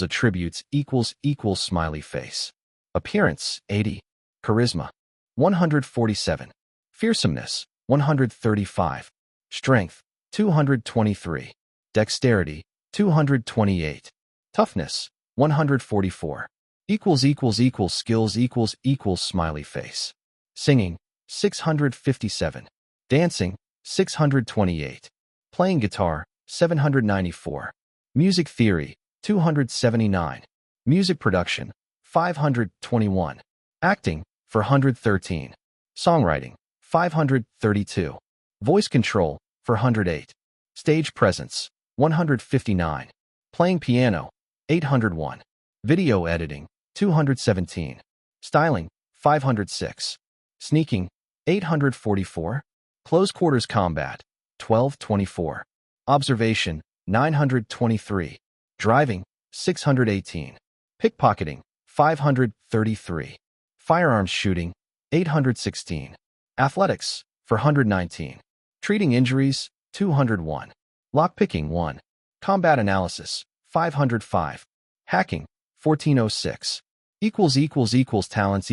Attributes smiley face. Appearance, 80. Charisma, 147. Fearsomeness, 135. Strength, 223. Dexterity, 228. Toughness, 144. Skills smiley face. Singing, 657. Dancing, 628. Playing guitar, 794. Music theory, 279. Music production, 521. Acting, 413. Songwriting, 532. Voice control, 408. Stage presence, 159. Playing piano, 801. Video editing, 217. Styling, 506. Sneaking, 844. Close quarters combat, 1224. Observation, 923. Driving, 618. Pickpocketing, 533. Firearms shooting, 816. Athletics, 419. Treating injuries, 201. Lockpicking, 1. Combat analysis, 505. Hacking, 1406. Talents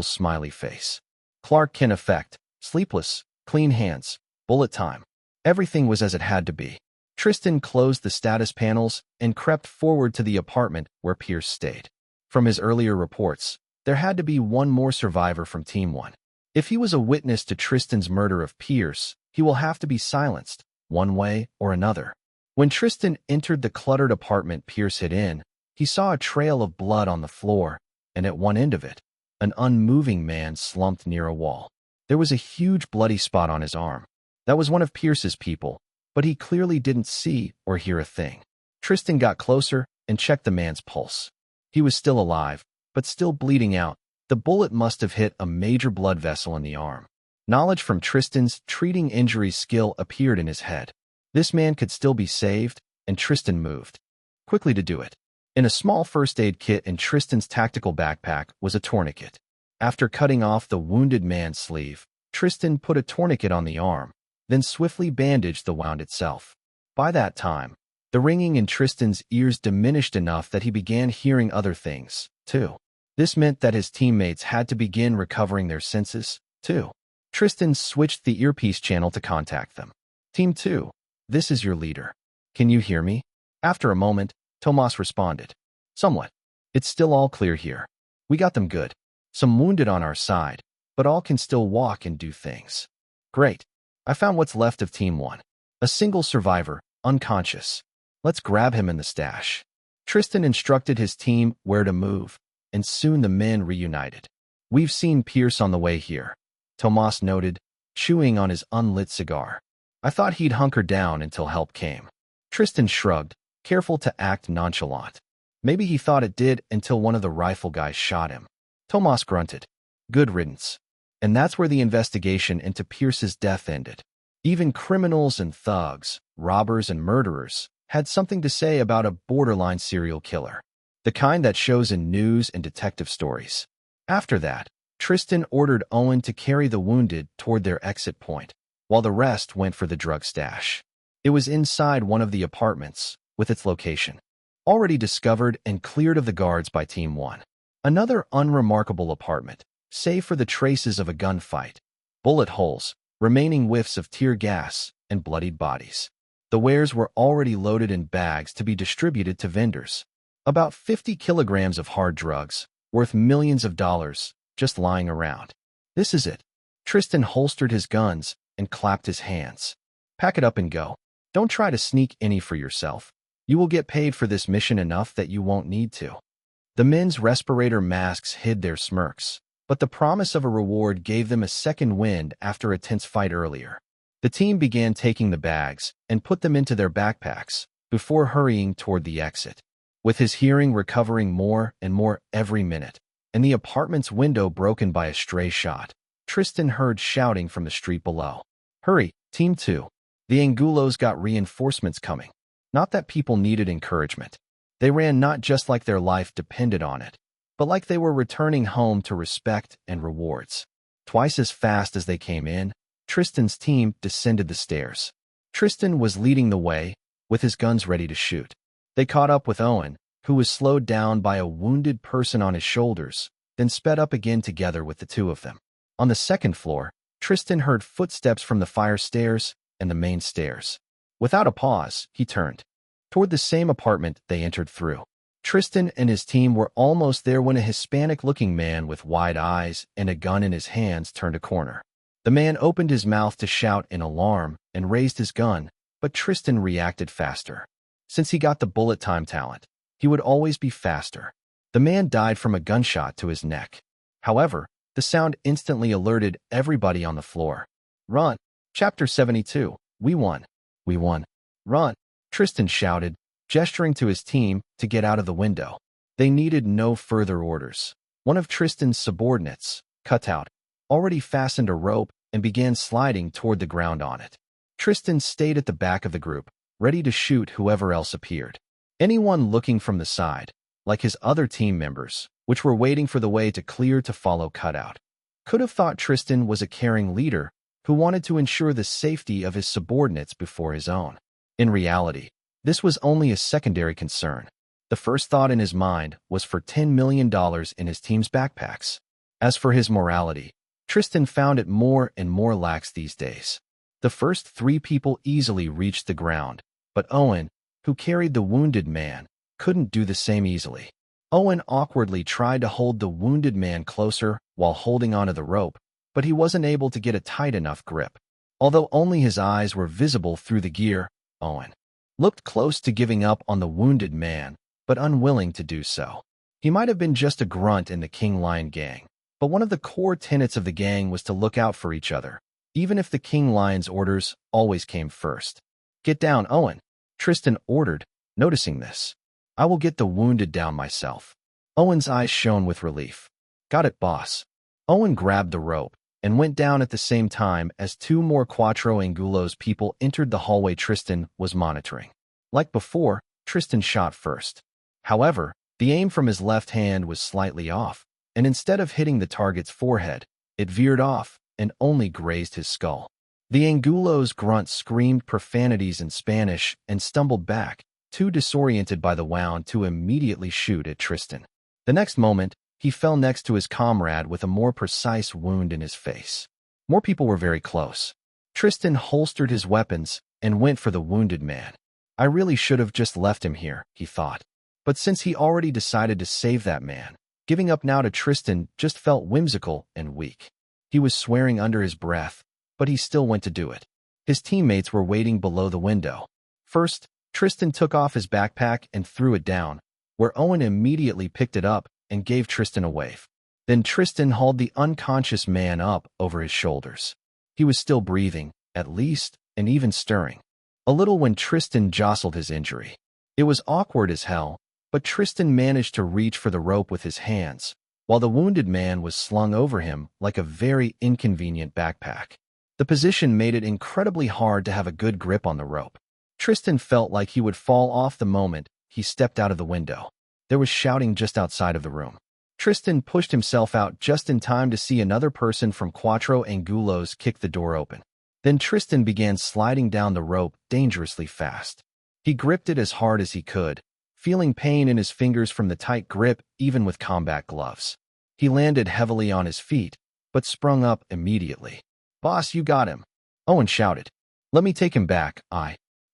smiley face. Clark Kent effect, sleepless, clean hands, bullet time. Everything was as it had to be. Tristan closed the status panels and crept forward to the apartment where Pierce stayed. From his earlier reports, there had to be one more survivor from Team 1. If he was a witness to Tristan's murder of Pierce, he will have to be silenced, one way or another. When Tristan entered the cluttered apartment Pierce hid in, he saw a trail of blood on the floor, and at one end of it, an unmoving man slumped near a wall. There was a huge bloody spot on his arm. That was one of Pierce's people, but he clearly didn't see or hear a thing. Tristan got closer and checked the man's pulse. He was still alive, but still bleeding out. The bullet must have hit a major blood vessel in the arm. Knowledge from Tristan's treating injuries skill appeared in his head. This man could still be saved, and Tristan moved quickly to do it. In a small first aid kit in Tristan's tactical backpack was a tourniquet. After cutting off the wounded man's sleeve, Tristan put a tourniquet on the arm, then swiftly bandaged the wound itself. By that time, the ringing in Tristan's ears diminished enough that he began hearing other things, too. This meant that his teammates had to begin recovering their senses, too. Tristan switched the earpiece channel to contact them. Team 2, this is your leader. Can you hear me? After a moment, Tomas responded. Somewhat. It's still all clear here. We got them good. Some wounded on our side, but all can still walk and do things. Great. I found what's left of Team 1. A single survivor, unconscious. Let's grab him in the stash. Tristan instructed his team where to move, and soon the men reunited. We've seen Pierce on the way here, Tomas noted, chewing on his unlit cigar. I thought he'd hunker down until help came. Tristan shrugged, careful to act nonchalant. Maybe he thought it did until one of the rifle guys shot him. Tomas grunted. Good riddance. And that's where the investigation into Pierce's death ended. Even criminals and thugs, robbers and murderers, had something to say about a borderline serial killer. The kind that shows in news and detective stories. After that, Tristan ordered Owen to carry the wounded toward their exit point, while the rest went for the drug stash. It was inside one of the apartments, with its location already discovered and cleared of the guards by Team 1. Another unremarkable apartment, save for the traces of a gunfight, bullet holes, remaining whiffs of tear gas, and bloodied bodies. The wares were already loaded in bags to be distributed to vendors. About 50 kilograms of hard drugs, worth millions of dollars, just lying around. This is it. Tristan holstered his guns and clapped his hands. Pack it up and go. Don't try to sneak any for yourself. You will get paid for this mission enough that you won't need to. The men's respirator masks hid their smirks, but the promise of a reward gave them a second wind after a tense fight earlier. The team began taking the bags and put them into their backpacks before hurrying toward the exit. With his hearing recovering more and more every minute, and the apartment's window broken by a stray shot, Tristan heard shouting from the street below. Hurry, Team 2. The Angulos got reinforcements coming. Not that people needed encouragement. They ran not just like their life depended on it, but like they were returning home to respect and rewards. Twice as fast as they came in, Tristan's team descended the stairs. Tristan was leading the way, with his guns ready to shoot. They caught up with Owen, who was slowed down by a wounded person on his shoulders, then sped up again together with the two of them. On the second floor, Tristan heard footsteps from the fire stairs and the main stairs. Without a pause, he turned toward the same apartment they entered through. Tristan and his team were almost there when a Hispanic-looking man with wide eyes and a gun in his hands turned a corner. The man opened his mouth to shout in alarm and raised his gun, but Tristan reacted faster. Since he got the bullet time talent, he would always be faster. The man died from a gunshot to his neck. However, the sound instantly alerted everybody on the floor. Run! Chapter 72. We won. We won. Run! Tristan shouted, gesturing to his team to get out of the window. They needed no further orders. One of Tristan's subordinates, Cutout, already fastened a rope and began sliding toward the ground on it. Tristan stayed at the back of the group, ready to shoot whoever else appeared. Anyone looking from the side, like his other team members, which were waiting for the way to clear to follow Cutout, could have thought Tristan was a caring leader who wanted to ensure the safety of his subordinates before his own. In reality, this was only a secondary concern. The first thought in his mind was for $10 million in his team's backpacks. As for his morality, Tristan found it more and more lax these days. The first 3 people easily reached the ground, but Owen, who carried the wounded man, couldn't do the same easily. Owen awkwardly tried to hold the wounded man closer while holding onto the rope, but he wasn't able to get a tight enough grip. Although only his eyes were visible through the gear, Owen looked close to giving up on the wounded man, but unwilling to do so. He might have been just a grunt in the King Lion gang, but one of the core tenets of the gang was to look out for each other, even if the King Lion's orders always came first. Get down, Owen, Tristan ordered, noticing this. I will get the wounded down myself. Owen's eyes shone with relief. Got it, boss. Owen grabbed the rope and went down at the same time as 2 more Cuatro Angulos people entered the hallway Tristan was monitoring. Like before, Tristan shot first. However, the aim from his left hand was slightly off, and instead of hitting the target's forehead, it veered off and only grazed his skull. The Angulo's grunt screamed profanities in Spanish and stumbled back, too disoriented by the wound to immediately shoot at Tristan. The next moment, he fell next to his comrade with a more precise wound in his face. More people were very close. Tristan holstered his weapons and went for the wounded man. I really should have just left him here, he thought. But since he already decided to save that man, giving up now to Tristan just felt whimsical and weak. He was swearing under his breath, but he still went to do it. His teammates were waiting below the window. First, Tristan took off his backpack and threw it down, where Owen immediately picked it up and gave Tristan a wave. Then Tristan hauled the unconscious man up over his shoulders. He was still breathing, at least, and even stirring. A little when Tristan jostled his injury. It was awkward as hell, but Tristan managed to reach for the rope with his hands, while the wounded man was slung over him like a very inconvenient backpack. The position made it incredibly hard to have a good grip on the rope. Tristan felt like he would fall off the moment he stepped out of the window. There was shouting just outside of the room. Tristan pushed himself out just in time to see another person from Cuatro Angulos kick the door open. Then Tristan began sliding down the rope dangerously fast. He gripped it as hard as he could, feeling pain in his fingers from the tight grip even with combat gloves. He landed heavily on his feet, but sprung up immediately. "Boss, you got him," Owen shouted. "Let me take him back,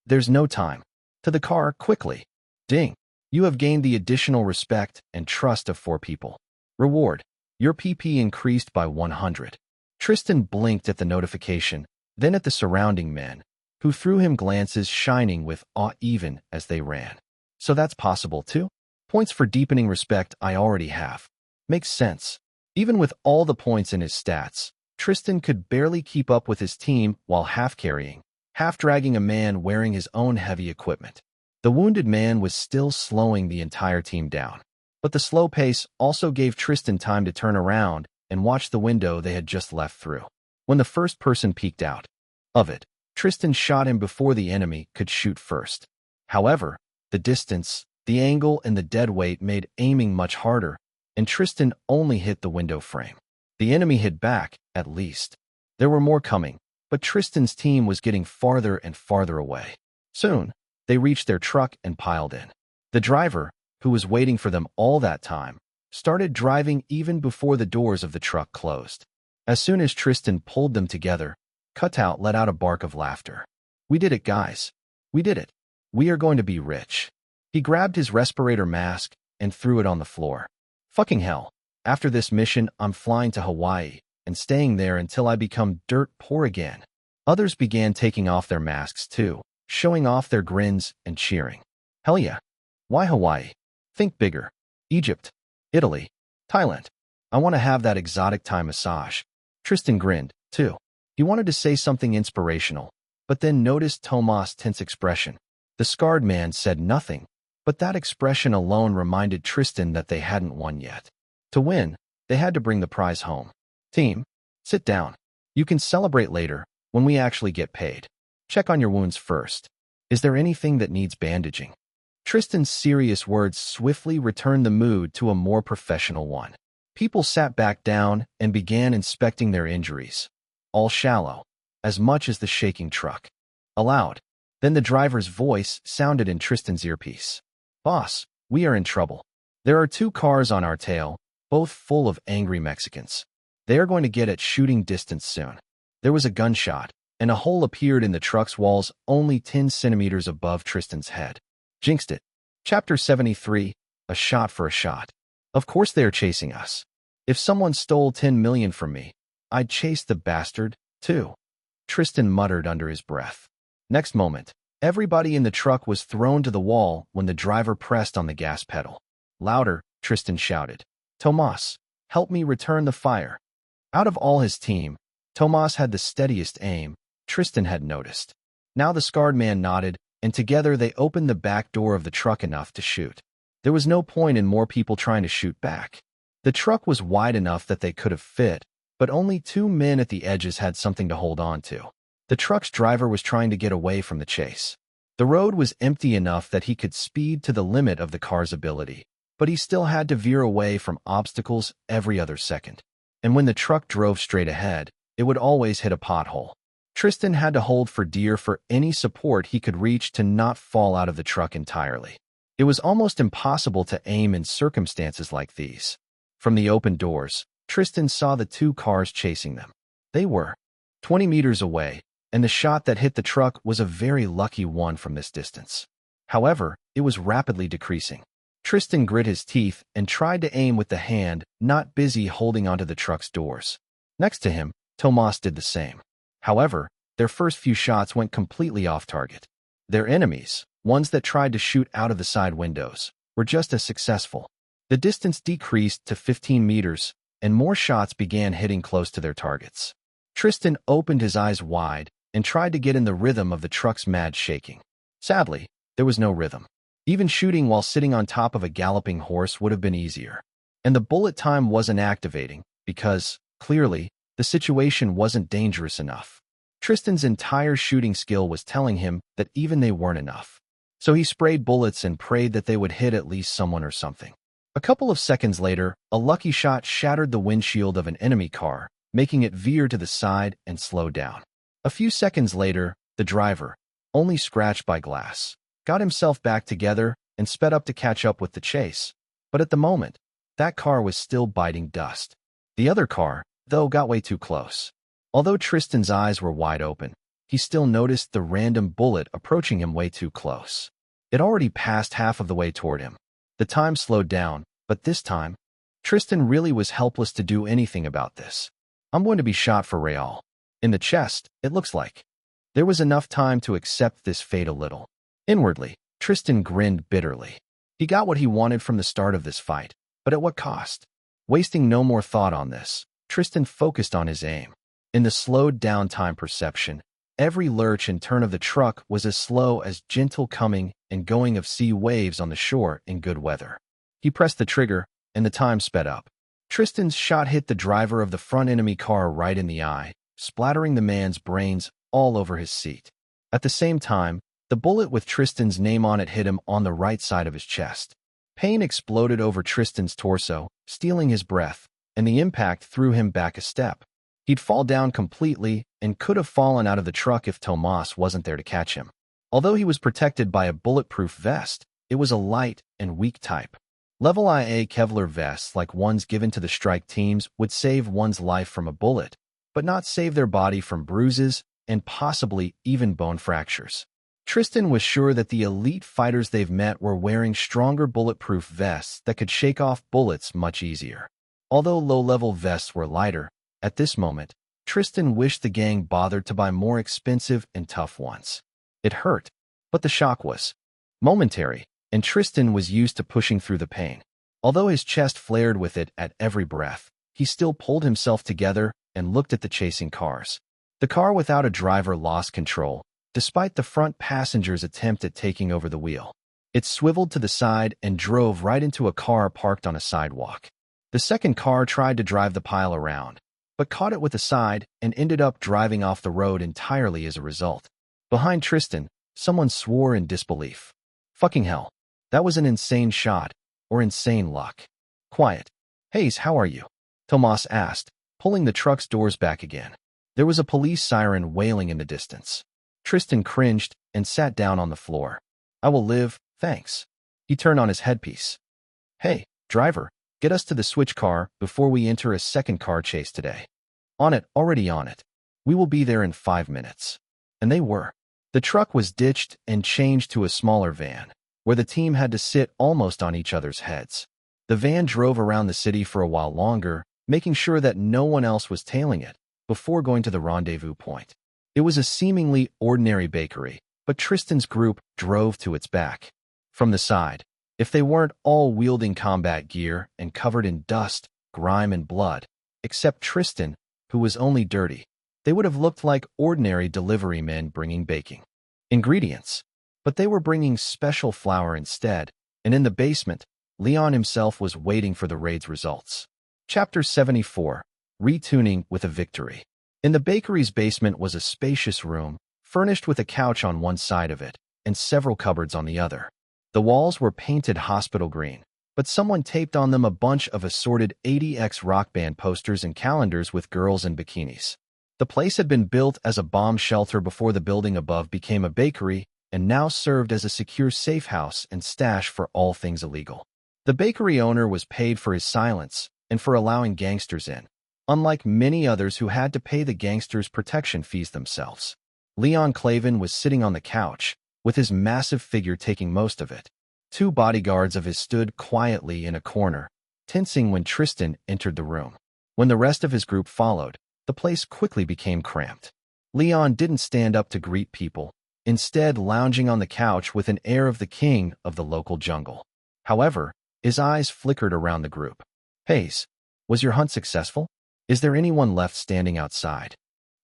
There's no time. To the car, quickly." Ding. You have gained the additional respect and trust of 4 people. Reward. Your PP increased by 100. Tristan blinked at the notification, then at the surrounding men, who threw him glances shining with awe even as they ran. So that's possible too? Points for deepening respect I already have. Makes sense. Even with all the points in his stats, Tristan could barely keep up with his team while half-carrying, half-dragging a man wearing his own heavy equipment. The wounded man was still slowing the entire team down. But the slow pace also gave Tristan time to turn around and watch the window they had just left through. When the first person peeked out of it, Tristan shot him before the enemy could shoot first. However, the distance, the angle, and the dead weight made aiming much harder, and Tristan only hit the window frame. The enemy hit back, at least. There were more coming, but Tristan's team was getting farther and farther away. Soon, they reached their truck and piled in. The driver, who was waiting for them all that time, started driving even before the doors of the truck closed. As soon as Tristan pulled them together, Cutout let out a bark of laughter. "We did it, guys. We did it. We are going to be rich." He grabbed his respirator mask and threw it on the floor. "Fucking hell. After this mission, I'm flying to Hawaii and staying there until I become dirt poor again." Others began taking off their masks too, showing off their grins and cheering. "Hell yeah. Why Hawaii? Think bigger. Egypt, Italy, Thailand. I want to have that exotic Thai massage." Tristan grinned, too. He wanted to say something inspirational, but then noticed Tomas' tense expression. The scarred man said nothing, but that expression alone reminded Tristan that they hadn't won yet. To win, they had to bring the prize home. "Team, sit down. You can celebrate later, when we actually get paid. Check on your wounds first. Is there anything that needs bandaging?" Tristan's serious words swiftly returned the mood to a more professional one. People sat back down and began inspecting their injuries. All shallow, as much as the shaking truck. Aloud, then the driver's voice sounded in Tristan's earpiece. "Boss, we are in trouble. There are 2 cars on our tail, both full of angry Mexicans. They are going to get at shooting distance soon." There was a gunshot, and a hole appeared in the truck's walls only 10 centimeters above Tristan's head. Jinxed it. Chapter 73, A Shot for a Shot. Of course they are chasing us. If someone stole 10 million from me, I'd chase the bastard, too. Tristan muttered under his breath. Next moment, everybody in the truck was thrown to the wall when the driver pressed on the gas pedal. Louder, Tristan shouted. "Tomas, help me return the fire." Out of all his team, Tomas had the steadiest aim, Tristan had noticed. Now the scarred man nodded, and together they opened the back door of the truck enough to shoot. There was no point in more people trying to shoot back. The truck was wide enough that they could have fit, but only 2 men at the edges had something to hold on to. The truck's driver was trying to get away from the chase. The road was empty enough that he could speed to the limit of the car's ability, but he still had to veer away from obstacles every other second. And when the truck drove straight ahead, it would always hit a pothole. Tristan had to hold for dear for any support he could reach to not fall out of the truck entirely. It was almost impossible to aim in circumstances like these. From the open doors, Tristan saw the two cars chasing them. They were 20 meters away, and the shot that hit the truck was a very lucky one from this distance. However, it was rapidly decreasing. Tristan grit his teeth and tried to aim with the hand, not busy holding onto the truck's doors. Next to him, Tomas did the same. However, their first few shots went completely off target. Their enemies, ones that tried to shoot out of the side windows, were just as successful. The distance decreased to 15 meters, and more shots began hitting close to their targets. Tristan opened his eyes wide and tried to get in the rhythm of the truck's mad shaking. Sadly, there was no rhythm. Even shooting while sitting on top of a galloping horse would have been easier. And the bullet time wasn't activating because, clearly, the situation wasn't dangerous enough. Tristan's entire shooting skill was telling him that even they weren't enough. So he sprayed bullets and prayed that they would hit at least someone or something. A couple of seconds later, a lucky shot shattered the windshield of an enemy car, making it veer to the side and slow down. A few seconds later, the driver, only scratched by glass, got himself back together and sped up to catch up with the chase. But at the moment, that car was still biting dust. The other car, though, got way too close. Although Tristan's eyes were wide open, he still noticed the random bullet approaching him way too close. It already passed half of the way toward him. The time slowed down, but this time, Tristan really was helpless to do anything about this. I'm going to be shot for real. In the chest, it looks like. There was enough time to accept this fate a little. Inwardly, Tristan grinned bitterly. He got what he wanted from the start of this fight, but at what cost? Wasting no more thought on this, Tristan focused on his aim. In the slowed down time perception, every lurch and turn of the truck was as slow as gentle coming and going of sea waves on the shore in good weather. He pressed the trigger, and the time sped up. Tristan's shot hit the driver of the front enemy car right in the eye, splattering the man's brains all over his seat. At the same time, the bullet with Tristan's name on it hit him on the right side of his chest. Pain exploded over Tristan's torso, stealing his breath, and the impact threw him back a step. He'd fall down completely and could have fallen out of the truck if Tomas wasn't there to catch him. Although he was protected by a bulletproof vest, it was a light and weak type. Level IA Kevlar vests like ones given to the strike teams would save one's life from a bullet, but not save their body from bruises and possibly even bone fractures. Tristan was sure that the elite fighters they've met were wearing stronger bulletproof vests that could shake off bullets much easier. Although low-level vests were lighter, at this moment, Tristan wished the gang bothered to buy more expensive and tough ones. It hurt, but the shock was momentary, and Tristan was used to pushing through the pain. Although his chest flared with it at every breath, he still pulled himself together and looked at the chasing cars. The car without a driver lost control, despite the front passenger's attempt at taking over the wheel. It swiveled to the side and drove right into a car parked on a sidewalk. The second car tried to drive the pile around, but caught it with the side and ended up driving off the road entirely as a result. Behind Tristan, someone swore in disbelief. Fucking hell. That was an insane shot, or insane luck. Quiet. Hayes, how are you? Tomas asked, pulling the truck's doors back again. There was a police siren wailing in the distance. Tristan cringed and sat down on the floor. I will live, thanks. He turned on his headpiece. Hey, driver, get us to the switch car before we enter a second car chase today. On it, already on it. We will be there in 5 minutes. And they were. The truck was ditched and changed to a smaller van, where the team had to sit almost on each other's heads. The van drove around the city for a while longer, making sure that no one else was tailing it, before going to the rendezvous point. It was a seemingly ordinary bakery, but Tristan's group drove to its back. From the side, if they weren't all wielding combat gear and covered in dust, grime, and blood, except Tristan, who was only dirty, they would have looked like ordinary delivery men bringing baking ingredients. But they were bringing special flour instead, and in the basement, Leon himself was waiting for the raid's results. Chapter 74, Retuning with a Victory. In the bakery's basement was a spacious room, furnished with a couch on one side of it, and several cupboards on the other. The walls were painted hospital green, but someone taped on them a bunch of assorted 80X rock band posters and calendars with girls in bikinis. The place had been built as a bomb shelter before the building above became a bakery and now served as a secure safe house and stash for all things illegal. The bakery owner was paid for his silence and for allowing gangsters in, unlike many others who had to pay the gangsters' protection fees themselves. Leon Clavin was sitting on the couch, with his massive figure taking most of it. Two bodyguards of his stood quietly in a corner, tensing when Tristan entered the room. When the rest of his group followed, the place quickly became cramped. Leon didn't stand up to greet people, instead lounging on the couch with an air of the king of the local jungle. However, his eyes flickered around the group. "Hayes, was your hunt successful? Is there anyone left standing outside?"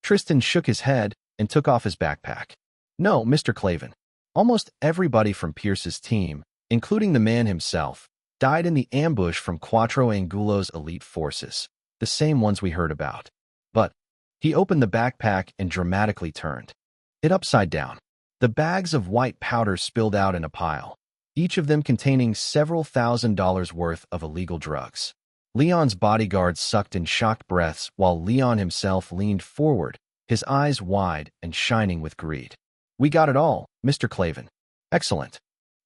Tristan shook his head and took off his backpack. "No, Mr. Clavin. Almost everybody from Pierce's team, including the man himself, died in the ambush from Quattro Angulo's elite forces, the same ones we heard about. But," he opened the backpack and dramatically turned it upside down. The bags of white powder spilled out in a pile, each of them containing several $1,000s worth of illegal drugs. Leon's bodyguards sucked in shocked breaths while Leon himself leaned forward, his eyes wide and shining with greed. "We got it all, Mr. Clavin." "Excellent."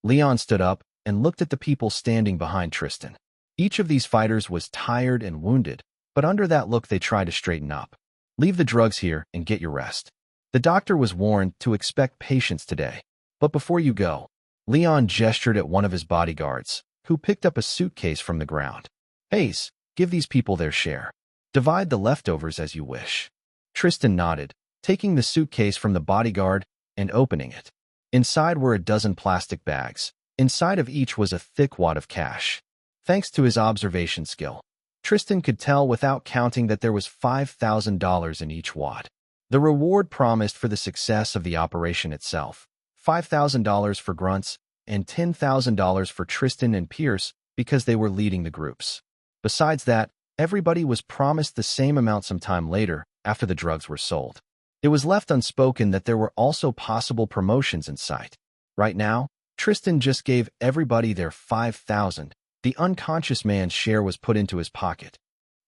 Leon stood up and looked at the people standing behind Tristan. Each of these fighters was tired and wounded, but under that look they tried to straighten up. "Leave the drugs here and get your rest. The doctor was warned to expect patience today. But before you go," Leon gestured at one of his bodyguards, who picked up a suitcase from the ground. "Hayes, give these people their share. Divide the leftovers as you wish." Tristan nodded, taking the suitcase from the bodyguard and opening it. Inside were a dozen plastic bags. Inside of each was a thick wad of cash. Thanks to his observation skill, Tristan could tell without counting that there was $5,000 in each wad. The reward promised for the success of the operation itself: $5,000 for Grunts and $10,000 for Tristan and Pierce because they were leading the groups. Besides that, everybody was promised the same amount sometime later after the drugs were sold. It was left unspoken that there were also possible promotions in sight. Right now, Tristan just gave everybody their $5,000. The unconscious man's share was put into his pocket.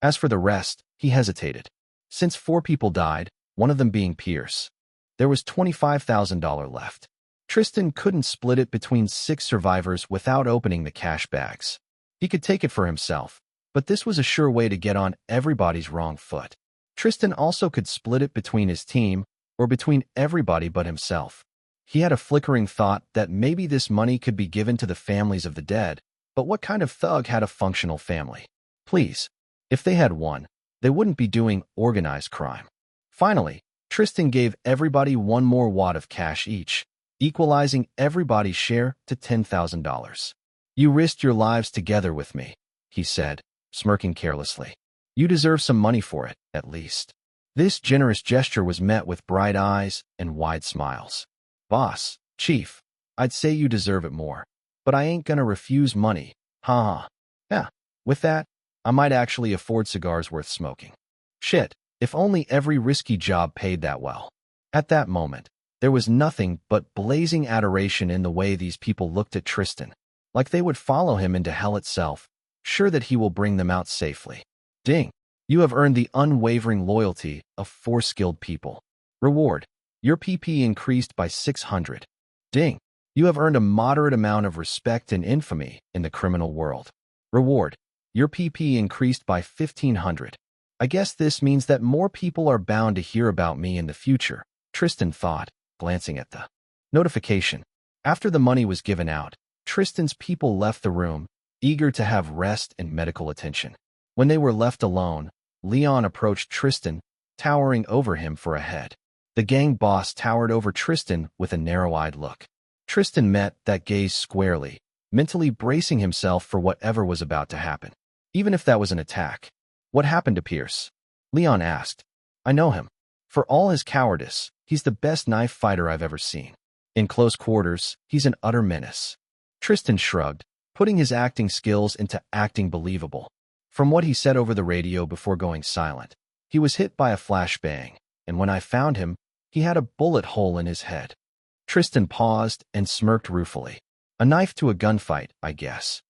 As for the rest, he hesitated. Since 4 people died, one of them being Pierce, there was $25,000 left. Tristan couldn't split it between 6 survivors without opening the cash bags. He could take it for himself, but this was a sure way to get on everybody's wrong foot. Tristan also could split it between his team or between everybody but himself. He had a flickering thought that maybe this money could be given to the families of the dead, but what kind of thug had a functional family? Please, if they had one, they wouldn't be doing organized crime. Finally, Tristan gave everybody one more wad of cash each, equalizing everybody's share to $10,000. "You risked your lives together with me," he said, smirking carelessly. "You deserve some money for it, at least." This generous gesture was met with bright eyes and wide smiles. "Boss, Chief, I'd say you deserve it more, but I ain't gonna refuse money, ha. Yeah, with that, I might actually afford cigars worth smoking. Shit, if only every risky job paid that well." At that moment, there was nothing but blazing adoration in the way these people looked at Tristan, like they would follow him into hell itself, sure that he will bring them out safely. "Ding, you have earned the unwavering loyalty of 4 skilled people. Reward, your PP increased by 600. Ding, you have earned a moderate amount of respect and infamy in the criminal world. Reward, your PP increased by 1,500. I guess this means that more people are bound to hear about me in the future," Tristan thought, glancing at the notification. After the money was given out, Tristan's people left the room, eager to have rest and medical attention. When they were left alone, Leon approached Tristan, towering over him for a head. The gang boss towered over Tristan with a narrow-eyed look. Tristan met that gaze squarely, mentally bracing himself for whatever was about to happen, even if that was an attack. "What happened to Pierce?" Leon asked. "I know him. For all his cowardice, he's the best knife fighter I've ever seen. In close quarters, he's an utter menace." Tristan shrugged, putting his acting skills into acting believable. From what he said over the radio before going silent, he was hit by a flashbang, and when I found him, he had a bullet hole in his head. Tristan paused and smirked ruefully. "A knife to a gunfight, I guess."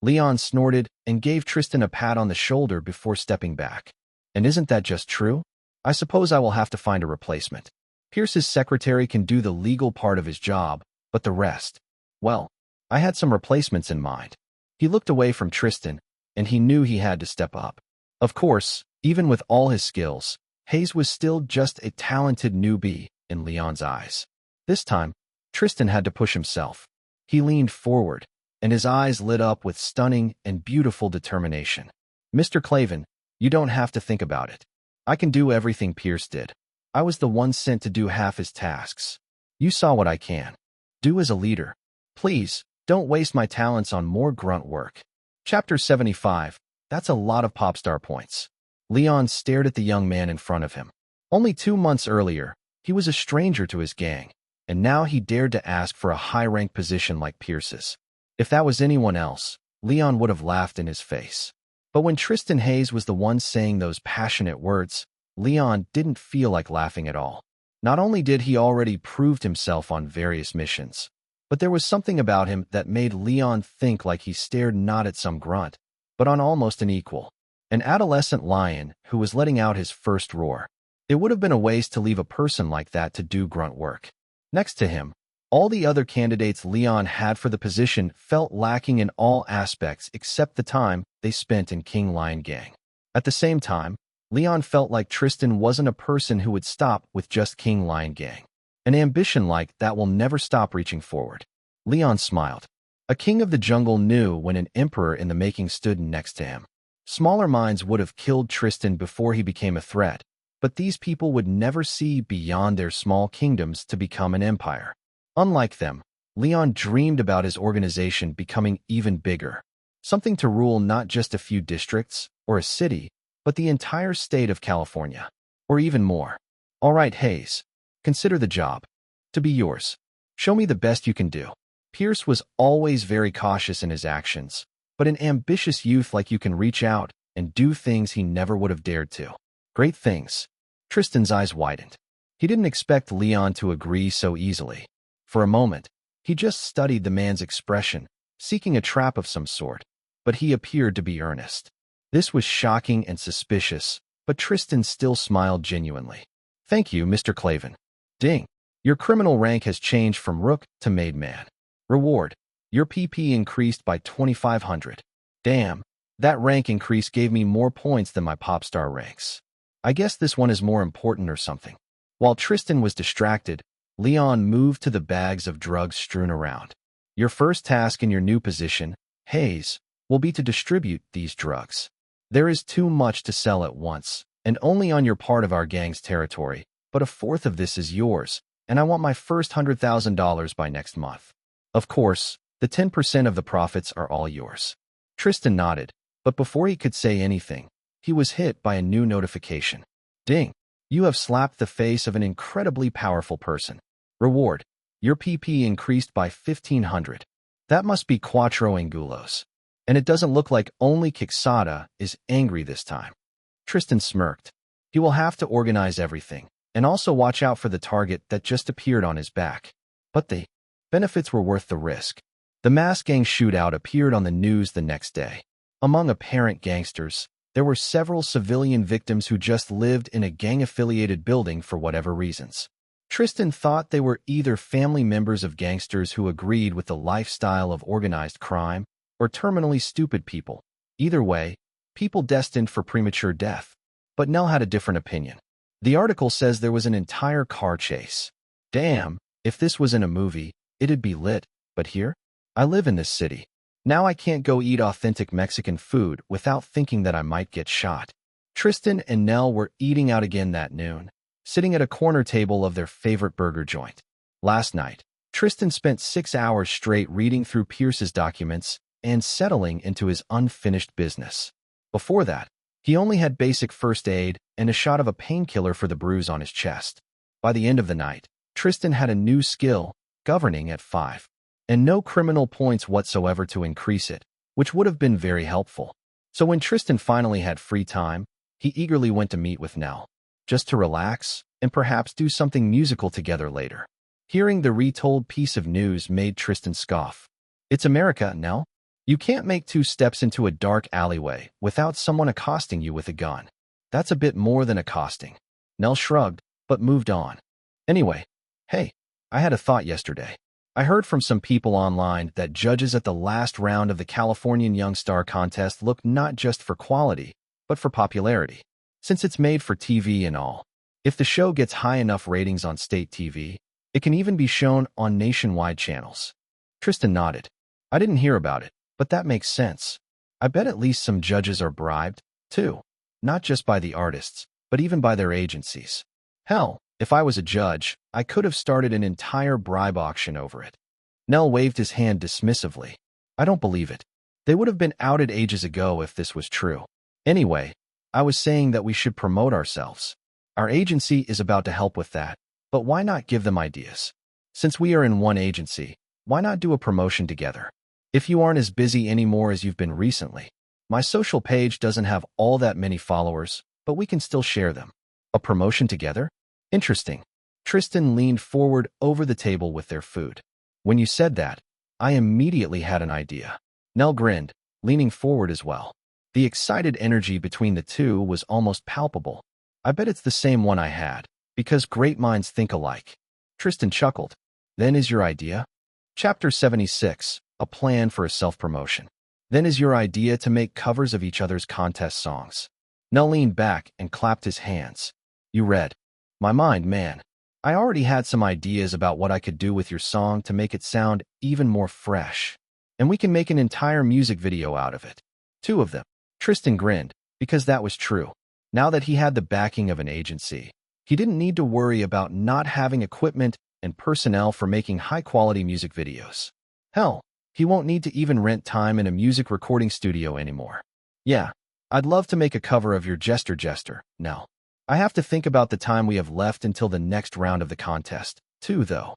Leon snorted and gave Tristan a pat on the shoulder before stepping back. "And isn't that just true? I suppose I will have to find a replacement. Pierce's secretary can do the legal part of his job, but the rest, well, I had some replacements in mind. He looked away from Tristan, and he knew he had to step up. Of course, even with all his skills, Hayes was still just a talented newbie in Leon's eyes. This time, Tristan had to push himself. He leaned forward, and his eyes lit up with stunning and beautiful determination. Mr. Clavin, you don't have to think about it. I can do everything Pierce did. I was the one sent to do half his tasks. You saw what I can do as a leader. Please, don't waste my talents on more grunt work. Chapter 75. That's a lot of pop star points. Leon stared at the young man in front of him. Only 2 months earlier, he was a stranger to his gang, and now he dared to ask for a high-rank position like Pierce's. If that was anyone else, Leon would have laughed in his face. But when Tristan Hayes was the one saying those passionate words, Leon didn't feel like laughing at all. Not only did he already proved himself on various missions, but there was something about him that made Leon think like he stared not at some grunt, but on almost an equal, an adolescent lion who was letting out his first roar. It would have been a waste to leave a person like that to do grunt work. Next to him, all the other candidates Leon had for the position felt lacking in all aspects except the time they spent in King Lion Gang. At the same time, Leon felt like Tristan wasn't a person who would stop with just King Lion Gang. An ambition like that will never stop reaching forward. Leon smiled. A king of the jungle knew when an emperor in the making stood next to him. Smaller minds would have killed Tristan before he became a threat, but these people would never see beyond their small kingdoms to become an empire. Unlike them, Leon dreamed about his organization becoming even bigger, something to rule not just a few districts or a city, but the entire state of California, or even more. All right, Hayes, consider the job to be yours. Show me the best you can do. Pierce was always very cautious in his actions, but an ambitious youth like you can reach out and do things he never would have dared to. Great things. Tristan's eyes widened. He didn't expect Leon to agree so easily. For a moment, he just studied the man's expression, seeking a trap of some sort, but he appeared to be earnest. This was shocking and suspicious, but Tristan still smiled genuinely. Thank you, Mr. Clavin. Ding. Your criminal rank has changed from rook to made man. Reward. Your PP increased by 2,500. Damn, that rank increase gave me more points than my pop star ranks. I guess this one is more important or something. While Tristan was distracted, Leon moved to the bags of drugs strewn around. Your first task in your new position, Hayes, will be to distribute these drugs. There is too much to sell at once, and only on your part of our gang's territory, but a fourth of this is yours, and I want my first $100,000 by next month. Of course, the 10% of the profits are all yours. Tristan nodded, but before he could say anything, he was hit by a new notification. Ding! You have slapped the face of an incredibly powerful person. Reward. Your PP increased by 1,500. That must be Cuatro Angulos. And it doesn't look like only Quixada is angry this time. Tristan smirked. He will have to organize everything, and also watch out for the target that just appeared on his back. But the benefits were worth the risk. The mass gang shootout appeared on the news the next day. Among apparent gangsters, there were several civilian victims who just lived in a gang-affiliated building for whatever reasons. Tristan thought they were either family members of gangsters who agreed with the lifestyle of organized crime, or terminally stupid people. Either way, people destined for premature death. But Nell had a different opinion. The article says there was an entire car chase. Damn, if this was in a movie, it'd be lit, but here? I live in this city. Now I can't go eat authentic Mexican food without thinking that I might get shot. Tristan and Nell were eating out again that noon, sitting at a corner table of their favorite burger joint. Last night, Tristan spent 6 hours straight reading through Pierce's documents and settling into his unfinished business. Before that, he only had basic first aid and a shot of a painkiller for the bruise on his chest. By the end of the night, Tristan had a new skill, governing at 5, and no criminal points whatsoever to increase it, which would have been very helpful. So when Tristan finally had free time, he eagerly went to meet with Nell, just to relax and perhaps do something musical together later. Hearing the retold piece of news made Tristan scoff. It's America, Nell. You can't make 2 steps into a dark alleyway without someone accosting you with a gun. That's a bit more than accosting. Nell shrugged, but moved on. Anyway, hey, I had a thought yesterday. I heard from some people online that judges at the last round of the Californian Young Star contest look not just for quality, but for popularity. Since it's made for TV and all, if the show gets high enough ratings on state TV, it can even be shown on nationwide channels. Tristan nodded. I didn't hear about it, but that makes sense. I bet at least some judges are bribed, too. Not just by the artists, but even by their agencies. Hell, if I was a judge, I could have started an entire bribe auction over it. Nell waved his hand dismissively. I don't believe it. They would have been outed ages ago if this was true. Anyway, I was saying that we should promote ourselves. Our agency is about to help with that, but why not give them ideas? Since we are in one agency, why not do a promotion together? If you aren't as busy anymore as you've been recently, my social page doesn't have all that many followers, but we can still share them. A promotion together? Interesting. Tristan leaned forward over the table with their food. When you said that, I immediately had an idea. Nell grinned, leaning forward as well. The excited energy between the two was almost palpable. I bet it's the same one I had, because great minds think alike. Tristan chuckled. Then is your idea? Chapter 76, A Plan for a Self-Promotion. Then is your idea to make covers of each other's contest songs. Nell leaned back and clapped his hands. You read my mind, man. I already had some ideas about what I could do with your song to make it sound even more fresh. And we can make an entire music video out of it. 2 of them. Tristan grinned, because that was true. Now that he had the backing of an agency, he didn't need to worry about not having equipment and personnel for making high-quality music videos. Hell, he won't need to even rent time in a music recording studio anymore. Yeah, I'd love to make a cover of your Jester, Nell. I have to think about the time we have left until the next round of the contest, too, though.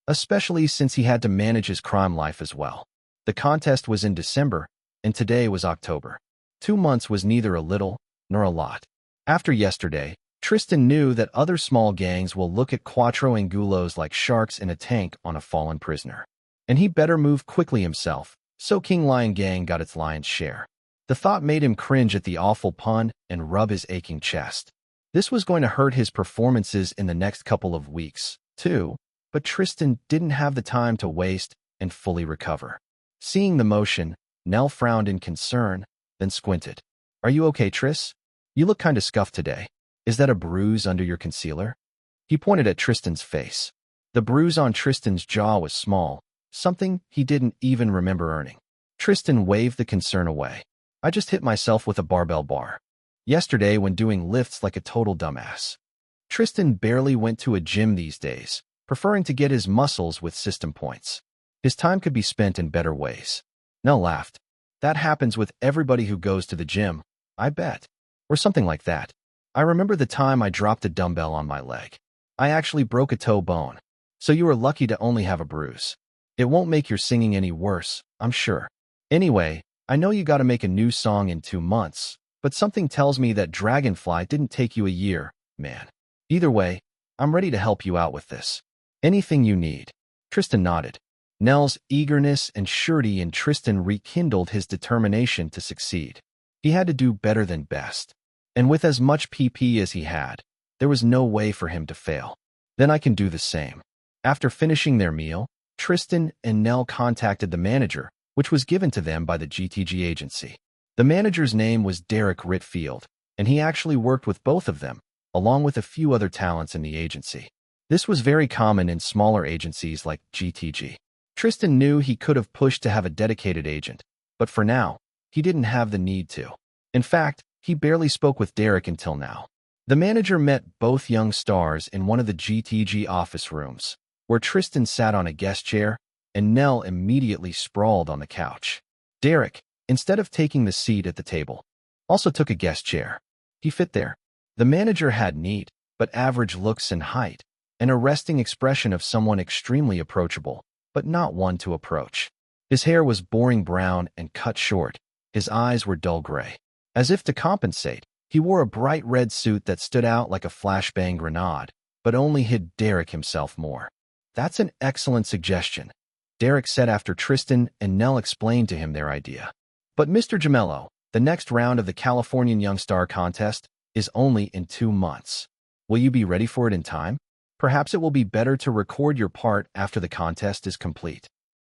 Especially since he had to manage his crime life as well. The contest was in December, and today was October. 2 months was neither a little nor a lot. After yesterday, Tristan knew that other small gangs will look at Cuatro Angulos like sharks in a tank on a fallen prisoner. And he better move quickly himself, so King Lion Gang got its lion's share. The thought made him cringe at the awful pun and rub his aching chest. This was going to hurt his performances in the next couple of weeks, too, but Tristan didn't have the time to waste and fully recover. Seeing the motion, Nell frowned in concern, then squinted. Are you okay, Tris? You look kinda scuffed today. Is that a bruise under your concealer? He pointed at Tristan's face. The bruise on Tristan's jaw was small, something he didn't even remember earning. Tristan waved the concern away. I just hit myself with a barbell bar. Yesterday when doing lifts like a total dumbass. Tristan barely went to a gym these days, preferring to get his muscles with system points. His time could be spent in better ways. Nell laughed. That happens with everybody who goes to the gym, I bet. Or something like that. I remember the time I dropped a dumbbell on my leg. I actually broke a toe bone. So you were lucky to only have a bruise. It won't make your singing any worse, I'm sure. Anyway, I know you gotta make a new song in 2 months, but something tells me that Dragonfly didn't take you a year, man. Either way, I'm ready to help you out with this. Anything you need. Tristan nodded. Nell's eagerness and surety in Tristan rekindled his determination to succeed. He had to do better than best. And with as much PP as he had, there was no way for him to fail. Then I can do the same. After finishing their meal, Tristan and Nell contacted the manager, which was given to them by the GTG agency. The manager's name was Derek Ritfield, and he actually worked with both of them, along with a few other talents in the agency. This was very common in smaller agencies like GTG. Tristan knew he could have pushed to have a dedicated agent, but for now, he didn't have the need to. In fact, he barely spoke with Derek until now. The manager met both young stars in one of the GTG office rooms, where Tristan sat on a guest chair, and Nell immediately sprawled on the couch. Derek, instead of taking the seat at the table, also took a guest chair. He fit there. The manager had neat, but average looks and height, an arresting expression of someone extremely approachable, but not one to approach. His hair was boring brown and cut short. His eyes were dull gray. As if to compensate, he wore a bright red suit that stood out like a flashbang grenade, but only hid Derek himself more. That's an excellent suggestion, Derek said after Tristan and Nell explained to him their idea. But Mr. Gemello, the next round of the Californian Young Star contest is only in 2 months. Will you be ready for it in time? Perhaps it will be better to record your part after the contest is complete.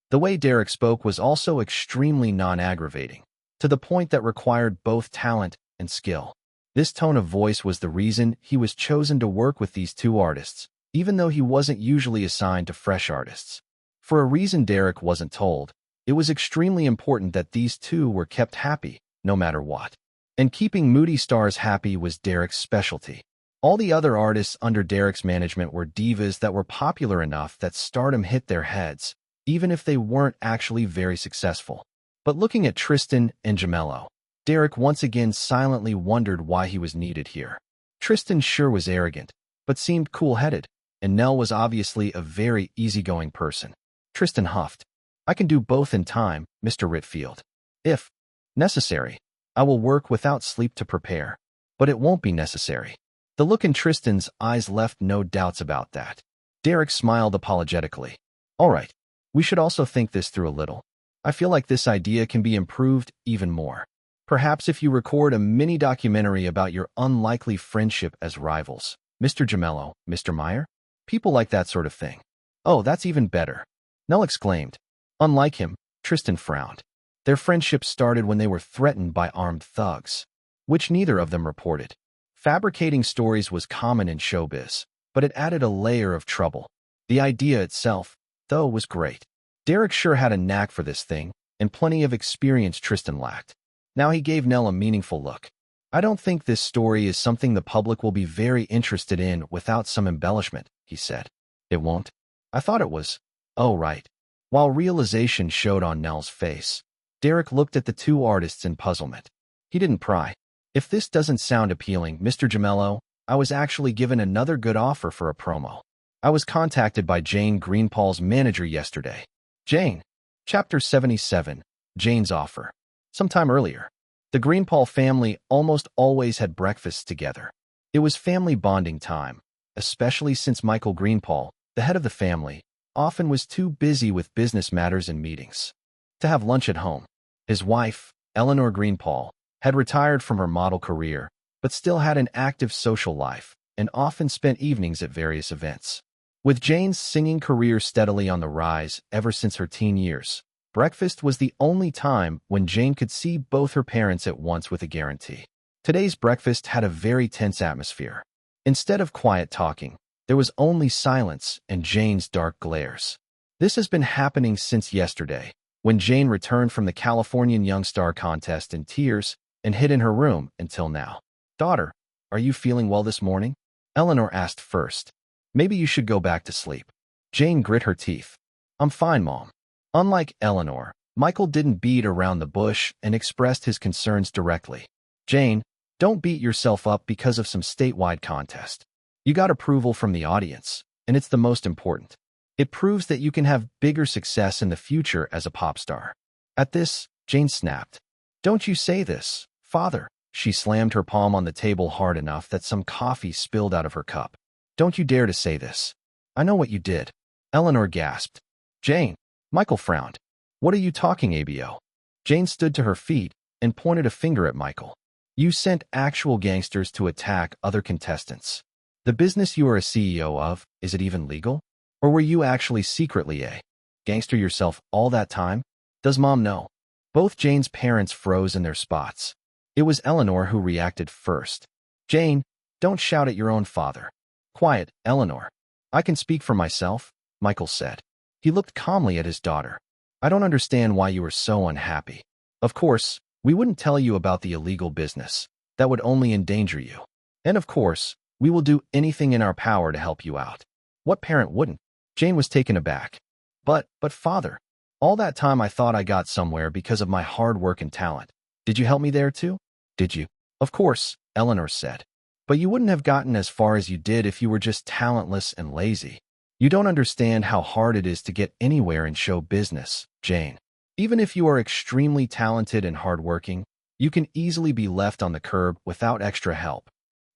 The way Derek spoke was also extremely non-aggravating, to the point that required both talent and skill. This tone of voice was the reason he was chosen to work with these two artists, even though he wasn't usually assigned to fresh artists. For a reason Derek wasn't told, it was extremely important that these two were kept happy, no matter what. And keeping moody stars happy was Derek's specialty. All the other artists under Derek's management were divas that were popular enough that stardom hit their heads, even if they weren't actually very successful. But looking at Tristan and Gemello, Derek once again silently wondered why he was needed here. Tristan sure was arrogant, but seemed cool-headed, and Nell was obviously a very easygoing person. Tristan huffed. I can do both in time, Mr. Whitfield. If necessary, I will work without sleep to prepare, but it won't be necessary. The look in Tristan's eyes left no doubts about that. Derek smiled apologetically. All right, we should also think this through a little. I feel like this idea can be improved even more. Perhaps if you record a mini documentary about your unlikely friendship as rivals, Mr. Gemello, Mr. Meyer? People like that sort of thing. Oh, that's even better. Nell exclaimed. Unlike him, Tristan frowned. Their friendship started when they were threatened by armed thugs, which neither of them reported. Fabricating stories was common in showbiz, but it added a layer of trouble. The idea itself, though, was great. Derek sure had a knack for this thing, and plenty of experience Tristan lacked. Now he gave Nell a meaningful look. I don't think this story is something the public will be very interested in without some embellishment, he said. It won't? I thought it was. Oh, right. While realization showed on Nell's face, Derek looked at the two artists in puzzlement. He didn't pry. If this doesn't sound appealing, Mr. Gemello, I was actually given another good offer for a promo. I was contacted by Jane Greenpaul's manager yesterday. Jane. Chapter 77. Jane's offer. Sometime earlier, the Greenpaul family almost always had breakfasts together. It was family bonding time, especially since Michael Greenpaul, the head of the family, often was too busy with business matters and meetings to have lunch at home. His wife, Eleanor Greenpaul, had retired from her model career, but still had an active social life and often spent evenings at various events. With Jane's singing career steadily on the rise ever since her teen years, breakfast was the only time when Jane could see both her parents at once with a guarantee. Today's breakfast had a very tense atmosphere. Instead of quiet talking, there was only silence and Jane's dark glares. This has been happening since yesterday, when Jane returned from the Californian Young Star contest in tears and hid in her room until now. Daughter, are you feeling well this morning? Eleanor asked first. Maybe you should go back to sleep. Jane grit her teeth. I'm fine, Mom. Unlike Eleanor, Michael didn't beat around the bush and expressed his concerns directly. Jane, don't beat yourself up because of some statewide contest. You got approval from the audience, and it's the most important. It proves that you can have bigger success in the future as a pop star. At this, Jane snapped. Don't you say this, Father. She slammed her palm on the table hard enough that some coffee spilled out of her cup. Don't you dare to say this. I know what you did. Eleanor gasped. Jane. Michael frowned. What are you talking, ABO? Jane stood to her feet and pointed a finger at Michael. You sent actual gangsters to attack other contestants. The business you are a CEO of, is it even legal? Or were you actually secretly a gangster yourself all that time? Does Mom know? Both Jane's parents froze in their spots. It was Eleanor who reacted first. Jane, don't shout at your own father. Quiet, Eleanor. I can speak for myself, Michael said. He looked calmly at his daughter. I don't understand why you are so unhappy. Of course, we wouldn't tell you about the illegal business. That would only endanger you. And of course, we will do anything in our power to help you out. What parent wouldn't? Jane was taken aback. But Father, all that time I thought I got somewhere because of my hard work and talent. Did you help me there too? Did you? Of course, Eleanor said. But you wouldn't have gotten as far as you did if you were just talentless and lazy. You don't understand how hard it is to get anywhere in show business, Jane. Even if you are extremely talented and hardworking, you can easily be left on the curb without extra help.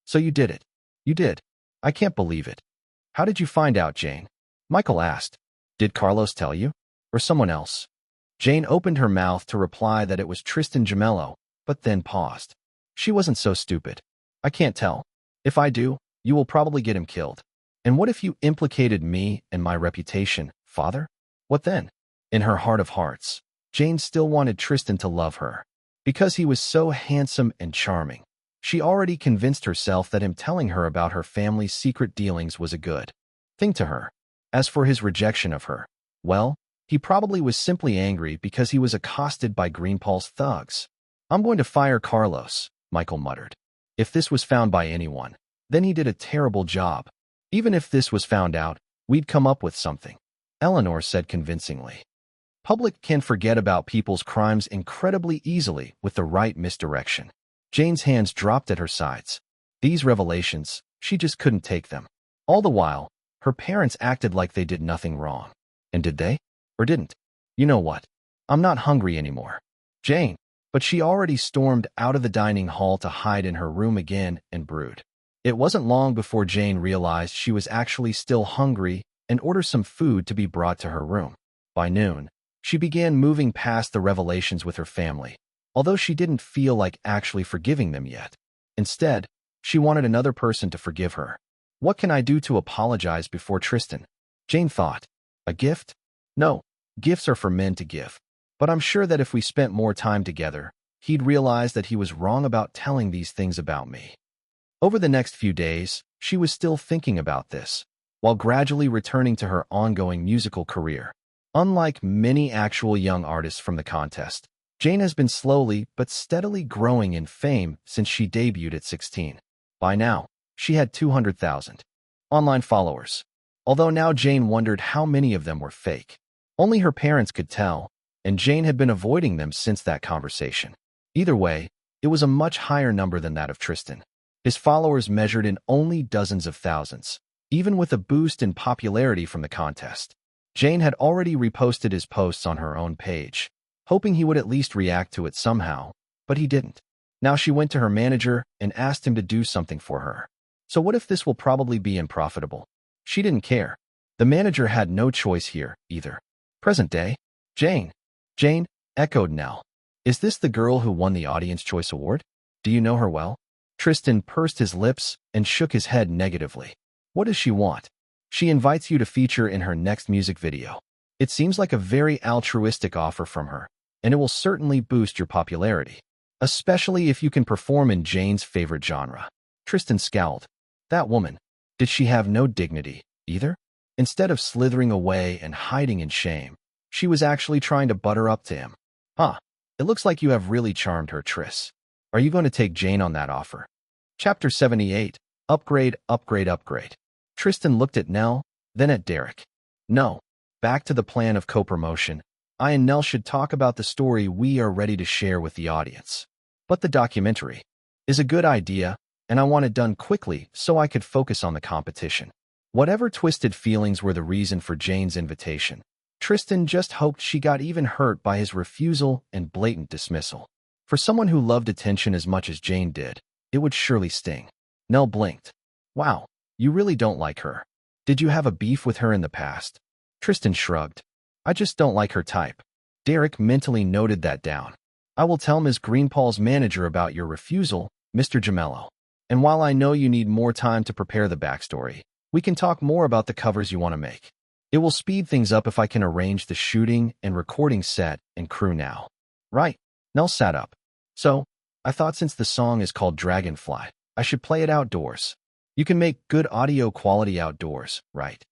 So you did it. You did. I can't believe it. How did you find out, Jane? Michael asked. Did Carlos tell you? Or someone else? Jane opened her mouth to reply that it was Tristan Gemello, but then paused. She wasn't so stupid. I can't tell. If I do, You will probably get him killed. And what if you implicated me and my reputation, father? What then? In her heart of hearts, Jane still wanted Tristan to love her. Because he was so handsome and charming, she already convinced herself that him telling her about her family's secret dealings was a good thing to her. As for his rejection of her, well, he probably was simply angry because he was accosted by Greenpaw's thugs. I'm going to fire Carlos, Michael muttered. If this was found by anyone, then he did a terrible job. Even if this was found out, we'd come up with something, Eleanor said convincingly. Public can forget about people's crimes incredibly easily with the right misdirection. Jane's hands dropped at her sides. These revelations, she just couldn't take them. All the while, her parents acted like they did nothing wrong. And did they? Or didn't? You know what? I'm not hungry anymore. Jane. But she already stormed out of the dining hall to hide in her room again and brood. It wasn't long before Jane realized she was actually still hungry and ordered some food to be brought to her room. By noon, she began moving past the revelations with her family, although she didn't feel like actually forgiving them yet. Instead, she wanted another person to forgive her. What can I do to apologize before Tristan? Jane thought. A gift? No, gifts are for men to give. But I'm sure that if we spent more time together, he'd realize that he was wrong about telling these things about me. Over the next few days, she was still thinking about this, while gradually returning to her ongoing musical career. Unlike many actual young artists from the contest, Jane has been slowly but steadily growing in fame since she debuted at 16. By now, she had 200,000 online followers, although now Jane wondered how many of them were fake. Only her parents could tell, and Jane had been avoiding them since that conversation. Either way, it was a much higher number than that of Tristan. His followers measured in only dozens of thousands, even with a boost in popularity from the contest. Jane had already reposted his posts on her own page, hoping he would at least react to it somehow, but he didn't. Now she went to her manager and asked him to do something for her. So what if this will probably be unprofitable? She didn't care. The manager had no choice here, either. Present day? Jane, echoed Nell. Is this the girl who won the Audience Choice Award? Do you know her well? Tristan pursed his lips and shook his head negatively. What does she want? She invites you to feature in her next music video. It seems like a very altruistic offer from her, and it will certainly boost your popularity, especially if you can perform in Jane's favorite genre. Tristan scowled. That woman, did she have no dignity, either? Instead of slithering away and hiding in shame, she was actually trying to butter up to him. Huh, it looks like you have really charmed her, Tris. Are you going to take Jane on that offer? Chapter 78, Upgrade, Upgrade, Upgrade. Tristan looked at Nell, then at Derek. No, back to the plan of co-promotion. I and Nell should talk about the story we are ready to share with the audience. But the documentary is a good idea, and I want it done quickly so I could focus on the competition. Whatever twisted feelings were the reason for Jane's invitation, Tristan just hoped she got even hurt by his refusal and blatant dismissal. For someone who loved attention as much as Jane did, it would surely sting. Nell blinked. Wow, you really don't like her. Did you have a beef with her in the past? Tristan shrugged. I just don't like her type. Derek mentally noted that down. I will tell Ms. Greenpaw's manager about your refusal, Mr. Gemello. And while I know you need more time to prepare the backstory, we can talk more about the covers you want to make. It will speed things up if I can arrange the shooting and recording set and crew now. Right. Nell sat up. So, I thought since the song is called Dragonfly, I should play it outdoors. You can make good audio quality outdoors, right?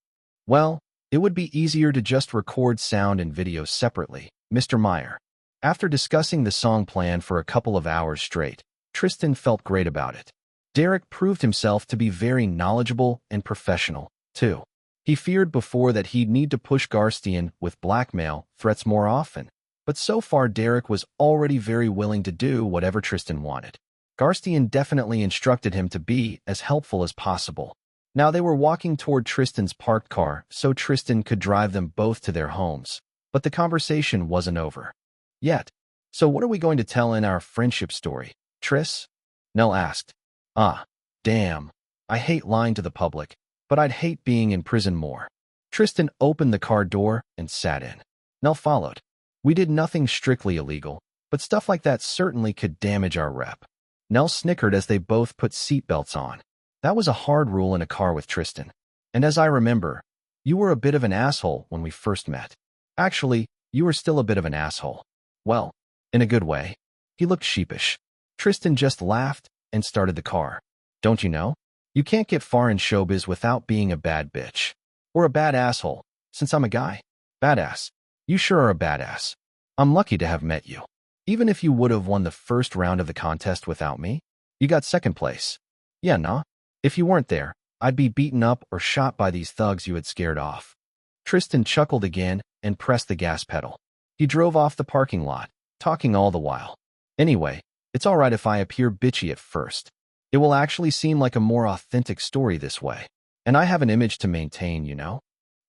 Well, it would be easier to just record sound and video separately, Mr. Meyer. After discussing the song plan for a couple of hours straight, Tristan felt great about it. Derek proved himself to be very knowledgeable and professional, too. He feared before that he'd need to push Garstian with blackmail threats more often, but so far Derek was already very willing to do whatever Tristan wanted. Garstian definitely instructed him to be as helpful as possible. Now they were walking toward Tristan's parked car so Tristan could drive them both to their homes, but the conversation wasn't over yet. So what are we going to tell in our friendship story, Tris? Nell asked. Ah, damn. I hate lying to the public, but I'd hate being in prison more. Tristan opened the car door and sat in. Nell followed. We did nothing strictly illegal, but stuff like that certainly could damage our rep. Nell snickered as they both put seatbelts on. That was a hard rule in a car with Tristan. And as I remember, you were a bit of an asshole when we first met. Actually, you were still a bit of an asshole. Well, in a good way. He looked sheepish. Tristan just laughed and started the car. Don't you know? You can't get far in showbiz without being a bad bitch. Or a bad asshole, since I'm a guy. Badass. You sure are a badass. I'm lucky to have met you. Even if you would have won the first round of the contest without me, you got second place. Yeah, nah. If you weren't there, I'd be beaten up or shot by these thugs you had scared off. Tristan chuckled again and pressed the gas pedal. He drove off the parking lot, talking all the while. Anyway, it's all right if I appear bitchy at first. It will actually seem like a more authentic story this way. And I have an image to maintain, you know?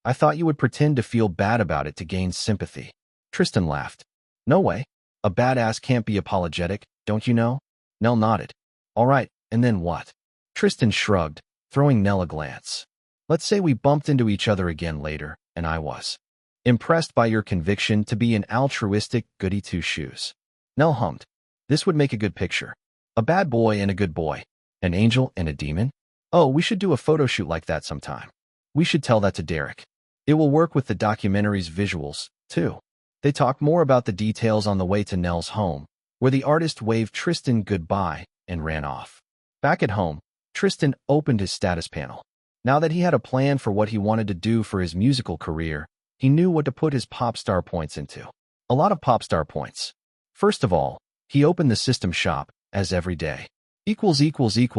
I thought you would pretend to feel bad about it to gain sympathy. Tristan laughed. No way. A badass can't be apologetic, don't you know? Nell nodded. All right, and then what? Tristan shrugged, throwing Nell a glance. Let's say we bumped into each other again later, and I was impressed by your conviction to be an altruistic goody two-shoes. Nell hummed. This would make a good picture. A bad boy and a good boy. An angel and a demon? Oh, we should do a photo shoot like that sometime. We should tell that to Derek. It will work with the documentary's visuals, too. They talked more about the details on the way to Nell's home, where the artist waved Tristan goodbye and ran off. Back at home, Tristan opened his status panel. Now that he had a plan for what he wanted to do for his musical career, he knew what to put his pop star points into. A lot of pop star points. First of all, he opened the system shop, as every day.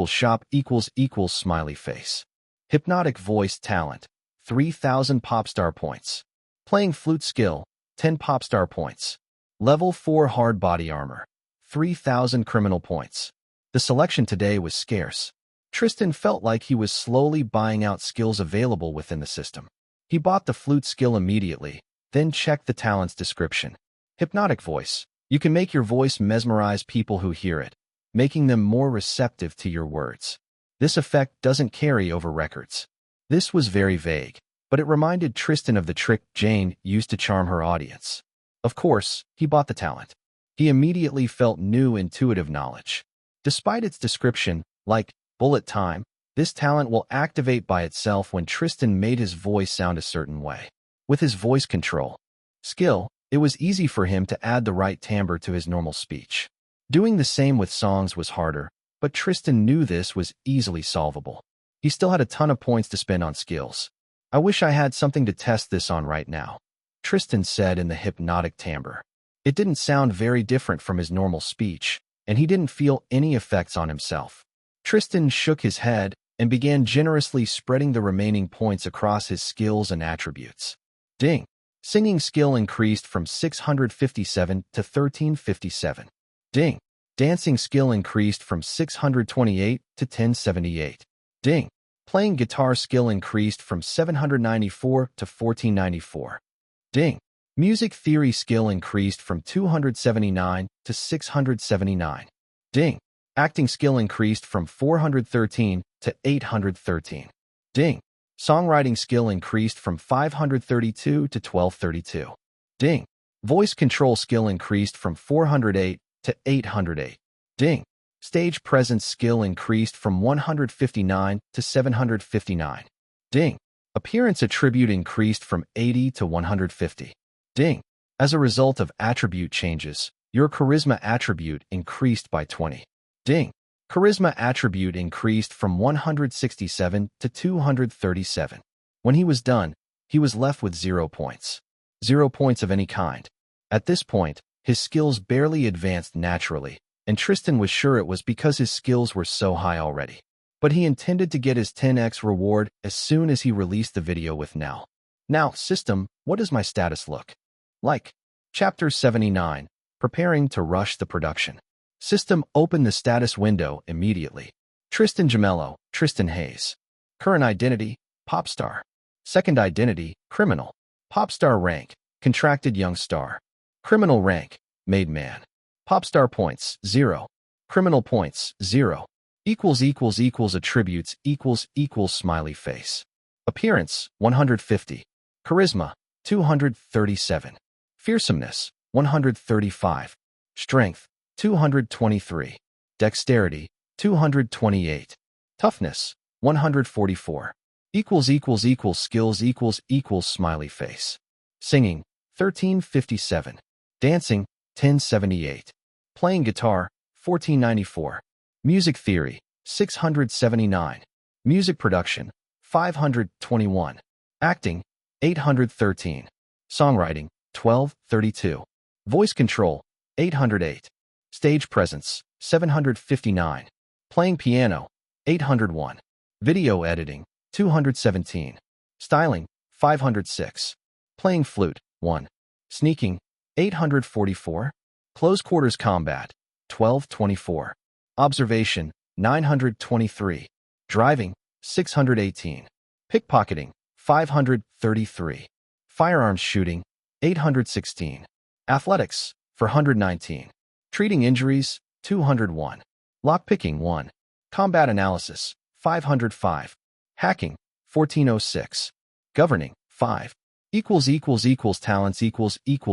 Shop smiley face. Hypnotic voice talent, 3,000 pop star points. Playing flute skill, 10 pop star points. Level 4 hard body armor, 3,000 criminal points. The selection today was scarce. Tristan felt like he was slowly buying out skills available within the system. He bought the flute skill immediately, then checked the talent's description. Hypnotic voice. You can make your voice mesmerize people who hear it, making them more receptive to your words. This effect doesn't carry over records. This was very vague, but it reminded Tristan of the trick Jane used to charm her audience. Of course, he bought the talent. He immediately felt new intuitive knowledge. Despite its description, like bullet time, this talent will activate by itself when Tristan made his voice sound a certain way. With his voice control skill, it was easy for him to add the right timbre to his normal speech. Doing the same with songs was harder, but Tristan knew this was easily solvable. He still had a ton of points to spend on skills. I wish I had something to test this on right now, Tristan said in the hypnotic timbre. It didn't sound very different from his normal speech, and he didn't feel any effects on himself. Tristan shook his head and began generously spreading the remaining points across his skills and attributes. Ding! Singing skill increased from 657 to 1357. Ding! Dancing skill increased from 628 to 1078. Ding! Playing guitar skill increased from 794 to 1494. Ding! Music theory skill increased from 279 to 679. Ding! Acting skill increased from 413 to 813. Ding! Songwriting skill increased from 532 to 1232. Ding! Voice control skill increased from 408 to 808. Ding! Stage presence skill increased from 159 to 759. Ding! Appearance attribute increased from 80 to 150. Ding! As a result of attribute changes, your charisma attribute increased by 20. Ding! Charisma attribute increased from 167 to 237. When he was done, he was left with 0 points. 0 points of any kind. At this point, his skills barely advanced naturally, and Tristan was sure it was because his skills were so high already. But he intended to get his 10x reward as soon as he released the video with Nell. Now, system, what does my status look like? Chapter 79, Preparing to Rush the Production. System opened the status window immediately. Tristan Gemello, Tristan Hayes. Current identity, pop star. Second identity, criminal. Pop star rank, contracted young star. Criminal rank, made man. Pop star points, 0. Criminal points, 0. Attributes smiley face. Appearance, 150. Charisma, 237. Fearsomeness, 135. Strength, 223. Dexterity, 228. Toughness, 144. Skills smiley face. Singing, 1357. Dancing, 1078. Playing guitar, 1494. Music theory, 679. Music production, 521. Acting, 813. Songwriting, 1232. Voice control, 808. Stage presence, 759. Playing piano, 801. Video editing, 217. Styling, 506. Playing flute, 1. Sneaking, 844. Close quarters combat, 1224. Observation, 923. Driving, 618. Pickpocketing, 533. Firearms shooting, 816. Athletics, 419. Treating injuries, 201. Lockpicking, 1. Combat analysis, 505. Hacking, 1406. Governing, 5. Talents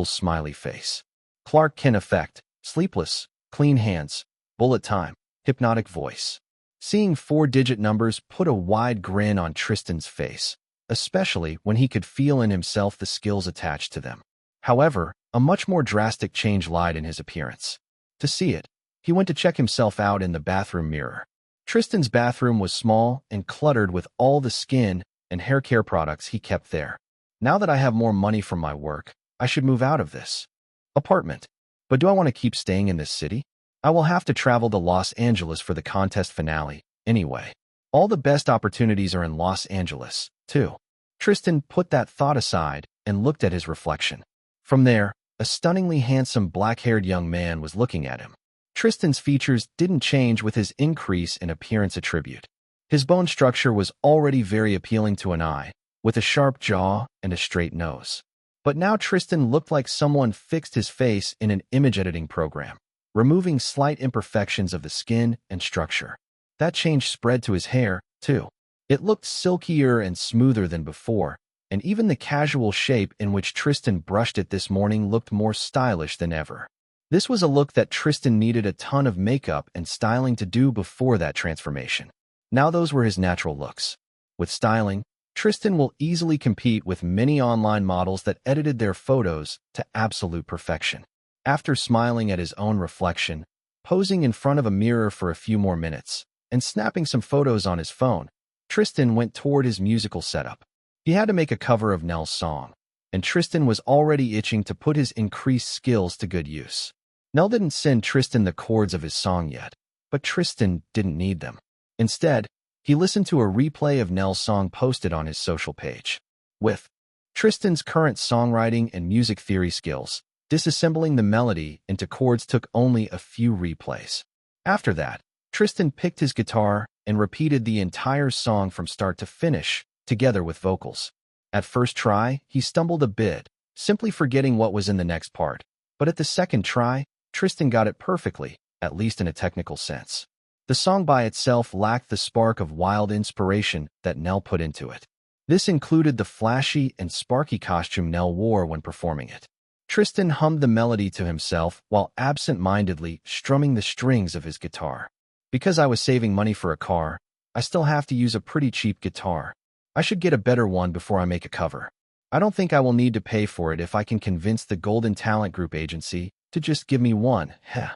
smiley face. Clark Kent effect, sleepless, clean hands, bullet time, hypnotic voice. Seeing 4-digit numbers put a wide grin on Tristan's face, especially when he could feel in himself the skills attached to them. However, a much more drastic change lied in his appearance. To see it, he went to check himself out in the bathroom mirror. Tristan's bathroom was small and cluttered with all the skin and hair care products he kept there. Now that I have more money from my work, I should move out of this apartment. But do I want to keep staying in this city? I will have to travel to Los Angeles for the contest finale, anyway. All the best opportunities are in Los Angeles, too. Tristan put that thought aside and looked at his reflection. From there, a stunningly handsome black-haired young man was looking at him. Tristan's features didn't change with his increase in appearance attribute. His bone structure was already very appealing to an eye, with a sharp jaw and a straight nose. But now Tristan looked like someone fixed his face in an image editing program, removing slight imperfections of the skin and structure. That change spread to his hair, too. It looked silkier and smoother than before, and even the casual shape in which Tristan brushed it this morning looked more stylish than ever. This was a look that Tristan needed a ton of makeup and styling to do before that transformation. Now those were his natural looks. With styling, Tristan will easily compete with many online models that edited their photos to absolute perfection. After smiling at his own reflection, posing in front of a mirror for a few more minutes, and snapping some photos on his phone, Tristan went toward his musical setup. He had to make a cover of Nell's song, and Tristan was already itching to put his increased skills to good use. Nell didn't send Tristan the chords of his song yet, but Tristan didn't need them. Instead, he listened to a replay of Nell's song posted on his social page. With Tristan's current songwriting and music theory skills, disassembling the melody into chords took only a few replays. After that, Tristan picked his guitar and repeated the entire song from start to finish, together with vocals. At first try, he stumbled a bit, simply forgetting what was in the next part. But at the second try, Tristan got it perfectly, at least in a technical sense. The song by itself lacked the spark of wild inspiration that Nell put into it. This included the flashy and sparky costume Nell wore when performing it. Tristan hummed the melody to himself while absent-mindedly strumming the strings of his guitar. Because I was saving money for a car, I still have to use a pretty cheap guitar. I should get a better one before I make a cover. I don't think I will need to pay for it if I can convince the Golden Talent Group agency to just give me one. Heh.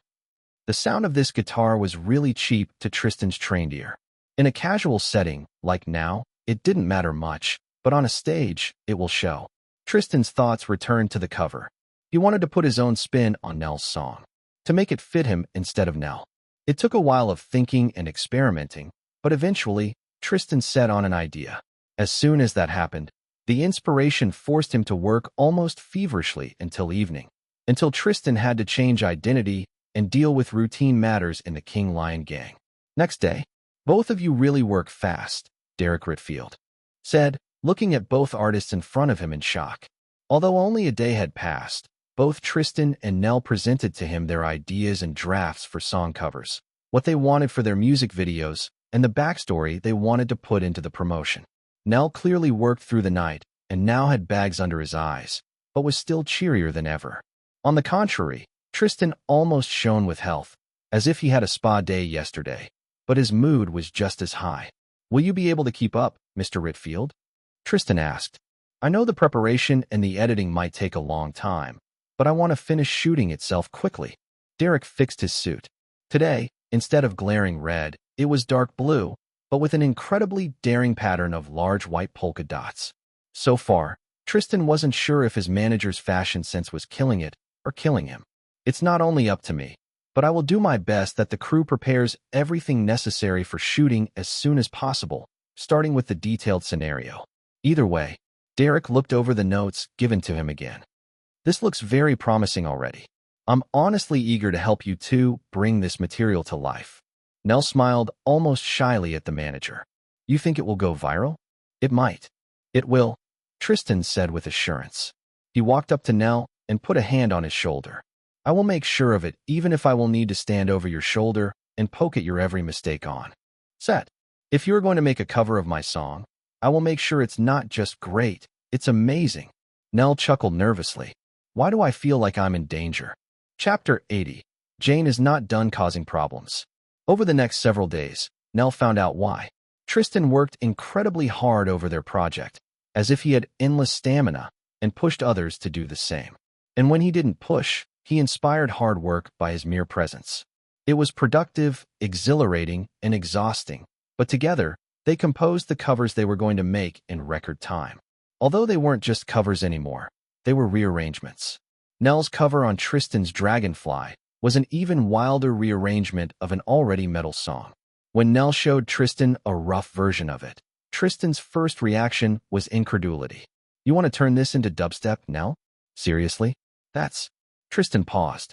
The sound of this guitar was really cheap to Tristan's trained ear. In a casual setting, like now, it didn't matter much, but on a stage, it will show. Tristan's thoughts returned to the cover. He wanted to put his own spin on Nell's song, to make it fit him instead of Nell. It took a while of thinking and experimenting, but eventually, Tristan set on an idea. As soon as that happened, the inspiration forced him to work almost feverishly until evening, until Tristan had to change identity and deal with routine matters in the King Lion gang. Next day, both of you really work fast, Derek Whitfield said, looking at both artists in front of him in shock. Although only a day had passed, both Tristan and Nell presented to him their ideas and drafts for song covers, what they wanted for their music videos, and the backstory they wanted to put into the promotion. Nell clearly worked through the night and now had bags under his eyes, but was still cheerier than ever. On the contrary, Tristan almost shone with health, as if he had a spa day yesterday, but his mood was just as high. Will you be able to keep up, Mr. Whitfield? Tristan asked. I know the preparation and the editing might take a long time, but I want to finish shooting itself quickly. Derek fixed his suit. Today, instead of glaring red, it was dark blue, but with an incredibly daring pattern of large white polka dots. So far, Tristan wasn't sure if his manager's fashion sense was killing it or killing him. It's not only up to me, but I will do my best that the crew prepares everything necessary for shooting as soon as possible, starting with the detailed scenario. Either way, Derek looked over the notes given to him again. This looks very promising already. I'm honestly eager to help you two bring this material to life. Nell smiled almost shyly at the manager. You think it will go viral? It might. It will, Tristan said with assurance. He walked up to Nell and put a hand on his shoulder. I will make sure of it, even if I will need to stand over your shoulder and poke at your every mistake on set. If you're going to make a cover of my song, I will make sure it's not just great, it's amazing. Nell chuckled nervously. Why do I feel like I'm in danger? Chapter 80. Jane is not done causing problems. Over the next several days, Nell found out why. Tristan worked incredibly hard over their project, as if he had endless stamina, and pushed others to do the same. And when he didn't push, he inspired hard work by his mere presence. It was productive, exhilarating, and exhausting, but together, they composed the covers they were going to make in record time. Although they weren't just covers anymore, they were rearrangements. Nell's cover on Tristan's Dragonfly was an even wilder rearrangement of an already metal song. When Nell showed Tristan a rough version of it, Tristan's first reaction was incredulity. You want to turn this into dubstep, Nell? Seriously? Tristan paused.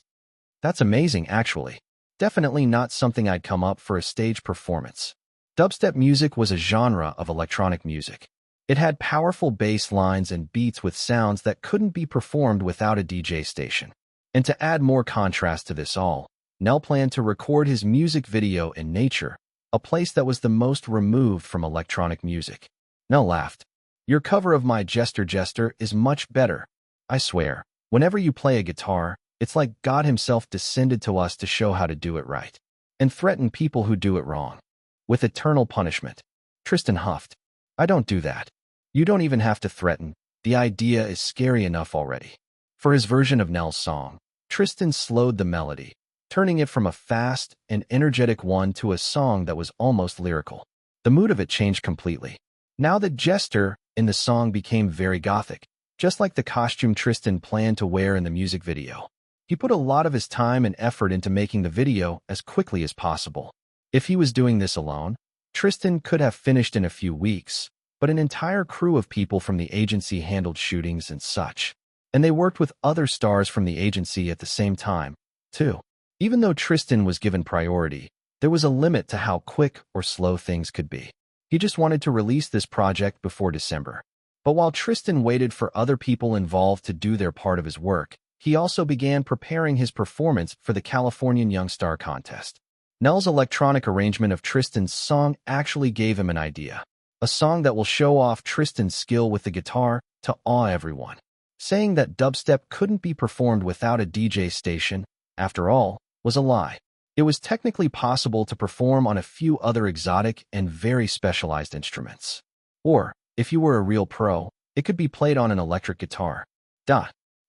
That's amazing, actually. Definitely not something I'd come up for a stage performance. Dubstep music was a genre of electronic music. It had powerful bass lines and beats with sounds that couldn't be performed without a DJ station. And to add more contrast to this all, Nell planned to record his music video in nature, a place that was the most removed from electronic music. Nell laughed. Your cover of my Jester Jester is much better. I swear, whenever you play a guitar, it's like God himself descended to us to show how to do it right, and threaten people who do it wrong with eternal punishment. Tristan huffed. I don't do that. You don't even have to threaten. The idea is scary enough already. For his version of Nell's song, Tristan slowed the melody, turning it from a fast and energetic one to a song that was almost lyrical. The mood of it changed completely. Now the Jester in the song became very gothic, just like the costume Tristan planned to wear in the music video. He put a lot of his time and effort into making the video as quickly as possible. If he was doing this alone, Tristan could have finished in a few weeks, but an entire crew of people from the agency handled shootings and such. And they worked with other stars from the agency at the same time, too. Even though Tristan was given priority, there was a limit to how quick or slow things could be. He just wanted to release this project before December. But while Tristan waited for other people involved to do their part of his work, he also began preparing his performance for the Californian Young Star contest. Nell's electronic arrangement of Tristan's song actually gave him an idea. A song that will show off Tristan's skill with the guitar to awe everyone. Saying that dubstep couldn't be performed without a DJ station, after all, was a lie. It was technically possible to perform on a few other exotic and very specialized instruments. Or, if you were a real pro, it could be played on an electric guitar.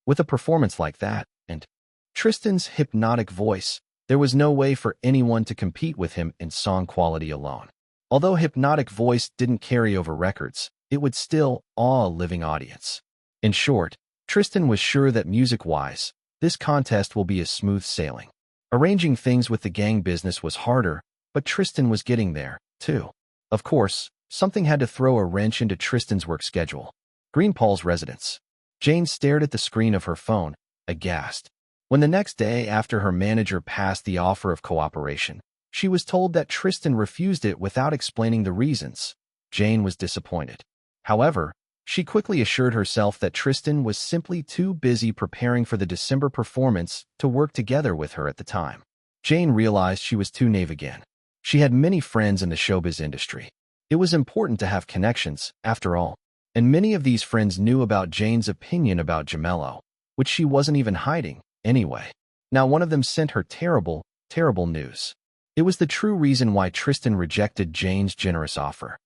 With a performance like that, and Tristan's hypnotic voice, there was no way for anyone to compete with him in song quality alone. Although hypnotic voice didn't carry over records, it would still awe a living audience. In short, Tristan was sure that music-wise, this contest will be a smooth sailing. Arranging things with the gang business was harder, but Tristan was getting there, too. Of course, something had to throw a wrench into Tristan's work schedule. Green Paul's residence. Jane stared at the screen of her phone, aghast. When the next day after her manager passed the offer of cooperation, she was told that Tristan refused it without explaining the reasons. Jane was disappointed. However, she quickly assured herself that Tristan was simply too busy preparing for the December performance to work together with her at the time. Jane realized she was too naive again. She had many friends in the showbiz industry. It was important to have connections, after all, and many of these friends knew about Jane's opinion about Gemello, which she wasn't even hiding, anyway. Now one of them sent her terrible, terrible news. It was the true reason why Tristan rejected Jane's generous offer.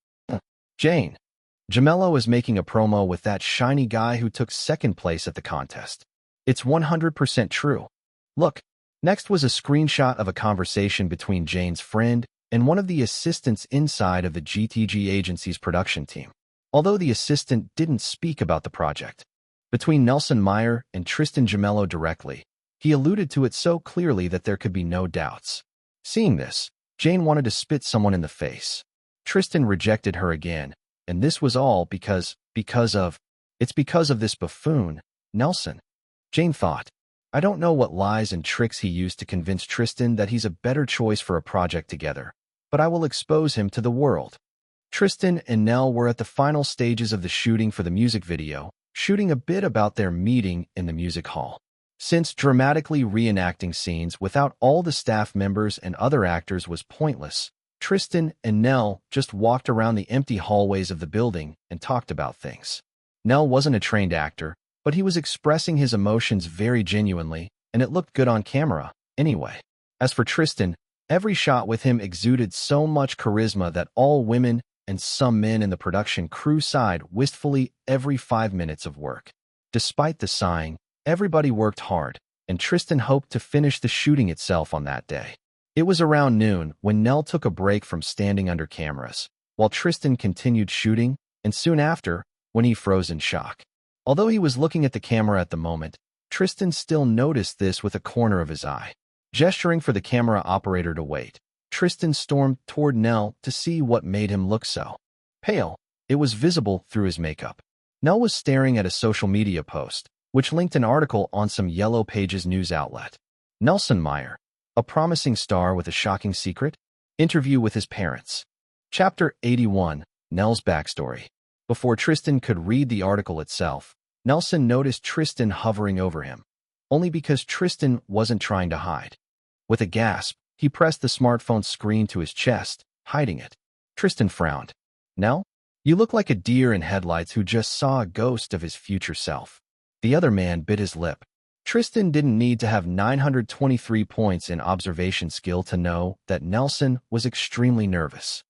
Jane. Jamello is making a promo with that shiny guy who took second place at the contest. It's 100% true. Look, next was a screenshot of a conversation between Jane's friend and one of the assistants inside of the GTG agency's production team. Although the assistant didn't speak about the project. Between Nelson Meyer and Tristan Jamello directly, he alluded to it so clearly that there could be no doubts. Seeing this, Jane wanted to spit someone in the face. Tristan rejected her again, and this was all because of this buffoon, Nelson. Jane thought, I don't know what lies and tricks he used to convince Tristan that he's a better choice for a project together, but I will expose him to the world. Tristan and Nell were at the final stages of the shooting for the music video, shooting a bit about their meeting in the music hall. Since dramatically reenacting scenes without all the staff members and other actors was pointless, Tristan and Nell just walked around the empty hallways of the building and talked about things. Nell wasn't a trained actor, but he was expressing his emotions very genuinely, and it looked good on camera, anyway. As for Tristan, every shot with him exuded so much charisma that all women and some men in the production crew sighed wistfully every 5 minutes of work. Despite the sighing, everybody worked hard, and Tristan hoped to finish the shooting itself on that day. It was around noon when Nell took a break from standing under cameras, while Tristan continued shooting, and soon after, when he froze in shock. Although he was looking at the camera at the moment, Tristan still noticed this with a corner of his eye. Gesturing for the camera operator to wait, Tristan stormed toward Nell to see what made him look so pale. It was visible through his makeup. Nell was staring at a social media post, which linked an article on some Yellow Pages news outlet. Nelson Meyer, a promising star with a shocking secret? Interview with his parents. Chapter 81, Nell's backstory. Before Tristan could read the article itself, Nelson noticed Tristan hovering over him, only because Tristan wasn't trying to hide. With a gasp, he pressed the smartphone screen to his chest, hiding it. Tristan frowned. Nell? You look like a deer in headlights who just saw a ghost of his future self. The other man bit his lip. Tristan didn't need to have 923 points in observation skill to know that Nelson was extremely nervous.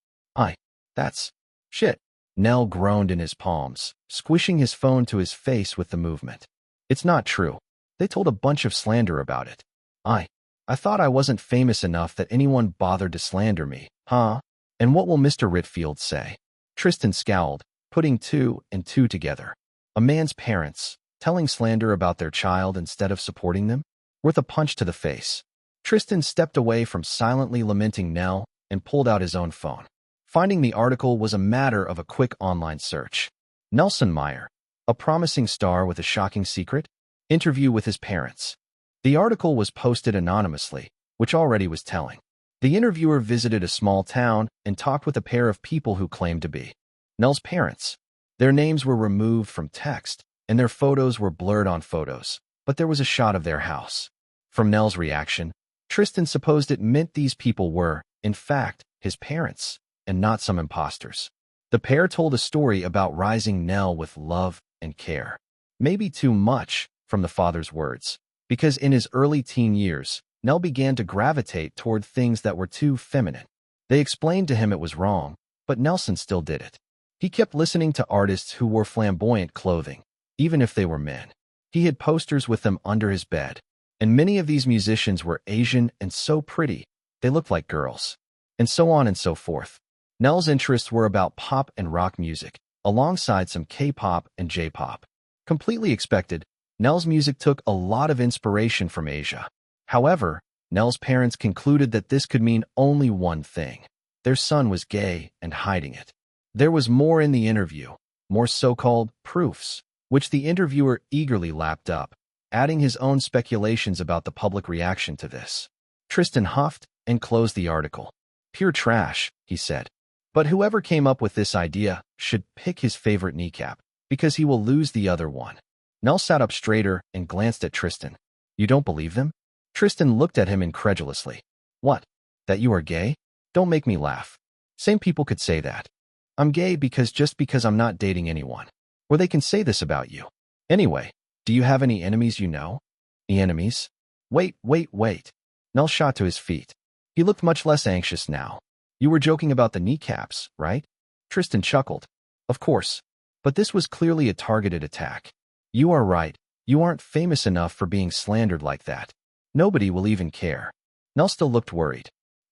That's shit. Nell groaned in his palms, squishing his phone to his face with the movement. It's not true. They told a bunch of slander about it. I thought I wasn't famous enough that anyone bothered to slander me, huh? And what will Mr. Ritfield say? Tristan scowled, putting 2 and 2 together. A man's parents, telling slander about their child instead of supporting them? Worth a punch to the face. Tristan stepped away from silently lamenting Nell and pulled out his own phone. Finding the article was a matter of a quick online search. Nelson Meyer, a promising star with a shocking secret? Interview with his parents. The article was posted anonymously, which already was telling. The interviewer visited a small town and talked with a pair of people who claimed to be Nell's parents. Their names were removed from text, and their photos were blurred on photos, but there was a shot of their house. From Nell's reaction, Tristan supposed it meant these people were, in fact, his parents, and not some imposters. The pair told a story about raising Nell with love and care. Maybe too much, from the father's words, because in his early teen years, Nell began to gravitate toward things that were too feminine. They explained to him it was wrong, but Nelson still did it. He kept listening to artists who wore flamboyant clothing, even if they were men. He hid posters with them under his bed, and many of these musicians were Asian and so pretty, they looked like girls. And so on and so forth. Nell's interests were about pop and rock music, alongside some K-pop and J-pop. Completely expected, Nell's music took a lot of inspiration from Asia. However, Nell's parents concluded that this could mean only one thing. Their son was gay and hiding it. There was more in the interview, more so-called proofs, which the interviewer eagerly lapped up, adding his own speculations about the public reaction to this. Tristan huffed and closed the article. Pure trash, he said. But whoever came up with this idea should pick his favorite kneecap, because he will lose the other one. Nell sat up straighter and glanced at Tristan. You don't believe them? Tristan looked at him incredulously. What? That you are gay? Don't make me laugh. Same people could say that. I'm gay just because I'm not dating anyone. Or they can say this about you. Anyway, do you have any enemies you know? Any enemies? Wait. Nell shot to his feet. He looked much less anxious now. You were joking about the kneecaps, right? Tristan chuckled. Of course. But this was clearly a targeted attack. You are right. You aren't famous enough for being slandered like that. Nobody will even care. Nell still looked worried.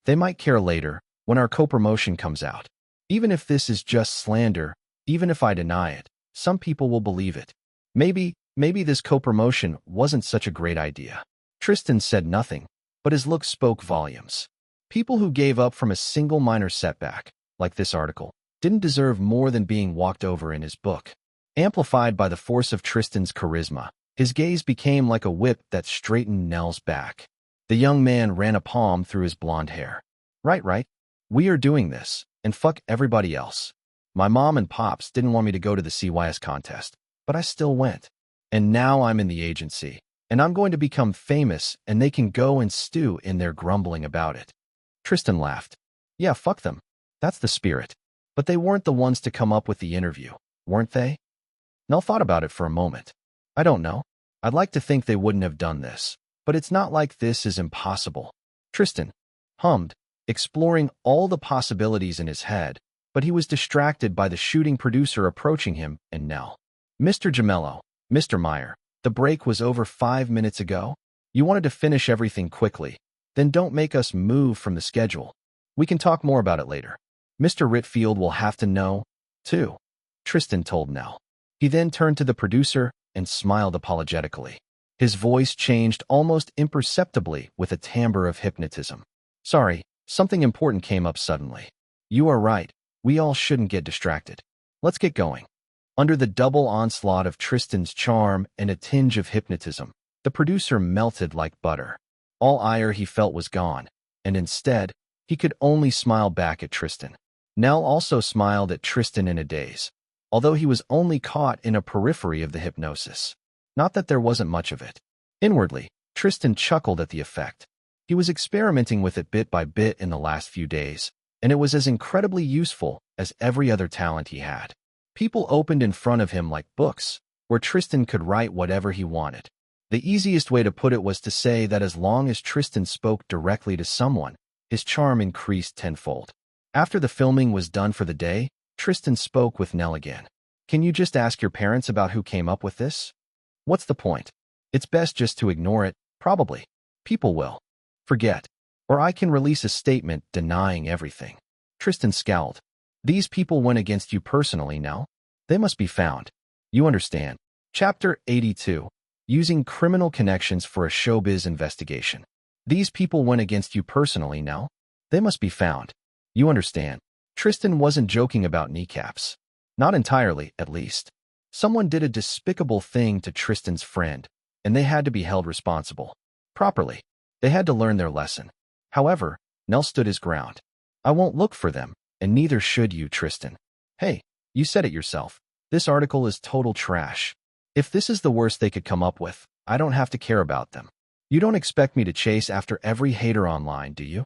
They might care later, when our co-promotion comes out. Even if this is just slander, even if I deny it, some people will believe it. Maybe this co-promotion wasn't such a great idea. Tristan said nothing, but his look spoke volumes. People who gave up from a single minor setback, like this article, didn't deserve more than being walked over in his book. Amplified by the force of Tristan's charisma, his gaze became like a whip that straightened Nell's back. The young man ran a palm through his blonde hair. Right. We are doing this, and fuck everybody else. My mom and pops didn't want me to go to the CYS contest, but I still went. And now I'm in the agency, and I'm going to become famous, and they can go and stew in their grumbling about it. Tristan laughed. Yeah, fuck them. That's the spirit. But they weren't the ones to come up with the interview, weren't they? Nell thought about it for a moment. I don't know. I'd like to think they wouldn't have done this, but it's not like this is impossible. Tristan hummed, exploring all the possibilities in his head, but he was distracted by the shooting producer approaching him and Nell. Mr. Gemello, Mr. Meyer, the break was over 5 minutes ago. You wanted to finish everything quickly. Then don't make us move from the schedule. We can talk more about it later. Mr. Ritfield will have to know, too, Tristan told Nell. He then turned to the producer and smiled apologetically. His voice changed almost imperceptibly with a timbre of hypnotism. Sorry, something important came up suddenly. You are right. We all shouldn't get distracted. Let's get going. Under the double onslaught of Tristan's charm and a tinge of hypnotism, the producer melted like butter. All ire he felt was gone, and instead, he could only smile back at Tristan. Nell also smiled at Tristan in a daze, although he was only caught in a periphery of the hypnosis. Not that there wasn't much of it. Inwardly, Tristan chuckled at the effect. He was experimenting with it bit by bit in the last few days, and it was as incredibly useful as every other talent he had. People opened in front of him like books, where Tristan could write whatever he wanted. The easiest way to put it was to say that as long as Tristan spoke directly to someone, his charm increased tenfold. After the filming was done for the day, Tristan spoke with Nell again. Can you just ask your parents about who came up with this? What's the point? It's best just to ignore it, probably. People will. Forget. Or I can release a statement denying everything. Tristan scowled. These people went against you personally, Nell? They must be found. You understand. Chapter 82. Using criminal connections for a showbiz investigation. These people went against you personally, Nell? They must be found. You understand. Tristan wasn't joking about kneecaps. Not entirely, at least. Someone did a despicable thing to Tristan's friend, and they had to be held responsible. Properly. They had to learn their lesson. However, Nell stood his ground. I won't look for them, and neither should you, Tristan. Hey, you said it yourself. This article is total trash. If this is the worst they could come up with, I don't have to care about them. You don't expect me to chase after every hater online, do you?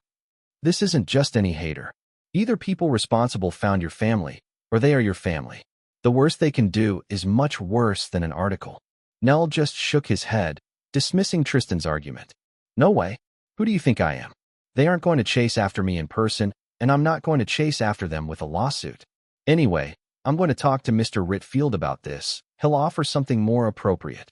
This isn't just any hater. Either people responsible found your family, or they are your family. The worst they can do is much worse than an article. Nell just shook his head, dismissing Tristan's argument. No way. Who do you think I am? They aren't going to chase after me in person, and I'm not going to chase after them with a lawsuit. Anyway, I'm going to talk to Mr. Ritfield about this. He'll offer something more appropriate.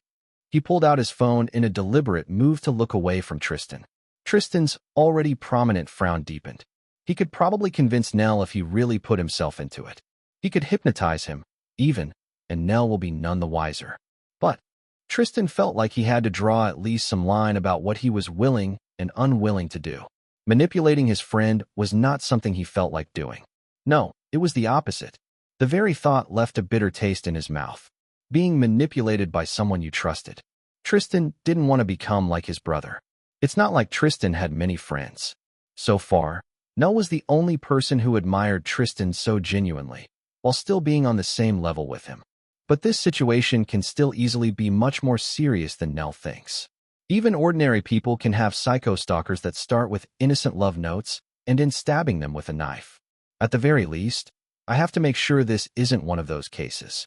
He pulled out his phone in a deliberate move to look away from Tristan. Tristan's already prominent frown deepened. He could probably convince Nell if he really put himself into it. He could hypnotize him, even, and Nell will be none the wiser. But Tristan felt like he had to draw at least some line about what he was willing and unwilling to do. Manipulating his friend was not something he felt like doing. No, it was the opposite. The very thought left a bitter taste in his mouth. Being manipulated by someone you trusted. Tristan didn't want to become like his brother. It's not like Tristan had many friends. So far, Nell was the only person who admired Tristan so genuinely, while still being on the same level with him. But this situation can still easily be much more serious than Nell thinks. Even ordinary people can have psycho-stalkers that start with innocent love notes and end stabbing them with a knife. At the very least, I have to make sure this isn't one of those cases.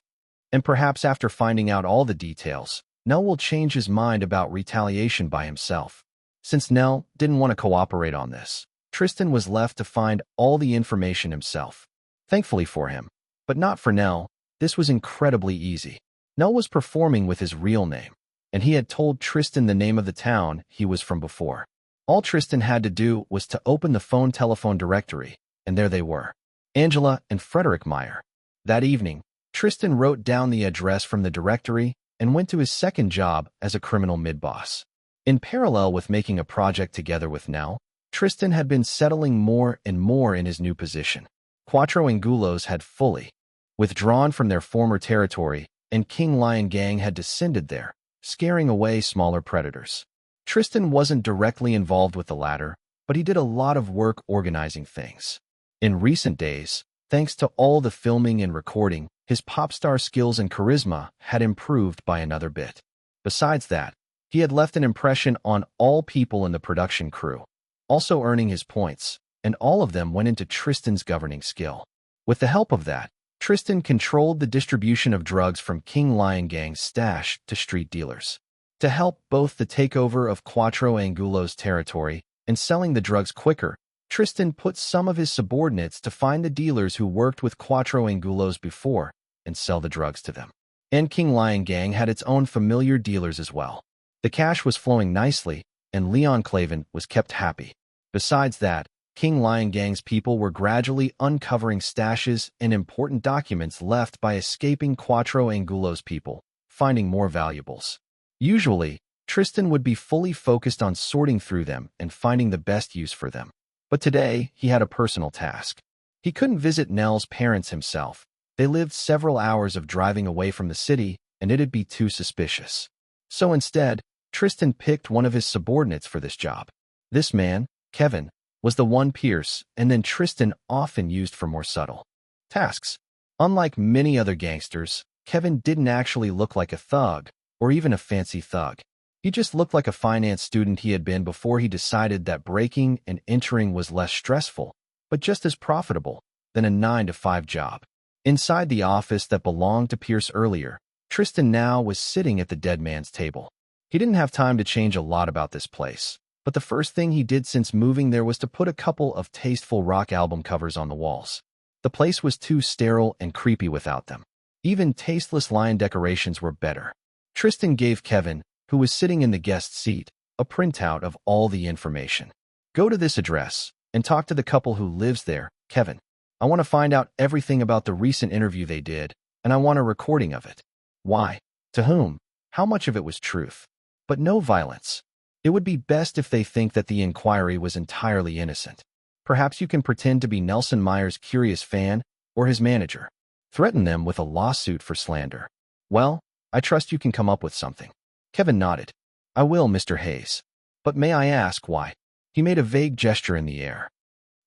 And perhaps after finding out all the details, Nell will change his mind about retaliation by himself. Since Nell didn't want to cooperate on this, Tristan was left to find all the information himself. Thankfully for him, but not for Nell, this was incredibly easy. Nell was performing with his real name, and he had told Tristan the name of the town he was from before. All Tristan had to do was to open the telephone directory, and there they were, Angela and Frederick Meyer. That evening, Tristan wrote down the address from the directory and went to his second job as a criminal mid-boss. In parallel with making a project together with Nell, Tristan had been settling more and more in his new position. Quattro Angulos had fully withdrawn from their former territory, and King Lion Gang had descended there, scaring away smaller predators. Tristan wasn't directly involved with the latter, but he did a lot of work organizing things. In recent days, thanks to all the filming and recording, his pop star skills and charisma had improved by another bit. Besides that, he had left an impression on all people in the production crew, also earning his points, and all of them went into Tristan's governing skill. With the help of that, Tristan controlled the distribution of drugs from King Lion Gang's stash to street dealers. To help both the takeover of Quattro Angulo's territory and selling the drugs quicker, Tristan put some of his subordinates to find the dealers who worked with Quattro Angulos before and sell the drugs to them. And King Lion Gang had its own familiar dealers as well. The cash was flowing nicely, and Leon Clavin was kept happy. Besides that, King Lion Gang's people were gradually uncovering stashes and important documents left by escaping Quattro Angulo's people, finding more valuables. Usually, Tristan would be fully focused on sorting through them and finding the best use for them. But today, he had a personal task. He couldn't visit Nell's parents himself. They lived several hours of driving away from the city, and it'd be too suspicious. So instead, Tristan picked one of his subordinates for this job. This man, Kevin, was the one Pierce and then Tristan often used for more subtle tasks. Unlike many other gangsters, Kevin didn't actually look like a thug, or even a fancy thug. He just looked like a finance student he had been before he decided that breaking and entering was less stressful, but just as profitable, than a 9-to-5 job. Inside the office that belonged to Pierce earlier, Tristan now was sitting at the dead man's table. He didn't have time to change a lot about this place, but the first thing he did since moving there was to put a couple of tasteful rock album covers on the walls. The place was too sterile and creepy without them. Even tasteless lion decorations were better. Tristan gave Kevin, who was sitting in the guest seat, a printout of all the information. Go to this address and talk to the couple who lives there, Kevin. I want to find out everything about the recent interview they did, and I want a recording of it. Why? To whom? How much of it was truth? But no violence. It would be best if they think that the inquiry was entirely innocent. Perhaps you can pretend to be Nelson Meyer's curious fan or his manager. Threaten them with a lawsuit for slander. Well, I trust you can come up with something. Kevin nodded. I will, Mr. Hayes. But may I ask why? He made a vague gesture in the air.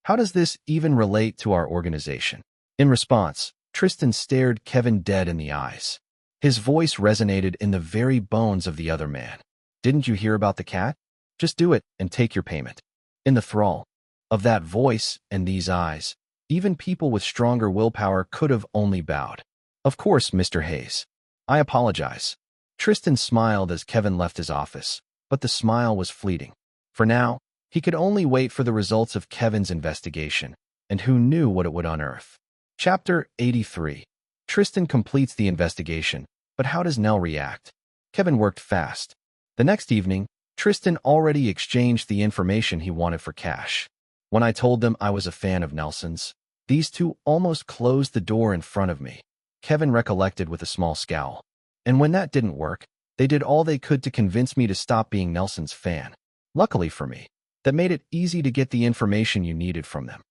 How does this even relate to our organization? In response, Tristan stared Kevin dead in the eyes. His voice resonated in the very bones of the other man. Didn't you hear about the cat? Just do it and take your payment. In the thrall of that voice and these eyes, even people with stronger willpower could have only bowed. Of course, Mr. Hayes. I apologize. Tristan smiled as Kevin left his office, but the smile was fleeting. For now, he could only wait for the results of Kevin's investigation, and who knew what it would unearth. Chapter 83. Tristan completes the investigation, but how does Nell react? Kevin worked fast. The next evening, Tristan already exchanged the information he wanted for cash. When I told them I was a fan of Nelson's, these two almost closed the door in front of me, Kevin recollected with a small scowl. And when that didn't work, they did all they could to convince me to stop being Nelson's fan. Luckily for me, that made it easy to get the information you needed from them.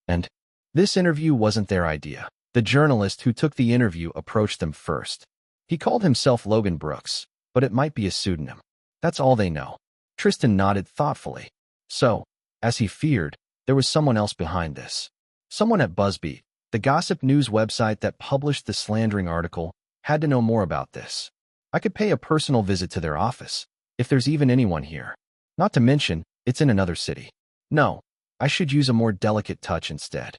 And this interview wasn't their idea. The journalist who took the interview approached them first. He called himself Logan Brooks, but it might be a pseudonym. That's all they know. Tristan nodded thoughtfully. So, as he feared, there was someone else behind this. Someone at BuzzBeat, the gossip news website that published the slandering article, had to know more about this. I could pay a personal visit to their office, if there's even anyone here. Not to mention, it's in another city. No, I should use a more delicate touch instead.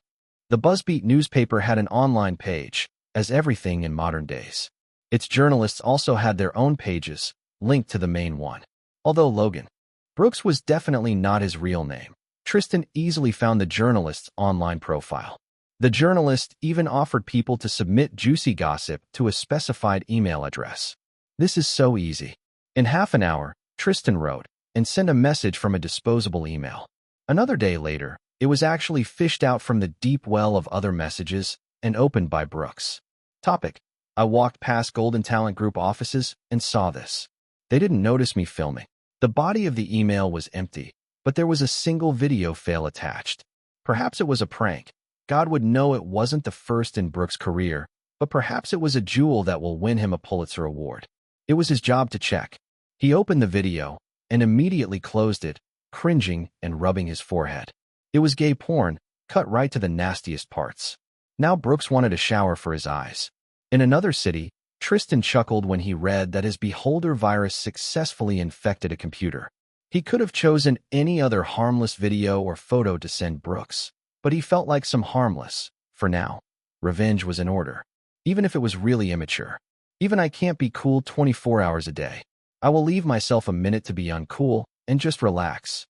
The BuzzBeat newspaper had an online page, as everything in modern days. Its journalists also had their own pages, linked to the main one. Although Logan Brooks was definitely not his real name, Tristan easily found the journalist's online profile. The journalist even offered people to submit juicy gossip to a specified email address. This is so easy. In half an hour, Tristan wrote and sent a message from a disposable email. Another day later, it was actually fished out from the deep well of other messages and opened by Brooks. Topic: I walked past Golden Talent Group offices and saw this. They didn't notice me filming. The body of the email was empty, but there was a single video fail attached. Perhaps it was a prank. God would know it wasn't the first in Brooks' career, but perhaps it was a jewel that will win him a Pulitzer Award. It was his job to check. He opened the video and immediately closed it, cringing and rubbing his forehead. It was gay porn, cut right to the nastiest parts. Now Brooks wanted a shower for his eyes. In another city, Tristan chuckled when he read that his Beholder virus successfully infected a computer. He could have chosen any other harmless video or photo to send Brooks, but he felt like some harmless, for now, revenge was in order, even if it was really immature. Even I can't be cool 24 hours a day. I will leave myself a minute to be uncool and just relax.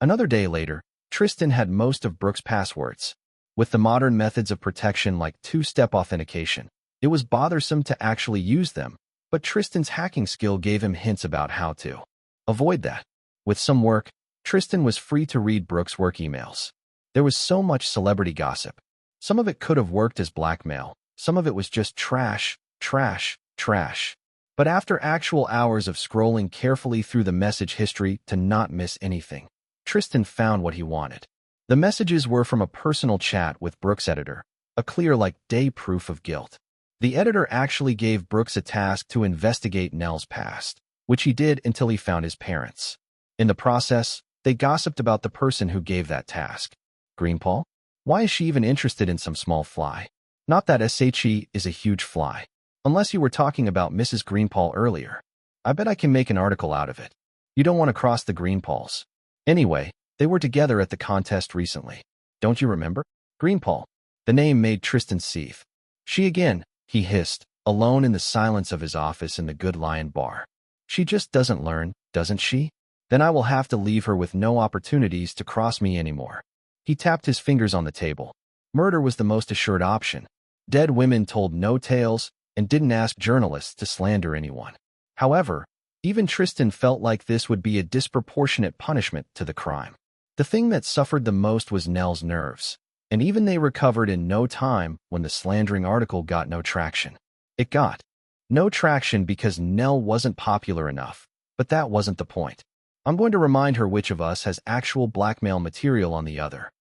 Another day later, Tristan had most of Brooks' passwords. With the modern methods of protection like two-step authentication, it was bothersome to actually use them, but Tristan's hacking skill gave him hints about how to avoid that. With some work, Tristan was free to read Brooks' work emails. There was so much celebrity gossip. Some of it could have worked as blackmail. Some of it was just trash, trash, trash. But after actual hours of scrolling carefully through the message history to not miss anything, Tristan found what he wanted. The messages were from a personal chat with Brooks' editor, a clear like day proof of guilt. The editor actually gave Brooks a task to investigate Nell's past, which he did until he found his parents. In the process, they gossiped about the person who gave that task. Greenpaul? Why is she even interested in some small fly? Not that SHE is a huge fly. Unless you were talking about Mrs. Greenpaul earlier. I bet I can make an article out of it. You don't want to cross the Greenpauls. Anyway, they were together at the contest recently. Don't you remember? Greenpaul. The name made Tristan seethe. She again, he hissed, alone in the silence of his office in the Good Lion bar. She just doesn't learn, doesn't she? Then I will have to leave her with no opportunities to cross me anymore. He tapped his fingers on the table. Murder was the most assured option. Dead women told no tales and didn't ask journalists to slander anyone. However, even Tristan felt like this would be a disproportionate punishment to the crime. The thing that suffered the most was Nell's nerves, and even they recovered in no time when the slandering article got no traction. It got no traction because Nell wasn't popular enough, but that wasn't the point. I'm going to remind her which of us has actual blackmail material on the other.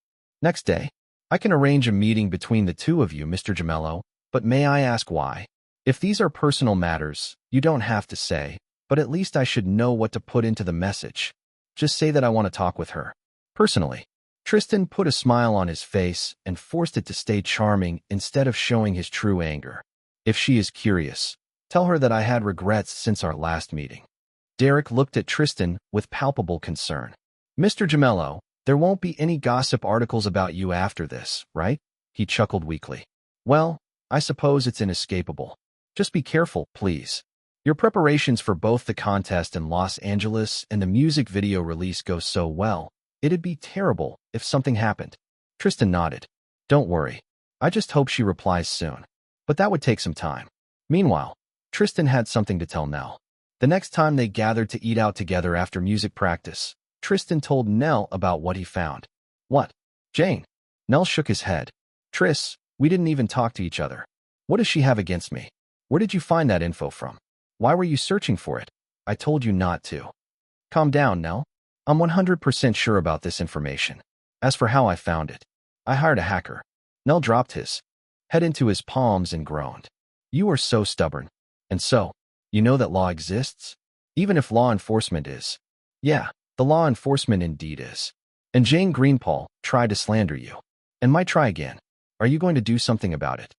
Next day, I can arrange a meeting between the two of you, Mr. Gemello, but may I ask why? If these are personal matters, you don't have to say, but at least I should know what to put into the message. Just say that I want to talk with her. Personally. Tristan put a smile on his face and forced it to stay charming instead of showing his true anger. If she is curious, tell her that I had regrets since our last meeting. Derek looked at Tristan with palpable concern. Mr. Gemello, there won't be any gossip articles about you after this, right? He chuckled weakly. Well, I suppose it's inescapable. Just be careful, please. Your preparations for both the contest in Los Angeles and the music video release go so well, it'd be terrible if something happened. Tristan nodded. Don't worry. I just hope she replies soon. But that would take some time. Meanwhile, Tristan had something to tell Nell. The next time they gathered to eat out together after music practice, Tristan told Nell about what he found. What? Jane? Nell shook his head. Tris, we didn't even talk to each other. What does she have against me? Where did you find that info from? Why were you searching for it? I told you not to. Calm down, Nell. I'm 100% sure about this information. As for how I found it, I hired a hacker. Nell dropped his head into his palms and groaned. You are so stubborn. And so, you know that law exists? Even if law enforcement is. Yeah, the law enforcement indeed is. And Jane Greenpaul tried to slander you. And might try again. Are you going to do something about it?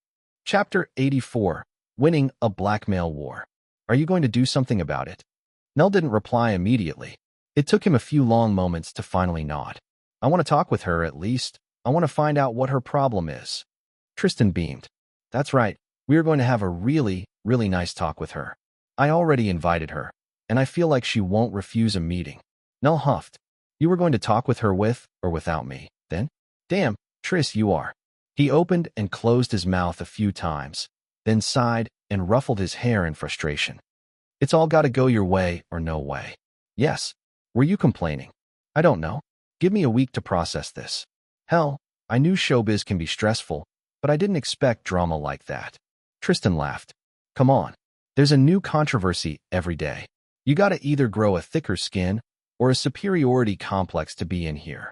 Chapter 84. Winning a Blackmail War. Are you going to do something about it? Nell didn't reply immediately. It took him a few long moments to finally nod. I want to talk with her, at least. I want to find out what her problem is. Tristan beamed. That's right. We are going to have a really, really nice talk with her. I already invited her, and I feel like she won't refuse a meeting. Nell huffed. You were going to talk with her with or without me, then? Damn, Tris, you are. He opened and closed his mouth a few times, then sighed and ruffled his hair in frustration. It's all gotta go your way or no way. Yes. Were you complaining? I don't know. Give me a week to process this. Hell, I knew showbiz can be stressful, but I didn't expect drama like that. Tristan laughed. Come on. There's a new controversy every day. You gotta either grow a thicker skin or a superiority complex to be in here.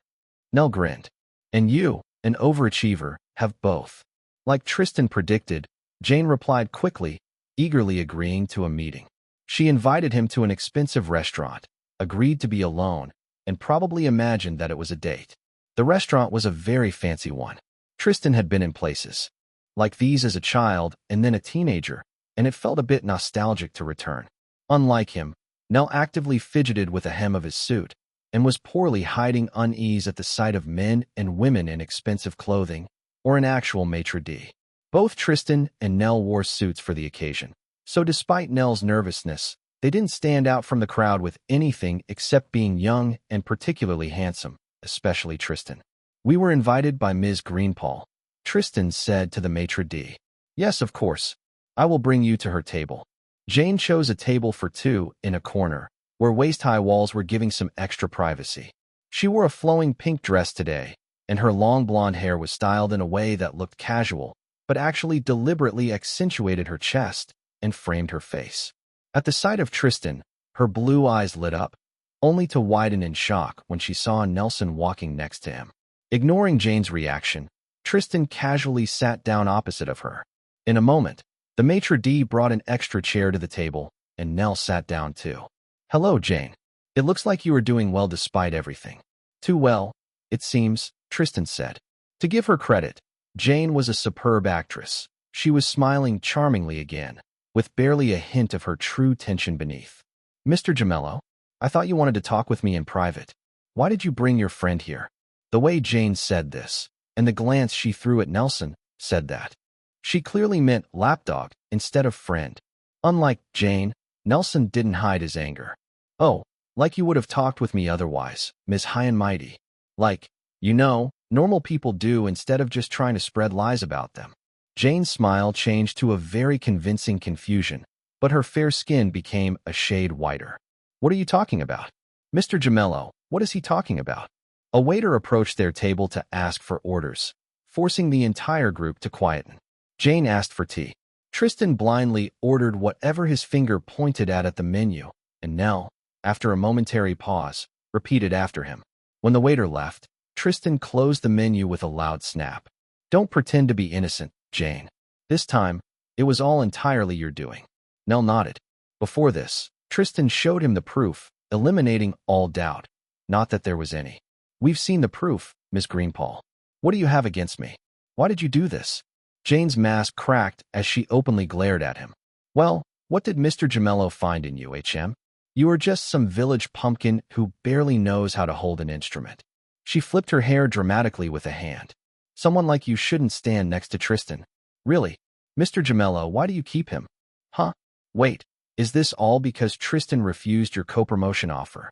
Nell grinned. And you, an overachiever, have both. Like Tristan predicted, Jane replied quickly, eagerly agreeing to a meeting. She invited him to an expensive restaurant, agreed to be alone, and probably imagined that it was a date. The restaurant was a very fancy one. Tristan had been in places like these as a child and then a teenager, and it felt a bit nostalgic to return. Unlike him, Nell actively fidgeted with the hem of his suit and was poorly hiding unease at the sight of men and women in expensive clothing or an actual maitre d'. Both Tristan and Nell wore suits for the occasion, so despite Nell's nervousness, they didn't stand out from the crowd with anything except being young and particularly handsome, especially Tristan. We were invited by Ms. Greenpaul, Tristan said to the maitre d'. Yes, of course. I will bring you to her table. Jane chose a table for two in a corner, where waist-high walls were giving some extra privacy. She wore a flowing pink dress today, and her long blonde hair was styled in a way that looked casual, but actually deliberately accentuated her chest and framed her face. At the sight of Tristan, her blue eyes lit up, only to widen in shock when she saw Nelson walking next to him. Ignoring Jane's reaction, Tristan casually sat down opposite of her. In a moment, the maitre d' brought an extra chair to the table, and Nell sat down too. Hello, Jane. It looks like you are doing well despite everything. Too well, it seems, Tristan said. To give her credit, Jane was a superb actress. She was smiling charmingly again, with barely a hint of her true tension beneath. Mr. Gemello, I thought you wanted to talk with me in private. Why did you bring your friend here? The way Jane said this, and the glance she threw at Nelson, said that. She clearly meant lapdog instead of friend. Unlike Jane, Nelson didn't hide his anger. Oh, like you would have talked with me otherwise, Miss High and Mighty. Like, normal people do instead of just trying to spread lies about them. Jane's smile changed to a very convincing confusion, but her fair skin became a shade whiter. What are you talking about? Mr. Gemello, what is he talking about? A waiter approached their table to ask for orders, forcing the entire group to quieten. Jane asked for tea. Tristan blindly ordered whatever his finger pointed at the menu, and Nell, after a momentary pause, repeated after him. When the waiter left, Tristan closed the menu with a loud snap. Don't pretend to be innocent, Jane. This time, it was all entirely your doing. Nell nodded. Before this, Tristan showed him the proof, eliminating all doubt. Not that there was any. We've seen the proof, Miss Greenpaul. What do you have against me? Why did you do this? Jane's mask cracked as she openly glared at him. Well, what did Mr. Gemello find in you, HM? You are just some village pumpkin who barely knows how to hold an instrument. She flipped her hair dramatically with a hand. Someone like you shouldn't stand next to Tristan. Really? Mr. Gemello, why do you keep him? Huh? Wait, is this all because Tristan refused your co-promotion offer?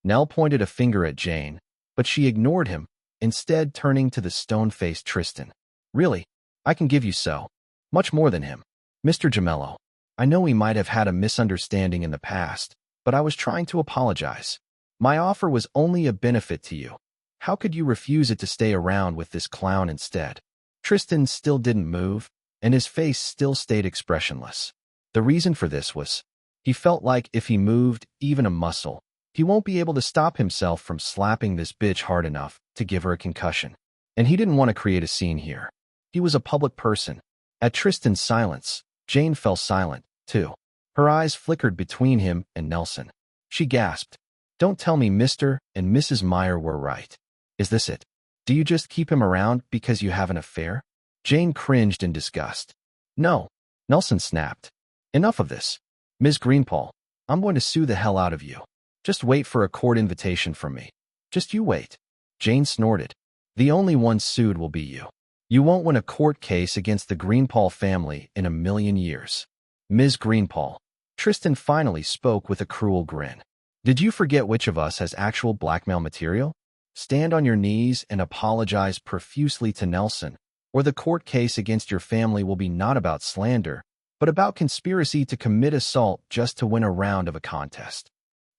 Nell pointed a finger at Jane, but she ignored him, instead turning to the stone-faced Tristan. Really? I can give you so much more than him. Mr. Gemello, I know we might have had a misunderstanding in the past, but I was trying to apologize. My offer was only a benefit to you. How could you refuse it to stay around with this clown instead? Tristan still didn't move, and his face still stayed expressionless. The reason for this was, he felt like if he moved even a muscle, he won't be able to stop himself from slapping this bitch hard enough to give her a concussion. And he didn't want to create a scene here. He was a public person. At Tristan's silence, Jane fell silent, too. Her eyes flickered between him and Nelson. She gasped. Don't tell me Mr. and Mrs. Meyer were right. Is this it? Do you just keep him around because you have an affair? Jane cringed in disgust. No, Nelson snapped. Enough of this. Ms. Greenpaul, I'm going to sue the hell out of you. Just wait for a court invitation from me. Just you wait. Jane snorted. The only one sued will be you. You won't win a court case against the Greenpaul family in a million years. Ms. Greenpaul. Tristan finally spoke with a cruel grin. Did you forget which of us has actual blackmail material? Stand on your knees and apologize profusely to Nelson, or the court case against your family will be not about slander, but about conspiracy to commit assault just to win a round of a contest.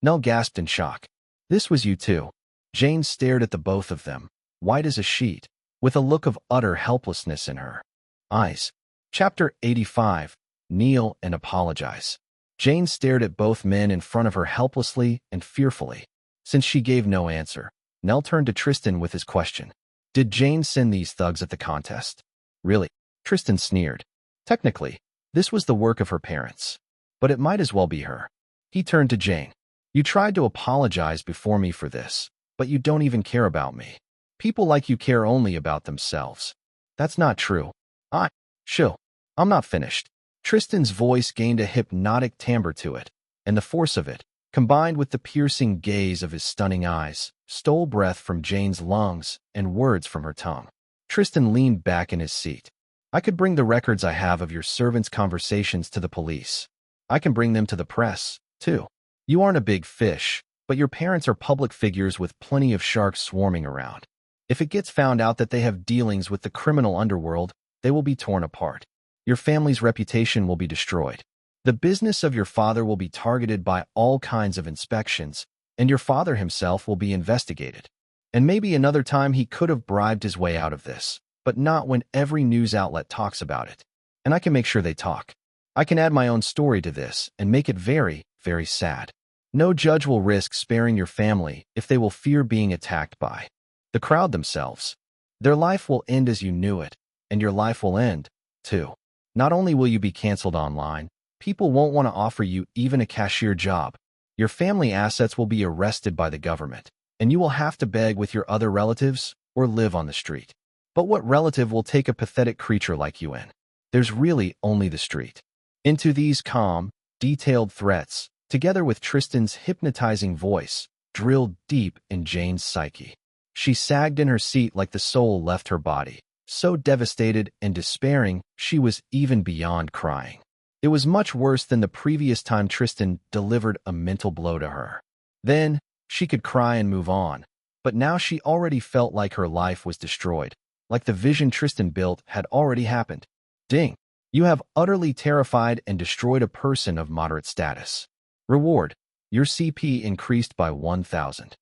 Nell gasped in shock. This was you too. Jane stared at the both of them, white as a sheet, with a look of utter helplessness in her eyes. Chapter 85. Kneel and Apologize. Jane stared at both men in front of her helplessly and fearfully. Since she gave no answer, Nell turned to Tristan with his question. Did Jane send these thugs at the contest? Really? Tristan sneered. Technically, this was the work of her parents, but it might as well be her. He turned to Jane. You tried to apologize before me for this, but you don't even care about me. People like you care only about themselves. That's not true. I'm not finished. Tristan's voice gained a hypnotic timbre to it, and the force of it, combined with the piercing gaze of his stunning eyes, stole breath from Jane's lungs and words from her tongue. Tristan leaned back in his seat. I could bring the records I have of your servants' conversations to the police. I can bring them to the press, too. You aren't a big fish, but your parents are public figures with plenty of sharks swarming around. If it gets found out that they have dealings with the criminal underworld, they will be torn apart. Your family's reputation will be destroyed. The business of your father will be targeted by all kinds of inspections, and your father himself will be investigated. And maybe another time he could have bribed his way out of this, but not when every news outlet talks about it. And I can make sure they talk. I can add my own story to this and make it very, very sad. No judge will risk sparing your family if they will fear being attacked by the crowd themselves. Their life will end as you knew it, and your life will end, too. Not only will you be canceled online, people won't want to offer you even a cashier job. Your family assets will be arrested by the government, and you will have to beg with your other relatives or live on the street. But what relative will take a pathetic creature like you in? There's really only the street. Into these calm, detailed threats, together with Tristan's hypnotizing voice, drilled deep in Jane's psyche. She sagged in her seat like the soul left her body. So devastated and despairing, she was even beyond crying. It was much worse than the previous time Tristan delivered a mental blow to her. Then, she could cry and move on, but now she already felt like her life was destroyed, like the vision Tristan built had already happened. Ding! You have utterly terrified and destroyed a person of moderate status. Reward: your CP increased by 1,000.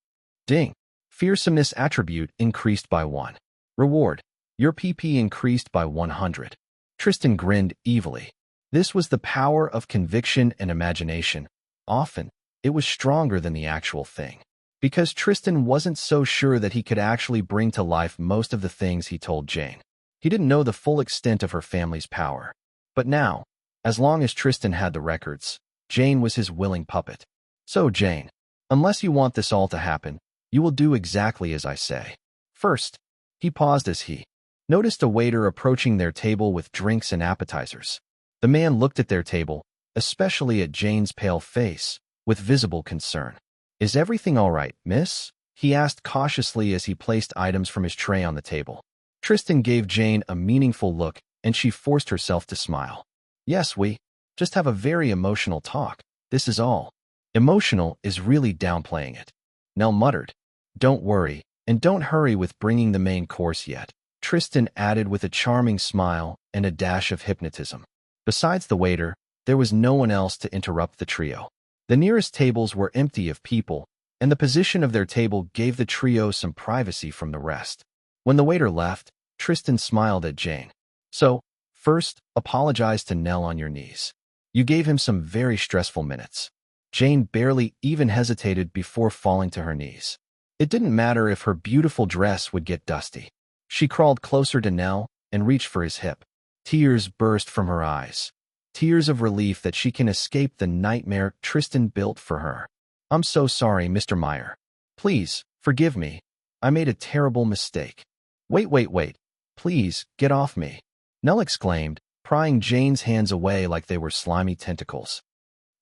Ding! Fearsomeness attribute increased by 1. Reward: your PP increased by 100. Tristan grinned evilly. This was the power of conviction and imagination. Often, it was stronger than the actual thing. Because Tristan wasn't so sure that he could actually bring to life most of the things he told Jane. He didn't know the full extent of her family's power. But now, as long as Tristan had the records, Jane was his willing puppet. So Jane, unless you want this all to happen, you will do exactly as I say. First, he paused as he noticed a waiter approaching their table with drinks and appetizers. The man looked at their table, especially at Jane's pale face, with visible concern. Is everything all right, miss? He asked cautiously as he placed items from his tray on the table. Tristan gave Jane a meaningful look, and she forced herself to smile. Yes, we just have a very emotional talk. This is all. Emotional is really downplaying it. Nell muttered. Don't worry, and don't hurry with bringing the main course yet, Tristan added with a charming smile and a dash of hypnotism. Besides the waiter, there was no one else to interrupt the trio. The nearest tables were empty of people, and the position of their table gave the trio some privacy from the rest. When the waiter left, Tristan smiled at Jane. So, first, apologize to Nell on your knees. You gave him some very stressful minutes. Jane barely even hesitated before falling to her knees. It didn't matter if her beautiful dress would get dusty. She crawled closer to Nell and reached for his hip. Tears burst from her eyes. Tears of relief that she can escape the nightmare Tristan built for her. I'm so sorry, Mr. Meyer. Please, forgive me. I made a terrible mistake. Wait. Please, get off me. Nell exclaimed, prying Jane's hands away like they were slimy tentacles.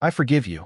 I forgive you,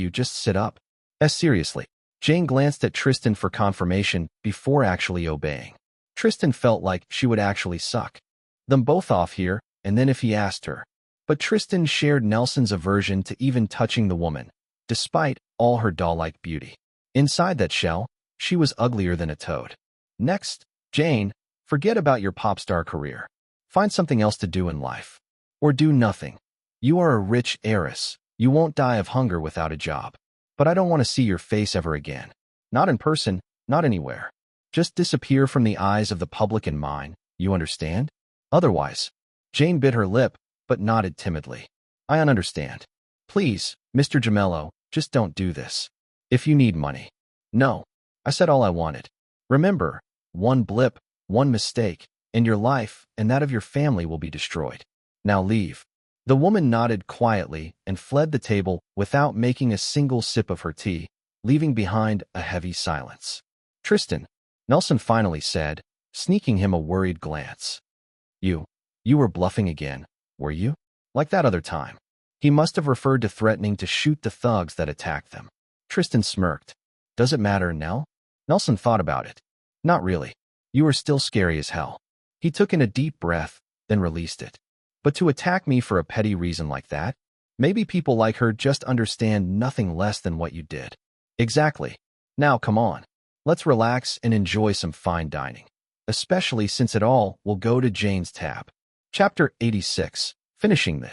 just sit up. Seriously. Jane glanced at Tristan for confirmation before actually obeying. Tristan felt like she would actually suck them both off here, and then if he asked her. But Tristan shared Nelson's aversion to even touching the woman, despite all her doll-like beauty. Inside that shell, she was uglier than a toad. Next, Jane, forget about your pop star career. Find something else to do in life. Or do nothing. You are a rich heiress. You won't die of hunger without a job. But I don't want to see your face ever again. Not in person, not anywhere. Just disappear from the eyes of the public and mine, you understand? Otherwise, Jane bit her lip, but nodded timidly. I understand. Please, Mr. Gemello, just don't do this. If you need money. No, I said all I wanted. Remember, one blip, one mistake, and your life and that of your family will be destroyed. Now leave. The woman nodded quietly and fled the table without making a single sip of her tea, leaving behind a heavy silence. Tristan, Nelson finally said, sneaking him a worried glance. You were bluffing again, were you? Like that other time. He must have referred to threatening to shoot the thugs that attacked them. Tristan smirked. Does it matter, Nell? Nelson thought about it. Not really. You are still scary as hell. He took in a deep breath, then released it. But to attack me for a petty reason like that? Maybe people like her just understand nothing less than what you did. Exactly. Now come on. Let's relax and enjoy some fine dining. Especially since it all will go to Jane's tab. Chapter 86. Finishing the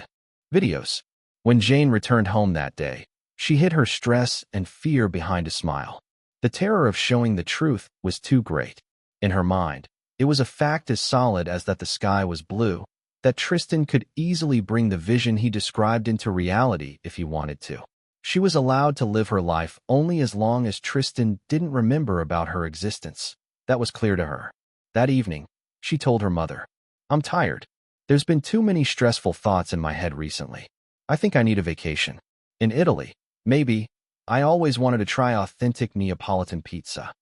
videos. When Jane returned home that day, she hid her stress and fear behind a smile. The terror of showing the truth was too great. In her mind, it was a fact as solid as that the sky was blue, that Tristan could easily bring the vision he described into reality if he wanted to. She was allowed to live her life only as long as Tristan didn't remember about her existence. That was clear to her. That evening, she told her mother, I'm tired. There's been too many stressful thoughts in my head recently. I think I need a vacation. In Italy, maybe. I always wanted to try authentic Neapolitan pizza.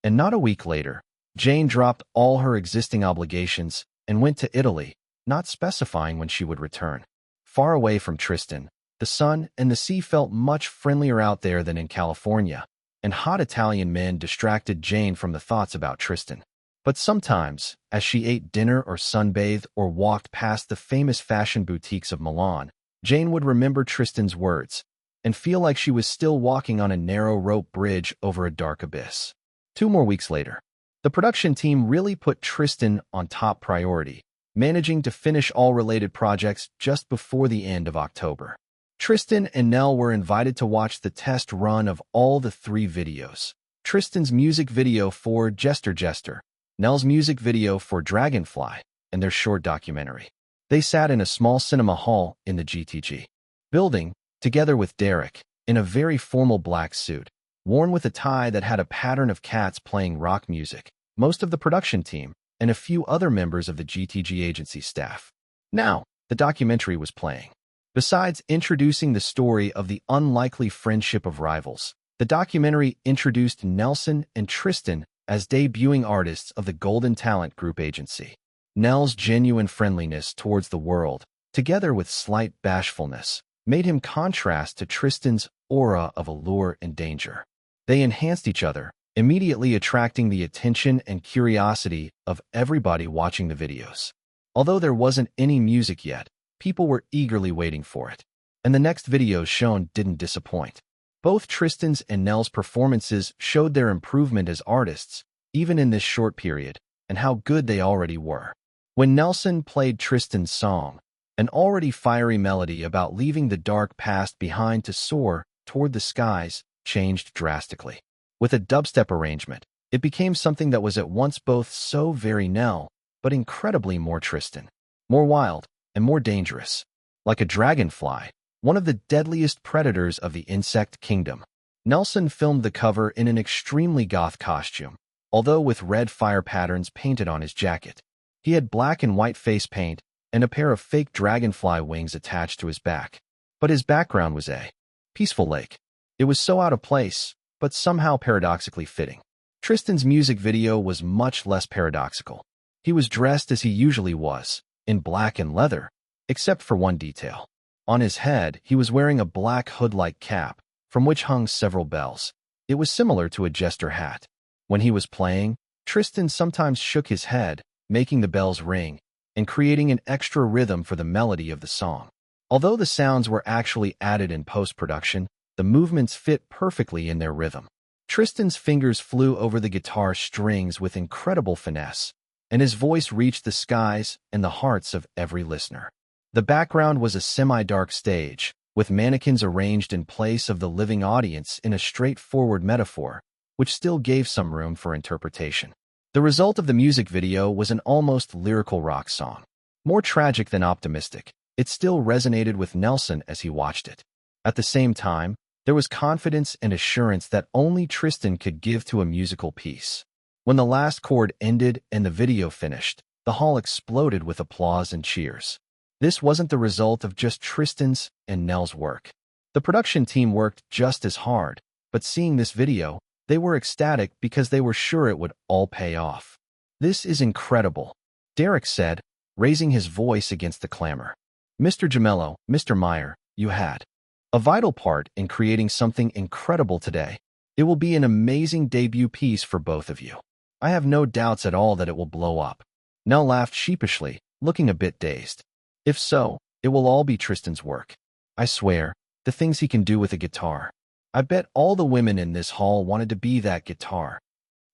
And not a week later, Jane dropped all her existing obligations and went to Italy, not specifying when she would return. Far away from Tristan, the sun and the sea felt much friendlier out there than in California, and hot Italian men distracted Jane from the thoughts about Tristan. But sometimes, as she ate dinner or sunbathed or walked past the famous fashion boutiques of Milan, Jane would remember Tristan's words and feel like she was still walking on a narrow rope bridge over a dark abyss. 2 more weeks later, the production team really put Tristan on top priority, managing to finish all related projects just before the end of October. Tristan and Nell were invited to watch the test run of all the 3 videos. Tristan's music video for Jester Jester, Nell's music video for Dragonfly, and their short documentary. They sat in a small cinema hall in the GTG building, together with Derek, in a very formal black suit, worn with a tie that had a pattern of cats playing rock music, most of the production team, and a few other members of the GTG agency staff. Now, the documentary was playing. Besides introducing the story of the unlikely friendship of rivals, the documentary introduced Nelson and Tristan as debuting artists of the Golden Talent Group agency. Nell's genuine friendliness towards the world, together with slight bashfulness, made him contrast to Tristan's aura of allure and danger. They enhanced each other, immediately attracting the attention and curiosity of everybody watching the videos. Although there wasn't any music yet, people were eagerly waiting for it. And the next videos shown didn't disappoint. Both Tristan's and Nell's performances showed their improvement as artists, even in this short period, and how good they already were. When Nelson played Tristan's song, an already fiery melody about leaving the dark past behind to soar toward the skies changed drastically. With a dubstep arrangement, it became something that was at once both so very Nell, but incredibly more Tristan. More wild and more dangerous. Like a dragonfly, one of the deadliest predators of the insect kingdom. Nelson filmed the cover in an extremely goth costume, although with red fire patterns painted on his jacket. He had black and white face paint and a pair of fake dragonfly wings attached to his back. But his background was a peaceful lake. It was so out of place, but somehow paradoxically fitting. Tristan's music video was much less paradoxical. He was dressed as he usually was, in black and leather, except for one detail. On his head, he was wearing a black hood-like cap, from which hung several bells. It was similar to a jester hat. When he was playing, Tristan sometimes shook his head, making the bells ring, and creating an extra rhythm for the melody of the song. Although the sounds were actually added in post-production, The movements fit perfectly in their rhythm. Tristan's fingers flew over the guitar strings with incredible finesse, and his voice reached the skies and the hearts of every listener. The background was a semi-dark stage, with mannequins arranged in place of the living audience in a straightforward metaphor, which still gave some room for interpretation. The result of the music video was an almost lyrical rock song. More tragic than optimistic, it still resonated with Nelson as he watched it. At the same time, there was confidence and assurance that only Tristan could give to a musical piece. When the last chord ended and the video finished, the hall exploded with applause and cheers. This wasn't the result of just Tristan's and Nell's work. The production team worked just as hard, but seeing this video, they were ecstatic because they were sure it would all pay off. "This is incredible," Derek said, raising his voice against the clamor. "Mr. Gemello, Mr. Meyer, you had a vital part in creating something incredible today. It will be an amazing debut piece for both of you. I have no doubts at all that it will blow up." Nell laughed sheepishly, looking a bit dazed. "If so, it will all be Tristan's work. I swear, the things he can do with a guitar. I bet all the women in this hall wanted to be that guitar."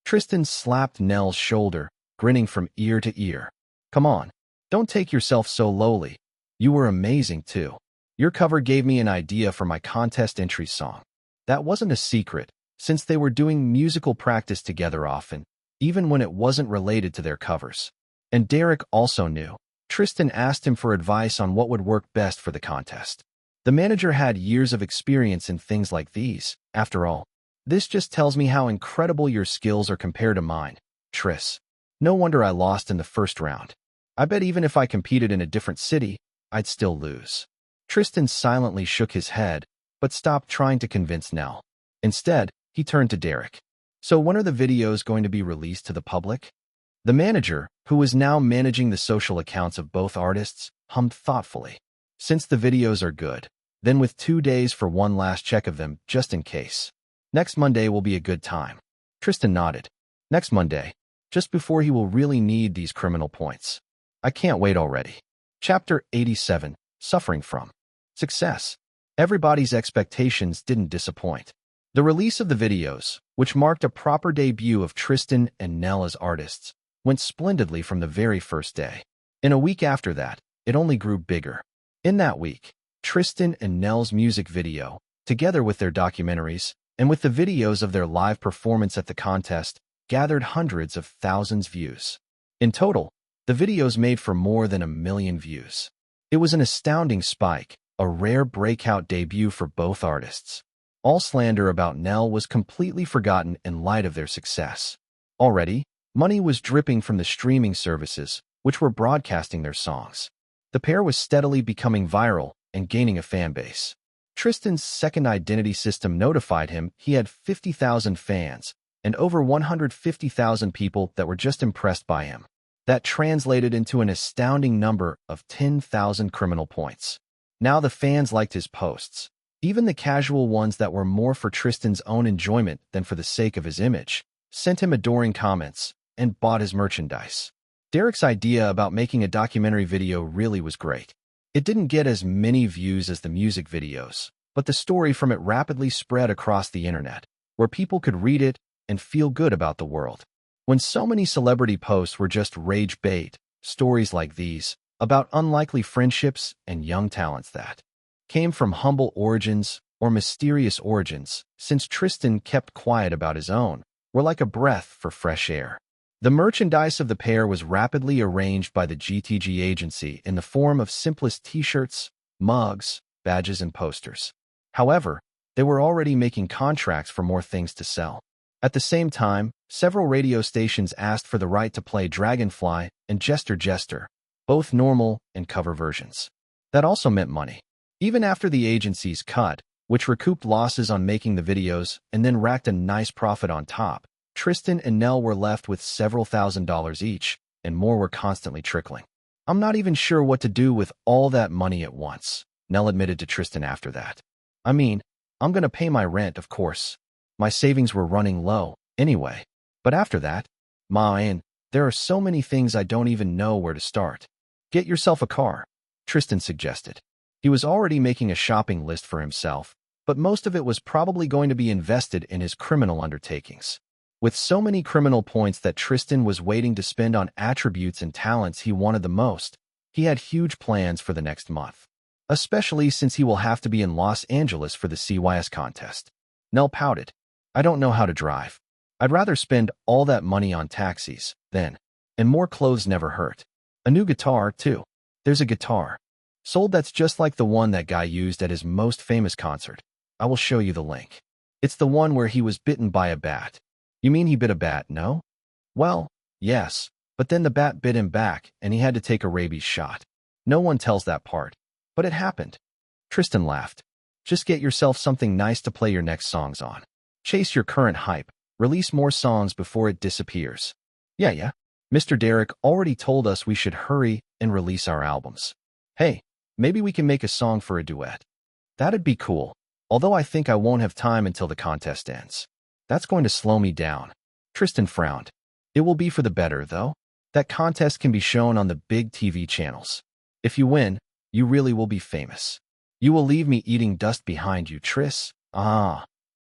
Tristan slapped Nell's shoulder, grinning from ear to ear. "Come on, don't take yourself so lowly. You were amazing, too. Your cover gave me an idea for my contest entry song. That wasn't a secret, since they were doing musical practice together often, even when it wasn't related to their covers. And Derek also knew. Tristan asked him for advice on what would work best for the contest. The manager had years of experience in things like these. After all, this just tells me how incredible your skills are compared to mine, Tris. No wonder I lost in the first round. I bet even if I competed in a different city, I'd still lose." Tristan silently shook his head, but stopped trying to convince Nell. Instead, he turned to Derek. "So when are the videos going to be released to the public?" The manager, who was now managing the social accounts of both artists, hummed thoughtfully. "Since the videos are good, then with 2 days for one last check of them, just in case. Next Monday will be a good time." Tristan nodded. "Next Monday, just before he will really need these criminal points. I can't wait already." Chapter 87, Suffering From Success. Everybody's expectations didn't disappoint. The release of the videos, which marked a proper debut of Tristan and Nell as artists, went splendidly from the very first day. In a week after that, it only grew bigger. In that week, Tristan and Nell's music video, together with their documentaries, and with the videos of their live performance at the contest, gathered hundreds of thousands views. In total, the videos made for more than 1 million views. It was an astounding spike, a rare breakout debut for both artists. All slander about Nell was completely forgotten in light of their success. Already, money was dripping from the streaming services, which were broadcasting their songs. The pair was steadily becoming viral and gaining a fan base. Tristan's second identity system notified him he had 50,000 fans and over 150,000 people that were just impressed by him. That translated into an astounding number of 10,000 criminal points. Now the fans liked his posts, even the casual ones that were more for Tristan's own enjoyment than for the sake of his image, sent him adoring comments, and bought his merchandise. Derek's idea about making a documentary video really was great. It didn't get as many views as the music videos, but the story from it rapidly spread across the internet, where people could read it and feel good about the world. When so many celebrity posts were just rage bait, stories like these, about unlikely friendships and young talents that came from humble origins or mysterious origins, since Tristan kept quiet about his own, were like a breath for fresh air. The merchandise of the pair was rapidly arranged by the GTG agency in the form of simplest t-shirts, mugs, badges, and posters. However, they were already making contracts for more things to sell. At the same time, several radio stations asked for the right to play Dragonfly and Jester Jester, both normal and cover versions. That also meant money. Even after the agency's cut, which recouped losses on making the videos and then racked a nice profit on top, Tristan and Nell were left with several $1,000s each, and more were constantly trickling. "I'm not even sure what to do with all that money at once," Nell admitted to Tristan after that. "I mean, I'm gonna pay my rent, of course. My savings were running low, anyway. But after that, man, there are so many things I don't even know where to start." "Get yourself a car," Tristan suggested. He was already making a shopping list for himself, but most of it was probably going to be invested in his criminal undertakings. With so many criminal points that Tristan was waiting to spend on attributes and talents he wanted the most, he had huge plans for the next month, especially since he will have to be in Los Angeles for the CYS contest. Nell pouted. I don't know how to drive. I'd rather spend all that money on taxis, then. And more clothes never hurt. A new guitar, too. There's a guitar sold that's just like the one that guy used at his most famous concert. I will show you the link. It's the one where he was bitten by a bat. You mean he bit a bat, no? Well, yes, but then the bat bit him back and he had to take a rabies shot. No one tells that part, but it happened. Tristan laughed. Just get yourself something nice to play your next songs on. Chase your current hype. Release more songs before it disappears. Yeah. Mr. Derek already told us we should hurry and release our albums. Hey, maybe we can make a song for a duet. That'd be cool, although I think I won't have time until the contest ends. That's going to slow me down. Tristan frowned. It will be for the better, though. That contest can be shown on the big TV channels. If you win, you really will be famous. You will leave me eating dust behind you, Tris. Ah.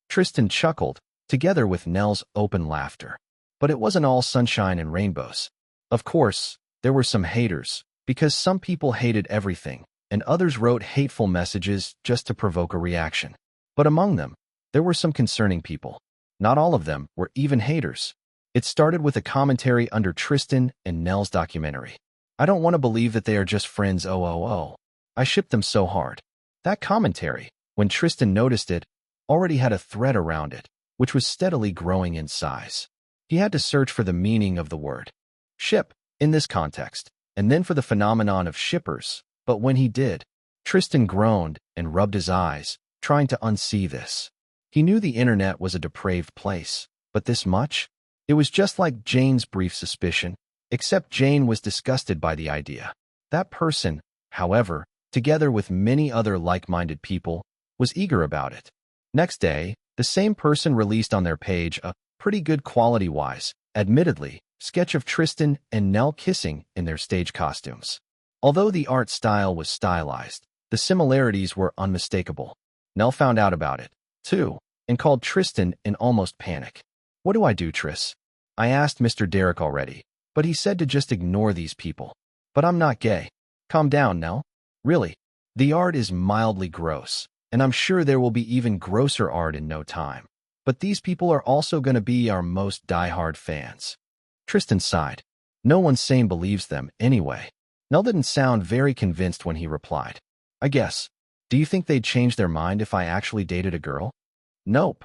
Tristan chuckled, together with Nell's open laughter. But it wasn't all sunshine and rainbows. Of course, there were some haters, because some people hated everything, and others wrote hateful messages just to provoke a reaction. But among them, there were some concerning people. Not all of them were even haters. It started with a commentary under Tristan and Nell's documentary. I don't want to believe that they are just friends, oh. I shipped them so hard. That commentary, when Tristan noticed it, already had a thread around it, which was steadily growing in size. He had to search for the meaning of the word ship in this context, and then for the phenomenon of shippers. But when he did, Tristan groaned and rubbed his eyes, trying to unsee this. He knew the internet was a depraved place, but this much? It was just like Jane's brief suspicion, except Jane was disgusted by the idea. That person, however, together with many other like-minded people, was eager about it. Next day, the same person released on their page a pretty good quality-wise, admittedly, sketch of Tristan and Nell kissing in their stage costumes. Although the art style was stylized, the similarities were unmistakable. Nell found out about it, too, and called Tristan in almost panic. What do I do, Tris? I asked Mr. Derek already, but he said to just ignore these people. But I'm not gay. Calm down, Nell. Really, the art is mildly gross, and I'm sure there will be even grosser art in no time. But these people are also going to be our most die-hard fans. Tristan sighed. No one sane believes them, anyway. Nell didn't sound very convinced when he replied. I guess. Do you think they'd change their mind if I actually dated a girl? Nope.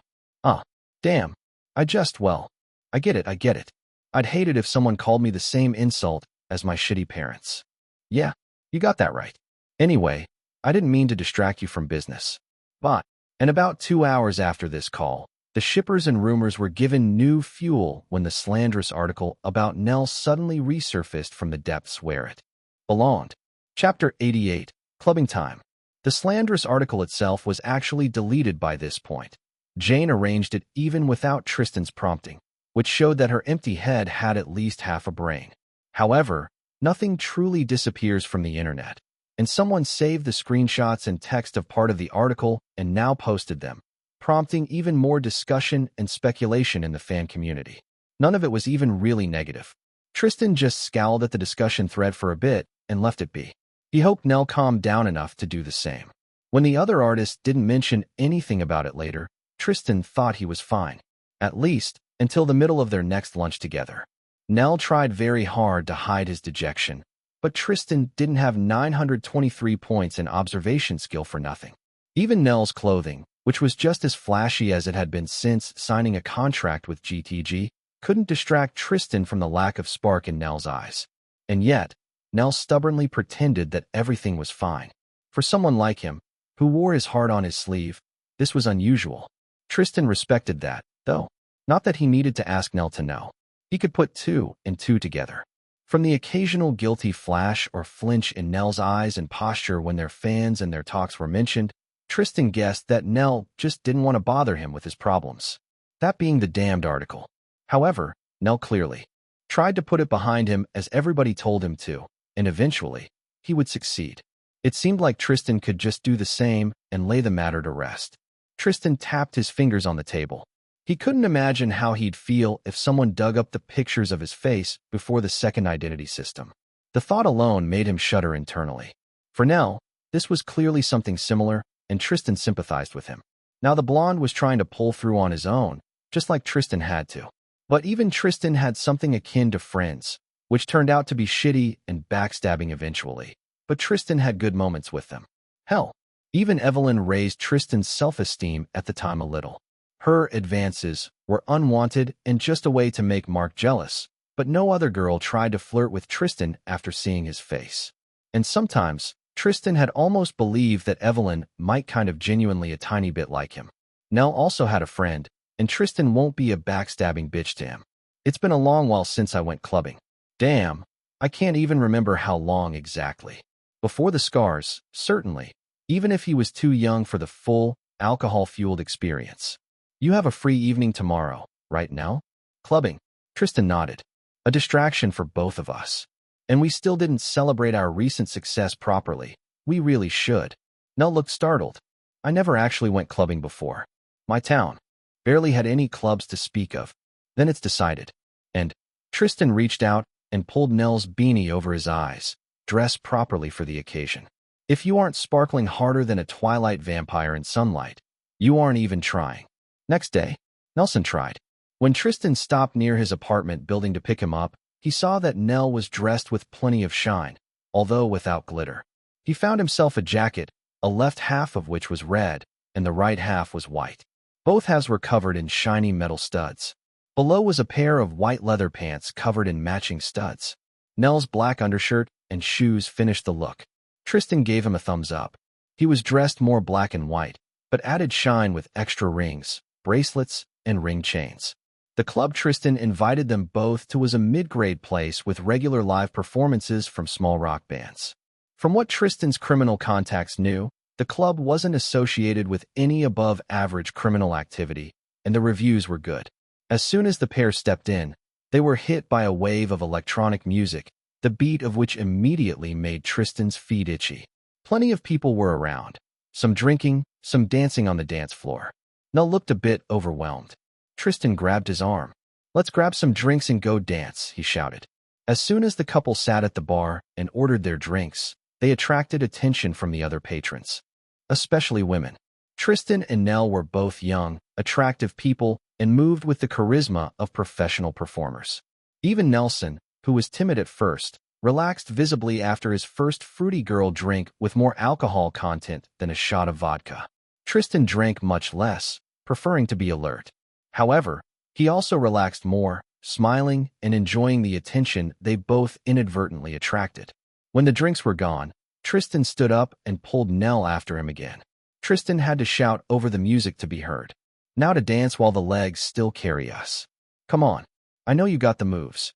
Damn. I get it. I'd hate it if someone called me the same insult as my shitty parents. Yeah, you got that right. Anyway, I didn't mean to distract you from business. But, and about 2 hours after this call, the shippers and rumors were given new fuel when the slanderous article about Nell suddenly resurfaced from the depths where it belonged. Chapter 88, Clubbing Time. The slanderous article itself was actually deleted by this point. Jane arranged it even without Tristan's prompting, which showed that her empty head had at least half a brain. However, nothing truly disappears from the internet, and someone saved the screenshots and text of part of the article and now posted them, prompting even more discussion and speculation in the fan community. None of it was even really negative. Tristan just scowled at the discussion thread for a bit and left it be. He hoped Nell calmed down enough to do the same. When the other artists didn't mention anything about it later, Tristan thought he was fine, at least until the middle of their next lunch together. Nell tried very hard to hide his dejection, but Tristan didn't have 923 points in observation skill for nothing. Even Nell's clothing, which was just as flashy as it had been since signing a contract with GTG, couldn't distract Tristan from the lack of spark in Nell's eyes. And yet, Nell stubbornly pretended that everything was fine. For someone like him, who wore his heart on his sleeve, this was unusual. Tristan respected that, though. Not that he needed to ask Nell to know. He could put 2 and 2 together. From the occasional guilty flash or flinch in Nell's eyes and posture when their fans and their talks were mentioned, Tristan guessed that Nell just didn't want to bother him with his problems. That being the damned article. However, Nell clearly tried to put it behind him as everybody told him to, and eventually, he would succeed. It seemed like Tristan could just do the same and lay the matter to rest. Tristan tapped his fingers on the table. He couldn't imagine how he'd feel if someone dug up the pictures of his face before the second identity system. The thought alone made him shudder internally. For Nell, this was clearly something similar, and Tristan sympathized with him. Now the blonde was trying to pull through on his own, just like Tristan had to. But even Tristan had something akin to friends, which turned out to be shitty and backstabbing eventually. But Tristan had good moments with them. Hell, even Evelyn raised Tristan's self-esteem at the time a little. Her advances were unwanted and just a way to make Mark jealous, but no other girl tried to flirt with Tristan after seeing his face. And sometimes, Tristan had almost believed that Evelyn might kind of genuinely a tiny bit like him. Nell also had a friend, and Tristan won't be a backstabbing bitch to him. It's been a long while since I went clubbing. Damn, I can't even remember how long exactly. Before the scars, certainly, even if he was too young for the full, alcohol-fueled experience. You have a free evening tomorrow, right now? Clubbing. Tristan nodded. A distraction for both of us. And we still didn't celebrate our recent success properly. We really should. Nell looked startled. I never actually went clubbing before. My town barely had any clubs to speak of. Then it's decided. And Tristan reached out and pulled Nell's beanie over his eyes, dressed properly for the occasion. If you aren't sparkling harder than a twilight vampire in sunlight, you aren't even trying. Next day, Nelson tried. When Tristan stopped near his apartment building to pick him up, he saw that Nell was dressed with plenty of shine, although without glitter. He found himself a jacket, a left half of which was red, and the right half was white. Both halves were covered in shiny metal studs. Below was a pair of white leather pants covered in matching studs. Nell's black undershirt and shoes finished the look. Tristan gave him a thumbs up. He was dressed more black and white, but added shine with extra rings, bracelets, and ring chains. The club Tristan invited them both to was a mid-grade place with regular live performances from small rock bands. From what Tristan's criminal contacts knew, the club wasn't associated with any above-average criminal activity, and the reviews were good. As soon as the pair stepped in, they were hit by a wave of electronic music, the beat of which immediately made Tristan's feet itchy. Plenty of people were around, some drinking, some dancing on the dance floor. Nell looked a bit overwhelmed. Tristan grabbed his arm. "Let's grab some drinks and go dance," he shouted. As soon as the couple sat at the bar and ordered their drinks, they attracted attention from the other patrons, especially women. Tristan and Nell were both young, attractive people and moved with the charisma of professional performers. Even Nelson, who was timid at first, relaxed visibly after his first fruity girl drink with more alcohol content than a shot of vodka. Tristan drank much less, preferring to be alert. However, he also relaxed more, smiling and enjoying the attention they both inadvertently attracted. When the drinks were gone, Tristan stood up and pulled Nell after him again. Tristan had to shout over the music to be heard. "Now to dance while the legs still carry us. Come on, I know you got the moves."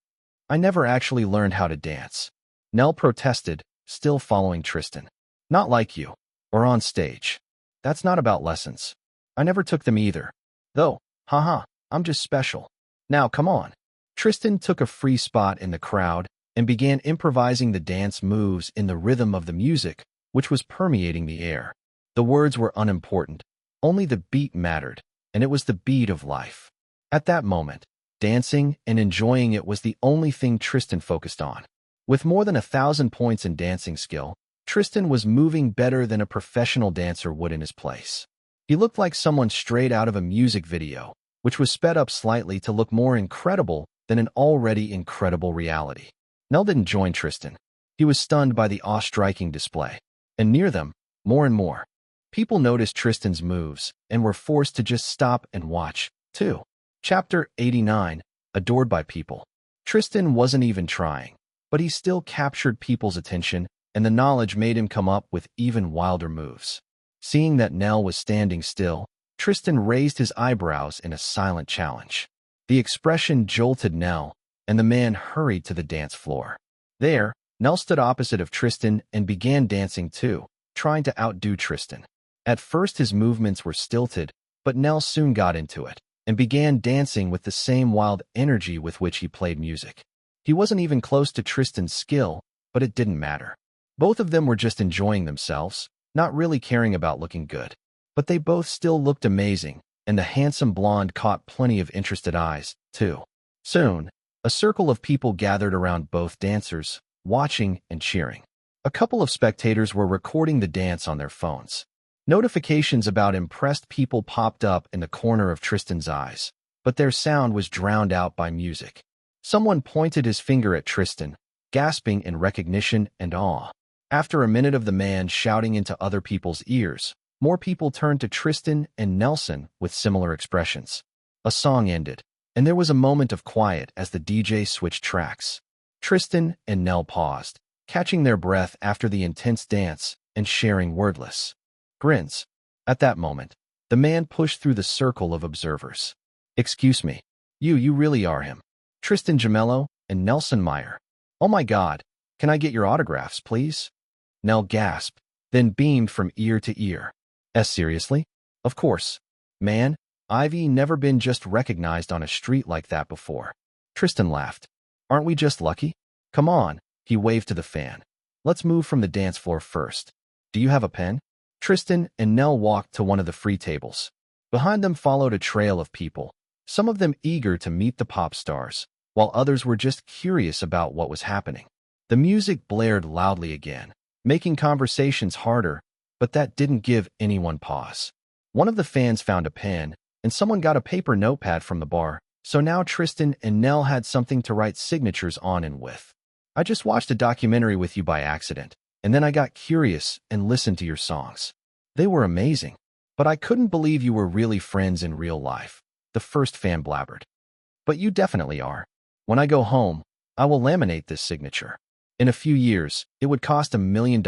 "I never actually learned how to dance," Nell protested, still following Tristan. "Not like you, or on stage. That's not about lessons. I never took them either. Though, haha, I'm just special. Now come on." Tristan took a free spot in the crowd and began improvising the dance moves in the rhythm of the music, which was permeating the air. The words were unimportant. Only the beat mattered, and it was the beat of life. At that moment, dancing and enjoying it was the only thing Tristan focused on. With more than 1,000 points in dancing skill, Tristan was moving better than a professional dancer would in his place. He looked like someone straight out of a music video, which was sped up slightly to look more incredible than an already incredible reality. Nell didn't join Tristan. He was stunned by the awe-striking display. And near them, more and more people noticed Tristan's moves and were forced to just stop and watch, too. Chapter 89, Adored by People. Tristan wasn't even trying, but he still captured people's attention, and the knowledge made him come up with even wilder moves. Seeing that Nell was standing still, Tristan raised his eyebrows in a silent challenge. The expression jolted Nell, and the man hurried to the dance floor. There, Nell stood opposite of Tristan and began dancing too, trying to outdo Tristan. At first his movements were stilted, but Nell soon got into it, and began dancing with the same wild energy with which he played music. He wasn't even close to Tristan's skill, but it didn't matter. Both of them were just enjoying themselves, not really caring about looking good. But they both still looked amazing, and the handsome blonde caught plenty of interested eyes, too. Soon, a circle of people gathered around both dancers, watching and cheering. A couple of spectators were recording the dance on their phones. Notifications about impressed people popped up in the corner of Tristan's eyes, but their sound was drowned out by music. Someone pointed his finger at Tristan, gasping in recognition and awe. After a minute of the man shouting into other people's ears, more people turned to Tristan and Nelson with similar expressions. A song ended, and there was a moment of quiet as the DJ switched tracks. Tristan and Nell paused, catching their breath after the intense dance and sharing wordless grins. At that moment, the man pushed through the circle of observers. "Excuse me. You really are him. Tristan Gemello and Nelson Meyer. Oh my God, can I get your autographs, please?" Nell gasped, then beamed from ear to ear. Seriously? Of course. Man, I've never been just recognized on a street like that before. Tristan laughed. Aren't we just lucky? Come on, he waved to the fan. Let's move from the dance floor first. Do you have a pen? Tristan and Nell walked to one of the free tables. Behind them followed a trail of people, some of them eager to meet the pop stars, while others were just curious about what was happening. The music blared loudly again, making conversations harder, but that didn't give anyone pause. One of the fans found a pen, and someone got a paper notepad from the bar, so now Tristan and Nell had something to write signatures on and with. I just watched a documentary with you by accident, and then I got curious and listened to your songs. They were amazing, but I couldn't believe you were really friends in real life, the first fan blabbered. But you definitely are. When I go home, I will laminate this signature. In a few years, it would cost $1 million,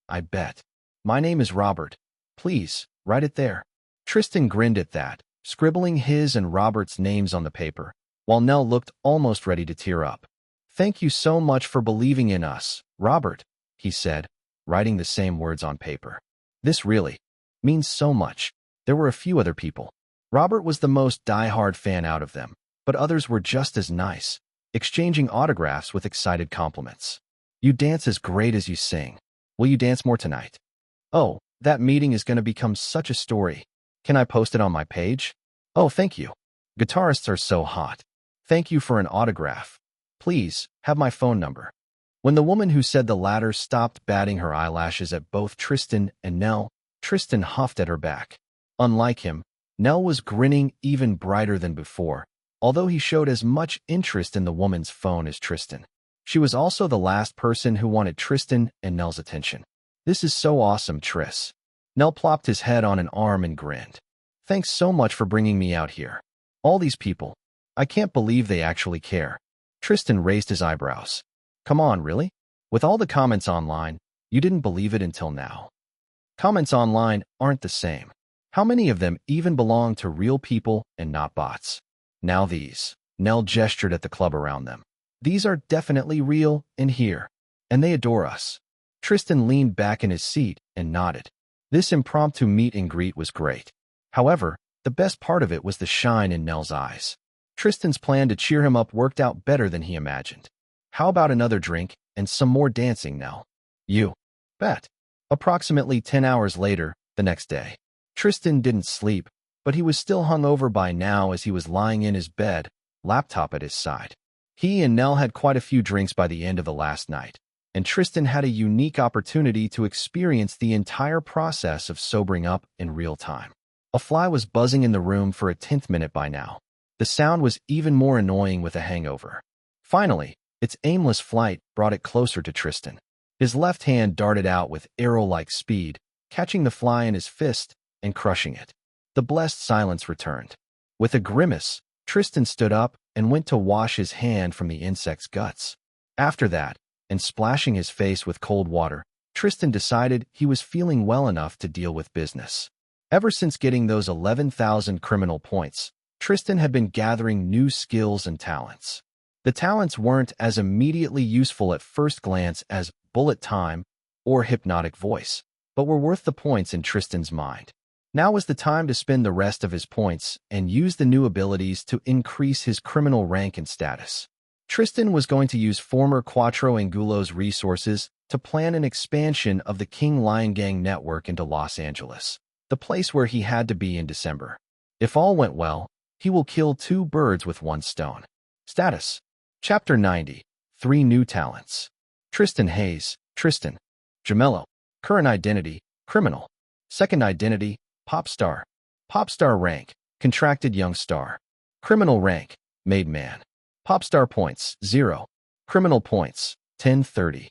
I bet. My name is Robert. Please, write it there. Tristan grinned at that, scribbling his and Robert's names on the paper, while Nell looked almost ready to tear up. Thank you so much for believing in us, Robert, he said, writing the same words on paper. This really means so much. There were a few other people. Robert was the most die-hard fan out of them, but others were just as nice, exchanging autographs with excited compliments. You dance as great as you sing. Will you dance more tonight? Oh, that meeting is going to become such a story. Can I post it on my page? Oh, thank you. Guitarists are so hot. Thank you for an autograph. Please, have my phone number. When the woman who said the latter stopped batting her eyelashes at both Tristan and Nell, Tristan huffed at her back. Unlike him, Nell was grinning even brighter than before, although he showed as much interest in the woman's phone as Tristan. She was also the last person who wanted Tristan and Nell's attention. This is so awesome, Tris. Nell plopped his head on an arm and grinned. Thanks so much for bringing me out here. All these people. I can't believe they actually care. Tristan raised his eyebrows. Come on, really? With all the comments online, you didn't believe it until now. Comments online aren't the same. How many of them even belong to real people and not bots? Now these. Nell gestured at the club around them. These are definitely real and here, and they adore us. Tristan leaned back in his seat and nodded. This impromptu meet and greet was great. However, the best part of it was the shine in Nell's eyes. Tristan's plan to cheer him up worked out better than he imagined. How about another drink and some more dancing, Nell? You bet. Approximately 10 hours later, the next day. Tristan didn't sleep, but he was still hungover by now as he was lying in his bed, laptop at his side. He and Nell had quite a few drinks by the end of the last night, and Tristan had a unique opportunity to experience the entire process of sobering up in real time. A fly was buzzing in the room for a 10th minute by now. The sound was even more annoying with a hangover. Finally, its aimless flight brought it closer to Tristan. His left hand darted out with arrow-like speed, catching the fly in his fist and crushing it. The blessed silence returned. With a grimace, Tristan stood up and went to wash his hand from the insect's guts. After that, and splashing his face with cold water, Tristan decided he was feeling well enough to deal with business. Ever since getting those 11,000 criminal points, Tristan had been gathering new skills and talents. The talents weren't as immediately useful at first glance as bullet time or hypnotic voice, but were worth the points in Tristan's mind. Now was the time to spend the rest of his points and use the new abilities to increase his criminal rank and status. Tristan was going to use former Quattro Angulo's resources to plan an expansion of the King Lion Gang network into Los Angeles. the place where he had to be in December. If all went well, he will kill 2 birds with 1 stone. Status. Chapter 90. 3 New Talents. Tristan Hayes, Tristan. Gemello. Current identity, criminal. Second identity, pop star. Pop star rank, contracted young star. Criminal rank, made man. Pop star points, 0. Criminal points, 1030.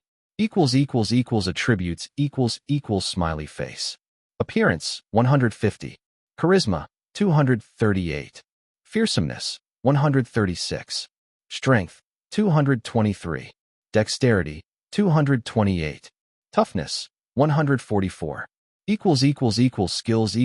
Attributes, smiley face. Appearance, 150. Charisma, 238. Fearsomeness, 136. Strength, 223. Dexterity, 228. Toughness, 144. Skills,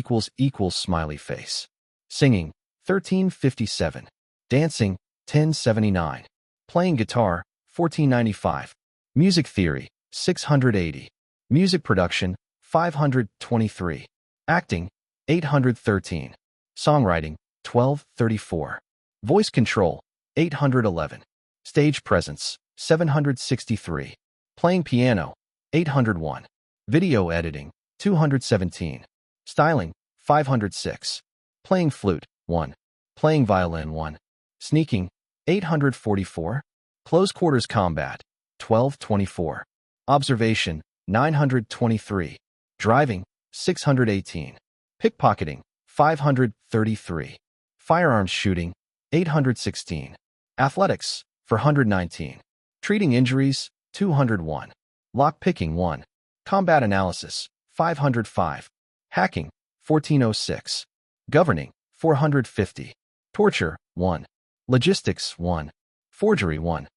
smiley face. Singing, 1357. Dancing, 1079. Playing guitar, 1495. Music theory, 680. Music production, 523. Acting, 813. Songwriting, 1234. Voice control, 811. Stage presence, 763. Playing piano, 801. Video editing, 217. Styling, 506. Playing flute, 1. Playing violin, 1. Sneaking, 844. Close quarters combat, 1224. Observation, 923. Driving, 618. Pickpocketing, 533. Firearms shooting, 816. Athletics, 419. Treating injuries, 201. Lockpicking, 1. Combat analysis, 505. Hacking, 1406. Governing, 450. Torture, 1. Logistics, 1. Forgery, 1.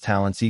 Talents,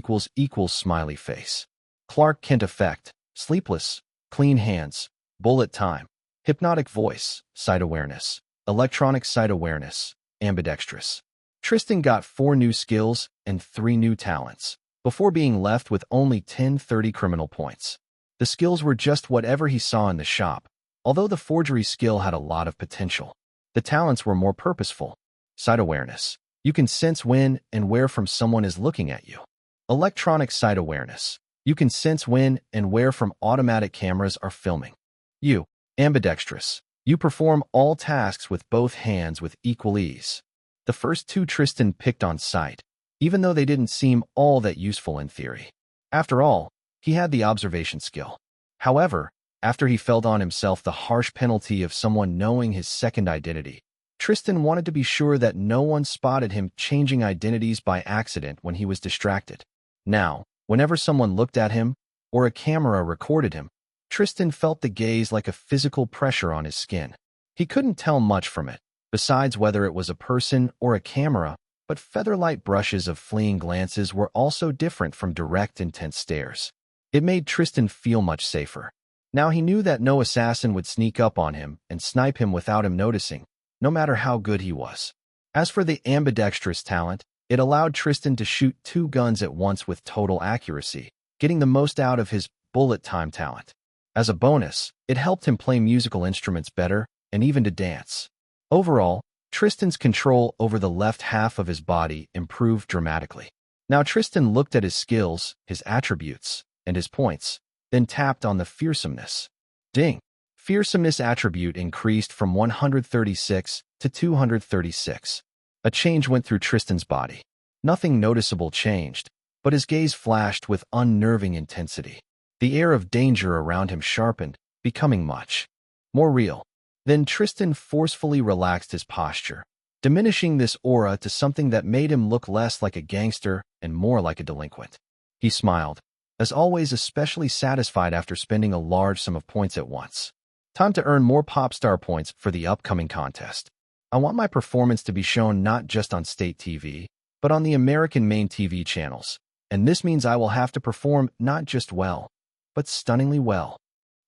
smiley face. Clark Kent effect, sleepless, clean hands, bullet time, hypnotic voice, sight awareness, electronic sight awareness, ambidextrous. Tristan got 4 new skills and 3 new talents, before being left with only 1030 criminal points. The skills were just whatever he saw in the shop, although the forgery skill had a lot of potential. The talents were more purposeful. Sight awareness. You can sense when and where from someone is looking at you. Electronic sight awareness. You can sense when and where from automatic cameras are filming you. Ambidextrous. You perform all tasks with both hands with equal ease. The first 2 Tristan picked on sight, even though they didn't seem all that useful in theory. After all, he had the observation skill. However, after he felt on himself the harsh penalty of someone knowing his second identity, Tristan wanted to be sure that no one spotted him changing identities by accident when he was distracted. Now, whenever someone looked at him, or a camera recorded him, Tristan felt the gaze like a physical pressure on his skin. He couldn't tell much from it, besides whether it was a person or a camera, but feather-light brushes of fleeing glances were also different from direct, intense stares. It made Tristan feel much safer. Now he knew that no assassin would sneak up on him and snipe him without him noticing, no matter how good he was. As for the ambidextrous talent, it allowed Tristan to shoot 2 guns at once with total accuracy, getting the most out of his bullet time talent. As a bonus, it helped him play musical instruments better and even to dance. Overall, Tristan's control over the left half of his body improved dramatically. Now Tristan looked at his skills, his attributes, and his points, then tapped on the fearsomeness. Ding! Fearsomeness attribute increased from 136 to 236. A change went through Tristan's body. Nothing noticeable changed, but his gaze flashed with unnerving intensity. The air of danger around him sharpened, becoming much more real. Then Tristan forcefully relaxed his posture, diminishing this aura to something that made him look less like a gangster and more like a delinquent. He smiled, as always especially satisfied after spending a large sum of points at once. Time to earn more pop star points for the upcoming contest. I want my performance to be shown not just on state TV, but on the American main TV channels, and this means I will have to perform not just well, but stunningly well.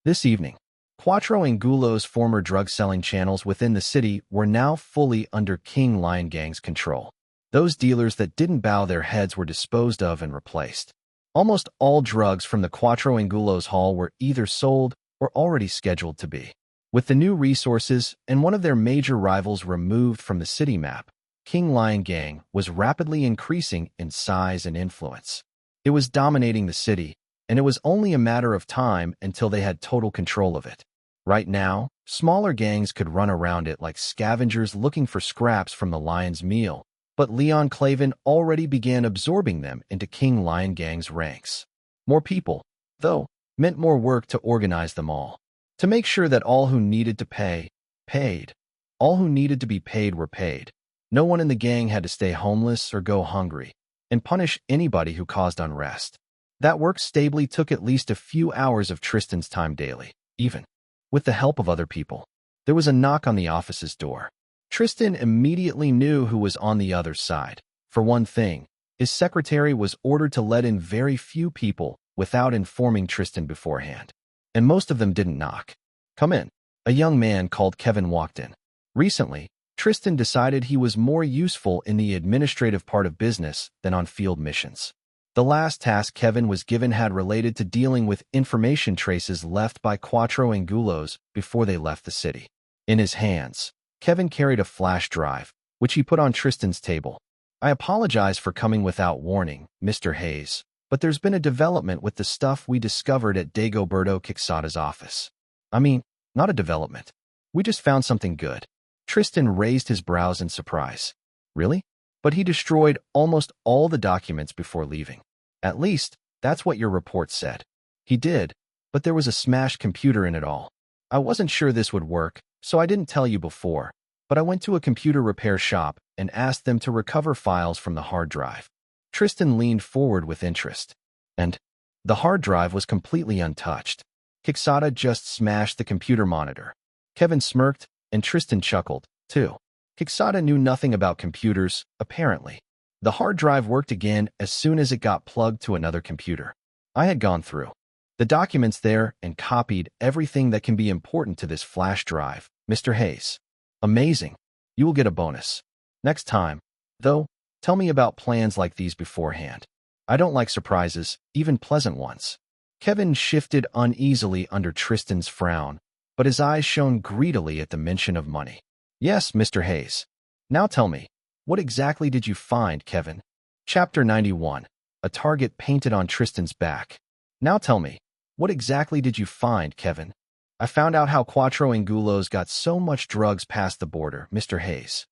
This evening, Quattro Angulo's former drug-selling channels within the city were now fully under King Lion Gang's control. Those dealers that didn't bow their heads were disposed of and replaced. Almost all drugs from the Quattro Angulo's haul were either sold or already scheduled to be. With the new resources and one of their major rivals removed from the city map, King Lion Gang was rapidly increasing in size and influence. It was dominating the city, and it was only a matter of time until they had total control of it. Right now, smaller gangs could run around it like scavengers looking for scraps from the lion's meal, but Leon Clavin already began absorbing them into King Lion Gang's ranks. More people, though, meant more work to organize them all. To make sure that all who needed to pay, paid. All who needed to be paid were paid. No one in the gang had to stay homeless or go hungry, and punish anybody who caused unrest. That work stably took at least a few hours of Tristan's time daily, even with the help of other people. There was a knock on the office's door. Tristan immediately knew who was on the other side. For one thing, his secretary was ordered to let in very few people without informing Tristan beforehand. And most of them didn't knock. "Come in." A young man called Kevin walked in. Recently, Tristan decided he was more useful in the administrative part of business than on field missions. The last task Kevin was given had related to dealing with information traces left by Quattro Angulos before they left the city. In his hands, Kevin carried a flash drive, which he put on Tristan's table. "I apologize for coming without warning, Mr. Hayes, but there's been a development with the stuff we discovered at Dagoberto Quixada's office. I mean, not a development. We just found something good." Tristan raised his brows in surprise. "Really?" "But he destroyed almost all the documents before leaving. At least, that's what your report said." "He did, but there was a smashed computer in it all. I wasn't sure this would work, so I didn't tell you before, but I went to a computer repair shop and asked them to recover files from the hard drive." Tristan leaned forward with interest. "And the hard drive was completely untouched. Quixada just smashed the computer monitor." Kevin smirked, and Tristan chuckled, too. Quixada knew nothing about computers, apparently. The hard drive worked again as soon as it got plugged to another computer. I had gone through the documents there and copied everything that can be important to this flash drive, Mr. Hayes. "Amazing. You will get a bonus. Next time, though, tell me about plans like these beforehand. I don't like surprises, even pleasant ones." Kevin shifted uneasily under Tristan's frown, but his eyes shone greedily at the mention of money. "Yes, Mr. Hayes. Now tell me, what exactly did you find, Kevin?" Chapter 91. A target painted on Tristan's back. "Now tell me, what exactly did you find, Kevin?" "I found out how Quattro Angulos got so much drugs past the border, Mr. Hayes."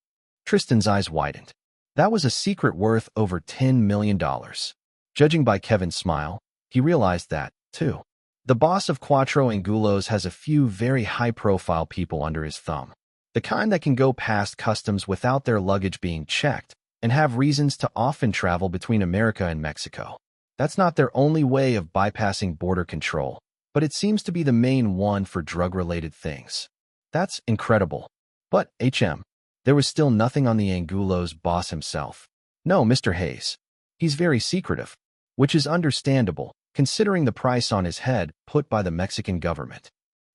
Tristan's eyes widened. That was a secret worth over $10 million. Judging by Kevin's smile, he realized that, too. The boss of Quattro Angulos has a few very high-profile people under his thumb. The kind that can go past customs without their luggage being checked and have reasons to often travel between America and Mexico. That's not their only way of bypassing border control, but it seems to be the main one for drug-related things. That's incredible. But, there was still nothing on the Angulo's boss himself. "No, Mr. Hayes. He's very secretive, which is understandable, considering the price on his head put by the Mexican government."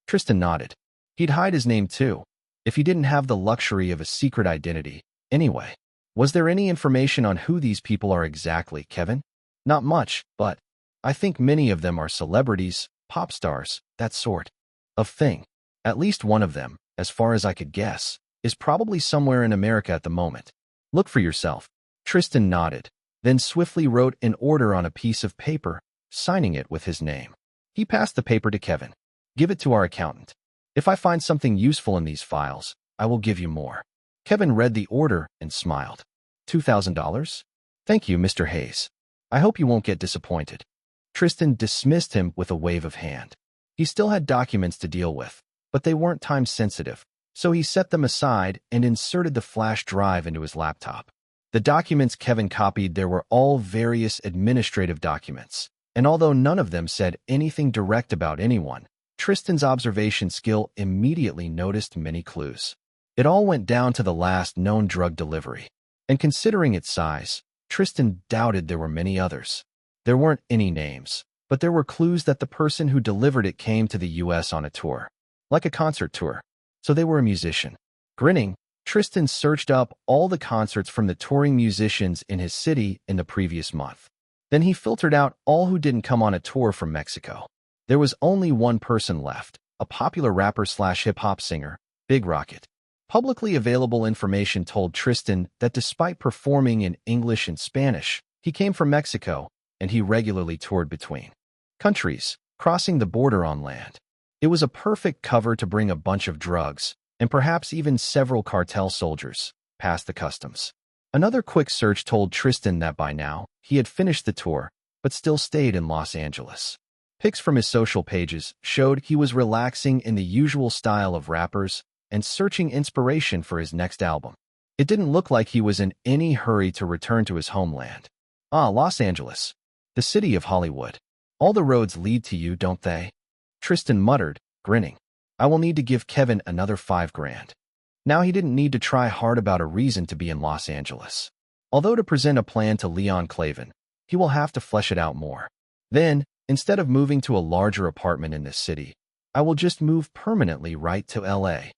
Tristan nodded. He'd hide his name too, if he didn't have the luxury of a secret identity. Anyway, was there any information on who these people are exactly, Kevin? "Not much, but I think many of them are celebrities, pop stars, that sort of thing. At least one of them, as far as I could guess, is probably somewhere in America at the moment. Look for yourself." Tristan nodded, then swiftly wrote an order on a piece of paper, signing it with his name. He passed the paper to Kevin. "Give it to our accountant. If I find something useful in these files, I will give you more." Kevin read the order and smiled. $2,000? "Thank you, Mr. Hayes. I hope you won't get disappointed." Tristan dismissed him with a wave of hand. He still had documents to deal with, but they weren't time-sensitive, so he set them aside and inserted the flash drive into his laptop. The documents Kevin copied there were all various administrative documents, and although none of them said anything direct about anyone, Tristan's observation skill immediately noticed many clues. It all went down to the last known drug delivery, and considering its size, Tristan doubted there were many others. There weren't any names, but there were clues that the person who delivered it came to the U.S. on a tour, like a concert tour, so they were a musician. Grinning, Tristan searched up all the concerts from the touring musicians in his city in the previous month. Then he filtered out all who didn't come on a tour from Mexico. There was only one person left, a popular rapper/hip-hop singer, Big Rocket. Publicly available information told Tristan that despite performing in English and Spanish, he came from Mexico, and he regularly toured between countries, crossing the border on land. It was a perfect cover to bring a bunch of drugs, and perhaps even several cartel soldiers, past the customs. Another quick search told Tristan that by now, he had finished the tour, but still stayed in Los Angeles. Pics from his social pages showed he was relaxing in the usual style of rappers and searching inspiration for his next album. It didn't look like he was in any hurry to return to his homeland. Ah, Los Angeles, the city of Hollywood. All the roads lead to you, don't they? Tristan muttered, grinning. I will need to give Kevin another $5,000. Now he didn't need to try hard about a reason to be in Los Angeles. Although to present a plan to Leon Clavin, he will have to flesh it out more. Then, instead of moving to a larger apartment in this city, I will just move permanently right to LA.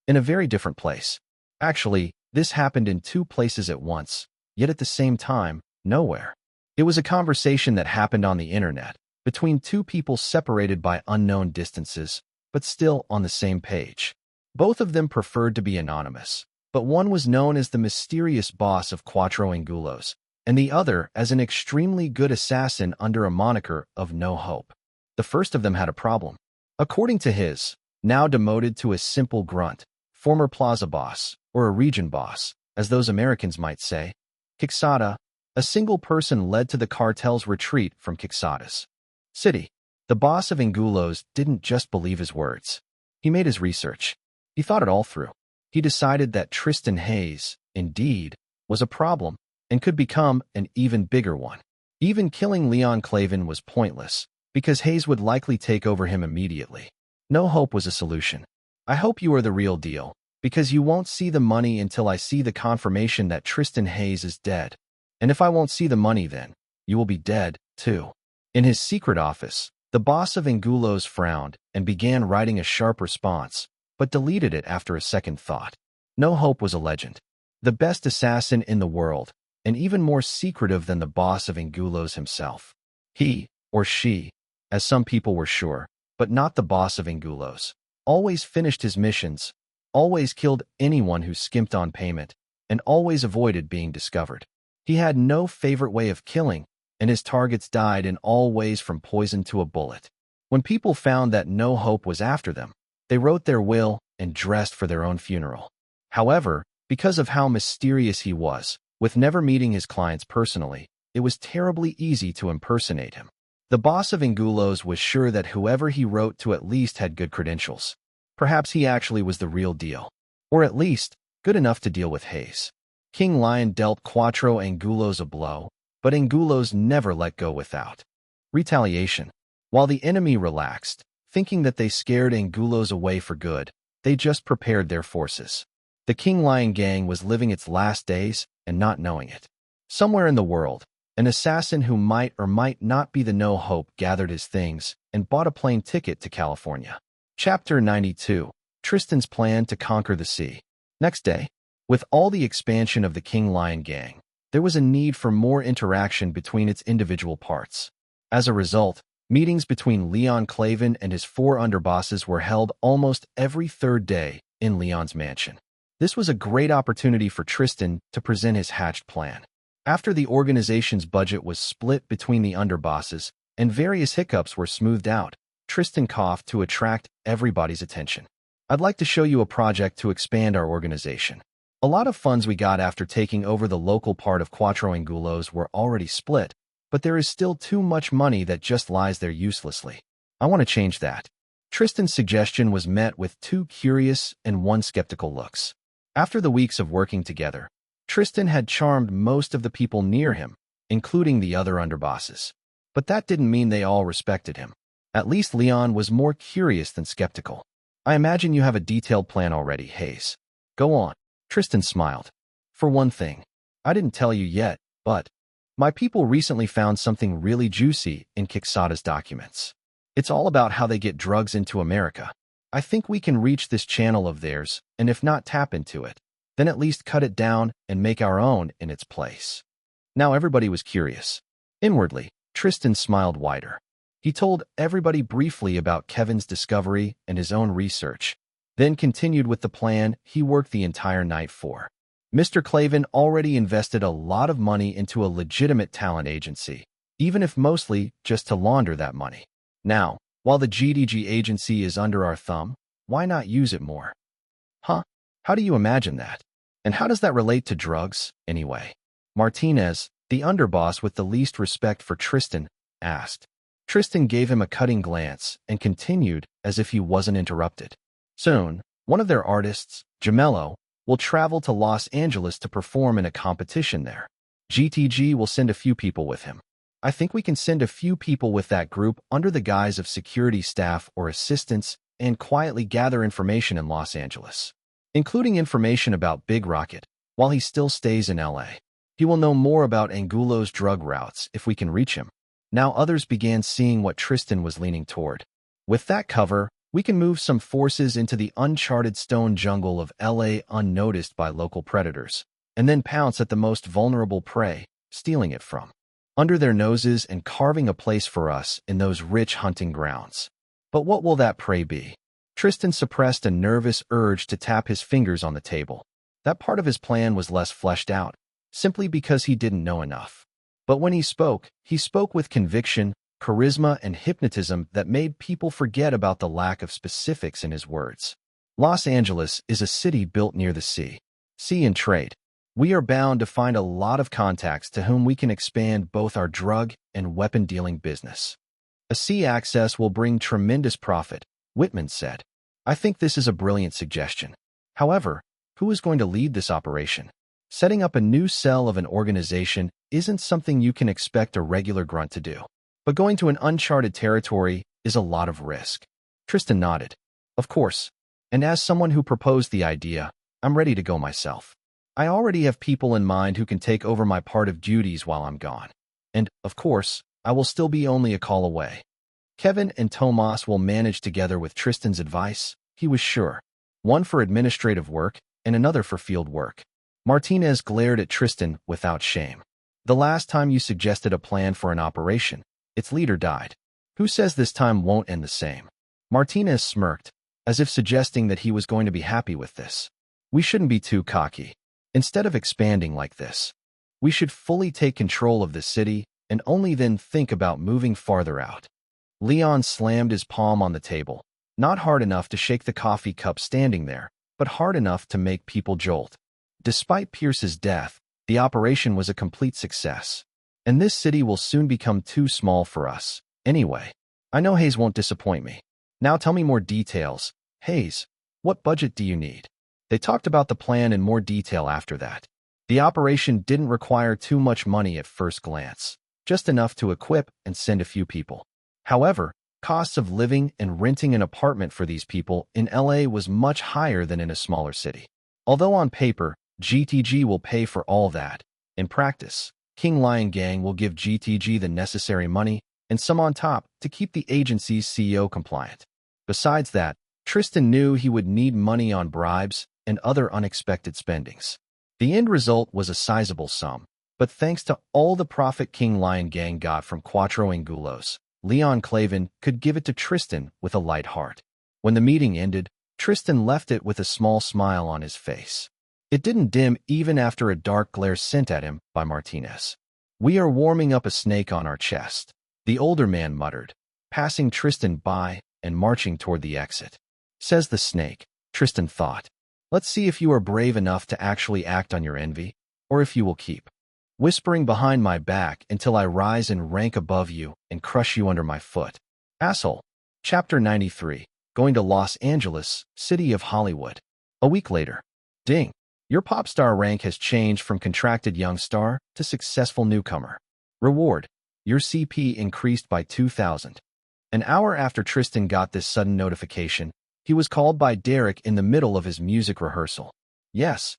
In a very different place. Actually, this happened in two places at once, yet at the same time, nowhere. It was a conversation that happened on the internet, between two people separated by unknown distances, but still on the same page. Both of them preferred to be anonymous, but one was known as the mysterious boss of Cuatro Angulos, and the other as an extremely good assassin under a moniker of No Hope. The first of them had a problem. According to his, now demoted to a simple grunt, former plaza boss, or a region boss, as those Americans might say, Quixada, a single person led to the cartel's retreat from Quixada's city. The boss of Angulos didn't just believe his words. He made his research. He thought it all through. He decided that Tristan Hayes, indeed, was a problem and could become an even bigger one. Even killing Leon Clavin was pointless, because Hayes would likely take over him immediately. No Hope was a solution. I hope you are the real deal, because you won't see the money until I see the confirmation that Tristan Hayes is dead. And if I won't see the money then, you will be dead, too. In his secret office, the boss of Angulos frowned and began writing a sharp response, but deleted it after a second thought. No Hope was a legend. The best assassin in the world, and even more secretive than the boss of Angulos himself. He, or she, as some people were sure, but not the boss of Angulos, always finished his missions, always killed anyone who skimped on payment, and always avoided being discovered. He had no favorite way of killing, and his targets died in all ways from poison to a bullet. When people found that No Hope was after them, they wrote their will and dressed for their own funeral. However, because of how mysterious he was, with never meeting his clients personally, it was terribly easy to impersonate him. The boss of Angulos was sure that whoever he wrote to at least had good credentials. Perhaps he actually was the real deal. Or at least, good enough to deal with Hayes. King Lion dealt Cuatro Angulos a blow, but Angulos never let go without retaliation. While the enemy relaxed, thinking that they scared Angulos away for good, they just prepared their forces. The King Lion gang was living its last days and not knowing it. Somewhere in the world, an assassin who might or might not be the No Hope gathered his things and bought a plane ticket to California. Chapter 92. Tristan's Plan to Conquer the Sea. Next day, with all the expansion of the King Lion gang, there was a need for more interaction between its individual parts. As a result, meetings between Leon Clavin and his 4 underbosses were held almost every third day in Leon's mansion. This was a great opportunity for Tristan to present his hatched plan. After the organization's budget was split between the underbosses and various hiccups were smoothed out, Tristan coughed to attract everybody's attention. I'd like to show you a project to expand our organization. A lot of funds we got after taking over the local part of Cuatro Angulos were already split, but there is still too much money that just lies there uselessly. I want to change that. Tristan's suggestion was met with 2 curious and 1 skeptical looks. After the weeks of working together, Tristan had charmed most of the people near him, including the other underbosses. But that didn't mean they all respected him. At least Leon was more curious than skeptical. I imagine you have a detailed plan already, Hayes. Go on. Tristan smiled. For one thing, I didn't tell you yet, but my people recently found something really juicy in Quixada's documents. It's all about how they get drugs into America. I think we can reach this channel of theirs, and if not tap into it, then at least cut it down and make our own in its place. Now everybody was curious. Inwardly, Tristan smiled wider. He told everybody briefly about Kevin's discovery and his own research, then continued with the plan he worked the entire night for. Mr. Clavin already invested a lot of money into a legitimate talent agency, even if mostly just to launder that money. Now, While the GDG agency is under our thumb, why not use it more? Huh? How do you imagine that? And how does that relate to drugs, anyway? Martinez, the underboss with the least respect for Tristan, asked. Tristan gave him a cutting glance and continued as if he wasn't interrupted. Soon, one of their artists, Gemello, will travel to Los Angeles to perform in a competition there. GTG will send a few people with him. I think we can send a few people with that group under the guise of security staff or assistants and quietly gather information in Los Angeles, including information about Big Rocket, while he still stays in LA. He will know more about Angulo's drug routes if we can reach him. Now others began seeing what Tristan was leaning toward. With that cover, we can move some forces into the uncharted stone jungle of LA unnoticed by local predators, and then pounce at the most vulnerable prey, stealing it from under their noses and carving a place for us in those rich hunting grounds. But what will that prey be? Tristan suppressed a nervous urge to tap his fingers on the table. That part of his plan was less fleshed out, simply because he didn't know enough. But when he spoke with conviction, charisma, and hypnotism that made people forget about the lack of specifics in his words. Los Angeles is a city built near the sea and trade. We are bound to find a lot of contacts to whom we can expand both our drug and weapon-dealing business. A sea access will bring tremendous profit, Whitman said. I think this is a brilliant suggestion. However, who is going to lead this operation? Setting up a new cell of an organization isn't something you can expect a regular grunt to do. But going to an uncharted territory is a lot of risk. Tristan nodded. Of course. And as someone who proposed the idea, I'm ready to go myself. I already have people in mind who can take over my part of duties while I'm gone. And, of course, I will still be only a call away. Kevin and Tomas will manage together with Tristan's advice, he was sure. One for administrative work and another for field work. Martinez glared at Tristan without shame. The last time you suggested a plan for an operation, its leader died. Who says this time won't end the same? Martinez smirked, as if suggesting that he was going to be happy with this. We shouldn't be too cocky. Instead of expanding like this, we should fully take control of the city and only then think about moving farther out. Leon slammed his palm on the table, not hard enough to shake the coffee cup standing there, but hard enough to make people jolt. Despite Pierce's death, the operation was a complete success. And this city will soon become too small for us. Anyway, I know Hayes won't disappoint me. Now tell me more details. Hayes, what budget do you need? They talked about the plan in more detail after that. The operation didn't require too much money at first glance, just enough to equip and send a few people. However, costs of living and renting an apartment for these people in LA was much higher than in a smaller city. Although on paper, GTG will pay for all that, in practice, King Lion Gang will give GTG the necessary money and some on top to keep the agency's CEO compliant. Besides that, Tristan knew he would need money on bribes and other unexpected spendings. The end result was a sizable sum, but thanks to all the profit King Lion Gang got from Cuatro Angulos, Leon Clavin could give it to Tristan with a light heart. When the meeting ended, Tristan left it with a small smile on his face. It didn't dim even after a dark glare sent at him by Martinez. We are warming up a snake on our chest, the older man muttered, passing Tristan by and marching toward the exit. Says the snake, Tristan thought. Let's see if you are brave enough to actually act on your envy, or if you will keep whispering behind my back until I rise in rank above you and crush you under my foot. Asshole. Chapter 93. Going to Los Angeles, City of Hollywood. A week later. Ding. Your pop star rank has changed from contracted young star to successful newcomer. Reward. Your CP increased by 2,000. An hour after Tristan got this sudden notification, he was called by Derek in the middle of his music rehearsal. Yes,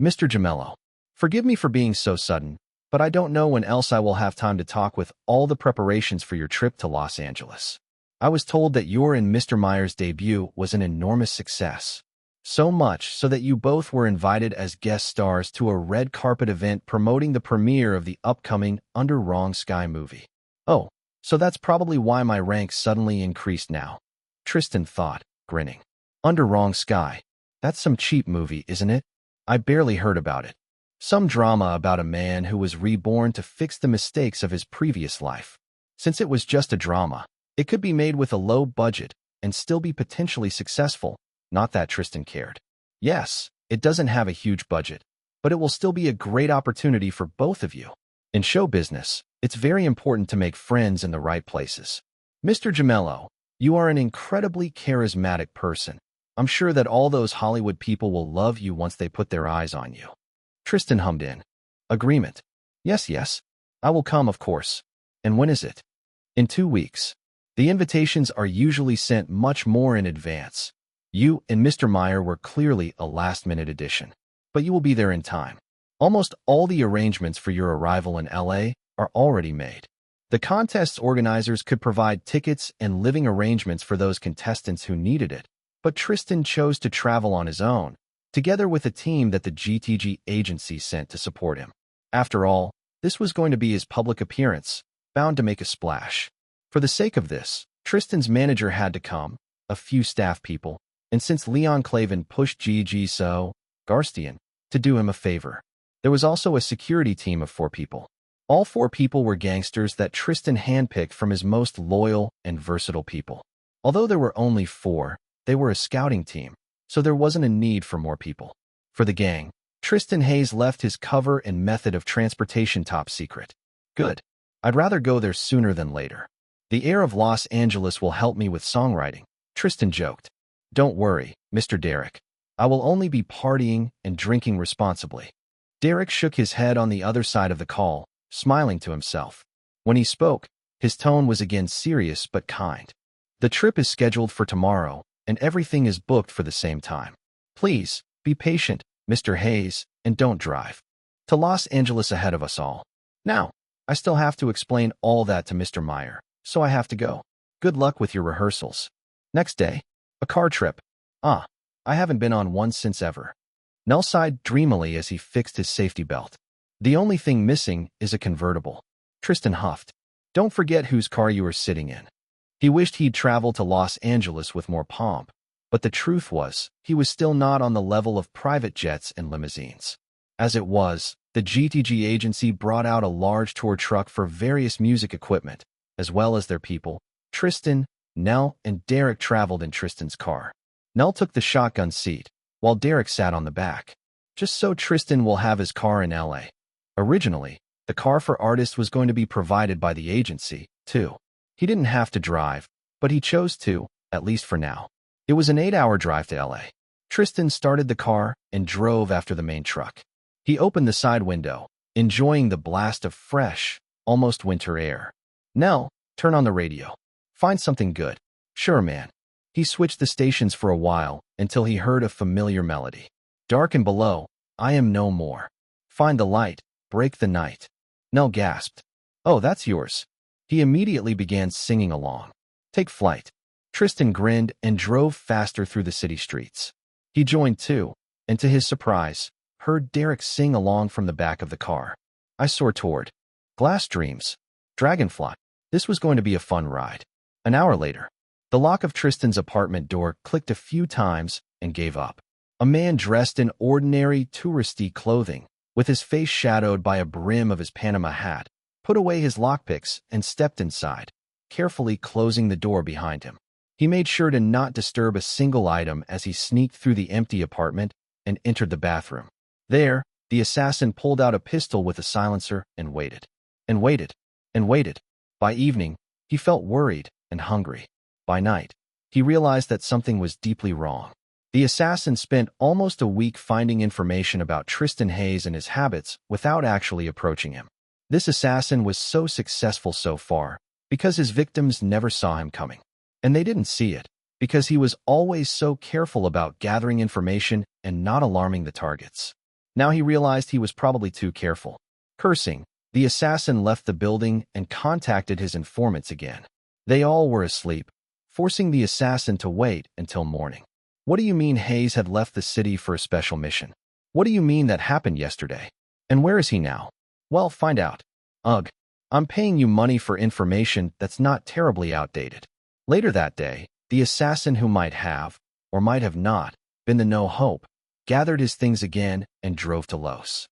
Mr. Gemello. Forgive me for being so sudden, but I don't know when else I will have time to talk with all the preparations for your trip to Los Angeles. I was told that your and Mr. Meyer's debut was an enormous success. So much so that you both were invited as guest stars to a red carpet event promoting the premiere of the upcoming Under Wrong Sky movie. Oh, so that's probably why my rank suddenly increased now. Tristan thought, grinning. Under Wrong Sky. That's some cheap movie, isn't it? I barely heard about it. Some drama about a man who was reborn to fix the mistakes of his previous life. Since it was just a drama, It could be made with a low budget and still be potentially successful. Not that Tristan cared. Yes, it doesn't have a huge budget, but it will still be a great opportunity for both of you. In show business, it's very important to make friends in the right places. Mr. Gemello, you are an incredibly charismatic person. I'm sure that all those Hollywood people will love you once they put their eyes on you. Tristan hummed in. Agreement. Yes, yes. I will come, of course. And when is it? In 2 weeks. The invitations are usually sent much more in advance. You and Mr. Meyer were clearly a last-minute addition, but you will be there in time. Almost all the arrangements for your arrival in LA are already made. The contest's organizers could provide tickets and living arrangements for those contestants who needed it, but Tristan chose to travel on his own, together with a team that the GTG agency sent to support him. After all, this was going to be his public appearance, bound to make a splash. For the sake of this, Tristan's manager had to come, a few staff people, and since Leon Clavin pushed Gigi so, Garstian, to do him a favor, there was also a security team of 4 people. All 4 people were gangsters that Tristan handpicked from his most loyal and versatile people. Although there were only 4, they were a scouting team, so there wasn't a need for more people. For the gang, Tristan Hayes left his cover and method of transportation top secret. Good. I'd rather go there sooner than later. The air of Los Angeles will help me with songwriting, Tristan joked. Don't worry, Mr. Derek. I will only be partying and drinking responsibly. Derek shook his head on the other side of the call, smiling to himself. When he spoke, his tone was again serious but kind. The trip is scheduled for tomorrow, and everything is booked for the same time. Please, be patient, Mr. Hayes, and don't drive to Los Angeles ahead of us all. Now, I still have to explain all that to Mr. Meyer, so I have to go. Good luck with your rehearsals. Next day, a car trip. I haven't been on one since ever. Nell sighed dreamily as he fixed his safety belt. The only thing missing is a convertible. Tristan huffed. Don't forget whose car you were sitting in. He wished he'd traveled to Los Angeles with more pomp, but the truth was, he was still not on the level of private jets and limousines. As it was, the GTG agency brought out a large tour truck for various music equipment, as well as their people. Tristan, Nell, and Derek traveled in Tristan's car. Nell took the shotgun seat, while Derek sat on the back. Just so Tristan will have his car in LA. Originally, the car for artists was going to be provided by the agency, too. He didn't have to drive, but he chose to, at least for now. It was an 8-hour drive to LA. Tristan started the car and drove after the main truck. He opened the side window, enjoying the blast of fresh, almost winter air. Nell, turn on the radio. Find something good. Sure, man. He switched the stations for a while until he heard a familiar melody. Dark and below, I am no more. Find the light, break the night. Nell gasped. Oh, that's yours. He immediately began singing along. Take flight. Tristan grinned and drove faster through the city streets. He joined too, and to his surprise, heard Derek sing along from the back of the car. I soar toward Glass Dreams. Dragonfly. This was going to be a fun ride. An hour later, the lock of Tristan's apartment door clicked a few times and gave up. A man dressed in ordinary touristy clothing, with his face shadowed by a brim of his Panama hat, put away his lockpicks and stepped inside, carefully closing the door behind him. He made sure to not disturb a single item as he sneaked through the empty apartment and entered the bathroom. There, the assassin pulled out a pistol with a silencer and waited. And waited. And waited. By evening, he felt worried and hungry. By night, he realized that something was deeply wrong. The assassin spent almost a week finding information about Tristan Hayes and his habits without actually approaching him. This assassin was so successful so far because his victims never saw him coming. And they didn't see it because he was always so careful about gathering information and not alarming the targets. Now he realized he was probably too careful. Cursing, the assassin left the building and contacted his informants again. They all were asleep, forcing the assassin to wait until morning. What do you mean Hayes had left the city for a special mission? What do you mean that happened yesterday? And where is he now? Well, find out. Ugh, I'm paying you money for information that's not terribly outdated. Later that day, the assassin who might have, or might have not, been the No Hope, gathered his things again and drove to Los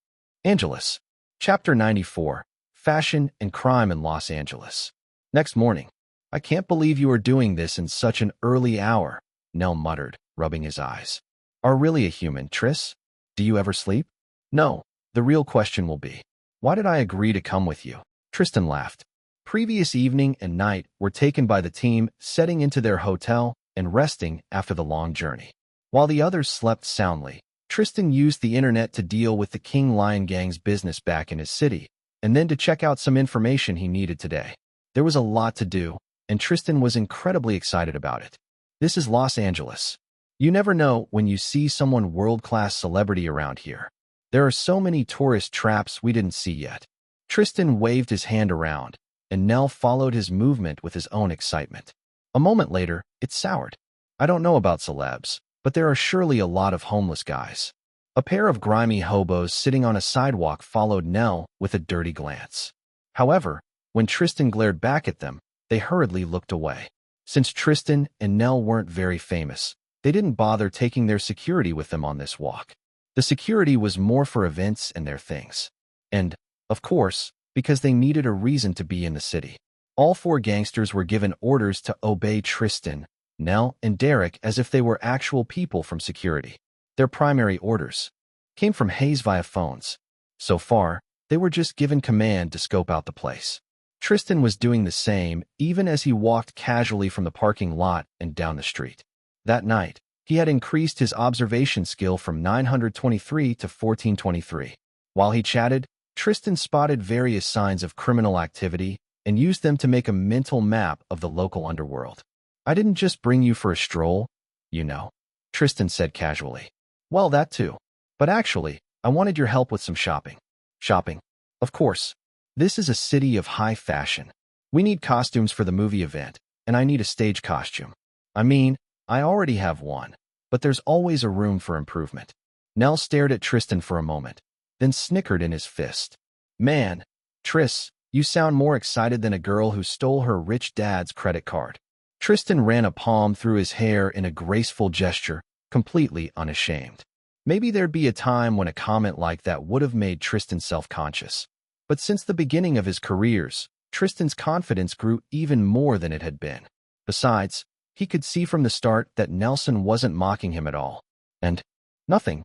Angeles. Chapter 94, Fashion and Crime in Los Angeles. Next morning, I can't believe you are doing this in such an early hour, Nell muttered, rubbing his eyes. Are really a human, Tris? Do you ever sleep? No. The real question will be, why did I agree to come with you? Tristan laughed. Previous evening and night were taken by the team setting into their hotel and resting after the long journey. While the others slept soundly, Tristan used the internet to deal with the King Lion Gang's business back in his city, and then to check out some information he needed today. There was a lot to do, and Tristan was incredibly excited about it. This is Los Angeles. You never know when you see someone world-class celebrity around here. There are so many tourist traps we didn't see yet. Tristan waved his hand around, and Nell followed his movement with his own excitement. A moment later, it soured. I don't know about celebs, but there are surely a lot of homeless guys. A pair of grimy hobos sitting on a sidewalk followed Nell with a dirty glance. However, when Tristan glared back at them, they hurriedly looked away. Since Tristan and Nell weren't very famous, they didn't bother taking their security with them on this walk. The security was more for events and their things. And, of course, because they needed a reason to be in the city. All four gangsters were given orders to obey Tristan, Nell, and Derek as if they were actual people from security. Their primary orders came from Hayes via phones. So far, they were just given command to scope out the place. Tristan was doing the same even as he walked casually from the parking lot and down the street. That night, he had increased his observation skill from 923 to 1423. While he chatted, Tristan spotted various signs of criminal activity and used them to make a mental map of the local underworld. I didn't just bring you for a stroll, you know, Tristan said casually. Well, that too. But actually, I wanted your help with some shopping. Shopping? Of course. This is a city of high fashion. We need costumes for the movie event, and I need a stage costume. I mean, I already have one, but there's always a room for improvement. Nell stared at Tristan for a moment, then snickered in his fist. Man, Tris, you sound more excited than a girl who stole her rich dad's credit card. Tristan ran a palm through his hair in a graceful gesture, completely unashamed. Maybe there'd be a time when a comment like that would have made Tristan self-conscious. But since the beginning of his careers, Tristan's confidence grew even more than it had been. Besides, he could see from the start that Nelson wasn't mocking him at all. And, nothing.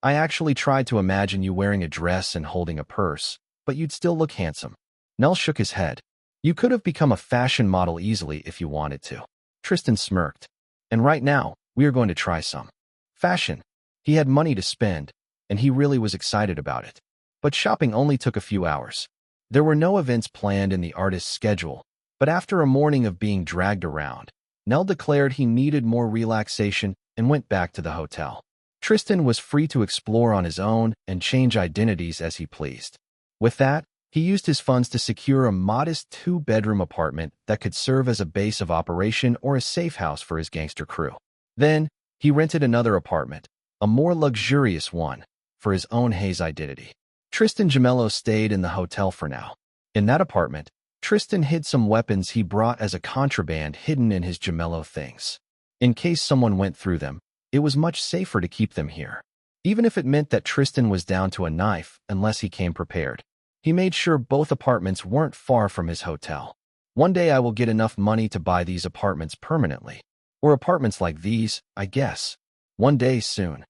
I actually tried to imagine you wearing a dress and holding a purse, but you'd still look handsome. Nell shook his head. You could have become a fashion model easily if you wanted to. Tristan smirked. And right now, we are going to try some fashion. He had money to spend, and he really was excited about it. But shopping only took a few hours. There were no events planned in the artist's schedule, but after a morning of being dragged around, Nell declared he needed more relaxation and went back to the hotel. Tristan was free to explore on his own and change identities as he pleased. With that, he used his funds to secure a modest 2-bedroom apartment that could serve as a base of operation or a safe house for his gangster crew. Then, he rented another apartment, a more luxurious one, for his own Hayes identity. Tristan Gemello stayed in the hotel for now. In that apartment, Tristan hid some weapons he brought as a contraband hidden in his Gemello things. In case someone went through them, it was much safer to keep them here. Even if it meant that Tristan was down to a knife unless he came prepared. He made sure both apartments weren't far from his hotel. One day I will get enough money to buy these apartments permanently. Or apartments like these, I guess. One day soon.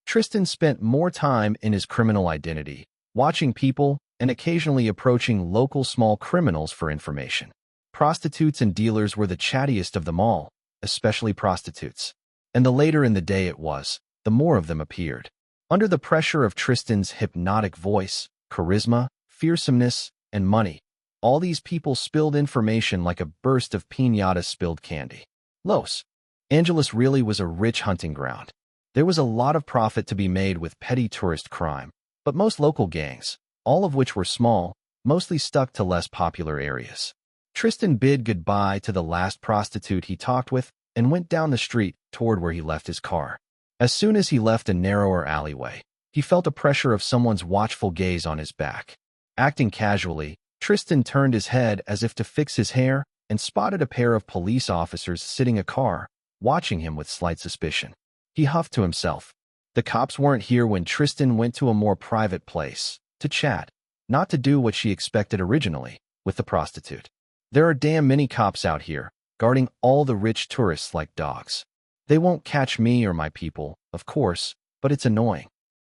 Tristan spent more time in his criminal identity, watching people and occasionally approaching local small criminals for information. Prostitutes and dealers were the chattiest of them all, especially prostitutes. And the later in the day it was, the more of them appeared. Under the pressure of Tristan's hypnotic voice, charisma, fearsomeness, and money, all these people spilled information like a burst of piñata spilled candy. Los Angeles really was a rich hunting ground. There was a lot of profit to be made with petty tourist crime, but most local gangs, all of which were small, mostly stuck to less popular areas. Tristan bid goodbye to the last prostitute he talked with and went down the street toward where he left his car. As soon as he left a narrower alleyway, he felt a pressure of someone's watchful gaze on his back. Acting casually, Tristan turned his head as if to fix his hair and spotted a pair of police officers sitting a car, watching him with slight suspicion. He huffed to himself. The cops weren't here when Tristan went to a more private place, to chat, not to do what she expected originally, with the prostitute. There are damn many cops out here, guarding all the rich tourists like dogs. They won't catch me or my people, of course, but it's annoying.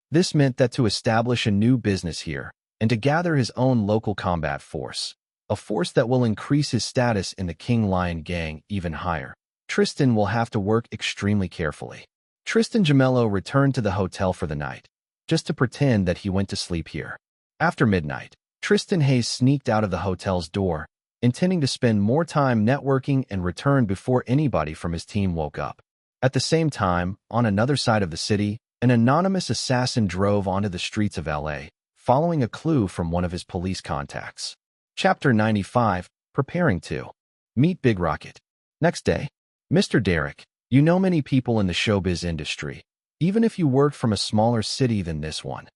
This meant that to establish a new business here, and to gather his own local combat force, a force that will increase his status in the King Lion gang even higher, Tristan will have to work extremely carefully. Tristan Gemello returned to the hotel for the night, just to pretend that he went to sleep here. After midnight, Tristan Hayes sneaked out of the hotel's door, intending to spend more time networking and return before anybody from his team woke up. At the same time, on another side of the city, an anonymous assassin drove onto the streets of LA, following a clue from one of his police contacts. Chapter 95, Preparing to Meet Big Rocket. Next day, Mr. Derek, you know many people in the showbiz industry, even if you worked from a smaller city than this one,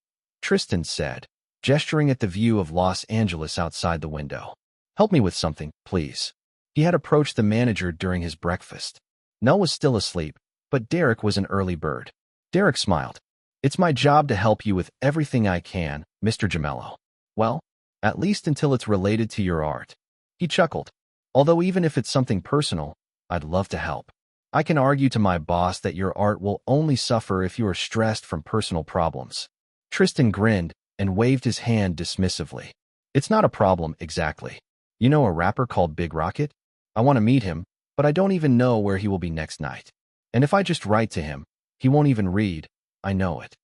Tristan said, gesturing at the view of Los Angeles outside the window. Help me with something, please. He had approached the manager during his breakfast. Nell was still asleep, but Derek was an early bird. Derek smiled. It's my job to help you with everything I can, Mr. Gemello. Well, at least until it's related to your art. He chuckled. Although even if it's something personal, I'd love to help. I can argue to my boss that your art will only suffer if you are stressed from personal problems. Tristan grinned and waved his hand dismissively. It's not a problem, exactly. You know a rapper called Big Rocket? I want to meet him, but I don't even know where he will be next night. And if I just write to him, he won't even read. I know it.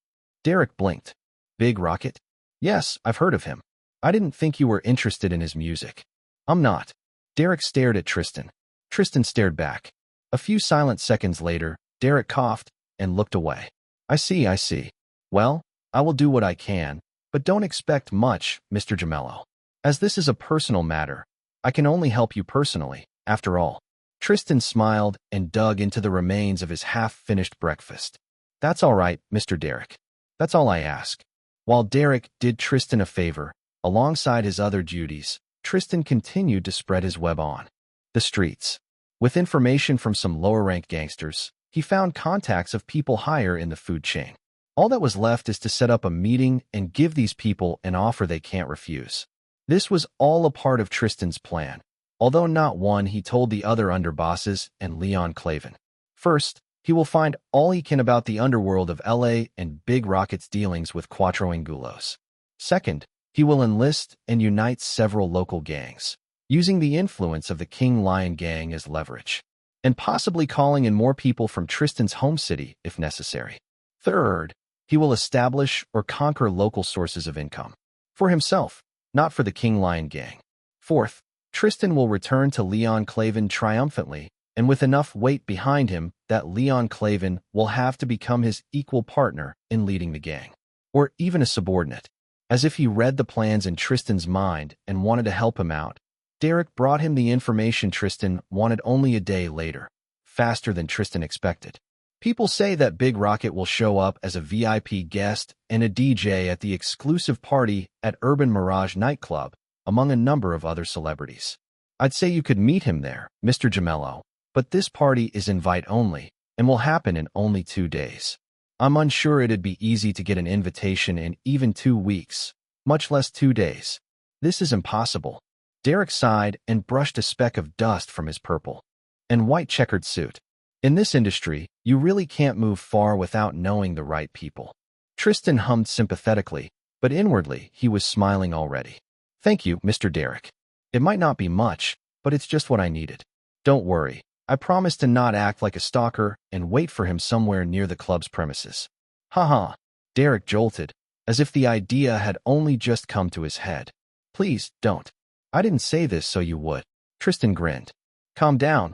Derek blinked. Big Rocket? Yes, I've heard of him. I didn't think you were interested in his music. I'm not. Derek stared at Tristan. Tristan stared back. A few silent seconds later, Derek coughed and looked away. I see. Well, I will do what I can, but don't expect much, Mr. Gemello. As this is a personal matter, I can only help you personally, after all. Tristan smiled and dug into the remains of his half-finished breakfast. That's all right, Mr. Derek. That's all I ask. While Derek did Tristan a favor, alongside his other duties, Tristan continued to spread his web on the streets. With information from some lower-ranked gangsters, he found contacts of people higher in the food chain. All that was left is to set up a meeting and give these people an offer they can't refuse. This was all a part of Tristan's plan, although not one he told the other underbosses and Leon Clavin. First, he will find all he can about the underworld of LA and Big Rocket's dealings with Cuatro Angulos. Second, he will enlist and unite several local gangs, using the influence of the King Lion gang as leverage, and possibly calling in more people from Tristan's home city if necessary. Third, he will establish or conquer local sources of income. For himself, not for the King Lion gang. Fourth, Tristan will return to Leon Clavin triumphantly, and with enough weight behind him that Leon Clavin will have to become his equal partner in leading the gang, or even a subordinate. As if he read the plans in Tristan's mind and wanted to help him out, Derek brought him the information Tristan wanted only a day later, faster than Tristan expected. People say that Big Rocket will show up as a VIP guest and a DJ at the exclusive party at Urban Mirage nightclub, among a number of other celebrities. I'd say you could meet him there, Mr. Gemello, but this party is invite-only and will happen in only 2 days. I'm unsure it'd be easy to get an invitation in even 2 weeks, much less 2 days. This is impossible. Derek sighed and brushed a speck of dust from his purple and white checkered suit. In this industry, you really can't move far without knowing the right people. Tristan hummed sympathetically, but inwardly he was smiling already. Thank you, Mr. Derek. It might not be much, but it's just what I needed. Don't worry. I promise to not act like a stalker and wait for him somewhere near the club's premises. Haha. Derek jolted, as if the idea had only just come to his head. Please, don't. I didn't say this so you would. Tristan grinned. Calm down.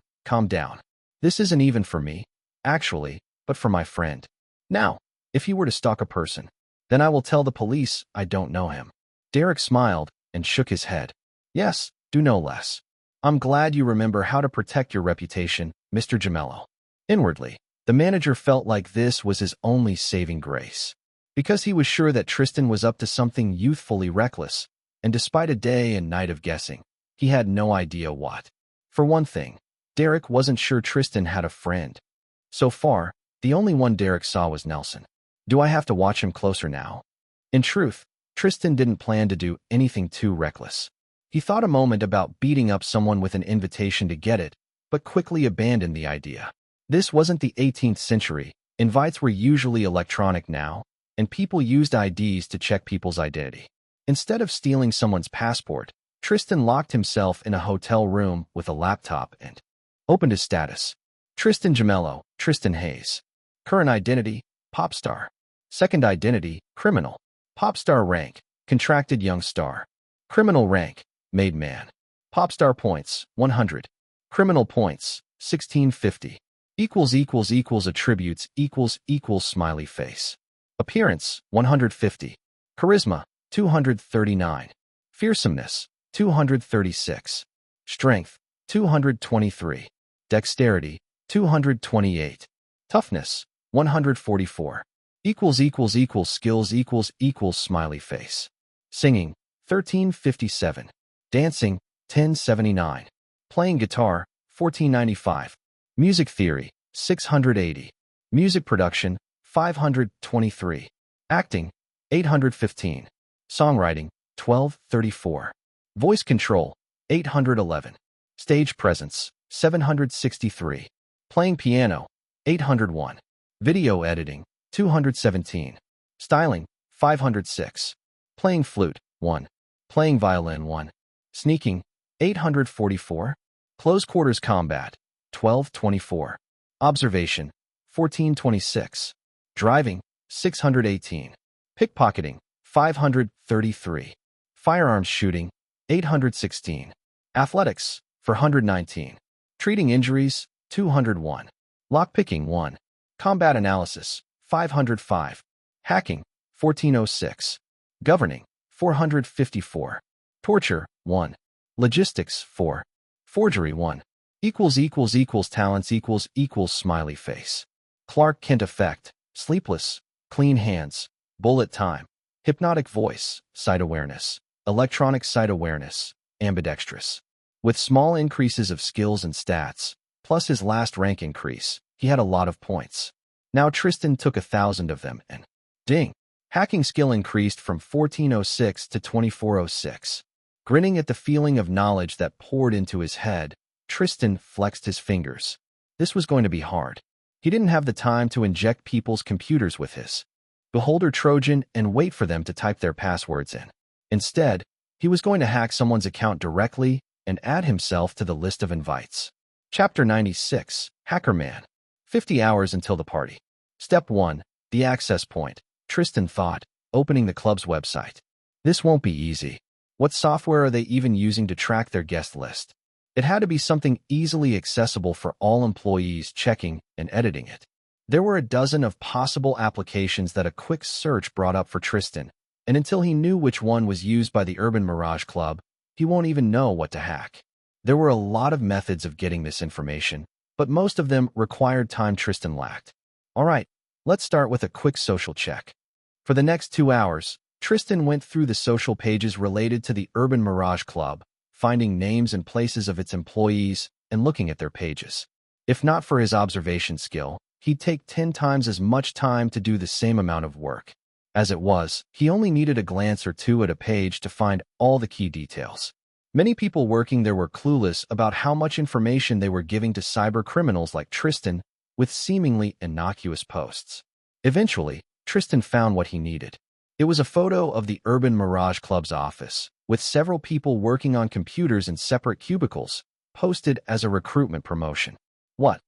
This isn't even for me, actually, but for my friend. Now, if you were to stalk a person, then I will tell the police I don't know him. Derek smiled and shook his head. Yes, do no less. I'm glad you remember how to protect your reputation, Mr. Gemello. Inwardly, the manager felt like this was his only saving grace, because he was sure that Tristan was up to something youthfully reckless, and despite a day and night of guessing, he had no idea what. For one thing, Derek wasn't sure Tristan had a friend. So far, the only one Derek saw was Nelson. Do I have to watch him closer now? In truth, Tristan didn't plan to do anything too reckless. He thought a moment about beating up someone with an invitation to get it, but quickly abandoned the idea. This wasn't the 18th century. Invites were usually electronic now, and people used IDs to check people's identity. Instead of stealing someone's passport, Tristan locked himself in a hotel room with a laptop and opened his status. Tristan Gemello, Tristan Hayes. Current identity, pop star. Second identity, criminal. Pop star rank, contracted young star. Criminal rank, made man. Pop star points, 100. Criminal points, 1650. Attributes smiley face. Appearance, 150. Charisma, 239. Fearsomeness, 236. Strength, 223. Dexterity, 228. Toughness, 144. Skills smiley face. Singing, 1357. Dancing, 1079. Playing guitar, 1495. Music theory, 680. Music production, 523. Acting, 815. Songwriting, 1234. Voice control, 811. Stage presence, 763. Playing piano, 801. Video editing, 217. Styling, 506. Playing flute, 1. Playing violin, 1. Sneaking, 844. Close quarters combat, 1224. Observation, 1426. Driving, 618. Pickpocketing, 533. Firearms shooting, 816. Athletics, 419. Treating injuries, 201. Lockpicking, 1. Combat analysis, 505. Hacking, 1406. Governing, 454. Torture, 1. Logistics, 4. Forgery, 1. Talents smiley face. Clark Kent effect, sleepless, clean hands, bullet time, hypnotic voice, sight awareness, electronic sight awareness, ambidextrous. With small increases of skills and stats, plus his last rank increase, he had a lot of points. Now Tristan took 1,000 of them and ding! Hacking skill increased from 1406 to 2406. Grinning at the feeling of knowledge that poured into his head, Tristan flexed his fingers. This was going to be hard. He didn't have the time to inject people's computers with his Beholder Trojan and wait for them to type their passwords in. Instead, he was going to hack someone's account directly and add himself to the list of invites. Chapter 96, Hackerman. 50 hours until the party. Step 1, the access point. Tristan thought, opening the club's website. This won't be easy. What software are they even using to track their guest list? It had to be something easily accessible for all employees checking and editing it. There were a dozen of possible applications that a quick search brought up for Tristan, and until he knew which one was used by the Urban Mirage Club, he won't even know what to hack. There were a lot of methods of getting this information, but most of them required time Tristan lacked. All right, let's start with a quick social check. For the next 2 hours, Tristan went through the social pages related to the Urban Mirage Club, finding names and places of its employees and looking at their pages. If not for his observation skill, he'd take 10 times as much time to do the same amount of work. As it was, he only needed a glance or two at a page to find all the key details. Many people working there were clueless about how much information they were giving to cyber criminals like Tristan with seemingly innocuous posts. Eventually, Tristan found what he needed. It was a photo of the Urban Mirage Club's office, with several people working on computers in separate cubicles, posted as a recruitment promotion. What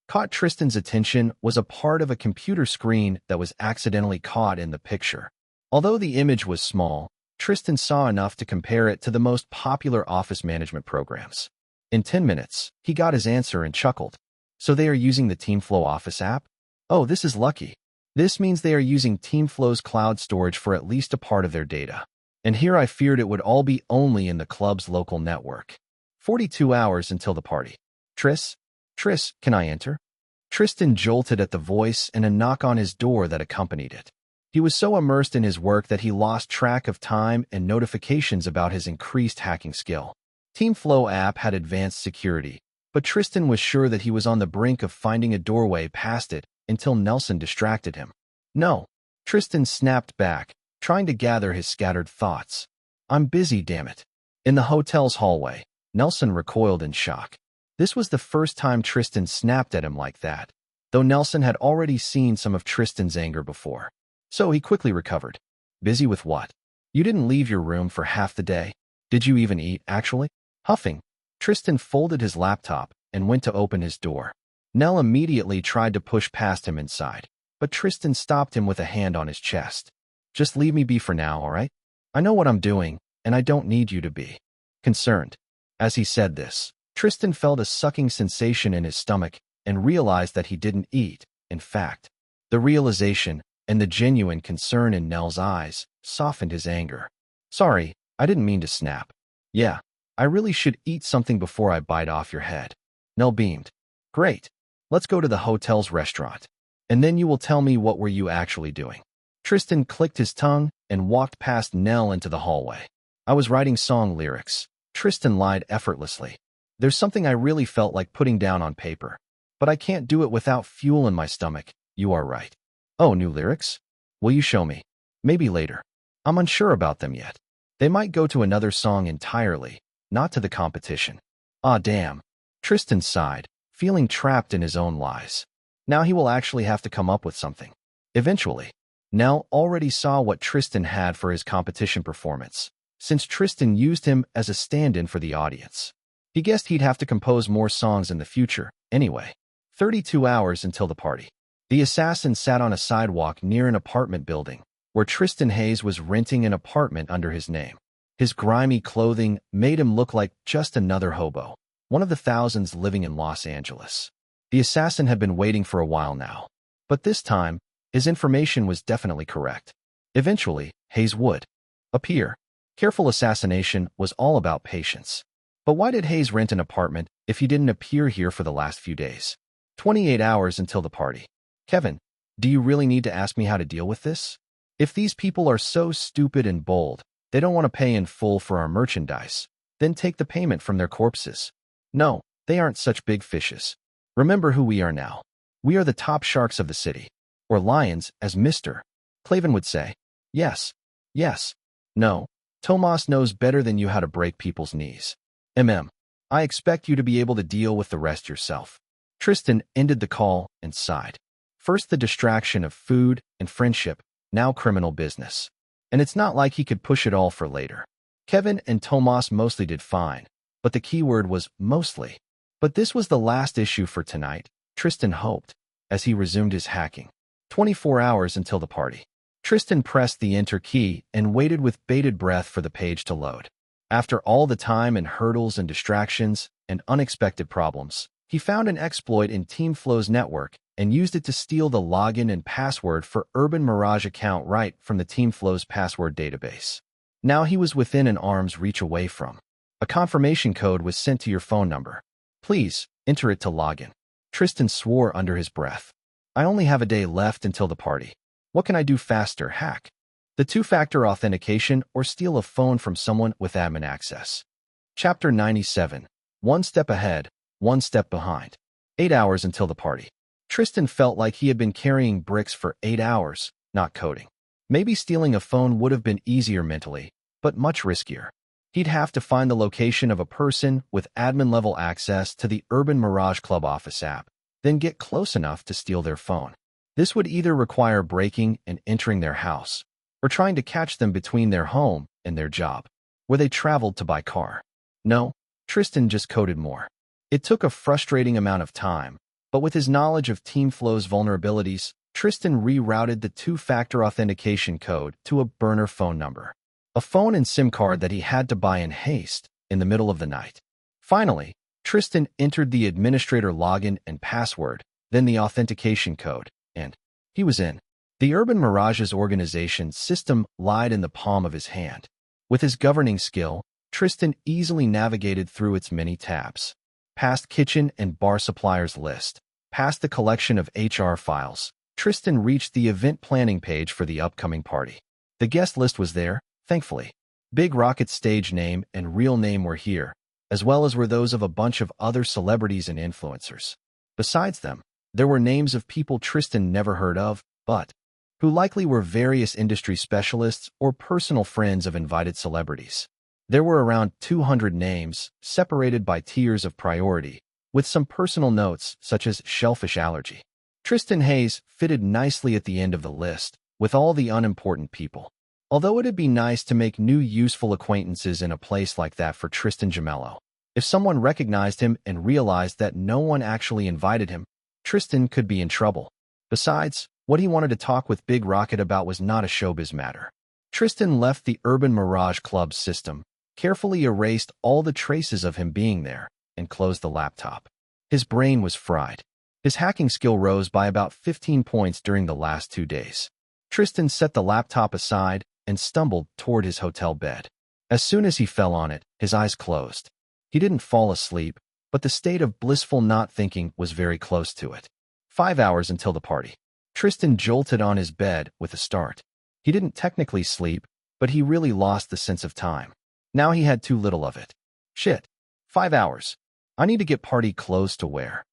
caught Tristan's attention was a part of a computer screen that was accidentally caught in the picture. Although the image was small, Tristan saw enough to compare it to the most popular office management programs. In 10 minutes, he got his answer and chuckled. So they are using the TeamFlow Office app? Oh, this is lucky. This means they are using TeamFlow's cloud storage for at least a part of their data. And here I feared it would all be only in the club's local network. 42 hours until the party. Tris, can I enter? Tristan jolted at the voice and a knock on his door that accompanied it. He was so immersed in his work that he lost track of time and notifications about his increased hacking skill. TeamFlow app had advanced security, but Tristan was sure that he was on the brink of finding a doorway past it until Nelson distracted him. No, Tristan snapped back, trying to gather his scattered thoughts. I'm busy, damn it. In the hotel's hallway, Nelson recoiled in shock. This was the first time Tristan snapped at him like that, though Nelson had already seen some of Tristan's anger before. So he quickly recovered. Busy with what? You didn't leave your room for half the day. Did you even eat, actually? Huffing, Tristan folded his laptop and went to open his door. Nell immediately tried to push past him inside, but Tristan stopped him with a hand on his chest. Just leave me be for now, all right? I know what I'm doing, and I don't need you to be concerned. As he said this, Tristan felt a sucking sensation in his stomach and realized that he didn't eat. In fact, the realization and the genuine concern in Nell's eyes softened his anger. Sorry, I didn't mean to snap. Yeah, I really should eat something before I bite off your head. Nell beamed. Great. Let's go to the hotel's restaurant. And then you will tell me what were you actually doing. Tristan clicked his tongue and walked past Nell into the hallway. I was writing song lyrics. Tristan lied effortlessly. There's something I really felt like putting down on paper. But I can't do it without fuel in my stomach. You are right. Oh, new lyrics? Will you show me? Maybe later. I'm unsure about them yet. They might go to another song entirely, not to the competition. Ah, damn. Tristan sighed, feeling trapped in his own lies. Now he will actually have to come up with something. Eventually, Nell already saw what Tristan had for his competition performance, since Tristan used him as a stand-in for the audience. He guessed he'd have to compose more songs in the future, anyway. 32 hours until the party. The assassin sat on a sidewalk near an apartment building, where Tristan Hayes was renting an apartment under his name. His grimy clothing made him look like just another hobo, one of the thousands living in Los Angeles. The assassin had been waiting for a while now, but this time, his information was definitely correct. Eventually, Hayes would appear. Careful assassination was all about patience. But why did Hayes rent an apartment if he didn't appear here for the last few days? 28 hours until the party. Kevin, do you really need to ask me how to deal with this? If these people are so stupid and bold, they don't want to pay in full for our merchandise, then take the payment from their corpses. No, they aren't such big fishes. Remember who we are now. We are the top sharks of the city. Or lions, as Mr. Clavin would say. Yes. Yes. No. Tomas knows better than you how to break people's knees. I expect you to be able to deal with the rest yourself. Tristan ended the call and sighed. First the distraction of food and friendship, now criminal business. And it's not like he could push it all for later. Kevin and Tomas mostly did fine, but the key word was mostly. But this was the last issue for tonight, Tristan hoped, as he resumed his hacking. 24 hours until the party. Tristan pressed the enter key and waited with bated breath for the page to load. After all the time and hurdles and distractions and unexpected problems, he found an exploit in TeamFlow's network and used it to steal the login and password for Urban Mirage account right from the TeamFlow's password database. Now he was within an arm's reach away from. A confirmation code was sent to your phone number. Please, enter it to login. Tristan swore under his breath. I only have a day left until the party. What can I do faster, hack? The two-factor authentication or steal a phone from someone with admin access. Chapter 97. One step ahead, one step behind. 8 hours until the party. Tristan felt like he had been carrying bricks for 8 hours, not coding. Maybe stealing a phone would have been easier mentally, but much riskier. He'd have to find the location of a person with admin-level access to the Urban Mirage Club office app, then get close enough to steal their phone. This would either require breaking and entering their house, or trying to catch them between their home and their job, where they traveled to buy car. No, Tristan just coded more. It took a frustrating amount of time, but with his knowledge of TeamFlow's vulnerabilities, Tristan rerouted the two-factor authentication code to a burner phone number. A phone and SIM card that he had to buy in haste in the middle of the night. Finally, Tristan entered the administrator login and password, then the authentication code, and he was in. The Urban Mirage's organization system lied in the palm of his hand. With his governing skill, Tristan easily navigated through its many tabs. Past kitchen and bar suppliers list, past the collection of HR files, Tristan reached the event planning page for the upcoming party. The guest list was there, thankfully. Big Rocket's stage name and real name were here, as well as were those of a bunch of other celebrities and influencers. Besides them, there were names of people Tristan never heard of, but who likely were various industry specialists or personal friends of invited celebrities. There were around 200 names, separated by tiers of priority, with some personal notes such as shellfish allergy. Tristan Hayes fitted nicely at the end of the list, with all the unimportant people. Although it'd be nice to make new useful acquaintances in a place like that for Tristan Gemello. If someone recognized him and realized that no one actually invited him, Tristan could be in trouble. Besides, what he wanted to talk with Big Rocket about was not a showbiz matter. Tristan left the Urban Mirage Club system, carefully erased all the traces of him being there, and closed the laptop. His brain was fried. His hacking skill rose by about 15 points during the last 2 days. Tristan set the laptop aside and stumbled toward his hotel bed. As soon as he fell on it, his eyes closed. He didn't fall asleep, but the state of blissful not thinking was very close to it. 5 hours until the party. Tristan jolted on his bed with a start. He didn't technically sleep, but he really lost the sense of time. Now he had too little of it. Shit. 5 hours. I need to get party clothes to wear.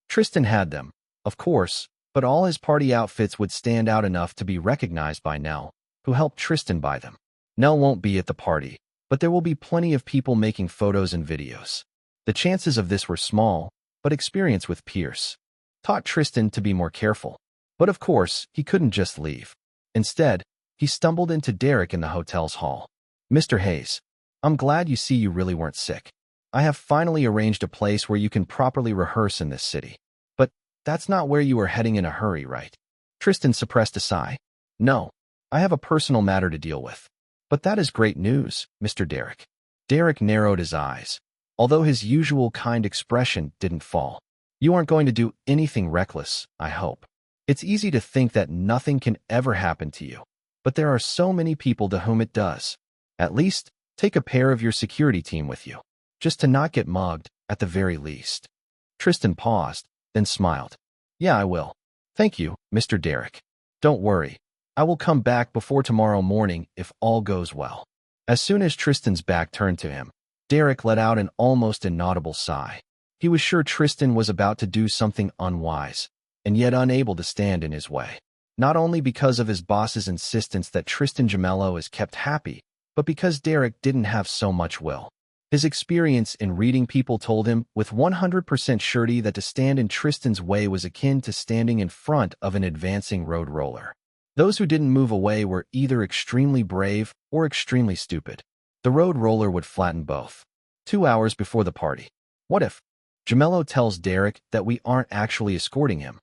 Tristan had them, of course, but all his party outfits would stand out enough to be recognized by Nell, who helped Tristan buy them. Nell won't be at the party, but there will be plenty of people making photos and videos. The chances of this were small, but experience with Pierce taught Tristan to be more careful. But of course, he couldn't just leave. Instead, he stumbled into Derek in the hotel's hall. Mr. Hayes, I'm glad you really weren't sick. I have finally arranged a place where you can properly rehearse in this city. But that's not where you are heading in a hurry, right? Tristan suppressed a sigh. No, I have a personal matter to deal with. But that is great news, Mr. Derek. Derek narrowed his eyes, although his usual kind expression didn't fall. You aren't going to do anything reckless, I hope. It's easy to think that nothing can ever happen to you, but there are so many people to whom it does. At least, take a pair of your security team with you, just to not get mugged, at the very least. Tristan paused, then smiled. Yeah, I will. Thank you, Mr. Derek. Don't worry. I will come back before tomorrow morning if all goes well. As soon as Tristan's back turned to him, Derek let out an almost inaudible sigh. He was sure Tristan was about to do something unwise, and yet unable to stand in his way. Not only because of his boss's insistence that Tristan Gemello is kept happy, but because Derek didn't have so much will. His experience in reading people told him with 100% surety that to stand in Tristan's way was akin to standing in front of an advancing road roller. Those who didn't move away were either extremely brave or extremely stupid. The road roller would flatten both. 2 hours before the party. What if Gemello tells Derek that we aren't actually escorting him?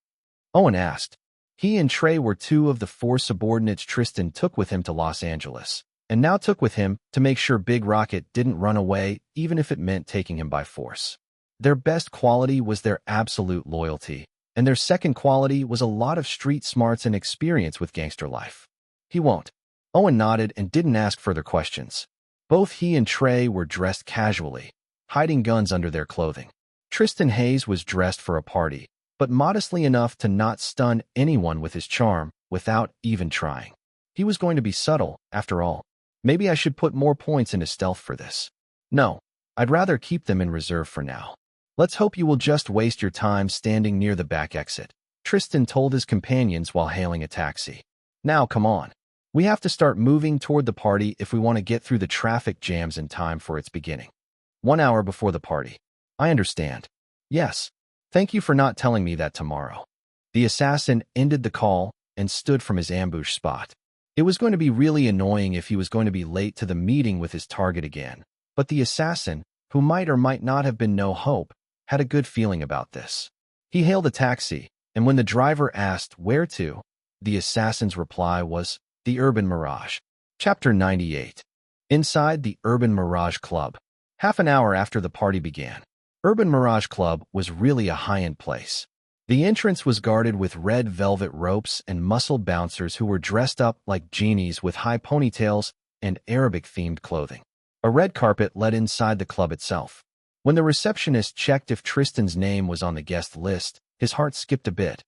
Owen asked. He and Trey were 2 of the 4 subordinates Tristan took with him to Los Angeles, and now took with him to make sure Big Rocket didn't run away even if it meant taking him by force. Their best quality was their absolute loyalty, and their second quality was a lot of street smarts and experience with gangster life. He won't. Owen nodded and didn't ask further questions. Both he and Trey were dressed casually, hiding guns under their clothing. Tristan Hayes was dressed for a party, but modestly enough to not stun anyone with his charm without even trying. He was going to be subtle, after all. Maybe I should put more points into stealth for this. No, I'd rather keep them in reserve for now. Let's hope you will just waste your time standing near the back exit, Tristan told his companions while hailing a taxi. Now come on. We have to start moving toward the party if we want to get through the traffic jams in time for its beginning. 1 hour before the party. I understand. Yes. Thank you for not telling me that tomorrow. The assassin ended the call and stood from his ambush spot. It was going to be really annoying if he was going to be late to the meeting with his target again, but the assassin, who might or might not have been no hope, had a good feeling about this. He hailed a taxi, and when the driver asked where to, the assassin's reply was, the Urban Mirage. Chapter 98. Inside the Urban Mirage Club. Half an hour after the party began. Urban Mirage Club was really a high-end place. The entrance was guarded with red velvet ropes and muscled bouncers who were dressed up like genies with high ponytails and Arabic-themed clothing. A red carpet led inside the club itself. When the receptionist checked if Tristan's name was on the guest list, his heart skipped a bit,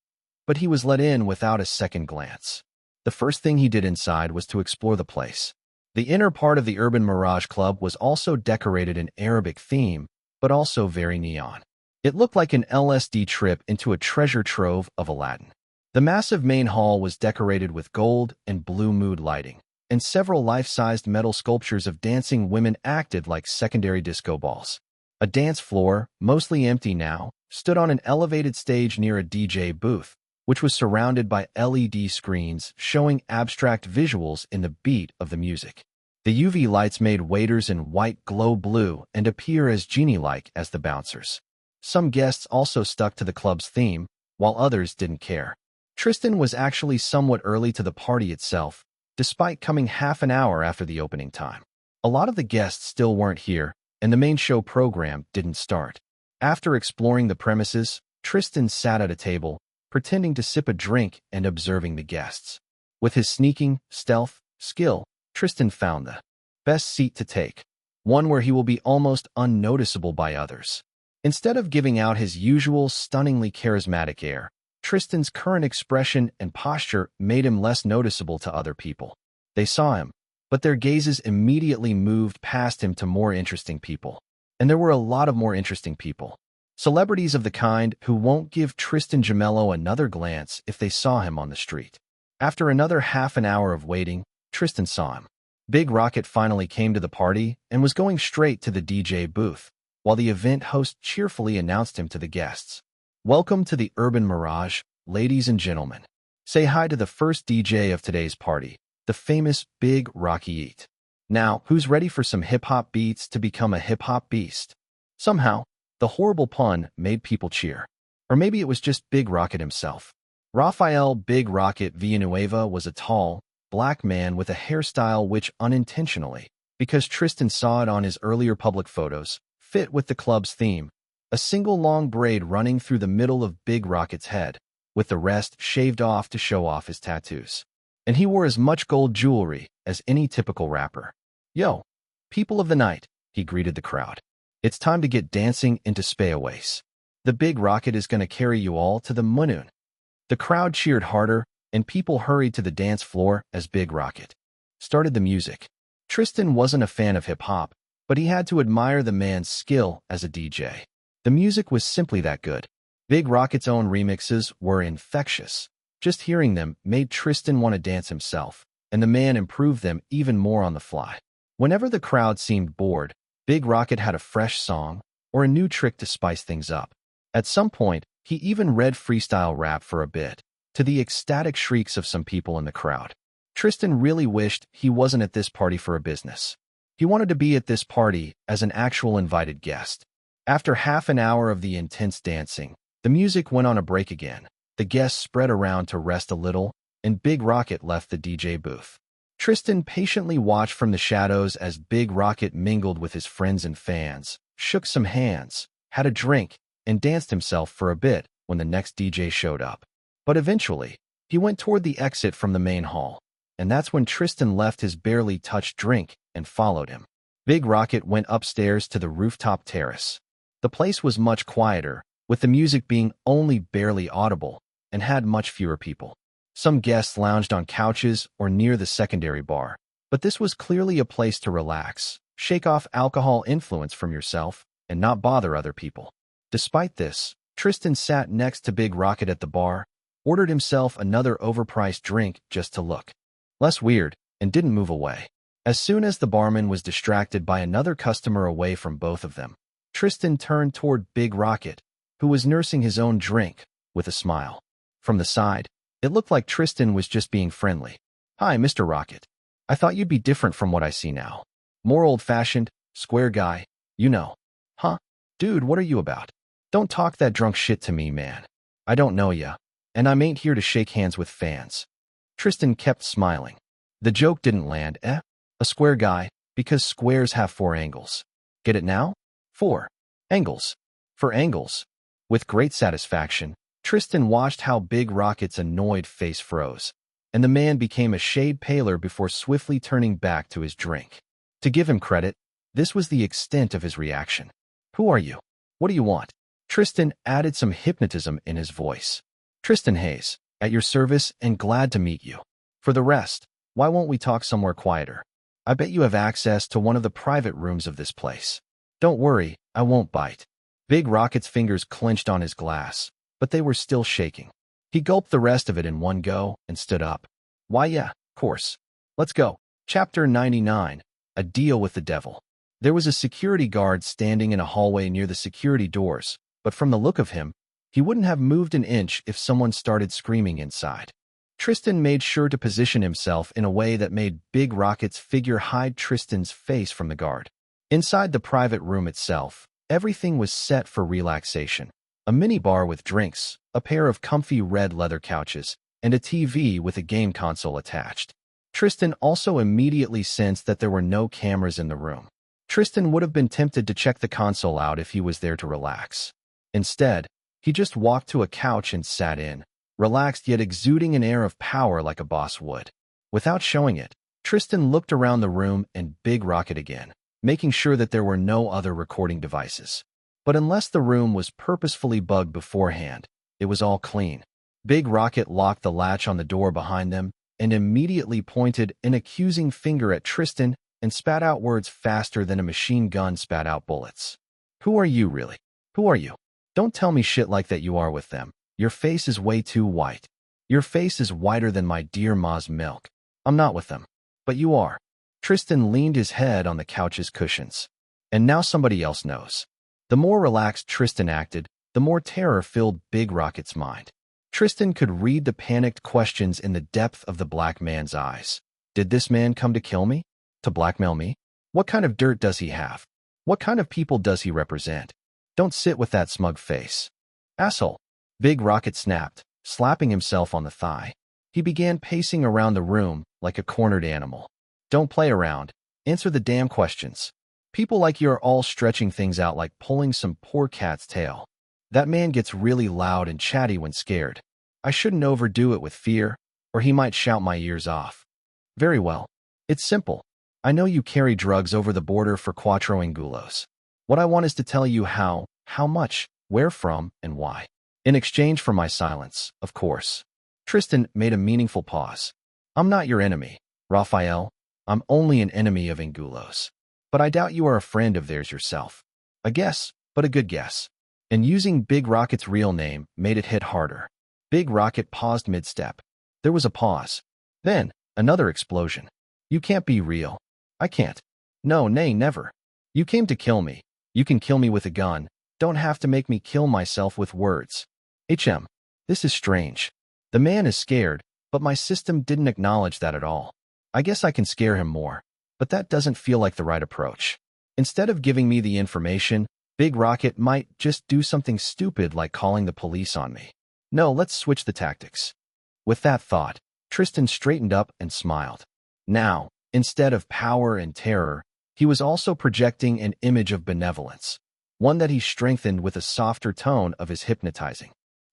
but he was let in without a second glance. The first thing he did inside was to explore the place. The inner part of the Urban Mirage Club was also decorated in Arabic theme, but also very neon. It looked like an LSD trip into a treasure trove of Aladdin. The massive main hall was decorated with gold and blue mood lighting, and several life-sized metal sculptures of dancing women acted like secondary disco balls. A dance floor, mostly empty now, stood on an elevated stage near a DJ booth, which was surrounded by LED screens showing abstract visuals in the beat of the music. The UV lights made waiters in white glow blue and appear as genie-like as the bouncers. Some guests also stuck to the club's theme, while others didn't care. Tristan was actually somewhat early to the party itself, despite coming half an hour after the opening time. A lot of the guests still weren't here, and the main show program didn't start. After exploring the premises, Tristan sat at a table, pretending to sip a drink and observing the guests. With his sneaking, stealth, skill, Tristan found the best seat to take, one where he will be almost unnoticeable by others. Instead of giving out his usual stunningly charismatic air, Tristan's current expression and posture made him less noticeable to other people. They saw him, but their gazes immediately moved past him to more interesting people. And there were a lot of more interesting people. Celebrities of the kind who won't give Tristan Gemello another glance if they saw him on the street. After another half an hour of waiting, Tristan saw him. Big Rocket finally came to the party and was going straight to the DJ booth, while the event host cheerfully announced him to the guests. Welcome to the Urban Mirage, ladies and gentlemen. Say hi to the first DJ of today's party, the famous Big Rocket. Now, who's ready for some hip-hop beats to become a hip-hop beast? Somehow, the horrible pun made people cheer. Or maybe it was just Big Rocket himself. Rafael Big Rocket Villanueva was a tall, black man with a hairstyle which unintentionally, because Tristan saw it on his earlier public photos, fit with the club's theme. A single long braid running through the middle of Big Rocket's head, with the rest shaved off to show off his tattoos. And he wore as much gold jewelry as any typical rapper. Yo, people of the night, he greeted the crowd. It's time to get dancing into Spayaways. The Big Rocket is going to carry you all to the moon. The crowd cheered harder, and people hurried to the dance floor as Big Rocket started the music. Tristan wasn't a fan of hip-hop, but he had to admire the man's skill as a DJ. The music was simply that good. Big Rocket's own remixes were infectious. Just hearing them made Tristan want to dance himself, and the man improved them even more on the fly. Whenever the crowd seemed bored, Big Rocket had a fresh song or a new trick to spice things up. At some point, he even read freestyle rap for a bit, to the ecstatic shrieks of some people in the crowd. Tristan really wished he wasn't at this party for a business. He wanted to be at this party as an actual invited guest. After half an hour of the intense dancing, the music went on a break again. The guests spread around to rest a little, and Big Rocket left the DJ booth. Tristan patiently watched from the shadows as Big Rocket mingled with his friends and fans, shook some hands, had a drink, and danced himself for a bit when the next DJ showed up. But eventually, he went toward the exit from the main hall, and that's when Tristan left his barely touched drink and followed him. Big Rocket went upstairs to the rooftop terrace. The place was much quieter, with the music being only barely audible, and had much fewer people. Some guests lounged on couches or near the secondary bar, but this was clearly a place to relax, shake off alcohol influence from yourself, and not bother other people. Despite this, Tristan sat next to Big Rocket at the bar, ordered himself another overpriced drink just to look less weird, and didn't move away. As soon as the barman was distracted by another customer away from both of them, Tristan turned toward Big Rocket, who was nursing his own drink, with a smile. From the side, it looked like Tristan was just being friendly. Hi, Mr. Rocket. I thought you'd be different from what I see now. More old-fashioned, square guy, you know. Huh? Dude, what are you about? Don't talk that drunk shit to me, man. I don't know ya, and I ain't here to shake hands with fans. Tristan kept smiling. The joke didn't land, eh? A square guy, because squares have 4 angles. Get it now? 4 angles. For angles. With great satisfaction, Tristan watched how Big Rocket's annoyed face froze, and the man became a shade paler before swiftly turning back to his drink. To give him credit, this was the extent of his reaction. Who are you? What do you want? Tristan added some hypnotism in his voice. Tristan Hayes, at your service and glad to meet you. For the rest, why won't we talk somewhere quieter? I bet you have access to one of the private rooms of this place. Don't worry, I won't bite. Big Rocket's fingers clenched on his glass, but they were still shaking. He gulped the rest of it in one go and stood up. Why yeah, of course. Let's go. Chapter 99. A Deal with the Devil. There was a security guard standing in a hallway near the security doors, but from the look of him, he wouldn't have moved an inch if someone started screaming inside. Tristan made sure to position himself in a way that made Big Rocket's figure hide Tristan's face from the guard. Inside the private room itself, everything was set for relaxation. A minibar with drinks, a pair of comfy red leather couches, and a TV with a game console attached. Tristan also immediately sensed that there were no cameras in the room. Tristan would have been tempted to check the console out if he was there to relax. Instead, he just walked to a couch and sat in, relaxed yet exuding an air of power like a boss would. Without showing it, Tristan looked around the room and Big Rocket again, making sure that there were no other recording devices. But unless the room was purposefully bugged beforehand, it was all clean. Big Rocket locked the latch on the door behind them and immediately pointed an accusing finger at Tristan and spat out words faster than a machine gun spat out bullets. Who are you really? Who are you? Don't tell me shit like that you are with them. Your face is way too white. Your face is whiter than my dear ma's milk. I'm not with them. But you are. Tristan leaned his head on the couch's cushions. And now somebody else knows. The more relaxed Tristan acted, the more terror filled Big Rocket's mind. Tristan could read the panicked questions in the depth of the black man's eyes. Did this man come to kill me? To blackmail me? What kind of dirt does he have? What kind of people does he represent? Don't sit with that smug face. Asshole. Big Rocket snapped, slapping himself on the thigh. He began pacing around the room like a cornered animal. Don't play around. Answer the damn questions. People like you are all stretching things out like pulling some poor cat's tail. That man gets really loud and chatty when scared. I shouldn't overdo it with fear, or he might shout my ears off. Very well. It's simple. I know you carry drugs over the border for Cuatro Angulos. What I want is to tell you how much, where from, and why. In exchange for my silence, of course. Tristan made a meaningful pause. I'm not your enemy, Raphael. I'm only an enemy of Angulos. But I doubt you are a friend of theirs yourself. A guess, but a good guess. And using Big Rocket's real name made it hit harder. Big Rocket paused mid-step. There was a pause. Then, another explosion. You can't be real. I can't. No, nay, never. You came to kill me. You can kill me with a gun. Don't have to make me kill myself with words. This is strange. The man is scared, but my system didn't acknowledge that at all. I guess I can scare him more, but that doesn't feel like the right approach. Instead of giving me the information, Big Rocket might just do something stupid like calling the police on me. No, let's switch the tactics. With that thought, Tristan straightened up and smiled. Now, instead of power and terror, he was also projecting an image of benevolence, one that he strengthened with a softer tone of his hypnotizing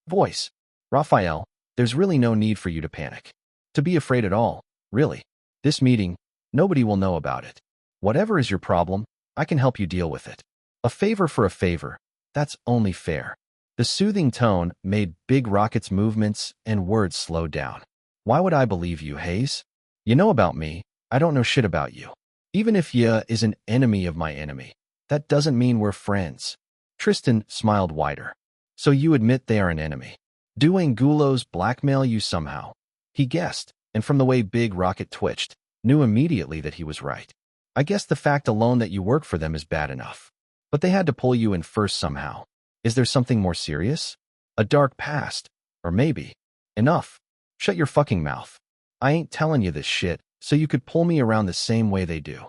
voice. Raphael, there's really no need for you to panic. To be afraid at all, really. This meeting, nobody will know about it. Whatever is your problem, I can help you deal with it. A favor for a favor, that's only fair. The soothing tone made Big Rocket's movements and words slow down. Why would I believe you, Hayes? You know about me, I don't know shit about you. Even if ya is an enemy of my enemy, that doesn't mean we're friends. Tristan smiled wider. So you admit they are an enemy. Do Angulos blackmail you somehow? He guessed, and from the way Big Rocket twitched, knew immediately that he was right. I guess the fact alone that you work for them is bad enough. But they had to pull you in first somehow. Is there something more serious? A dark past? Or maybe? Enough. Shut your fucking mouth. I ain't telling you this shit, so you could pull me around the same way they do.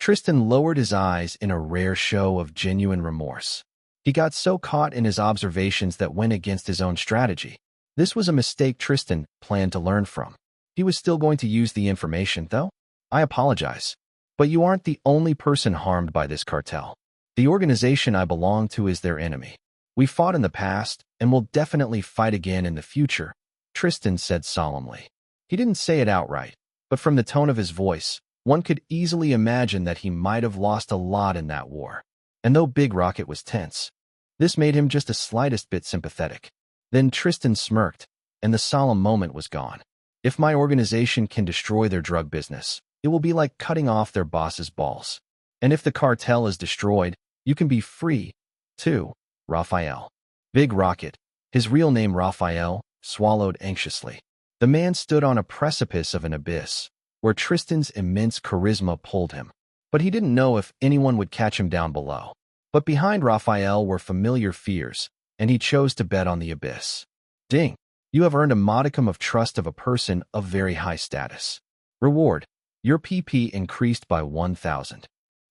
Tristan lowered his eyes in a rare show of genuine remorse. He got so caught in his observations that went against his own strategy. This was a mistake Tristan planned to learn from. He was still going to use the information, though. I apologize. But you aren't the only person harmed by this cartel. The organization I belong to is their enemy. We fought in the past, and will definitely fight again in the future, Tristan said solemnly. He didn't say it outright, but from the tone of his voice, one could easily imagine that he might have lost a lot in that war. And though Big Rocket was tense, this made him just the slightest bit sympathetic. Then Tristan smirked, and the solemn moment was gone. If my organization can destroy their drug business, it will be like cutting off their boss's balls. And if the cartel is destroyed, you can be free, too, Raphael. Big Rocket, his real name Raphael, swallowed anxiously. The man stood on a precipice of an abyss, where Tristan's immense charisma pulled him. But he didn't know if anyone would catch him down below. But behind Raphael were familiar fears, and he chose to bet on the abyss. Ding! You have earned a modicum of trust of a person of very high status. Reward: your PP increased by 1,000.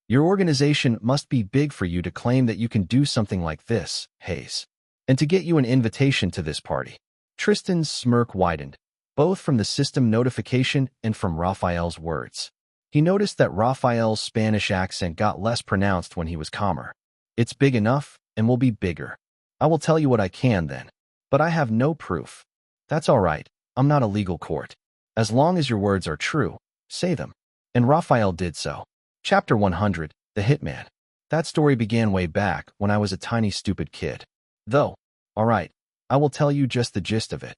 Your organization must be big for you to claim that you can do something like this, Hayes. And to get you an invitation to this party. Tristan's smirk widened, both from the system notification and from Raphael's words. He noticed that Raphael's Spanish accent got less pronounced when he was calmer. It's big enough, and will be bigger. I will tell you what I can then. But I have no proof. That's all right. I'm not a legal court. As long as your words are true, say them. And Raphael did so. Chapter 100, The Hitman. That story began way back when I was a tiny stupid kid. Though, all right, I will tell you just the gist of it.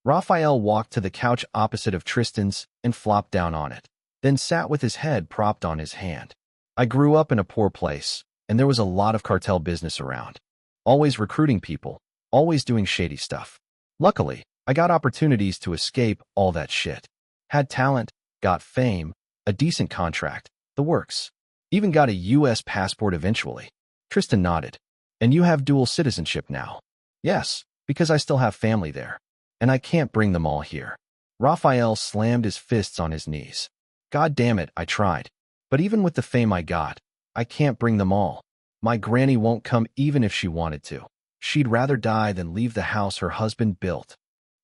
Raphael walked to the couch opposite of Tristan's and flopped down on it, then sat with his head propped on his hand. I grew up in a poor place, and there was a lot of cartel business around. Always recruiting people, always doing shady stuff. Luckily, I got opportunities to escape all that shit. Had talent, got fame, a decent contract, the works. Even got a U.S. passport eventually. Tristan nodded. And you have dual citizenship now? Yes, because I still have family there. And I can't bring them all here. Raphael slammed his fists on his knees. God damn it, I tried. But even with the fame I got, I can't bring them all. My granny won't come even if she wanted to. She'd rather die than leave the house her husband built.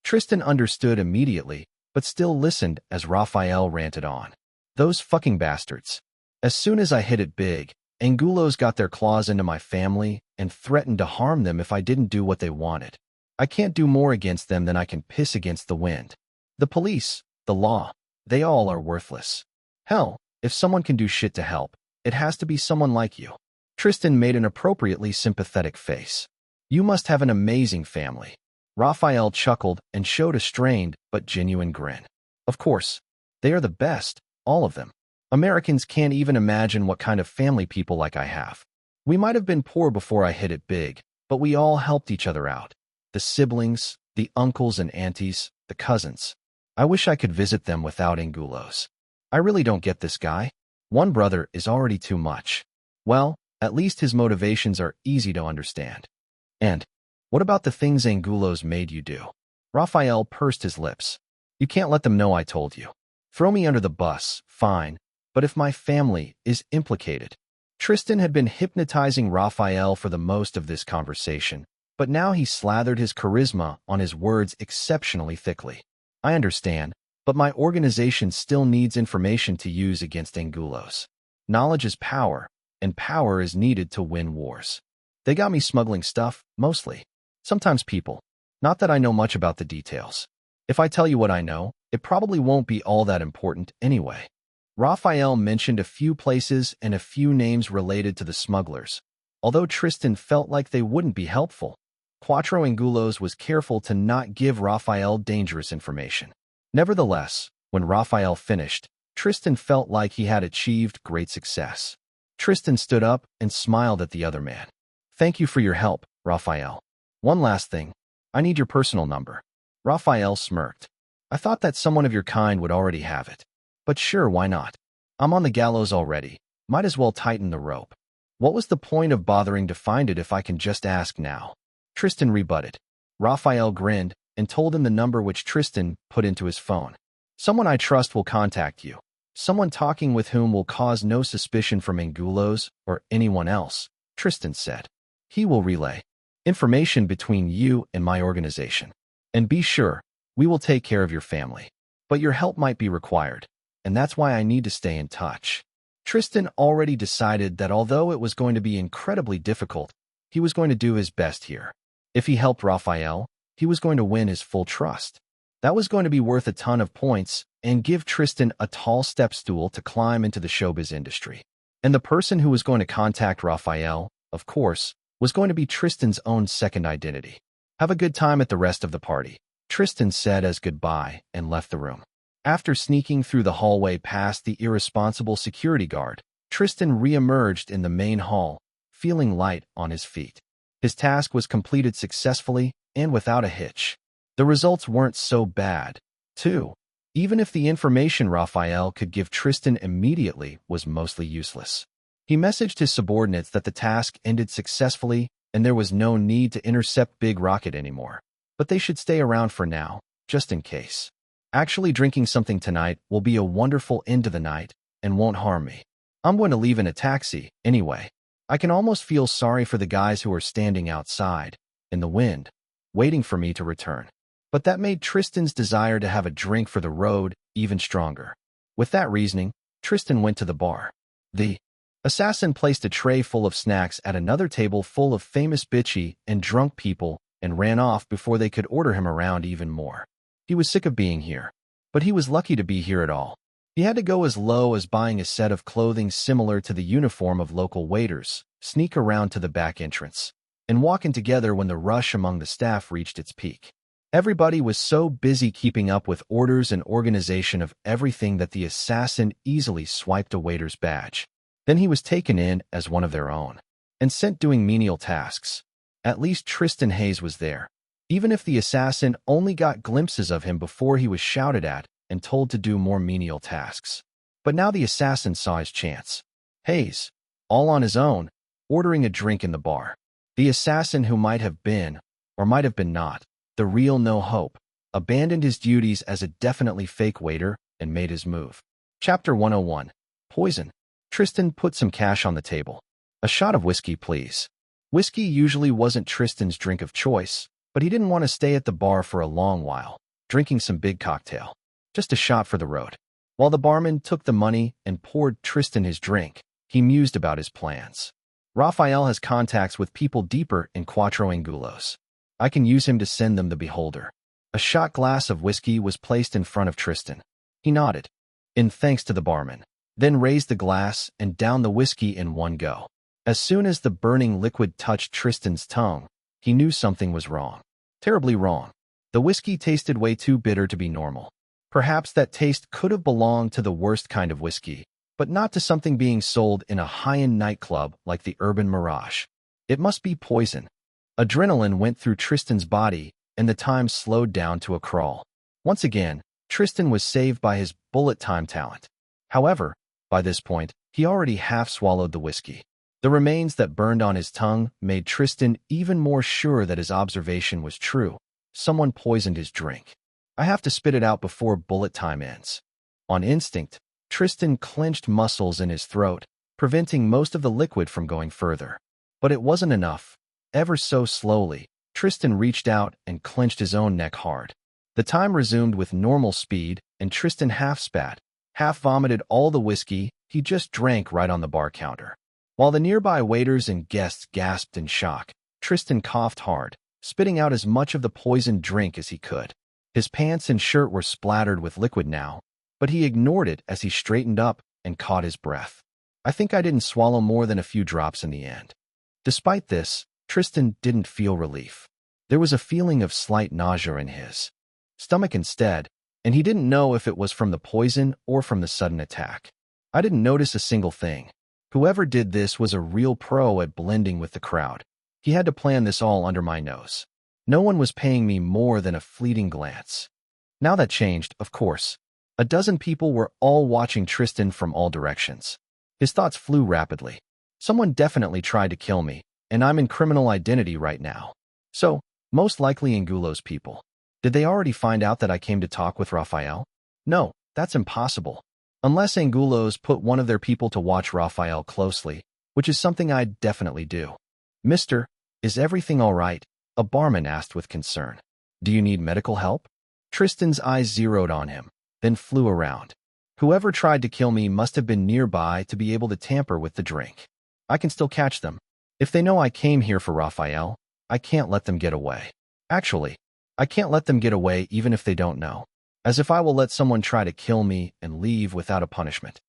Tristan understood immediately, but still listened as Raphael ranted on. Those fucking bastards. As soon as I hit it big, Angulos got their claws into my family and threatened to harm them if I didn't do what they wanted. I can't do more against them than I can piss against the wind. The police, the law, they all are worthless. Hell, if someone can do shit to help, it has to be someone like you. Tristan made an appropriately sympathetic face. You must have an amazing family. Raphael chuckled and showed a strained but genuine grin. Of course, they are the best, all of them. Americans can't even imagine what kind of family people like I have. We might have been poor before I hit it big, but we all helped each other out. The siblings, the uncles and aunties, the cousins. I wish I could visit them without Angulos. I really don't get this guy. One brother is already too much. Well, at least his motivations are easy to understand. And what about the things Angulos made you do? Raphael pursed his lips. You can't let them know I told you. Throw me under the bus, fine, but if my family is implicated. Tristan had been hypnotizing Raphael for the most of this conversation, but now he slathered his charisma on his words exceptionally thickly. I understand, but my organization still needs information to use against Angulos. Knowledge is power, and power is needed to win wars. They got me smuggling stuff, mostly. Sometimes people. Not that I know much about the details. If I tell you what I know, it probably won't be all that important anyway. Raphael mentioned a few places and a few names related to the smugglers, although Tristan felt like they wouldn't be helpful. Quattro Angulos was careful to not give Raphael dangerous information. Nevertheless, when Raphael finished, Tristan felt like he had achieved great success. Tristan stood up and smiled at the other man. Thank you for your help, Raphael. One last thing. I need your personal number. Raphael smirked. I thought that someone of your kind would already have it. But sure, why not? I'm on the gallows already. Might as well tighten the rope. What was the point of bothering to find it if I can just ask now? Tristan rebutted. Raphael grinned and told him the number which Tristan put into his phone. Someone I trust will contact you. Someone talking with whom will cause no suspicion from Angulos or anyone else, Tristan said. He will relay information between you and my organization. And be sure, we will take care of your family. But your help might be required, and that's why I need to stay in touch. Tristan already decided that although it was going to be incredibly difficult, he was going to do his best here. If he helped Raphael, he was going to win his full trust. That was going to be worth a ton of points and give Tristan a tall step stool to climb into the showbiz industry. And the person who was going to contact Raphael, of course, was going to be Tristan's own second identity. Have a good time at the rest of the party, Tristan said as goodbye and left the room. After sneaking through the hallway past the irresponsible security guard, Tristan re-emerged in the main hall, feeling light on his feet. His task was completed successfully and without a hitch. The results weren't so bad, too. Even if the information Raphael could give Tristan immediately was mostly useless. He messaged his subordinates that the task ended successfully and there was no need to intercept Big Rocket anymore. But they should stay around for now, just in case. Actually drinking something tonight will be a wonderful end to the night and won't harm me. I'm going to leave in a taxi, anyway. I can almost feel sorry for the guys who are standing outside, in the wind, waiting for me to return. But that made Tristan's desire to have a drink for the road even stronger. With that reasoning, Tristan went to the bar. The assassin placed a tray full of snacks at another table full of famous bitchy and drunk people and ran off before they could order him around even more. He was sick of being here, but he was lucky to be here at all. He had to go as low as buying a set of clothing similar to the uniform of local waiters, sneak around to the back entrance, and walk in together when the rush among the staff reached its peak. Everybody was so busy keeping up with orders and organization of everything that the assassin easily swiped a waiter's badge. Then he was taken in as one of their own and sent doing menial tasks. At least Tristan Hayes was there, even if the assassin only got glimpses of him before he was shouted at and told to do more menial tasks. But now the assassin saw his chance. Hayes, all on his own, ordering a drink in the bar. The assassin who might have been, or might have been not, the real No Hope, abandoned his duties as a definitely fake waiter and made his move. Chapter 101. Poison. Tristan put some cash on the table. A shot of whiskey, please. Whiskey usually wasn't Tristan's drink of choice, but he didn't want to stay at the bar for a long while, drinking some big cocktail. Just a shot for the road. While the barman took the money and poured Tristan his drink, he mused about his plans. Raphael has contacts with people deeper in Cuatro Angulos. I can use him to send them the beholder. A shot glass of whiskey was placed in front of Tristan. He nodded, in thanks to the barman, then raised the glass and downed the whiskey in one go. As soon as the burning liquid touched Tristan's tongue, he knew something was wrong. Terribly wrong. The whiskey tasted way too bitter to be normal. Perhaps that taste could have belonged to the worst kind of whiskey, but not to something being sold in a high-end nightclub like the Urban Mirage. It must be poison. Adrenaline went through Tristan's body, and the time slowed down to a crawl. Once again, Tristan was saved by his bullet time talent. However, by this point, he already half-swallowed the whiskey. The remains that burned on his tongue made Tristan even more sure that his observation was true. Someone poisoned his drink. I have to spit it out before bullet time ends. On instinct, Tristan clenched muscles in his throat, preventing most of the liquid from going further. But it wasn't enough. Ever so slowly, Tristan reached out and clenched his own neck hard. The time resumed with normal speed, and Tristan half spat, half vomited all the whiskey he just drank right on the bar counter. While the nearby waiters and guests gasped in shock, Tristan coughed hard, spitting out as much of the poisoned drink as he could. His pants and shirt were splattered with liquid now, but he ignored it as he straightened up and caught his breath. I think I didn't swallow more than a few drops in the end. Despite this, Tristan didn't feel relief. There was a feeling of slight nausea in his stomach instead, and he didn't know if it was from the poison or from the sudden attack. I didn't notice a single thing. Whoever did this was a real pro at blending with the crowd. He had to plan this all under my nose. No one was paying me more than a fleeting glance. Now that changed, of course. A dozen people were all watching Tristan from all directions. His thoughts flew rapidly. Someone definitely tried to kill me, and I'm in criminal identity right now. So, most likely Angulo's people. Did they already find out that I came to talk with Raphael? No, that's impossible. Unless Angulos put one of their people to watch Raphael closely, which is something I'd definitely do. Mister, is everything all right? A barman asked with concern. Do you need medical help? Tristan's eyes zeroed on him, then flew around. Whoever tried to kill me must have been nearby to be able to tamper with the drink. I can still catch them. If they know I came here for Raphael, I can't let them get away. Actually, I can't let them get away even if they don't know. As if I will let someone try to kill me and leave without a punishment.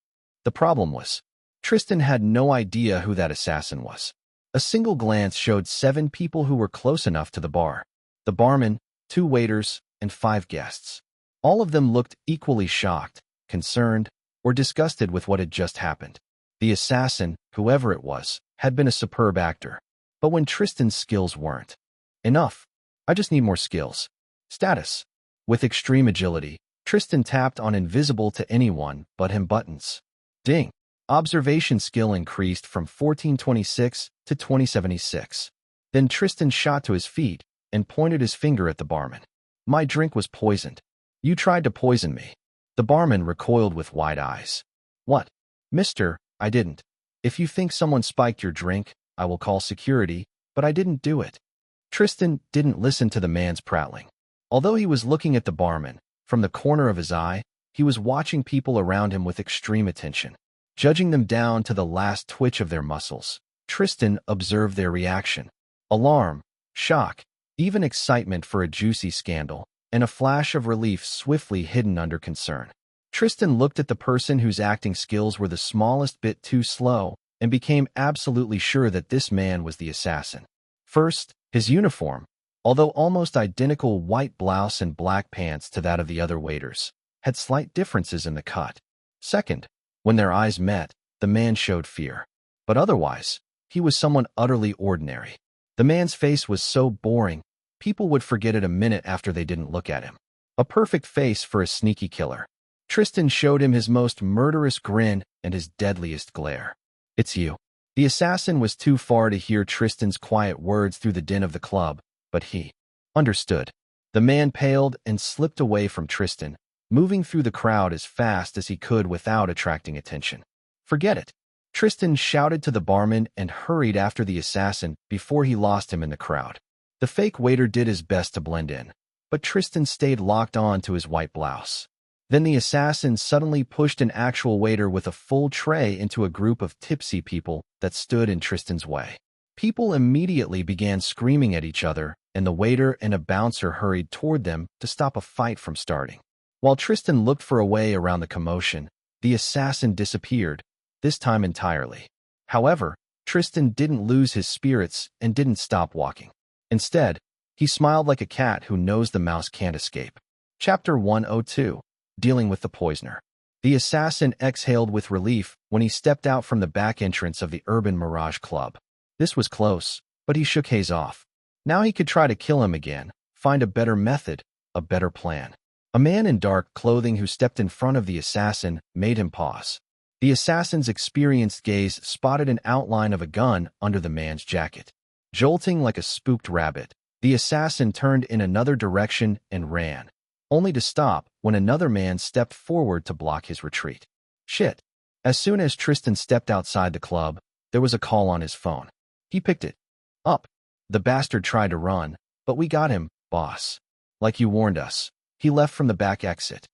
The problem was, Tristan had no idea who that assassin was. A single glance showed 7 people who were close enough to the bar. The barman, 2 waiters, and 5 guests. All of them looked equally shocked, concerned, or disgusted with what had just happened. The assassin, whoever it was, had been a superb actor. But when Tristan's skills weren't enough, I just need more skills. Status. With extreme agility, Tristan tapped on invisible to anyone but him buttons. Ding. Observation skill increased from 1426 to 2076. Then Tristan shot to his feet and pointed his finger at the barman. My drink was poisoned. You tried to poison me. The barman recoiled with wide eyes. What? Mister, I didn't. If you think someone spiked your drink, I will call security, but I didn't do it. Tristan didn't listen to the man's prattling. Although he was looking at the barman, from the corner of his eye, he was watching people around him with extreme attention, judging them down to the last twitch of their muscles. Tristan observed their reaction. Alarm, shock, even excitement for a juicy scandal, and a flash of relief swiftly hidden under concern. Tristan looked at the person whose acting skills were the smallest bit too slow and became absolutely sure that this man was the assassin. First, his uniform, although almost identical white blouse and black pants to that of the other waiters, had slight differences in the cut. Second, when their eyes met, the man showed fear. But otherwise, he was someone utterly ordinary. The man's face was so boring, people would forget it a minute after they didn't look at him. A perfect face for a sneaky killer. Tristan showed him his most murderous grin and his deadliest glare. It's you. The assassin was too far to hear Tristan's quiet words through the din of the club, but he understood. The man paled and slipped away from Tristan, moving through the crowd as fast as he could without attracting attention. Forget it. Tristan shouted to the barman and hurried after the assassin before he lost him in the crowd. The fake waiter did his best to blend in, but Tristan stayed locked on to his white blouse. Then the assassin suddenly pushed an actual waiter with a full tray into a group of tipsy people that stood in Tristan's way. People immediately began screaming at each other, and the waiter and a bouncer hurried toward them to stop a fight from starting. While Tristan looked for a way around the commotion, the assassin disappeared, this time entirely. However, Tristan didn't lose his spirits and didn't stop walking. Instead, he smiled like a cat who knows the mouse can't escape. Chapter 102. Dealing with the poisoner. The assassin exhaled with relief when he stepped out from the back entrance of the Urban Mirage Club. This was close, but he shook Hayes off. Now he could try to kill him again, find a better method, a better plan. A man in dark clothing who stepped in front of the assassin made him pause. The assassin's experienced gaze spotted an outline of a gun under the man's jacket. Jolting like a spooked rabbit, the assassin turned in another direction and ran, only to stop when another man stepped forward to block his retreat. Shit. As soon as Tristan stepped outside the club, there was a call on his phone. He picked it up. The bastard tried to run, but we got him, boss. Like you warned us. He left from the back exit.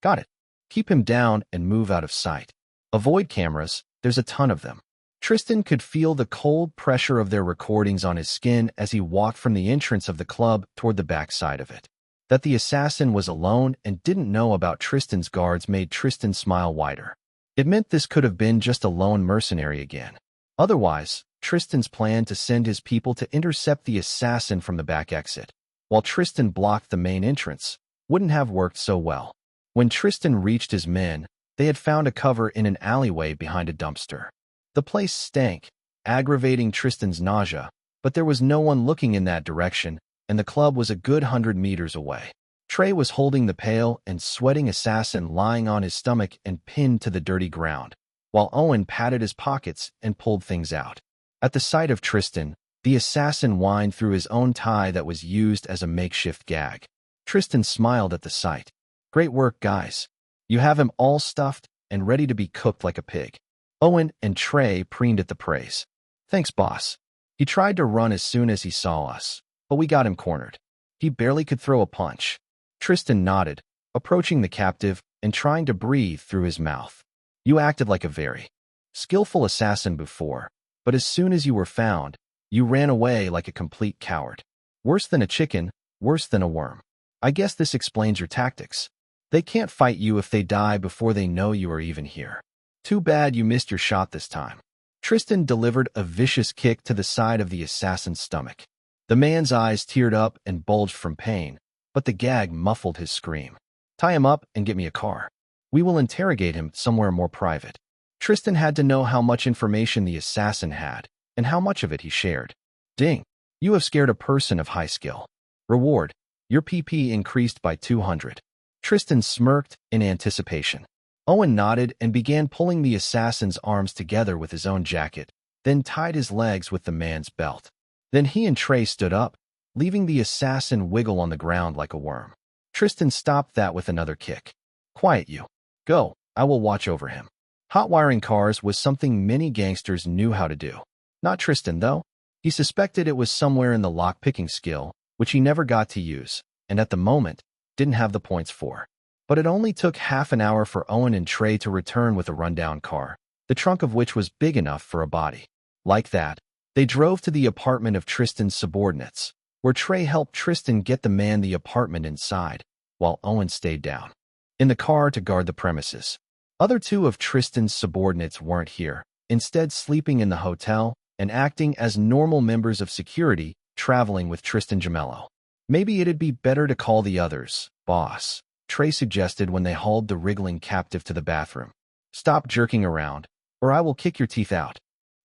Got it. Keep him down and move out of sight. Avoid cameras, there's a ton of them. Tristan could feel the cold pressure of their recordings on his skin as he walked from the entrance of the club toward the back side of it. That the assassin was alone and didn't know about Tristan's guards made Tristan smile wider. It meant this could have been just a lone mercenary again. Otherwise, Tristan's plan to send his people to intercept the assassin from the back exit, while Tristan blocked the main entrance, wouldn't have worked so well. When Tristan reached his men, they had found a cover in an alleyway behind a dumpster. The place stank, aggravating Tristan's nausea, but there was no one looking in that direction, and the club was a good 100 meters away. Trey was holding the pale and sweating assassin lying on his stomach and pinned to the dirty ground, while Owen patted his pockets and pulled things out. At the sight of Tristan, the assassin whined through his own tie that was used as a makeshift gag. Tristan smiled at the sight. Great work, guys. You have him all stuffed and ready to be cooked like a pig. Owen and Trey preened at the praise. Thanks, boss. He tried to run as soon as he saw us, but we got him cornered. He barely could throw a punch. Tristan nodded, approaching the captive and trying to breathe through his mouth. You acted like a very skillful assassin before, but as soon as you were found, you ran away like a complete coward. Worse than a chicken, worse than a worm. I guess this explains your tactics. They can't fight you if they die before they know you are even here. Too bad you missed your shot this time. Tristan delivered a vicious kick to the side of the assassin's stomach. The man's eyes teared up and bulged from pain, but the gag muffled his scream. Tie him up and get me a car. We will interrogate him somewhere more private. Tristan had to know how much information the assassin had, and how much of it he shared. Ding. You have scared a person of high skill. Reward. Your PP increased by 200. Tristan smirked in anticipation. Owen nodded and began pulling the assassin's arms together with his own jacket, then tied his legs with the man's belt. Then he and Trey stood up, leaving the assassin wiggle on the ground like a worm. Tristan stopped that with another kick. Quiet you. Go, I will watch over him. Hot-wiring cars was something many gangsters knew how to do. Not Tristan, though. He suspected it was somewhere in the lock-picking skill, which he never got to use, and at the moment, didn't have the points for. But it only took half an hour for Owen and Trey to return with a rundown car, the trunk of which was big enough for a body. Like that, they drove to the apartment of Tristan's subordinates, where Trey helped Tristan get the man the apartment inside, while Owen stayed down in the car to guard the premises. Other two of Tristan's subordinates weren't here, instead sleeping in the hotel and acting as normal members of security traveling with Tristan Gemello. Maybe it'd be better to call the others, boss, Trey suggested when they hauled the wriggling captive to the bathroom. Stop jerking around, or I will kick your teeth out.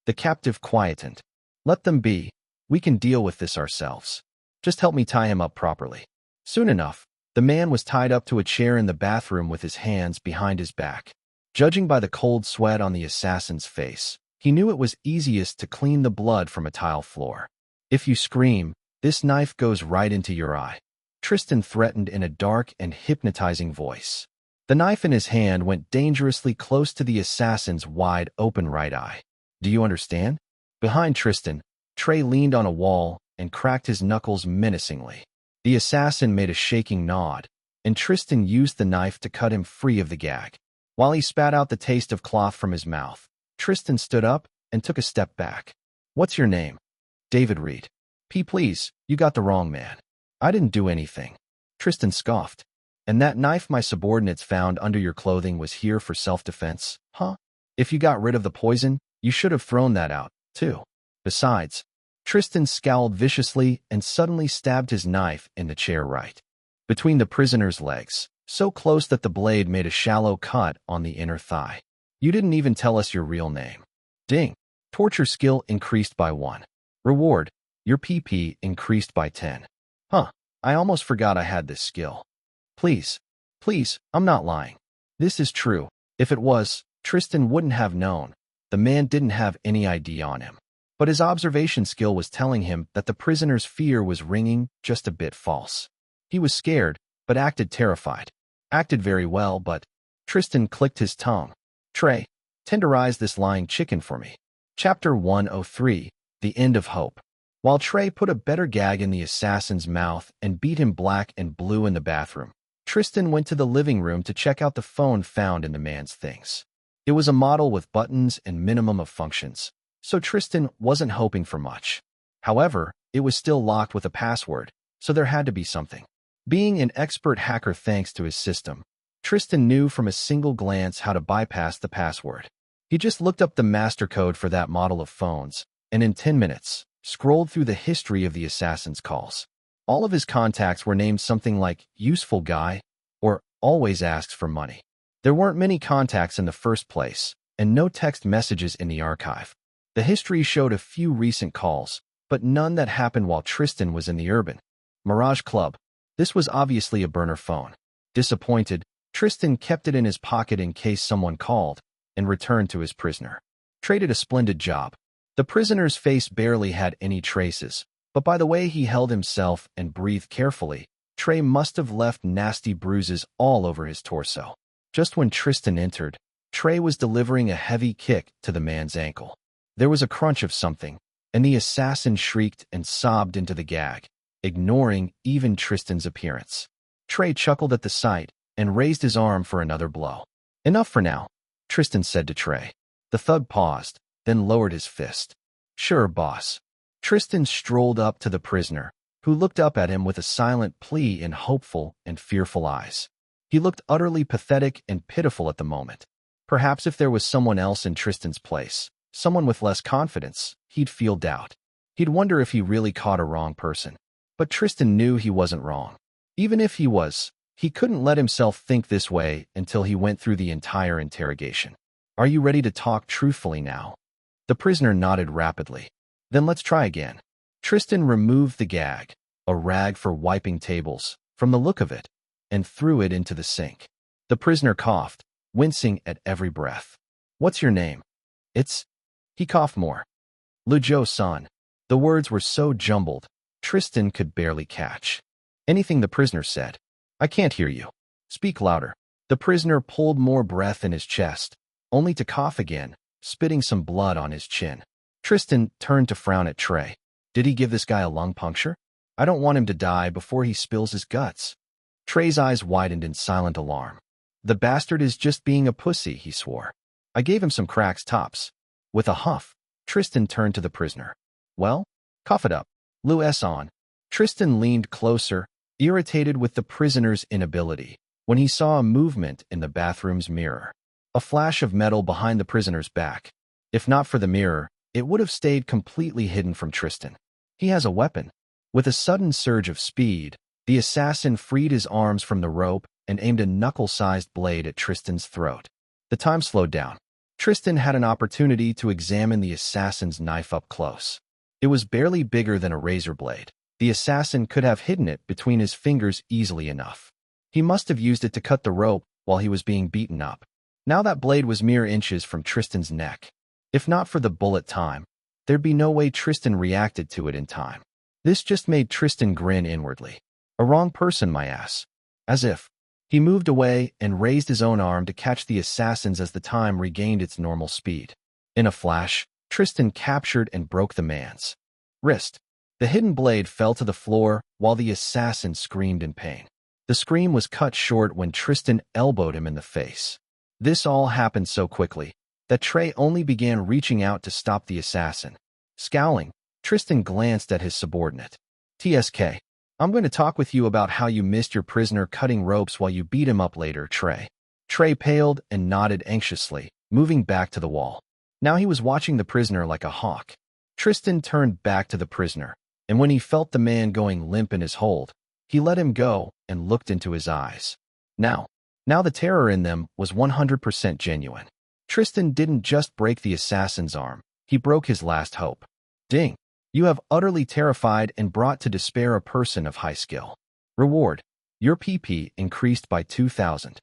The captive quietened. Let them be. We can deal with this ourselves. Just help me tie him up properly. Soon enough, the man was tied up to a chair in the bathroom with his hands behind his back. Judging by the cold sweat on the assassin's face, he knew it was easiest to clean the blood from a tile floor. If you scream, this knife goes right into your eye, Tristan threatened in a dark and hypnotizing voice. The knife in his hand went dangerously close to the assassin's wide-open right eye. Do you understand? Behind Tristan, Trey leaned on a wall and cracked his knuckles menacingly. The assassin made a shaking nod, and Tristan used the knife to cut him free of the gag. While he spat out the taste of cloth from his mouth, Tristan stood up and took a step back. What's your name? David Reed. Please, you got the wrong man. I didn't do anything. Tristan scoffed. And that knife my subordinates found under your clothing was here for self-defense, huh? If you got rid of the poison, you should have thrown that out, too. Besides, Tristan scowled viciously and suddenly stabbed his knife in the chair right between the prisoner's legs, so close that the blade made a shallow cut on the inner thigh. You didn't even tell us your real name. Ding. Torture skill increased by 1. Reward. Your PP increased by 10. Huh. I almost forgot I had this skill. Please, I'm not lying. This is true. If it was, Tristan wouldn't have known. The man didn't have any ID on him. But his observation skill was telling him that the prisoner's fear was ringing just a bit false. He was scared, but acted terrified. Acted very well, but Tristan clicked his tongue. Trey, tenderize this lying chicken for me. Chapter 103, The End of Hope. While Trey put a better gag in the assassin's mouth and beat him black and blue in the bathroom, Tristan went to the living room to check out the phone found in the man's things. It was a model with buttons and minimum of functions, so Tristan wasn't hoping for much. However, it was still locked with a password, so there had to be something. Being an expert hacker thanks to his system, Tristan knew from a single glance how to bypass the password. He just looked up the master code for that model of phones, and in 10 minutes, scrolled through the history of the assassin's calls. All of his contacts were named something like useful guy or always asks for money. There weren't many contacts in the first place, and no text messages in the archive. The history showed a few recent calls, but none that happened while Tristan was in the urban Mirage Club. This was obviously a burner phone. Disappointed, Tristan kept it in his pocket in case someone called, and returned to his prisoner. Trey did a splendid job. The prisoner's face barely had any traces, but by the way he held himself and breathed carefully, Trey must have left nasty bruises all over his torso. Just when Tristan entered, Trey was delivering a heavy kick to the man's ankle. There was a crunch of something, and the assassin shrieked and sobbed into the gag, ignoring even Tristan's appearance. Trey chuckled at the sight and raised his arm for another blow. Enough for now, Tristan said to Trey. The thug paused, then lowered his fist. Sure, boss. Tristan strolled up to the prisoner, who looked up at him with a silent plea in hopeful and fearful eyes. He looked utterly pathetic and pitiful at the moment. Perhaps if there was someone else in Tristan's place, someone with less confidence, he'd feel doubt. He'd wonder if he really caught a wrong person. But Tristan knew he wasn't wrong. Even if he was, he couldn't let himself think this way until he went through the entire interrogation. Are you ready to talk truthfully now? The prisoner nodded rapidly. Then let's try again. Tristan removed the gag, a rag for wiping tables, from the look of it, and threw it into the sink. The prisoner coughed, wincing at every breath. "What's your name?" "It's—" He coughed more. "Lujo-san." The words were so jumbled, Tristan could barely catch anything the prisoner said. "I can't hear you. Speak louder." The prisoner pulled more breath in his chest, only to cough again, spitting some blood on his chin. Tristan turned to frown at Trey. Did he give this guy a lung puncture? I don't want him to die before he spills his guts. Trey's eyes widened in silent alarm. The bastard is just being a pussy, he swore. I gave him some cracks tops. With a huff, Tristan turned to the prisoner. Well, cough it up. Lou-san. Tristan leaned closer, irritated with the prisoner's inability, when he saw a movement in the bathroom's mirror. A flash of metal behind the prisoner's back. If not for the mirror, it would have stayed completely hidden from Tristan. He has a weapon. With a sudden surge of speed, the assassin freed his arms from the rope and aimed a knuckle-sized blade at Tristan's throat. The time slowed down. Tristan had an opportunity to examine the assassin's knife up close. It was barely bigger than a razor blade. The assassin could have hidden it between his fingers easily enough. He must have used it to cut the rope while he was being beaten up. Now that blade was mere inches from Tristan's neck. If not for the bullet time, there'd be no way Tristan reacted to it in time. This just made Tristan grin inwardly. A wrong person, my ass. As if. He moved away and raised his own arm to catch the assassins as the time regained its normal speed. In a flash, Tristan captured and broke the man's wrist. The hidden blade fell to the floor while the assassin screamed in pain. The scream was cut short when Tristan elbowed him in the face. This all happened so quickly that Trey only began reaching out to stop the assassin. Scowling, Tristan glanced at his subordinate. TSK, I'm going to talk with you about how you missed your prisoner cutting ropes while you beat him up later, Trey. Trey paled and nodded anxiously, moving back to the wall. Now he was watching the prisoner like a hawk. Tristan turned back to the prisoner, and when he felt the man going limp in his hold, he let him go and looked into his eyes. Now the terror in them was 100% genuine. Tristan didn't just break the assassin's arm, he broke his last hope. Ding! You have utterly terrified and brought to despair a person of high skill. Reward. Your PP increased by 2,000.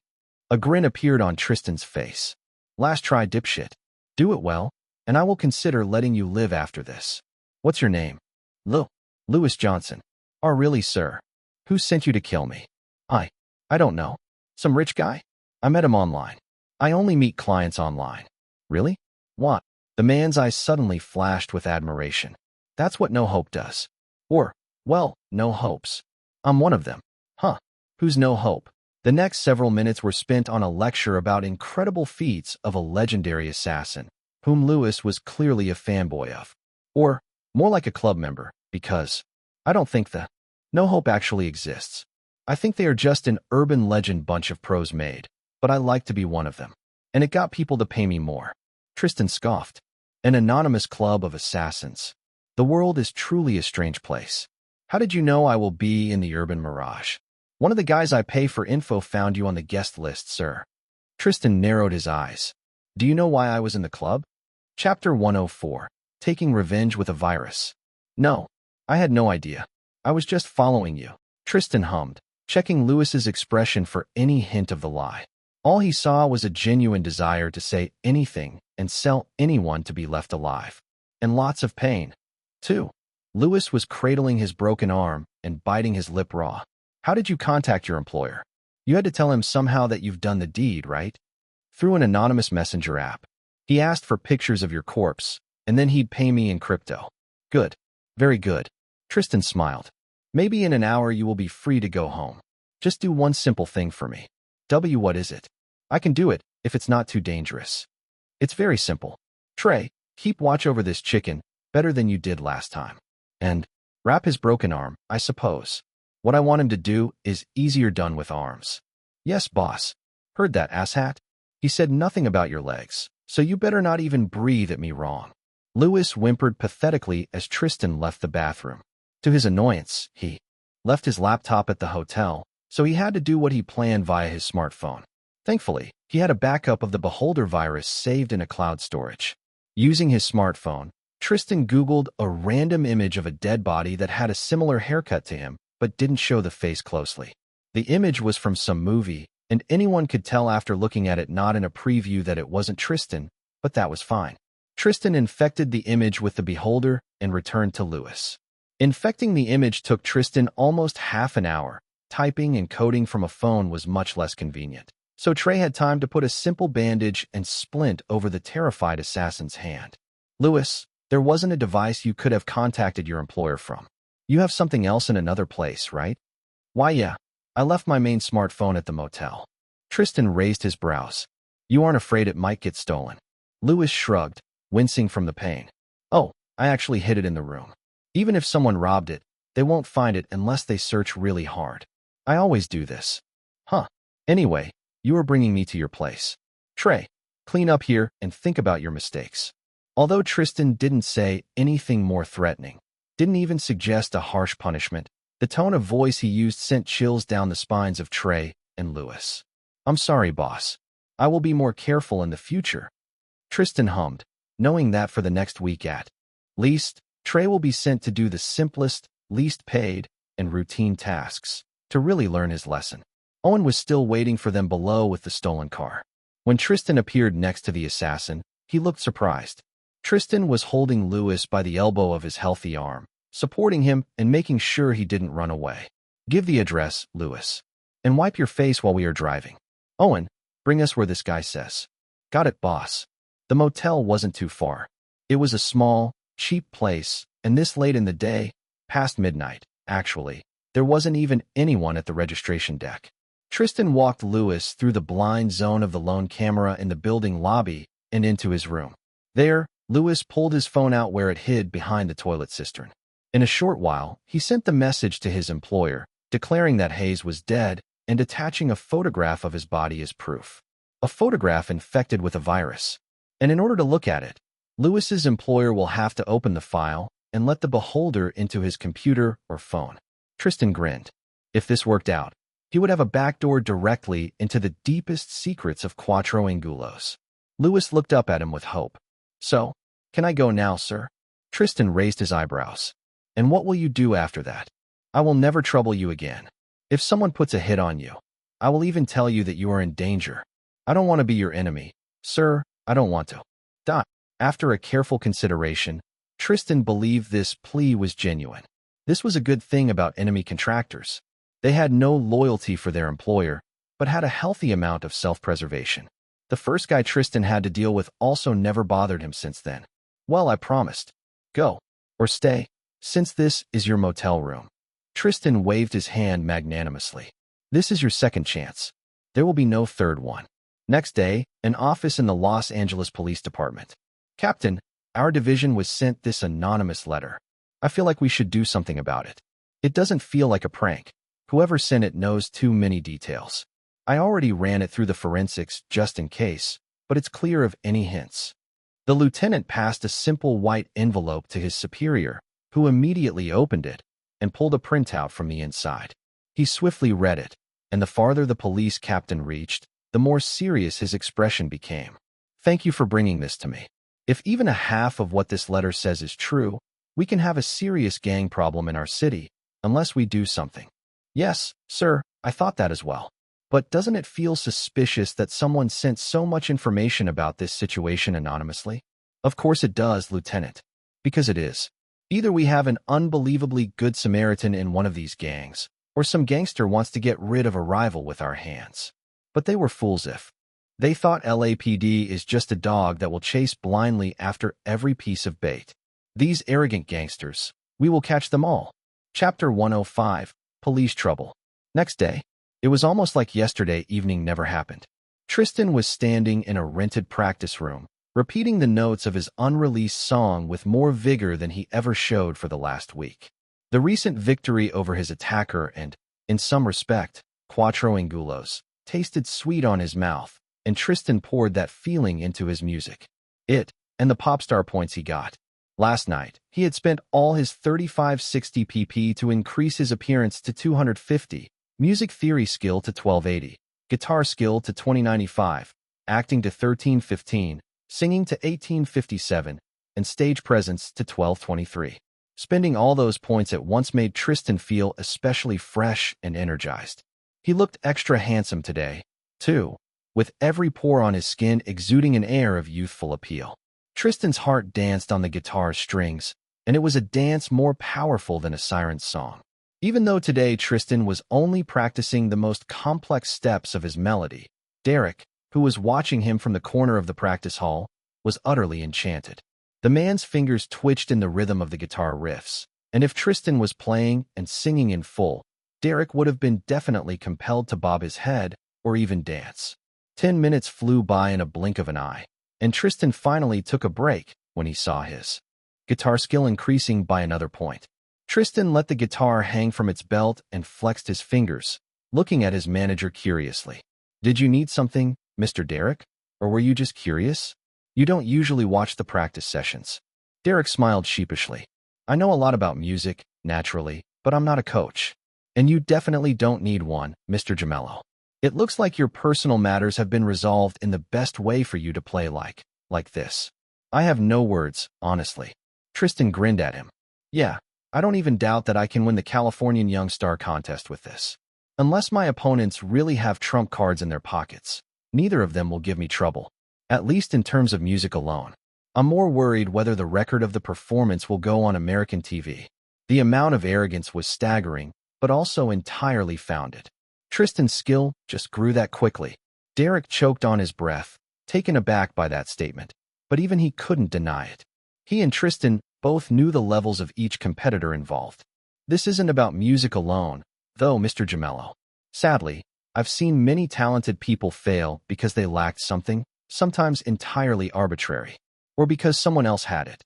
A grin appeared on Tristan's face. Last try, dipshit. Do it well, and I will consider letting you live after this. What's your name? Louis Johnson. Oh, really, sir? Who sent you to kill me? I don't know. Some rich guy? I met him online. I only meet clients online. Really? What? The man's eyes suddenly flashed with admiration. That's what No Hope does. Or, well, no hopes. I'm one of them. Huh. Who's No Hope? The next several minutes were spent on a lecture about incredible feats of a legendary assassin, whom Louis was clearly a fanboy of. Or, more like a club member, because I don't think the No Hope actually exists. I think they are just an urban legend bunch of pros made, but I like to be one of them. And it got people to pay me more. Tristan scoffed. An anonymous club of assassins. The world is truly a strange place. How did you know I will be in the urban mirage? One of the guys I pay for info found you on the guest list, sir. Tristan narrowed his eyes. Do you know why I was in the club? Chapter 104. Taking Revenge with a Virus. No, I had no idea. I was just following you. Tristan hummed, checking Louis's expression for any hint of the lie. All he saw was a genuine desire to say anything and sell anyone to be left alive. And lots of pain, too. Louis was cradling his broken arm and biting his lip raw. How did you contact your employer? You had to tell him somehow that you've done the deed, right? Through an anonymous messenger app. He asked for pictures of your corpse, and then he'd pay me in crypto. Good. Very good. Tristan smiled. Maybe in an hour you will be free to go home. Just do one simple thing for me. What is it? I can do it, if it's not too dangerous. It's very simple. Trey, keep watch over this chicken, better than you did last time. And wrap his broken arm, I suppose. What I want him to do is easier done with arms. Yes, boss. Heard that, asshat? He said nothing about your legs, so you better not even breathe at me wrong. Louis whimpered pathetically as Tristan left the bathroom. To his annoyance, he left his laptop at the hotel, so he had to do what he planned via his smartphone. Thankfully, he had a backup of the Beholder virus saved in a cloud storage. Using his smartphone, Tristan Googled a random image of a dead body that had a similar haircut to him, but didn't show the face closely. The image was from some movie, and anyone could tell after looking at it not in a preview that it wasn't Tristan, but that was fine. Tristan infected the image with the beholder and returned to Lewis. Infecting the image took Tristan almost half an hour. Typing and coding from a phone was much less convenient. So Trey had time to put a simple bandage and splint over the terrified assassin's hand. Lewis, there wasn't a device you could have contacted your employer from. You have something else in another place, right? Why, yeah. I left my main smartphone at the motel. Tristan raised his brows. You aren't afraid it might get stolen? Lewis shrugged, wincing from the pain. Oh, I actually hid it in the room. Even if someone robbed it, they won't find it unless they search really hard. I always do this. Huh. Anyway, you are bringing me to your place. Trey, clean up here and think about your mistakes. Although Tristan didn't say anything more threatening, didn't even suggest a harsh punishment, the tone of voice he used sent chills down the spines of Trey and Lewis. I'm sorry, boss. I will be more careful in the future. Tristan hummed, knowing that for the next week at least, Trey will be sent to do the simplest, least paid, and routine tasks to really learn his lesson. Owen was still waiting for them below with the stolen car. When Tristan appeared next to the assassin, he looked surprised. Tristan was holding Lewis by the elbow of his healthy arm, supporting him and making sure he didn't run away. Give the address, Lewis. And wipe your face while we are driving. Owen, bring us where this guy says. Got it, boss. The motel wasn't too far. It was a small, cheap place, and this late in the day, past midnight, actually, there wasn't even anyone at the registration deck. Tristan walked Lewis through the blind zone of the lone camera in the building lobby and into his room. There, Lewis pulled his phone out where it hid behind the toilet cistern. In a short while, he sent the message to his employer, declaring that Hayes was dead and attaching a photograph of his body as proof. A photograph infected with a virus. And in order to look at it, Lewis's employer will have to open the file and let the beholder into his computer or phone. Tristan grinned. If this worked out, he would have a backdoor directly into the deepest secrets of Quattro Angulos. Lewis looked up at him with hope. So, can I go now, sir? Tristan raised his eyebrows. And what will you do after that? I will never trouble you again. If someone puts a hit on you, I will even tell you that you are in danger. I don't want to be your enemy. Sir, I don't want to. After a careful consideration, Tristan believed this plea was genuine. This was a good thing about enemy contractors. They had no loyalty for their employer, but had a healthy amount of self-preservation. The first guy Tristan had to deal with also never bothered him since then. Well, I promised. Go. Or stay, since this is your motel room. Tristan waved his hand magnanimously. This is your second chance. There will be no third one. Next day, an office in the Los Angeles Police Department. Captain, our division was sent this anonymous letter. I feel like we should do something about it. It doesn't feel like a prank. Whoever sent it knows too many details. I already ran it through the forensics just in case, but it's clear of any hints. The lieutenant passed a simple white envelope to his superior, who immediately opened it and pulled a printout from the inside. He swiftly read it, and the farther the police captain reached, the more serious his expression became. Thank you for bringing this to me. If even a half of what this letter says is true, we can have a serious gang problem in our city, unless we do something. Yes, sir, I thought that as well. But doesn't it feel suspicious that someone sent so much information about this situation anonymously? Of course it does, Lieutenant. Because it is. Either we have an unbelievably good Samaritan in one of these gangs, or some gangster wants to get rid of a rival with our hands. But they were fools if they thought LAPD is just a dog that will chase blindly after every piece of bait. These arrogant gangsters, we will catch them all. Chapter 105, Police Trouble. Next day, it was almost like yesterday evening never happened. Tristan was standing in a rented practice room, repeating the notes of his unreleased song with more vigor than he ever showed for the last week. The recent victory over his attacker and, in some respect, Quattro Angulos, tasted sweet on his mouth, and Tristan poured that feeling into his music. It, and the pop star points he got. Last night, he had spent all his 3560 pp to increase his appearance to 250, music theory skill to 1280, guitar skill to 2095, acting to 1315, singing to 1857, and stage presence to 1223. Spending all those points at once made Tristan feel especially fresh and energized. He looked extra handsome today, too, with every pore on his skin exuding an air of youthful appeal. Tristan's heart danced on the guitar's strings, and it was a dance more powerful than a siren's song. Even though today Tristan was only practicing the most complex steps of his melody, Derek, who was watching him from the corner of the practice hall, was utterly enchanted. The man's fingers twitched in the rhythm of the guitar riffs, and if Tristan was playing and singing in full, Derek would have been definitely compelled to bob his head or even dance. 10 minutes flew by in a blink of an eye, and Tristan finally took a break when he saw his guitar skill increasing by another point. Tristan let the guitar hang from its belt and flexed his fingers, looking at his manager curiously. "Did you need something, Mr. Derek? Or were you just curious? You don't usually watch the practice sessions." Derek smiled sheepishly. "I know a lot about music, naturally, but I'm not a coach. And you definitely don't need one, Mr. Gemello. It looks like your personal matters have been resolved in the best way for you to play like this." "I have no words, honestly." Tristan grinned at him. "Yeah, I don't even doubt that I can win the Californian Young Star contest with this. Unless my opponents really have trump cards in their pockets, neither of them will give me trouble, at least in terms of music alone. I'm more worried whether the record of the performance will go on American TV." The amount of arrogance was staggering, but also entirely founded. Tristan's skill just grew that quickly. Derek choked on his breath, taken aback by that statement, but even he couldn't deny it. He and Tristan both knew the levels of each competitor involved. This isn't about music alone, though, Mr. Gemello. Sadly, I've seen many talented people fail because they lacked something, sometimes entirely arbitrary, or because someone else had it.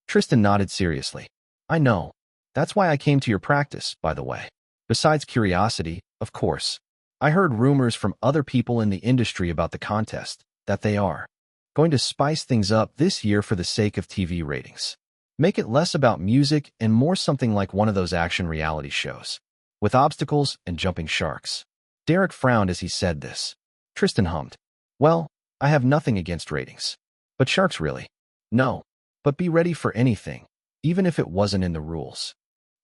Tristan nodded seriously. "I know. That's why I came to your practice, by the way. Besides curiosity, of course. I heard rumors from other people in the industry about the contest, that they are going to spice things up this year for the sake of TV ratings. Make it less about music and more something like one of those action reality shows, with obstacles and jumping sharks." Derek frowned as he said this. Tristan hummed. "Well, I have nothing against ratings. But sharks really? No. But be ready for anything, even if it wasn't in the rules."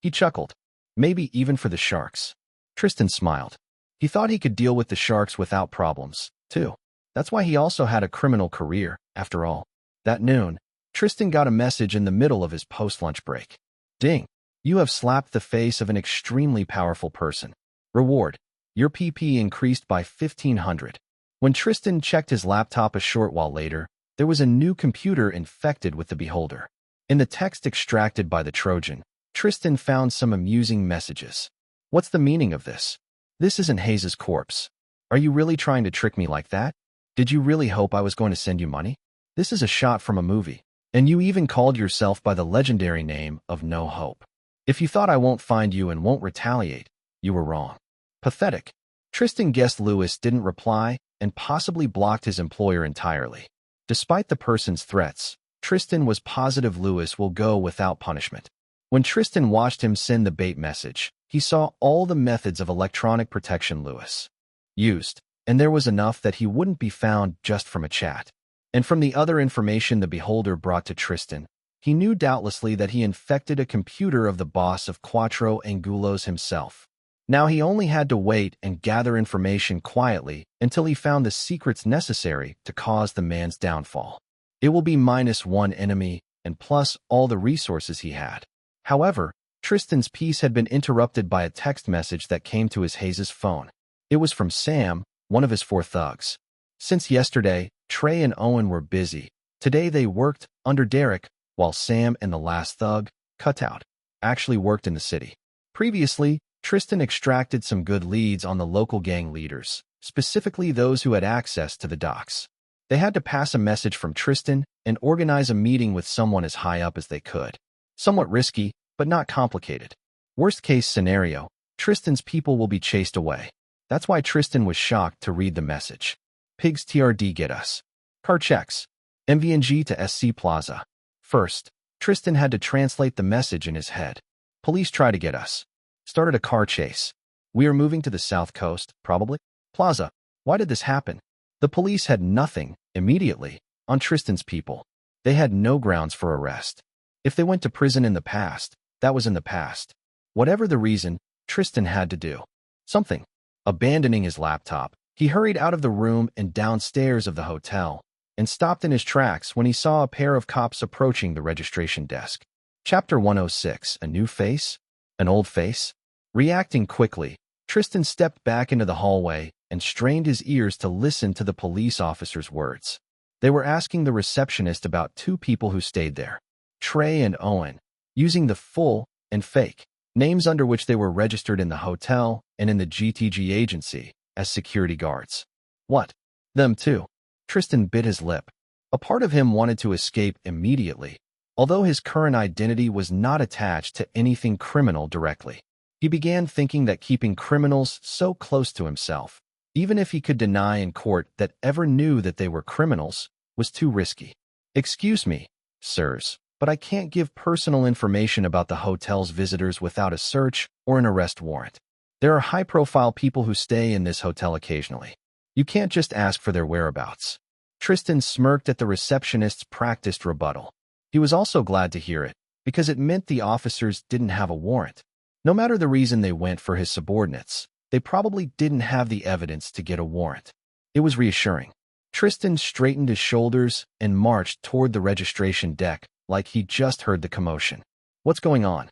He chuckled. "Maybe even for the sharks." Tristan smiled. He thought he could deal with the sharks without problems, too. That's why he also had a criminal career, after all. That noon, Tristan got a message in the middle of his post-lunch break. "Ding. You have slapped the face of an extremely powerful person. Reward. Your PP increased by 1,500. When Tristan checked his laptop a short while later, there was a new computer infected with the beholder. In the text extracted by the Trojan, Tristan found some amusing messages. "What's the meaning of this? This isn't Hayes's corpse. Are you really trying to trick me like that? Did you really hope I was going to send you money? This is a shot from a movie. And you even called yourself by the legendary name of No Hope. If you thought I won't find you and won't retaliate, you were wrong." Pathetic. Tristan guessed Lewis didn't reply and possibly blocked his employer entirely. Despite the person's threats, Tristan was positive Lewis will go without punishment. When Tristan watched him send the bait message, he saw all the methods of electronic protection Lewis used, and there was enough that he wouldn't be found just from a chat. And from the other information the beholder brought to Tristan, he knew doubtlessly that he infected a computer of the boss of Quattro Angulos himself. Now he only had to wait and gather information quietly until he found the secrets necessary to cause the man's downfall. It will be -1 enemy and plus all the resources he had. However, Tristan's peace had been interrupted by a text message that came to his Hayes's phone. It was from Sam, one of his 4 thugs. Since yesterday, Trey and Owen were busy. Today they worked under Derek, while Sam and the last thug, Cutout, actually worked in the city. Previously, Tristan extracted some good leads on the local gang leaders, specifically those who had access to the docks. They had to pass a message from Tristan and organize a meeting with someone as high up as they could. Somewhat risky, but not complicated. Worst case scenario, Tristan's people will be chased away. That's why Tristan was shocked to read the message. "Pigs TRD get us. Car checks. MVNG to SC Plaza." First, Tristan had to translate the message in his head. "Police try to get us. Started a car chase. We are moving to the south coast, probably. Plaza. Why did this happen?" The police had nothing, immediately, on Tristan's people. They had no grounds for arrest. If they went to prison in the past, that was in the past. Whatever the reason, Tristan had to do something. Abandoning his laptop, he hurried out of the room and downstairs of the hotel, and stopped in his tracks when he saw a pair of cops approaching the registration desk. Chapter 106, A New Face? An Old Face? Reacting quickly, Tristan stepped back into the hallway and strained his ears to listen to the police officer's words. They were asking the receptionist about two people who stayed there, Trey and Owen, using the full and fake names under which they were registered in the hotel and in the GTG agency as security guards. What? Them too? Tristan bit his lip. A part of him wanted to escape immediately, although his current identity was not attached to anything criminal directly. He began thinking that keeping criminals so close to himself, even if he could deny in court that ever knew that they were criminals, was too risky. Excuse me, sirs, but I can't give personal information about the hotel's visitors without a search or an arrest warrant. There are high-profile people who stay in this hotel occasionally. You can't just ask for their whereabouts. Tristan smirked at the receptionist's practiced rebuttal. He was also glad to hear it, because it meant the officers didn't have a warrant. No matter the reason they went for his subordinates, they probably didn't have the evidence to get a warrant. It was reassuring. Tristan straightened his shoulders and marched toward the registration deck like he just heard the commotion. What's going on?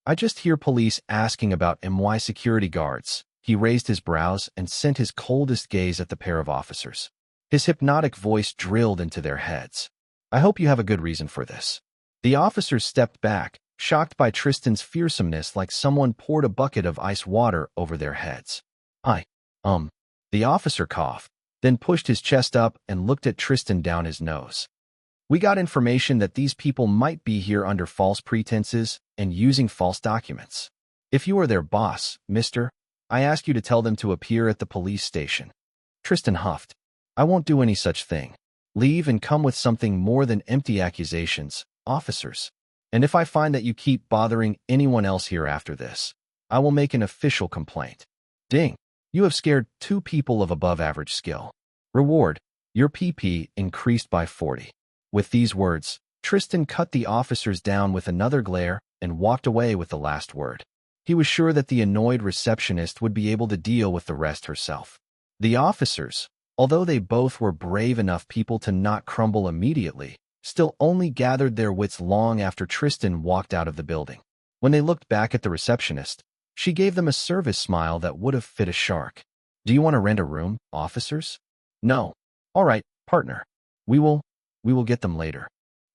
I just hear police asking about MY security guards. He raised his brows and sent his coldest gaze at the pair of officers. His hypnotic voice drilled into their heads. I hope you have a good reason for this. The officers stepped back, shocked by Tristan's fearsomeness, like someone poured a bucket of ice water over their heads. The officer coughed, then pushed his chest up and looked at Tristan down his nose. We got information that these people might be here under false pretenses and using false documents. If you are their boss, mister, I ask you to tell them to appear at the police station. Tristan huffed. I won't do any such thing. Leave and come with something more than empty accusations, officers. And if I find that you keep bothering anyone else here after this, I will make an official complaint. Ding. You have scared two people of above-average skill. Reward. Your PP increased by 40. With these words, Tristan cut the officers down with another glare and walked away with the last word. He was sure that the annoyed receptionist would be able to deal with the rest herself. The officers, although they both were brave enough people to not crumble immediately, still only gathered their wits long after Tristan walked out of the building. When they looked back at the receptionist, she gave them a service smile that would have fit a shark. Do you want to rent a room, officers? No. All right, partner. We will get them later.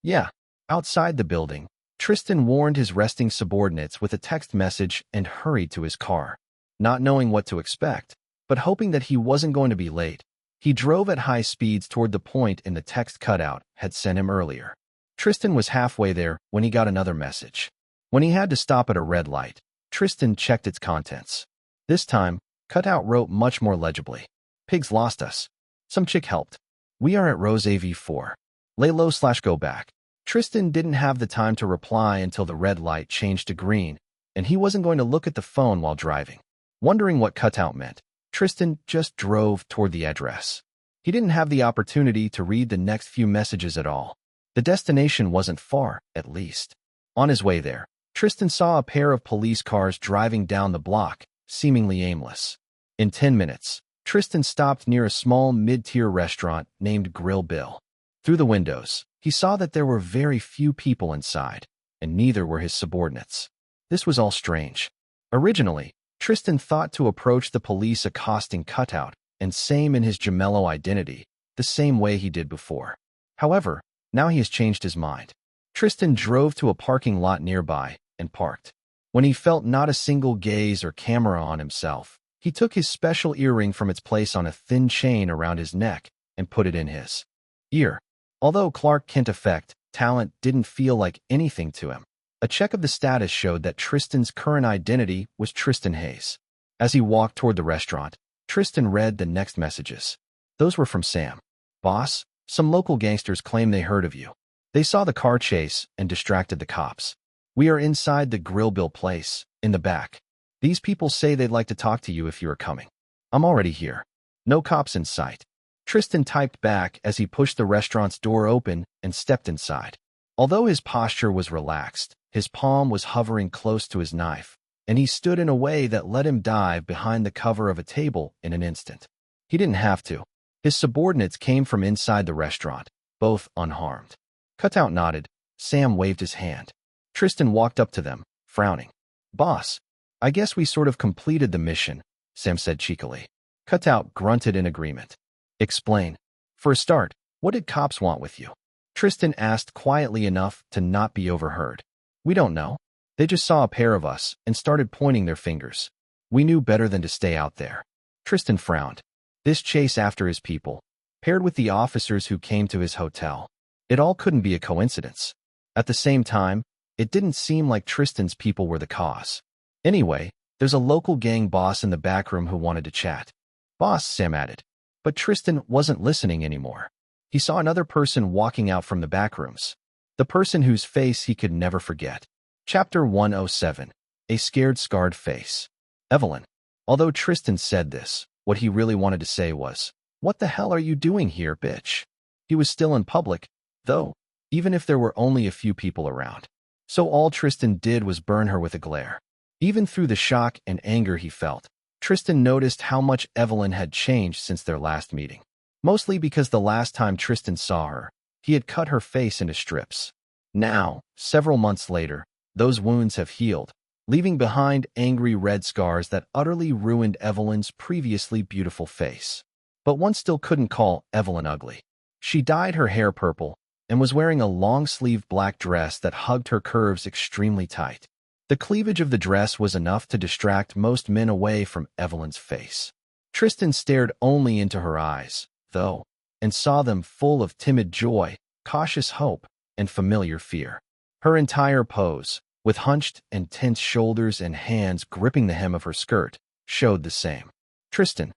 Yeah. Outside the building, Tristan warned his resting subordinates with a text message and hurried to his car. Not knowing what to expect, but hoping that he wasn't going to be late, he drove at high speeds toward the point in the text cutout had sent him earlier. Tristan was halfway there when he got another message. When he had to stop at a red light, Tristan checked its contents. This time, cutout wrote much more legibly. Pigs lost us. Some chick helped. We are at Rose AV4. Lay low/go back. Tristan didn't have the time to reply until the red light changed to green, and he wasn't going to look at the phone while driving. Wondering what cutout meant, Tristan just drove toward the address. He didn't have the opportunity to read the next few messages at all. The destination wasn't far, at least. On his way there, Tristan saw a pair of police cars driving down the block, seemingly aimless. In 10 minutes, Tristan stopped near a small mid-tier restaurant named Grill Bill. Through the windows, he saw that there were very few people inside, and neither were his subordinates. This was all strange. Originally, Tristan thought to approach the police accosting cutout, and same in his gemello identity, the same way he did before. However, now he has changed his mind. Tristan drove to a parking lot nearby and parked. When he felt not a single gaze or camera on himself, he took his special earring from its place on a thin chain around his neck and put it in his ear. Although Clark Kent effect, talent didn't feel like anything to him. A check of the status showed that Tristan's current identity was Tristan Hayes. As he walked toward the restaurant, Tristan read the next messages. Those were from Sam. Boss, some local gangsters claim they heard of you. They saw the car chase and distracted the cops. We are inside the Grill Bill place, in the back. These people say they'd like to talk to you if you are coming. I'm already here. No cops in sight. Tristan typed back as he pushed the restaurant's door open and stepped inside. Although his posture was relaxed, his palm was hovering close to his knife, and he stood in a way that let him dive behind the cover of a table in an instant. He didn't have to. His subordinates came from inside the restaurant, both unharmed. Cutout nodded. Sam waved his hand. Tristan walked up to them, frowning. "Boss, I guess we sort of completed the mission," Sam said cheekily. Cutout grunted in agreement. "Explain. For a start, what did cops want with you?" Tristan asked quietly enough to not be overheard. "We don't know. They just saw a pair of us and started pointing their fingers. We knew better than to stay out there." Tristan frowned. This chase after his people, paired with the officers who came to his hotel, it all couldn't be a coincidence. At the same time, it didn't seem like Tristan's people were the cause. "Anyway, there's a local gang boss in the back room who wanted to chat." "Boss," Sam added. But Tristan wasn't listening anymore. He saw another person walking out from the back rooms. The person whose face he could never forget. Chapter 107. A Scared, Scarred Face. Evelyn. Although Tristan said this, what he really wanted to say was, "What the hell are you doing here, bitch?" He was still in public, though, even if there were only a few people around. So all Tristan did was burn her with a glare. Even through the shock and anger he felt, Tristan noticed how much Evelyn had changed since their last meeting. Mostly because the last time Tristan saw her, he had cut her face into strips. Now, several months later, those wounds have healed, leaving behind angry red scars that utterly ruined Evelyn's previously beautiful face. But one still couldn't call Evelyn ugly. She dyed her hair purple and was wearing a long-sleeved black dress that hugged her curves extremely tight. The cleavage of the dress was enough to distract most men away from Evelyn's face. Tristan stared only into her eyes, though, and saw them full of timid joy, cautious hope, and familiar fear. Her entire pose, with hunched and tense shoulders and hands gripping the hem of her skirt, showed the same. "Tristan,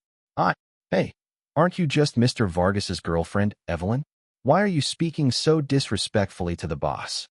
hey, aren't you just Mr. Vargas's girlfriend, Evelyn? Why are you speaking so disrespectfully to the boss?"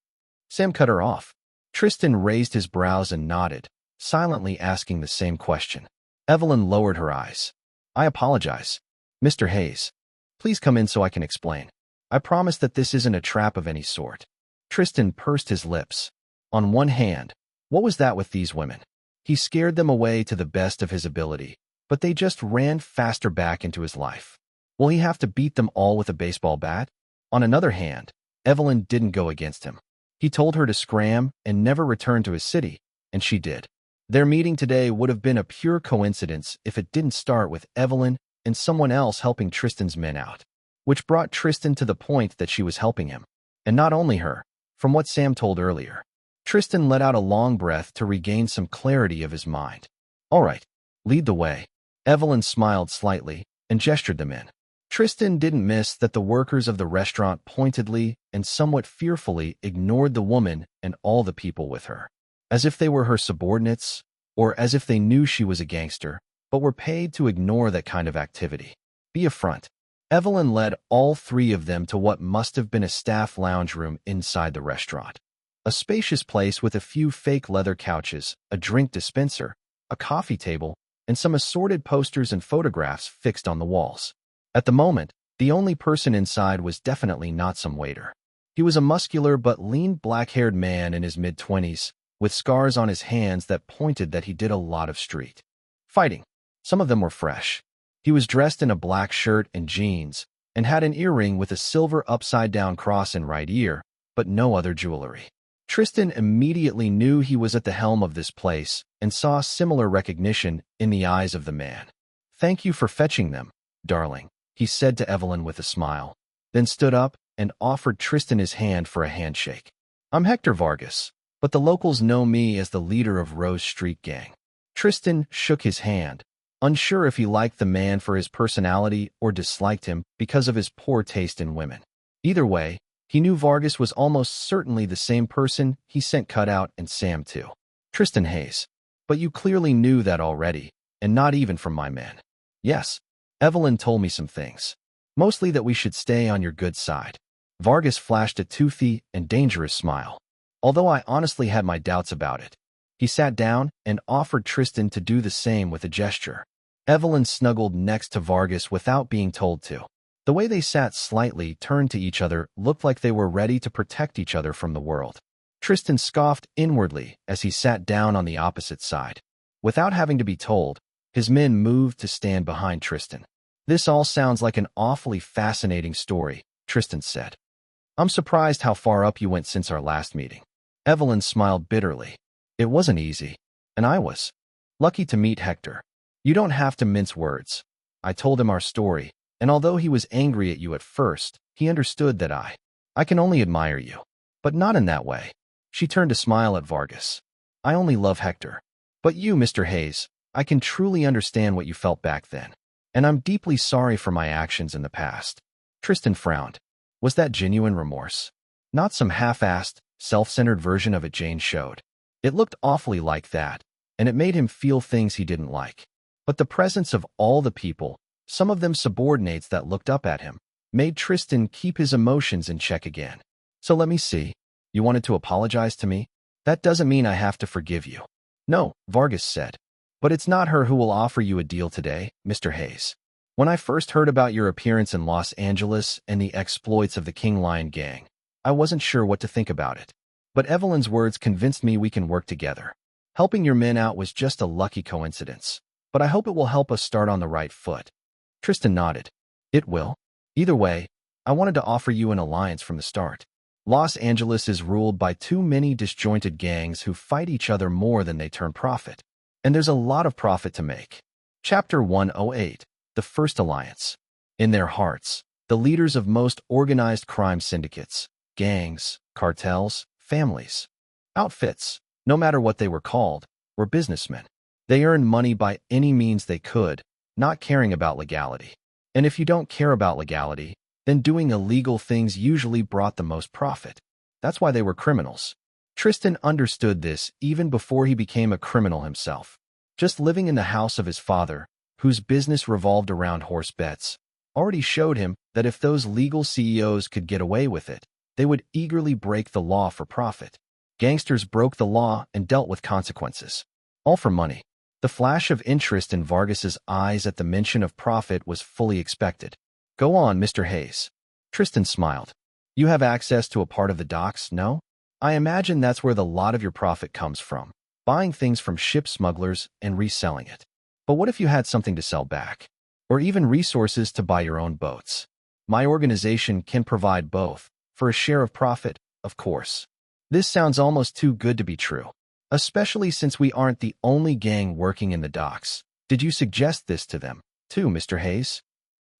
Sam cut her off. Tristan raised his brows and nodded, silently asking the same question. Evelyn lowered her eyes. "I apologize. Mr. Hayes, please come in so I can explain. I promise that this isn't a trap of any sort." Tristan pursed his lips. On one hand, what was that with these women? He scared them away to the best of his ability, but they just ran faster back into his life. Will he have to beat them all with a baseball bat? On another hand, Evelyn didn't go against him. He told her to scram and never return to his city, and she did. Their meeting today would have been a pure coincidence if it didn't start with Evelyn and someone else helping Tristan's men out, which brought Tristan to the point that she was helping him. And not only her, from what Sam told earlier. Tristan let out a long breath to regain some clarity of his mind. "All right, lead the way." Evelyn smiled slightly and gestured them in. Tristan didn't miss that the workers of the restaurant pointedly and somewhat fearfully ignored the woman and all the people with her, as if they were her subordinates, or as if they knew she was a gangster, but were paid to ignore that kind of activity. Be a front. Evelyn led all three of them to what must have been a staff lounge room inside the restaurant. A spacious place with a few fake leather couches, a drink dispenser, a coffee table, and some assorted posters and photographs fixed on the walls. At the moment, the only person inside was definitely not some waiter. He was a muscular but lean black-haired man in his mid-20s, with scars on his hands that pointed that he did a lot of street fighting. Some of them were fresh. He was dressed in a black shirt and jeans, and had an earring with a silver upside-down cross in right ear, but no other jewelry. Tristan immediately knew he was at the helm of this place and saw similar recognition in the eyes of the man. "Thank you for fetching them, darling," he said to Evelyn with a smile, then stood up and offered Tristan his hand for a handshake. "I'm Hector Vargas, but the locals know me as the leader of Rose Street Gang." Tristan shook his hand, unsure if he liked the man for his personality or disliked him because of his poor taste in women. Either way, he knew Vargas was almost certainly the same person he sent Cutout and Sam to. "Tristan Hayes. But you clearly knew that already, and not even from my men." "Yes. Evelyn told me some things. Mostly that we should stay on your good side." Vargas flashed a toothy and dangerous smile, although I honestly had my doubts about it. He sat down and offered Tristan to do the same with a gesture. Evelyn snuggled next to Vargas without being told to. The way they sat slightly turned to each other looked like they were ready to protect each other from the world. Tristan scoffed inwardly as he sat down on the opposite side. Without having to be told, his men moved to stand behind Tristan. "This all sounds like an awfully fascinating story," Tristan said. "I'm surprised how far up you went since our last meeting." Evelyn smiled bitterly. "It wasn't easy, and I was lucky to meet Hector. You don't have to mince words." I told him our story, and although he was angry at you at first, he understood that I can only admire you. But not in that way. She turned to smile at Vargas. "I only love Hector. But you, Mr. Hayes, I can truly understand what you felt back then. And I'm deeply sorry for my actions in the past." Tristan frowned. Was that genuine remorse? Not some half-assed, self-centered version of it Jane showed. It looked awfully like that, and it made him feel things he didn't like. But the presence of all the people, some of them subordinates that looked up at him, made Tristan keep his emotions in check again. "So let me see. You wanted to apologize to me? That doesn't mean I have to forgive you." "No," Vargas said. "But it's not her who will offer you a deal today, Mr. Hayes. When I first heard about your appearance in Los Angeles and the exploits of the King Lion gang, I wasn't sure what to think about it. But Evelyn's words convinced me we can work together. Helping your men out was just a lucky coincidence, but I hope it will help us start on the right foot." Tristan nodded. "It will. Either way, I wanted to offer you an alliance from the start. Los Angeles is ruled by too many disjointed gangs who fight each other more than they turn profit. And there's a lot of profit to make." Chapter 108. The First Alliance. In their hearts, the leaders of most organized crime syndicates, gangs, cartels, families, outfits, no matter what they were called, were businessmen. They earned money by any means they could, not caring about legality. And if you don't care about legality, then doing illegal things usually brought the most profit. That's why they were criminals. Tristan understood this even before he became a criminal himself. Just living in the house of his father, whose business revolved around horse bets, already showed him that if those legal CEOs could get away with it, they would eagerly break the law for profit. Gangsters broke the law and dealt with consequences. All for money. The flash of interest in Vargas's eyes at the mention of profit was fully expected. "Go on, Mr. Hayes." Tristan smiled. "You have access to a part of the docks, no? I imagine that's where the lot of your profit comes from, buying things from ship smugglers and reselling it. But what if you had something to sell back? Or even resources to buy your own boats? My organization can provide both, for a share of profit, of course." This sounds almost too good to be true, especially since we aren't the only gang working in the docks. "Did you suggest this to them, too, Mr. Hayes?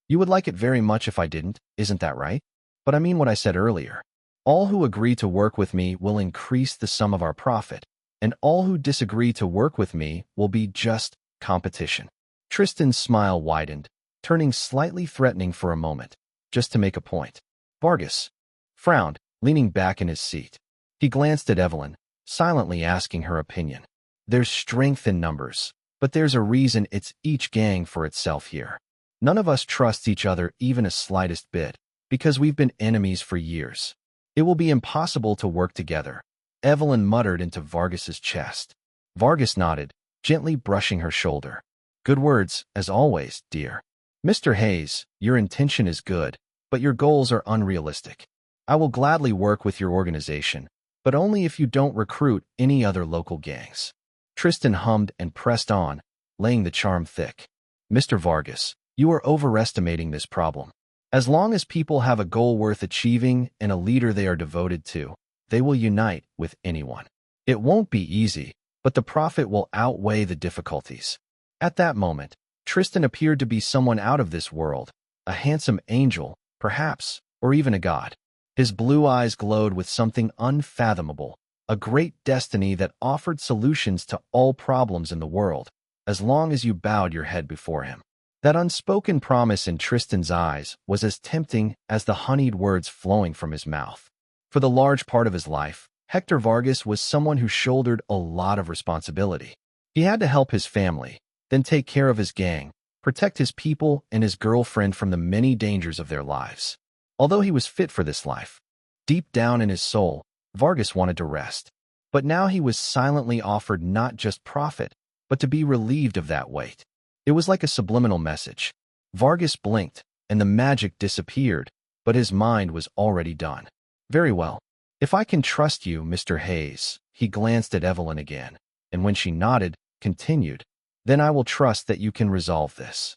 You would like it very much if I didn't, isn't that right? But I mean what I said earlier. All who agree to work with me will increase the sum of our profit, and all who disagree to work with me will be just competition." Tristan's smile widened, turning slightly threatening for a moment, just to make a point. Vargas frowned, leaning back in his seat. He glanced at Evelyn, silently asking her opinion. "There's strength in numbers, but there's a reason it's each gang for itself here. None of us trusts each other even a slightest bit, because we've been enemies for years. It will be impossible to work together," Evelyn muttered into Vargas's chest. Vargas nodded, gently brushing her shoulder. "Good words, as always, dear. Mr. Hayes, your intention is good, but your goals are unrealistic. I will gladly work with your organization, but only if you don't recruit any other local gangs." Tristan hummed and pressed on, laying the charm thick. "Mr. Vargas, you are overestimating this problem. As long as people have a goal worth achieving and a leader they are devoted to, they will unite with anyone. It won't be easy, but the profit will outweigh the difficulties." At that moment, Tristan appeared to be someone out of this world, a handsome angel, perhaps, or even a god. His blue eyes glowed with something unfathomable, a great destiny that offered solutions to all problems in the world, as long as you bowed your head before him. That unspoken promise in Tristan's eyes was as tempting as the honeyed words flowing from his mouth. For the large part of his life, Hector Vargas was someone who shouldered a lot of responsibility. He had to help his family, then take care of his gang, protect his people and his girlfriend from the many dangers of their lives. Although he was fit for this life, deep down in his soul, Vargas wanted to rest. But now he was silently offered not just profit, but to be relieved of that weight. It was like a subliminal message. Vargas blinked, and the magic disappeared, but his mind was already done. Very well. If I can trust you, Mr. Hayes, he glanced at Evelyn again, and when she nodded, continued, then I will trust that you can resolve this.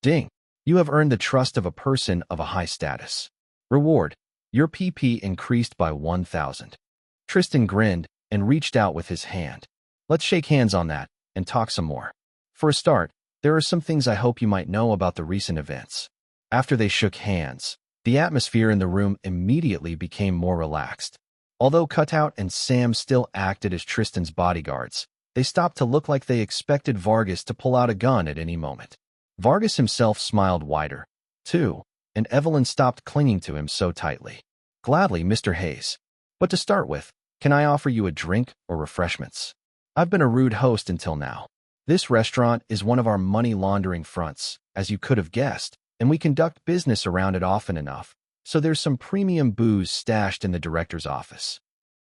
Ding. You have earned the trust of a person of a high status. Reward. Your PP increased by 1,000. Tristan grinned and reached out with his hand. Let's shake hands on that and talk some more. For a start, there are some things I hope you might know about the recent events. After they shook hands, the atmosphere in the room immediately became more relaxed. Although Cutout and Sam still acted as Tristan's bodyguards, they stopped to look like they expected Vargas to pull out a gun at any moment. Vargas himself smiled wider, too, and Evelyn stopped clinging to him so tightly. Gladly, Mr. Hayes. But to start with, can I offer you a drink or refreshments? I've been a rude host until now. This restaurant is one of our money laundering fronts, as you could have guessed, and we conduct business around it often enough, so there's some premium booze stashed in the director's office.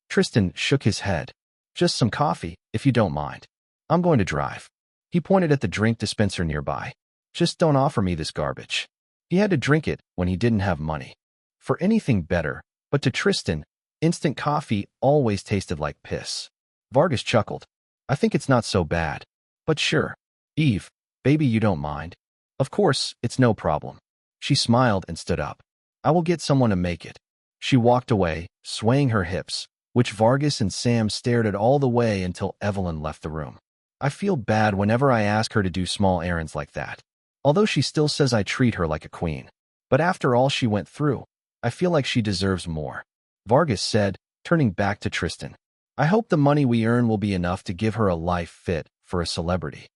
Tristan shook his head. Just some coffee, if you don't mind. I'm going to drive. He pointed at the drink dispenser nearby. Just don't offer me this garbage. He had to drink it when he didn't have money. For anything better, but to Tristan, instant coffee always tasted like piss. Vargas chuckled. I think it's not so bad. But sure. Eve, baby, you don't mind. Of course, it's no problem. She smiled and stood up. I will get someone to make it. She walked away, swaying her hips, which Vargas and Sam stared at all the way until Evelyn left the room. I feel bad whenever I ask her to do small errands like that. Although she still says I treat her like a queen. But after all she went through, I feel like she deserves more. Vargas said, turning back to Tristan. I hope the money we earn will be enough to give her a life fit for a celebrity.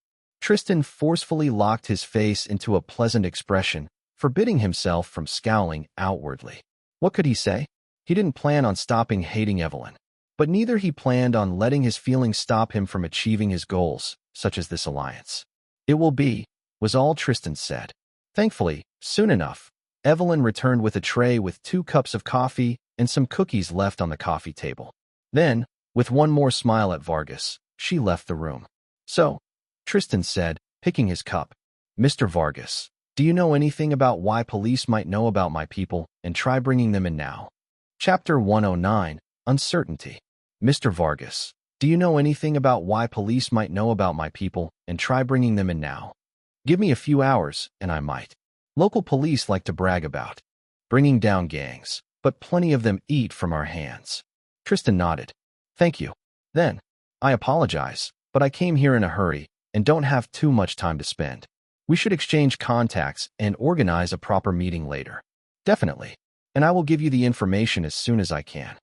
Tristan forcefully locked his face into a pleasant expression, forbidding himself from scowling outwardly. What could he say? He didn't plan on stopping hating Evelyn. But neither he planned on letting his feelings stop him from achieving his goals, such as this alliance. It will be, was all Tristan said. Thankfully, soon enough, Evelyn returned with a tray with 2 cups of coffee and some cookies left on the coffee table. Then, with one more smile at Vargas, she left the room. So, Tristan said, picking his cup, Mr. Vargas, do you know anything about why police might know about my people and try bringing them in now? Chapter 109, Uncertainty. Mr. Vargas, do you know anything about why police might know about my people and try bringing them in now? Give me a few hours, and I might. Local police like to brag about bringing down gangs, but plenty of them eat from our hands. Tristan nodded. Thank you. Then, I apologize, but I came here in a hurry and don't have too much time to spend. We should exchange contacts and organize a proper meeting later. Definitely. And I will give you the information as soon as I can.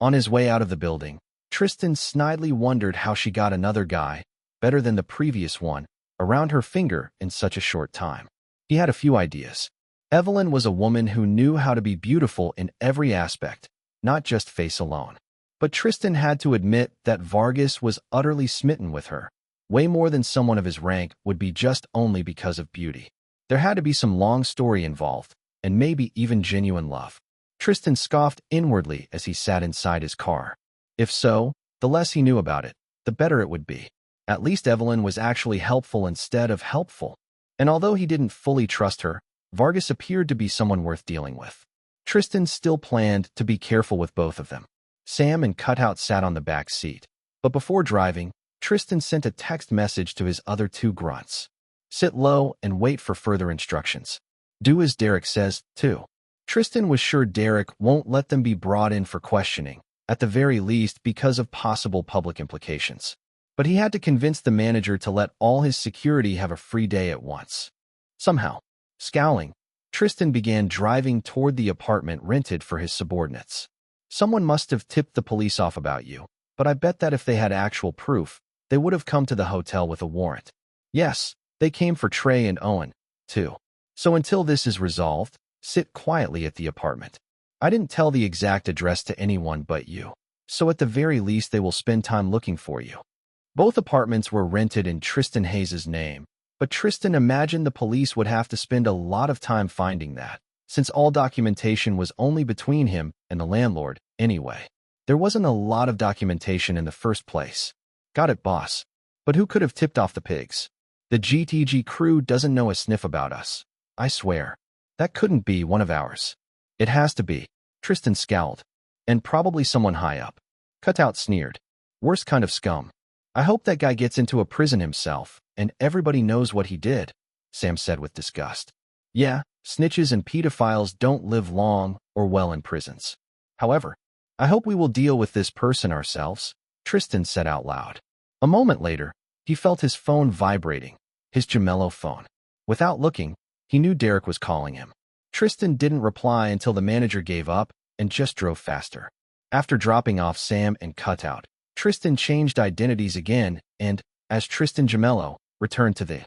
On his way out of the building, Tristan snidely wondered how she got another guy, better than the previous one, around her finger in such a short time. He had a few ideas. Evelyn was a woman who knew how to be beautiful in every aspect, not just face alone. But Tristan had to admit that Vargas was utterly smitten with her, way more than someone of his rank would be just only because of beauty. There had to be some long story involved, and maybe even genuine love. Tristan scoffed inwardly as he sat inside his car. If so, the less he knew about it, the better it would be. At least Evelyn was actually helpful instead of helpful. And although he didn't fully trust her, Vargas appeared to be someone worth dealing with. Tristan still planned to be careful with both of them. Sam and Cutout sat on the back seat. But before driving, Tristan sent a text message to his other 2 grunts. Sit low and wait for further instructions. Do as Derek says, too. Tristan was sure Derek won't let them be brought in for questioning, at the very least because of possible public implications. But he had to convince the manager to let all his security have a free day at once. Somehow, scowling, Tristan began driving toward the apartment rented for his subordinates. Someone must have tipped the police off about you, but I bet that if they had actual proof, they would have come to the hotel with a warrant. Yes, they came for Trey and Owen, too. So until this is resolved, sit quietly at the apartment. I didn't tell the exact address to anyone but you, so at the very least they will spend time looking for you. Both apartments were rented in Tristan Hayes' name, but Tristan imagined the police would have to spend a lot of time finding that, since all documentation was only between him and the landlord, anyway. There wasn't a lot of documentation in the first place. Got it, boss. But who could have tipped off the pigs? The GTG crew doesn't know a sniff about us. I swear. That couldn't be one of ours. It has to be. Tristan scowled. And probably someone high up. Cutout sneered. Worst kind of scum. I hope that guy gets into a prison himself, and everybody knows what he did, Sam said with disgust. Yeah, snitches and pedophiles don't live long or well in prisons. However, I hope we will deal with this person ourselves, Tristan said out loud. A moment later, he felt his phone vibrating, his Gemello phone. Without looking, he knew Derek was calling him. Tristan didn't reply until the manager gave up and just drove faster. After dropping off Sam and Cutout, Tristan changed identities again and, as Tristan Gemello, returned to the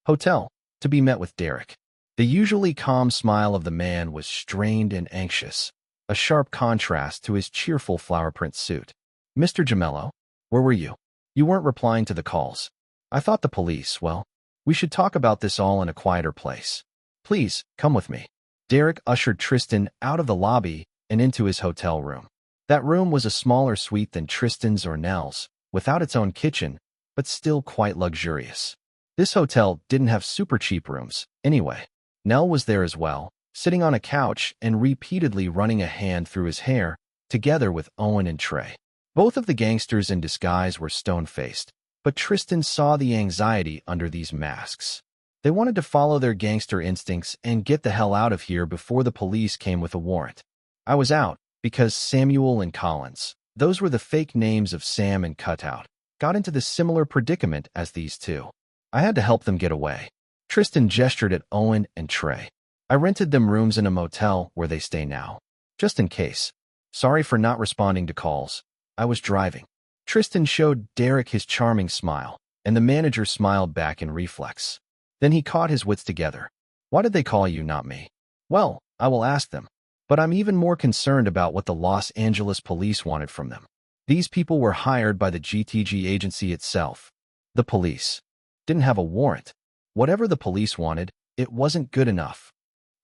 hotel to be met with Derek. The usually calm smile of the man was strained and anxious, a sharp contrast to his cheerful flower print suit. Mr. Gemello, where were you? You weren't replying to the calls. I thought the police, well, we should talk about this all in a quieter place. Please, come with me. Derek ushered Tristan out of the lobby and into his hotel room. That room was a smaller suite than Tristan's or Nell's, without its own kitchen, but still quite luxurious. This hotel didn't have super cheap rooms, anyway. Nell was there as well, sitting on a couch and repeatedly running a hand through his hair, together with Owen and Trey. Both of the gangsters in disguise were stone-faced, but Tristan saw the anxiety under these masks. They wanted to follow their gangster instincts and get the hell out of here before the police came with a warrant. I was out because Samuel and Collins, those were the fake names of Sam and Cutout, got into the similar predicament as these two. I had to help them get away. Tristan gestured at Owen and Trey. I rented them rooms in a motel where they stay now, just in case. Sorry for not responding to calls. I was driving. Tristan showed Derek his charming smile, and the manager smiled back in reflex. Then he caught his wits together. Why did they call you, not me? Well, I will ask them. But I'm even more concerned about what the Los Angeles police wanted from them. These people were hired by the GTG agency itself. The police didn't have a warrant. Whatever the police wanted, it wasn't good enough.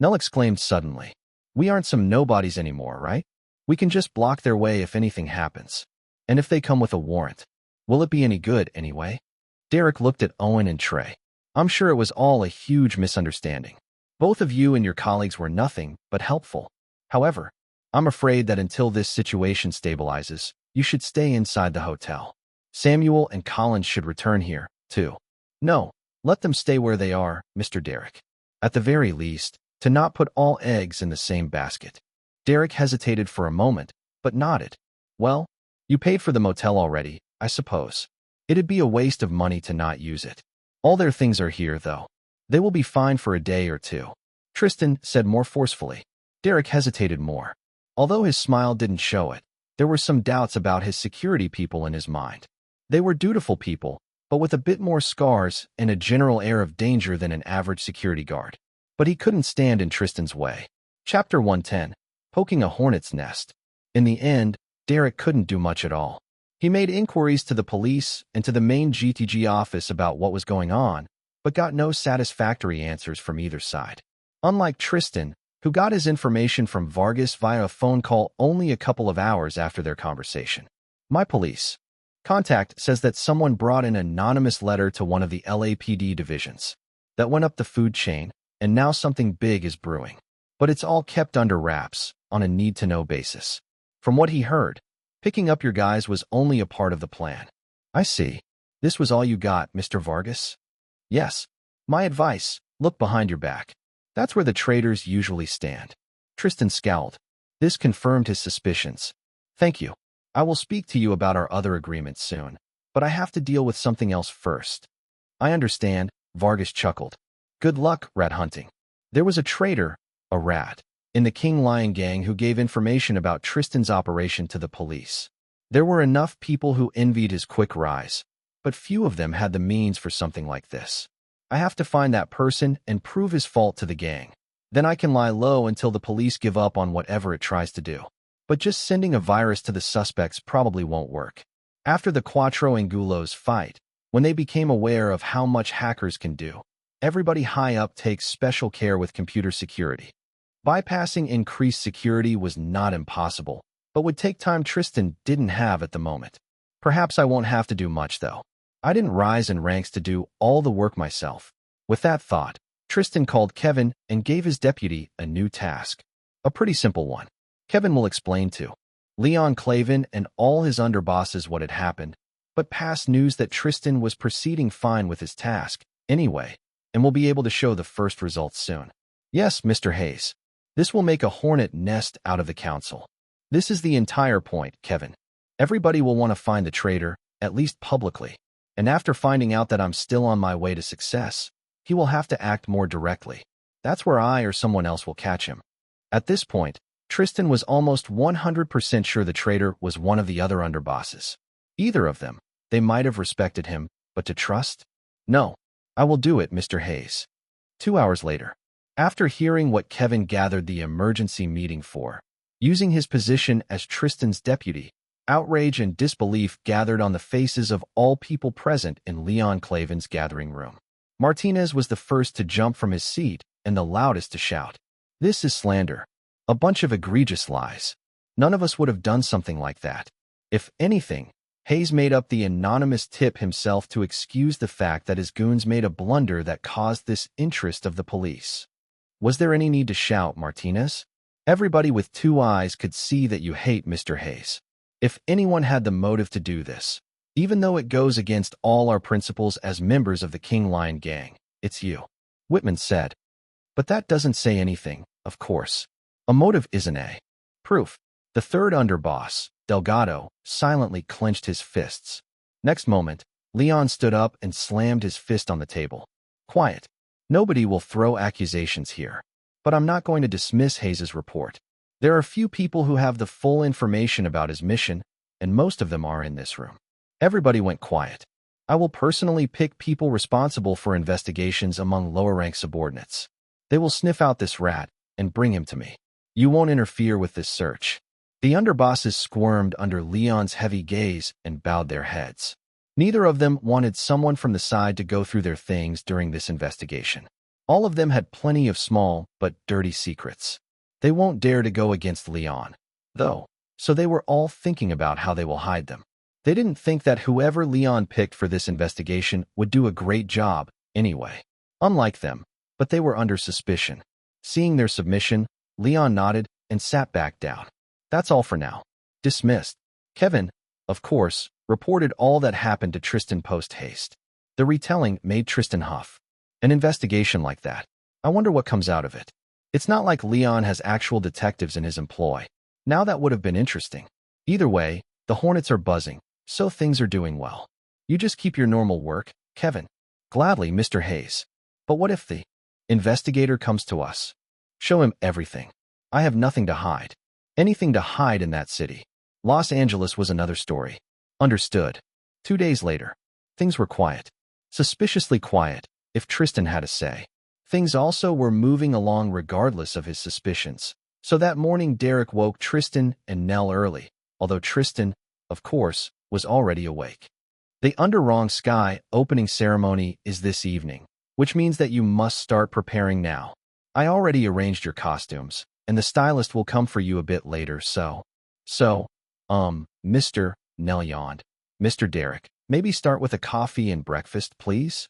Nell exclaimed suddenly. We aren't some nobodies anymore, right? We can just block their way if anything happens. And if they come with a warrant, will it be any good anyway? Derek looked at Owen and Trey. I'm sure it was all a huge misunderstanding. Both of you and your colleagues were nothing but helpful. However, I'm afraid that until this situation stabilizes, you should stay inside the hotel. Samuel and Collins should return here, too. No, let them stay where they are, Mr. Derek. At the very least, to not put all eggs in the same basket. Derek hesitated for a moment, but nodded. Well, you paid for the motel already, I suppose. It'd be a waste of money to not use it. All their things are here, though. They will be fine for a day or two. Tristan said more forcefully. Derek hesitated more. Although his smile didn't show it, there were some doubts about his security people in his mind. They were dutiful people, but with a bit more scars and a general air of danger than an average security guard. But he couldn't stand in Tristan's way. Chapter 110. Poking a hornet's nest. In the end, Derek couldn't do much at all. He made inquiries to the police and to the main GTG office about what was going on, but got no satisfactory answers from either side. Unlike Tristan, who got his information from Vargas via a phone call only a couple of hours after their conversation. My police contact says that someone brought an anonymous letter to one of the LAPD divisions. That went up the food chain, and now something big is brewing. But it's all kept under wraps, on a need-to-know basis. From what he heard, picking up your guys was only a part of the plan. I see. This was all you got, Mr. Vargas? Yes. My advice, look behind your back. That's where the traitors usually stand. Tristan scowled. This confirmed his suspicions. Thank you. I will speak to you about our other agreements soon, but I have to deal with something else first. I understand, Vargas chuckled. Good luck, rat hunting. There was a traitor, a rat, in the King Lion gang who gave information about Tristan's operation to the police. There were enough people who envied his quick rise, but few of them had the means for something like this. I have to find that person and prove his fault to the gang. Then I can lie low until the police give up on whatever it tries to do. But just sending a virus to the suspects probably won't work. After the Cuatro Angulos fight, when they became aware of how much hackers can do, everybody high up takes special care with computer security. Bypassing increased security was not impossible, but would take time Tristan didn't have at the moment. Perhaps I won't have to do much, though. I didn't rise in ranks to do all the work myself. With that thought, Tristan called Kevin and gave his deputy a new task. A pretty simple one. Kevin will explain to Leon Clavin and all his underbosses what had happened, but past news that Tristan was proceeding fine with his task, anyway, and will be able to show the first results soon. Yes, Mr. Hayes. This will make a hornet nest out of the council. This is the entire point, Kevin. Everybody will want to find the traitor, at least publicly. And after finding out that I'm still on my way to success, he will have to act more directly. That's where I or someone else will catch him. At this point, Tristan was almost 100% sure the traitor was one of the other underbosses. Either of them. They might have respected him, but to trust? No. I will do it, Mr. Hayes. 2 hours later. After hearing what Kevin gathered the emergency meeting for, using his position as Tristan's deputy, outrage and disbelief gathered on the faces of all people present in Leon Clavin's gathering room. Martinez was the first to jump from his seat and the loudest to shout. This is slander. A bunch of egregious lies. None of us would have done something like that. If anything, Hayes made up the anonymous tip himself to excuse the fact that his goons made a blunder that caused this interest of the police. Was there any need to shout, Martinez? Everybody with 2 eyes could see that you hate Mr. Hayes. If anyone had the motive to do this, even though it goes against all our principles as members of the King Lion Gang, it's you. Whitman said. But that doesn't say anything, of course. A motive isn't a proof. The third underboss, Delgado, silently clenched his fists. Next moment, Leon stood up and slammed his fist on the table. Quiet. Nobody will throw accusations here. But I'm not going to dismiss Hayes' report. There are few people who have the full information about his mission, and most of them are in this room. Everybody went quiet. I will personally pick people responsible for investigations among lower-rank subordinates. They will sniff out this rat and bring him to me. You won't interfere with this search. The underbosses squirmed under Leon's heavy gaze and bowed their heads. Neither of them wanted someone from the side to go through their things during this investigation. All of them had plenty of small but dirty secrets. They won't dare to go against Leon, though, so they were all thinking about how they will hide them. They didn't think that whoever Leon picked for this investigation would do a great job, anyway. Unlike them, but they were under suspicion. Seeing their submission, Leon nodded and sat back down. That's all for now. Dismissed. Kevin, of course, reported all that happened to Tristan post-haste. The retelling made Tristan huff. An investigation like that. I wonder what comes out of it. It's not like Leon has actual detectives in his employ. Now that would have been interesting. Either way, the Hornets are buzzing, so things are doing well. You just keep your normal work, Kevin. Gladly, Mr. Hayes. But what if the investigator comes to us? Show him everything. I have nothing to hide. Anything to hide in that city. Los Angeles was another story. Understood. 2 days later. Things were quiet. Suspiciously quiet, if Tristan had a say. Things also were moving along regardless of his suspicions. So that morning Derek woke Tristan and Nell early, although Tristan, of course, was already awake. The Under Wrong Sky opening ceremony is this evening, which means that you must start preparing now. I already arranged your costumes, and the stylist will come for you a bit later, so, Mr. Nell yawned. Mr. Derek, maybe start with a coffee and breakfast, please?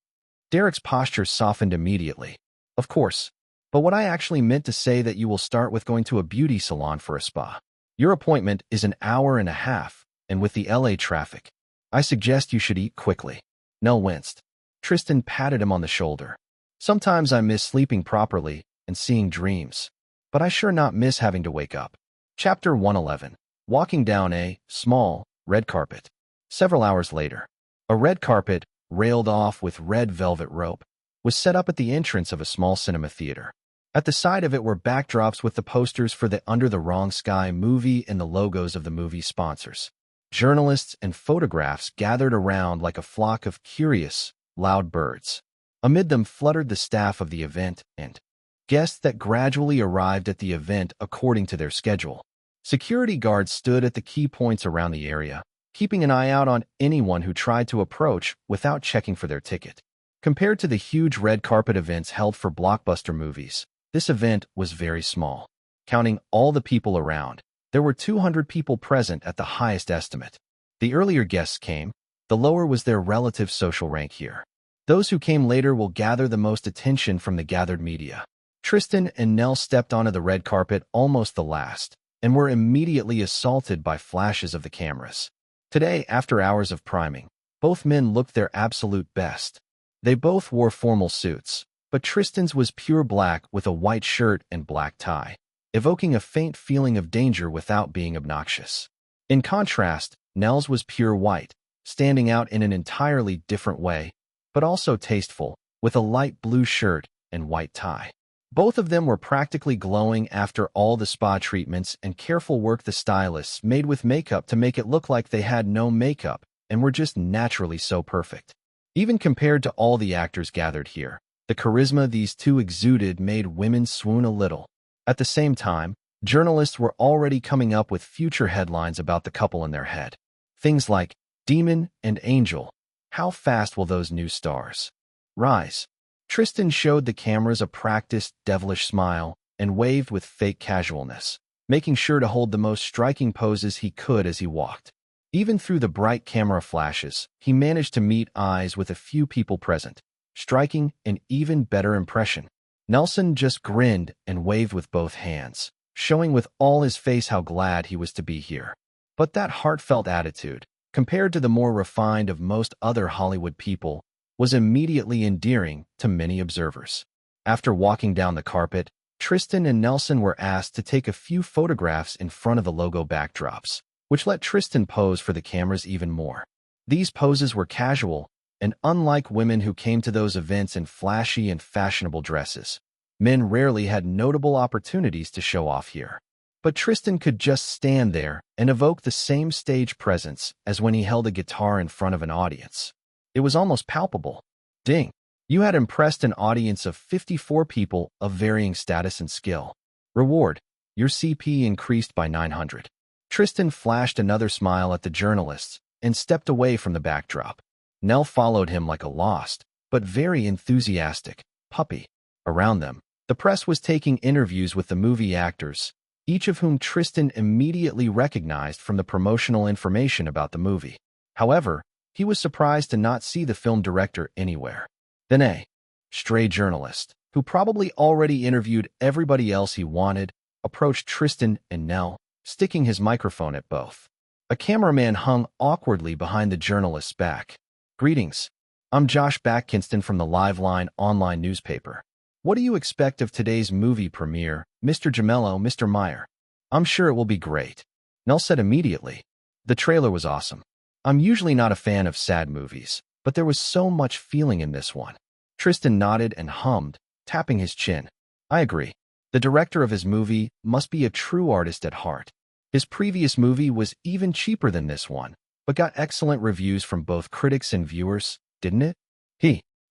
Derek's posture softened immediately. Of course, but what I actually meant to say that you will start with going to a beauty salon for a spa. Your appointment is an hour and a half, and with the LA traffic, I suggest you should eat quickly. Nell winced. Tristan patted him on the shoulder. Sometimes I miss sleeping properly and seeing dreams, but I sure not miss having to wake up. Chapter 111. Walking down a small, red carpet. Several hours later, a red carpet, railed off with red velvet rope, was set up at the entrance of a small cinema theater. At the side of it were backdrops with the posters for the Under the Wrong Sky movie and the logos of the movie sponsors. Journalists and photographs gathered around like a flock of curious, loud birds. Amid them fluttered the staff of the event and guests that gradually arrived at the event according to their schedule. Security guards stood at the key points around the area, keeping an eye out on anyone who tried to approach without checking for their ticket. Compared to the huge red carpet events held for blockbuster movies, this event was very small. Counting all the people around, there were 200 people present at the highest estimate. The earlier guests came, the lower was their relative social rank here. Those who came later will gather the most attention from the gathered media. Tristan and Nell stepped onto the red carpet almost the last, and were immediately assaulted by flashes of the cameras. Today, after hours of priming, both men looked their absolute best. They both wore formal suits, but Tristan's was pure black with a white shirt and black tie, evoking a faint feeling of danger without being obnoxious. In contrast, Nell's was pure white, standing out in an entirely different way, but also tasteful, with a light blue shirt and white tie. Both of them were practically glowing after all the spa treatments and careful work the stylists made with makeup to make it look like they had no makeup and were just naturally so perfect. Even compared to all the actors gathered here, the charisma these two exuded made women swoon a little. At the same time, journalists were already coming up with future headlines about the couple in their head. Things like, Demon and Angel. How fast will those new stars rise? Tristan showed the cameras a practiced, devilish smile and waved with fake casualness, making sure to hold the most striking poses he could as he walked. Even through the bright camera flashes, he managed to meet eyes with a few people present, striking an even better impression. Nelson just grinned and waved with both hands, showing with all his face how glad he was to be here. But that heartfelt attitude, compared to the more refined of most other Hollywood people, was immediately endearing to many observers. After walking down the carpet, Tristan and Nelson were asked to take a few photographs in front of the logo backdrops, which let Tristan pose for the cameras even more. These poses were casual, and unlike women who came to those events in flashy and fashionable dresses, men rarely had notable opportunities to show off here. But Tristan could just stand there and evoke the same stage presence as when he held a guitar in front of an audience. It was almost palpable. Ding! You had impressed an audience of 54 people of varying status and skill. Reward: your CP increased by 900. Tristan flashed another smile at the journalists and stepped away from the backdrop. Nell followed him like a lost, but very enthusiastic, puppy. Around them, the press was taking interviews with the movie actors, each of whom Tristan immediately recognized from the promotional information about the movie. However, he was surprised to not see the film director anywhere. Then a stray journalist, who probably already interviewed everybody else he wanted, approached Tristan and Nell, sticking his microphone at both. A cameraman hung awkwardly behind the journalist's back. Greetings. I'm Josh Backinston from the Liveline online newspaper. What do you expect of today's movie premiere, Mr. Gemello, Mr. Meyer? I'm sure it will be great. Nell said immediately. The trailer was awesome. I'm usually not a fan of sad movies, but there was so much feeling in this one. Tristan nodded and hummed, tapping his chin. I agree. The director of his movie must be a true artist at heart. His previous movie was even cheaper than this one, but got excellent reviews from both critics and viewers, didn't it?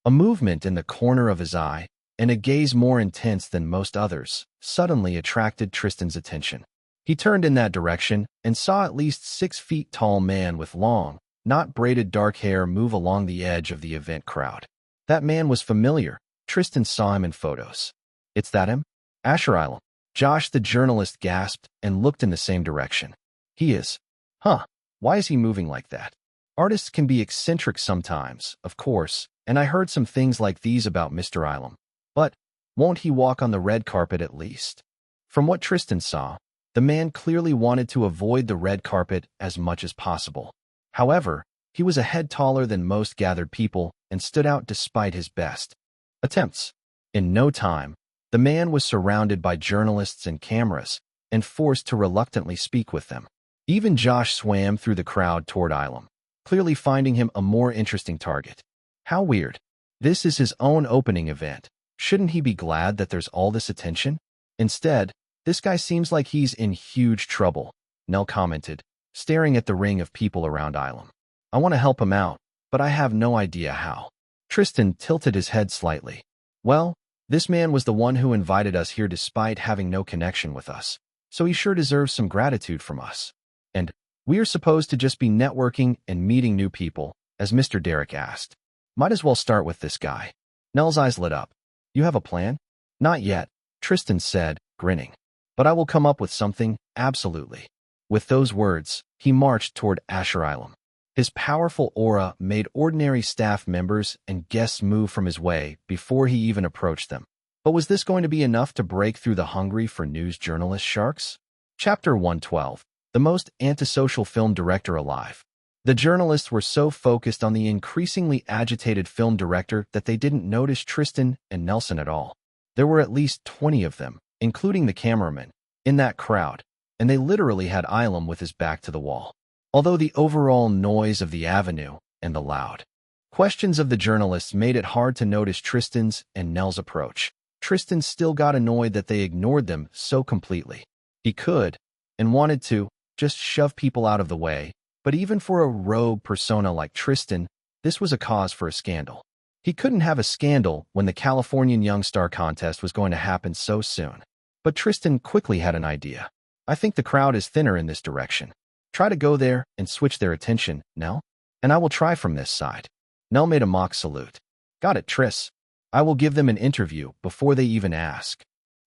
A movement in the corner of his eye, and a gaze more intense than most others, suddenly attracted Tristan's attention. He turned in that direction and saw at least 6 feet tall man with long, not braided dark hair move along the edge of the event crowd. That man was familiar. Tristan saw him in photos. It's that him? Asher Island. Josh the journalist gasped and looked in the same direction. He is. Huh. Why is he moving like that? Artists can be eccentric sometimes, of course, and I heard some things like these about Mr. Ilum. But won't he walk on the red carpet at least? From what Tristan saw, the man clearly wanted to avoid the red carpet as much as possible. However, he was a head taller than most gathered people and stood out despite his best attempts. In no time, the man was surrounded by journalists and cameras and forced to reluctantly speak with them. Even Josh swam through the crowd toward Ilum, clearly finding him a more interesting target. How weird. This is his own opening event. Shouldn't he be glad that there's all this attention? Instead, this guy seems like he's in huge trouble, Nell commented, staring at the ring of people around Ilum. I want to help him out, but I have no idea how. Tristan tilted his head slightly. Well, this man was the one who invited us here despite having no connection with us, so he sure deserves some gratitude from us. And we are supposed to just be networking and meeting new people, as Mr. Derek asked. Might as well start with this guy. Nell's eyes lit up. You have a plan? Not yet, Tristan said, grinning. But I will come up with something, absolutely. With those words, he marched toward Asher Ilum. His powerful aura made ordinary staff members and guests move from his way before he even approached them. But was this going to be enough to break through the hungry for news journalist sharks? Chapter 112. The most antisocial film director alive. The journalists were so focused on the increasingly agitated film director that they didn't notice Tristan and Nelson at all. There were at least 20 of them, including the cameraman, in that crowd, and they literally had Ilum with his back to the wall. Although the overall noise of the avenue and the loud questions of the journalists made it hard to notice Tristan's and Nell's approach, Tristan still got annoyed that they ignored them so completely. He could, and wanted to, just shove people out of the way, but even for a rogue persona like Tristan, this was a cause for a scandal. He couldn't have a scandal when the Californian Young Star contest was going to happen so soon. But Tristan quickly had an idea. I think the crowd is thinner in this direction. Try to go there and switch their attention, Nell, and I will try from this side. Nell made a mock salute. Got it, Tris. I will give them an interview before they even ask.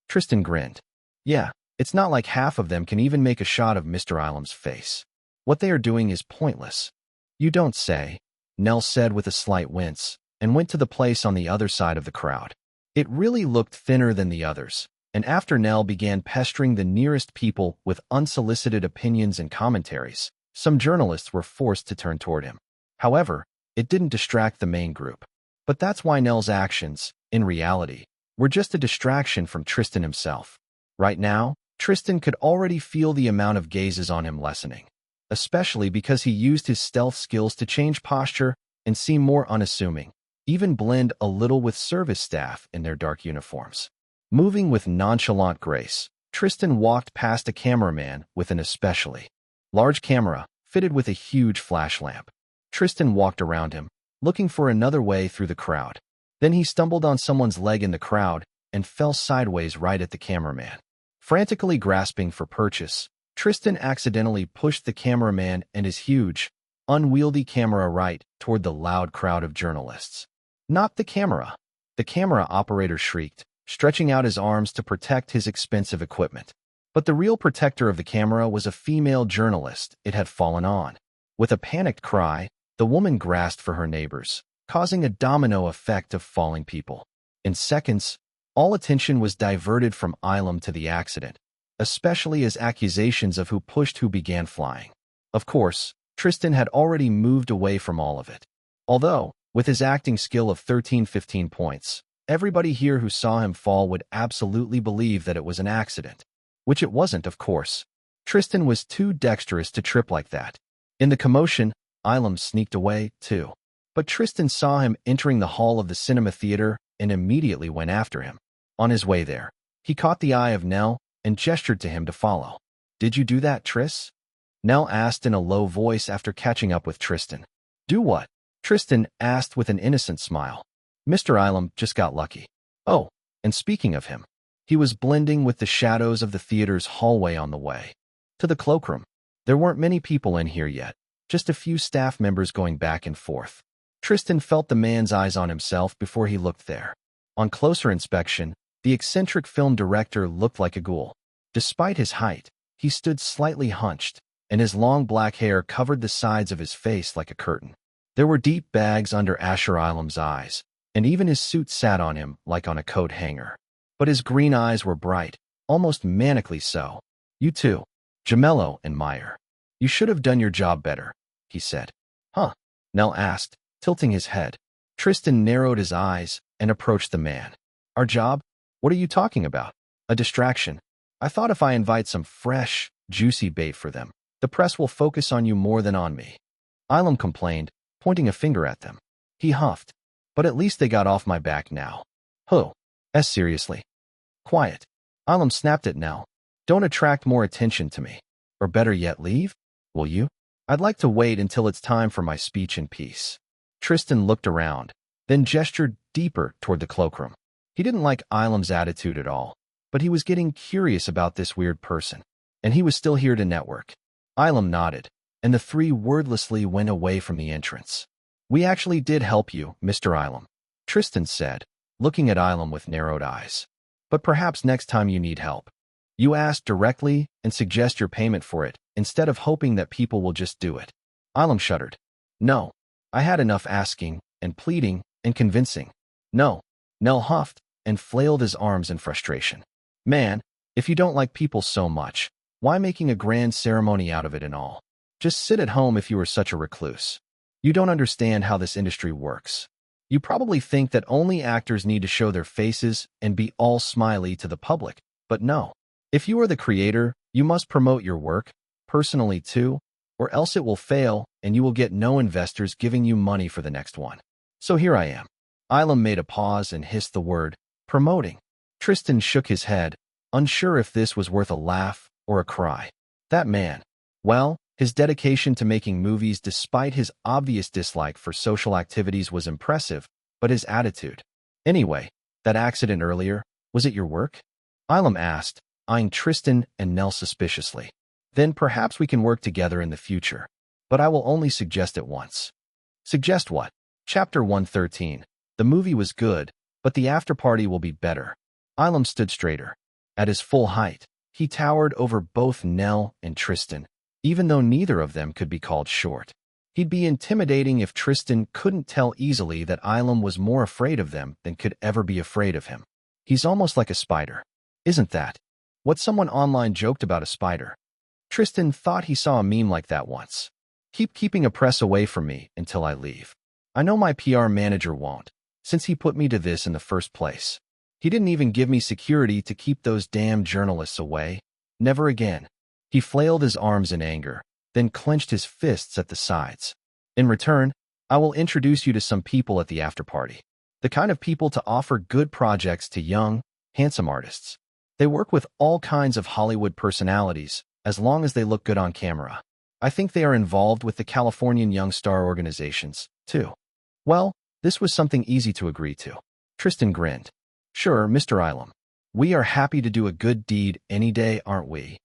Tristan grinned. Yeah, it's not like half of them can even make a shot of Mr. Ilum's face. What they are doing is pointless. You don't say, Nell said with a slight wince, and went to the place on the other side of the crowd. It really looked thinner than the others, and after Nell began pestering the nearest people with unsolicited opinions and commentaries, some journalists were forced to turn toward him. However, it didn't distract the main group. But that's why Nell's actions, in reality, were just a distraction from Tristan himself. Right now, Tristan could already feel the amount of gazes on him lessening, especially because he used his stealth skills to change posture and seem more unassuming, even blend a little with service staff in their dark uniforms. Moving with nonchalant grace, Tristan walked past a cameraman with an especially large camera fitted with a huge flash lamp. Tristan walked around him, looking for another way through the crowd. Then he stumbled on someone's leg in the crowd and fell sideways right at the cameraman. Frantically grasping for purchase, Tristan accidentally pushed the cameraman and his huge, unwieldy camera right toward the loud crowd of journalists. Not the camera. The camera operator shrieked, stretching out his arms to protect his expensive equipment. But the real protector of the camera was a female journalist it had fallen on. With a panicked cry, the woman grasped for her neighbors, causing a domino effect of falling people. In seconds, all attention was diverted from Ilum to the accident, especially as accusations of who pushed who began flying. Of course, Tristan had already moved away from all of it. Although, with his acting skill of 15 points, everybody here who saw him fall would absolutely believe that it was an accident. Which it wasn't, of course. Tristan was too dexterous to trip like that. In the commotion, Ilum sneaked away, too. But Tristan saw him entering the hall of the cinema theater and immediately went after him. On his way there, he caught the eye of Nell and gestured to him to follow. Did you do that, Tris? Nell asked in a low voice after catching up with Tristan. Do what? Tristan asked with an innocent smile. Mr. Ilum just got lucky. Oh, and speaking of him, he was blending with the shadows of the theater's hallway on the way to the cloakroom. There weren't many people in here yet, just a few staff members going back and forth. Tristan felt the man's eyes on himself before he looked there. On closer inspection, the eccentric film director looked like a ghoul. Despite his height, he stood slightly hunched, and his long black hair covered the sides of his face like a curtain. There were deep bags under Asher Ilum's eyes, and even his suit sat on him like on a coat hanger. But his green eyes were bright, almost manically so. You too, Gemello and Meyer. You should have done your job better, he said. Huh? Nell asked, tilting his head. Tristan narrowed his eyes and approached the man. Our job? What are you talking about? A distraction. I thought if I invite some fresh, juicy bait for them, the press will focus on you more than on me. Ilum complained, pointing a finger at them. He huffed. But at least they got off my back now. Who? Seriously. Quiet. Ilum snapped at Nell. Don't attract more attention to me. Or better yet, leave? Will you? I'd like to wait until it's time for my speech in peace. Tristan looked around, then gestured deeper toward the cloakroom. He didn't like Ilum's attitude at all, but he was getting curious about this weird person, and he was still here to network. Ilum nodded, and the three wordlessly went away from the entrance. We actually did help you, Mr. Ilum, Tristan said, looking at Ilum with narrowed eyes. But perhaps next time you need help, you ask directly and suggest your payment for it, instead of hoping that people will just do it. Ilum shuddered. No, I had enough asking and pleading and convincing. No, Nell huffed and flailed his arms in frustration. Man, if you don't like people so much, Why making a grand ceremony out of it and all? Just sit at home if you are such a recluse. You don't understand how this industry works. You probably think that only actors need to show their faces and be all smiley to the public, but no. If you are the creator, you must promote your work, personally too, or else it will fail and you will get no investors giving you money for the next one. So here I am. Ilum made a pause and hissed the word, promoting. Tristan shook his head, unsure if this was worth a laugh or a cry. That man. Well, his dedication to making movies despite his obvious dislike for social activities was impressive, but his attitude. Anyway, that accident earlier, was it your work? Ilum asked, eyeing Tristan and Nell suspiciously. Then perhaps we can work together in the future. But I will only suggest it once. Suggest what? Chapter 113. The movie was good, but the afterparty will be better. Ilum stood straighter. At his full height, he towered over both Nell and Tristan, even though neither of them could be called short. He'd be intimidating if Tristan couldn't tell easily that Ilum was more afraid of them than could ever be afraid of him. He's almost like a spider. Isn't that what someone online joked about a spider? Tristan thought he saw a meme like that once. Keep keeping a press away from me until I leave. I know my PR manager won't, since he put me to this in the first place. He didn't even give me security to keep those damn journalists away. Never again. He flailed his arms in anger, then clenched his fists at the sides. In return, I will introduce you to some people at the afterparty. The kind of people to offer good projects to young, handsome artists. They work with all kinds of Hollywood personalities, as long as they look good on camera. I think they are involved with the Californian Young Star organizations, too. Well, this was something easy to agree to. Tristan grinned. Sure, Mr. Ilum. We are happy to do a good deed any day, aren't we?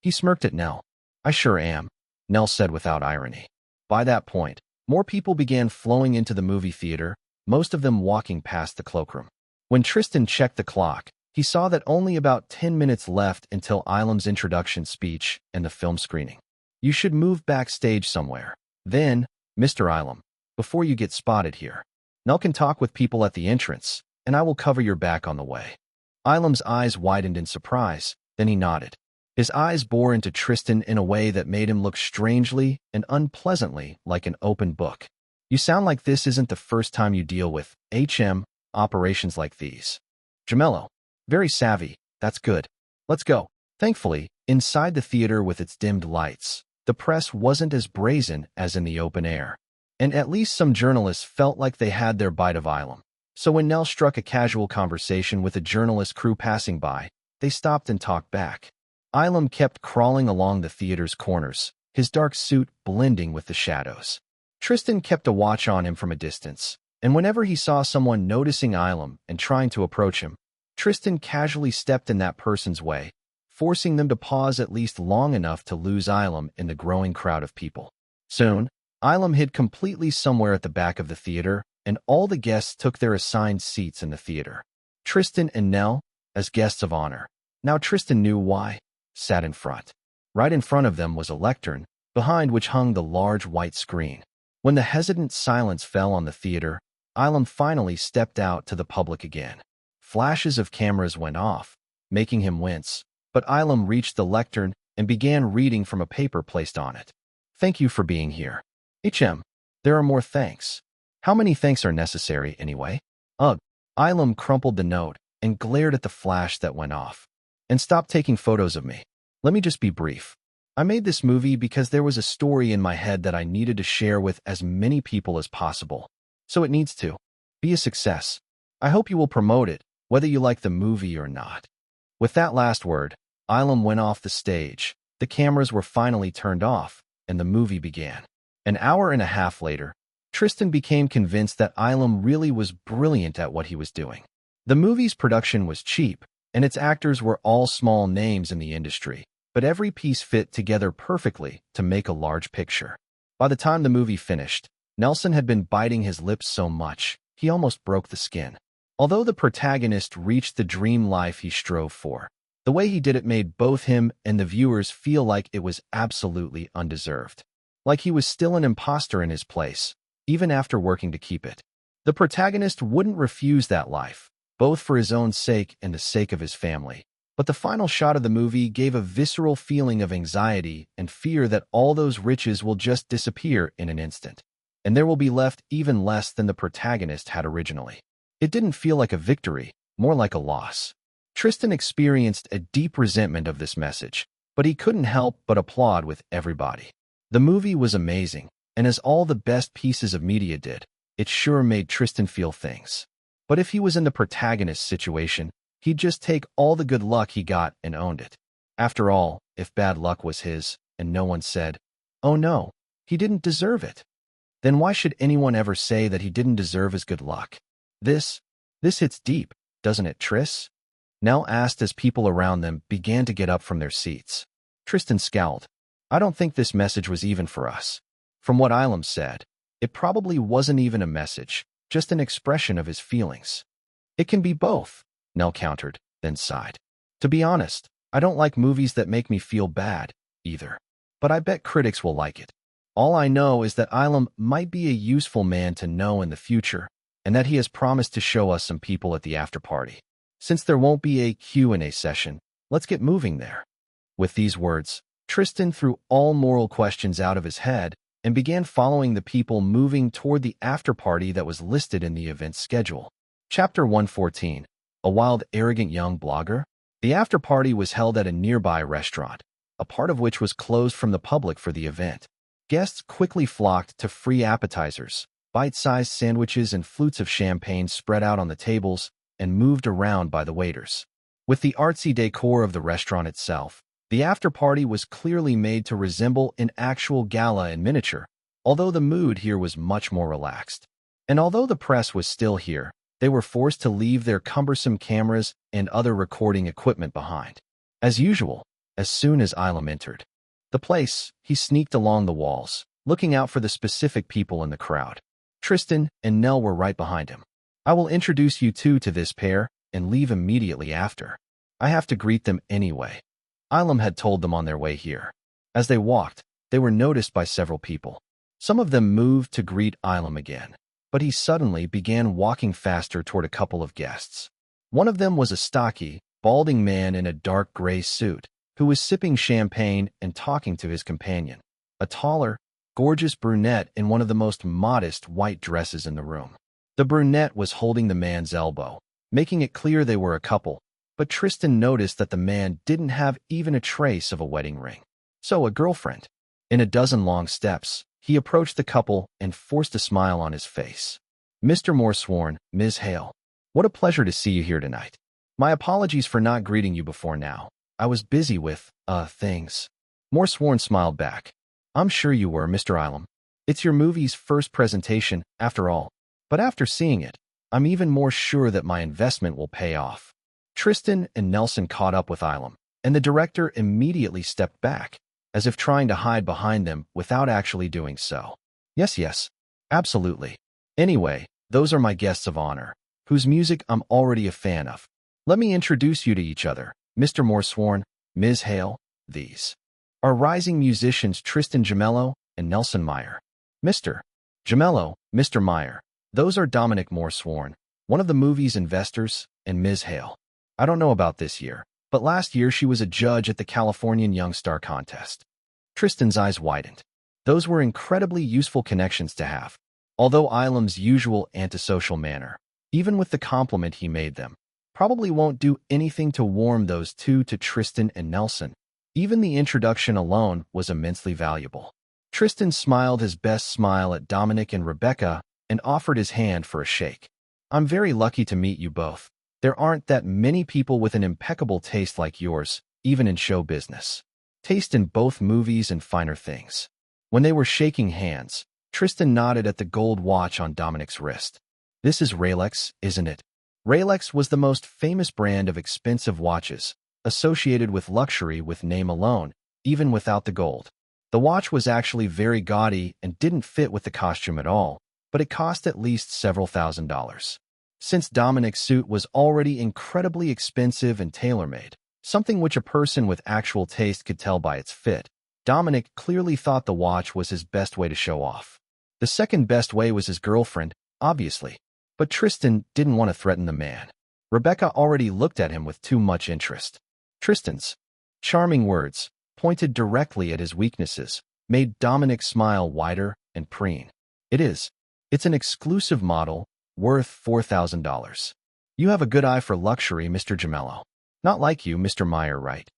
He smirked at Nell. I sure am, Nell said without irony. By that point, more people began flowing into the movie theater, most of them walking past the cloakroom. When Tristan checked the clock, he saw that only about 10 minutes left until Ilum's introduction speech and the film screening. You should move backstage somewhere. Then, Mr. Ilum, before you get spotted here. Nell can talk with people at the entrance, and I will cover your back on the way. Ilum's eyes widened in surprise, then he nodded. His eyes bore into Tristan in a way that made him look strangely and unpleasantly like an open book. You sound like this isn't the first time you deal with operations like these. Gemello. Very savvy, that's good. Let's go. Thankfully, inside the theater with its dimmed lights, the press wasn't as brazen as in the open air. And at least some journalists felt like they had their bite of Ilum. So when Nell struck a casual conversation with a journalist crew passing by, they stopped and talked back. Ilum kept crawling along the theater's corners, his dark suit blending with the shadows. Tristan kept a watch on him from a distance, and whenever he saw someone noticing Ilum and trying to approach him, Tristan casually stepped in that person's way, forcing them to pause at least long enough to lose Ilum in the growing crowd of people. Soon, Ilum hid completely somewhere at the back of the theater, and all the guests took their assigned seats in the theater. Tristan and Nell, as guests of honor. Now Tristan knew why. Sat in front. Right in front of them was a lectern, behind which hung the large white screen. When the hesitant silence fell on the theater, Ilum finally stepped out to the public again. Flashes of cameras went off, making him wince, but Ilum reached the lectern and began reading from a paper placed on it. Thank you for being here. There are more thanks. How many thanks are necessary, anyway? Ugh. Ilum crumpled the note and glared at the flash that went off. And stop taking photos of me. Let me just be brief. I made this movie because there was a story in my head that I needed to share with as many people as possible. So it needs to be a success. I hope you will promote it, whether you like the movie or not. With that last word, Ilum went off the stage. The cameras were finally turned off, and the movie began. An hour and a half later, Tristan became convinced that Ilum really was brilliant at what he was doing. The movie's production was cheap, and its actors were all small names in the industry, but every piece fit together perfectly to make a large picture. By the time the movie finished, Nelson had been biting his lips so much, he almost broke the skin. Although the protagonist reached the dream life he strove for, the way he did it made both him and the viewers feel like it was absolutely undeserved. Like he was still an imposter in his place, even after working to keep it. The protagonist wouldn't refuse that life, both for his own sake and the sake of his family. But the final shot of the movie gave a visceral feeling of anxiety and fear that all those riches will just disappear in an instant, and there will be left even less than the protagonist had originally. It didn't feel like a victory, more like a loss. Tristan experienced a deep resentment of this message, but he couldn't help but applaud with everybody. The movie was amazing, and as all the best pieces of media did, it sure made Tristan feel things. But if he was in the protagonist's situation, he'd just take all the good luck he got and owned it. After all, if bad luck was his, and no one said, "Oh no, he didn't deserve it," then why should anyone ever say that he didn't deserve his good luck? This hits deep, doesn't it, Tris? Nell asked as people around them began to get up from their seats. Tristan scowled. I don't think this message was even for us. From what Ilum said, it probably wasn't even a message, just an expression of his feelings. It can be both, Nell countered, then sighed. To be honest, I don't like movies that make me feel bad, either. But I bet critics will like it. All I know is that Ilum might be a useful man to know in the future, and that he has promised to show us some people at the after-party. Since there won't be a Q&A session, let's get moving there. With these words, Tristan threw all moral questions out of his head and began following the people moving toward the after-party that was listed in the event's schedule. Chapter 114. A wild, arrogant young blogger? The after-party was held at a nearby restaurant, a part of which was closed from the public for the event. Guests quickly flocked to free appetizers, bite-sized sandwiches and flutes of champagne spread out on the tables and moved around by the waiters. With the artsy decor of the restaurant itself, the after-party was clearly made to resemble an actual gala in miniature, although the mood here was much more relaxed. And although the press was still here, they were forced to leave their cumbersome cameras and other recording equipment behind. As usual, as soon as Ilum entered the place, he sneaked along the walls, looking out for the specific people in the crowd. Tristan and Nell were right behind him. I will introduce you two to this pair and leave immediately after. I have to greet them anyway. Ilum had told them on their way here. As they walked, they were noticed by several people. Some of them moved to greet Ilum again, but he suddenly began walking faster toward a couple of guests. One of them was a stocky, balding man in a dark gray suit, who was sipping champagne and talking to his companion, a taller, gorgeous brunette in one of the most modest white dresses in the room. The brunette was holding the man's elbow, making it clear they were a couple, but Tristan noticed that the man didn't have even a trace of a wedding ring. So a girlfriend. In a dozen long steps, he approached the couple and forced a smile on his face. Mr. Morsworn, Ms. Hale, what a pleasure to see you here tonight. My apologies for not greeting you before now. I was busy with, things. Morsworn smiled back. I'm sure you were, Mr. Ilum. It's your movie's first presentation, after all. But after seeing it, I'm even more sure that my investment will pay off. Tristan and Nelson caught up with Ilum, and the director immediately stepped back, as if trying to hide behind them without actually doing so. Yes, absolutely. Anyway, those are my guests of honor, whose music I'm already a fan of. Let me introduce you to each other, Mr. Morsworn, Ms. Hale. These are rising musicians Tristan Gemello and Nelson Meyer. Mr. Gemello, Mr. Meyer. Those are Dominic Morsworn, one of the movie's investors, and Ms. Hale. I don't know about this year, but last year she was a judge at the Californian Young Star contest. Tristan's eyes widened. Those were incredibly useful connections to have. Although Ilum's usual antisocial manner, even with the compliment he made them, probably won't do anything to warm those two to Tristan and Nelson. Even the introduction alone was immensely valuable. Tristan smiled his best smile at Dominic and Rebecca and offered his hand for a shake. I'm very lucky to meet you both. There aren't that many people with an impeccable taste like yours, even in show business. Taste in both movies and finer things. When they were shaking hands, Tristan nodded at the gold watch on Dominic's wrist. This is Rolex, isn't it? Rolex was the most famous brand of expensive watches, associated with luxury with name alone, even without the gold. The watch was actually very gaudy and didn't fit with the costume at all, but it cost at least several $1,000s. Since Dominic's suit was already incredibly expensive and tailor-made, something which a person with actual taste could tell by its fit, Dominic clearly thought the watch was his best way to show off. The second best way was his girlfriend, obviously, but Tristan didn't want to threaten the man. Rebecca already looked at him with too much interest. Tristan's charming words, pointed directly at his weaknesses, made Dominic smile wider and preen. It's an exclusive model, worth $4,000. You have a good eye for luxury, Mr. Gemello. Not like you, Mr. Meyer, right?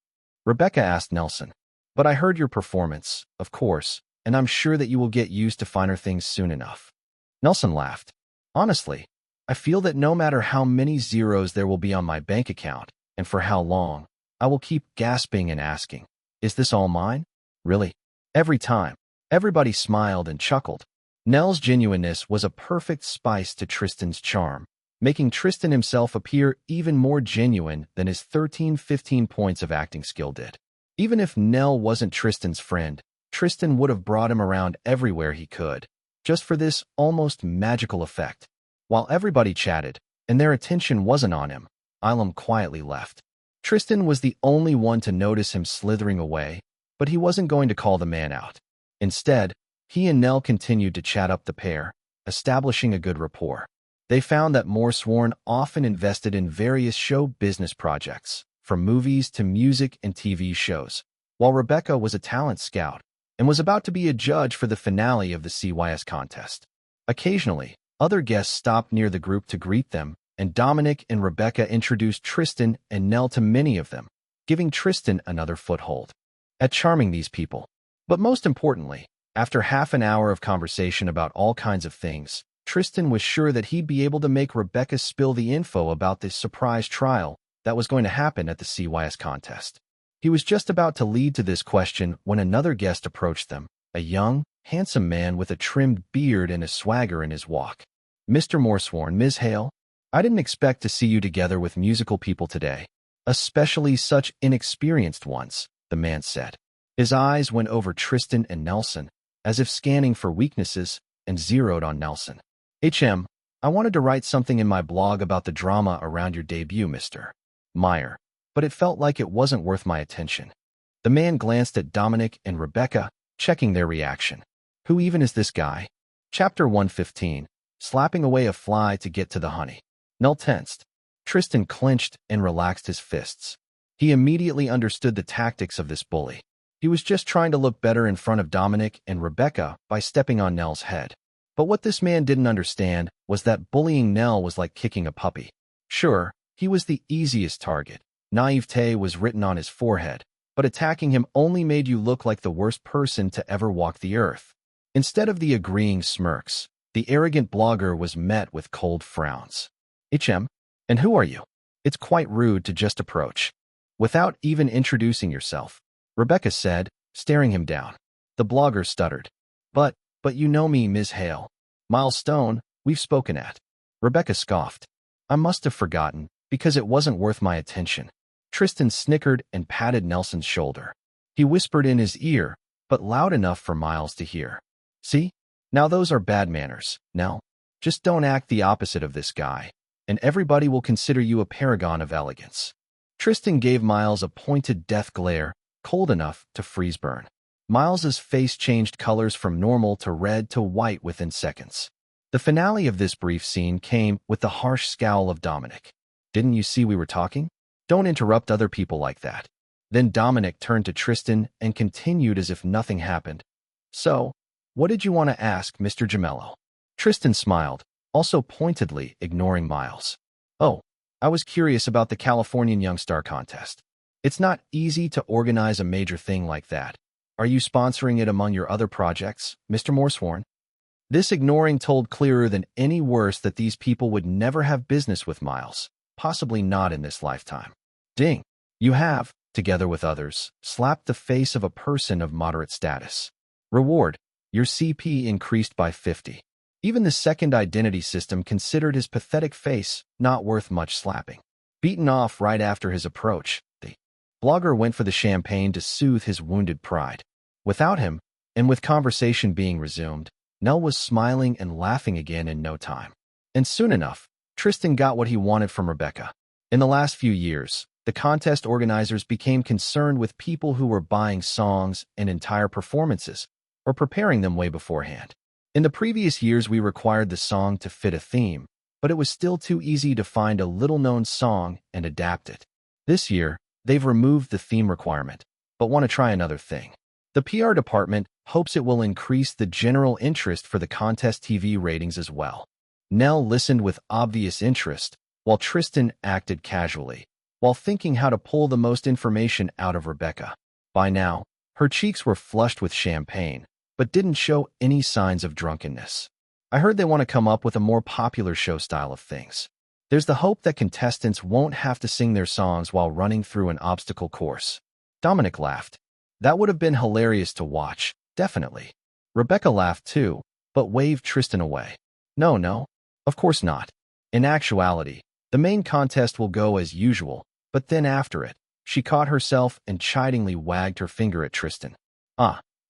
Rebecca asked Nelson. But I heard your performance, of course, and I'm sure that you will get used to finer things soon enough. Nelson laughed. Honestly, I feel that no matter how many zeros there will be on my bank account, and for how long, I will keep gasping and asking, is this all mine? Really? Every time. Everybody smiled and chuckled. Nell's genuineness was a perfect spice to Tristan's charm, making Tristan himself appear even more genuine than his 15 points of acting skill did. Even if Nell wasn't Tristan's friend, Tristan would have brought him around everywhere he could, just for this almost magical effect. While everybody chatted, and their attention wasn't on him, Ilum quietly left. Tristan was the only one to notice him slithering away, but he wasn't going to call the man out. Instead, he and Nell continued to chat up the pair, establishing a good rapport. They found that Morsworn often invested in various show business projects, from movies to music and TV shows, while Rebecca was a talent scout and was about to be a judge for the finale of the CYS contest. Occasionally, other guests stopped near the group to greet them, and Dominic and Rebecca introduced Tristan and Nell to many of them, giving Tristan another foothold at charming these people. But most importantly, after half an hour of conversation about all kinds of things, Tristan was sure that he'd be able to make Rebecca spill the info about this surprise trial that was going to happen at the CYS contest. He was just about to lead to this question when another guest approached them, a young, handsome man with a trimmed beard and a swagger in his walk. Mr. Morsworn, Ms. Hale, I didn't expect to see you together with musical people today, especially such inexperienced ones, the man said. His eyes went over Tristan and Nelson, as if scanning for weaknesses, and zeroed on Nelson. I wanted to write something in my blog about the drama around your debut, Mr. Meyer, but it felt like it wasn't worth my attention. The man glanced at Dominic and Rebecca, checking their reaction. Who even is this guy? Chapter 115, slapping away a fly to get to the honey. Nell tensed. Tristan clenched and relaxed his fists. He immediately understood the tactics of this bully. He was just trying to look better in front of Dominic and Rebecca by stepping on Nell's head. But what this man didn't understand was that bullying Nell was like kicking a puppy. Sure, he was the easiest target. Naivete was written on his forehead, but attacking him only made you look like the worst person to ever walk the earth. Instead of the agreeing smirks, the arrogant blogger was met with cold frowns. And who are you? It's quite rude to just approach without even introducing yourself, Rebecca said, staring him down. The blogger stuttered. But you know me, Ms. Hale. Milestone, we've spoken at. Rebecca scoffed. I must have forgotten, because it wasn't worth my attention. Tristan snickered and patted Nelson's shoulder. He whispered in his ear, but loud enough for Miles to hear. See? Now those are bad manners, Nell. Just don't act the opposite of this guy, and everybody will consider you a paragon of elegance. Tristan gave Miles a pointed death glare, cold enough to freeze burn. Miles's face changed colors from normal to red to white within seconds. The finale of this brief scene came with the harsh scowl of Dominic. Didn't you see we were talking? Don't interrupt other people like that. Then Dominic turned to Tristan and continued as if nothing happened. So, what did you want to ask, Mr. Gemello? Tristan smiled, also pointedly ignoring Miles. Oh, I was curious about the Californian Young Star contest. It's not easy to organize a major thing like that. Are you sponsoring it among your other projects, Mr. Morsworn? This ignoring told clearer than any worse that these people would never have business with Miles, possibly not in this lifetime. Ding. You have, together with others, slapped the face of a person of moderate status. Reward. Your CP increased by 50. Even the second identity system considered his pathetic face not worth much slapping. Beaten off right after his approach, the blogger went for the champagne to soothe his wounded pride. Without him, and with conversation being resumed, Nell was smiling and laughing again in no time. And soon enough, Tristan got what he wanted from Rebecca. In the last few years, the contest organizers became concerned with people who were buying songs and entire performances, or preparing them way beforehand. In the previous years, we required the song to fit a theme, but it was still too easy to find a little-known song and adapt it. This year, they've removed the theme requirement, but want to try another thing. The PR department hopes it will increase the general interest for the contest TV ratings as well. Nell listened with obvious interest, while Tristan acted casually, while thinking how to pull the most information out of Rebecca. By now, her cheeks were flushed with champagne, but didn't show any signs of drunkenness. I heard they want to come up with a more popular show style of things. There's the hope that contestants won't have to sing their songs while running through an obstacle course. Dominic laughed. That would have been hilarious to watch, definitely. Rebecca laughed too, but waved Tristan away. No, of course not. In actuality, the main contest will go as usual, but then after it, she caught herself and chidingly wagged her finger at Tristan.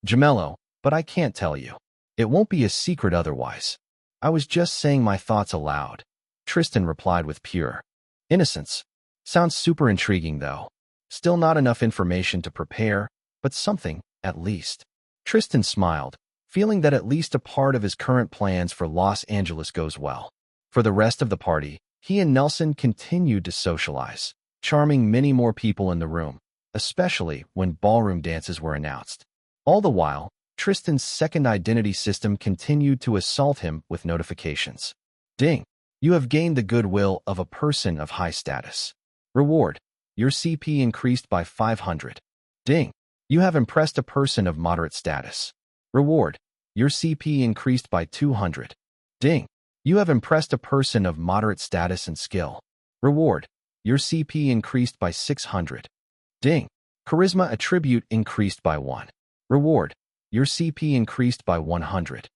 Gemello, but I can't tell you. It won't be a secret otherwise. I was just saying my thoughts aloud. Tristan replied with pure innocence. Sounds super intriguing though. Still not enough information to prepare, but something, at least. Tristan smiled, feeling that at least a part of his current plans for Los Angeles goes well. For the rest of the party, he and Nelson continued to socialize, charming many more people in the room, especially when ballroom dances were announced. All the while, Tristan's second identity system continued to assault him with notifications. Ding! You have gained the goodwill of a person of high status. Reward. Your CP increased by 500. Ding! You have impressed a person of moderate status. Reward. Your CP increased by 200. Ding! You have impressed a person of moderate status and skill. Reward. Your CP increased by 600. Ding! Charisma attribute increased by 1. Reward. Your CP increased by 100.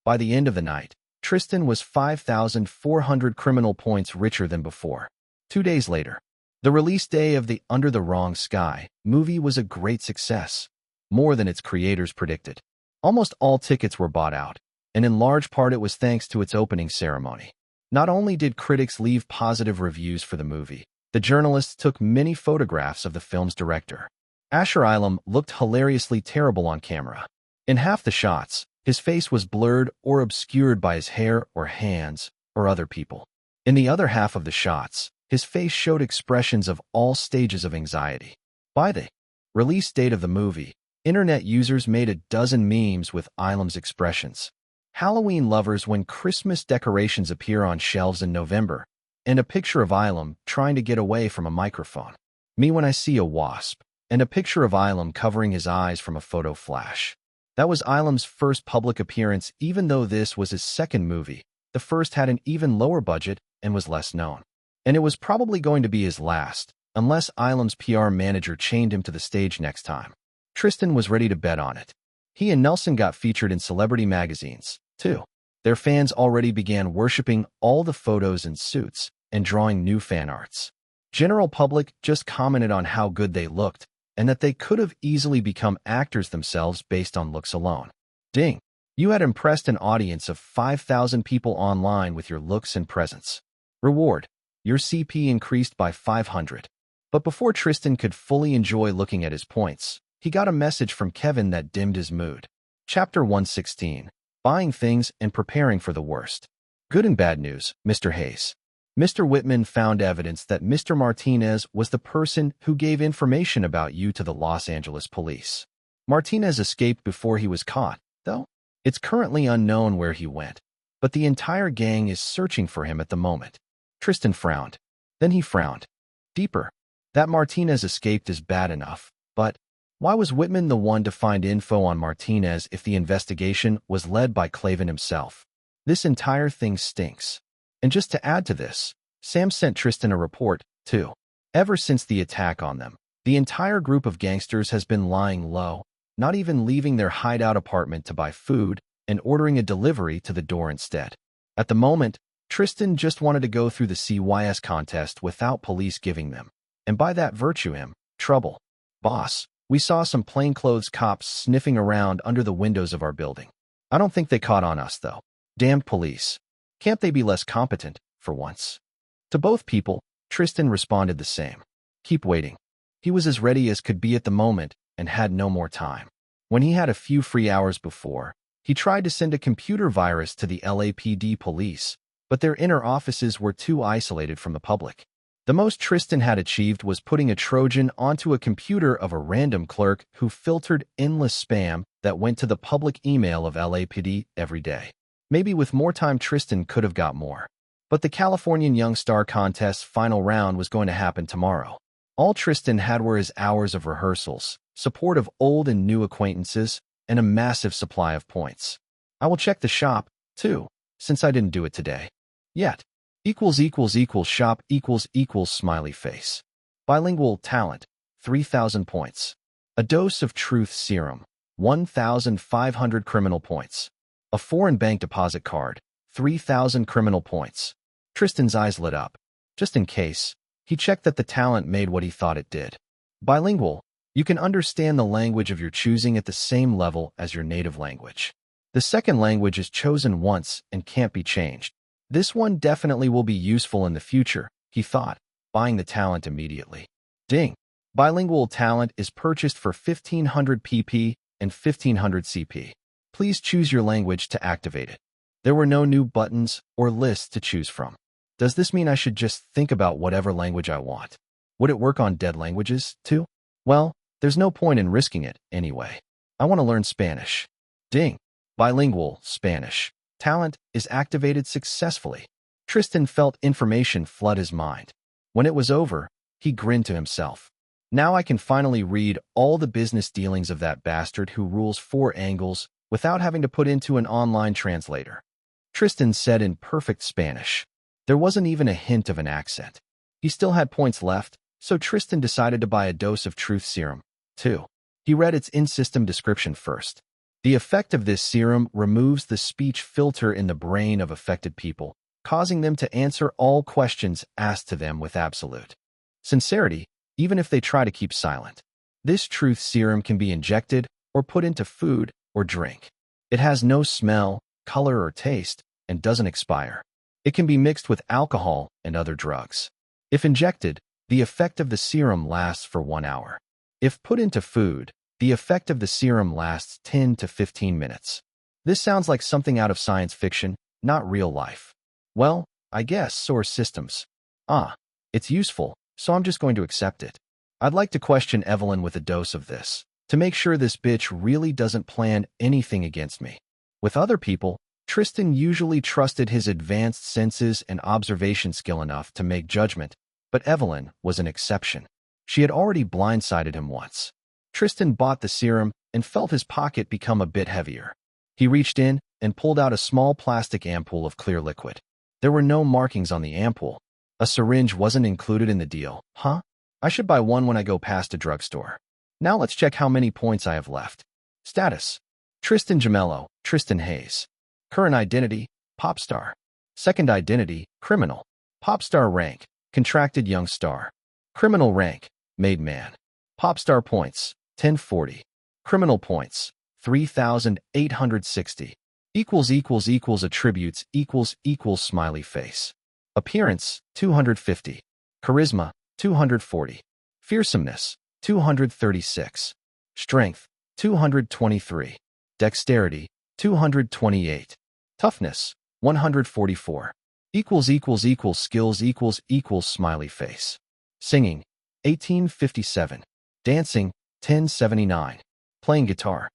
By the end of the night, Tristan was 5,400 criminal points richer than before. 2 days later, the release day of the Under the Wrong Sky movie was a great success, more than its creators predicted. Almost all tickets were bought out, and in large part it was thanks to its opening ceremony. Not only did critics leave positive reviews for the movie, the journalists took many photographs of the film's director. Asher Ilam looked hilariously terrible on camera. In half the shots, his face was blurred or obscured by his hair or hands or other people. In the other half of the shots, his face showed expressions of all stages of anxiety. By the release date of the movie, internet users made a dozen memes with Ilam's expressions. Halloween lovers when Christmas decorations appear on shelves in November, and a picture of Ilam trying to get away from a microphone. Me when I see a wasp, and a picture of Ilam covering his eyes from a photo flash. That was Ilam's first public appearance, even though this was his second movie. The first had an even lower budget and was less known. And it was probably going to be his last, unless Ilam's PR manager chained him to the stage next time. Tristan was ready to bet on it. He and Nelson got featured in celebrity magazines, too. Their fans already began worshipping all the photos and suits and drawing new fan arts. General public just commented on how good they looked, and that they could have easily become actors themselves based on looks alone. Ding! You had impressed an audience of 5,000 people online with your looks and presence. Reward. Your CP increased by 500. But before Tristan could fully enjoy looking at his points, he got a message from Kevin that dimmed his mood. Chapter 116. Buying things and preparing for the worst. Good and bad news, Mr. Hayes. Mr. Whitman found evidence that Mr. Martinez was the person who gave information about you to the Los Angeles police. Martinez escaped before he was caught, though. It's currently unknown where he went, but the entire gang is searching for him at the moment. Tristan frowned. Then he frowned. Deeper. That Martinez escaped is bad enough, but why was Whitman the one to find info on Martinez if the investigation was led by Clavin himself? This entire thing stinks. And just to add to this, Sam sent Tristan a report, too. Ever since the attack on them, the entire group of gangsters has been lying low, not even leaving their hideout apartment to buy food and ordering a delivery to the door instead. At the moment, Tristan just wanted to go through the CYS contest without police giving them, and by that virtue him, trouble. Boss, we saw some plainclothes cops sniffing around under the windows of our building. I don't think they caught on us, though. Damned police. Can't they be less competent, for once? To both people, Tristan responded the same. Keep waiting. He was as ready as could be at the moment and had no more time. When he had a few free hours before, he tried to send a computer virus to the LAPD police, but their inner offices were too isolated from the public. The most Tristan had achieved was putting a Trojan onto a computer of a random clerk who filtered endless spam that went to the public email of LAPD every day. Maybe with more time Tristan could have got more. But the Californian Young Star contest's final round was going to happen tomorrow. All Tristan had were his hours of rehearsals, support of old and new acquaintances, and a massive supply of points. I will check the shop, too, since I didn't do it today. Yet. Shop smiley face. Bilingual talent, 3,000 points. A dose of truth serum, 1,500 criminal points. A foreign bank deposit card, 3,000 criminal points. Tristan's eyes lit up. Just in case, he checked that the talent made what he thought it did. Bilingual, you can understand the language of your choosing at the same level as your native language. The second language is chosen once and can't be changed. This one definitely will be useful in the future, he thought, buying the talent immediately. Ding! Bilingual talent is purchased for 1,500 pp and 1,500 cp. Please choose your language to activate it. There were no new buttons or lists to choose from. Does this mean I should just think about whatever language I want? Would it work on dead languages, too? Well, there's no point in risking it, anyway. I want to learn Spanish. Ding! Bilingual, Spanish. Talent is activated successfully. Tristan felt information flood his mind. When it was over, he grinned to himself. Now I can finally read all the business dealings of that bastard who rules 4 angles without having to put into an online translator. Tristan said in perfect Spanish. There wasn't even a hint of an accent. He still had points left, so Tristan decided to buy a dose of truth serum, too. He read its in-system description first. The effect of this serum removes the speech filter in the brain of affected people, causing them to answer all questions asked to them with absolute sincerity, even if they try to keep silent. This truth serum can be injected or put into food or drink. It has no smell, color, or taste, and doesn't expire. It can be mixed with alcohol and other drugs. If injected, the effect of the serum lasts for 1 hour. If put into food, the effect of the serum lasts 10 to 15 minutes. This sounds like something out of science fiction, not real life. Well, I guess source systems. It's useful, so I'm just going to accept it. I'd like to question Evelyn with a dose of this, to make sure this bitch really doesn't plan anything against me. With other people, Tristan usually trusted his advanced senses and observation skill enough to make judgment, but Evelyn was an exception. She had already blindsided him once. Tristan bought the serum and felt his pocket become a bit heavier. He reached in and pulled out a small plastic ampoule of clear liquid. There were no markings on the ampoule. A syringe wasn't included in the deal. I should buy one when I go past a drugstore. Now let's check how many points I have left. Status: Tristan Gemello, Tristan Hayes. Current identity: pop star. Second identity: criminal. Pop star rank: contracted young star. Criminal rank: made man. Pop star points: 1040. Criminal points: 3,860. Attributes smiley face. Appearance: 250. Charisma: 240. Fearsomeness: 236. Strength: 223. Dexterity: 228. Toughness: 144. Skills smiley face. Singing: 1857. Dancing: 1079. Playing guitar: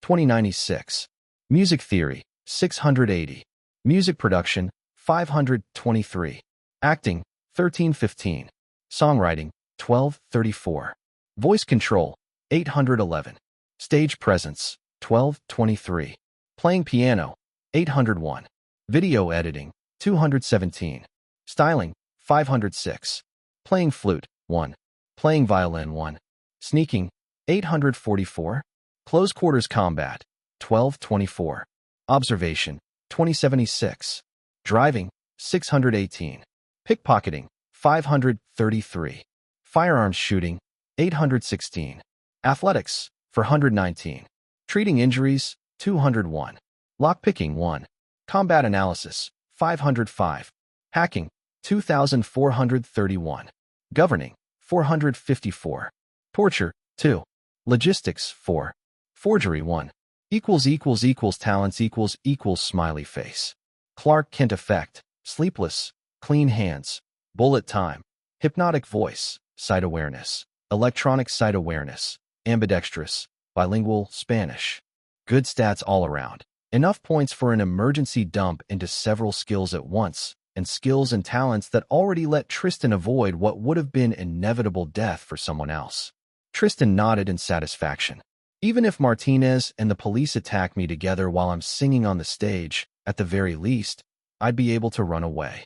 2096. Music theory: 680. Music production: 523. Acting: 1315. Songwriting: 1234. Voice control: 811. Stage presence: 1223. Playing piano: 801. Video editing: 217. Styling: 506. Playing flute: 1. Playing violin: 1. Sneaking: 844. Close quarters combat: 1224. Observation: 2076. Driving: 618. Pickpocketing: 533. Firearms shooting: 816. Athletics: 419. Treating injuries: 201. Lockpicking: 1. Combat analysis: 505. Hacking: 2,431. Governing: 454. Torture: 2. Logistics: 4. Forgery: 1. Talents smiley face. Clark Kent effect: sleepless, clean hands, bullet time, Hypnotic voice, sight awareness, electronic sight awareness, ambidextrous, bilingual, Spanish. Good stats all around. Enough points for an emergency dump into several skills at once, and skills and talents that already let Tristan avoid what would have been inevitable death for someone else. Tristan nodded in satisfaction. Even if Martinez and the police attack me together while I'm singing on the stage, at the very least, I'd be able to run away.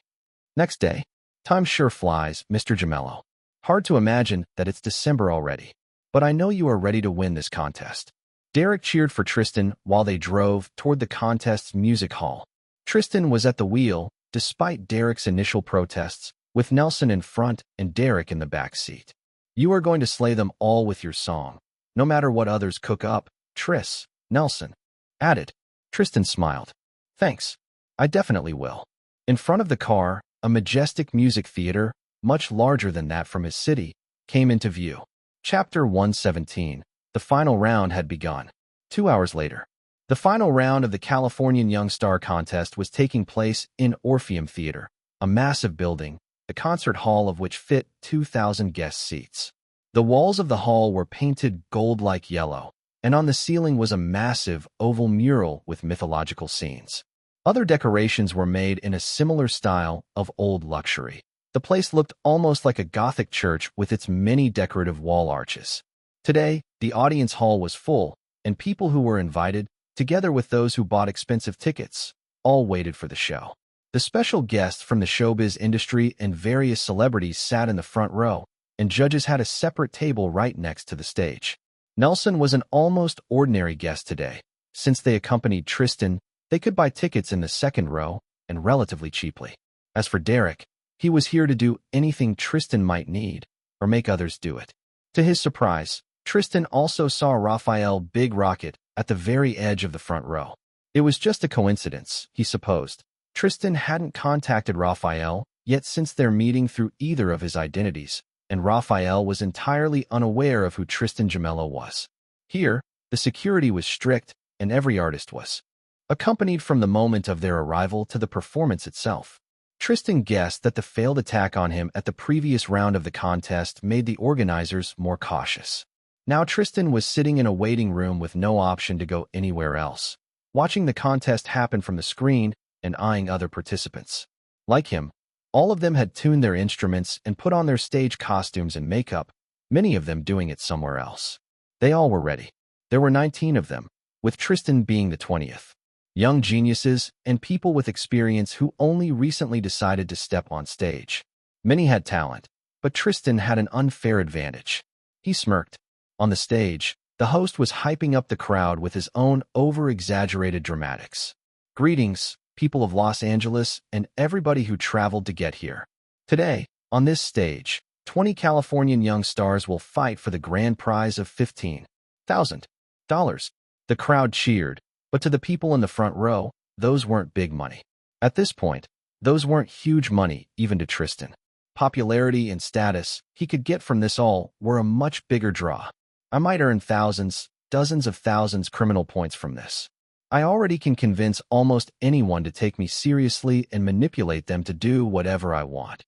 Next day. Time sure flies, Mr. Gemello. Hard to imagine that it's December already. But I know you are ready to win this contest. Derek cheered for Tristan while they drove toward the contest's music hall. Tristan was at the wheel, despite Derek's initial protests, with Nelson in front and Derek in the back seat. You are going to slay them all with your song, no matter what others cook up, Tris, Nelson added. Tristan smiled. Thanks. I definitely will. In front of the car, a majestic music theater, much larger than that from his city, came into view. Chapter 117. The final round had begun. 2 hours later. The final round of the Californian Young Star contest was taking place in Orpheum Theater, a massive building, the concert hall of which fit 2,000 guest seats. The walls of the hall were painted gold-like yellow, and on the ceiling was a massive oval mural with mythological scenes. Other decorations were made in a similar style of old luxury. The place looked almost like a Gothic church with its many decorative wall arches. Today, the audience hall was full, and people who were invited, together with those who bought expensive tickets, all waited for the show. The special guests from the showbiz industry and various celebrities sat in the front row, and judges had a separate table right next to the stage. Nelson was an almost ordinary guest today. Since they accompanied Tristan, they could buy tickets in the second row, and relatively cheaply. As for Derek, he was here to do anything Tristan might need, or make others do it. To his surprise, Tristan also saw Raphael Big Rocket at the very edge of the front row. It was just a coincidence, he supposed. Tristan hadn't contacted Raphael yet since their meeting through either of his identities, and Raphael was entirely unaware of who Tristan Gemello was. Here, the security was strict, and every artist was accompanied from the moment of their arrival to the performance itself. Tristan guessed that the failed attack on him at the previous round of the contest made the organizers more cautious. Now Tristan was sitting in a waiting room with no option to go anywhere else, watching the contest happen from the screen and eyeing other participants. Like him, all of them had tuned their instruments and put on their stage costumes and makeup, many of them doing it somewhere else. They all were ready. There were 19 of them, with Tristan being the 20th. Young geniuses and people with experience who only recently decided to step on stage. Many had talent, but Tristan had an unfair advantage. He smirked. On the stage, the host was hyping up the crowd with his own over-exaggerated dramatics. Greetings, people of Los Angeles and everybody who traveled to get here. Today, on this stage, 20 Californian Young Stars will fight for the grand prize of $15,000. The crowd cheered, but to the people in the front row, those weren't big money. At this point, those weren't huge money even to Tristan. Popularity and status he could get from this all were a much bigger draw. I might earn thousands, dozens of thousands criminal points from this. I already can convince almost anyone to take me seriously and manipulate them to do whatever I want.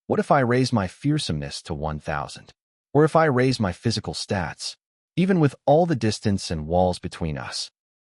What if I raise my fearsomeness to 1,000? Or if I raise my physical stats? Even with all the distance and walls between us,